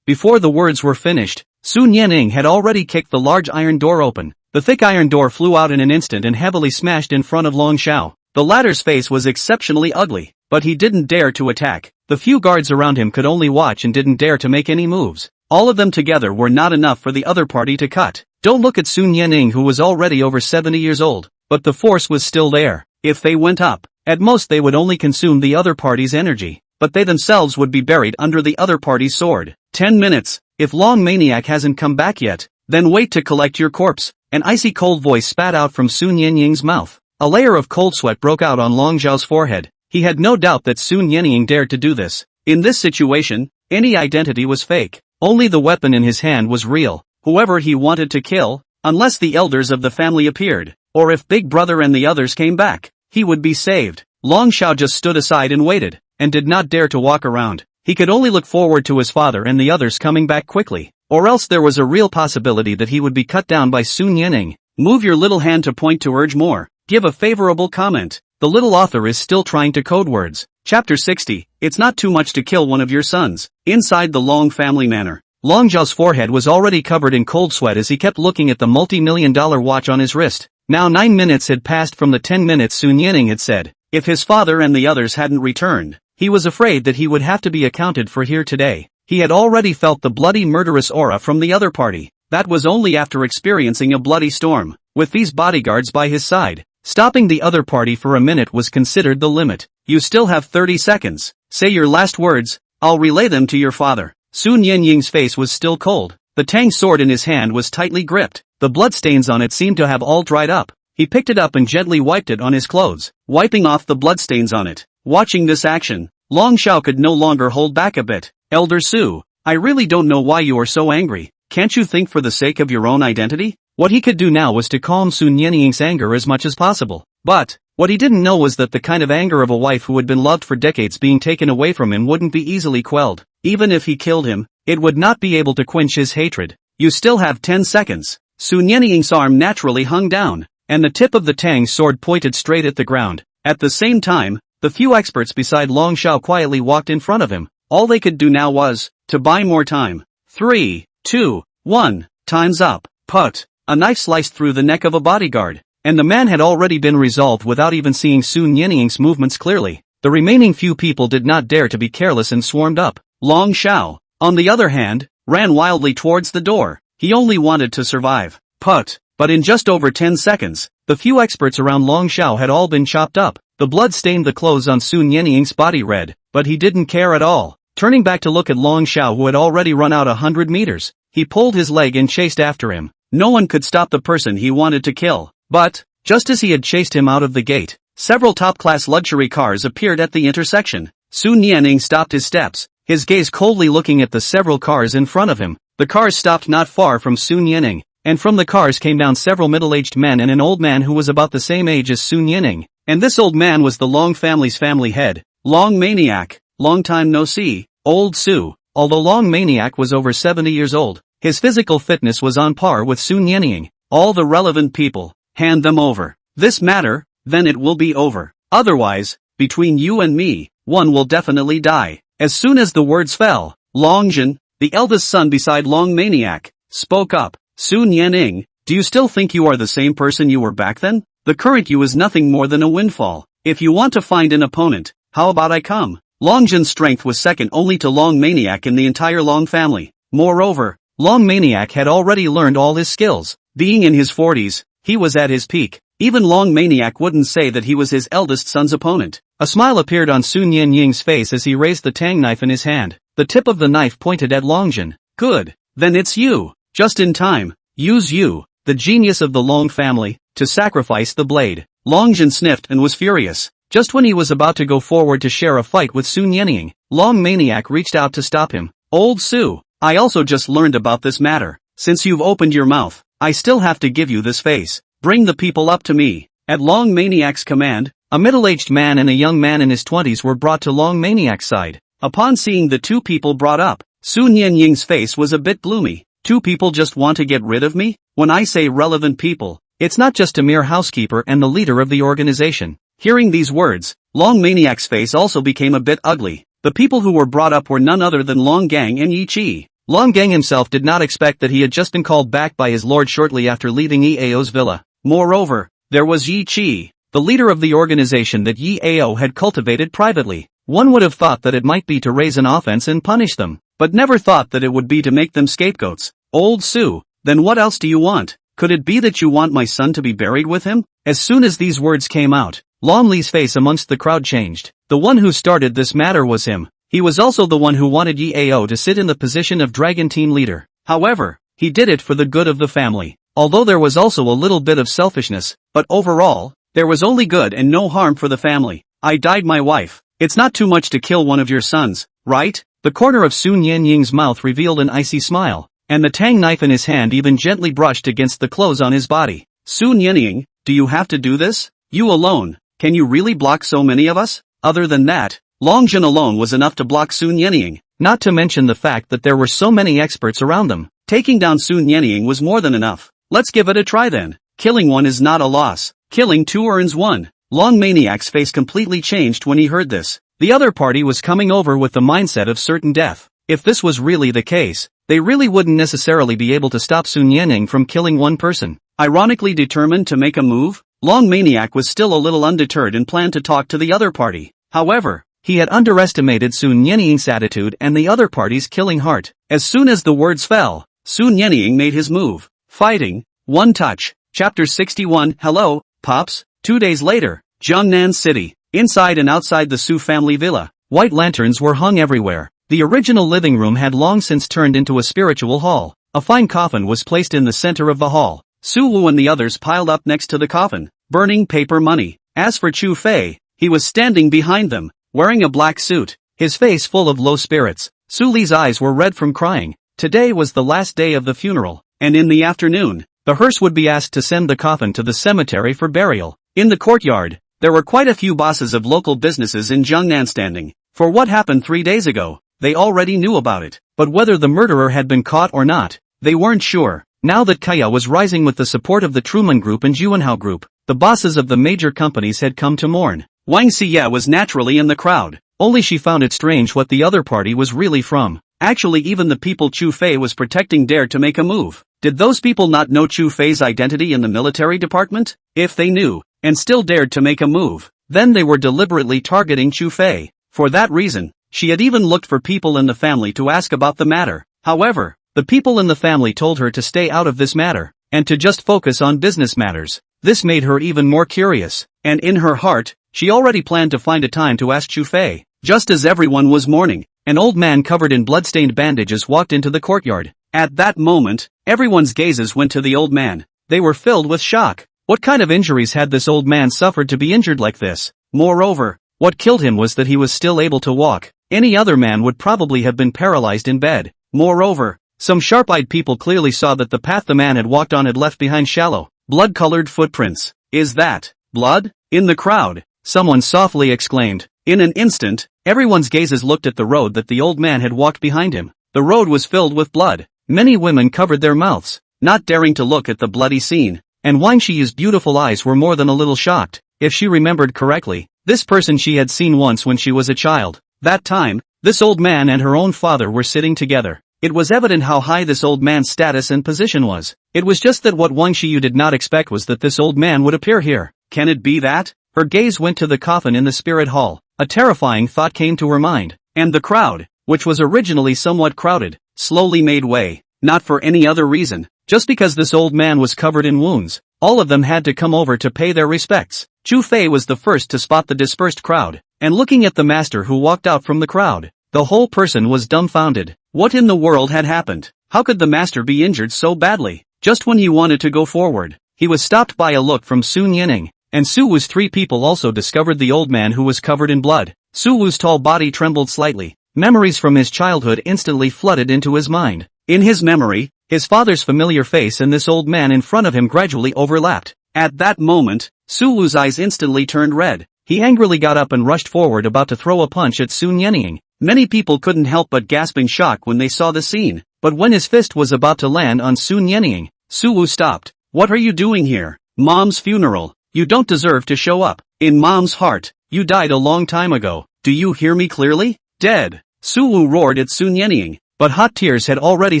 Before the words were finished, Sun Yenying had already kicked the large iron door open. The thick iron door flew out in an instant and heavily smashed in front of Long Xiao. The latter's face was exceptionally ugly, but he didn't dare to attack. The few guards around him could only watch and didn't dare to make any moves. All of them together were not enough for the other party to cut. Don't look at Sun Yenying, who was already over 70 years old, but the force was still there. If they went up, at most they would only consume the other party's energy, but they themselves would be buried under the other party's sword. 10 minutes, if Long Maniac hasn't come back yet, then wait to collect your corpse. An icy cold voice spat out from Sun Yenying's mouth. A layer of cold sweat broke out on Long Zhao's forehead. He had no doubt that Sun Yenying dared to do this. In this situation, any identity was fake. Only the weapon in his hand was real. Whoever he wanted to kill, unless the elders of the family appeared, or if Big Brother and the others came back, he would be saved. Long Xiao just stood aside and waited, and did not dare to walk around. He could only look forward to his father and the others coming back quickly, or else there was a real possibility that he would be cut down by Sun Yenying. Move your little hand to point to urge more. Give a favorable comment. The little author is still trying to code words. Chapter 60. It's not too much to kill one of your sons. Inside the Long family manor, Long Zhao's forehead was already covered in cold sweat as he kept looking at the multi-million-dollar watch on his wrist. Now 9 minutes had passed from the 10 minutes Sun Yenying had said. If his father and the others hadn't returned, he was afraid that he would have to be accounted for here today. He had already felt the bloody murderous aura from the other party. That was only after experiencing a bloody storm. With these bodyguards by his side, Stopping the other party for a minute was considered the limit. You still have 30 seconds. Say your last words, I'll relay them to your father. Sun Yannying's face was still cold. The tang sword in his hand was tightly gripped. The bloodstains on it seemed to have all dried up. He picked it up and gently wiped it on his clothes, wiping off the bloodstains on it. Watching this action, Long Xiao could no longer hold back a bit. Elder Su, I really don't know why you are so angry. Can't you think for the sake of your own identity? What he could do now was to calm Sun Yannying's anger as much as possible. But what he didn't know was that the kind of anger of a wife who had been loved for decades being taken away from him wouldn't be easily quelled. Even if he killed him, it would not be able to quench his hatred. You still have 10 seconds. Sun Yannying's arm naturally hung down, and the tip of the tang sword pointed straight at the ground. At the same time, the few experts beside Long Xiao quietly walked in front of him. All they could do now was to buy more time. 3, 2, 1, time's up. Put. A knife sliced through the neck of a bodyguard, and the man had already been resolved without even seeing Sun Yannying's movements clearly. The remaining few people did not dare to be careless and swarmed up. Long Xiao, on the other hand, ran wildly towards the door. He only wanted to survive. But in just over 10 seconds, the few experts around Long Xiao had all been chopped up. The blood stained the clothes on Sun Yannying's body red, but he didn't care at all. Turning back to look at Long Xiao, who had already run out 100 meters, he pulled his leg and chased after him. No one could stop the person he wanted to kill. But just as he had chased him out of the gate, several top-class luxury cars appeared at the intersection. Sun Yanning stopped his steps, his gaze coldly looking at the several cars in front of him. The cars stopped not far from Sun Yanning, and from the cars came down several middle-aged men and an old man who was about the same age as Sun Yanning. And this old man was the Long family's family head, Long Maniac. Long time no see, Old Su. Although Long Maniac was over 70 years old, his physical fitness was on par with Sun Yanning. All the relevant people, hand them over. This matter, then it will be over. Otherwise, between you and me, one will definitely die. As soon as the words fell, Long Jin, the eldest son beside Long Maniac, spoke up. Sun Yanning, do you still think you are the same person you were back then? The current you is nothing more than a windfall. If you want to find an opponent, how about I come? Long Jin's strength was second only to Long Maniac in the entire Long family. Moreover, Long Maniac had already learned all his skills. Being in his 40s, he was at his peak. Even Long Maniac wouldn't say that he was his eldest son's opponent. A smile appeared on Sun Yannying's face as he raised the tang knife in his hand. The tip of the knife pointed at Long Jin. Good. Then it's you. Just in time. Use you, the genius of the Long family, to sacrifice the blade. Long Jin sniffed and was furious. Just when he was about to go forward to share a fight with Sun Yanning, Long Maniac reached out to stop him. Old Su, I also just learned about this matter. Since you've opened your mouth, I still have to give you this face. Bring the people up to me. At Long Maniac's command, a middle-aged man and a young man in his 20s were brought to Long Maniac's side. Upon seeing the two people brought up, Sun Yanying's face was a bit gloomy. Two people just want to get rid of me? When I say relevant people, it's not just a mere housekeeper and the leader of the organization. Hearing these words, Long Maniac's face also became a bit ugly. The people who were brought up were none other than Long Gang and Yi Chi. Long Gang himself did not expect that he had just been called back by his lord shortly after leaving Yi Ao's villa. Moreover, there was Yi Chi, the leader of the organization that Yi Ao had cultivated privately. One would have thought that it might be to raise an offense and punish them, but never thought that it would be to make them scapegoats. Old Su, then what else do you want? Could it be that you want my son to be buried with him? As soon as these words came out, Long Li's face amongst the crowd changed. The one who started this matter was him. He was also the one who wanted Yi Ao to sit in the position of Dragon Team leader. However, he did it for the good of the family. Although there was also a little bit of selfishness, but overall, there was only good and no harm for the family. I died my wife. It's not too much to kill one of your sons, right? The corner of Sun Yanying's mouth revealed an icy smile, and the tang knife in his hand even gently brushed against the clothes on his body. Sun Yanying, do you have to do this? You alone. Can you really block so many of us? Other than that, Long Jin alone was enough to block Sun Yanying, not to mention the fact that there were so many experts around them. Taking down Sun Yanying was more than enough. Let's give it a try then. Killing one is not a loss. Killing two earns one. Long Maniac's face completely changed when he heard this. The other party was coming over with the mindset of certain death. If this was really the case, they really wouldn't necessarily be able to stop Sun Yanning from killing one person. Ironically determined to make a move, Long Maniac was still a little undeterred and planned to talk to the other party. However, he had underestimated Sun Yanying's attitude and the other party's killing heart. As soon as the words fell, Sun Yanning made his move. Fighting, one touch. Chapter 61. Hello, Pops. 2 days later, Jiangnan City. Inside and outside the Su family villa, white lanterns were hung everywhere. The original living room had long since turned into a spiritual hall. A fine coffin was placed in the center of the hall. Su Wu and the others piled up next to the coffin, burning paper money. As for Chu Fei, he was standing behind them, wearing a black suit, his face full of low spirits. Su Li's eyes were red from crying. Today was the last day of the funeral, and in the afternoon, the hearse would be asked to send the coffin to the cemetery for burial. In the courtyard, there were quite a few bosses of local businesses in Jiangnan standing. For what happened 3 days ago, they already knew about it, but whether the murderer had been caught or not, they weren't sure. Now that Kaya was rising with the support of the Truman Group and Juanhao Group, the bosses of the major companies had come to mourn. Wang Xie was naturally in the crowd, only she found it strange what the other party was really from. Actually, even the people Chu Fei was protecting dared to make a move. Did those people not know Chu Fei's identity in the military department? If they knew, and still dared to make a move, then they were deliberately targeting Chu Fei. For that reason, she had even looked for people in the family to ask about the matter. However, the people in the family told her to stay out of this matter, and to just focus on business matters. This made her even more curious, and in her heart, she already planned to find a time to ask Chu Fei. Just as everyone was mourning, an old man covered in blood-stained bandages walked into the courtyard. At that moment, everyone's gazes went to the old man. They were filled with shock. What kind of injuries had this old man suffered to be injured like this? Moreover, what killed him was that he was still able to walk. Any other man would probably have been paralyzed in bed. Moreover, some sharp-eyed people clearly saw that the path the man had walked on had left behind shallow, blood-colored footprints. Is that blood? In the crowd, someone softly exclaimed. In an instant, everyone's gazes looked at the road that the old man had walked behind him. The road was filled with blood. Many women covered their mouths, not daring to look at the bloody scene. And Wang Xi's beautiful eyes were more than a little shocked. If she remembered correctly, this person she had seen once when she was a child. That time, this old man and her own father were sitting together. It was evident how high this old man's status and position was. It was just that what Wang Xiyu did not expect was that this old man would appear here. Can it be that? Her gaze went to the coffin in the spirit hall. A terrifying thought came to her mind. And the crowd, which was originally somewhat crowded, slowly made way. Not for any other reason. Just because this old man was covered in wounds, all of them had to come over to pay their respects. Chu Fei was the first to spot the dispersed crowd, and looking at the master who walked out from the crowd, the whole person was dumbfounded. What in the world had happened? How could the master be injured so badly? Just when he wanted to go forward, he was stopped by a look from Sun Yining, and Su Wu's 3 people also discovered the old man who was covered in blood. Su Wu's tall body trembled slightly. Memories from his childhood instantly flooded into his mind. In his memory, his father's familiar face and this old man in front of him gradually overlapped. At that moment, Su Wu's eyes instantly turned red. He angrily got up and rushed forward, about to throw a punch at Sun Yining. Many people couldn't help but gasp in shock when they saw the scene. But when his fist was about to land on Sun Yining, Su Wu stopped. What are you doing here? Mom's funeral. You don't deserve to show up. In Mom's heart, you died a long time ago. Do you hear me clearly? Dead. Su Wu roared at Sun Yining. But hot tears had already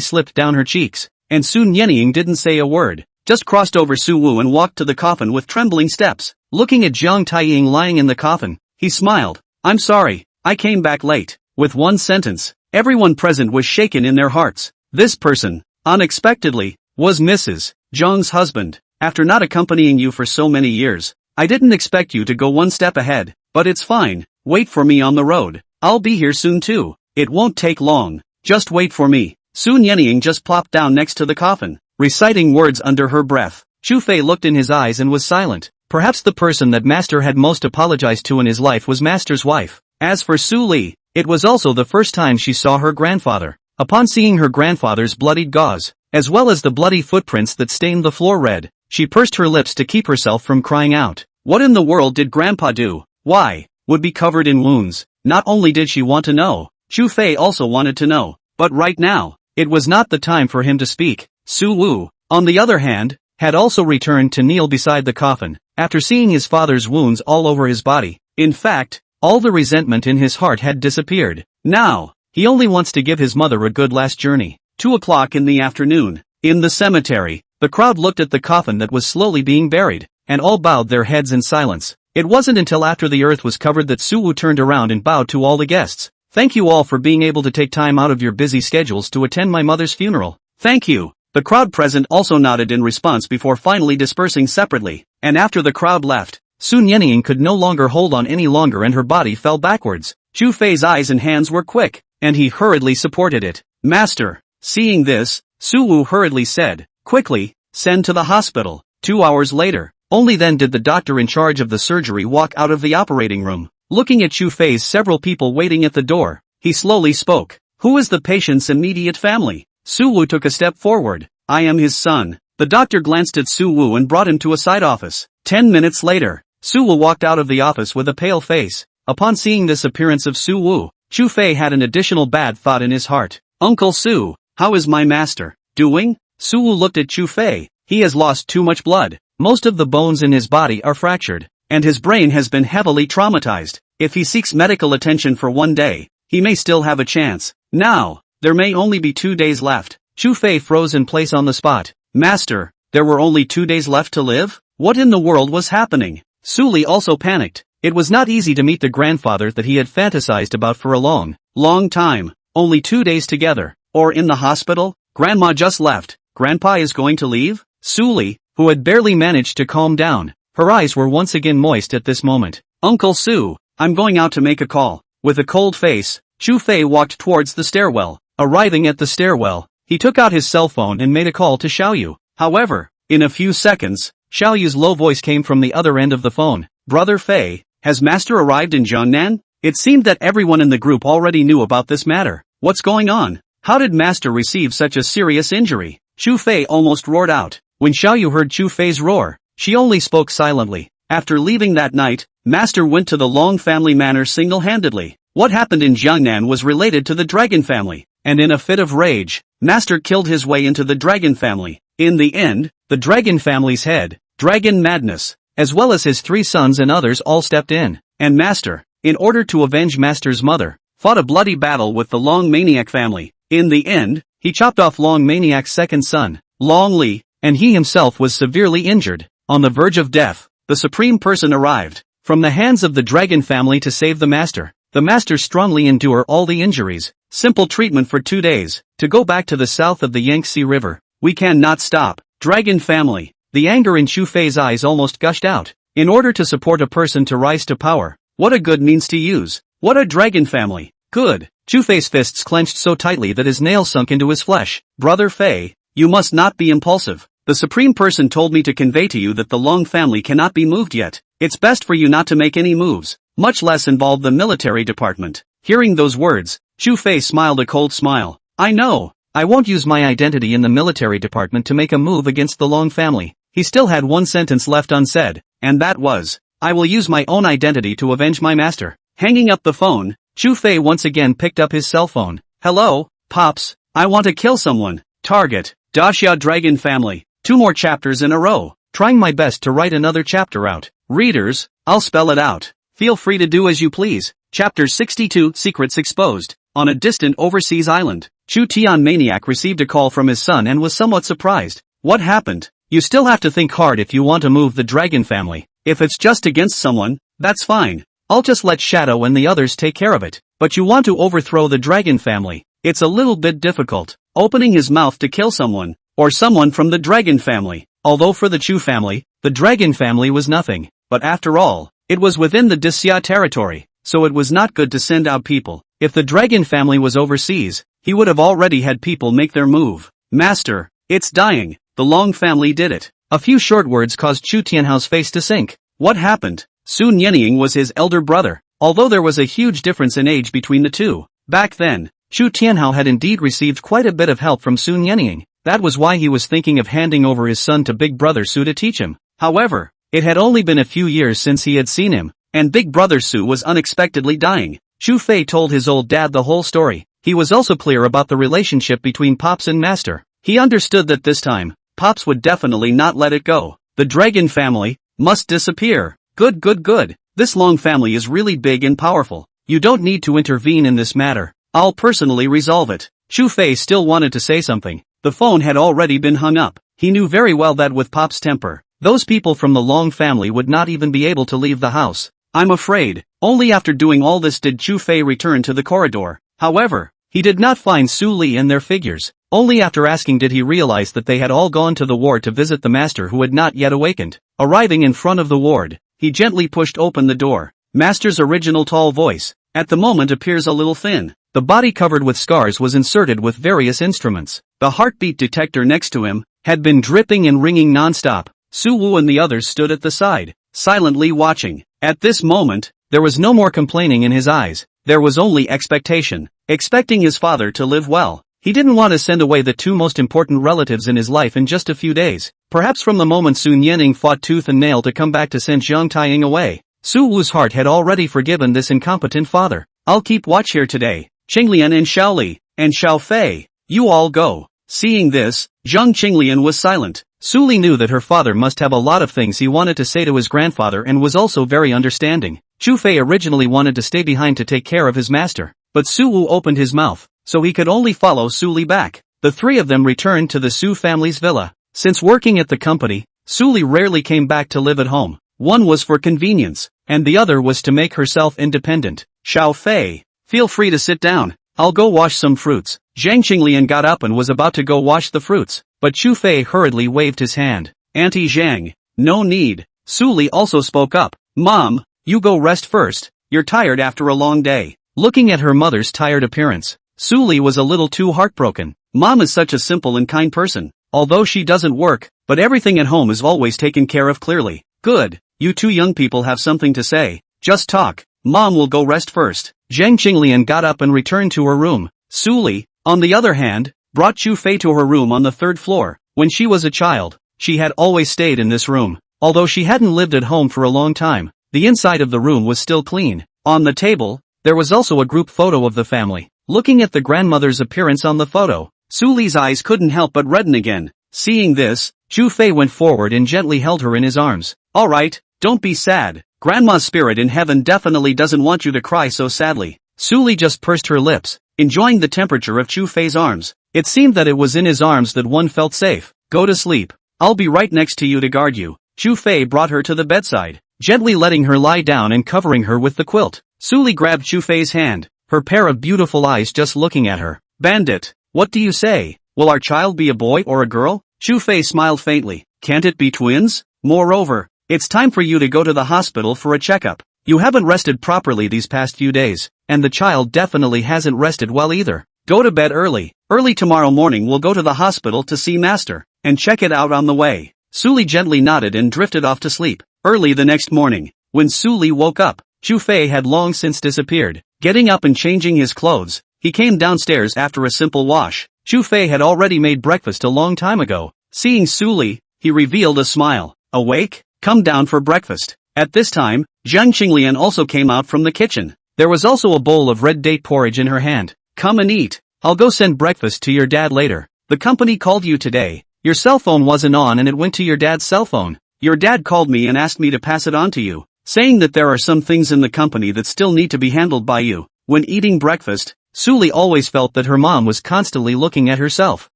slipped down her cheeks, and Sun Yining didn't say a word, just crossed over Su Wu and walked to the coffin with trembling steps. Looking at Jiang Taiying lying in the coffin, he smiled. I'm sorry, I came back late. With one sentence, everyone present was shaken in their hearts. This person, unexpectedly, was Mrs. Zhang's husband. After not accompanying you for so many years, I didn't expect you to go one step ahead, but it's fine. Wait for me on the road. I'll be here soon too. It won't take long. Just wait for me. Sun Yining just plopped down next to the coffin, reciting words under her breath. Chu Fei looked in his eyes and was silent. Perhaps the person that Master had most apologized to in his life was Master's wife. As for Su Li, it was also the first time she saw her grandfather. Upon seeing her grandfather's bloodied gauze, as well as the bloody footprints that stained the floor red, she pursed her lips to keep herself from crying out. What in the world did Grandpa do? Why would be covered in wounds? Not only did she want to know, Chu Fei also wanted to know. But right now, it was not the time for him to speak. Su Wu, on the other hand, had also returned to kneel beside the coffin, after seeing his father's wounds all over his body. In fact, all the resentment in his heart had disappeared. Now, he only wants to give his mother a good last journey. 2 o'clock in the afternoon. In the cemetery, the crowd looked at the coffin that was slowly being buried, and all bowed their heads in silence. It wasn't until after the earth was covered that Su Wu turned around and bowed to all the guests. Thank you all for being able to take time out of your busy schedules to attend my mother's funeral. Thank you. The crowd present also nodded in response before finally dispersing separately, and after the crowd left, Sun Yenying could no longer hold on any longer and her body fell backwards. Chu Fei's eyes and hands were quick, and he hurriedly supported it. Master. Seeing this, Su Wu hurriedly said, quickly, send to the hospital. 2 hours later, only then did the doctor in charge of the surgery walk out of the operating room. Looking at Chu Fei's several people waiting at the door, he slowly spoke. Who is the patient's immediate family? Su Wu took a step forward. I am his son. The doctor glanced at Su Wu and brought him to a side office. 10 minutes later, Su Wu walked out of the office with a pale face. Upon seeing this appearance of Su Wu, Chu Fei had an additional bad thought in his heart. Uncle Su, how is my master doing? Su Wu looked at Chu Fei. He has lost too much blood. Most of the bones in his body are fractured, and his brain has been heavily traumatized. If he seeks medical attention for 1 day, he may still have a chance. Now, there may only be 2 days left. Chu Fei froze in place on the spot. Master, there were only 2 days left to live? What in the world was happening? Su Li also panicked. It was not easy to meet the grandfather that he had fantasized about for a long time. Only 2 days together. Or in the hospital? Grandma just left. Grandpa is going to leave? Su Li, who had barely managed to calm down, her eyes were once again moist at this moment. Uncle Su, I'm going out to make a call. With a cold face, Chu Fei walked towards the stairwell. Arriving at the stairwell, he took out his cell phone and made a call to Xiaoyu. However, in a few seconds, Xiaoyu's low voice came from the other end of the phone. Brother Fei, has Master arrived in Jiangnan? It seemed that everyone in the group already knew about this matter. What's going on? How did Master receive such a serious injury? Chu Fei almost roared out. When Xiaoyu heard Chu Fei's roar, she only spoke silently. After leaving that night, Master went to the Long family manor single-handedly. What happened in Jiangnan was related to the dragon family, and in a fit of rage, Master killed his way into the dragon family. In the end, the dragon family's head, Dragon Madness, as well as his 3 sons and others all stepped in, and Master, in order to avenge Master's mother, fought a bloody battle with the Long Maniac family. In the end, he chopped off Long Maniac's second son, Long Li, and he himself was severely injured. On the verge of death, the Supreme Person arrived, from the hands of the dragon family to save the Master. The Master strongly endure all the injuries, simple treatment for 2 days, to go back to the south of the Yangtze River. We cannot stop. Dragon family. The anger in Chu Fei's eyes almost gushed out. In order to support a person to rise to power, what a good means to use. What a dragon family. Good. Chu Fei's fists clenched so tightly that his nails sunk into his flesh. Brother Fei, you must not be impulsive. The Supreme Person told me to convey to you that the Long family cannot be moved yet. It's best for you not to make any moves, much less involve the military department. Hearing those words, Chu Fei smiled a cold smile. I know. I won't use my identity in the military department to make a move against the Long family. He still had one sentence left unsaid, and that was, I will use my own identity to avenge my master. Hanging up the phone, Chu Fei once again picked up his cell phone. Hello, Pops, I want to kill someone. Target, Daxia Dragon Family. 2 more chapters in a row. Trying my best to write another chapter out. Readers, I'll spell it out. Feel free to do as you please. Chapter 62, Secrets Exposed. On a distant overseas island, Chu Tian Maniac received a call from his son and was somewhat surprised. What happened? You still have to think hard if you want to move the dragon family. If it's just against someone, that's fine. I'll just let Shadow and the others take care of it. But you want to overthrow the dragon family. It's a little bit difficult. Opening his mouth to kill someone, or someone from the dragon family. Although for the Chu family, the dragon family was nothing. But after all, it was within the Dixia territory, so it was not good to send out people. If the dragon family was overseas, he would have already had people make their move. Master, it's dying. The Long family did it. A few short words caused Chu Tianhao's face to sink. What happened? Sun Yenying was his elder brother, although there was a huge difference in age between the two. Back then, Chu Tianhao had indeed received quite a bit of help from Sun Yenying. That was why he was thinking of handing over his son to Big Brother Su to teach him. However, it had only been a few years since he had seen him, and Big Brother Su was unexpectedly dying. Chu Fei told his old dad the whole story. He was also clear about the relationship between Pops and Master. He understood that this time, Pops would definitely not let it go. The dragon family must disappear. Good. This Long family is really big and powerful. You don't need to intervene in this matter. I'll personally resolve it. Chu Fei still wanted to say something. The phone had already been hung up. He knew very well that with Pop's temper, those people from the Long family would not even be able to leave the house. I'm afraid, only after doing all this did Chu Fei return to the corridor. However, he did not find Su Li and their figures. Only after asking did he realize that they had all gone to the ward to visit the master who had not yet awakened. Arriving in front of the ward, he gently pushed open the door. Master's original tall voice, at the moment appears a little thin. The body covered with scars was inserted with various instruments. The heartbeat detector next to him had been dripping and ringing non-stop. Su Wu and the others stood at the side, silently watching. At this moment, there was no more complaining in his eyes. There was only expectation. Expecting his father to live well. He didn't want to send away the two most important relatives in his life in just a few days. Perhaps from the moment Sun Yanning fought tooth and nail to come back to send Zhang Taiying away. Su Wu's heart had already forgiven this incompetent father. I'll keep watch here today. Qinglian and Xiaoli, and Xiao Fei, you all go. Seeing this, Zhang Qinglian was silent. Su Li knew that her father must have a lot of things he wanted to say to his grandfather and was also very understanding. Chu Fei originally wanted to stay behind to take care of his master, but Su Wu opened his mouth, so he could only follow Su Li back. The three of them returned to the Su family's villa. Since working at the company, Su Li rarely came back to live at home. One was for convenience, and the other was to make herself independent. Xiao Fei, feel free to sit down. I'll go wash some fruits. Zhang Qinglian got up and was about to go wash the fruits, but Chu Fei hurriedly waved his hand. Auntie Zhang, no need. Su Li also spoke up. Mom, you go rest first. You're tired after a long day. Looking at her mother's tired appearance, Su Li was a little too heartbroken. Mom is such a simple and kind person. Although she doesn't work, but everything at home is always taken care of clearly. Good, you two young people have something to say. Just talk. Mom will go rest first. Zhang Qinglian got up and returned to her room. Su Li, on the other hand, brought Chu Fei to her room on the third floor. When she was a child, she had always stayed in this room. Although she hadn't lived at home for a long time, the inside of the room was still clean. On the table, there was also a group photo of the family. Looking at the grandmother's appearance on the photo, Su Li's eyes couldn't help but redden again. Seeing this, Chu Fei went forward and gently held her in his arms. Alright, don't be sad. Grandma's spirit in heaven definitely doesn't want you to cry so sadly. Su Li just pursed her lips, enjoying the temperature of Chu Fei's arms. It seemed that it was in his arms that one felt safe. Go to sleep. I'll be right next to you to guard you. Chu Fei brought her to the bedside, gently letting her lie down and covering her with the quilt. Su Li grabbed Chu Fei's hand, her pair of beautiful eyes just looking at her. Bandit, what do you say? Will our child be a boy or a girl? Chu Fei smiled faintly. Can't it be twins? Moreover, it's time for you to go to the hospital for a checkup. You haven't rested properly these past few days, and the child definitely hasn't rested well either. Go to bed early. Early tomorrow morning we'll go to the hospital to see Master, and check it out on the way. Su Li gently nodded and drifted off to sleep. Early the next morning, when Su Li woke up, Chu Fei had long since disappeared. Getting up and changing his clothes, he came downstairs after a simple wash. Chu Fei had already made breakfast a long time ago. Seeing Su Li, he revealed a smile. Awake? Come down for breakfast. At this time, Zhang Qinglian also came out from the kitchen. There was also a bowl of red date porridge in her hand. Come and eat. I'll go send breakfast to your dad later. The company called you today. Your cell phone wasn't on and it went to your dad's cell phone. Your dad called me and asked me to pass it on to you, saying that there are some things in the company that still need to be handled by you. When eating breakfast, Su Li always felt that her mom was constantly looking at herself.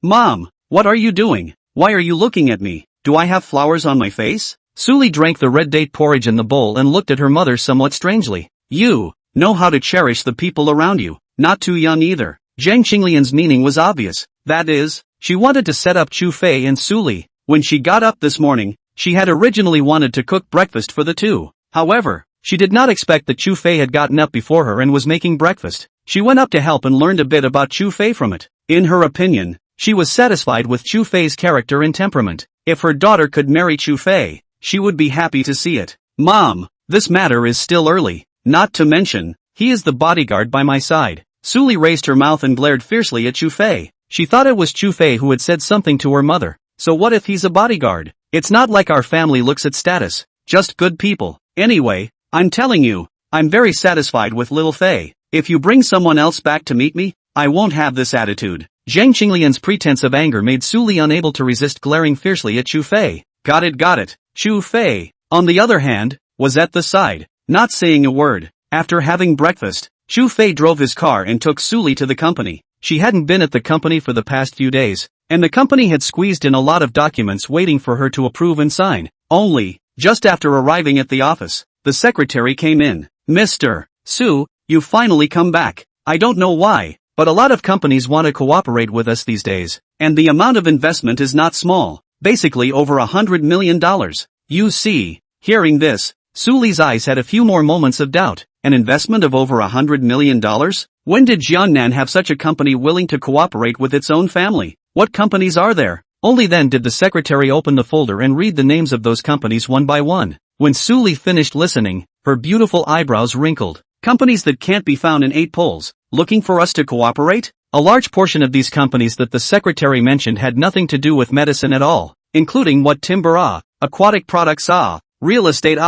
Mom, what are you doing? Why are you looking at me? Do I have flowers on my face? Su Li drank the red date porridge in the bowl and looked at her mother somewhat strangely. You know how to cherish the people around you, not too young either. Zhang Qinglian's meaning was obvious. That is, she wanted to set up Chu Fei and Su Li. When she got up this morning, she had originally wanted to cook breakfast for the two. However, she did not expect that Chu Fei had gotten up before her and was making breakfast. She went up to help and learned a bit about Chu Fei from it. In her opinion, she was satisfied with Chu Fei's character and temperament. If her daughter could marry Chu Fei, she would be happy to see it. Mom, this matter is still early. Not to mention, he is the bodyguard by my side. Su Li raised her mouth and glared fiercely at Chu Fei. She thought it was Chu Fei who had said something to her mother. So what if he's a bodyguard? It's not like our family looks at status. Just good people. Anyway, I'm telling you, I'm very satisfied with little Fei. If you bring someone else back to meet me, I won't have this attitude. Zhang Qinglian's pretense of anger made Su Li unable to resist glaring fiercely at Chu Fei. Got it. Chu Fei, on the other hand, was at the side, not saying a word. After having breakfast, Chu Fei drove his car and took Su Li to the company. She hadn't been at the company for the past few days, and the company had squeezed in a lot of documents waiting for her to approve and sign. Only, just after arriving at the office, the secretary came in. Mr. Su, you finally come back. I don't know why, but a lot of companies want to cooperate with us these days, and the amount of investment is not small. Basically over $100 million. You see. Hearing this, Su Li's eyes had a few more moments of doubt. An investment of over $100 million? When did Jiangnan have such a company willing to cooperate with its own family? What companies are there? Only then did the secretary open the folder and read the names of those companies one by one. When Su Li finished listening, her beautiful eyebrows wrinkled. Companies that can't be found in 8 poles, looking for us to cooperate? A large portion of these companies that the secretary mentioned had nothing to do with medicine at all, including what timber aquatic products real estate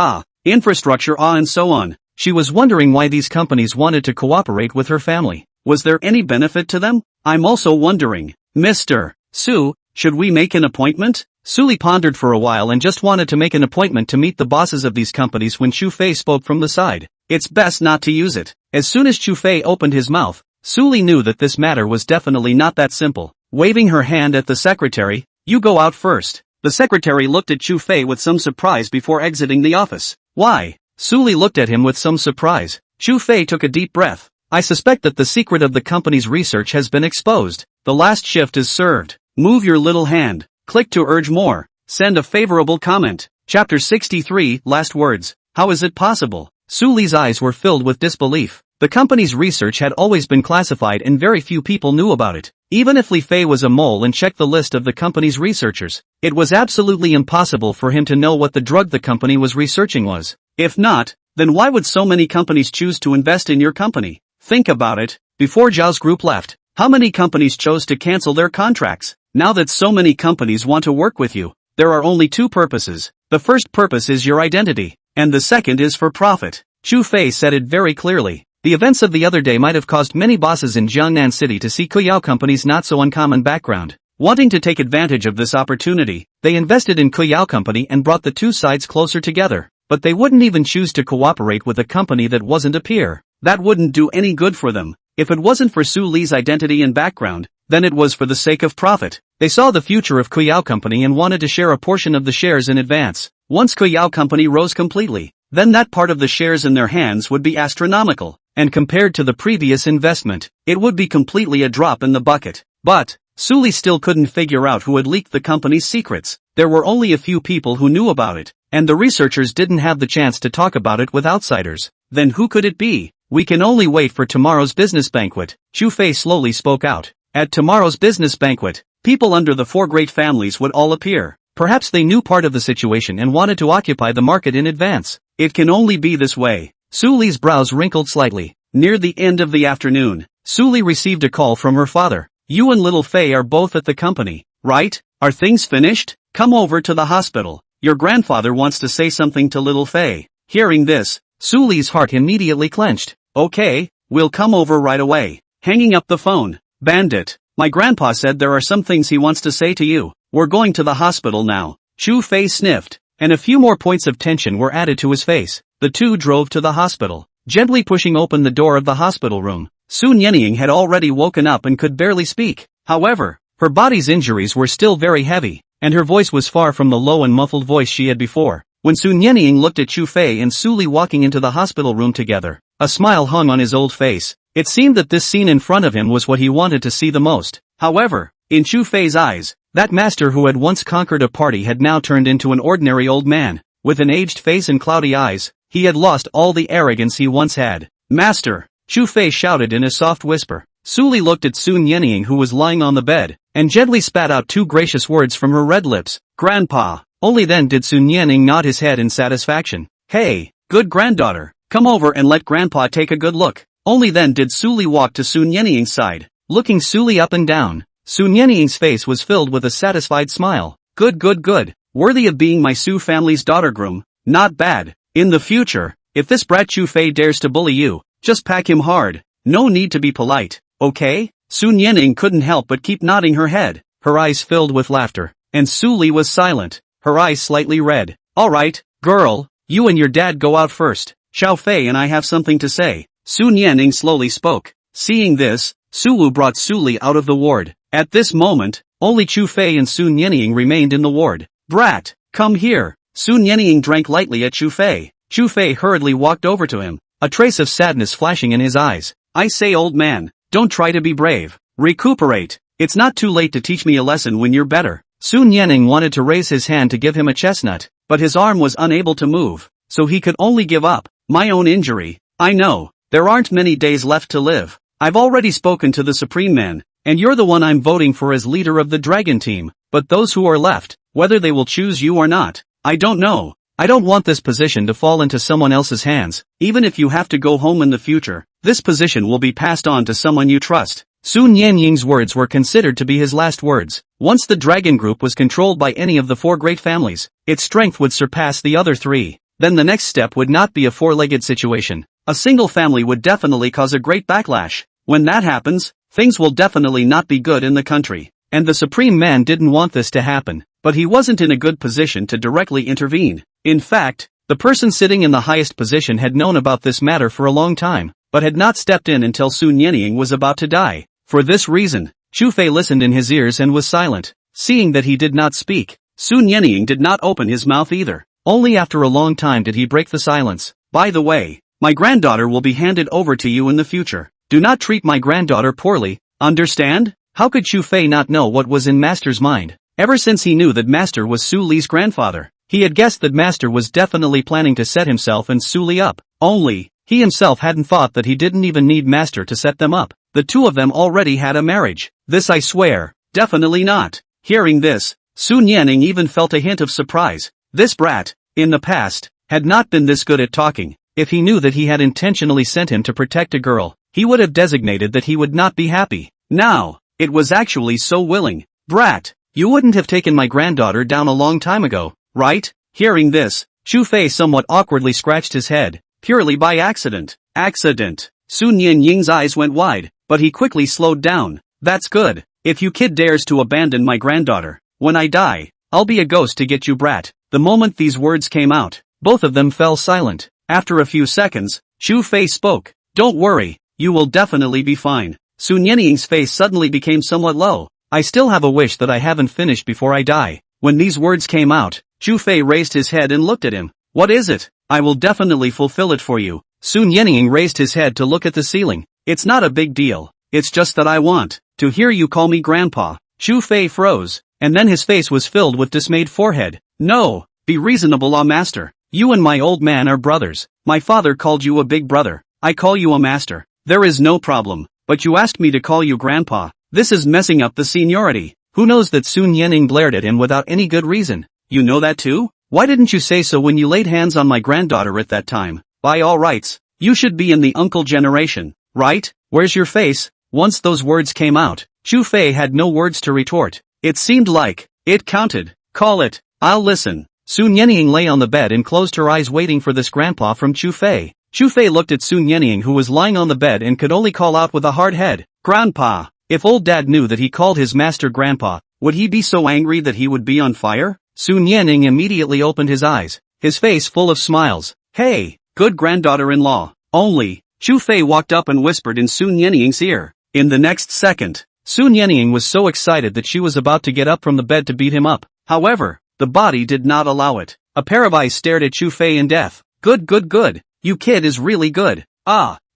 infrastructure and so on. She was wondering why these companies wanted to cooperate with her family. Was there any benefit to them? I'm also wondering, Mr. Su, should we make an appointment? Su Li pondered for a while and just wanted to make an appointment to meet the bosses of these companies when Chu Fei spoke from the side. It's best not to use it. As soon as Chu Fei opened his mouth, Su Li knew that this matter was definitely not that simple. Waving her hand at the secretary, you go out first. The secretary looked at Chu Fei with some surprise before exiting the office. Why? Su Li looked at him with some surprise. Chu Fei took a deep breath. I suspect that the secret of the company's research has been exposed. The last shift is served. Move your little hand. Click to urge more. Send a favorable comment. Chapter 63, Last Words. How is it possible? Su Li's eyes were filled with disbelief. The company's research had always been classified and very few people knew about it. Even if Li Fei was a mole and checked the list of the company's researchers, it was absolutely impossible for him to know what the drug the company was researching was. If not, then why would so many companies choose to invest in your company? Think about it. Before Zhao's group left, how many companies chose to cancel their contracts? Now that so many companies want to work with you, there are only 2 purposes. The first purpose is your identity, and the second is for profit. Chu Fei said it very clearly. The events of the other day might have caused many bosses in Jiangnan City to see Kuyao Company's not so uncommon background. Wanting to take advantage of this opportunity, they invested in Kuyao Company and brought the 2 sides closer together. But they wouldn't even choose to cooperate with a company that wasn't a peer. That wouldn't do any good for them. If it wasn't for Su Li's identity and background, then it was for the sake of profit. They saw the future of Kuyao Company and wanted to share a portion of the shares in advance. Once Kuyao Company rose completely, then that part of the shares in their hands would be astronomical, and compared to the previous investment, it would be completely a drop in the bucket. But Su Li still couldn't figure out who had leaked the company's secrets. There were only a few people who knew about it, and the researchers didn't have the chance to talk about it with outsiders. Then who could it be? We can only wait for tomorrow's business banquet. Chu Fei slowly spoke out. At tomorrow's business banquet, people under the 4 great families would all appear. Perhaps they knew part of the situation and wanted to occupy the market in advance. It can only be this way. Su Li's brows wrinkled slightly. Near the end of the afternoon, Su Li received a call from her father. You and little Fei are both at the company, right? Are things finished? Come over to the hospital. Your grandfather wants to say something to little Fei. Hearing this, Su Li's heart immediately clenched. Okay, we'll come over right away. Hanging up the phone. Bandit, my grandpa said there are some things he wants to say to you. We're going to the hospital now. Chu Fei sniffed, and a few more points of tension were added to his face. The 2 drove to the hospital. Gently pushing open the door of the hospital room, Sun Yenying had already woken up and could barely speak. However, her body's injuries were still very heavy, and her voice was far from the low and muffled voice she had before. When Sun Yenying looked at Chu Fei and Su Li walking into the hospital room together, a smile hung on his old face. It seemed that this scene in front of him was what he wanted to see the most. However, in Chu Fei's eyes, that master who had once conquered a party had now turned into an ordinary old man. With an aged face and cloudy eyes, he had lost all the arrogance he once had. Master! Chu Fei shouted in a soft whisper. Su Li looked at Sun Yenying who was lying on the bed, and gently spat out 2 gracious words from her red lips. Grandpa! Only then did Sun Yenying nod his head in satisfaction. Hey, good granddaughter, come over and let grandpa take a good look. Only then did Su Li walk to Sun Yenying's side, looking Su Li up and down. Sun Yenying's face was filled with a satisfied smile. Good. Worthy of being my Su family's daughter groom. Not bad. In the future, if this brat Chu Fei dares to bully you, just pack him hard. No need to be polite, okay? Sun Yenying couldn't help but keep nodding her head. Her eyes filled with laughter, and Su Li was silent, her eyes slightly red. Alright, girl, you and your dad go out first. Xiao Fei and I have something to say. Sun Yenying slowly spoke. Seeing this, Sulu brought Su Li out of the ward. At this moment, only Chu Fei and Sun Yenying remained in the ward. Brat, come here. Sun Yenying drank lightly at Chu Fei. Chu Fei hurriedly walked over to him, a trace of sadness flashing in his eyes. I say, old man, don't try to be brave. Recuperate. It's not too late to teach me a lesson when you're better. Sun Yenying wanted to raise his hand to give him a chestnut, but his arm was unable to move. so he could only give up. My own injury. I know. There aren't many days left to live. I've already spoken to the Supreme Man, and you're the one I'm voting for as leader of the dragon team, but those who are left, whether they will choose you or not, I don't know. I don't want this position to fall into someone else's hands. Even if you have to go home in the future, this position will be passed on to someone you trust. Su Nianying's words were considered to be his last words. Once the dragon group was controlled by any of the four great families, its strength would surpass the other three. Then the next step would not be a four-legged situation. A single family would definitely cause a great backlash. When that happens, things will definitely not be good in the country. And the Supreme Man didn't want this to happen, but he wasn't in a good position to directly intervene. In fact, the person sitting in the highest position had known about this matter for a long time, but had not stepped in until Su Nianying was about to die. For this reason, Chu Fei listened in his ears and was silent. Seeing that he did not speak, Su Nianying did not open his mouth either. Only after a long time did he break the silence. By the way, my granddaughter will be handed over to you in the future. Do not treat my granddaughter poorly, understand? How could Chu Fei not know what was in Master's mind? Ever since he knew that Master was Su Li's grandfather, he had guessed that Master was definitely planning to set himself and Su Li up. Only, he himself hadn't thought that he didn't even need Master to set them up. The two of them already had a marriage. This I swear, definitely not. Hearing this, Su Nianying even felt a hint of surprise. This brat, in the past, had not been this good at talking. If he knew that he had intentionally sent him to protect a girl, he would have designated that he would not be happy. Now, it was actually so willing. Brat, you wouldn't have taken my granddaughter down a long time ago, right? Hearing this, Chu Fei somewhat awkwardly scratched his head, purely by accident. Accident. Su Nianying's eyes went wide, but he quickly slowed down. That's good. If you kid dares to abandon my granddaughter, when I die, I'll be a ghost to get you, brat. The moment these words came out, both of them fell silent. After a few seconds, Chu Fei spoke. Don't worry, you will definitely be fine. Su Nianying's face suddenly became somewhat low. I still have a wish that I haven't finished before I die. When these words came out, Chu Fei raised his head and looked at him. What is it? I will definitely fulfill it for you. Su Nianying raised his head to look at the ceiling. It's not a big deal. It's just that I want to hear you call me grandpa. Chu Fei froze, and then his face was filled with dismayed forehead. No, be reasonable, master. You and my old man are brothers. My father called you a big brother. I call you a master. There is no problem, but you asked me to call you grandpa. This is messing up the seniority. Who knows that Su Nianying glared at him without any good reason. You know that too? Why didn't you say so when you laid hands on my granddaughter at that time? By all rights, you should be in the uncle generation, right? Where's your face? Once those words came out, Chu Fei had no words to retort. It seemed like it counted. Call it. I'll listen. Su Nianying lay on the bed and closed her eyes waiting for this grandpa from Chu Fei. Chu Fei looked at Su Nianying, who was lying on the bed and could only call out with a hard head. Grandpa. If old dad knew that he called his master grandpa, would he be so angry that he would be on fire? Su Nianying immediately opened his eyes, his face full of smiles. Hey, good granddaughter-in-law. Only, Chu Fei walked up and whispered in Su Nianying's ear. In the next second, Su Nianying was so excited that she was about to get up from the bed to beat him up. However, the body did not allow it. A pair of eyes stared at Chu Fei in death. Good, good, good. You kid is really good.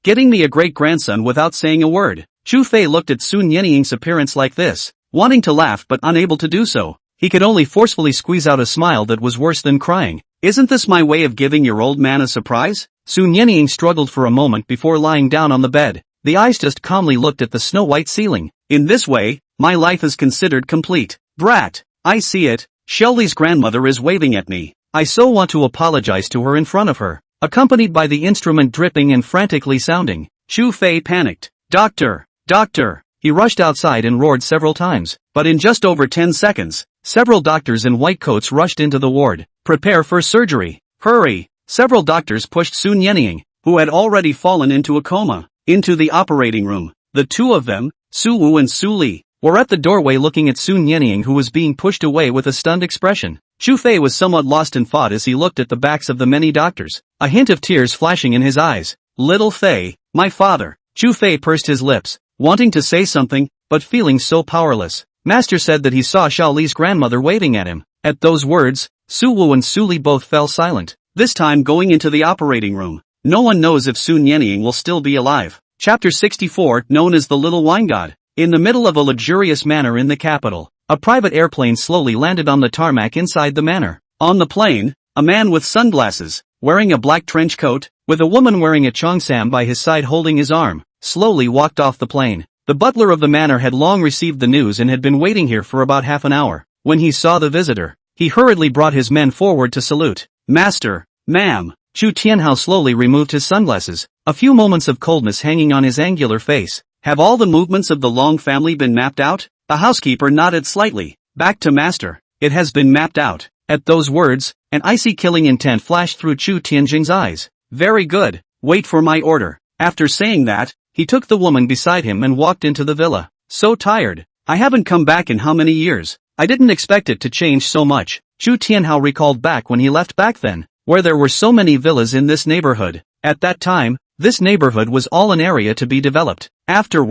Getting me a great-grandson without saying a word. Chu Fei looked at Su Nianying's appearance like this, wanting to laugh but unable to do so. He could only forcefully squeeze out a smile that was worse than crying. Isn't this my way of giving your old man a surprise? Su Nianying struggled for a moment before lying down on the bed. The eyes just calmly looked at the snow-white ceiling. In this way, my life is considered complete. Brat, I see it. Shelly's grandmother is waving at me. I so want to apologize to her in front of her. Accompanied by the instrument dripping and frantically sounding, Chu Fei panicked. Doctor! Doctor! He rushed outside and roared several times, but in just over 10 seconds, several doctors in white coats rushed into the ward. Prepare for surgery. Hurry! Several doctors pushed Su Nianying, who had already fallen into a coma, into the operating room. The two of them, Su Wu and Su Li, were at the doorway looking at Su Nianying, who was being pushed away with a stunned expression. Chu Fei was somewhat lost in thought as he looked at the backs of the many doctors, a hint of tears flashing in his eyes. Little Fei, my father. Chu Fei pursed his lips, wanting to say something, but feeling so powerless. Master said that he saw Xiao Li's grandmother waving at him. At those words, Su Wu and Su Li both fell silent, this time going into the operating room. No one knows if Su Nianying will still be alive. Chapter 64, known as the Little Wine God. In the middle of a luxurious manor in the capital, a private airplane slowly landed on the tarmac inside the manor. On the plane, a man with sunglasses, wearing a black trench coat, with a woman wearing a cheongsam by his side holding his arm, slowly walked off the plane. The butler of the manor had long received the news and had been waiting here for about half an hour. When he saw the visitor, he hurriedly brought his men forward to salute. Master, ma'am. Chu Tianhao slowly removed his sunglasses, a few moments of coldness hanging on his angular face. Have all the movements of the Long family been mapped out? The housekeeper nodded slightly. Back to master. It has been mapped out. At those words, an icy killing intent flashed through Chu Tianjing's eyes. Very good. Wait for my order. After saying that, he took the woman beside him and walked into the villa. So tired. I haven't come back in how many years? I didn't expect it to change so much. Chu Tianhao recalled back when he left back then, where there were so many villas in this neighborhood. At that time, this neighborhood was all an area to be developed. After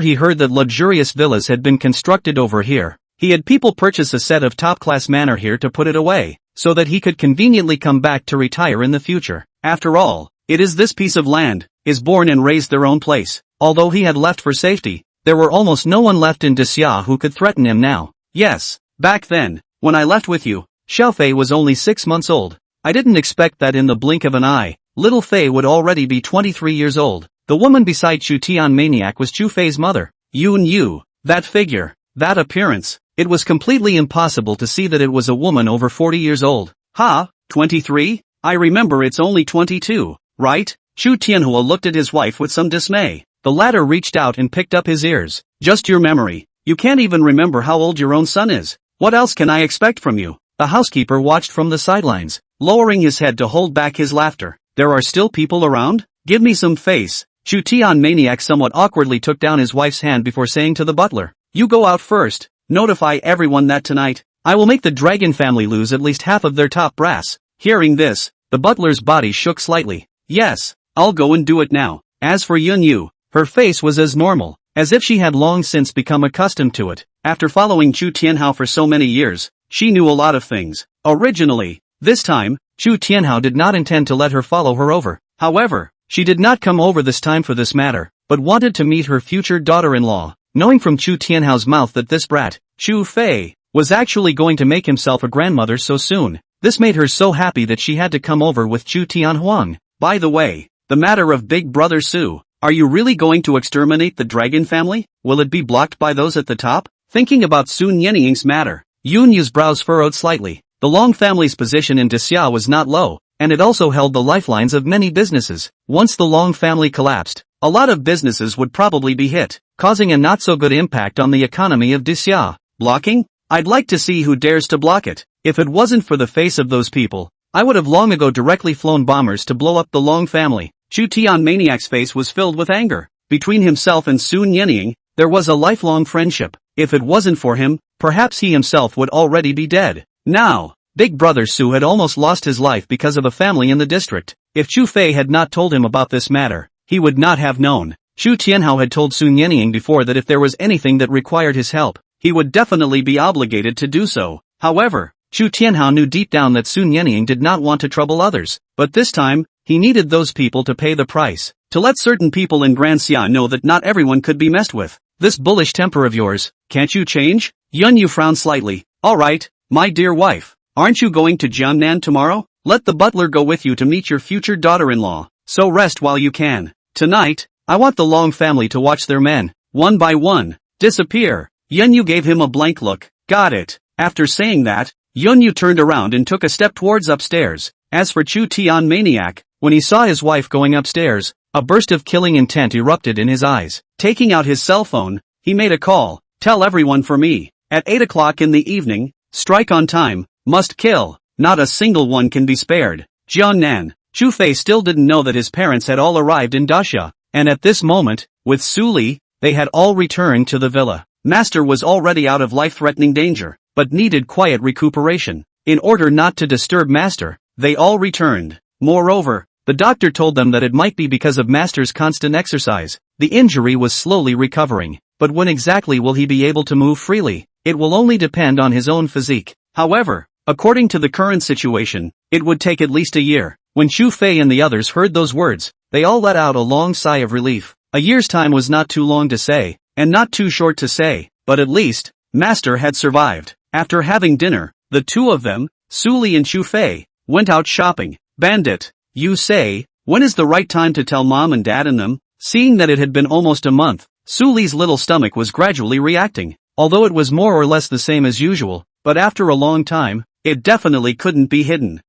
he heard that luxurious villas had been constructed over here, he had people purchase a set of top-class manor here to put it away, so that he could conveniently come back to retire in the future. After all, it is this piece of land, is born and raised their own place. Although he had left for safety, there were almost no one left in Disya who could threaten him now. Yes, back then, when I left with you, Chu Fei was only 6 months old. I didn't expect that in the blink of an eye, little Fei would already be 23 years old. The woman beside Chu Tian Maniac was Chu Fei's mother. Yun Yu, that figure, that appearance, it was completely impossible to see that it was a woman over 40 years old. Ha, 23? I remember it's only 22, right? Chu Tianhua looked at his wife with some dismay. The latter reached out and picked up his ears. Just your memory. You can't even remember how old your own son is. What else can I expect from you? The housekeeper watched from the sidelines, lowering his head to hold back his laughter. There are still people around? Give me some face. Chu Tian Maniac somewhat awkwardly took down his wife's hand before saying to the butler, you go out first. Notify everyone that tonight, I will make the dragon family lose at least half of their top brass. Hearing this, the butler's body shook slightly. Yes, I'll go and do it now. As for Yun Yu, her face was as normal, as if she had long since become accustomed to it. After following Chu Tianhao for so many years, she knew a lot of things. Originally, this time, Chu Tianhao did not intend to let her follow her over. However, she did not come over this time for this matter, but wanted to meet her future daughter-in-law. Knowing from Chu Tianhao's mouth that this brat, Chu Fei, was actually going to make himself a grandmother so soon, this made her so happy that she had to come over with Chu Tianhuang. By the way, the matter of Big Brother Su, are you really going to exterminate the dragon family? Will it be blocked by those at the top? Thinking about Sun Yenying's matter, Yun Yu's brows furrowed slightly. The Long family's position in Disya was not low, and it also held the lifelines of many businesses. Once the Long family collapsed, a lot of businesses would probably be hit, causing a not-so-good impact on the economy of Disya. Blocking? I'd like to see who dares to block it. If it wasn't for the face of those people, I would have long ago directly flown bombers to blow up the Long family. Chu Tian Maniac's face was filled with anger. Between himself and Sun Yenying, there was a lifelong friendship. If it wasn't for him, perhaps he himself would already be dead. Now, Big Brother Su had almost lost his life because of a family in the district. If Chu Fei had not told him about this matter, he would not have known. Chu Tianhao had told Sun Yenying before that if there was anything that required his help, he would definitely be obligated to do so. However, Chu Tianhao knew deep down that Sun Yenying did not want to trouble others, but this time, he needed those people to pay the price, to let certain people in Grand Xia know that not everyone could be messed with. This bullish temper of yours, can't you change? Yun Yu frowned slightly. Alright, my dear wife, aren't you going to Jiangnan tomorrow? Let the butler go with you to meet your future daughter-in-law, so rest while you can. Tonight, I want the Long family to watch their men, one by one, disappear. Yun Yu gave him a blank look. Got it. After saying that, Yun Yu turned around and took a step towards upstairs. As for Chu Tian Maniac, when he saw his wife going upstairs, a burst of killing intent erupted in his eyes. Taking out his cell phone, he made a call. Tell everyone for me. At 8 o'clock in the evening, strike on time, must kill. Not a single one can be spared. Jiangnan. Chu Fei still didn't know that his parents had all arrived in Dasha, and at this moment, with Su Li, they had all returned to the villa. Master was already out of life-threatening danger, but needed quiet recuperation. In order not to disturb Master, they all returned. Moreover, the doctor told them that it might be because of Master's constant exercise. The injury was slowly recovering, but when exactly will he be able to move freely? It will only depend on his own physique. However, according to the current situation, it would take at least a year. When Chu Fei and the others heard those words, they all let out a long sigh of relief. A year's time was not too long to say, and not too short to say, but at least, Master had survived. After having dinner, the two of them, Su Li and Chu Fei, went out shopping. Bandit, you say, when is the right time to tell mom and dad and them? Seeing that it had been almost a month, Suli's little stomach was gradually reacting, although it was more or less the same as usual, but after a long time, it definitely couldn't be hidden.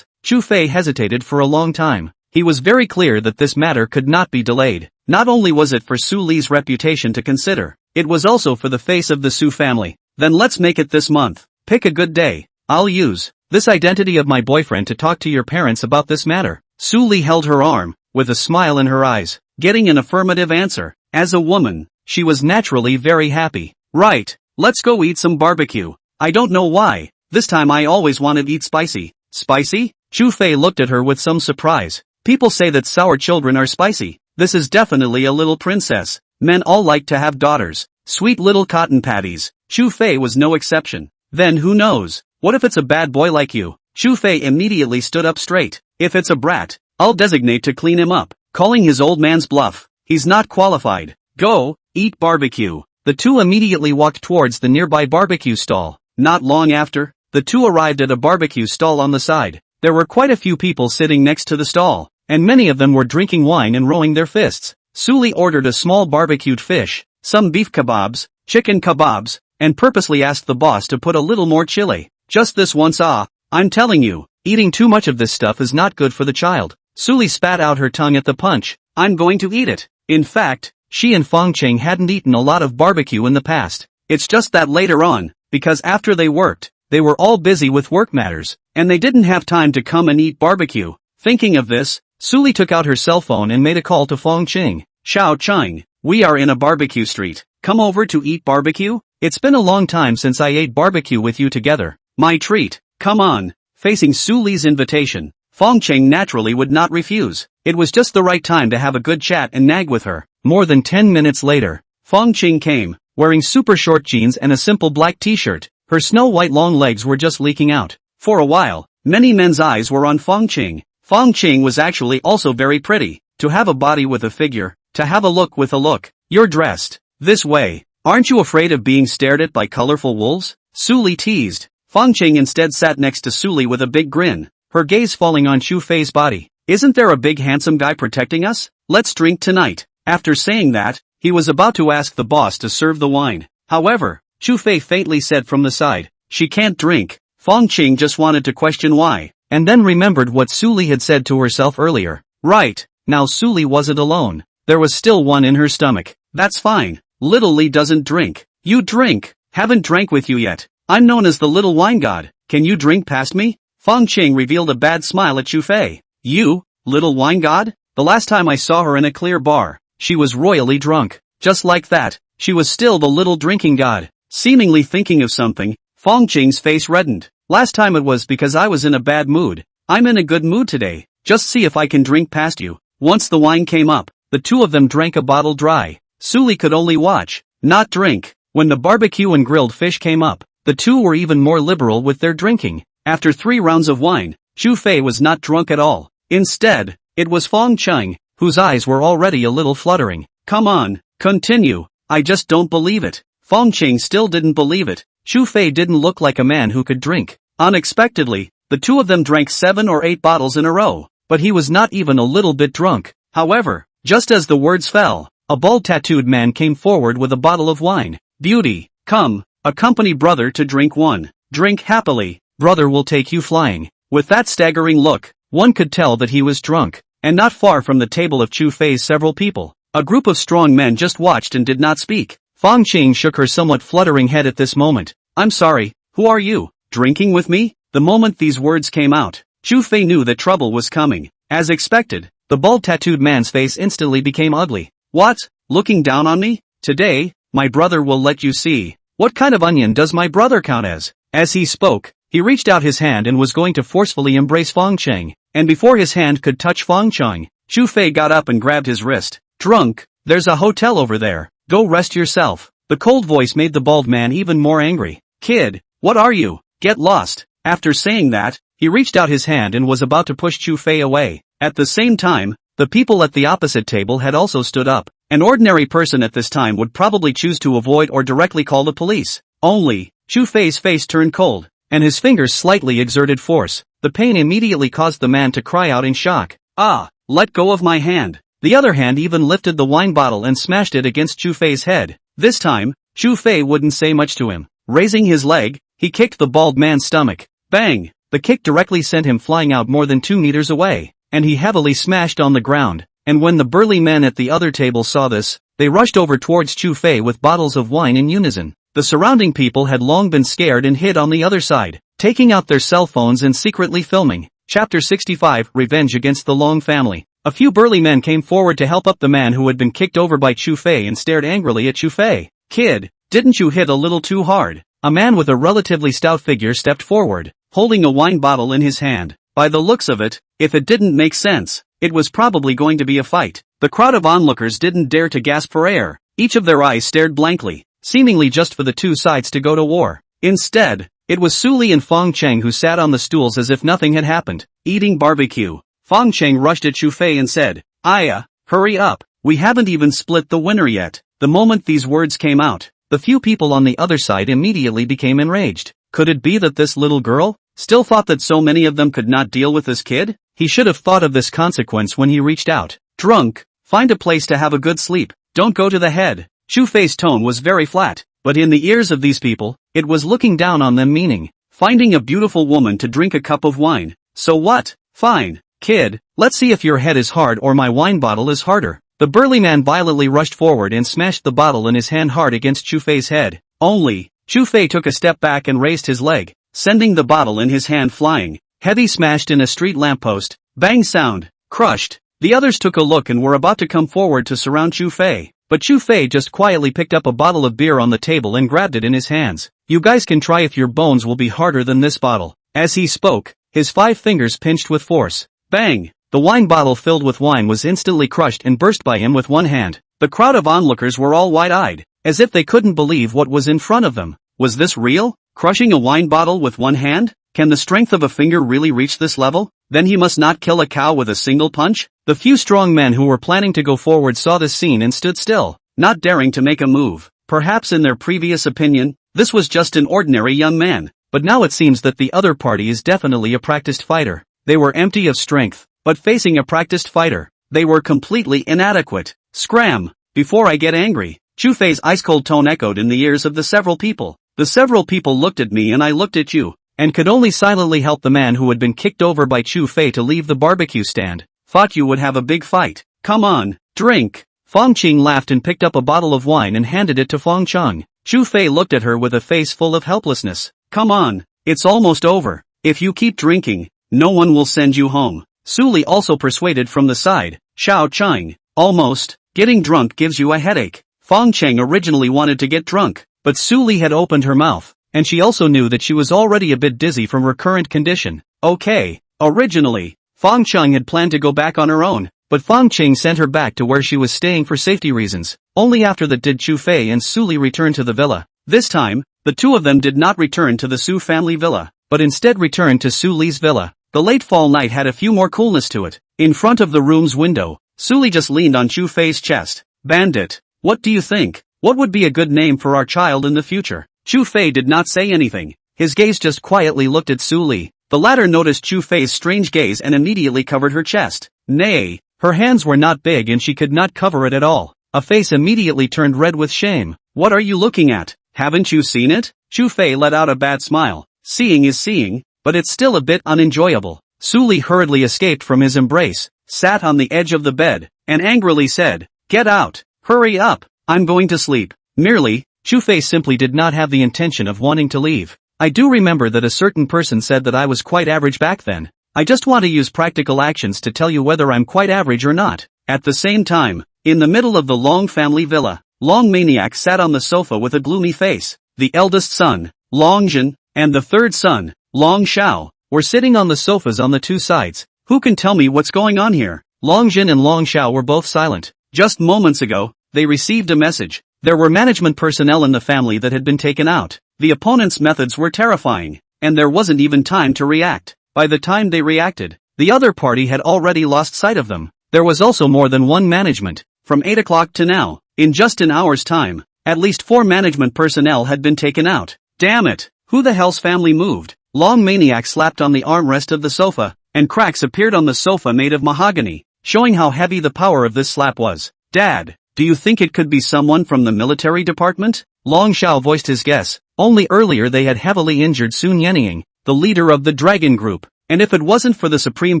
Chu Fei hesitated for a long time. He was very clear that this matter could not be delayed. Not only was it for Su Li's reputation to consider, it was also for the face of the Su family. Then let's make it this month. Pick a good day. I'll use this identity of my boyfriend to talk to your parents about this matter. Su Li held her arm, with a smile in her eyes, getting an affirmative answer. As a woman, she was naturally very happy. Right, let's go eat some barbecue. I don't know why, this time I always wanted to eat spicy. Spicy? Chu Fei looked at her with some surprise. People say that sour children are spicy. This is definitely a little princess. Men all like to have daughters. Sweet little cotton patties. Chu Fei was no exception. Then who knows? What if it's a bad boy like you? Chu Fei immediately stood up straight. If it's a brat, I'll designate to clean him up. Calling his old man's bluff. He's not qualified. Go, eat barbecue. The two immediately walked towards the nearby barbecue stall. Not long after, the two arrived at a barbecue stall on the side. There were quite a few people sitting next to the stall, and many of them were drinking wine and rolling their fists. Su Li ordered a small barbecued fish, some beef kebabs, chicken kebabs, and purposely asked the boss to put a little more chili. Just this once. I'm telling you, eating too much of this stuff is not good for the child. Su Li spat out her tongue at the punch. I'm going to eat it. In fact, she and Fong Cheng hadn't eaten a lot of barbecue in the past. It's just that later on, because after they worked, they were all busy with work matters, and they didn't have time to come and eat barbecue. Thinking of this, Su Li took out her cell phone and made a call to Fong Cheng. Xiao Cheng, we are in a barbecue street. Come over to eat barbecue? It's been a long time since I ate barbecue with you together. My treat. Come on. Facing Su Li's invitation, Fong Cheng naturally would not refuse. It was just the right time to have a good chat and nag with her. More than 10 minutes later, Fong Cheng came, wearing super short jeans and a simple black t-shirt. Her snow-white long legs were just leaking out. For a while, many men's eyes were on Fong Cheng. Fong Cheng was actually also very pretty. To have a body with a figure, to have a look with a look. You're dressed this way. Aren't you afraid of being stared at by colorful wolves? Su Li teased. Fong Cheng instead sat next to Su Li with a big grin, her gaze falling on Chu Fei's body. Isn't there a big handsome guy protecting us? Let's drink tonight. After saying that, he was about to ask the boss to serve the wine. However, Chu Fei faintly said from the side, she can't drink. Fong Cheng just wanted to question why, and then remembered what Su Li had said to herself earlier. Right, now Su Li wasn't alone. There was still one in her stomach. That's fine. Little Li doesn't drink. You drink. Haven't drank with you yet. I'm known as the little wine god. Can you drink past me? Fong Cheng revealed a bad smile at Chu Fei. You, little wine god? The last time I saw her in a clear bar, she was royally drunk. Just like that, she was still the little drinking god. Seemingly thinking of something, Fong Cheng's face reddened. Last time it was because I was in a bad mood. I'm in a good mood today. Just see if I can drink past you. Once the wine came up, the two of them drank a bottle dry. Su Li could only watch, not drink. When the barbecue and grilled fish came up, the two were even more liberal with their drinking. After 3 rounds of wine, Chu Fei was not drunk at all. Instead, it was Fong Cheng, whose eyes were already a little fluttering. Come on, continue. I just don't believe it. Fong Cheng still didn't believe it. Chu Fei didn't look like a man who could drink. Unexpectedly, the two of them drank 7 or 8 bottles in a row, but he was not even a little bit drunk. However, just as the words fell, a bald tattooed man came forward with a bottle of wine. Beauty, come, accompany brother to drink one. Drink happily, brother will take you flying. With that staggering look, one could tell that he was drunk, and not far from the table of Chu Fei's several people. A group of strong men just watched and did not speak. Fong Cheng shook her somewhat fluttering head at this moment. I'm sorry, who are you? Drinking with me? The moment these words came out, Chu Fei knew that trouble was coming. As expected, the bald tattooed man's face instantly became ugly. What? Looking down on me? Today, my brother will let you see. What kind of onion does my brother count as? As he spoke, he reached out his hand and was going to forcefully embrace Fong Cheng, and before his hand could touch Fong Cheng, Chu Fei got up and grabbed his wrist. Drunk, there's a hotel over there. Go rest yourself. The cold voice made the bald man even more angry. Kid, what are you? Get lost. After saying that, he reached out his hand and was about to push Chu Fei away. At the same time, the people at the opposite table had also stood up. An ordinary person at this time would probably choose to avoid or directly call the police. Only, Chu Fei's face turned cold, and his fingers slightly exerted force. The pain immediately caused the man to cry out in shock. Ah! Let go of my hand. The other hand even lifted the wine bottle and smashed it against Chu Fei's head. This time, Chu Fei wouldn't say much to him. Raising his leg, he kicked the bald man's stomach. Bang! The kick directly sent him flying out more than 2 meters away, and he heavily smashed on the ground. And when the burly men at the other table saw this, they rushed over towards Chu Fei with bottles of wine in unison. The surrounding people had long been scared and hid on the other side, taking out their cell phones and secretly filming. Chapter 65, Revenge Against the Long Family. A few burly men came forward to help up the man who had been kicked over by Chu Fei and stared angrily at Chu Fei. Kid, didn't you hit a little too hard? A man with a relatively stout figure stepped forward, holding a wine bottle in his hand. By the looks of it, if it didn't make sense, it was probably going to be a fight. The crowd of onlookers didn't dare to gasp for air. Each of their eyes stared blankly, seemingly just for the two sides to go to war. Instead, it was Su Li and Fong Cheng who sat on the stools as if nothing had happened, eating barbecue. Fong Cheng rushed at Chu Fei and said, "Aya, hurry up, we haven't even split the winner yet." The moment these words came out, the few people on the other side immediately became enraged. Could it be that this little girl still thought that so many of them could not deal with this kid? He should have thought of this consequence when he reached out. Drunk, find a place to have a good sleep, don't go to the head. Chu Fei's tone was very flat, but in the ears of these people, it was looking down on them, meaning, finding a beautiful woman to drink a cup of wine. So what? Fine, kid, let's see if your head is hard or my wine bottle is harder. The burly man violently rushed forward and smashed the bottle in his hand hard against Chu Fei's head. Only, Chu Fei took a step back and raised his leg, sending the bottle in his hand flying. Heavy smashed in a street lamppost. Bang sound. Crushed. The others took a look and were about to come forward to surround Chu Fei. But Chu Fei just quietly picked up a bottle of beer on the table and grabbed it in his hands. You guys can try if your bones will be harder than this bottle. As he spoke, his 5 fingers pinched with force. Bang! The wine bottle filled with wine was instantly crushed and burst by him with one hand. The crowd of onlookers were all wide-eyed, as if they couldn't believe what was in front of them. Was this real? Crushing a wine bottle with one hand? Can the strength of a finger really reach this level? Then he must not kill a cow with a single punch? The few strong men who were planning to go forward saw this scene and stood still, not daring to make a move. Perhaps in their previous opinion, this was just an ordinary young man, but now it seems that the other party is definitely a practiced fighter. They were empty of strength, but facing a practiced fighter, they were completely inadequate. Scram! Before I get angry. Chu Fei's ice-cold tone echoed in the ears of the several people. The several people looked at me and I looked at you, and could only silently help the man who had been kicked over by Chu Fei to leave the barbecue stand. Thought you would have a big fight. Come on, drink. Fong Cheng laughed and picked up a bottle of wine and handed it to Fong Cheng. Chu Fei looked at her with a face full of helplessness. Come on, it's almost over. If you keep drinking, no one will send you home. Su Li also persuaded from the side. Xiao Cheng, almost. Getting drunk gives you a headache. Fong Cheng originally wanted to get drunk, but Su Li had opened her mouth, and she also knew that she was already a bit dizzy from her current condition. Okay, originally, Fong Cheng had planned to go back on her own, but Fong Cheng sent her back to where she was staying for safety reasons. Only after that did Chu Fei and Su Li return to the villa. This time, the two of them did not return to the Su family villa, but instead returned to Su Li's villa. The late fall night had a few more coolness to it. In front of the room's window, Su Li just leaned on Chu Fei's chest. Bandit, what do you think? What would be a good name for our child in the future? Chu Fei did not say anything. His gaze just quietly looked at Su Li. The latter noticed Chu Fei's strange gaze and immediately covered her chest. Nay, her hands were not big and she could not cover it at all. A face immediately turned red with shame. What are you looking at? Haven't you seen it? Chu Fei let out a bad smile. Seeing is seeing, but it's still a bit unenjoyable. Su Li hurriedly escaped from his embrace, sat on the edge of the bed, and angrily said, "Get out! Hurry up! I'm going to sleep." Merely, Chu Fei simply did not have the intention of wanting to leave. I do remember that a certain person said that I was quite average back then. I just want to use practical actions to tell you whether I'm quite average or not. At the same time, in the middle of the Long family villa, Long Maniac sat on the sofa with a gloomy face. The eldest son, Long Jin, and the third son, Long Xiao, were sitting on the sofas on the two sides. Who can tell me what's going on here? Long Jin and Long Xiao were both silent. Just moments ago, they received a message. There were management personnel in the family that had been taken out. The opponent's methods were terrifying, and there wasn't even time to react. By the time they reacted, the other party had already lost sight of them. There was also more than one management. From 8 o'clock to now, in just an hour's time, at least 4 management personnel had been taken out. Damn it, who the hell's family moved? Long Maniac slapped on the armrest of the sofa, and cracks appeared on the sofa made of mahogany, showing how heavy the power of this slap was. Dad, do you think it could be someone from the military department? Long Xiao voiced his guess. Only earlier they had heavily injured Sun Yenying, the leader of the dragon group, and if it wasn't for the supreme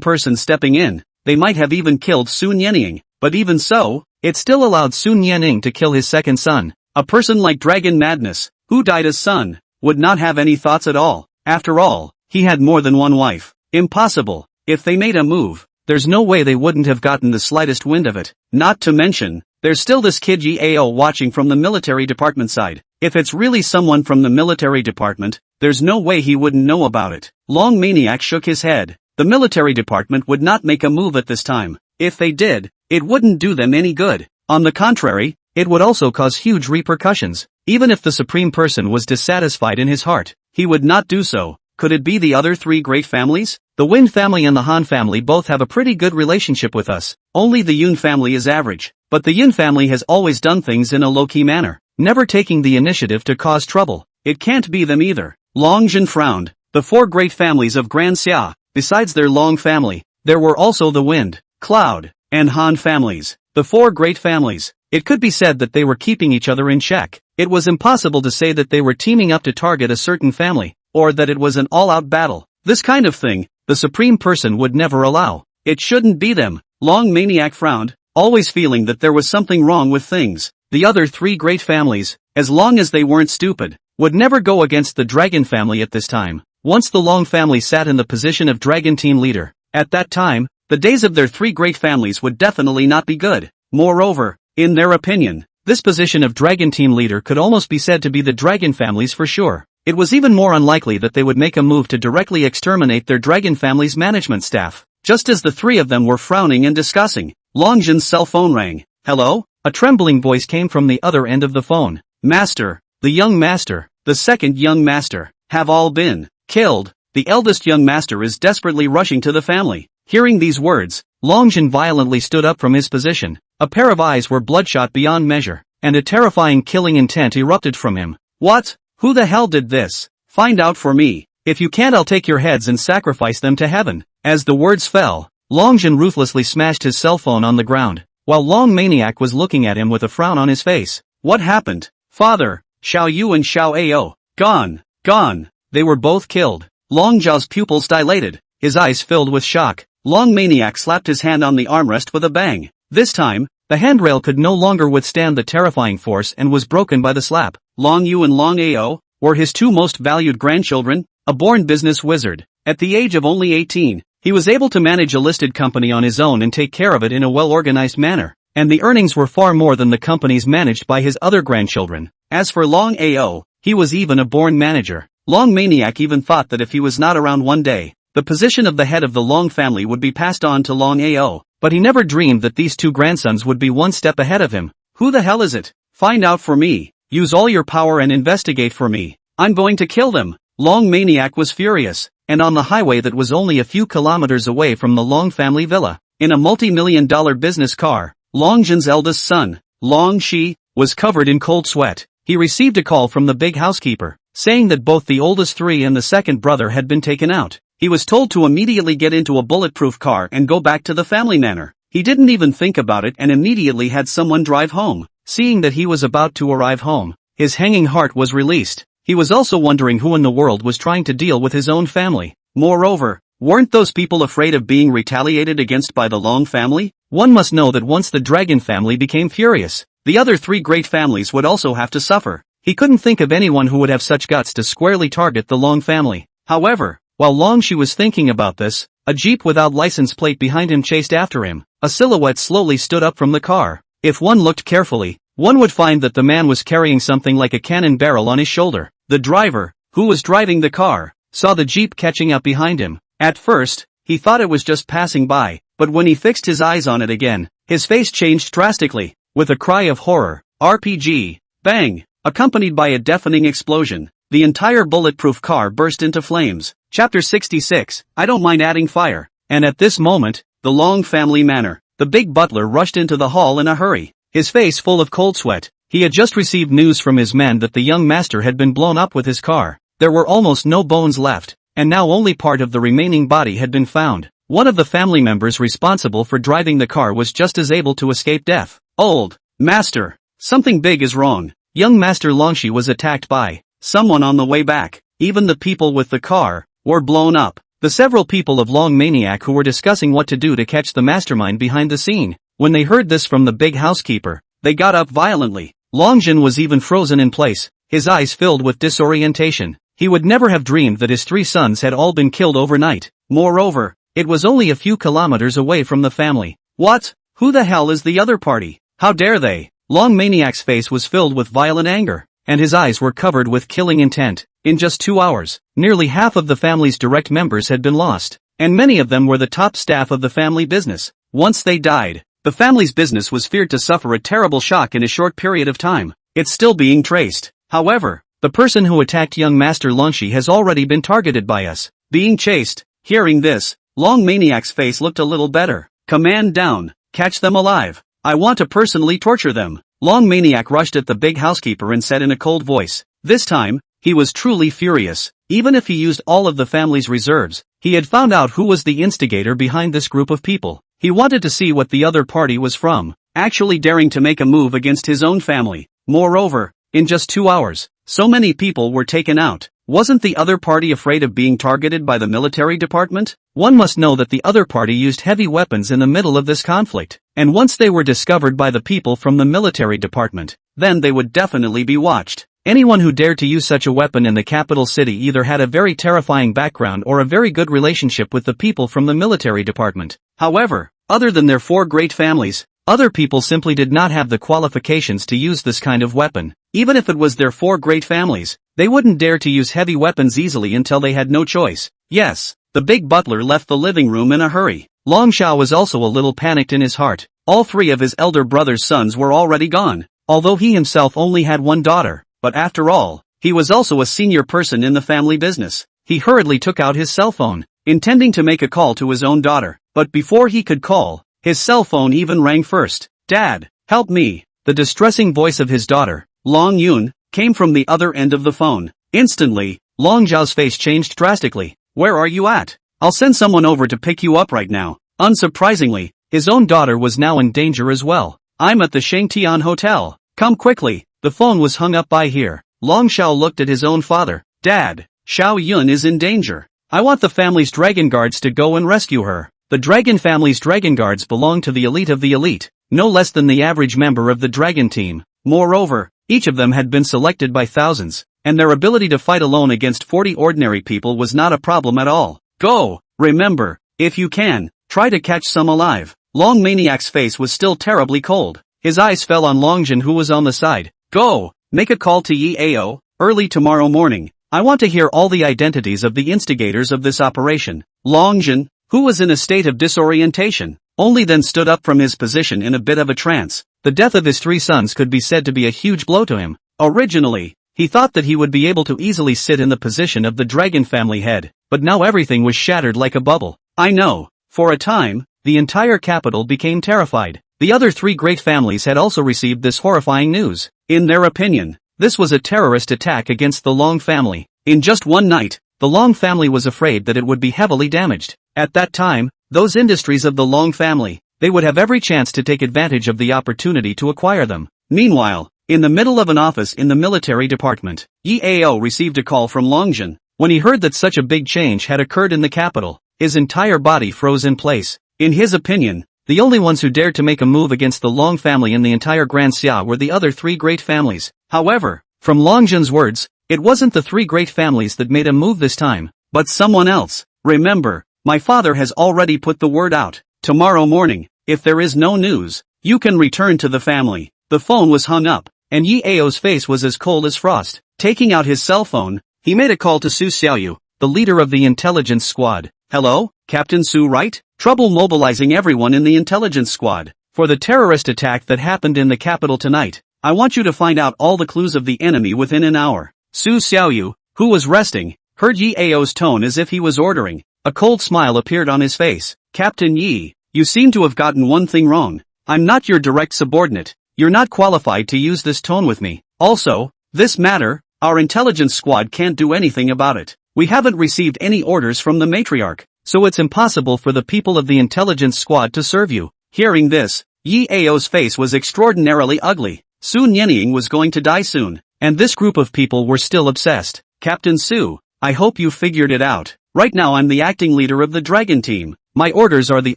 person stepping in, they might have even killed Sun Yenying, but even so, it still allowed Sun Yenying to kill his second son. A person like Dragon Madness, who died as son, would not have any thoughts at all. After all, he had more than one wife. Impossible. If they made a move, there's no way they wouldn't have gotten the slightest wind of it. Not to mention, there's still this kid Yao watching from the military department side. If it's really someone from the military department, there's no way he wouldn't know about it. Long Maniac shook his head. The military department would not make a move at this time. If they did, it wouldn't do them any good. On the contrary, it would also cause huge repercussions. Even if the supreme person was dissatisfied in his heart, he would not do so. Could it be the other three great families? The Wind family and the Han family both have a pretty good relationship with us. Only the Yun family is average. But the Yun family has always done things in a low-key manner, never taking the initiative to cause trouble. It can't be them either. Long Jin frowned. The four great families of Grand Xia, besides their Long family, there were also the Wind, Cloud, and Han families. The four great families. It could be said that they were keeping each other in check. It was impossible to say that they were teaming up to target a certain family, or that it was an all-out battle. This kind of thing, the supreme person would never allow. It shouldn't be them. Long Maniac frowned, always feeling that there was something wrong with things. The other three great families, as long as they weren't stupid, would never go against the Dragon family at this time. Once the Long family sat in the position of Dragon team leader, at that time, the days of their three great families would definitely not be good. Moreover, in their opinion, this position of Dragon team leader could almost be said to be the Dragon families for sure. It was even more unlikely that they would make a move to directly exterminate their Dragon family's management staff. Just as the three of them were frowning and discussing, Long Jin's cell phone rang. Hello? A trembling voice came from the other end of the phone. Master, the young master, the second young master, have all been killed. The eldest young master is desperately rushing to the family. Hearing these words, Long Jin violently stood up from his position. A pair of eyes were bloodshot beyond measure, and a terrifying killing intent erupted from him. What? Who the hell did this? Find out for me. If you can't, I'll take your heads and sacrifice them to heaven. As the words fell, Long Jin ruthlessly smashed his cell phone on the ground, while Long Maniac was looking at him with a frown on his face. What happened? Father, Xiao Yu and Xiao Ao, gone. They were both killed. Long Zhao's pupils dilated, his eyes filled with shock. Long Maniac slapped his hand on the armrest with a bang. This time, the handrail could no longer withstand the terrifying force and was broken by the slap. Long Yu and Long Ao were his two most valued grandchildren, a born business wizard. At the age of only 18, he was able to manage a listed company on his own and take care of it in a well-organized manner, and the earnings were far more than the companies managed by his other grandchildren. As for Long Ao, he was even a born manager. Long Maniac even thought that if he was not around one day, the position of the head of the Long family would be passed on to Long Ao, but he never dreamed that these two grandsons would be one step ahead of him. Who the hell is it? Find out for me. Use all your power and investigate for me. I'm going to kill them. Long Maniac was furious, and on the highway that was only a few kilometers away from the Long family villa, in a multi-million-dollar business car, Long Jin's eldest son, Long Shi, was covered in cold sweat. He received a call from the big housekeeper, saying that both the oldest three and the second brother had been taken out. He was told to immediately get into a bulletproof car and go back to the family manor. He didn't even think about it and immediately had someone drive home. Seeing that he was about to arrive home, his hanging heart was released. He was also wondering who in the world was trying to deal with his own family. Moreover, weren't those people afraid of being retaliated against by the Long family? One must know that once the Dragon family became furious, the other three great families would also have to suffer. He couldn't think of anyone who would have such guts to squarely target the Long family. However, while Long Shi was thinking about this, a jeep without license plate behind him chased after him. A silhouette slowly stood up from the car. If one looked carefully, one would find that the man was carrying something like a cannon barrel on his shoulder. The driver, who was driving the car, saw the jeep catching up behind him. At first, he thought it was just passing by, but when he fixed his eyes on it again, his face changed drastically. With a cry of horror, RPG, bang, accompanied by a deafening explosion, the entire bulletproof car burst into flames. Chapter 66, I don't mind adding fire. And at this moment, the Long family manor, the big butler rushed into the hall in a hurry, his face full of cold sweat. He had just received news from his men that the young master had been blown up with his car. There were almost no bones left. and now only part of the remaining body had been found. One of the family members responsible for driving the car was just as able to escape death. Old Master, something big is wrong. Young Master Longxi was attacked by someone on the way back. Even the people with the car were blown up. The several people of Long Maniac who were discussing what to do to catch the mastermind behind the scene. When they heard this from the big housekeeper, they got up violently. Longjin was even frozen in place, his eyes filled with disorientation. He would never have dreamed that his 3 sons had all been killed overnight. Moreover, it was only a few kilometers away from the family. What? Who the hell is the other party? How dare they? Long Maniac's face was filled with violent anger, and his eyes were covered with killing intent. In just 2 hours, nearly half of the family's direct members had been lost, and many of them were the top staff of the family business. Once they died, the family's business was feared to suffer a terrible shock in a short period of time. It's still being traced. However, the person who attacked young Master Longxi has already been targeted by us. Being chased. Hearing this, Long Maniac's face looked a little better. Command down. Catch them alive. I want to personally torture them. Long Maniac rushed at the big housekeeper and said in a cold voice. This time, he was truly furious. Even if he used all of the family's reserves, he had found out who was the instigator behind this group of people. He wanted to see what the other party was from, actually daring to make a move against his own family. Moreover, in just 2 hours, so many people were taken out. Wasn't the other party afraid of being targeted by the military department? One must know that the other party used heavy weapons in the middle of this conflict, and once they were discovered by the people from the military department, then they would definitely be watched. Anyone who dared to use such a weapon in the capital city either had a very terrifying background or a very good relationship with the people from the military department. However, other than their 4 great families, other people simply did not have the qualifications to use this kind of weapon. Even if it was their 4 great families, they wouldn't dare to use heavy weapons easily until they had no choice. Yes, the big butler left the living room in a hurry. Long Xiao was also a little panicked in his heart. All 3 of his elder brother's sons were already gone, although he himself only had 1 daughter. But after all, he was also a senior person in the family business. He hurriedly took out his cell phone, intending to make a call to his own daughter. But before he could call, his cell phone even rang first. Dad, help me. The distressing voice of his daughter, Long Yun, came from the other end of the phone. Instantly, Long Zhao's face changed drastically. Where are you at? I'll send someone over to pick you up right now. Unsurprisingly, his own daughter was now in danger as well. I'm at the Shangtian Hotel. Come quickly. The phone was hung up by here. Long Xiao looked at his own father. Dad, Xiao Yun is in danger. I want the family's dragon guards to go and rescue her. The dragon family's dragon guards belong to the elite of the elite, no less than the average member of the dragon team. Moreover, each of them had been selected by thousands, and their ability to fight alone against 40 ordinary people was not a problem at all. Go! Remember, if you can, try to catch some alive. Long Maniac's face was still terribly cold. His eyes fell on Longjin who was on the side. Go! Make a call to Yi Ao, early tomorrow morning. I want to hear all the identities of the instigators of this operation. Longjin, who was in a state of disorientation, only then stood up from his position in a bit of a trance. The death of his 3 sons could be said to be a huge blow to him. Originally, he thought that he would be able to easily sit in the position of the dragon family head, but now everything was shattered like a bubble. I know. For a time, the entire capital became terrified. The other 3 great families had also received this horrifying news. In their opinion, this was a terrorist attack against the Long family. In just one night, the Long family was afraid that it would be heavily damaged. At that time, those industries of the Long family, they would have every chance to take advantage of the opportunity to acquire them. Meanwhile, in the middle of an office in the military department, Yi Ao received a call from Longjin. When he heard that such a big change had occurred in the capital, his entire body froze in place. In his opinion, the only ones who dared to make a move against the Long family in the entire Grand Xia were the other 3 great families. However, from Longjin's words, it wasn't the 3 great families that made a move this time, but someone else. Remember, my father has already put the word out. Tomorrow morning, if there is no news, you can return to the family. The phone was hung up, and Yi Ao's face was as cold as frost. Taking out his cell phone, he made a call to Su Xiaoyu, the leader of the intelligence squad. Hello, Captain Su, right? Trouble mobilizing everyone in the intelligence squad for the terrorist attack that happened in the capital tonight. I want you to find out all the clues of the enemy within an hour. Su Xiaoyu, who was resting, heard Yi Ao's tone as if he was ordering. A cold smile appeared on his face. Captain Yi, you seem to have gotten one thing wrong. I'm not your direct subordinate. You're not qualified to use this tone with me. Also, this matter, our intelligence squad can't do anything about it. We haven't received any orders from the matriarch, so it's impossible for the people of the intelligence squad to serve you. Hearing this, Yi Ao's face was extraordinarily ugly. Su Nianying was going to die soon, and this group of people were still obsessed. Captain Su, I hope you figured it out. Right now I'm the acting leader of the dragon team. My orders are the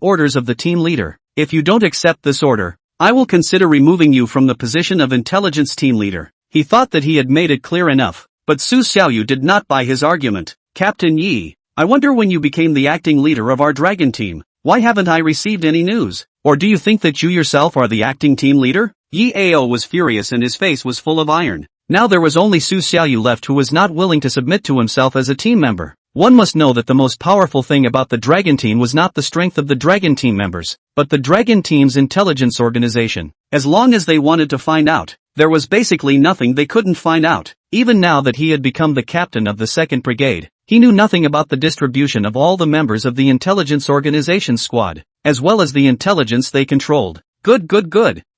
orders of the team leader. If you don't accept this order, I will consider removing you from the position of intelligence team leader. He thought that he had made it clear enough, but Su Xiaoyu did not buy his argument. Captain Yi, I wonder when you became the acting leader of our dragon team. Why haven't I received any news? Or do you think that you yourself are the acting team leader? Yi Ao was furious and his face was full of iron. Now there was only Su Xiaoyu left, who was not willing to submit to himself as a team member. One must know that the most powerful thing about the dragon team was not the strength of the dragon team members, but the dragon team's intelligence organization. As long as they wanted to find out, there was basically nothing they couldn't find out. Even now that he had become the captain of the 2nd Brigade, he knew nothing about the distribution of all the members of the intelligence organization squad, as well as the intelligence they controlled. Good,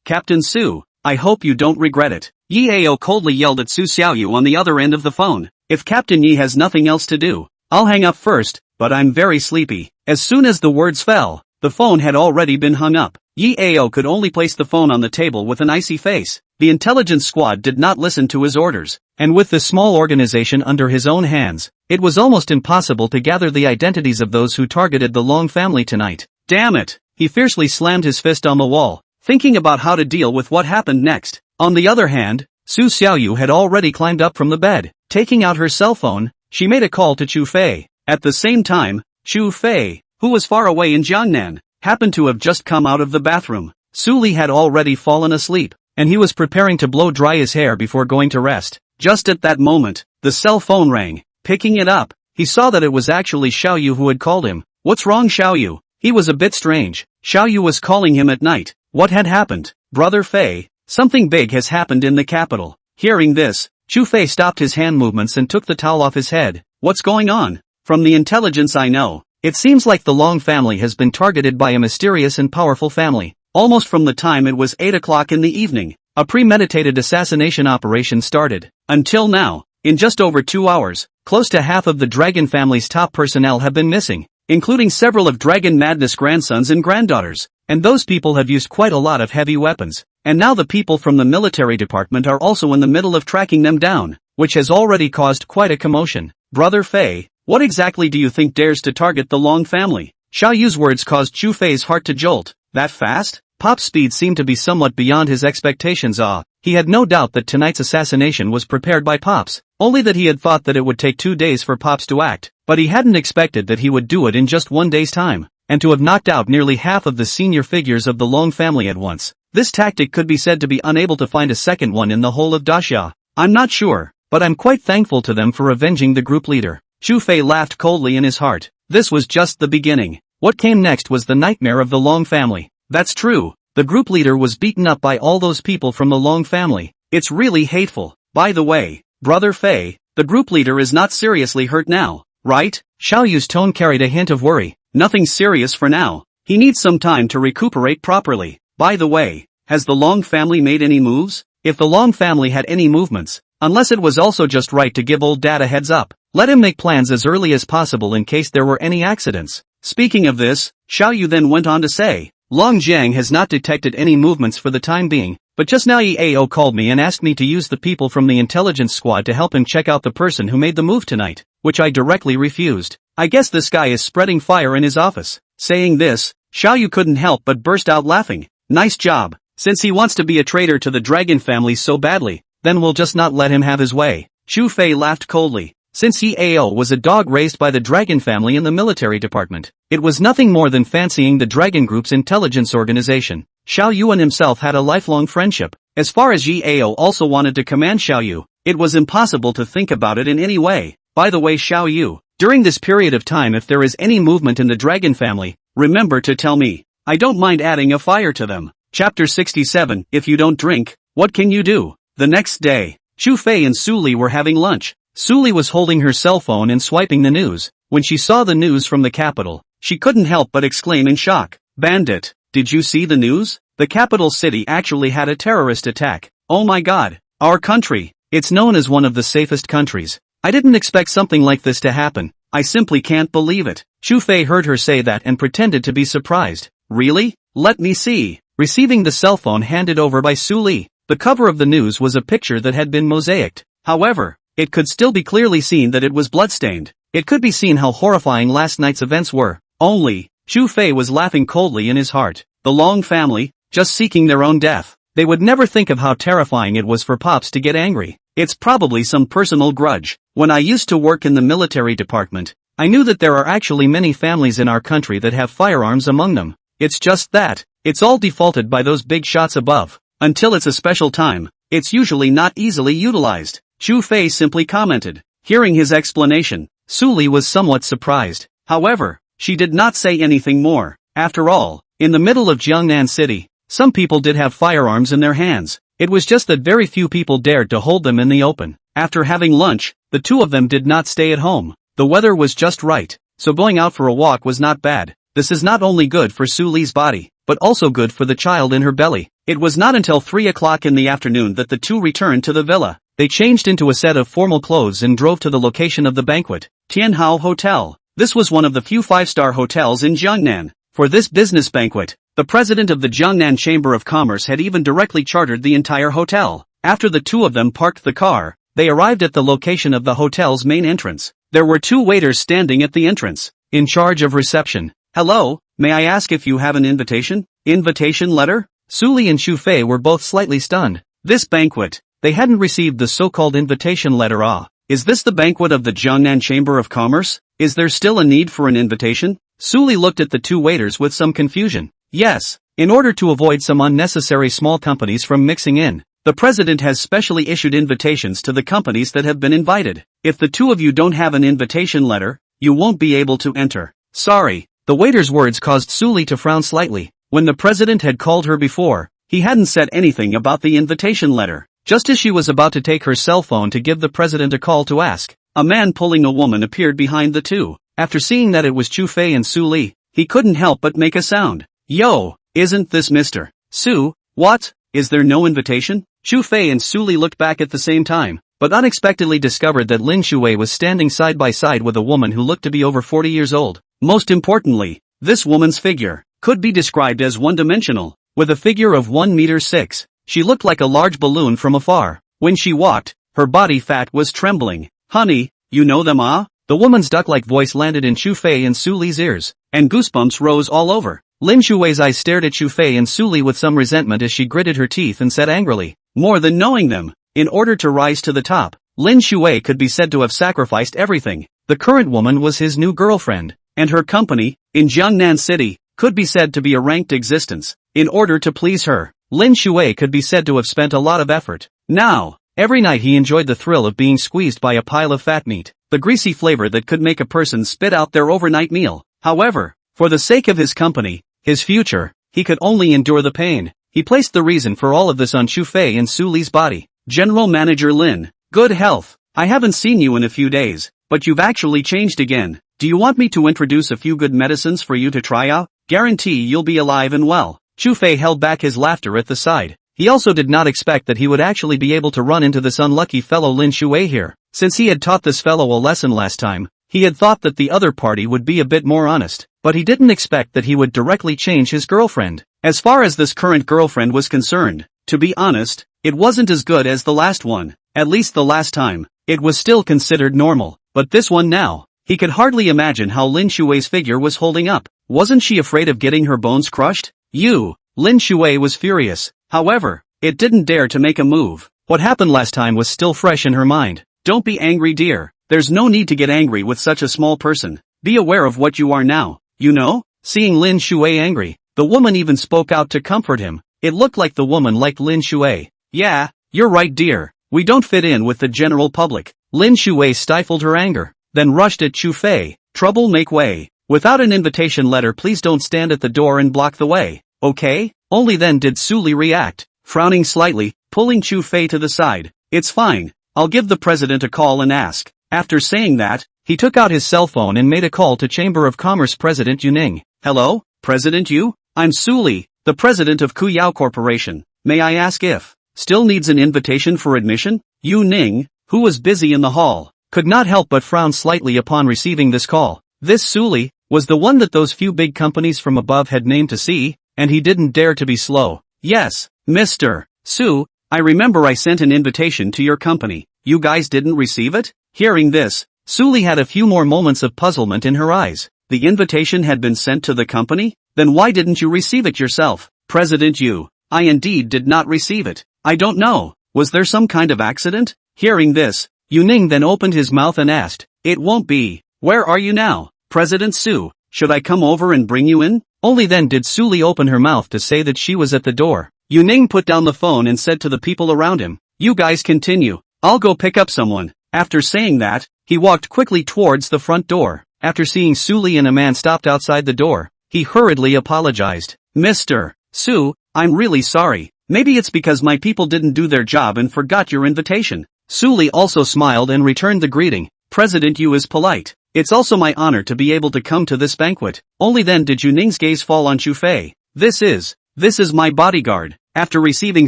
Captain Su, I hope you don't regret it. Yi Ao coldly yelled at Su Xiaoyu on the other end of the phone. If Captain Yi has nothing else to do, I'll hang up first, but I'm very sleepy. As soon as the words fell, the phone had already been hung up. Yi Ao could only place the phone on the table with an icy face. The intelligence squad did not listen to his orders, and with this small organization under his own hands, it was almost impossible to gather the identities of those who targeted the Long family tonight. Damn it! He fiercely slammed his fist on the wall, thinking about how to deal with what happened next. On the other hand, Su Xiaoyu had already climbed up from the bed. Taking out her cell phone, she made a call to Chu Fei. At the same time, Chu Fei, who was far away in Jiangnan, happened to have just come out of the bathroom. Su Li had already fallen asleep, and he was preparing to blow dry his hair before going to rest. Just at that moment, the cell phone rang. Picking it up, he saw that it was actually Xiaoyu who had called him. What's wrong, Xiaoyu? He was a bit strange. Xiaoyu was calling him at night. What had happened? Brother Fei, something big has happened in the capital. Hearing this, Chu Fei stopped his hand movements and took the towel off his head. What's going on? From the intelligence I know, it seems like the Long family has been targeted by a mysterious and powerful family. Almost from the time it was 8 o'clock in the evening, a premeditated assassination operation started. Until now, in just over 2 hours, close to half of the Dragon family's top personnel have been missing, including several of Dragon Madness grandsons and granddaughters, and those people have used quite a lot of heavy weapons. And now the people from the military department are also in the middle of tracking them down, which has already caused quite a commotion. Brother Fei, what exactly do you think dares to target the Long family? Xiaoyu's words caused Chu Fei's heart to jolt. That fast? Pop's speed seemed to be somewhat beyond his expectations. He had no doubt that tonight's assassination was prepared by Pops, only that he had thought that it would take 2 days for Pops to act, but he hadn't expected that he would do it in just 1 day's time, and to have knocked out nearly half of the senior figures of the Long family at once. This tactic could be said to be unable to find a second one in the whole of Daxia. I'm not sure, but I'm quite thankful to them for avenging the group leader. Chu Fei laughed coldly in his heart. This was just the beginning. What came next was the nightmare of the Long family. That's true. The group leader was beaten up by all those people from the Long family. It's really hateful. By the way, Brother Fei, the group leader is not seriously hurt now, right? Xiaoyu's tone carried a hint of worry. Nothing serious for now. He needs some time to recuperate properly. By the way, has the Long family made any moves? If the Long family had any movements, unless it was also just right to give old dad a heads up, let him make plans as early as possible in case there were any accidents. Speaking of this, Xiaoyu then went on to say, Long Jiang has not detected any movements for the time being, but just now EAO called me and asked me to use the people from the intelligence squad to help him check out the person who made the move tonight, which I directly refused. I guess this guy is spreading fire in his office. Saying this, Xiaoyu couldn't help but burst out laughing. Nice job. Since he wants to be a traitor to the Dragon family so badly, then we'll just not let him have his way. Chu Fei laughed coldly. Since EAO was a dog raised by the Dragon family in the military department, it was nothing more than fancying the Dragon Group's intelligence organization. Xiao Yuan himself had a lifelong friendship. As far as EAO also wanted to command Xiao Yu, it was impossible to think about it in any way. By the way, Xiao Yu, during this period of time, if there is any movement in the Dragon family, remember to tell me. I don't mind adding a fire to them. Chapter 67. If you don't drink, what can you do? The next day, Chu Fei and Su Li were having lunch. Su Li was holding her cell phone and swiping the news. When she saw the news from the capital, she couldn't help but exclaim in shock. Bandit, did you see the news? The capital city actually had a terrorist attack. Oh my god. Our country. It's known as one of the safest countries. I didn't expect something like this to happen. I simply can't believe it. Chu Fei heard her say that and pretended to be surprised. Really? Let me see. Receiving the cell phone handed over by Su Li, the cover of the news was a picture that had been mosaicked. However, it could still be clearly seen that it was bloodstained. It could be seen how horrifying last night's events were. Only, Chu Fei was laughing coldly in his heart. The Long family, just seeking their own death. They would never think of how terrifying it was for Pops to get angry. It's probably some personal grudge. When I used to work in the military department, I knew that there are actually many families in our country that have firearms among them. It's just that, it's all defaulted by those big shots above. Until it's a special time, it's usually not easily utilized. Chu Fei simply commented. Hearing his explanation, Su Li was somewhat surprised. However, she did not say anything more. After all, in the middle of Jiangnan City, some people did have firearms in their hands. It was just that very few people dared to hold them in the open. After having lunch, the two of them did not stay at home. The weather was just right, so going out for a walk was not bad. This is not only good for Su Li's body, but also good for the child in her belly. It was not until 3 o'clock in the afternoon that the two returned to the villa. They changed into a set of formal clothes and drove to the location of the banquet, Tianhao Hotel. This was one of the few five-star hotels in Jiangnan. For this business banquet, the president of the Jiangnan Chamber of Commerce had even directly chartered the entire hotel. After the two of them parked the car, they arrived at the location of the hotel's main entrance. There were two waiters standing at the entrance, in charge of reception. Hello, may I ask if you have an invitation? Invitation letter? Su Li and Chu Fei were both slightly stunned. This banquet, they hadn't received the so-called invitation letter. Is this the banquet of the Jiangnan Chamber of Commerce? Is there still a need for an invitation? Su Li looked at the two waiters with some confusion. Yes, in order to avoid some unnecessary small companies from mixing in, the president has specially issued invitations to the companies that have been invited. If the two of you don't have an invitation letter, you won't be able to enter. Sorry. The waiter's words caused Su Li to frown slightly. When the president had called her before, he hadn't said anything about the invitation letter. Just as she was about to take her cell phone to give the president a call to ask, a man pulling a woman appeared behind the two. After seeing that it was Chu Fei and Su Li, he couldn't help but make a sound. Yo, isn't this Mr. Su? What? Is there no invitation? Chu Fei and Su Li looked back at the same time, but unexpectedly discovered that Lin Shuwei was standing side by side with a woman who looked to be over 40 years old. Most importantly, this woman's figure could be described as one-dimensional. With a figure of 1 meter 6, she looked like a large balloon from afar. When she walked, her body fat was trembling. Honey, you know them The woman's duck-like voice landed in Chu Fei and Su Li's ears, and goosebumps rose all over. Lin Shuwei's eyes stared at Chu Fei and Su Li with some resentment as she gritted her teeth and said angrily, more than knowing them, in order to rise to the top, Lin Shuwei could be said to have sacrificed everything. The current woman was his new girlfriend, and her company, in Jiangnan City, could be said to be a ranked existence. In order to please her, Lin Shuwei could be said to have spent a lot of effort. Now, every night he enjoyed the thrill of being squeezed by a pile of fat meat, the greasy flavor that could make a person spit out their overnight meal. However, for the sake of his company, his future, he could only endure the pain. He placed the reason for all of this on Chu Fei and Su Li's body. General Manager Lin, good health. I haven't seen you in a few days, but you've actually changed again. Do you want me to introduce a few good medicines for you to try out? Guarantee you'll be alive and well. Chu Fei held back his laughter at the side. He also did not expect that he would actually be able to run into this unlucky fellow Lin Shuwei here. Since he had taught this fellow a lesson last time, he had thought that the other party would be a bit more honest, but he didn't expect that he would directly change his girlfriend. As far as this current girlfriend was concerned, to be honest, it wasn't as good as the last one. At least the last time, it was still considered normal, but this one now, he could hardly imagine how Lin Shuwei's figure was holding up. Wasn't she afraid of getting her bones crushed? Lin Shuwei was furious. However, it didn't dare to make a move. What happened last time was still fresh in her mind. Don't be angry, dear. There's no need to get angry with such a small person. Be aware of what you are now. You know? Seeing Lin Shuwei angry, the woman even spoke out to comfort him. It looked like the woman liked Lin Shuwei. Yeah, you're right, dear. We don't fit in with the general public. Lin Shuwei stifled her anger, then rushed at Chu Fei. Trouble make way. Without an invitation letter, please don't stand at the door and block the way. Okay? Only then did Su Li react, frowning slightly, pulling Chu Fei to the side. It's fine. I'll give the president a call and ask. After saying that, he took out his cell phone and made a call to Chamber of Commerce President Yu Ning. Hello, President Yu? I'm Su Li, the president of Kuyao Corporation. May I ask if still needs an invitation for admission? Yu Ning, who was busy in the hall, could not help but frown slightly upon receiving this call. This Su Li was the one that those few big companies from above had named to see, and he didn't dare to be slow. Yes, Mr. Su, I remember I sent an invitation to your company. You guys didn't receive it? Hearing this, Su Li had a few more moments of puzzlement in her eyes. The invitation had been sent to the company? Then why didn't you receive it yourself? President Yu, I indeed did not receive it. I don't know. Was there some kind of accident? Hearing this, Yu Ning then opened his mouth and asked, It won't be. Where are you now? President Su, should I come over and bring you in? Only then did Su Li open her mouth to say that she was at the door. Yu Ning put down the phone and said to the people around him, You guys continue. I'll go pick up someone. After saying that, he walked quickly towards the front door. After seeing Su Li and a man stopped outside the door, he hurriedly apologized. Mr. Su, I'm really sorry. Maybe it's because my people didn't do their job and forgot your invitation. Su Li also smiled and returned the greeting. President Yu is polite. It's also my honor to be able to come to this banquet. Only then did Yu Ning's gaze fall on Chu Fei. This is my bodyguard. After receiving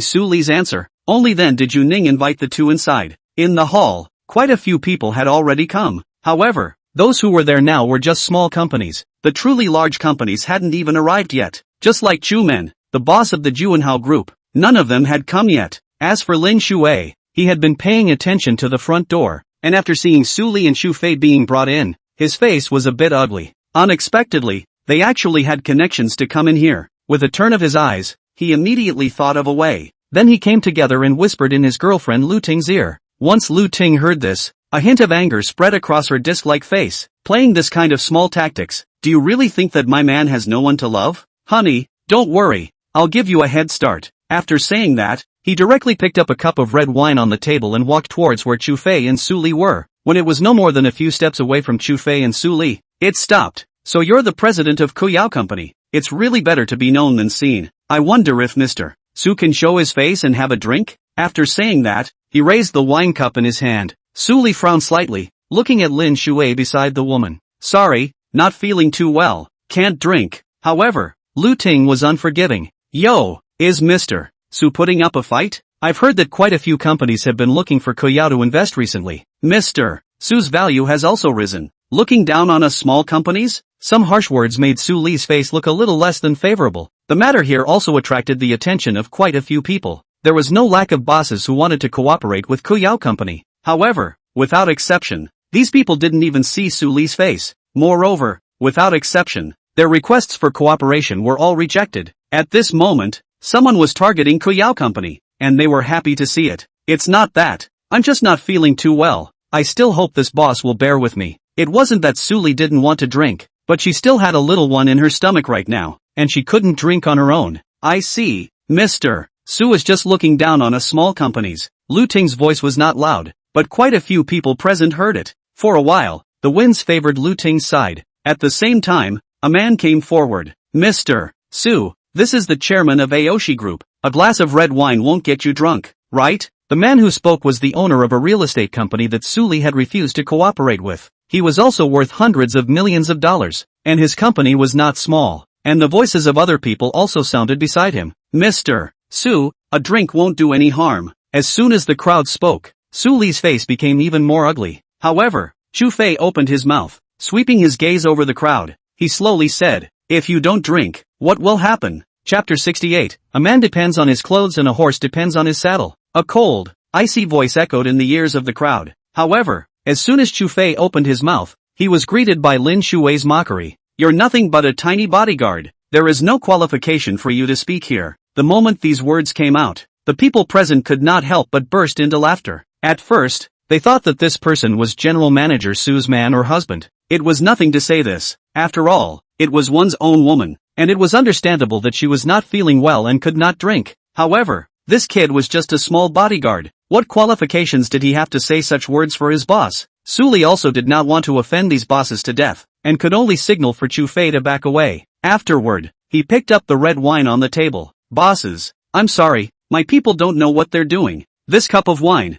Su Li's answer, only then did Yu Ning invite the two inside. In the hall, quite a few people had already come. However, those who were there now were just small companies. The truly large companies hadn't even arrived yet. Just like Chu Men, the boss of the Juanhao group, none of them had come yet. As for Lin Shui, he had been paying attention to the front door, and after seeing Su Li and Chu Fei being brought in, his face was a bit ugly. Unexpectedly, they actually had connections to come in here. With a turn of his eyes, he immediately thought of a way. Then he came together and whispered in his girlfriend Lu Ting's ear. Once Lu Ting heard this, a hint of anger spread across her disc-like face. Playing this kind of small tactics, do you really think that my man has no one to love? Honey, don't worry, I'll give you a head start. After saying that, he directly picked up a cup of red wine on the table and walked towards where Chu Fei and Su Li were. When it was no more than a few steps away from Chu Fei and Su Li, it stopped. So you're the president of Kuyao Company. It's really better to be known than seen. I wonder if Mr. Su can show his face and have a drink? After saying that, he raised the wine cup in his hand. Su Li frowned slightly, looking at Lin Shui beside the woman. Sorry, not feeling too well. Can't drink. However, Lu Ting was unforgiving. Yo, is Mr. Su putting up a fight? I've heard that quite a few companies have been looking for Kuyao to invest recently. Mr. Su's value has also risen. Looking down on us small companies? Some harsh words made Su Li's face look a little less than favorable. The matter here also attracted the attention of quite a few people. There was no lack of bosses who wanted to cooperate with Kuyao Company. However, without exception, these people didn't even see Su Li's face. Moreover, without exception, their requests for cooperation were all rejected. At this moment, someone was targeting Kuyao Company, and they were happy to see it. It's not that. I'm just not feeling too well. I still hope this boss will bear with me. It wasn't that Su Li didn't want to drink, but she still had a little one in her stomach right now, and she couldn't drink on her own. I see. Mr. Su was just looking down on us small companies. Lu Ting's voice was not loud, but quite a few people present heard it. For a while, the winds favored Lu Ting's side. At the same time, a man came forward. Mr. Su, this is the chairman of Aoshi Group. A glass of red wine won't get you drunk, right? The man who spoke was the owner of a real estate company that Su Li had refused to cooperate with. He was also worth hundreds of millions of dollars, and his company was not small. And the voices of other people also sounded beside him. Mr. Su, a drink won't do any harm. As soon as the crowd spoke, Su Li's face became even more ugly. However, Chu Fei opened his mouth, sweeping his gaze over the crowd. He slowly said, If you don't drink, what will happen? Chapter 68, A man depends on his clothes and a horse depends on his saddle. A cold, icy voice echoed in the ears of the crowd. However, as soon as Chu Fei opened his mouth, he was greeted by Lin Shui's mockery. You're nothing but a tiny bodyguard. There is no qualification for you to speak here. The moment these words came out, the people present could not help but burst into laughter. At first, they thought that this person was General Manager Su's man or husband. It was nothing to say this. After all, it was one's own woman, and it was understandable that she was not feeling well and could not drink. However, this kid was just a small bodyguard. What qualifications did he have to say such words for his boss? Su Li also did not want to offend these bosses to death, and could only signal for Chu Fei to back away. Afterward, he picked up the red wine on the table. Bosses, I'm sorry, my people don't know what they're doing. This cup of wine,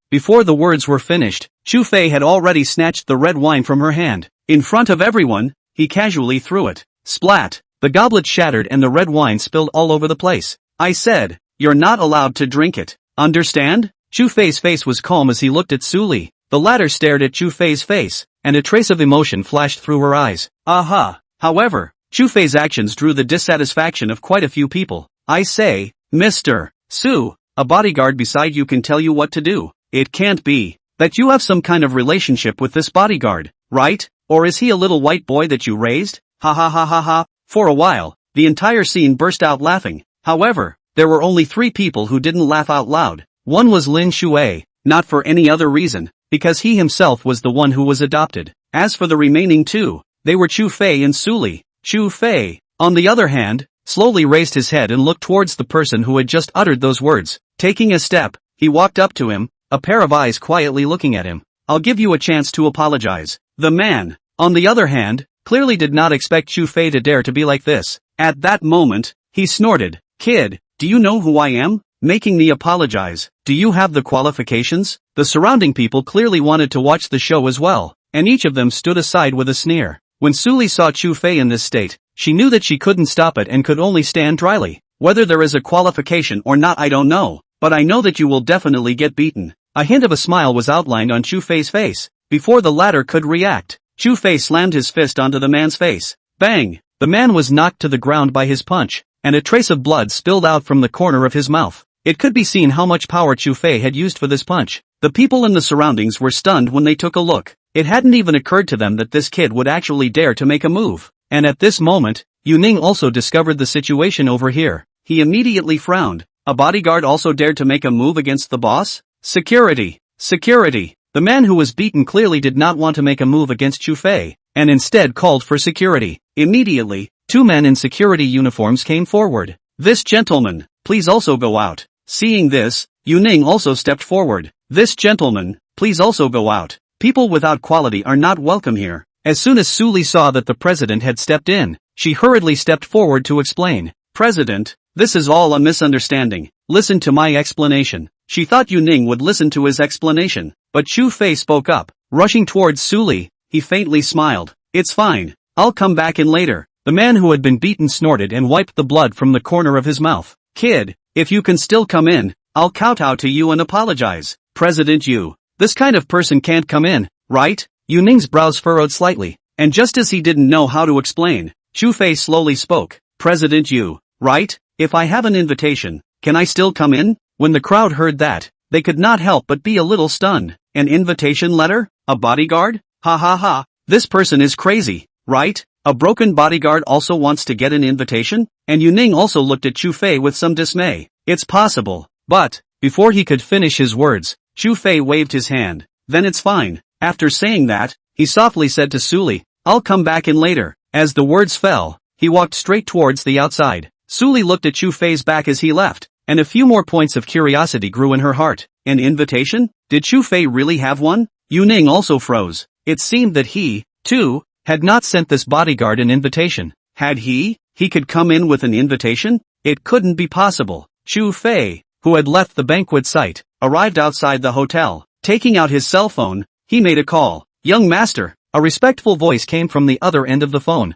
Before the words were finished, Chu Fei had already snatched the red wine from her hand. In front of everyone, he casually threw it. Splat! The goblet shattered and the red wine spilled all over the place. I said, you're not allowed to drink it. Understand? Chu Fei's face was calm as he looked at Su Li. The latter stared at Chu Fei's face, and a trace of emotion flashed through her eyes. Aha! However, Chu Fei's actions drew the dissatisfaction of quite a few people. I say, Mr. Su, a bodyguard beside you can tell you what to do. It can't be that you have some kind of relationship with this bodyguard, right? Or is he a little white boy that you raised? Ha ha ha ha ha. For a while, the entire scene burst out laughing. However, there were only 3 people who didn't laugh out loud. One was Lin Shuai, not for any other reason, because he himself was the one who was adopted. As for the remaining 2, they were Chu Fei and Suli. Chu Fei, on the other hand, slowly raised his head and looked towards the person who had just uttered those words. Taking a step, he walked up to him, a pair of eyes quietly looking at him. I'll give you a chance to apologize. The man, on the other hand, clearly did not expect Chu Fei to dare to be like this. At that moment, he snorted. Kid, do you know who I am? Making me apologize. Do you have the qualifications? The surrounding people clearly wanted to watch the show as well, and each of them stood aside with a sneer. When Suli saw Chu Fei in this state, she knew that she couldn't stop it and could only stand dryly. Whether there is a qualification or not I don't know, but I know that you will definitely get beaten. A hint of a smile was outlined on Chu Fei's face. Before the latter could react, Chu Fei slammed his fist onto the man's face. Bang! The man was knocked to the ground by his punch, and a trace of blood spilled out from the corner of his mouth. It could be seen how much power Chu Fei had used for this punch. The people in the surroundings were stunned when they took a look. It hadn't even occurred to them that this kid would actually dare to make a move. And at this moment, Yu Ning also discovered the situation over here. He immediately frowned. A bodyguard also dared to make a move against the boss? Security! Security! The man who was beaten clearly did not want to make a move against Chu Fei, and instead called for security. Immediately, 2 men in security uniforms came forward. This gentleman, please also go out. Seeing this, Yu Ning also stepped forward. This gentleman, please also go out. People without quality are not welcome here. As soon as Suli saw that the president had stepped in, she hurriedly stepped forward to explain. President, this is all a misunderstanding. Listen to my explanation. She thought Yu Ning would listen to his explanation, but Chu Fei spoke up. Rushing towards Suli, he faintly smiled. It's fine. I'll come back in later. The man who had been beaten snorted and wiped the blood from the corner of his mouth. Kid, if you can still come in, I'll kowtow to you and apologize. President Yu, this kind of person can't come in, right? Yu Ning's brows furrowed slightly, and just as he didn't know how to explain, Chu Fei slowly spoke. President Yu, right? If I have an invitation, can I still come in? When the crowd heard that, they could not help but be a little stunned. An invitation letter? A bodyguard? Ha ha ha, this person is crazy, right? A broken bodyguard also wants to get an invitation? And Yu Ning also looked at Chu Fei with some dismay. It's possible, but, before he could finish his words, Chu Fei waved his hand. Then it's fine. After saying that, he softly said to Suli, I'll come back in later. As the words fell, he walked straight towards the outside. Suli looked at Chu Fei's back as he left, and a few more points of curiosity grew in her heart. An invitation? Did Chu Fei really have one? Yu Ning also froze. It seemed that he, too, had not sent this bodyguard an invitation. Had he? He could come in with an invitation? It couldn't be possible. Chu Fei, who had left the banquet site, arrived outside the hotel. Taking out his cell phone, he made a call. Young master, a respectful voice came from the other end of the phone.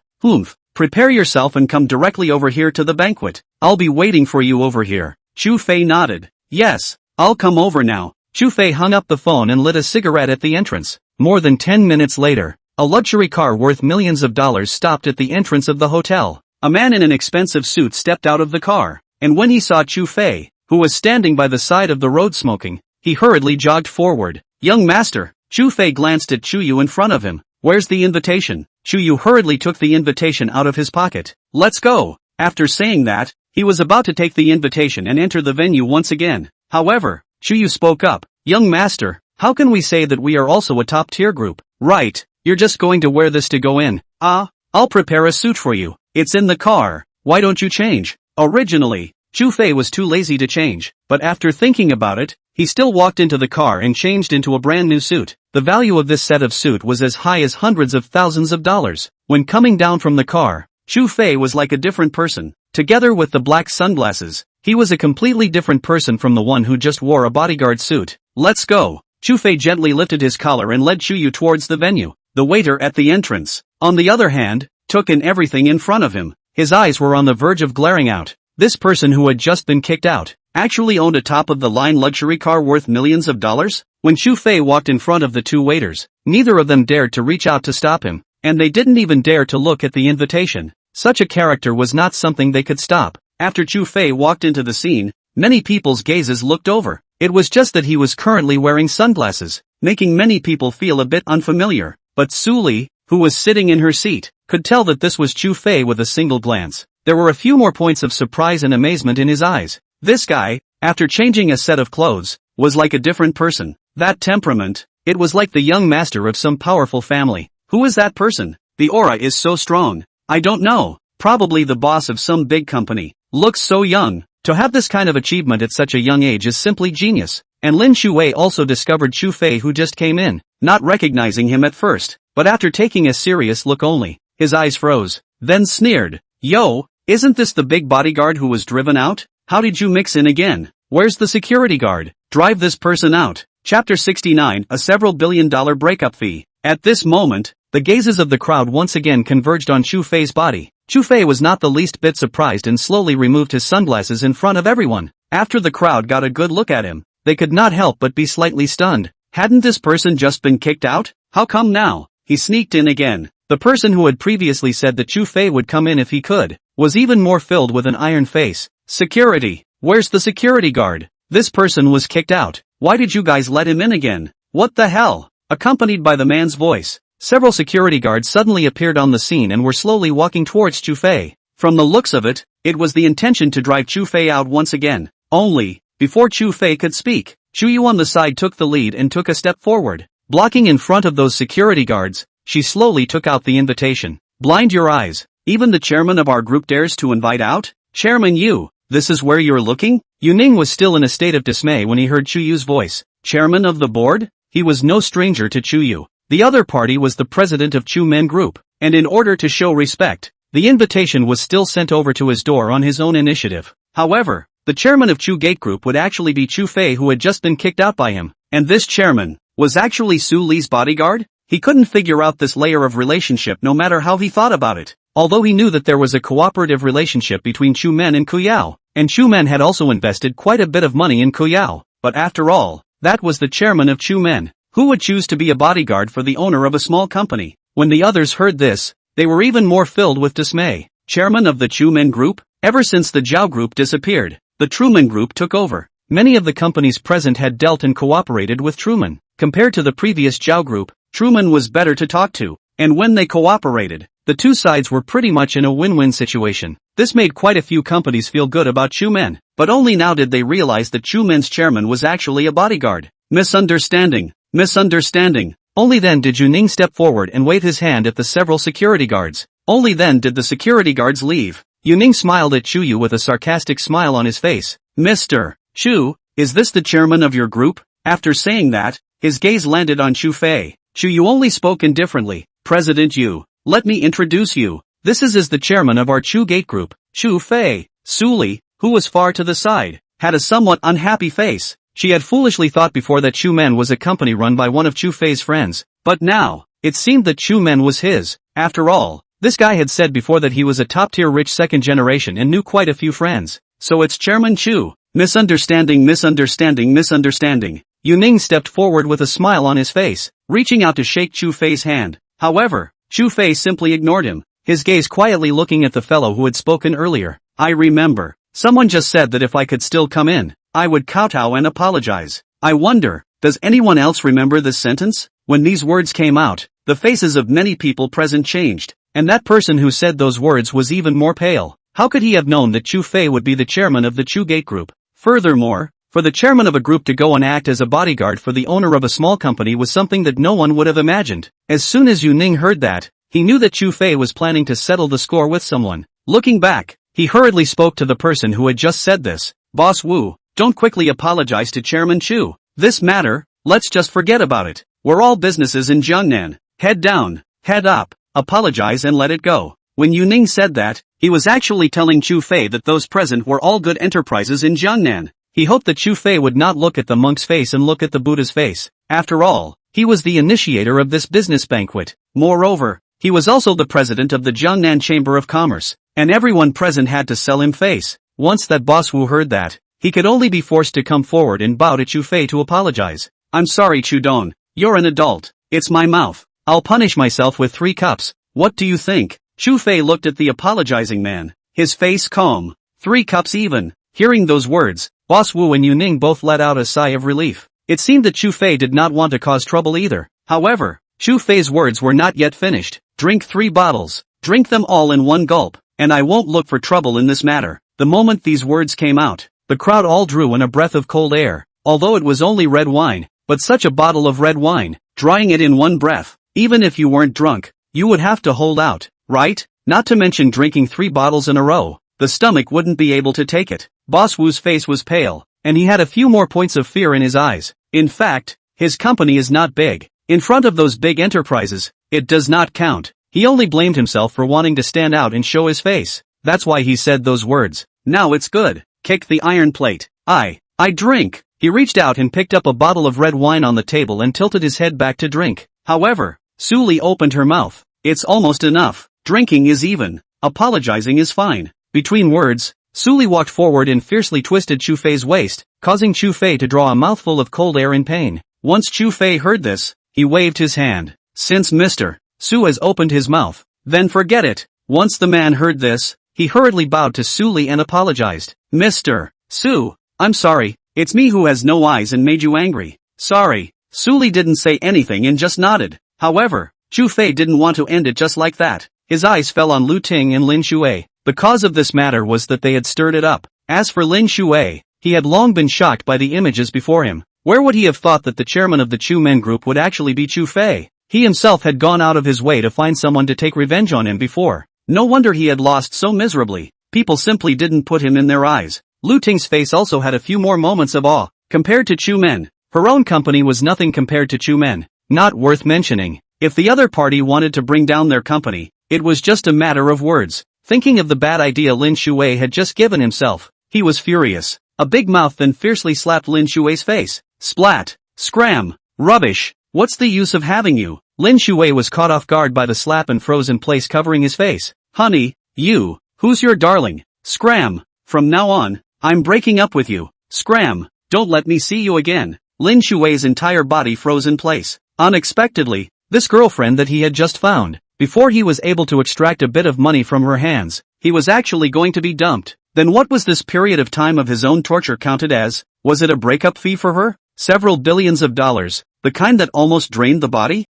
Prepare yourself and come directly over here to the banquet. I'll be waiting for you over here. Chu Fei nodded. Yes, I'll come over now. Chu Fei hung up the phone and lit a cigarette at the entrance. More than 10 minutes later, a luxury car worth millions of dollars stopped at the entrance of the hotel. A man in an expensive suit stepped out of the car, and when he saw Chu Fei, who was standing by the side of the road smoking, he hurriedly jogged forward. Young master, Chu Fei glanced at Chu Yu in front of him. Where's the invitation? Chu Yu hurriedly took the invitation out of his pocket. Let's go. After saying that, he was about to take the invitation and enter the venue once again. However, Chu Yu spoke up. Young master, how can we say that we are also a top-tier group? Right, you're just going to wear this to go in. I'll prepare a suit for you. It's in the car. Why don't you change? Originally, Chu Fei was too lazy to change, but after thinking about it, he still walked into the car and changed into a brand new suit. The value of this set of suit was as high as hundreds of thousands of dollars. When coming down from the car, Chu Fei was like a different person. Together with the black sunglasses, he was a completely different person from the one who just wore a bodyguard suit. Let's go. Chu Fei gently lifted his collar and led Chu Yu towards the venue. The waiter at the entrance, on the other hand, took in everything in front of him. His eyes were on the verge of glaring out. This person who had just been kicked out actually owned a top-of-the-line luxury car worth millions of dollars? When Chu Fei walked in front of the two waiters, neither of them dared to reach out to stop him, and they didn't even dare to look at the invitation. Such a character was not something they could stop. After Chu Fei walked into the scene, many people's gazes looked over. It was just that he was currently wearing sunglasses, making many people feel a bit unfamiliar. But Su Li, who was sitting in her seat, could tell that this was Chu Fei with a single glance. There were a few more points of surprise and amazement in his eyes. This guy, after changing a set of clothes, was like a different person. That temperament, it was like the young master of some powerful family. Who is that person? The aura is so strong. I don't know, probably the boss of some big company. Looks so young. To have this kind of achievement at such a young age is simply genius. And Lin Shuwei also discovered Chu Fei, who just came in, not recognizing him at first, but after taking a serious look only, his eyes froze, then sneered. Yo, isn't this the big bodyguard who was driven out? How did you mix in again? Where's the security guard? Drive this person out. Chapter 69, a several billion-dollar breakup fee. At this moment, the gazes of the crowd once again converged on Chu Fei's body. Chu Fei was not the least bit surprised and slowly removed his sunglasses in front of everyone. After the crowd got a good look at him, they could not help but be slightly stunned. Hadn't this person just been kicked out? How come now? He sneaked in again. The person who had previously said that Chu Fei would come in if he could, was even more filled with an iron face. Security! Where's the security guard? This person was kicked out. Why did you guys let him in again? What the hell? Accompanied by the man's voice, several security guards suddenly appeared on the scene and were slowly walking towards Chu Fei. From the looks of it, it was the intention to drive Chu Fei out once again. Only, before Chu Fei could speak, Chu Yu on the side took the lead and took a step forward. Blocking in front of those security guards, she slowly took out the invitation. Blind your eyes, even the chairman of our group dares to invite out? Chairman Yu, this is where you're looking? Yu Ning was still in a state of dismay when he heard Chu Yu's voice. Chairman of the board? He was no stranger to Chu Yu. The other party was the president of Chu Men Group, and in order to show respect, the invitation was still sent over to his door on his own initiative. However, the chairman of Chu Gate Group would actually be Chu Fei, who had just been kicked out by him, and this chairman was actually Su Li's bodyguard? He couldn't figure out this layer of relationship no matter how he thought about it. Although he knew that there was a cooperative relationship between Chu Men and Kuyao, and Chu Men had also invested quite a bit of money in Kuyao, but after all, that was the chairman of Chu Men. Who would choose to be a bodyguard for the owner of a small company? When the others heard this, they were even more filled with dismay. Chairman of the Chu Men Group? Ever since the Zhao Group disappeared, the Truman Group took over. Many of the companies present had dealt and cooperated with Truman. Compared to the previous Zhao Group, Truman was better to talk to, and when they cooperated, the two sides were pretty much in a win-win situation. This made quite a few companies feel good about Chu Men, but only now did they realize that Chu Men's chairman was actually a bodyguard. Misunderstanding. Misunderstanding. Only then did Yu Ning step forward and wave his hand at the several security guards. Only then did the security guards leave. Yu Ning smiled at Chu Yu with a sarcastic smile on his face. Mr. Chu, is this the chairman of your group? After saying that, his gaze landed on Chu Fei. Chu Yu only spoke indifferently. President Yu, let me introduce you. This is the chairman of our Chu Gate Group, Chu Fei. Su Li, who was far to the side, had a somewhat unhappy face. She had foolishly thought before that Chu Men was a company run by one of Chu Fei's friends, but now, it seemed that Chu Men was his. After all, this guy had said before that he was a top-tier rich second generation and knew quite a few friends. So it's Chairman Chu. Misunderstanding, misunderstanding, misunderstanding. Yu Ning stepped forward with a smile on his face, reaching out to shake Chu Fei's hand. However, Chu Fei simply ignored him, his gaze quietly looking at the fellow who had spoken earlier. I remember, someone just said that if I could still come in, I would kowtow and apologize. I wonder, does anyone else remember this sentence? When these words came out, the faces of many people present changed, and that person who said those words was even more pale. How could he have known that Chu Fei would be the chairman of the Chu Gate Group? Furthermore, for the chairman of a group to go and act as a bodyguard for the owner of a small company was something that no one would have imagined. As soon as Yu Ning heard that, he knew that Chu Fei was planning to settle the score with someone. Looking back, he hurriedly spoke to the person who had just said this. Boss Wu, don't quickly apologize to Chairman Chu. This matter, let's just forget about it. We're all businesses in Jiangnan. Head down, head up, apologize and let it go. When Yu Ning said that, he was actually telling Chu Fei that those present were all good enterprises in Jiangnan. He hoped that Chu Fei would not look at the monk's face and look at the Buddha's face. After all, he was the initiator of this business banquet. Moreover, he was also the president of the Jiangnan Chamber of Commerce, and everyone present had to sell him face. Once that boss Wu heard that, he could only be forced to come forward and bow to Chu Fei to apologize. I'm sorry Chudon, you're an adult. It's my mouth. I'll punish myself with 3 cups. What do you think? Chu Fei looked at the apologizing man, his face calm. 3 cups even. Hearing those words, Boss Wu and Yuning both let out a sigh of relief. It seemed that Chu Fei did not want to cause trouble either. However, Chu Fei's words were not yet finished. Drink 3 bottles. Drink them all in one gulp, and I won't look for trouble in this matter. The moment these words came out, the crowd all drew in a breath of cold air, although it was only red wine, but such a bottle of red wine, drying it in one breath, even if you weren't drunk, you would have to hold out, right? Not to mention drinking 3 bottles in a row, the stomach wouldn't be able to take it. Boss Wu's face was pale, and he had a few more points of fear in his eyes. In fact, his company is not big. In front of those big enterprises, it does not count. He only blamed himself for wanting to stand out and show his face. That's why he said those words. Now it's good. Kick the iron plate. I drink. He reached out and picked up a bottle of red wine on the table and tilted his head back to drink. However, Suli opened her mouth. It's almost enough. Drinking is even. Apologizing is fine. Between words, Suli walked forward and fiercely twisted Chu Fei's waist, causing Chu Fei to draw a mouthful of cold air in pain. Once Chu Fei heard this, he waved his hand. Since Mr. Su has opened his mouth, then forget it. Once the man heard this, he hurriedly bowed to Suli and apologized. Mr. Su, I'm sorry, it's me who has no eyes and made you angry. Sorry. Suli didn't say anything and just nodded. However, Chu Fei didn't want to end it just like that. His eyes fell on Lu Ting and Lin Shui. The cause of this matter was that they had stirred it up. As for Lin Shui, he had long been shocked by the images before him. Where would he have thought that the chairman of the Chu Men group would actually be Chu Fei? He himself had gone out of his way to find someone to take revenge on him before. No wonder he had lost so miserably. People simply didn't put him in their eyes. Lu Ting's face also had a few more moments of awe. Compared to Chu Men, her own company was nothing compared to Chu Men. Not worth mentioning. If the other party wanted to bring down their company, it was just a matter of words. Thinking of the bad idea Lin Shui had just given himself, he was furious. A big mouth then fiercely slapped Lin Shui's face. Splat. Scram. Rubbish. What's the use of having you? Lin Shui was caught off guard by the slap and froze in place, covering his face. Honey, you. Who's your darling? Scram. From now on, I'm breaking up with you. Scram. Don't let me see you again. Lin Shui's entire body froze in place. Unexpectedly, this girlfriend that he had just found, before he was able to extract a bit of money from her hands, he was actually going to be dumped. Then what was this period of time of his own torture counted as? Was it a breakup fee for her? Several billions of dollars, the kind that almost drained the body?